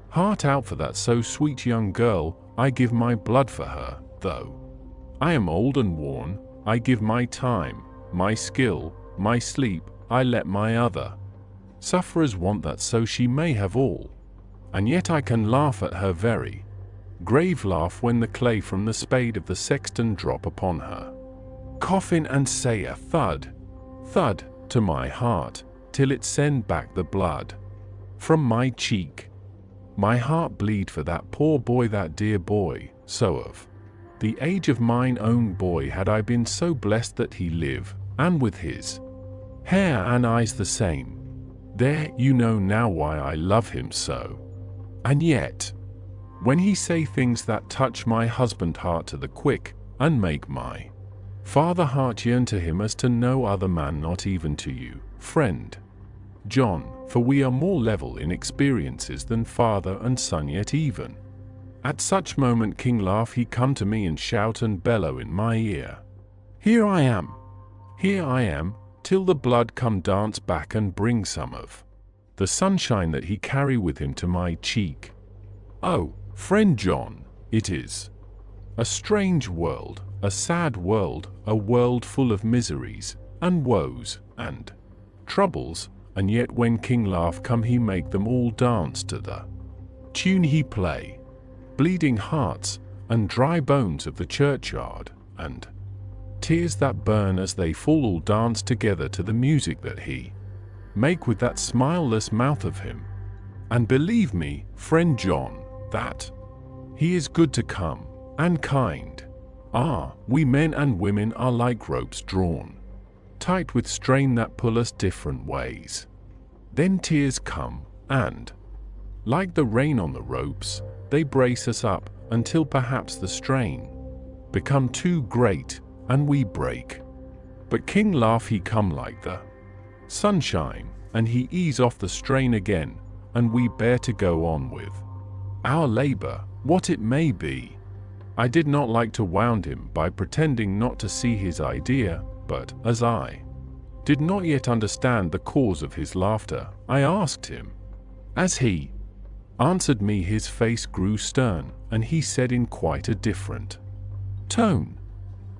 heart out for that so sweet young girl, I give my blood for her, though I am old and worn, I give my time, my skill, my sleep, I let my other sufferers want that so she may have all. And yet I can laugh at her very grave laugh when the clay from the spade of the sexton drop upon her coffin and say a thud, thud, to my heart, till it send back the blood from my cheek. My heart bleed for that poor boy, that dear boy, so of the age of mine own boy had I been so blessed that he live, and with his Hair and eyes the same. There, you know now why I love him so. And yet, when he say things that touch my husband heart to the quick, and make my father heart yearn to him as to no other man, not even to you, friend John, for we are more level in experiences than father and son, yet even at such moment King laugh he come to me and shout and bellow in my ear, here I am, till the blood come dance back and bring some of the sunshine that he carry with him to my cheek. Oh, friend John, it is a strange world, a sad world, a world full of miseries, and woes, and troubles, and yet when King laugh come he make them all dance to the tune he play, bleeding hearts, and dry bones of the churchyard, and tears that burn as they fall all dance together to the music that he make with that smileless mouth of him. And believe me, friend John, that he is good to come, and kind. Ah, we men and women are like ropes drawn tight with strain that pull us different ways. Then tears come, and, like the rain on the ropes, they brace us up until perhaps the strain become too great, and we break. But King laugh he come like the sunshine, and he ease off the strain again, and we bear to go on with our labor, what it may be. I did not like to wound him by pretending not to see his idea, but, as I did not yet understand the cause of his laughter, I asked him. As he answered me his face grew stern, and he said in quite a different tone,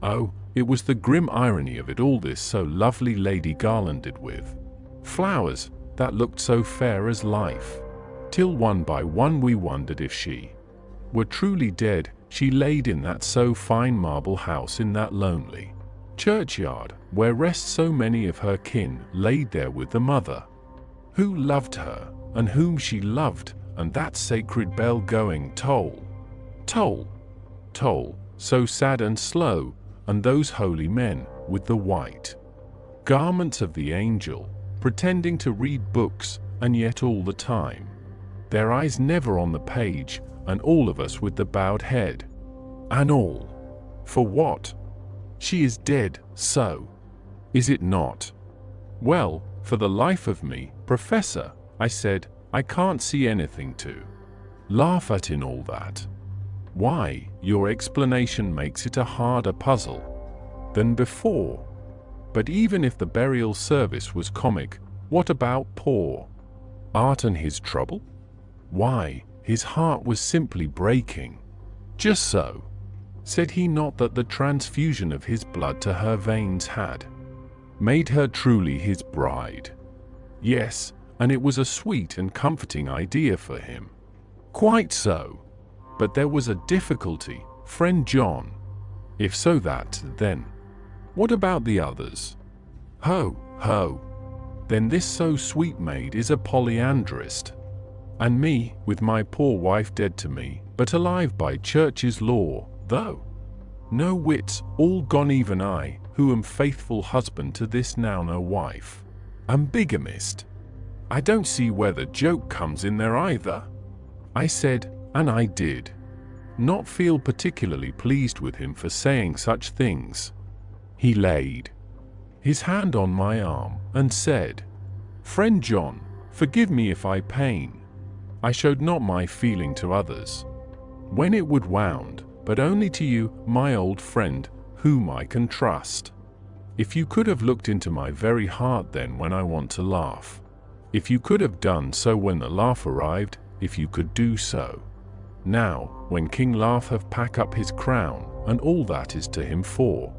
oh, it was the grim irony of it all, this so lovely lady garlanded with flowers that looked so fair as life, till one by one we wondered if she were truly dead. She laid in that so fine marble house in that lonely churchyard, where rest so many of her kin, laid there with the mother who loved her, and whom she loved, and that sacred bell going toll, toll, toll, so sad and slow, and those holy men, with the white garments of the angel, pretending to read books, and yet all the time their eyes never on the page, and all of us with the bowed head. And all for what? She is dead, so is it not? Well, for the life of me, Professor, I said, I can't see anything to laugh at in all that. Why, your explanation makes it a harder puzzle than before. But even if the burial service was comic, what about poor Art and his trouble? Why, his heart was simply breaking. Just so. Said he not that the transfusion of his blood to her veins had made her truly his bride? Yes, and it was a sweet and comforting idea for him. Quite so. But there was a difficulty, friend John. If so that, then, what about the others? Ho, ho. Then this so sweet maid is a polyandrist. And me, with my poor wife dead to me, but alive by church's law, though no wits, all gone, even I, who am faithful husband to this now no wife, am bigamist. I don't see where the joke comes in there either. I said, and I did not feel particularly pleased with him for saying such things. He laid his hand on my arm and said, Friend John, forgive me if I pain. I showed not my feeling to others, when it would wound, but only to you, my old friend, whom I can trust. If you could have looked into my very heart then when I want to laugh, if you could have done so when the laugh arrived, if you could do so now, when King Laugh have pack up his crown, and all that is to him for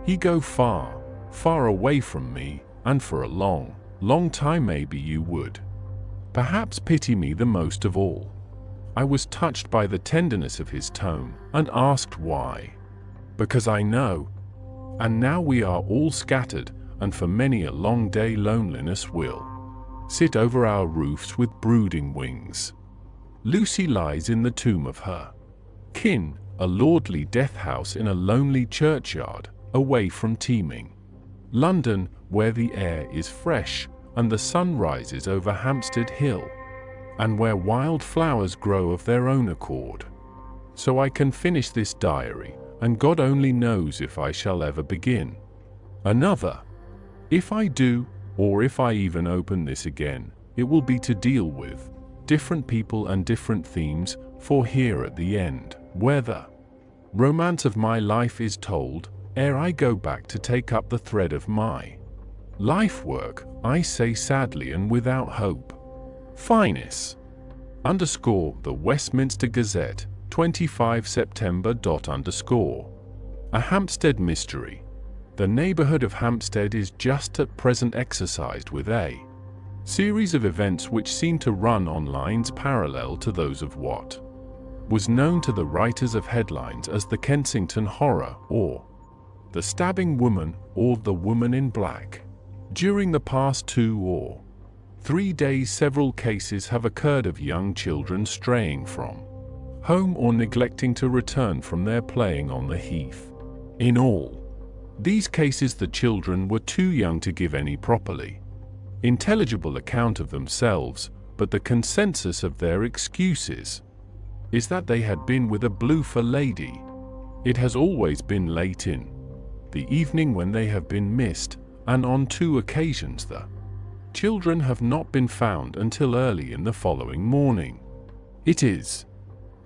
he go far, far away from me, and for a long, long time maybe you would perhaps pity me the most of all. I was touched by the tenderness of his tone, and asked why. Because I know, and now we are all scattered, and for many a long day loneliness will sit over our roofs with brooding wings. Lucy lies in the tomb of her kin, a lordly death house in a lonely churchyard, away from teeming London, where the air is fresh and the sun rises over Hampstead Hill, and where wild flowers grow of their own accord. So I can finish this diary, and God only knows if I shall ever begin another. If I do, or if I even open this again, it will be to deal with different people and different themes, for here at the end, where the romance of my life is told, ere I go back to take up the thread of my life work, I say sadly and without hope. Finis. The Westminster Gazette, 25 September. A Hampstead mystery. The neighbourhood of Hampstead is just at present exercised with a series of events which seem to run on lines parallel to those of what was known to the writers of headlines as the Kensington Horror, or the Stabbing Woman, or the Woman in Black. During the past 2 or 3 days, several cases have occurred of young children straying from home or neglecting to return from their playing on the heath. In all these cases, the children were too young to give any properly intelligible account of themselves, but the consensus of their excuses is that they had been with a bloofer lady. It has always been late in the evening when they have been missed, and on 2 occasions the children have not been found until early in the following morning. It is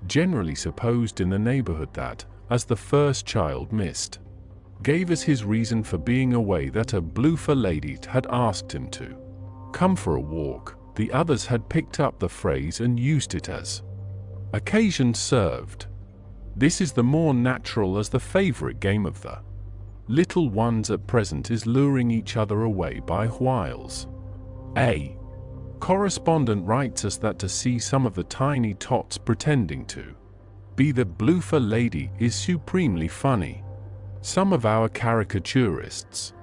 generally supposed in the neighbourhood that, as the first child missed gave as his reason for being away that a bloofer lady had asked him to come for a walk, the others had picked up the phrase and used it as occasion served. This is the more natural, as the favourite game of the little ones at present is luring each other away by whiles. A correspondent writes us that to see some of the tiny tots pretending to be the bloofer lady is supremely funny. Some of our caricaturists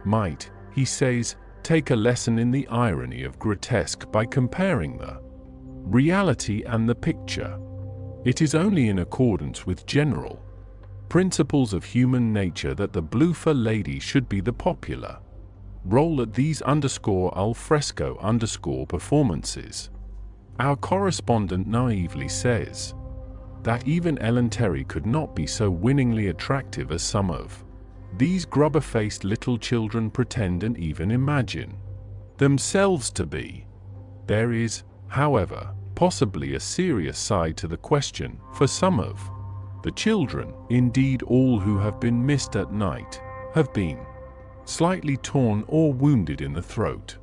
might, he says, take a lesson in the irony of grotesque by comparing the reality and the picture. It is only in accordance with general principles of human nature that the bloofer lady should be the popular role at these al fresco performances. Our correspondent naively says that even Ellen Terry could not be so winningly attractive as some of these grubber-faced little children pretend and even imagine themselves to be. There is, however, possibly a serious side to the question, for some of the children, indeed all who have been missed at night, have been slightly torn or wounded in the throat.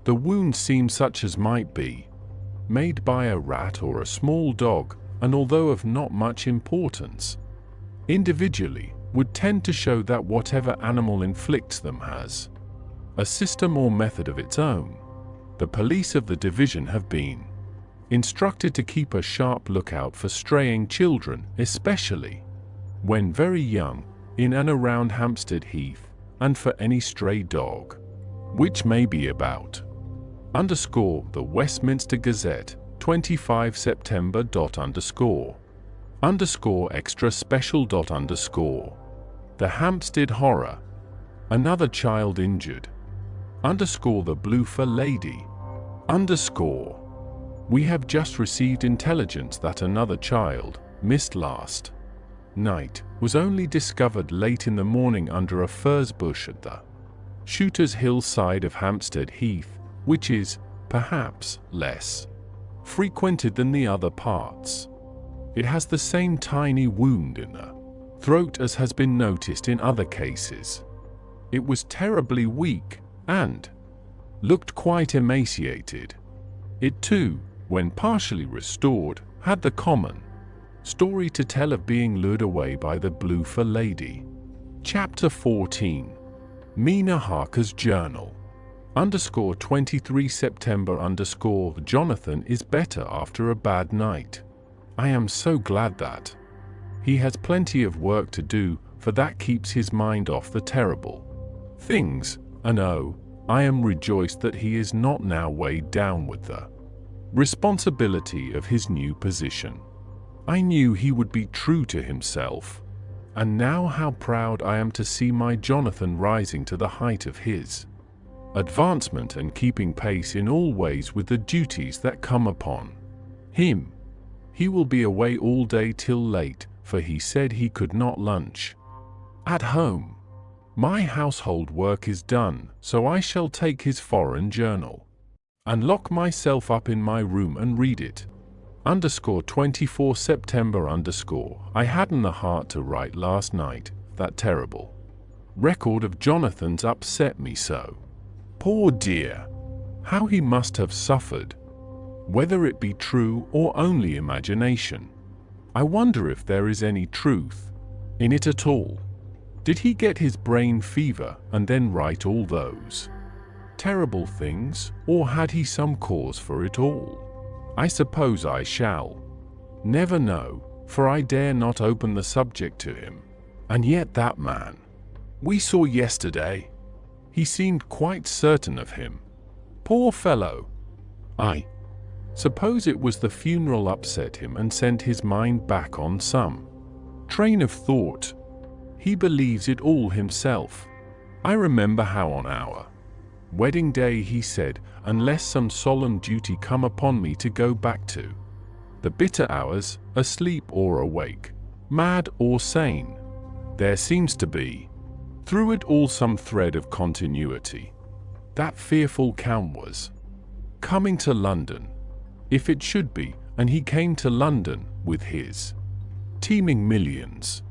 The wound seems such as might be made by a rat or a small dog, and although of not much importance individually, would tend to show that whatever animal inflicts them has a system or method of its own. The police of the division have been instructed to keep a sharp lookout for straying children, especially when very young, in and around Hampstead Heath, and for any stray dog which may be about. The Westminster Gazette, 25 September. Extra special. The Hampstead Horror. Another child injured. The bloofer lady. We have just received intelligence that another child, missed last night, was only discovered late in the morning under a furze bush at the Shooter's Hill side of Hampstead Heath, which is, perhaps, less frequented than the other parts. It has the same tiny wound in the throat as has been noticed in other cases. It was terribly weak, and looked quite emaciated. It too, when partially restored, had the common story to tell of being lured away by the bloofer lady. Chapter 14. Mina Harker's Journal. 23 September. Jonathan is better after a bad night. I am so glad that he has plenty of work to do, for that keeps his mind off the terrible things, and oh, I am rejoiced that he is not now weighed down with the responsibility of his new position. I knew he would be true to himself, and now how proud I am to see my Jonathan rising to the height of his advancement and keeping pace in all ways with the duties that come upon him. He will be away all day till late, for he said he could not lunch at home. My household work is done, so I shall take his foreign journal and lock myself up in my room and read it. _24 September _ I hadn't the heart to write last night. That terrible record of Jonathan's upset me so. Poor dear, how he must have suffered. Whether it be true or only imagination, I wonder if there is any truth in it at all. Did he get his brain fever and then write all those terrible things, or had he some cause for it all? I suppose I shall never know, for I dare not open the subject to him. And yet that man we saw yesterday, he seemed quite certain of him. Poor fellow! I suppose it was the funeral upset him and sent his mind back on some train of thought. He believes it all himself. I remember how on our wedding day he said, unless some solemn duty come upon me to go back to the bitter hours, asleep or awake, mad or sane, there seems to be through it all some thread of continuity. That fearful Count was coming to London, if it should be, and he came to London with his teeming millions.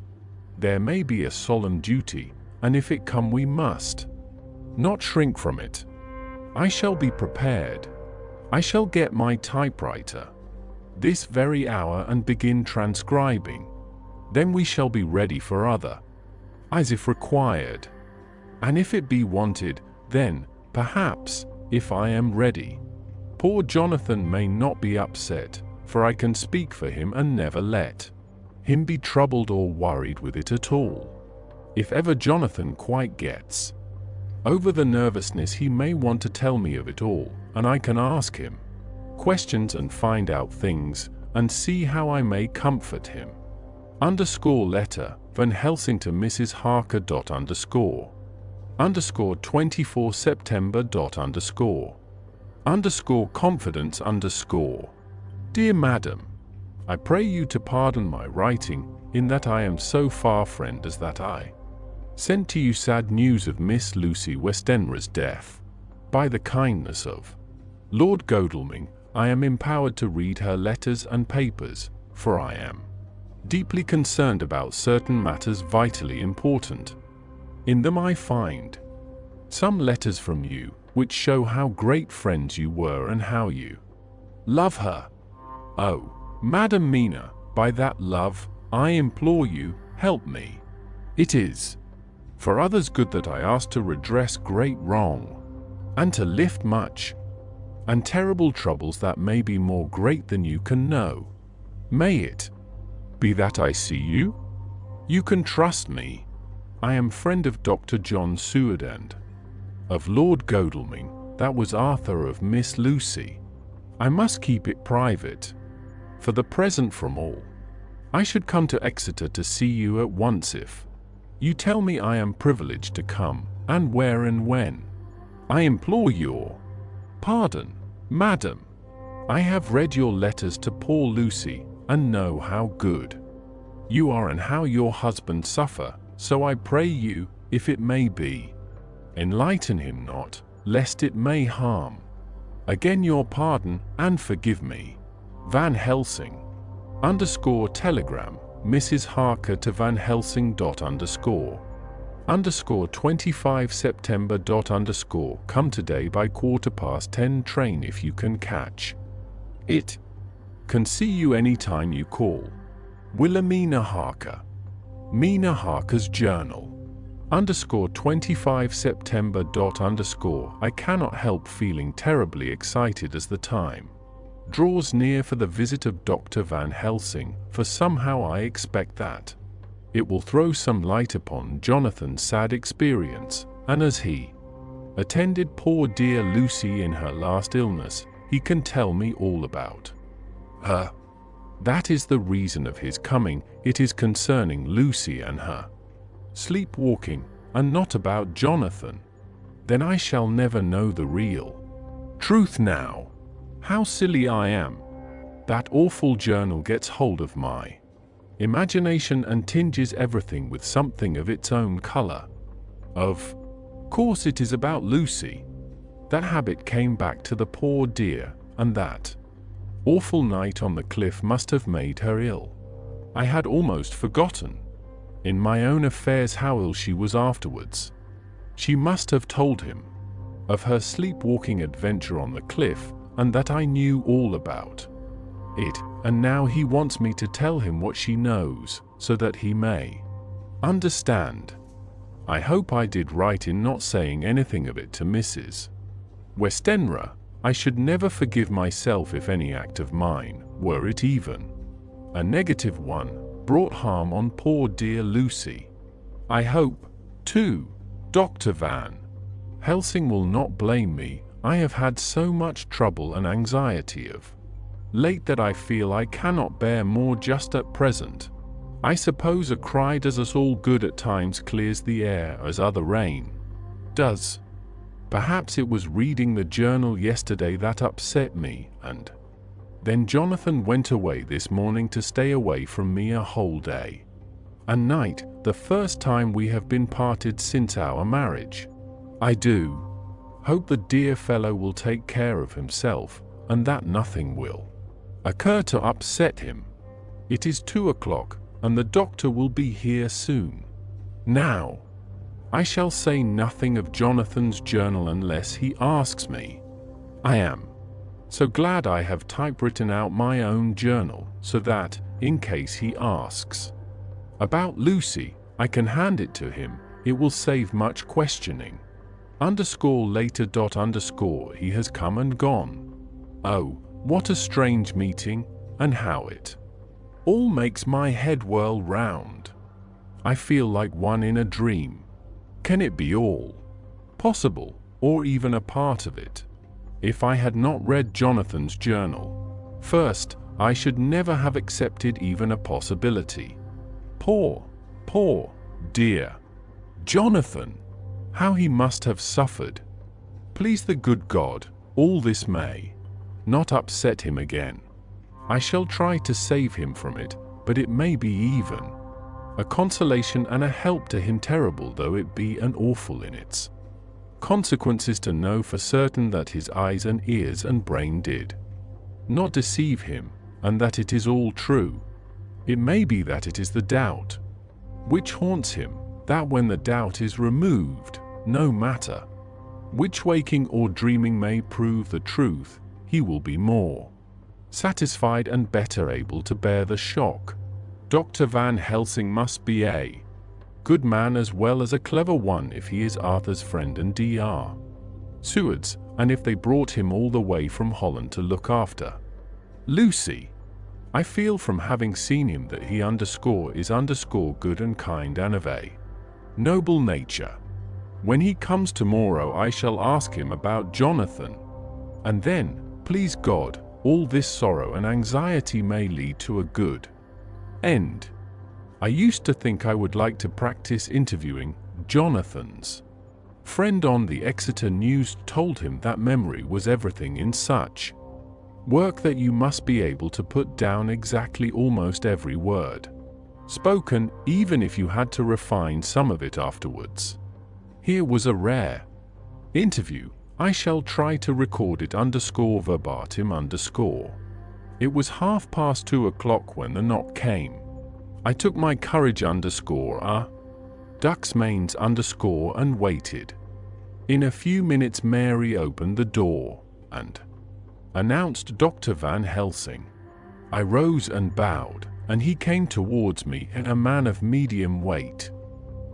There may be a solemn duty, and if it come we must not shrink from it. I shall be prepared. I shall get my typewriter this very hour and begin transcribing. Then we shall be ready for other as if required. And if it be wanted, then, perhaps, if I am ready. Poor Jonathan may not be upset, for I can speak for him and never let him be troubled or worried with it at all. If ever Jonathan quite gets over the nervousness, he may want to tell me of it all, and I can ask him questions and find out things, and see how I may comfort him. Letter, Van Helsing to Mrs. Harker. _24 September. Confidence. Dear Madam, I pray you to pardon my writing, in that I am so far friend as that I sent to you sad news of Miss Lucy Westenra's death. By the kindness of Lord Godalming, I am empowered to read her letters and papers, for I am deeply concerned about certain matters vitally important. In them I find some letters from you, which show how great friends you were and how you love her. Oh, Madam Mina, by that love, I implore you, help me. It is for others' good that I ask to redress great wrong, and to lift much and terrible troubles that may be more great than you can know. May it be that I see you? You can trust me. I am friend of Dr. John Seward and of Lord Godalming, that was Arthur of Miss Lucy. I must keep it private, for the present from all. I should come to Exeter to see you at once if you tell me I am privileged to come, and where and when. I implore your pardon, Madam. I have read your letters to poor Lucy, and know how good you are and how your husband suffer, so I pray you, if it may be, enlighten him not, lest it may harm. Again your pardon, and forgive me. Van Helsing. Telegram, Mrs. Harker to Van Helsing. 25 September. Come today by 10:15 train if you can catch it. Can see you any time you call. Mina Harker. Mina Harker's Journal. 25 September. I cannot help feeling terribly excited as the time draws near for the visit of Dr. Van Helsing, for somehow I expect that it will throw some light upon Jonathan's sad experience, and as he attended poor dear Lucy in her last illness, he can tell me all about her. That is the reason of his coming. It is concerning Lucy and her sleepwalking, and not about Jonathan. then I shall never know the real truth now. How silly I am. That awful journal gets hold of my imagination and tinges everything with something of its own color. Of course it is about Lucy. That habit came back to the poor dear, and that awful night on the cliff must have made her ill. I had almost forgotten, in my own affairs, how ill she was afterwards. She must have told him of her sleepwalking adventure on the cliff, and that I knew all about it, and now he wants me to tell him what she knows, so that he may understand. I hope I did right in not saying anything of it to Mrs. Westenra. I should never forgive myself if any act of mine, were it even a negative one, brought harm on poor dear Lucy. I hope, too, Dr. Van Helsing will not blame me. I have had so much trouble and anxiety of late that I feel I cannot bear more just at present. I suppose a cry does us all good at times, clears the air as other rain does. Perhaps it was reading the journal yesterday that upset me, and then Jonathan went away this morning to stay away from me a whole day and night, the first time we have been parted since our marriage. I do hope the dear fellow will take care of himself, and that nothing will occur to upset him. It is 2 o'clock, and the doctor will be here soon. Now, I shall say nothing of Jonathan's journal unless he asks me. I am so glad I have typewritten out my own journal, so that, in case he asks about Lucy, I can hand it to him. It will save much questioning. Later. He has come and gone. Oh, what a strange meeting, and how it all makes my head whirl round. I feel like one in a dream. Can it be all possible, or even a part of it? If I had not read Jonathan's journal first, I should never have accepted even a possibility. Poor dear Jonathan! How he must have suffered. Please the good God, all this may not upset him again. I shall try to save him from it, but it may be even a consolation and a help to him, terrible though it be and awful in its consequences, to know for certain that his eyes and ears and brain did not deceive him, and that it is all true. It may be that it is the doubt which haunts him, that when the doubt is removed, no matter which waking or dreaming may prove the truth, he will be more satisfied and better able to bear the shock. Dr. Van Helsing must be a good man as well as a clever one if he is Arthur's friend and Dr. Seward's, and if they brought him all the way from Holland to look after Lucy. I feel from having seen him that he is good and kind and of a noble nature. When he comes tomorrow I shall ask him about Jonathan, and then, please God, all this sorrow and anxiety may lead to a good end. I used to think I would like to practice interviewing Jonathan's friend on the Exeter News, told him that memory was everything in such work, that you must be able to put down exactly almost every word spoken, even if you had to refine some of it afterwards. Here was a rare interview. I shall try to record it verbatim. It was 2:30 o'clock when the knock came. I took my courage duck's mains and waited. In a few minutes Mary opened the door and announced Dr. Van Helsing. I rose and bowed, and he came towards me, a man of medium weight,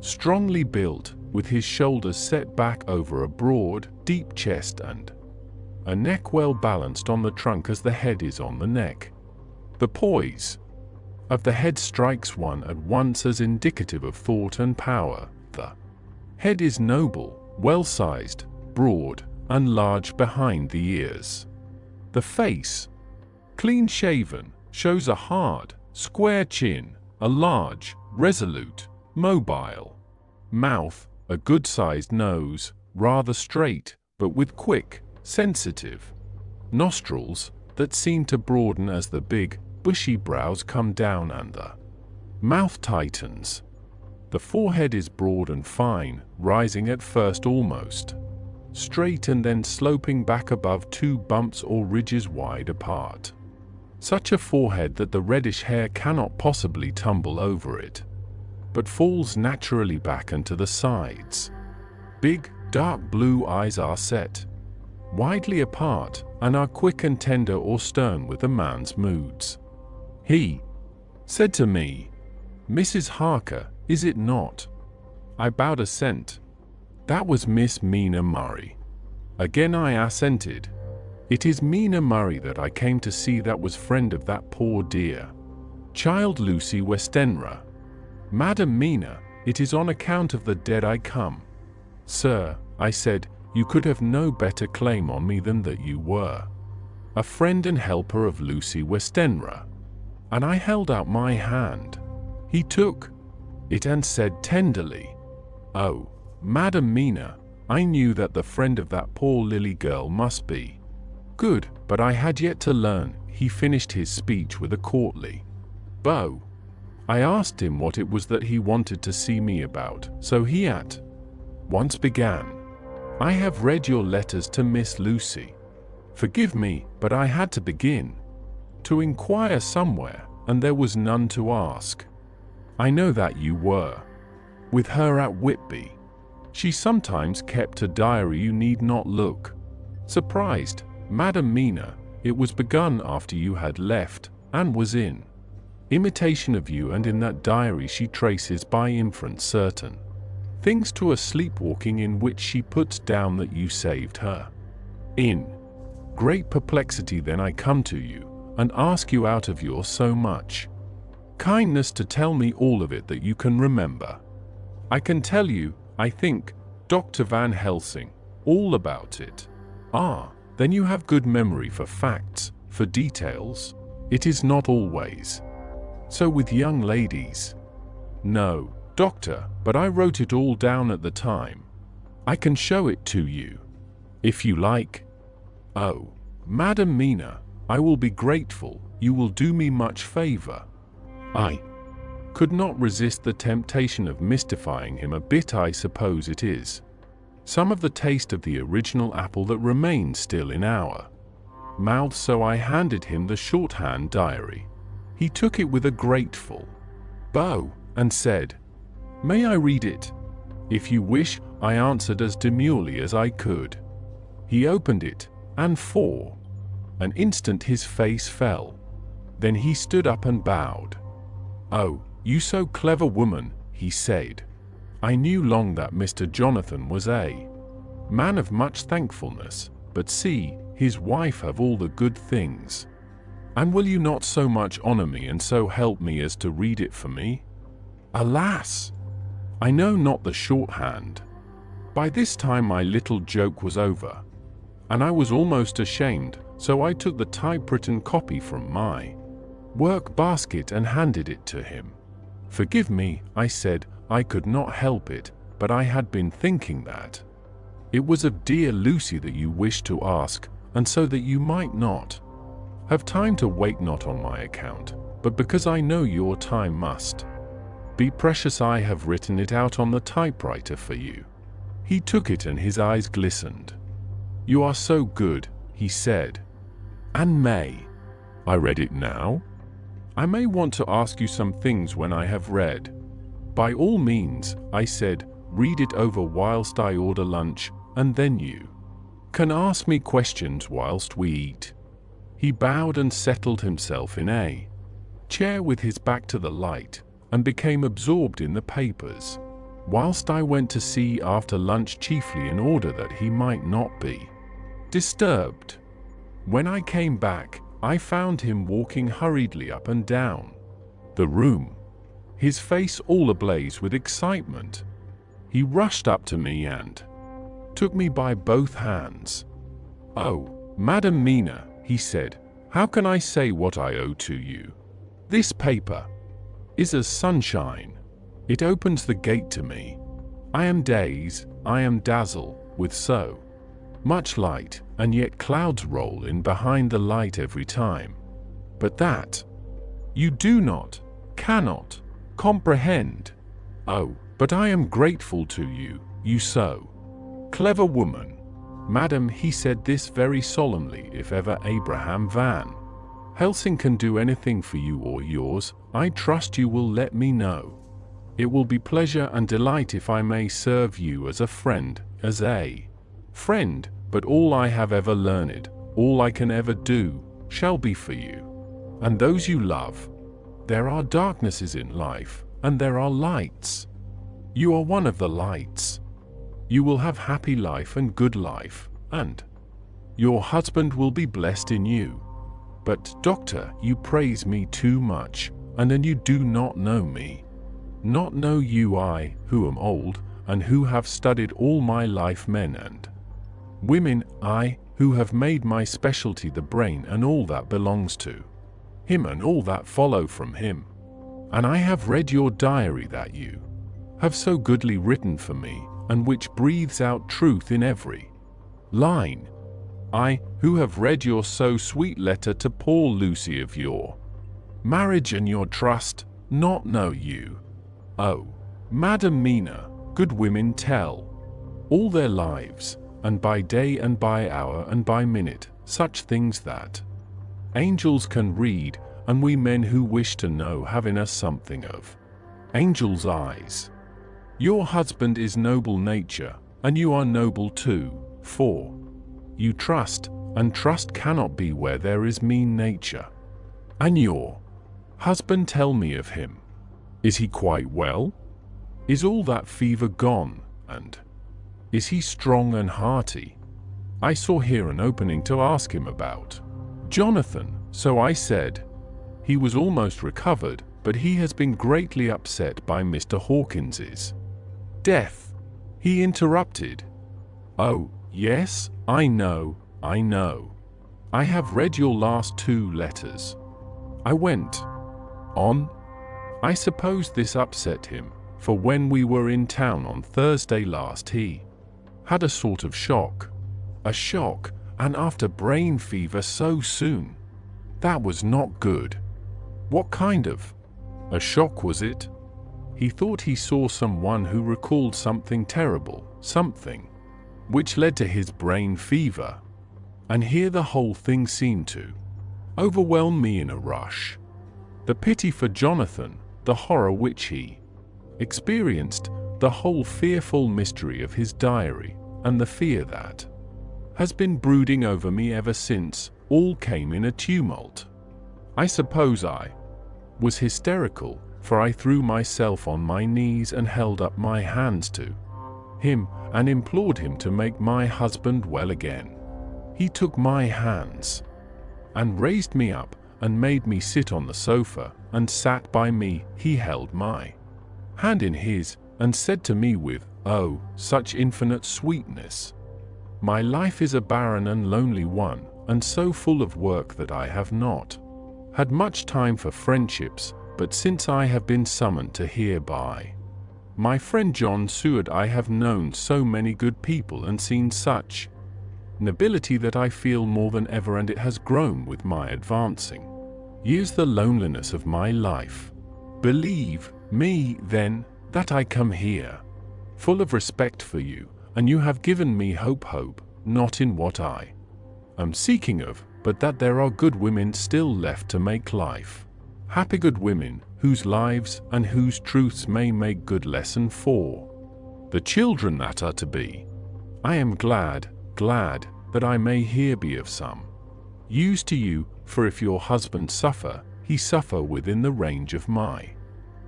strongly built, with his shoulders set back over a broad, deep chest and a neck well balanced on the trunk as the head is on the neck. The poise of the head strikes one at once as indicative of thought and power. The head is noble, well-sized, broad, and large behind the ears. The face, clean-shaven, shows a hard, square chin, a large, resolute, mobile mouth, a good-sized nose, rather straight, but with quick, sensitive nostrils that seem to broaden as the big, bushy brows come down and the mouth tightens. The forehead is broad and fine, rising at first almost straight and then sloping back above two bumps or ridges wide apart. Such a forehead that the reddish hair cannot possibly tumble over it, but falls naturally back and to the sides. Big, dark blue eyes are set widely apart and are quick and tender or stern with a man's moods. He said to me, "Mrs. Harker, is it not?" I bowed assent. That was Miss Mina Murray. Again I assented. It is Mina Murray that I came to see, that was friend of that poor dear child Lucy Westenra. Madam Mina, it is on account of the dead I come. Sir, I said, you could have no better claim on me than that you were a friend and helper of Lucy Westenra. And I held out my hand. He took it and said tenderly, "Oh, Madam Mina, I knew that the friend of that poor Lily girl must be good, but I had yet to learn." He finished his speech with a courtly bow. I asked him what it was that he wanted to see me about, so he at once began. "I have read your letters to Miss Lucy. Forgive me, but I had to begin to inquire somewhere, and there was none to ask. I know that you were with her at Whitby. She sometimes kept a diary, you need not look surprised, Madam Mina. It was begun after you had left, and was in imitation of you, and in that diary she traces by inference certain things to a sleepwalking in which she puts down that you saved her. In great perplexity then I come to you, and ask you out of your so much kindness to tell me all of it that you can remember. I can tell you, I think, Dr. Van Helsing, all about it." "Ah, then you have good memory for facts, for details. It is not always so with young ladies." "No, Doctor, but I wrote it all down at the time. I can show it to you, if you like." "Oh, Madam Mina, I will be grateful, you will do me much favor." I could not resist the temptation of mystifying him a bit. "I suppose it is some of the taste of the original apple that remains still in our mouths," so I handed him the shorthand diary. He took it with a grateful bow, and said, "May I read it?" "If you wish," I answered as demurely as I could. He opened it, and for an instant his face fell. Then he stood up and bowed. "Oh, you so clever woman," he said. "I knew long that Mr. Jonathan was a man of much thankfulness, but see, his wife have all the good things. And will you not so much honor me and so help me as to read it for me?" Alas! I know not the shorthand. By this time my little joke was over, and I was almost ashamed, so I took the typewritten copy from my work basket and handed it to him. "Forgive me," I said, "I could not help it, but I had been thinking that it was of dear Lucy that you wished to ask, and so that you might not have time to wait, not on my account, but because I know your time must be precious, I have written it out on the typewriter for you." He took it and his eyes glistened. "You are so good," he said. "And may I read it now? I may want to ask you some things when I have read." "By all means," I said, "read it over whilst I order lunch, and then you can ask me questions whilst we eat." He bowed and settled himself in a chair with his back to the light, and became absorbed in the papers, whilst I went to see after lunch, chiefly in order that he might not be disturbed. When I came back, I found him walking hurriedly up and down the room, his face all ablaze with excitement. He rushed up to me and took me by both hands. "Oh, Madam Mina," he said, "how can I say what I owe to you? This paper is as sunshine. It opens the gate to me. I am dazed, I am dazzled, with so much light, and yet clouds roll in behind the light every time. But that you do not, cannot, comprehend. Oh, but I am grateful to you, you so clever woman. Madam, he said this very solemnly, if ever Abraham Van Helsing can do anything for you or yours, I trust you will let me know. It will be pleasure and delight if I may serve you as a friend, but all I have ever learned, all I can ever do, shall be for you and those you love. There are darknesses in life, and there are lights. You are one of the lights. You will have happy life and good life, and your husband will be blessed in you. But, doctor, you praise me too much, and then you do not know me. Not know you, I, who am old, and who have studied all my life men and women, I, who have made my specialty the brain and all that belongs to him and all that follow from him. And I have read your diary that you have so goodly written for me, and which breathes out truth in every line. I, who have read your so sweet letter to poor Lucy of your marriage and your trust, not know you. Oh, Madam Mina, good women tell all their lives, and by day and by hour and by minute, such things that angels can read, and we men who wish to know have in us something of angels' eyes. Your husband is noble nature, and you are noble too, for you trust, and trust cannot be where there is mean nature. And your husband, tell me of him. Is he quite well? Is all that fever gone, and is he strong and hearty? I saw here an opening to ask him about Jonathan, so I said. He was almost recovered, but he has been greatly upset by Mr. Hawkins's death. He interrupted. Oh, yes, I know. I have read your last 2 letters. I went on. I suppose this upset him, for when we were in town on Thursday last he had a sort of shock. A shock, and after brain fever so soon. That was not good. What kind of a shock was it? He thought he saw someone who recalled something terrible, something which led to his brain fever. And here the whole thing seemed to overwhelm me in a rush. The pity for Jonathan, the horror which he experienced, the whole fearful mystery of his diary, and the fear that has been brooding over me ever since, all came in a tumult. I suppose I was hysterical, for I threw myself on my knees and held up my hands to him, and implored him to make my husband well again. He took my hands, and raised me up, and made me sit on the sofa, and sat by me. He held my hand in his, and said to me with, oh, such infinite sweetness, my life is a barren and lonely one, and so full of work that I have not had much time for friendships, but since I have been summoned to hear by my friend John Seward, I have known so many good people and seen such nobility that I feel more than ever, and it has grown with my advancing years the loneliness of my life. Believe me, then, that I come here full of respect for you, and you have given me hope, not in what I am seeking of, but that there are good women still left to make life happy, good women whose lives and whose truths may make good lesson for the children that are to be. I am glad that I may here be of some use to you, for if your husband suffer, he suffer within the range of my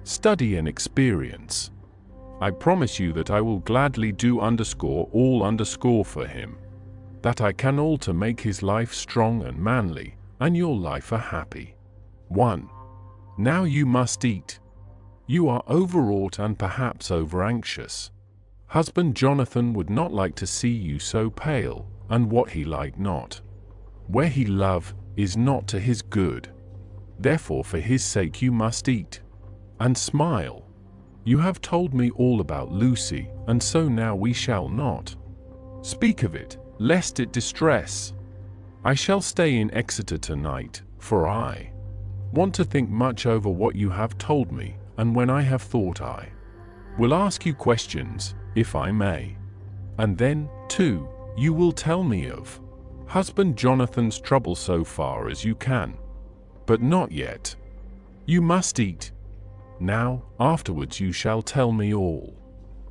study and experience. I promise you that I will gladly do all for him, that I can all to make his life strong and manly, and your life a happy one. Now you must eat. You are overwrought and perhaps over-anxious. Husband Jonathan would not like to see you so pale, and what he like not, where he love, is not to his good. Therefore for his sake you must eat, and smile. You have told me all about Lucy, and so now we shall not Speak of it, lest it distress. I shall stay in Exeter tonight, for I want to think much over what you have told me, and when I have thought I will ask you questions, if I may. And then, too, you will tell me of husband Jonathan's trouble so far as you can. But not yet. You must eat. Now, afterwards you shall tell me all.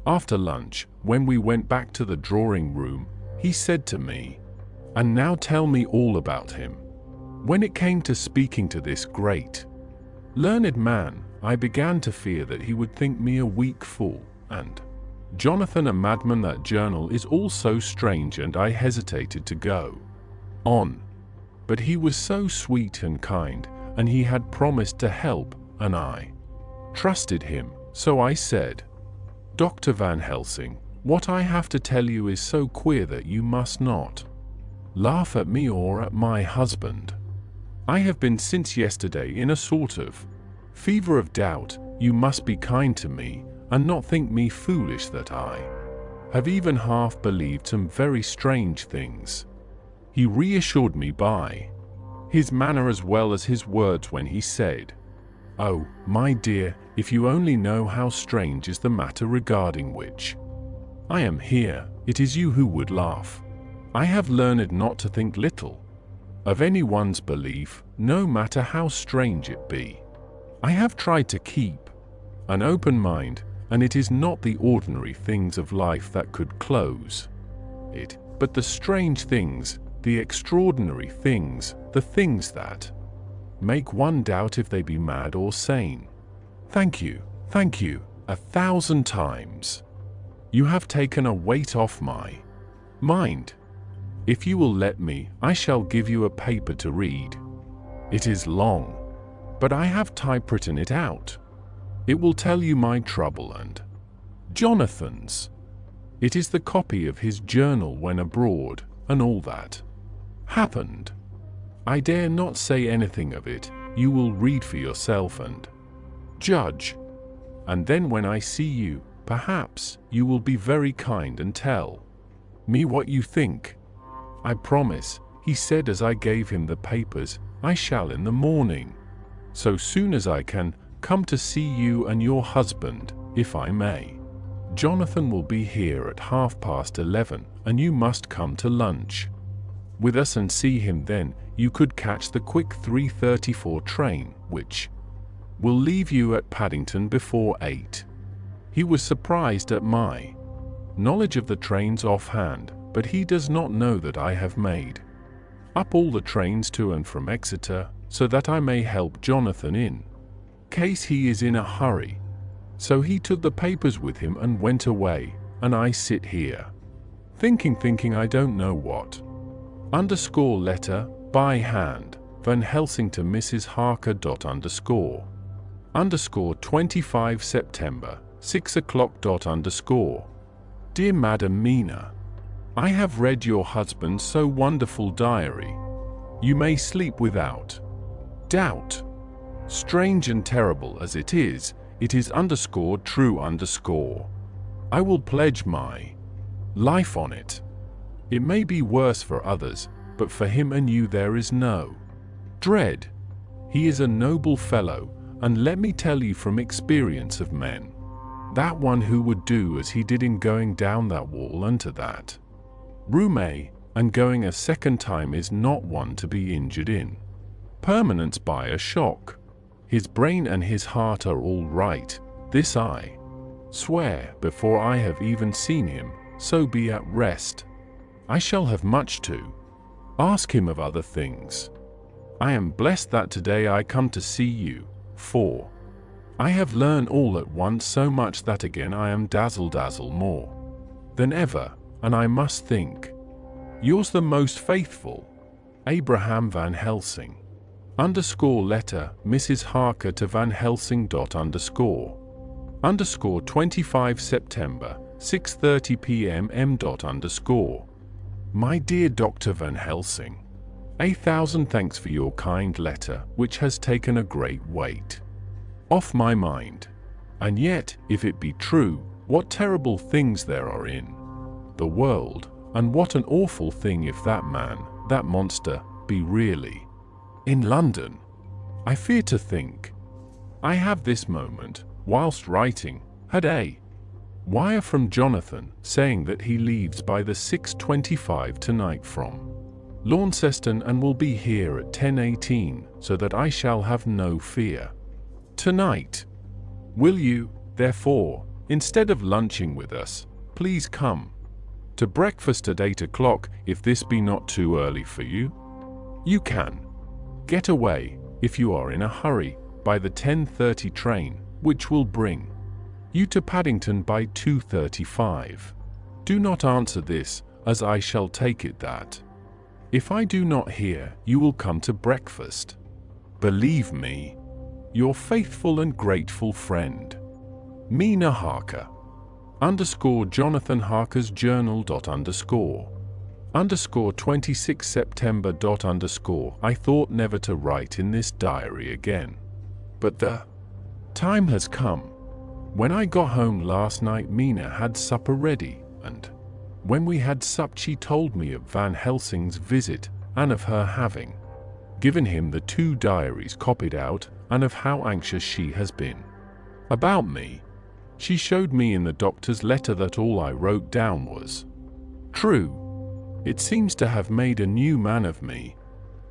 After lunch, when we went back to the drawing room, he said to me, "And now tell me all about him." When it came to speaking to this great, learned man, I began to fear that he would think me a weak fool, and Jonathan a madman. That journal is all so strange, and I hesitated to go on. But he was so sweet and kind, and he had promised to help, and I trusted him, so I said, "Dr. Van Helsing, what I have to tell you is so queer that you must not laugh at me or at my husband. I have been since yesterday in a sort of fever of doubt. You must be kind to me, and not think me foolish that I have even half believed some very strange things." He reassured me by his manner as well as his words when he said, "Oh, my dear, if you only know how strange is the matter regarding which I am here, it is you who would laugh. I have learned not to think little of anyone's belief, no matter how strange it be. I have tried to keep an open mind, and it is not the ordinary things of life that could close it, but the strange things, the extraordinary things, the things that make one doubt if they be mad or sane. Thank you, 1,000 times. You have taken a weight off my mind. If you will let me, I shall give you a paper to read. It is long, but I have typewritten it out. It will tell you my trouble and Jonathan's. It is the copy of his journal when abroad, and all that happened. I dare not say anything of it. You will read for yourself and judge. And then when I see you, perhaps you will be very kind and tell me what you think." "I promise," he said as I gave him the papers. "I shall in the morning, so soon as I can, come to see you and your husband, if I may. Jonathan will be here at 11:30, and you must come to lunch with us and see him then. You could catch the quick 3:34 train, which will leave you at Paddington before 8. He was surprised at my knowledge of the trains offhand, but he does not know that I have made up all the trains to and from Exeter, so that I may help Jonathan in case he is in a hurry. So he took the papers with him and went away, and I sit here, thinking I don't know what. Letter, by hand, Van Helsing to Mrs. Harker. 25 September, 6 o'clock. Dear Madam Mina, I have read your husband's so wonderful diary. You may sleep without doubt. Strange and terrible as it is _true_. I will pledge my life on it. It may be worse for others, but for him and you there is no dread. He is a noble fellow, and let me tell you from experience of men, that one who would do as he did in going down that wall into that room and going a second time is not one to be injured in permanence by a shock. His brain and his heart are all right, this I swear, before I have even seen him, so be at rest. I shall have much to ask him of other things. I am blessed that today I come to see you, for I have learned all at once so much that again I am dazzle more than ever, and I must think. Yours the most faithful, Abraham Van Helsing. Letter, Mrs. Harker to Van Helsing. 25 September, 6:30 p.m. m. My dear Dr. Van Helsing, 1,000 thanks for your kind letter, which has taken a great weight off my mind. And yet, if it be true, what terrible things there are in the world. And what an awful thing if that man, that monster, be really in London. I fear to think. I have this moment, whilst writing, had a wire from Jonathan saying that he leaves by the 6:25 tonight from Launceston and will be here at 10:18, so that I shall have no fear tonight. Will you, therefore, instead of lunching with us, please come to breakfast at 8 o'clock if this be not too early for you? You can get away, if you are in a hurry, by the 10:30 train, which will bring you to Paddington by 2:35. Do not answer this, as I shall take it that if I do not hear, you will come to breakfast. Believe me, your faithful and grateful friend, Mina Harker. Jonathan Harker's journal. 26 September. I thought never to write in this diary again. But the time has come. When I got home last night, Mina had supper ready, and when we had supped she told me of Van Helsing's visit, and of her having given him the 2 diaries copied out, and of how anxious she has been about me. She showed me in the doctor's letter that all I wrote down was true. It seems to have made a new man of me.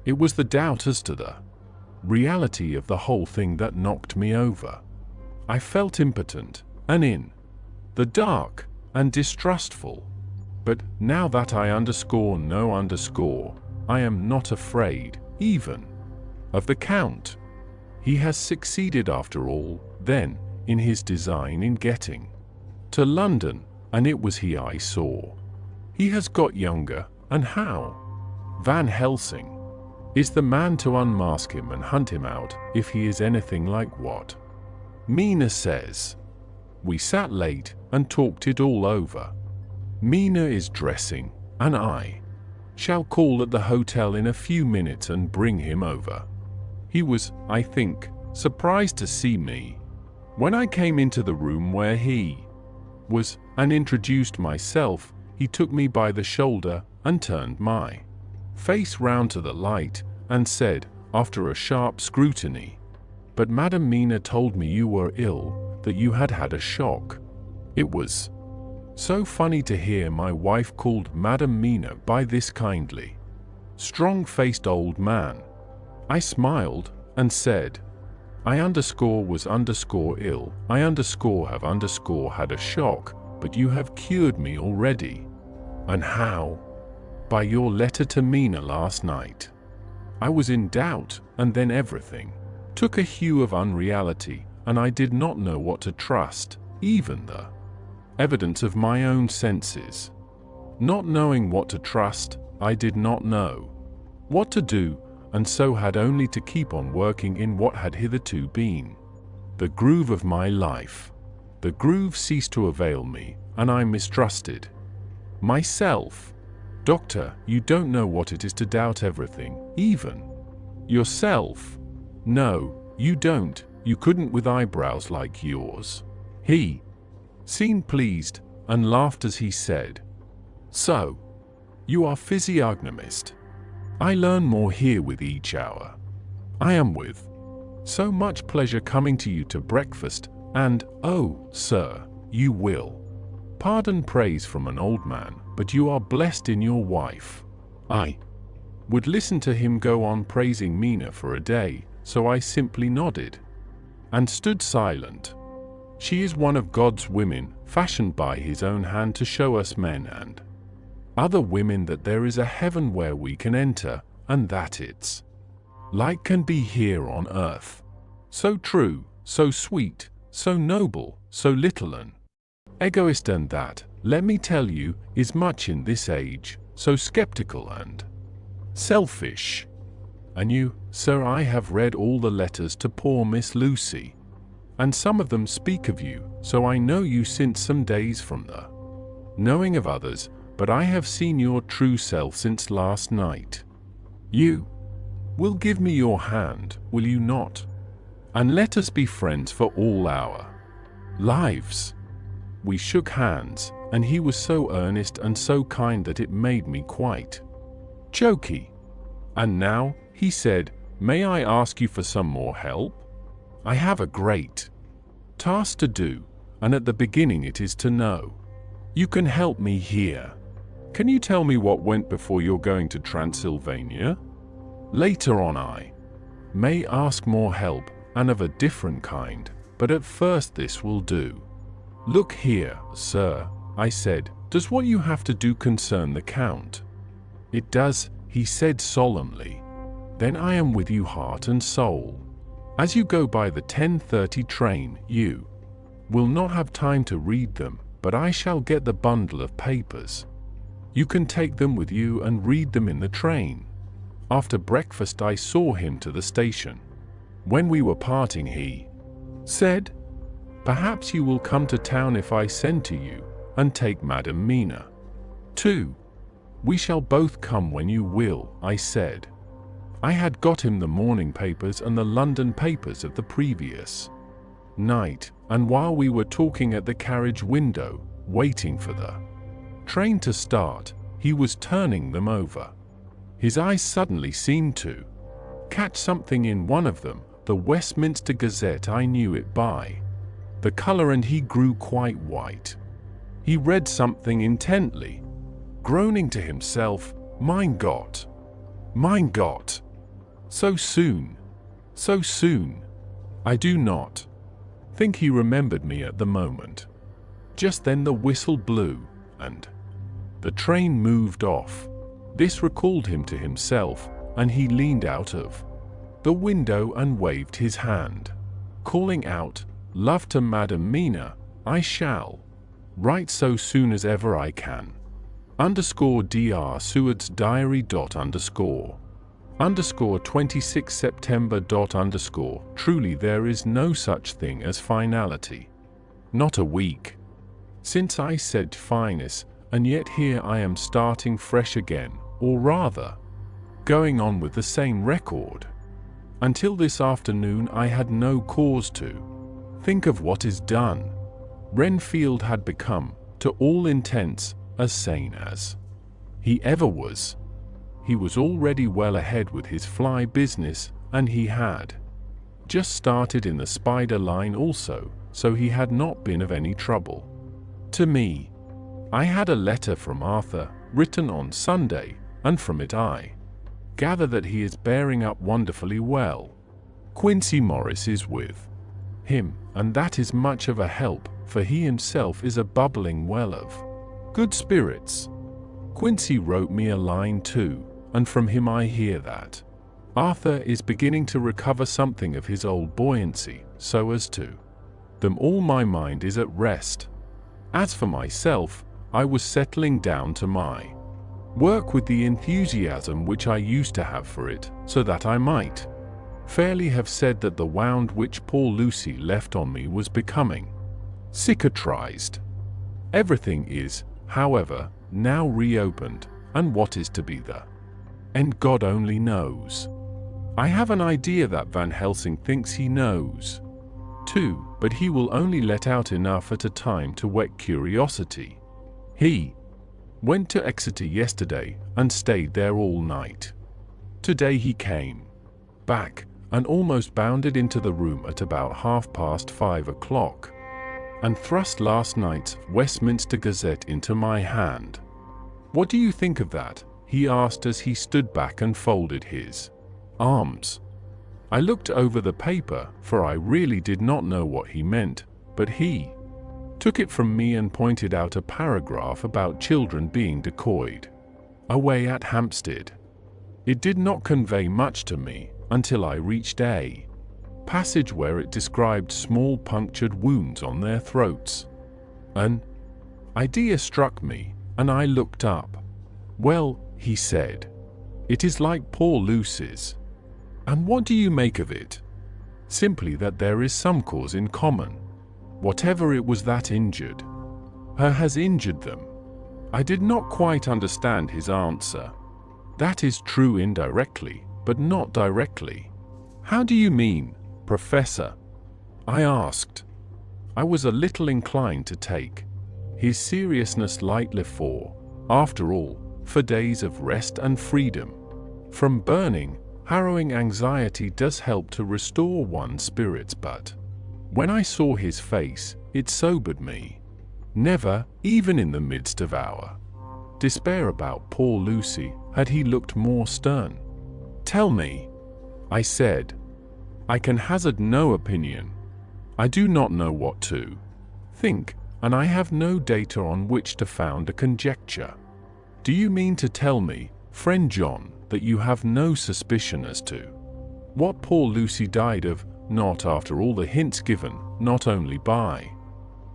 It was the doubt as to the reality of the whole thing that knocked me over. I felt impotent, and in the dark, and distrustful. But now that I know, I am not afraid, even of the Count. He has succeeded after all, then, in his design in getting to London, and it was he I saw. He has got younger, and how? Van Helsing is the man to unmask him and hunt him out, if he is anything like what Mina says. We sat late and talked it all over. Mina is dressing, and I shall call at the hotel in a few minutes and bring him over. He was, I think, surprised to see me. When I came into the room where he was, and introduced myself, he took me by the shoulder and turned my face round to the light, and said, after a sharp scrutiny, "But Madam Mina told me you were ill, that you had had a shock." It was so funny to hear my wife called Madam Mina by this kindly, strong-faced old man. I smiled and said, "I was ill, I have had a shock, but you have cured me already." "And how?" "By your letter to Mina last night." I was in doubt, and then everything took a hue of unreality, and I did not know what to trust, even the evidence of my own senses. Not knowing what to trust, I did not know what to do, and so had only to keep on working in what had hitherto been the groove of my life. The groove ceased to avail me, and I mistrusted myself. "Doctor, you don't know what it is to doubt everything, even yourself." "No, you don't. You couldn't with eyebrows like yours." He seemed pleased, and laughed as he said, "So, you are physiognomist. I learn more here with each hour. I am with so much pleasure coming to you to breakfast, and, oh, sir, you will pardon praise from an old man, but you are blessed in your wife." I would listen to him go on praising Mina for a day, so I simply nodded and stood silent. She is one of God's women, fashioned by his own hand to show us men and other women that there is a heaven where we can enter, and that its like can be here on earth. So true, so sweet, so noble, so little an egoist, and that, let me tell you, is much in this age, so skeptical and selfish. And you, sir, I have read all the letters to poor Miss Lucy, and some of them speak of you, so I know you since some days from the knowing of others, but I have seen your true self since last night. You will give me your hand, will you not? And let us be friends for all our lives." We shook hands, and he was so earnest and so kind that it made me quite choky. "And now," he said, "may I ask you for some more help? I have a great task to do, and at the beginning it is to know. You can help me here. Can you tell me what went before you're going to Transylvania? Later on I may ask more help, and of a different kind, but at first this will do." "Look here, sir," I said, "does what you have to do concern the Count?" "It does," he said solemnly. "Then I am with you heart and soul. As you go by the 10:30 train, you will not have time to read them, but I shall get the bundle of papers. You can take them with you and read them in the train." After breakfast I saw him to the station. When we were parting he said, "Perhaps you will come to town if I send to you, and take Madam Mina too." "We shall both come when you will," I said. I had got him the morning papers and the London papers of the previous night, and while we were talking at the carriage window, waiting for the train to start, he was turning them over. His eyes suddenly seemed to catch something in one of them, the Westminster Gazette. I knew it by the color, and he grew quite white. He read something intently, groaning to himself, Mein Gott! Mein Gott! So soon! So soon!" I do not think he remembered me at the moment. Just then the whistle blew, and the train moved off. This recalled him to himself, and he leaned out of the window and waved his hand, calling out, "Love to Madam Mina, I shall write so soon as ever I can. _Dr. Seward's Diary. _26 September. Truly there is no such thing as finality. Not a week since I said fineness, and yet here I am starting fresh again, or rather, going on with the same record. Until this afternoon I had no cause to think of what is done." Renfield had become, to all intents, as sane as he ever was. He was already well ahead with his fly business, and he had just started in the spider line also, so he had not been of any trouble to me. I had a letter from Arthur, written on Sunday, and from it I gather that he is bearing up wonderfully well. Quincy Morris is with him, and that is much of a help, for he himself is a bubbling well of good spirits. Quincy wrote me a line too, and from him I hear that Arthur is beginning to recover something of his old buoyancy, so as to them all my mind is at rest. As for myself, I was settling down to my work with the enthusiasm which I used to have for it, so that I might fairly have said that the wound which poor Lucy left on me was becoming cicatrized. Everything is, however, now reopened, and what is to be the end God only knows. I have an idea that Van Helsing thinks he knows too, but he will only let out enough at a time to whet curiosity. He went to Exeter yesterday and stayed there all night. Today he came back and almost bounded into the room at about 5:30, and thrust last night's Westminster Gazette into my hand. "What do you think of that?" he asked as he stood back and folded his arms. I looked over the paper, for I really did not know what he meant, but he took it from me and pointed out a paragraph about children being decoyed away at Hampstead. It did not convey much to me until I reached a passage where it described small punctured wounds on their throats. An idea struck me, and I looked up. "Well," he said, "it is like poor Lucy's." "And what do you make of it?" "Simply that there is some cause in common. Whatever it was that injured her has injured them." I did not quite understand his answer. "That is true indirectly, but not directly." "How do you mean, Professor?" I asked. I was a little inclined to take his seriousness lightly for, after all, for days of rest and freedom from burning, harrowing anxiety does help to restore one's spirits, but when I saw his face, it sobered me. Never, even in the midst of our despair about poor Lucy, had he looked more stern. "Tell me," I said. "I can hazard no opinion. I do not know what to think, and I have no data on which to found a conjecture. Do you mean to tell me, friend John, that you have no suspicion as to what poor Lucy died of, not after all the hints given, not only by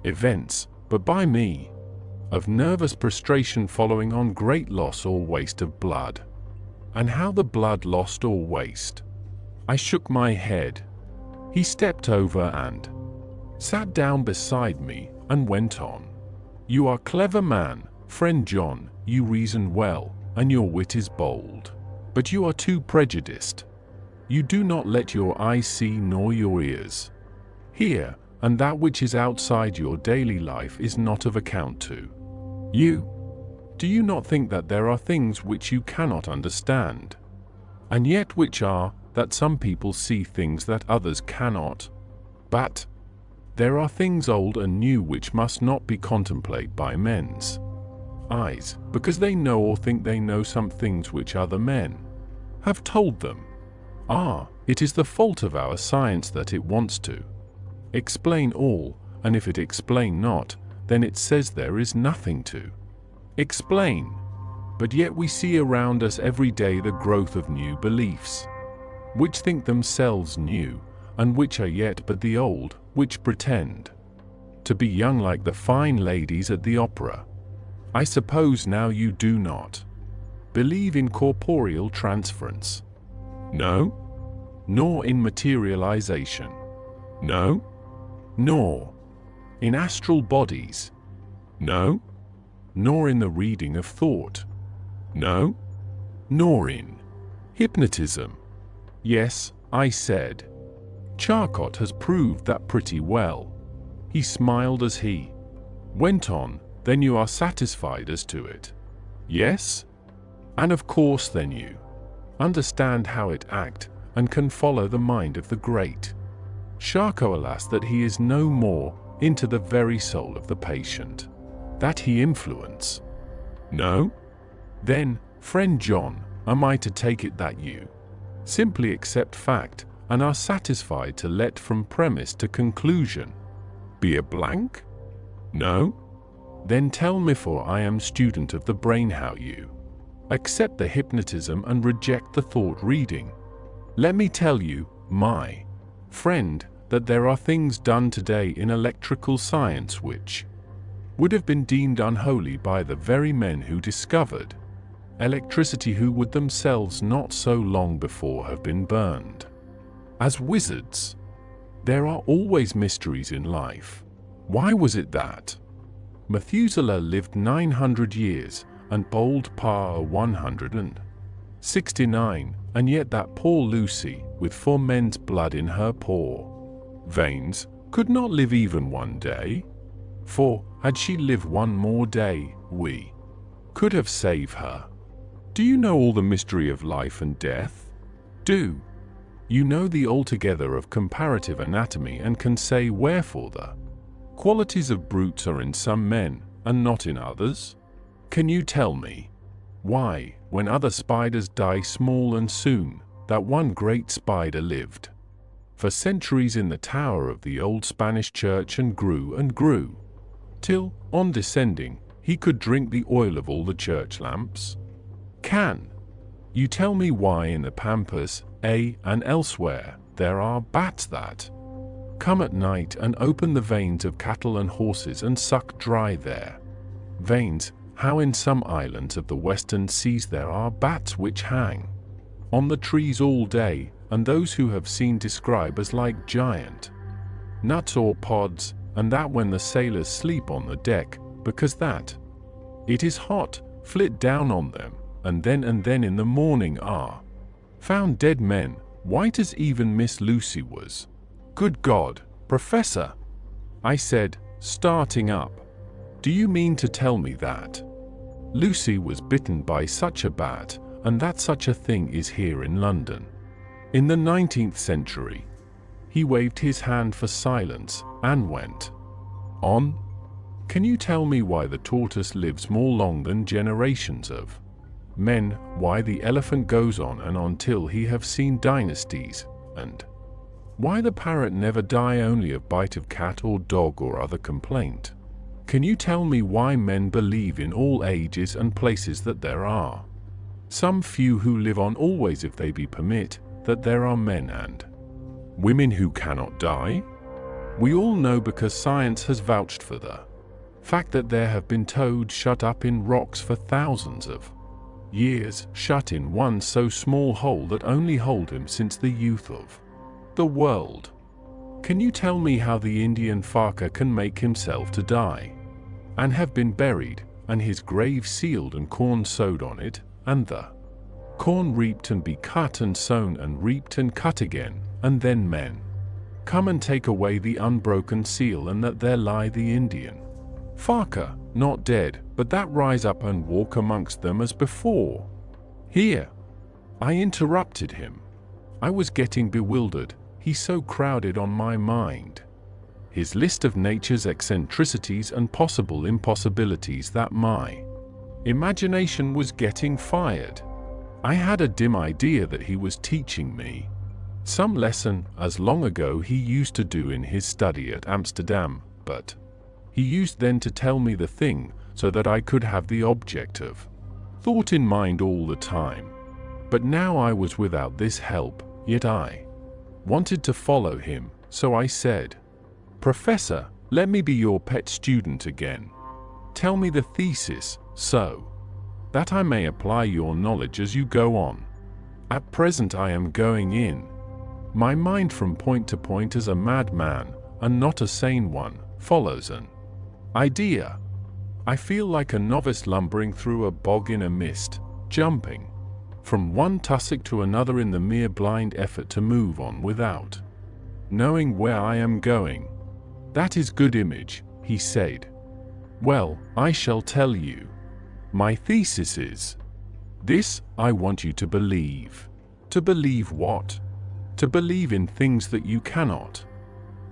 events, but by me, of nervous prostration following on great loss or waste of blood? And how the blood lost or waste?" I shook my head. He stepped over and sat down beside me and went on. "You are clever man, friend John, you reason well, and your wit is bold. But you are too prejudiced. You do not let your eyes see nor your ears hear, and that which is outside your daily life is not of account to you. Do you not think that there are things which you cannot understand, and yet which are, that some people see things that others cannot? But there are things old and new which must not be contemplated by men's eyes, because they know or think they know some things which other men have told them. It is the fault of our science that it wants to explain all, and if it explain not, then it says there is nothing to explain. But yet we see around us every day the growth of new beliefs, which think themselves new, and which are yet but the old, which pretend to be young like the fine ladies at the opera. I suppose now you do not believe in corporeal transference? No? Nor in materialization? No? Nor in astral bodies? No? Nor in the reading of thought? No? Nor in hypnotism? Yes, I said. Charcot has proved that pretty well. He smiled as he went on. Then you are satisfied as to it? Yes? And of course then you understand how it act, and can follow the mind of the great Charcot. Alas, that he is no more into the very soul of the patient, that he influence. No? Then, friend John, am I to take it that you simply accept fact, and are satisfied to let from premise to conclusion be a blank? No? Then tell me, for I am student of the brain, how you accept the hypnotism and reject the thought reading. Let me tell you, my friend, that there are things done today in electrical science which would have been deemed unholy by the very men who discovered electricity, who would themselves not so long before have been burned as wizards. There are always mysteries in life. Why was it that Methuselah lived 900 years, and bold Pa 169, and yet that poor Lucy, with 4 men's blood in her poor veins, could not live even one day? For, had she lived one more day, we could have saved her. Do you know all the mystery of life and death? Do you know the altogether of comparative anatomy, and can say wherefore the qualities of brutes are in some men, and not in others? Can you tell me why, when other spiders die small and soon, that one great spider lived for centuries in the tower of the old Spanish church, and grew, till, on descending, he could drink the oil of all the church lamps? Can you tell me why in the Pampas, and elsewhere, there are bats that come at night and open the veins of cattle and horses and suck dry their veins? How in some islands of the western seas there are bats which hang on the trees all day, and those who have seen describe as like giant nuts or pods, and that when the sailors sleep on the deck, because that it is hot, flit down on them, and then in the morning are found dead men, white as even Miss Lucy was. Good God, Professor, I said, starting up. Do you mean to tell me that Lucy was bitten by such a bat, and that such a thing is here in London? In the 19th century. He waved his hand for silence and went on. Can you tell me why the tortoise lives more long than generations of men, why the elephant goes on and on till he have seen dynasties, and why the parrot never die only of bite of cat or dog or other complaint? Can you tell me why men believe in all ages and places that there are some few who live on always if they be permit, that there are men and women who cannot die? We all know because science has vouched for the fact that there have been toads shut up in rocks for thousands of years, shut in one so small hole that only hold him since the youth of the world. Can you tell me how the Indian Farker can make himself to die, and have been buried, and his grave sealed and corn sowed on it, and the corn reaped and be cut and sown and reaped and cut again, and then men come and take away the unbroken seal, and that there lie the Indian Farker, not dead, but that rise up and walk amongst them as before? Here, I interrupted him. I was getting bewildered, he so crowded on my mind his list of nature's eccentricities and possible impossibilities that my imagination was getting fired. I had a dim idea that he was teaching me some lesson, as long ago he used to do in his study at Amsterdam, but he used then to tell me the thing so that I could have the object of thought in mind all the time. But now I was without this help, yet I wanted to follow him, so I said, "Professor, let me be your pet student again. Tell me the thesis, so that I may apply your knowledge as you go on. At present I am going in my mind from point to point as a madman, and not a sane one, follows an idea. I feel like a novice lumbering through a bog in a mist, jumping from one tussock to another in the mere blind effort to move on without knowing where I am going." "That is good image," he said. "Well, I shall tell you. My thesis is this: I want you to believe. To believe what? To believe in things that you cannot.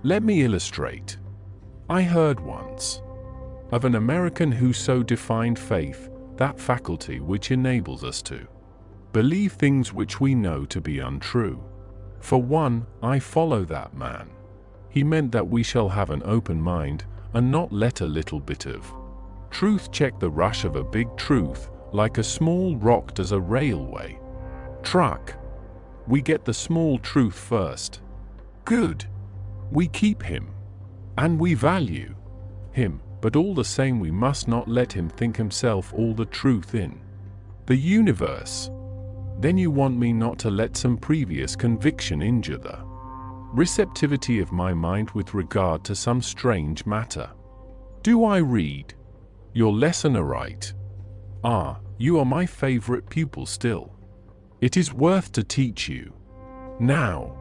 Let me illustrate. I heard once of an American who so defined faith, that faculty which enables us to believe things which we know to be untrue. For one, I follow that man. He meant that we shall have an open mind, and not let a little bit of truth check the rush of a big truth, like a small rock does a railway truck. We get the small truth first. Good. We keep him. And we value him, but all the same we must not let him think himself all the truth in the universe. Then you want me not to let some previous conviction injure the receptivity of my mind with regard to some strange matter. Do I read your lesson aright? Ah, you are my favorite pupil still. It is worth to teach you. Now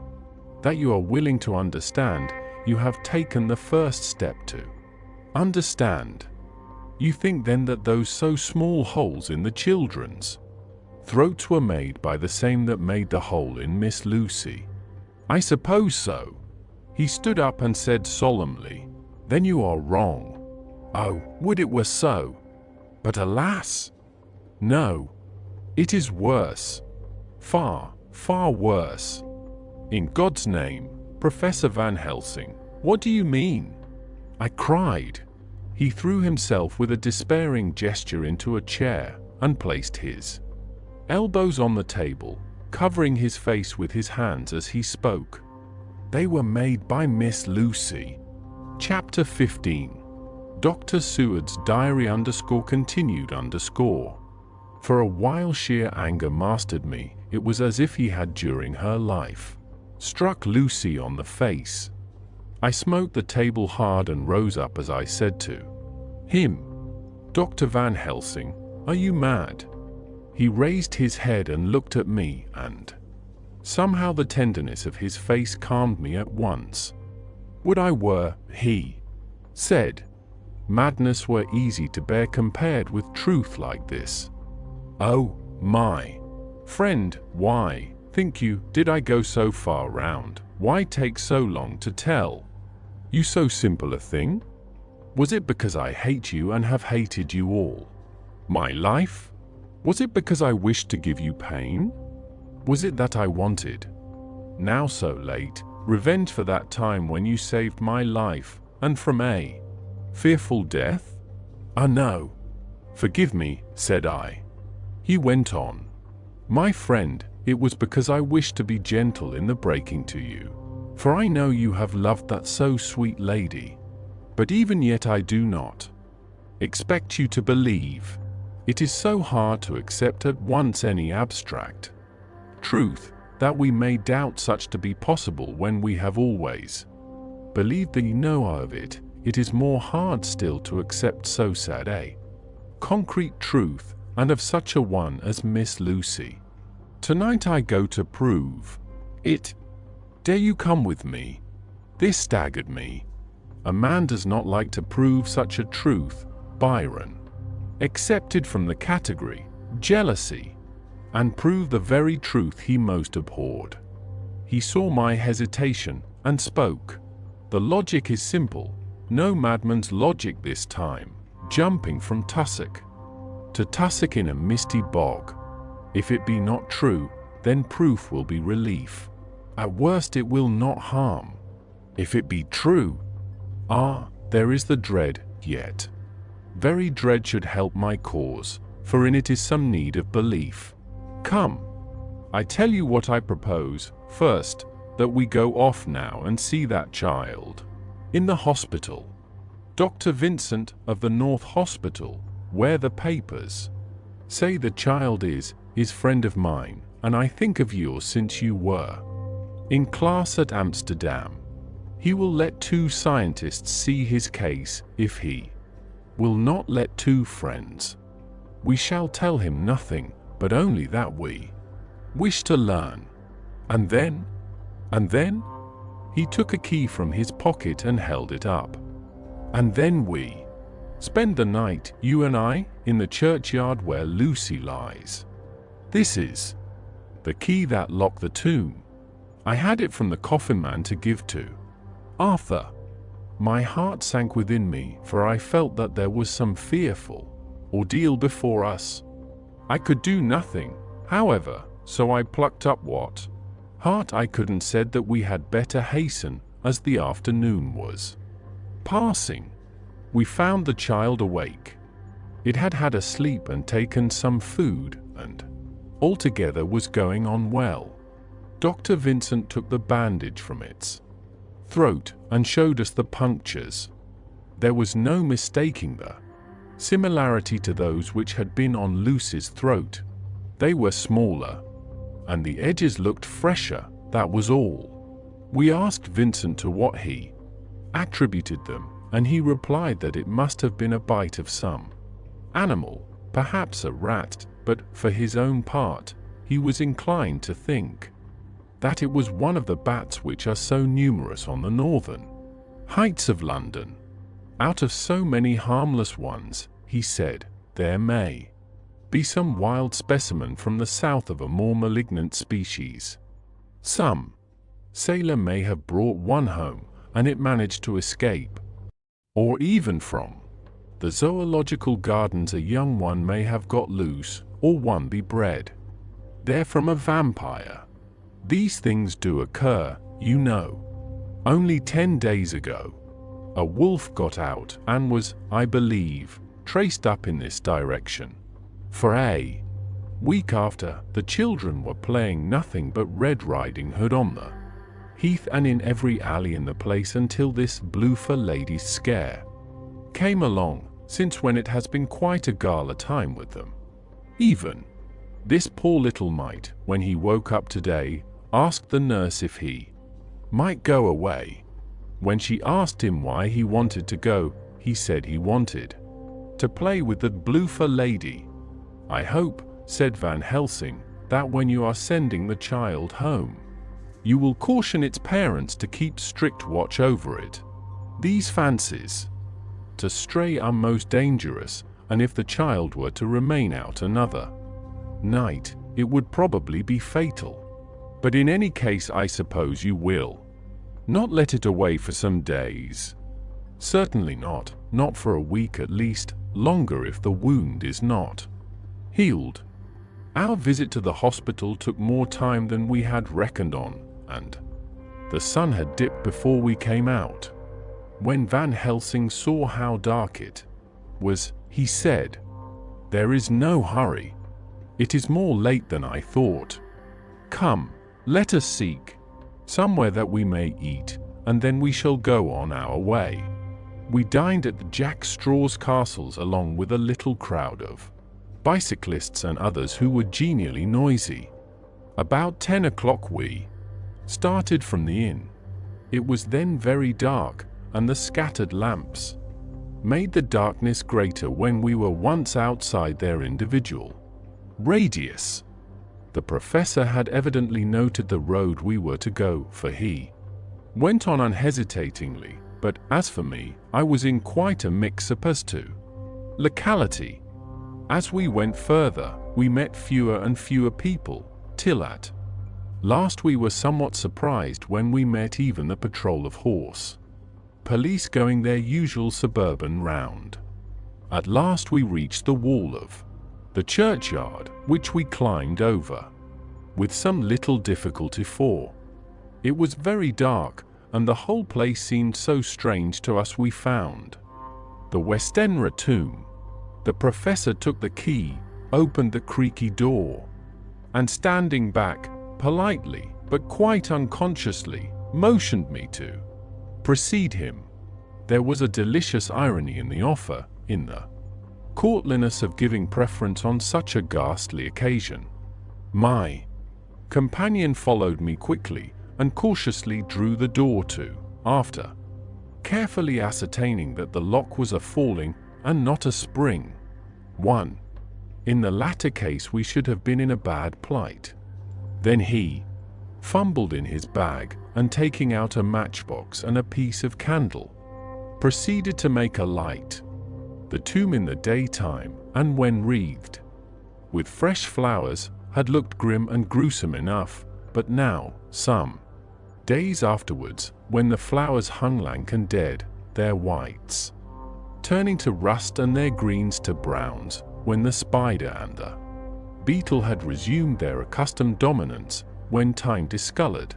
that you are willing to understand, you have taken the first step to understand. You think then that those so small holes in the children's throats were made by the same that made the hole in Miss Lucy? I suppose so. He stood up and said solemnly, "Then you are wrong. Oh, would it were so! But alas! No. It is worse. Far, far worse. In God's name, Professor Van Helsing, what do you mean?" I cried. He threw himself with a despairing gesture into a chair, and placed his elbows on the table, covering his face with his hands as he spoke. They were made by Miss Lucy. Chapter 15. Dr. Seward's diary _continued _. For a while sheer anger mastered me. It was as if he had during her life struck Lucy on the face. I smote the table hard and rose up as I said to him, "Dr. Van Helsing, are you mad?" He raised his head and looked at me, and somehow the tenderness of his face calmed me at once. "Would I were," he said. Madness were easy to bear compared with truth like this. Oh, my friend, why, think you, did I go so far round? Why take so long to tell you so simple a thing? Was it because I hate you and have hated you all my life? Was it because I wished to give you pain? Was it that I wanted, now so late, revenge for that time when you saved my life, and from a fearful death? Ah, no. Forgive me, said I. He went on. My friend, it was because I wished to be gentle in the breaking to you. For I know you have loved that so sweet lady. But even yet I do not expect you to believe. It is so hard to accept at once any abstract truth, that we may doubt such to be possible when we have always believed that you know of it. It is more hard still to accept so sad a concrete truth, and of such a one as Miss Lucy. Tonight I go to prove it. Dare you come with me? This staggered me. A man does not like to prove such a truth, Byron. Excepted from the category, jealousy, and prove the very truth he most abhorred. He saw my hesitation, and spoke. The logic is simple, no madman's logic this time, jumping from tussock to tussock in a misty bog. If it be not true, then proof will be relief. At worst it will not harm. If it be true, there is the dread, yet very dread should help my cause, for in it is some need of belief. Come, I tell you what I propose. First, that we go off now and see that child in the hospital. Dr. Vincent of the North Hospital, where the papers say the child is friend of mine, and I think of yours since you were in class at Amsterdam. He will let 2 scientists see his case. If he will not let 2 friends, we shall tell him nothing, but only that we wish to learn. And then, he took a key from his pocket and held it up. And then we spend the night, you and I, in the churchyard where Lucy lies. This is the key that locked the tomb. I had it from the coffin man to give to Arthur. My heart sank within me, for I felt that there was some fearful ordeal before us. I could do nothing, however, so I plucked up what heart I could and said that we had better hasten, as the afternoon was passing. We found the child awake. It had had a sleep and taken some food, and altogether was going on well. Dr. Vincent took the bandage from its throat and showed us the punctures. There was no mistaking the similarity to those which had been on Lucy's throat. They were smaller, and the edges looked fresher, that was all. We asked Vincent to what he attributed them, and he replied that it must have been a bite of some animal, perhaps a rat, but for his own part, he was inclined to think that it was one of the bats which are so numerous on the northern heights of London. Out of so many harmless ones, he said, there may be some wild specimen from the south of a more malignant species. Some sailor may have brought one home, and it managed to escape. Or even from the zoological gardens a young one may have got loose, or one be bred there from a vampire. These things do occur, you know. Only 10 days ago, a wolf got out and was, I believe, traced up in this direction. For a week after, the children were playing nothing but Red Riding Hood on the heath and in every alley in the place until this bloofer lady's scare came along, since when it has been quite a gala time with them. Even this poor little mite, when he woke up today, asked the nurse if he might go away. When she asked him why he wanted to go, he said he wanted to play with the bloofer lady. I hope, said Van Helsing, that when you are sending the child home, you will caution its parents to keep strict watch over it. These fancies to stray are most dangerous, and if the child were to remain out another night, it would probably be fatal. But in any case, I suppose you will not let it away for some days. Certainly not for a week at least, longer if the wound is not healed. Our visit to the hospital took more time than we had reckoned on, and the sun had dipped before we came out. When Van Helsing saw how dark it was, he said, "There is no hurry. It is more late than I thought. Come, let us seek somewhere that we may eat, and then we shall go on our way." We dined at the Jack Straw's castles along with a little crowd of bicyclists and others who were genially noisy. About 10 o'clock we started from the inn. It was then very dark, and the scattered lamps made the darkness greater when we were once outside their individual radius. The professor had evidently noted the road we were to go, for he went on unhesitatingly, but as for me, I was in quite a mix-up as to locality. As we went further, we met fewer and fewer people, till at last we were somewhat surprised when we met even the patrol of horse police going their usual suburban round. At last we reached the wall of the churchyard, which we climbed over with some little difficulty, for it was very dark, and the whole place seemed so strange to us. We found the Westenra tomb. The professor took the key, opened the creaky door, and standing back, politely, but quite unconsciously, motioned me to precede him. There was a delicious irony in the offer, in the courtliness of giving preference on such a ghastly occasion. My companion followed me quickly, and cautiously drew the door to, after carefully ascertaining that the lock was a falling and not a spring one. In the latter case we should have been in a bad plight. Then he fumbled in his bag, and taking out a matchbox and a piece of candle, proceeded to make a light. The tomb in the daytime, and when wreathed with fresh flowers, had looked grim and gruesome enough, but now, some days afterwards, when the flowers hung lank and dead, their whites turning to rust and their greens to browns, when the spider and the beetle had resumed their accustomed dominance, when time discolored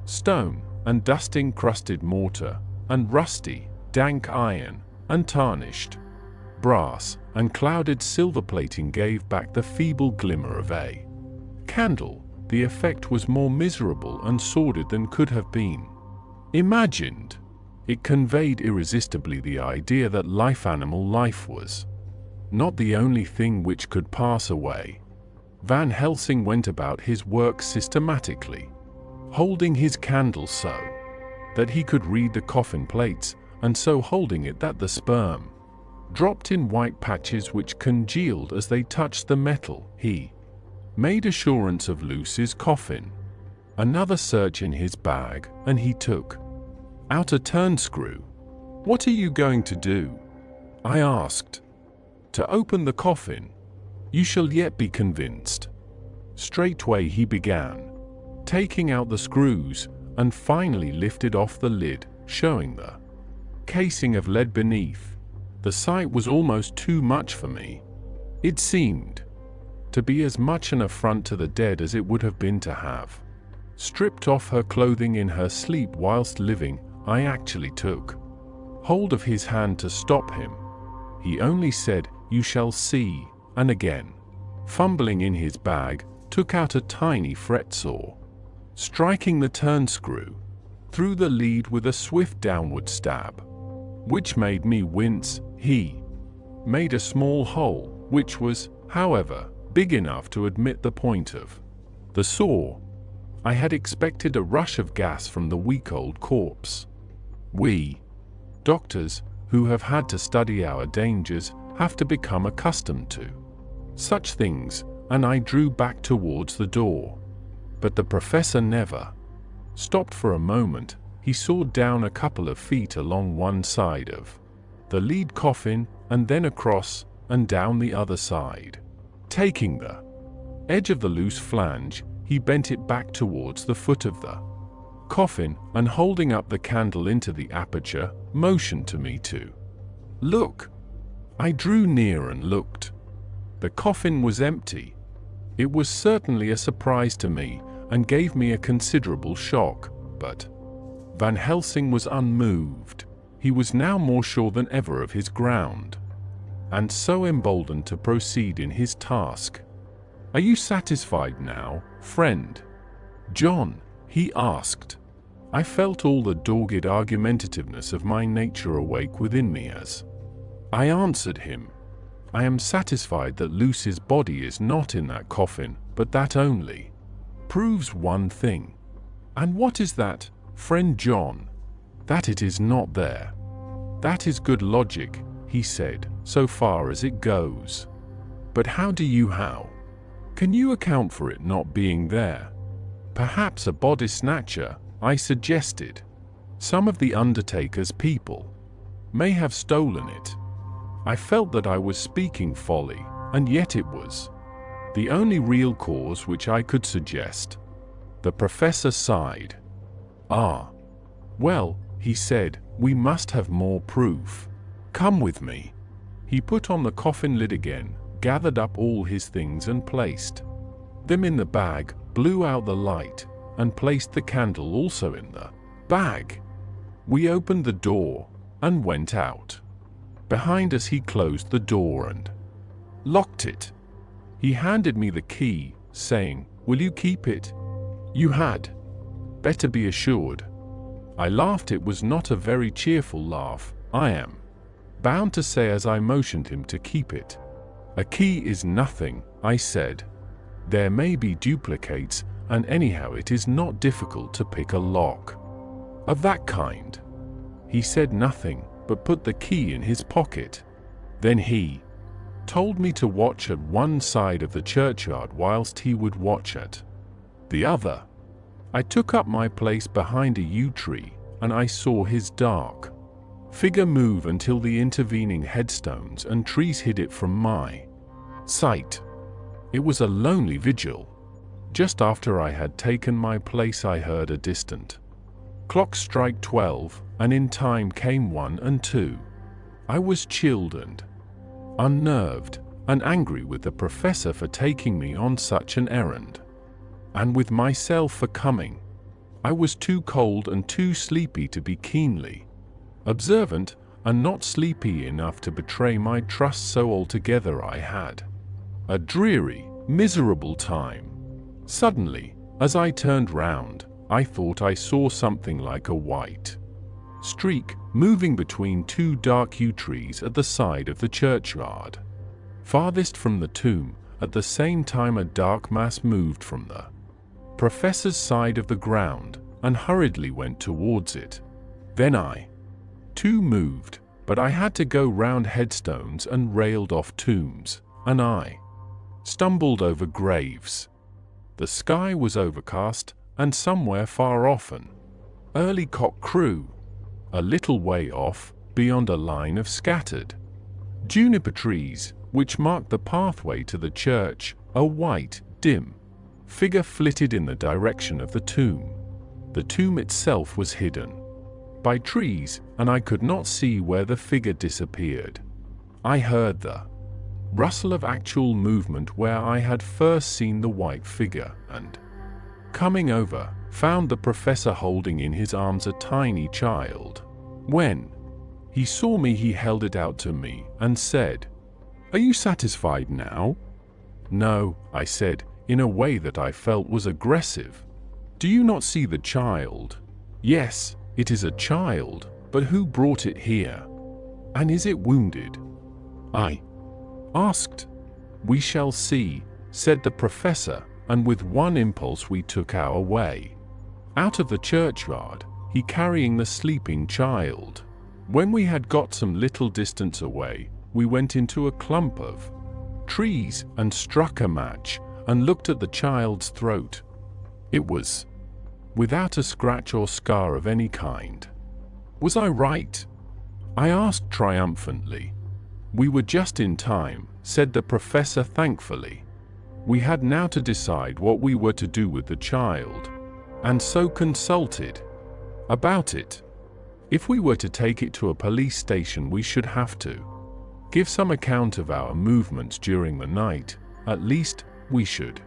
stone, and dust-encrusted mortar, and rusty, dank iron, and tarnished brass, and clouded silver plating gave back the feeble glimmer of a candle, the effect was more miserable and sordid than could have been imagined. It conveyed irresistibly the idea that animal life was not the only thing which could pass away. Van Helsing went about his work systematically, holding his candle so that he could read the coffin plates, and so holding it that the sperm dropped in white patches which congealed as they touched the metal. He made assurance of Lucy's coffin. Another search in his bag, and he took out a turnscrew. "What are you going to do?" I asked. "To open the coffin. You shall yet be convinced." Straightway he began, taking out the screws, and finally lifted off the lid, showing the casing of lead beneath. The sight was almost too much for me. It seemed to be as much an affront to the dead as it would have been to have stripped off her clothing in her sleep whilst living. I actually took hold of his hand to stop him. He only said, "You shall see," and again, fumbling in his bag, took out a tiny fret saw, striking the turnscrew through the lead with a swift downward stab, which made me wince. He made a small hole, which was, however, big enough to admit the point of the saw. I had expected a rush of gas from the weak old corpse. We doctors, who have had to study our dangers, have to become accustomed to such things, and I drew back towards the door. But the professor never stopped for a moment. He sawed down a couple of feet along one side of the lead coffin, and then across and down the other side. Taking the edge of the loose flange, he bent it back towards the foot of the coffin and, holding up the candle into the aperture, motioned to me to look. I drew near and looked. The coffin was empty. It was certainly a surprise to me and gave me a considerable shock, but Van Helsing was unmoved. He was now more sure than ever of his ground, and so emboldened to proceed in his task. "Are you satisfied now, friend John?" he asked. I felt all the dogged argumentativeness of my nature awake within me as I answered him. "I am satisfied that Lucy's body is not in that coffin, but that only proves one thing." "And what is that, friend John?" "That it is not there." "That is good logic," he said, "so far as it goes. But how can you account for it not being there?" "Perhaps a body snatcher," I suggested. "Some of the undertaker's people may have stolen it." I felt that I was speaking folly, and yet it was the only real cause which I could suggest. The professor sighed. "Ah, well," he said, "we must have more proof. Come with me." He put on the coffin lid again, gathered up all his things and placed them in the bag, blew out the light, and placed the candle also in the bag. We opened the door and went out. Behind us he closed the door and locked it. He handed me the key, saying, "Will you keep it? You had better be assured." I laughed. It was not a very cheerful laugh, I am bound to say, as I motioned him to keep it. "A key is nothing," I said. "There may be duplicates, and anyhow it is not difficult to pick a lock of that kind." He said nothing, but put the key in his pocket. Then he told me to watch at one side of the churchyard whilst he would watch at the other. I took up my place behind a yew tree, and I saw his dark figure move until the intervening headstones and trees hid it from my sight. It was a lonely vigil. Just after I had taken my place I heard a distant clock strike 12, and in time came 1 and 2. I was chilled and unnerved, and angry with the professor for taking me on such an errand, and with myself for coming. I was too cold and too sleepy to be keenly observant, and not sleepy enough to betray my trust, so altogether I had a dreary, miserable time. Suddenly, as I turned round, I thought I saw something like a white streak moving between 2 dark yew trees at the side of the churchyard, farthest from the tomb. At the same time a dark mass moved from the professor's side of the ground and hurriedly went towards it. Then I, too, moved, but I had to go round headstones and railed off tombs, and I stumbled over graves. The sky was overcast, and somewhere far off an early cock crew. A little way off, beyond a line of scattered juniper trees, which marked the pathway to the church, a white, dim figure flitted in the direction of the tomb. The tomb itself was hidden by trees, and I could not see where the figure disappeared. I heard the rustle of actual movement where I had first seen the white figure, and, coming over, found the professor holding in his arms a tiny child. When he saw me he held it out to me and said, "Are you satisfied now?" "No," I said, in a way that I felt was aggressive. "Do you not see the child?" "Yes, it is a child, but who brought it here? And is it wounded?" I asked. "We shall see," said the professor, and with one impulse we took our way out of the churchyard, he carrying the sleeping child. When we had got some little distance away, we went into a clump of trees and struck a match and looked at the child's throat. It was without a scratch or scar of any kind. Was I right? I asked triumphantly. We were just in time, said the professor thankfully. We had now to decide what we were to do with the child, and so consulted about it. If we were to take it to a police station, we should have to give some account of our movements during the night. At least, we should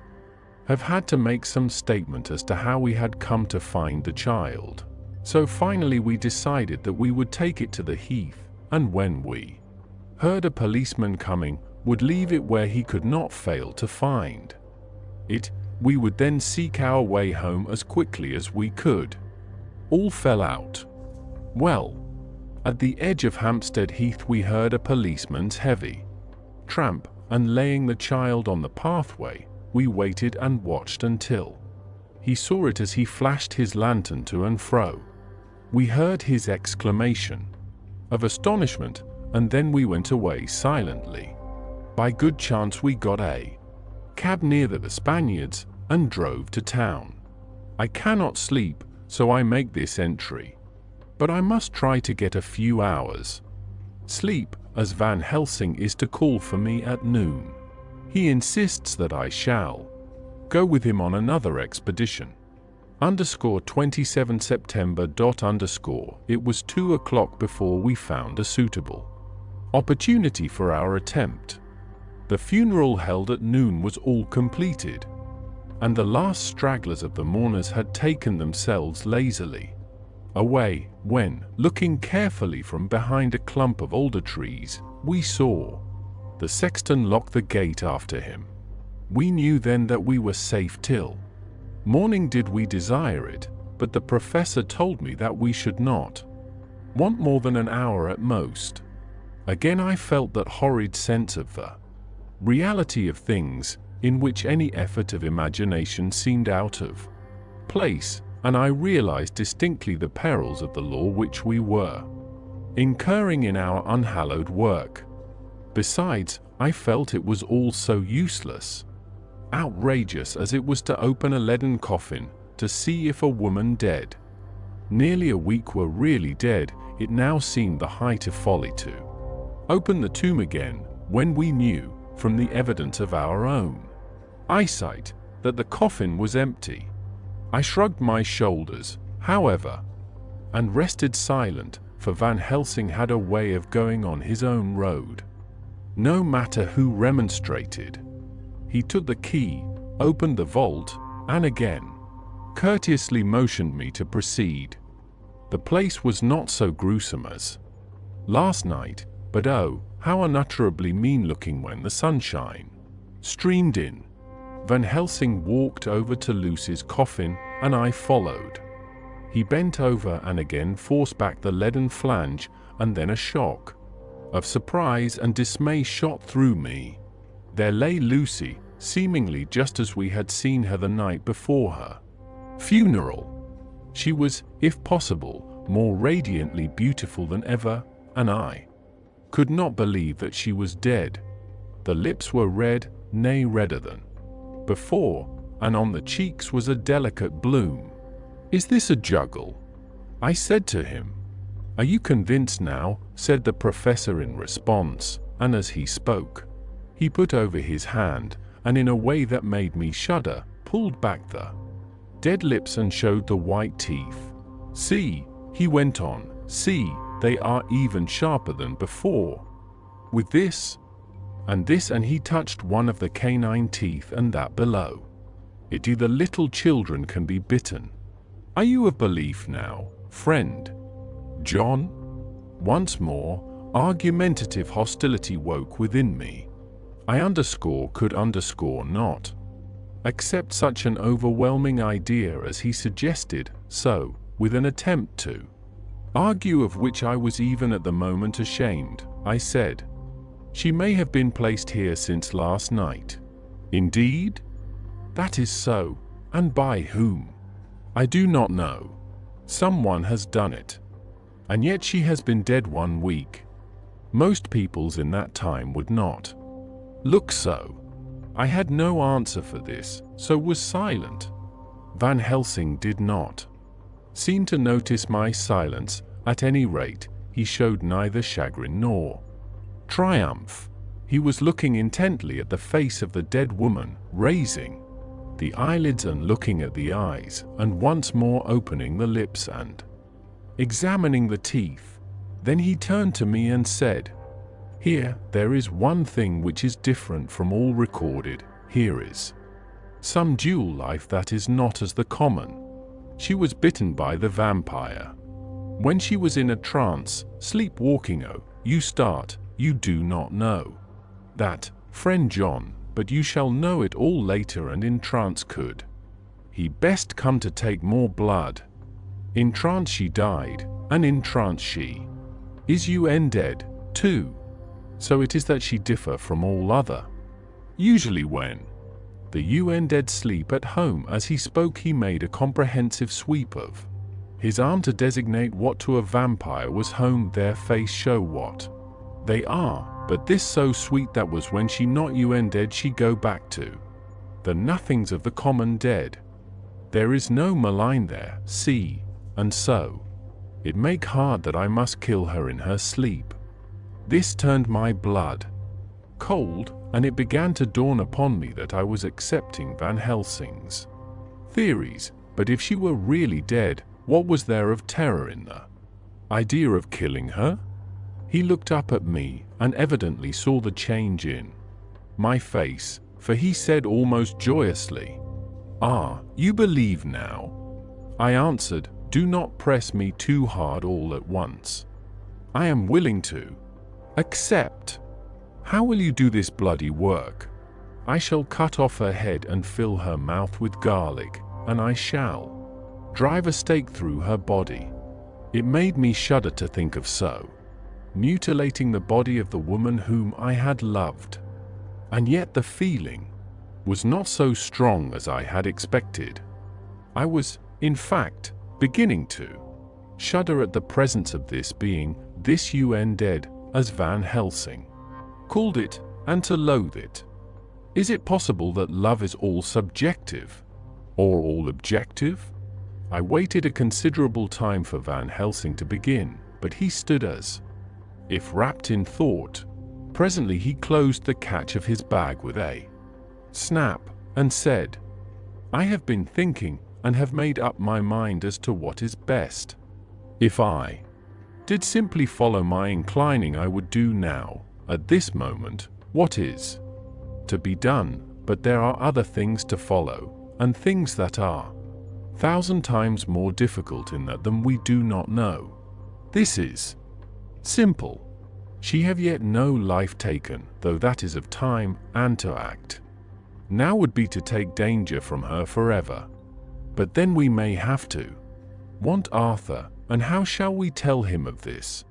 have had to make some statement as to how we had come to find the child. So finally we decided that we would take it to the heath, and when we heard a policeman coming, would leave it where he could not fail to find it. We would then seek our way home as quickly as we could. All fell out well. At the edge of Hampstead Heath we heard a policeman's heavy tramp, and laying the child on the pathway, we waited and watched until he saw it as he flashed his lantern to and fro. We heard his exclamation of astonishment, and then we went away silently. By good chance we got a cab near the Spaniards and drove to town. I cannot sleep, so I make this entry. But I must try to get a few hours sleep, as Van Helsing is to call for me at noon. He insists that I shall go with him on another expedition. 27 September. It was 2 o'clock before we found a suitable opportunity for our attempt. The funeral held at noon was all completed, and the last stragglers of the mourners had taken themselves lazily away, when, looking carefully from behind a clump of alder trees, we saw the sexton lock the gate after him. We knew then that we were safe till morning did we desire it, but the professor told me that we should not want more than an hour at most. Again I felt that horrid sense of the reality of things, in which any effort of imagination seemed out of place, and I realized distinctly the perils of the law which we were incurring in our unhallowed work. Besides, I felt it was all so useless, outrageous as it was to open a leaden coffin to see if a woman dead, nearly a week, were really dead. It now seemed the height of folly to open the tomb again, when we knew, from the evidence of our own eyesight, that the coffin was empty. I shrugged my shoulders, however, and rested silent, for Van Helsing had a way of going on his own road. No matter who remonstrated. He took the key, opened the vault, and again courteously motioned me to proceed. The place was not so gruesome as last night, but oh, how unutterably mean-looking when the sunshine streamed in. Van Helsing walked over to Lucy's coffin, and I followed. He bent over and again forced back the leaden flange, and then a shock of surprise and dismay shot through me. There lay Lucy, seemingly just as we had seen her the night before her funeral. She was, if possible, more radiantly beautiful than ever, and I could not believe that she was dead. The lips were red, nay redder than before, and on the cheeks was a delicate bloom. "Is this a juggle?" I said to him. "Are you convinced now?" said the professor in response, and as he spoke, he put over his hand, and in a way that made me shudder, pulled back the dead lips and showed the white teeth. "See," he went on, "see, they are even sharper than before. With this, and he touched one of the canine teeth and that below it, the little children can be bitten. Are you of belief now, friend John?" Once more, argumentative hostility woke within me. I could not accept such an overwhelming idea as he suggested, so, with an attempt to argue of which I was even at the moment ashamed, I said, "She may have been placed here since last night." "Indeed?" "That is so, and by whom?" "I do not know. Someone has done it. And yet she has been dead 1 week. Most peoples in that time would not look so." I had no answer for this, so was silent. Van Helsing did not seem to notice my silence. At any rate, he showed neither chagrin nor triumph. He was looking intently at the face of the dead woman, raising the eyelids and looking at the eyes, and once more opening the lips and examining the teeth. Then he turned to me and said, "Here, there is one thing which is different from all recorded. Here is some dual life that is not as the common. She was bitten by the vampire. When she was in a trance, sleepwalking. Oh, you do not know that, friend John, but you shall know it all later, and in trance could he best come to take more blood. In trance she died, and in trance she is dead, too. So it is that she differ from all other. Usually when the dead sleep at home." As he spoke, he made a comprehensive sweep of his arm to designate what to a vampire was home. Their face show what they are, but this so sweet that was when she not dead she go back to the nothings of the common dead. There is no malign there, see, and so it make hard that I must kill her in her sleep. This turned my blood cold, and it began to dawn upon me that I was accepting Van Helsing's theories. But if she were really dead, what was there of terror in the idea of killing her? He looked up at me, and evidently saw the change in my face, for he said almost joyously, "Ah, you believe now?" I answered, "Do not press me too hard all at once. I am willing to accept. How will you do this bloody work?" "I shall cut off her head and fill her mouth with garlic, and I shall drive a stake through her body." It made me shudder to think of so mutilating the body of the woman whom I had loved. And yet the feeling was not so strong as I had expected. I was, in fact, beginning to shudder at the presence of this being, this dead, as Van Helsing called it, and to loathe it. Is it possible that love is all subjective, or all objective? I waited a considerable time for Van Helsing to begin, but he stood as if wrapped in thought. Presently he closed the catch of his bag with a snap, and said, "I have been thinking, and have made up my mind as to what is best. If I did simply follow my inclining, I would do now, at this moment, what is to be done, but there are other things to follow, and things that are 1,000 times more difficult in that than we do not know. This is simple. She have yet no life taken, though that is of time, and to act now would be to take danger from her forever. But then we may have to want Arthur, and how shall we tell him of this?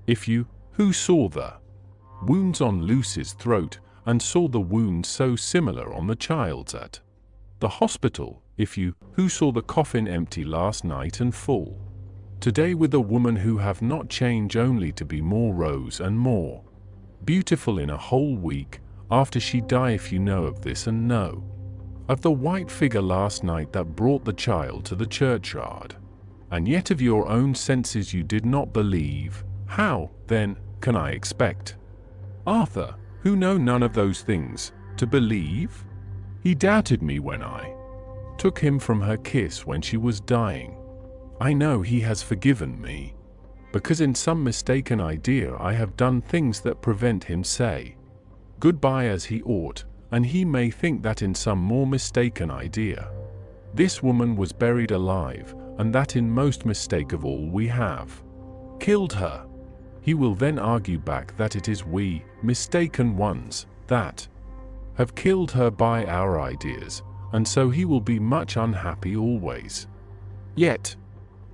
If you, who saw the wounds on Lucy's throat, and saw the wounds so similar on the child's at the hospital, if you, who saw the coffin empty last night and full today with a woman who have not changed only to be more rose and more beautiful in a whole week after she die, if you know of this and know of the white figure last night that brought the child to the churchyard, and yet of your own senses you did not believe, how, then, can I expect Arthur, who know none of those things, to believe? He doubted me when I took him from her kiss when she was dying. I know he has forgiven me, because in some mistaken idea I have done things that prevent him say goodbye as he ought, and he may think that in some more mistaken idea this woman was buried alive, and that in most mistake of all we have killed her. He will then argue back that it is we, mistaken ones, that have killed her by our ideas, and so he will be much unhappy always. Yet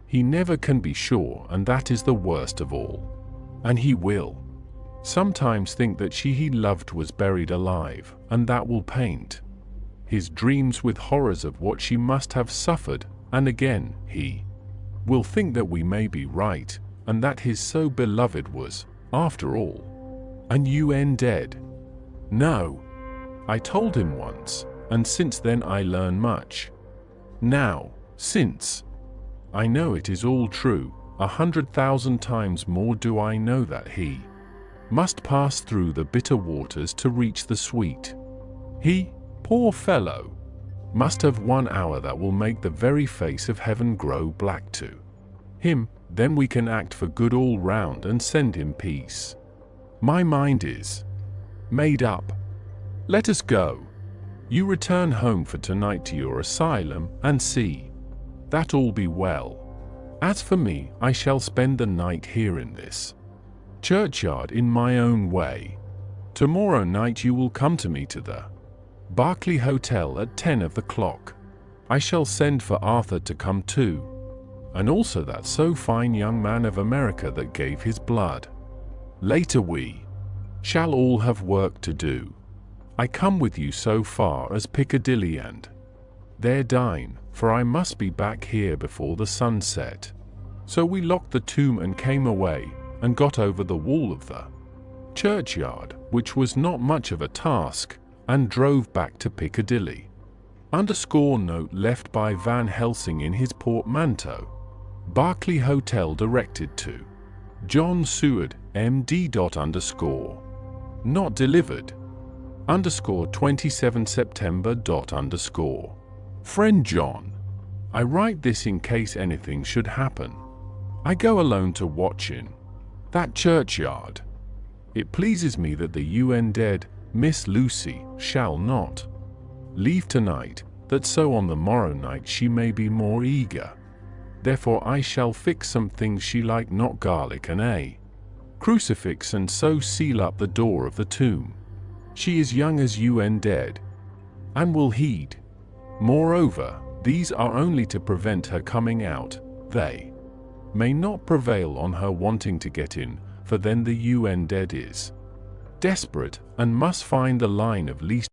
he never can be sure, and that is the worst of all. And he will sometimes think that she he loved was buried alive, and that will paint his dreams with horrors of what she must have suffered, and again he will think that we may be right, and that his so beloved was, after all, an dead. No, I told him once, and since then I learn much. Now, since I know it is all true, 100,000 times more do I know that he must pass through the bitter waters to reach the sweet. He, poor fellow, must have 1 hour that will make the very face of heaven grow black to him. Then we can act for good all round and send him peace. My mind is made up. Let us go. You return home for tonight to your asylum and see that all be well. As for me, I shall spend the night here in this churchyard in my own way. Tomorrow night you will come to me to the Berkeley Hotel at 10 of the clock. I shall send for Arthur to come too, and also that so fine young man of America that gave his blood. Later we shall all have work to do. I come with you so far as Piccadilly and there dine, for I must be back here before the sun set. So we locked the tomb and came away, and got over the wall of the churchyard, which was not much of a task, and drove back to Piccadilly. Note left by Van Helsing in his portmanteau. Berkeley Hotel directed to John Seward, MD. Not delivered. 27 September. Friend John. I write this in case anything should happen. I go alone to watch in that churchyard. It pleases me that the UN dead, Miss Lucy, shall not leave tonight, that so on the morrow night she may be more eager. Therefore I shall fix some things she like, not garlic and a crucifix, and so seal up the door of the tomb. She is young as UN dead, and will heed. Moreover, these are only to prevent her coming out. They may not prevail on her wanting to get in, for then the UN dead is desperate, and must find the line of least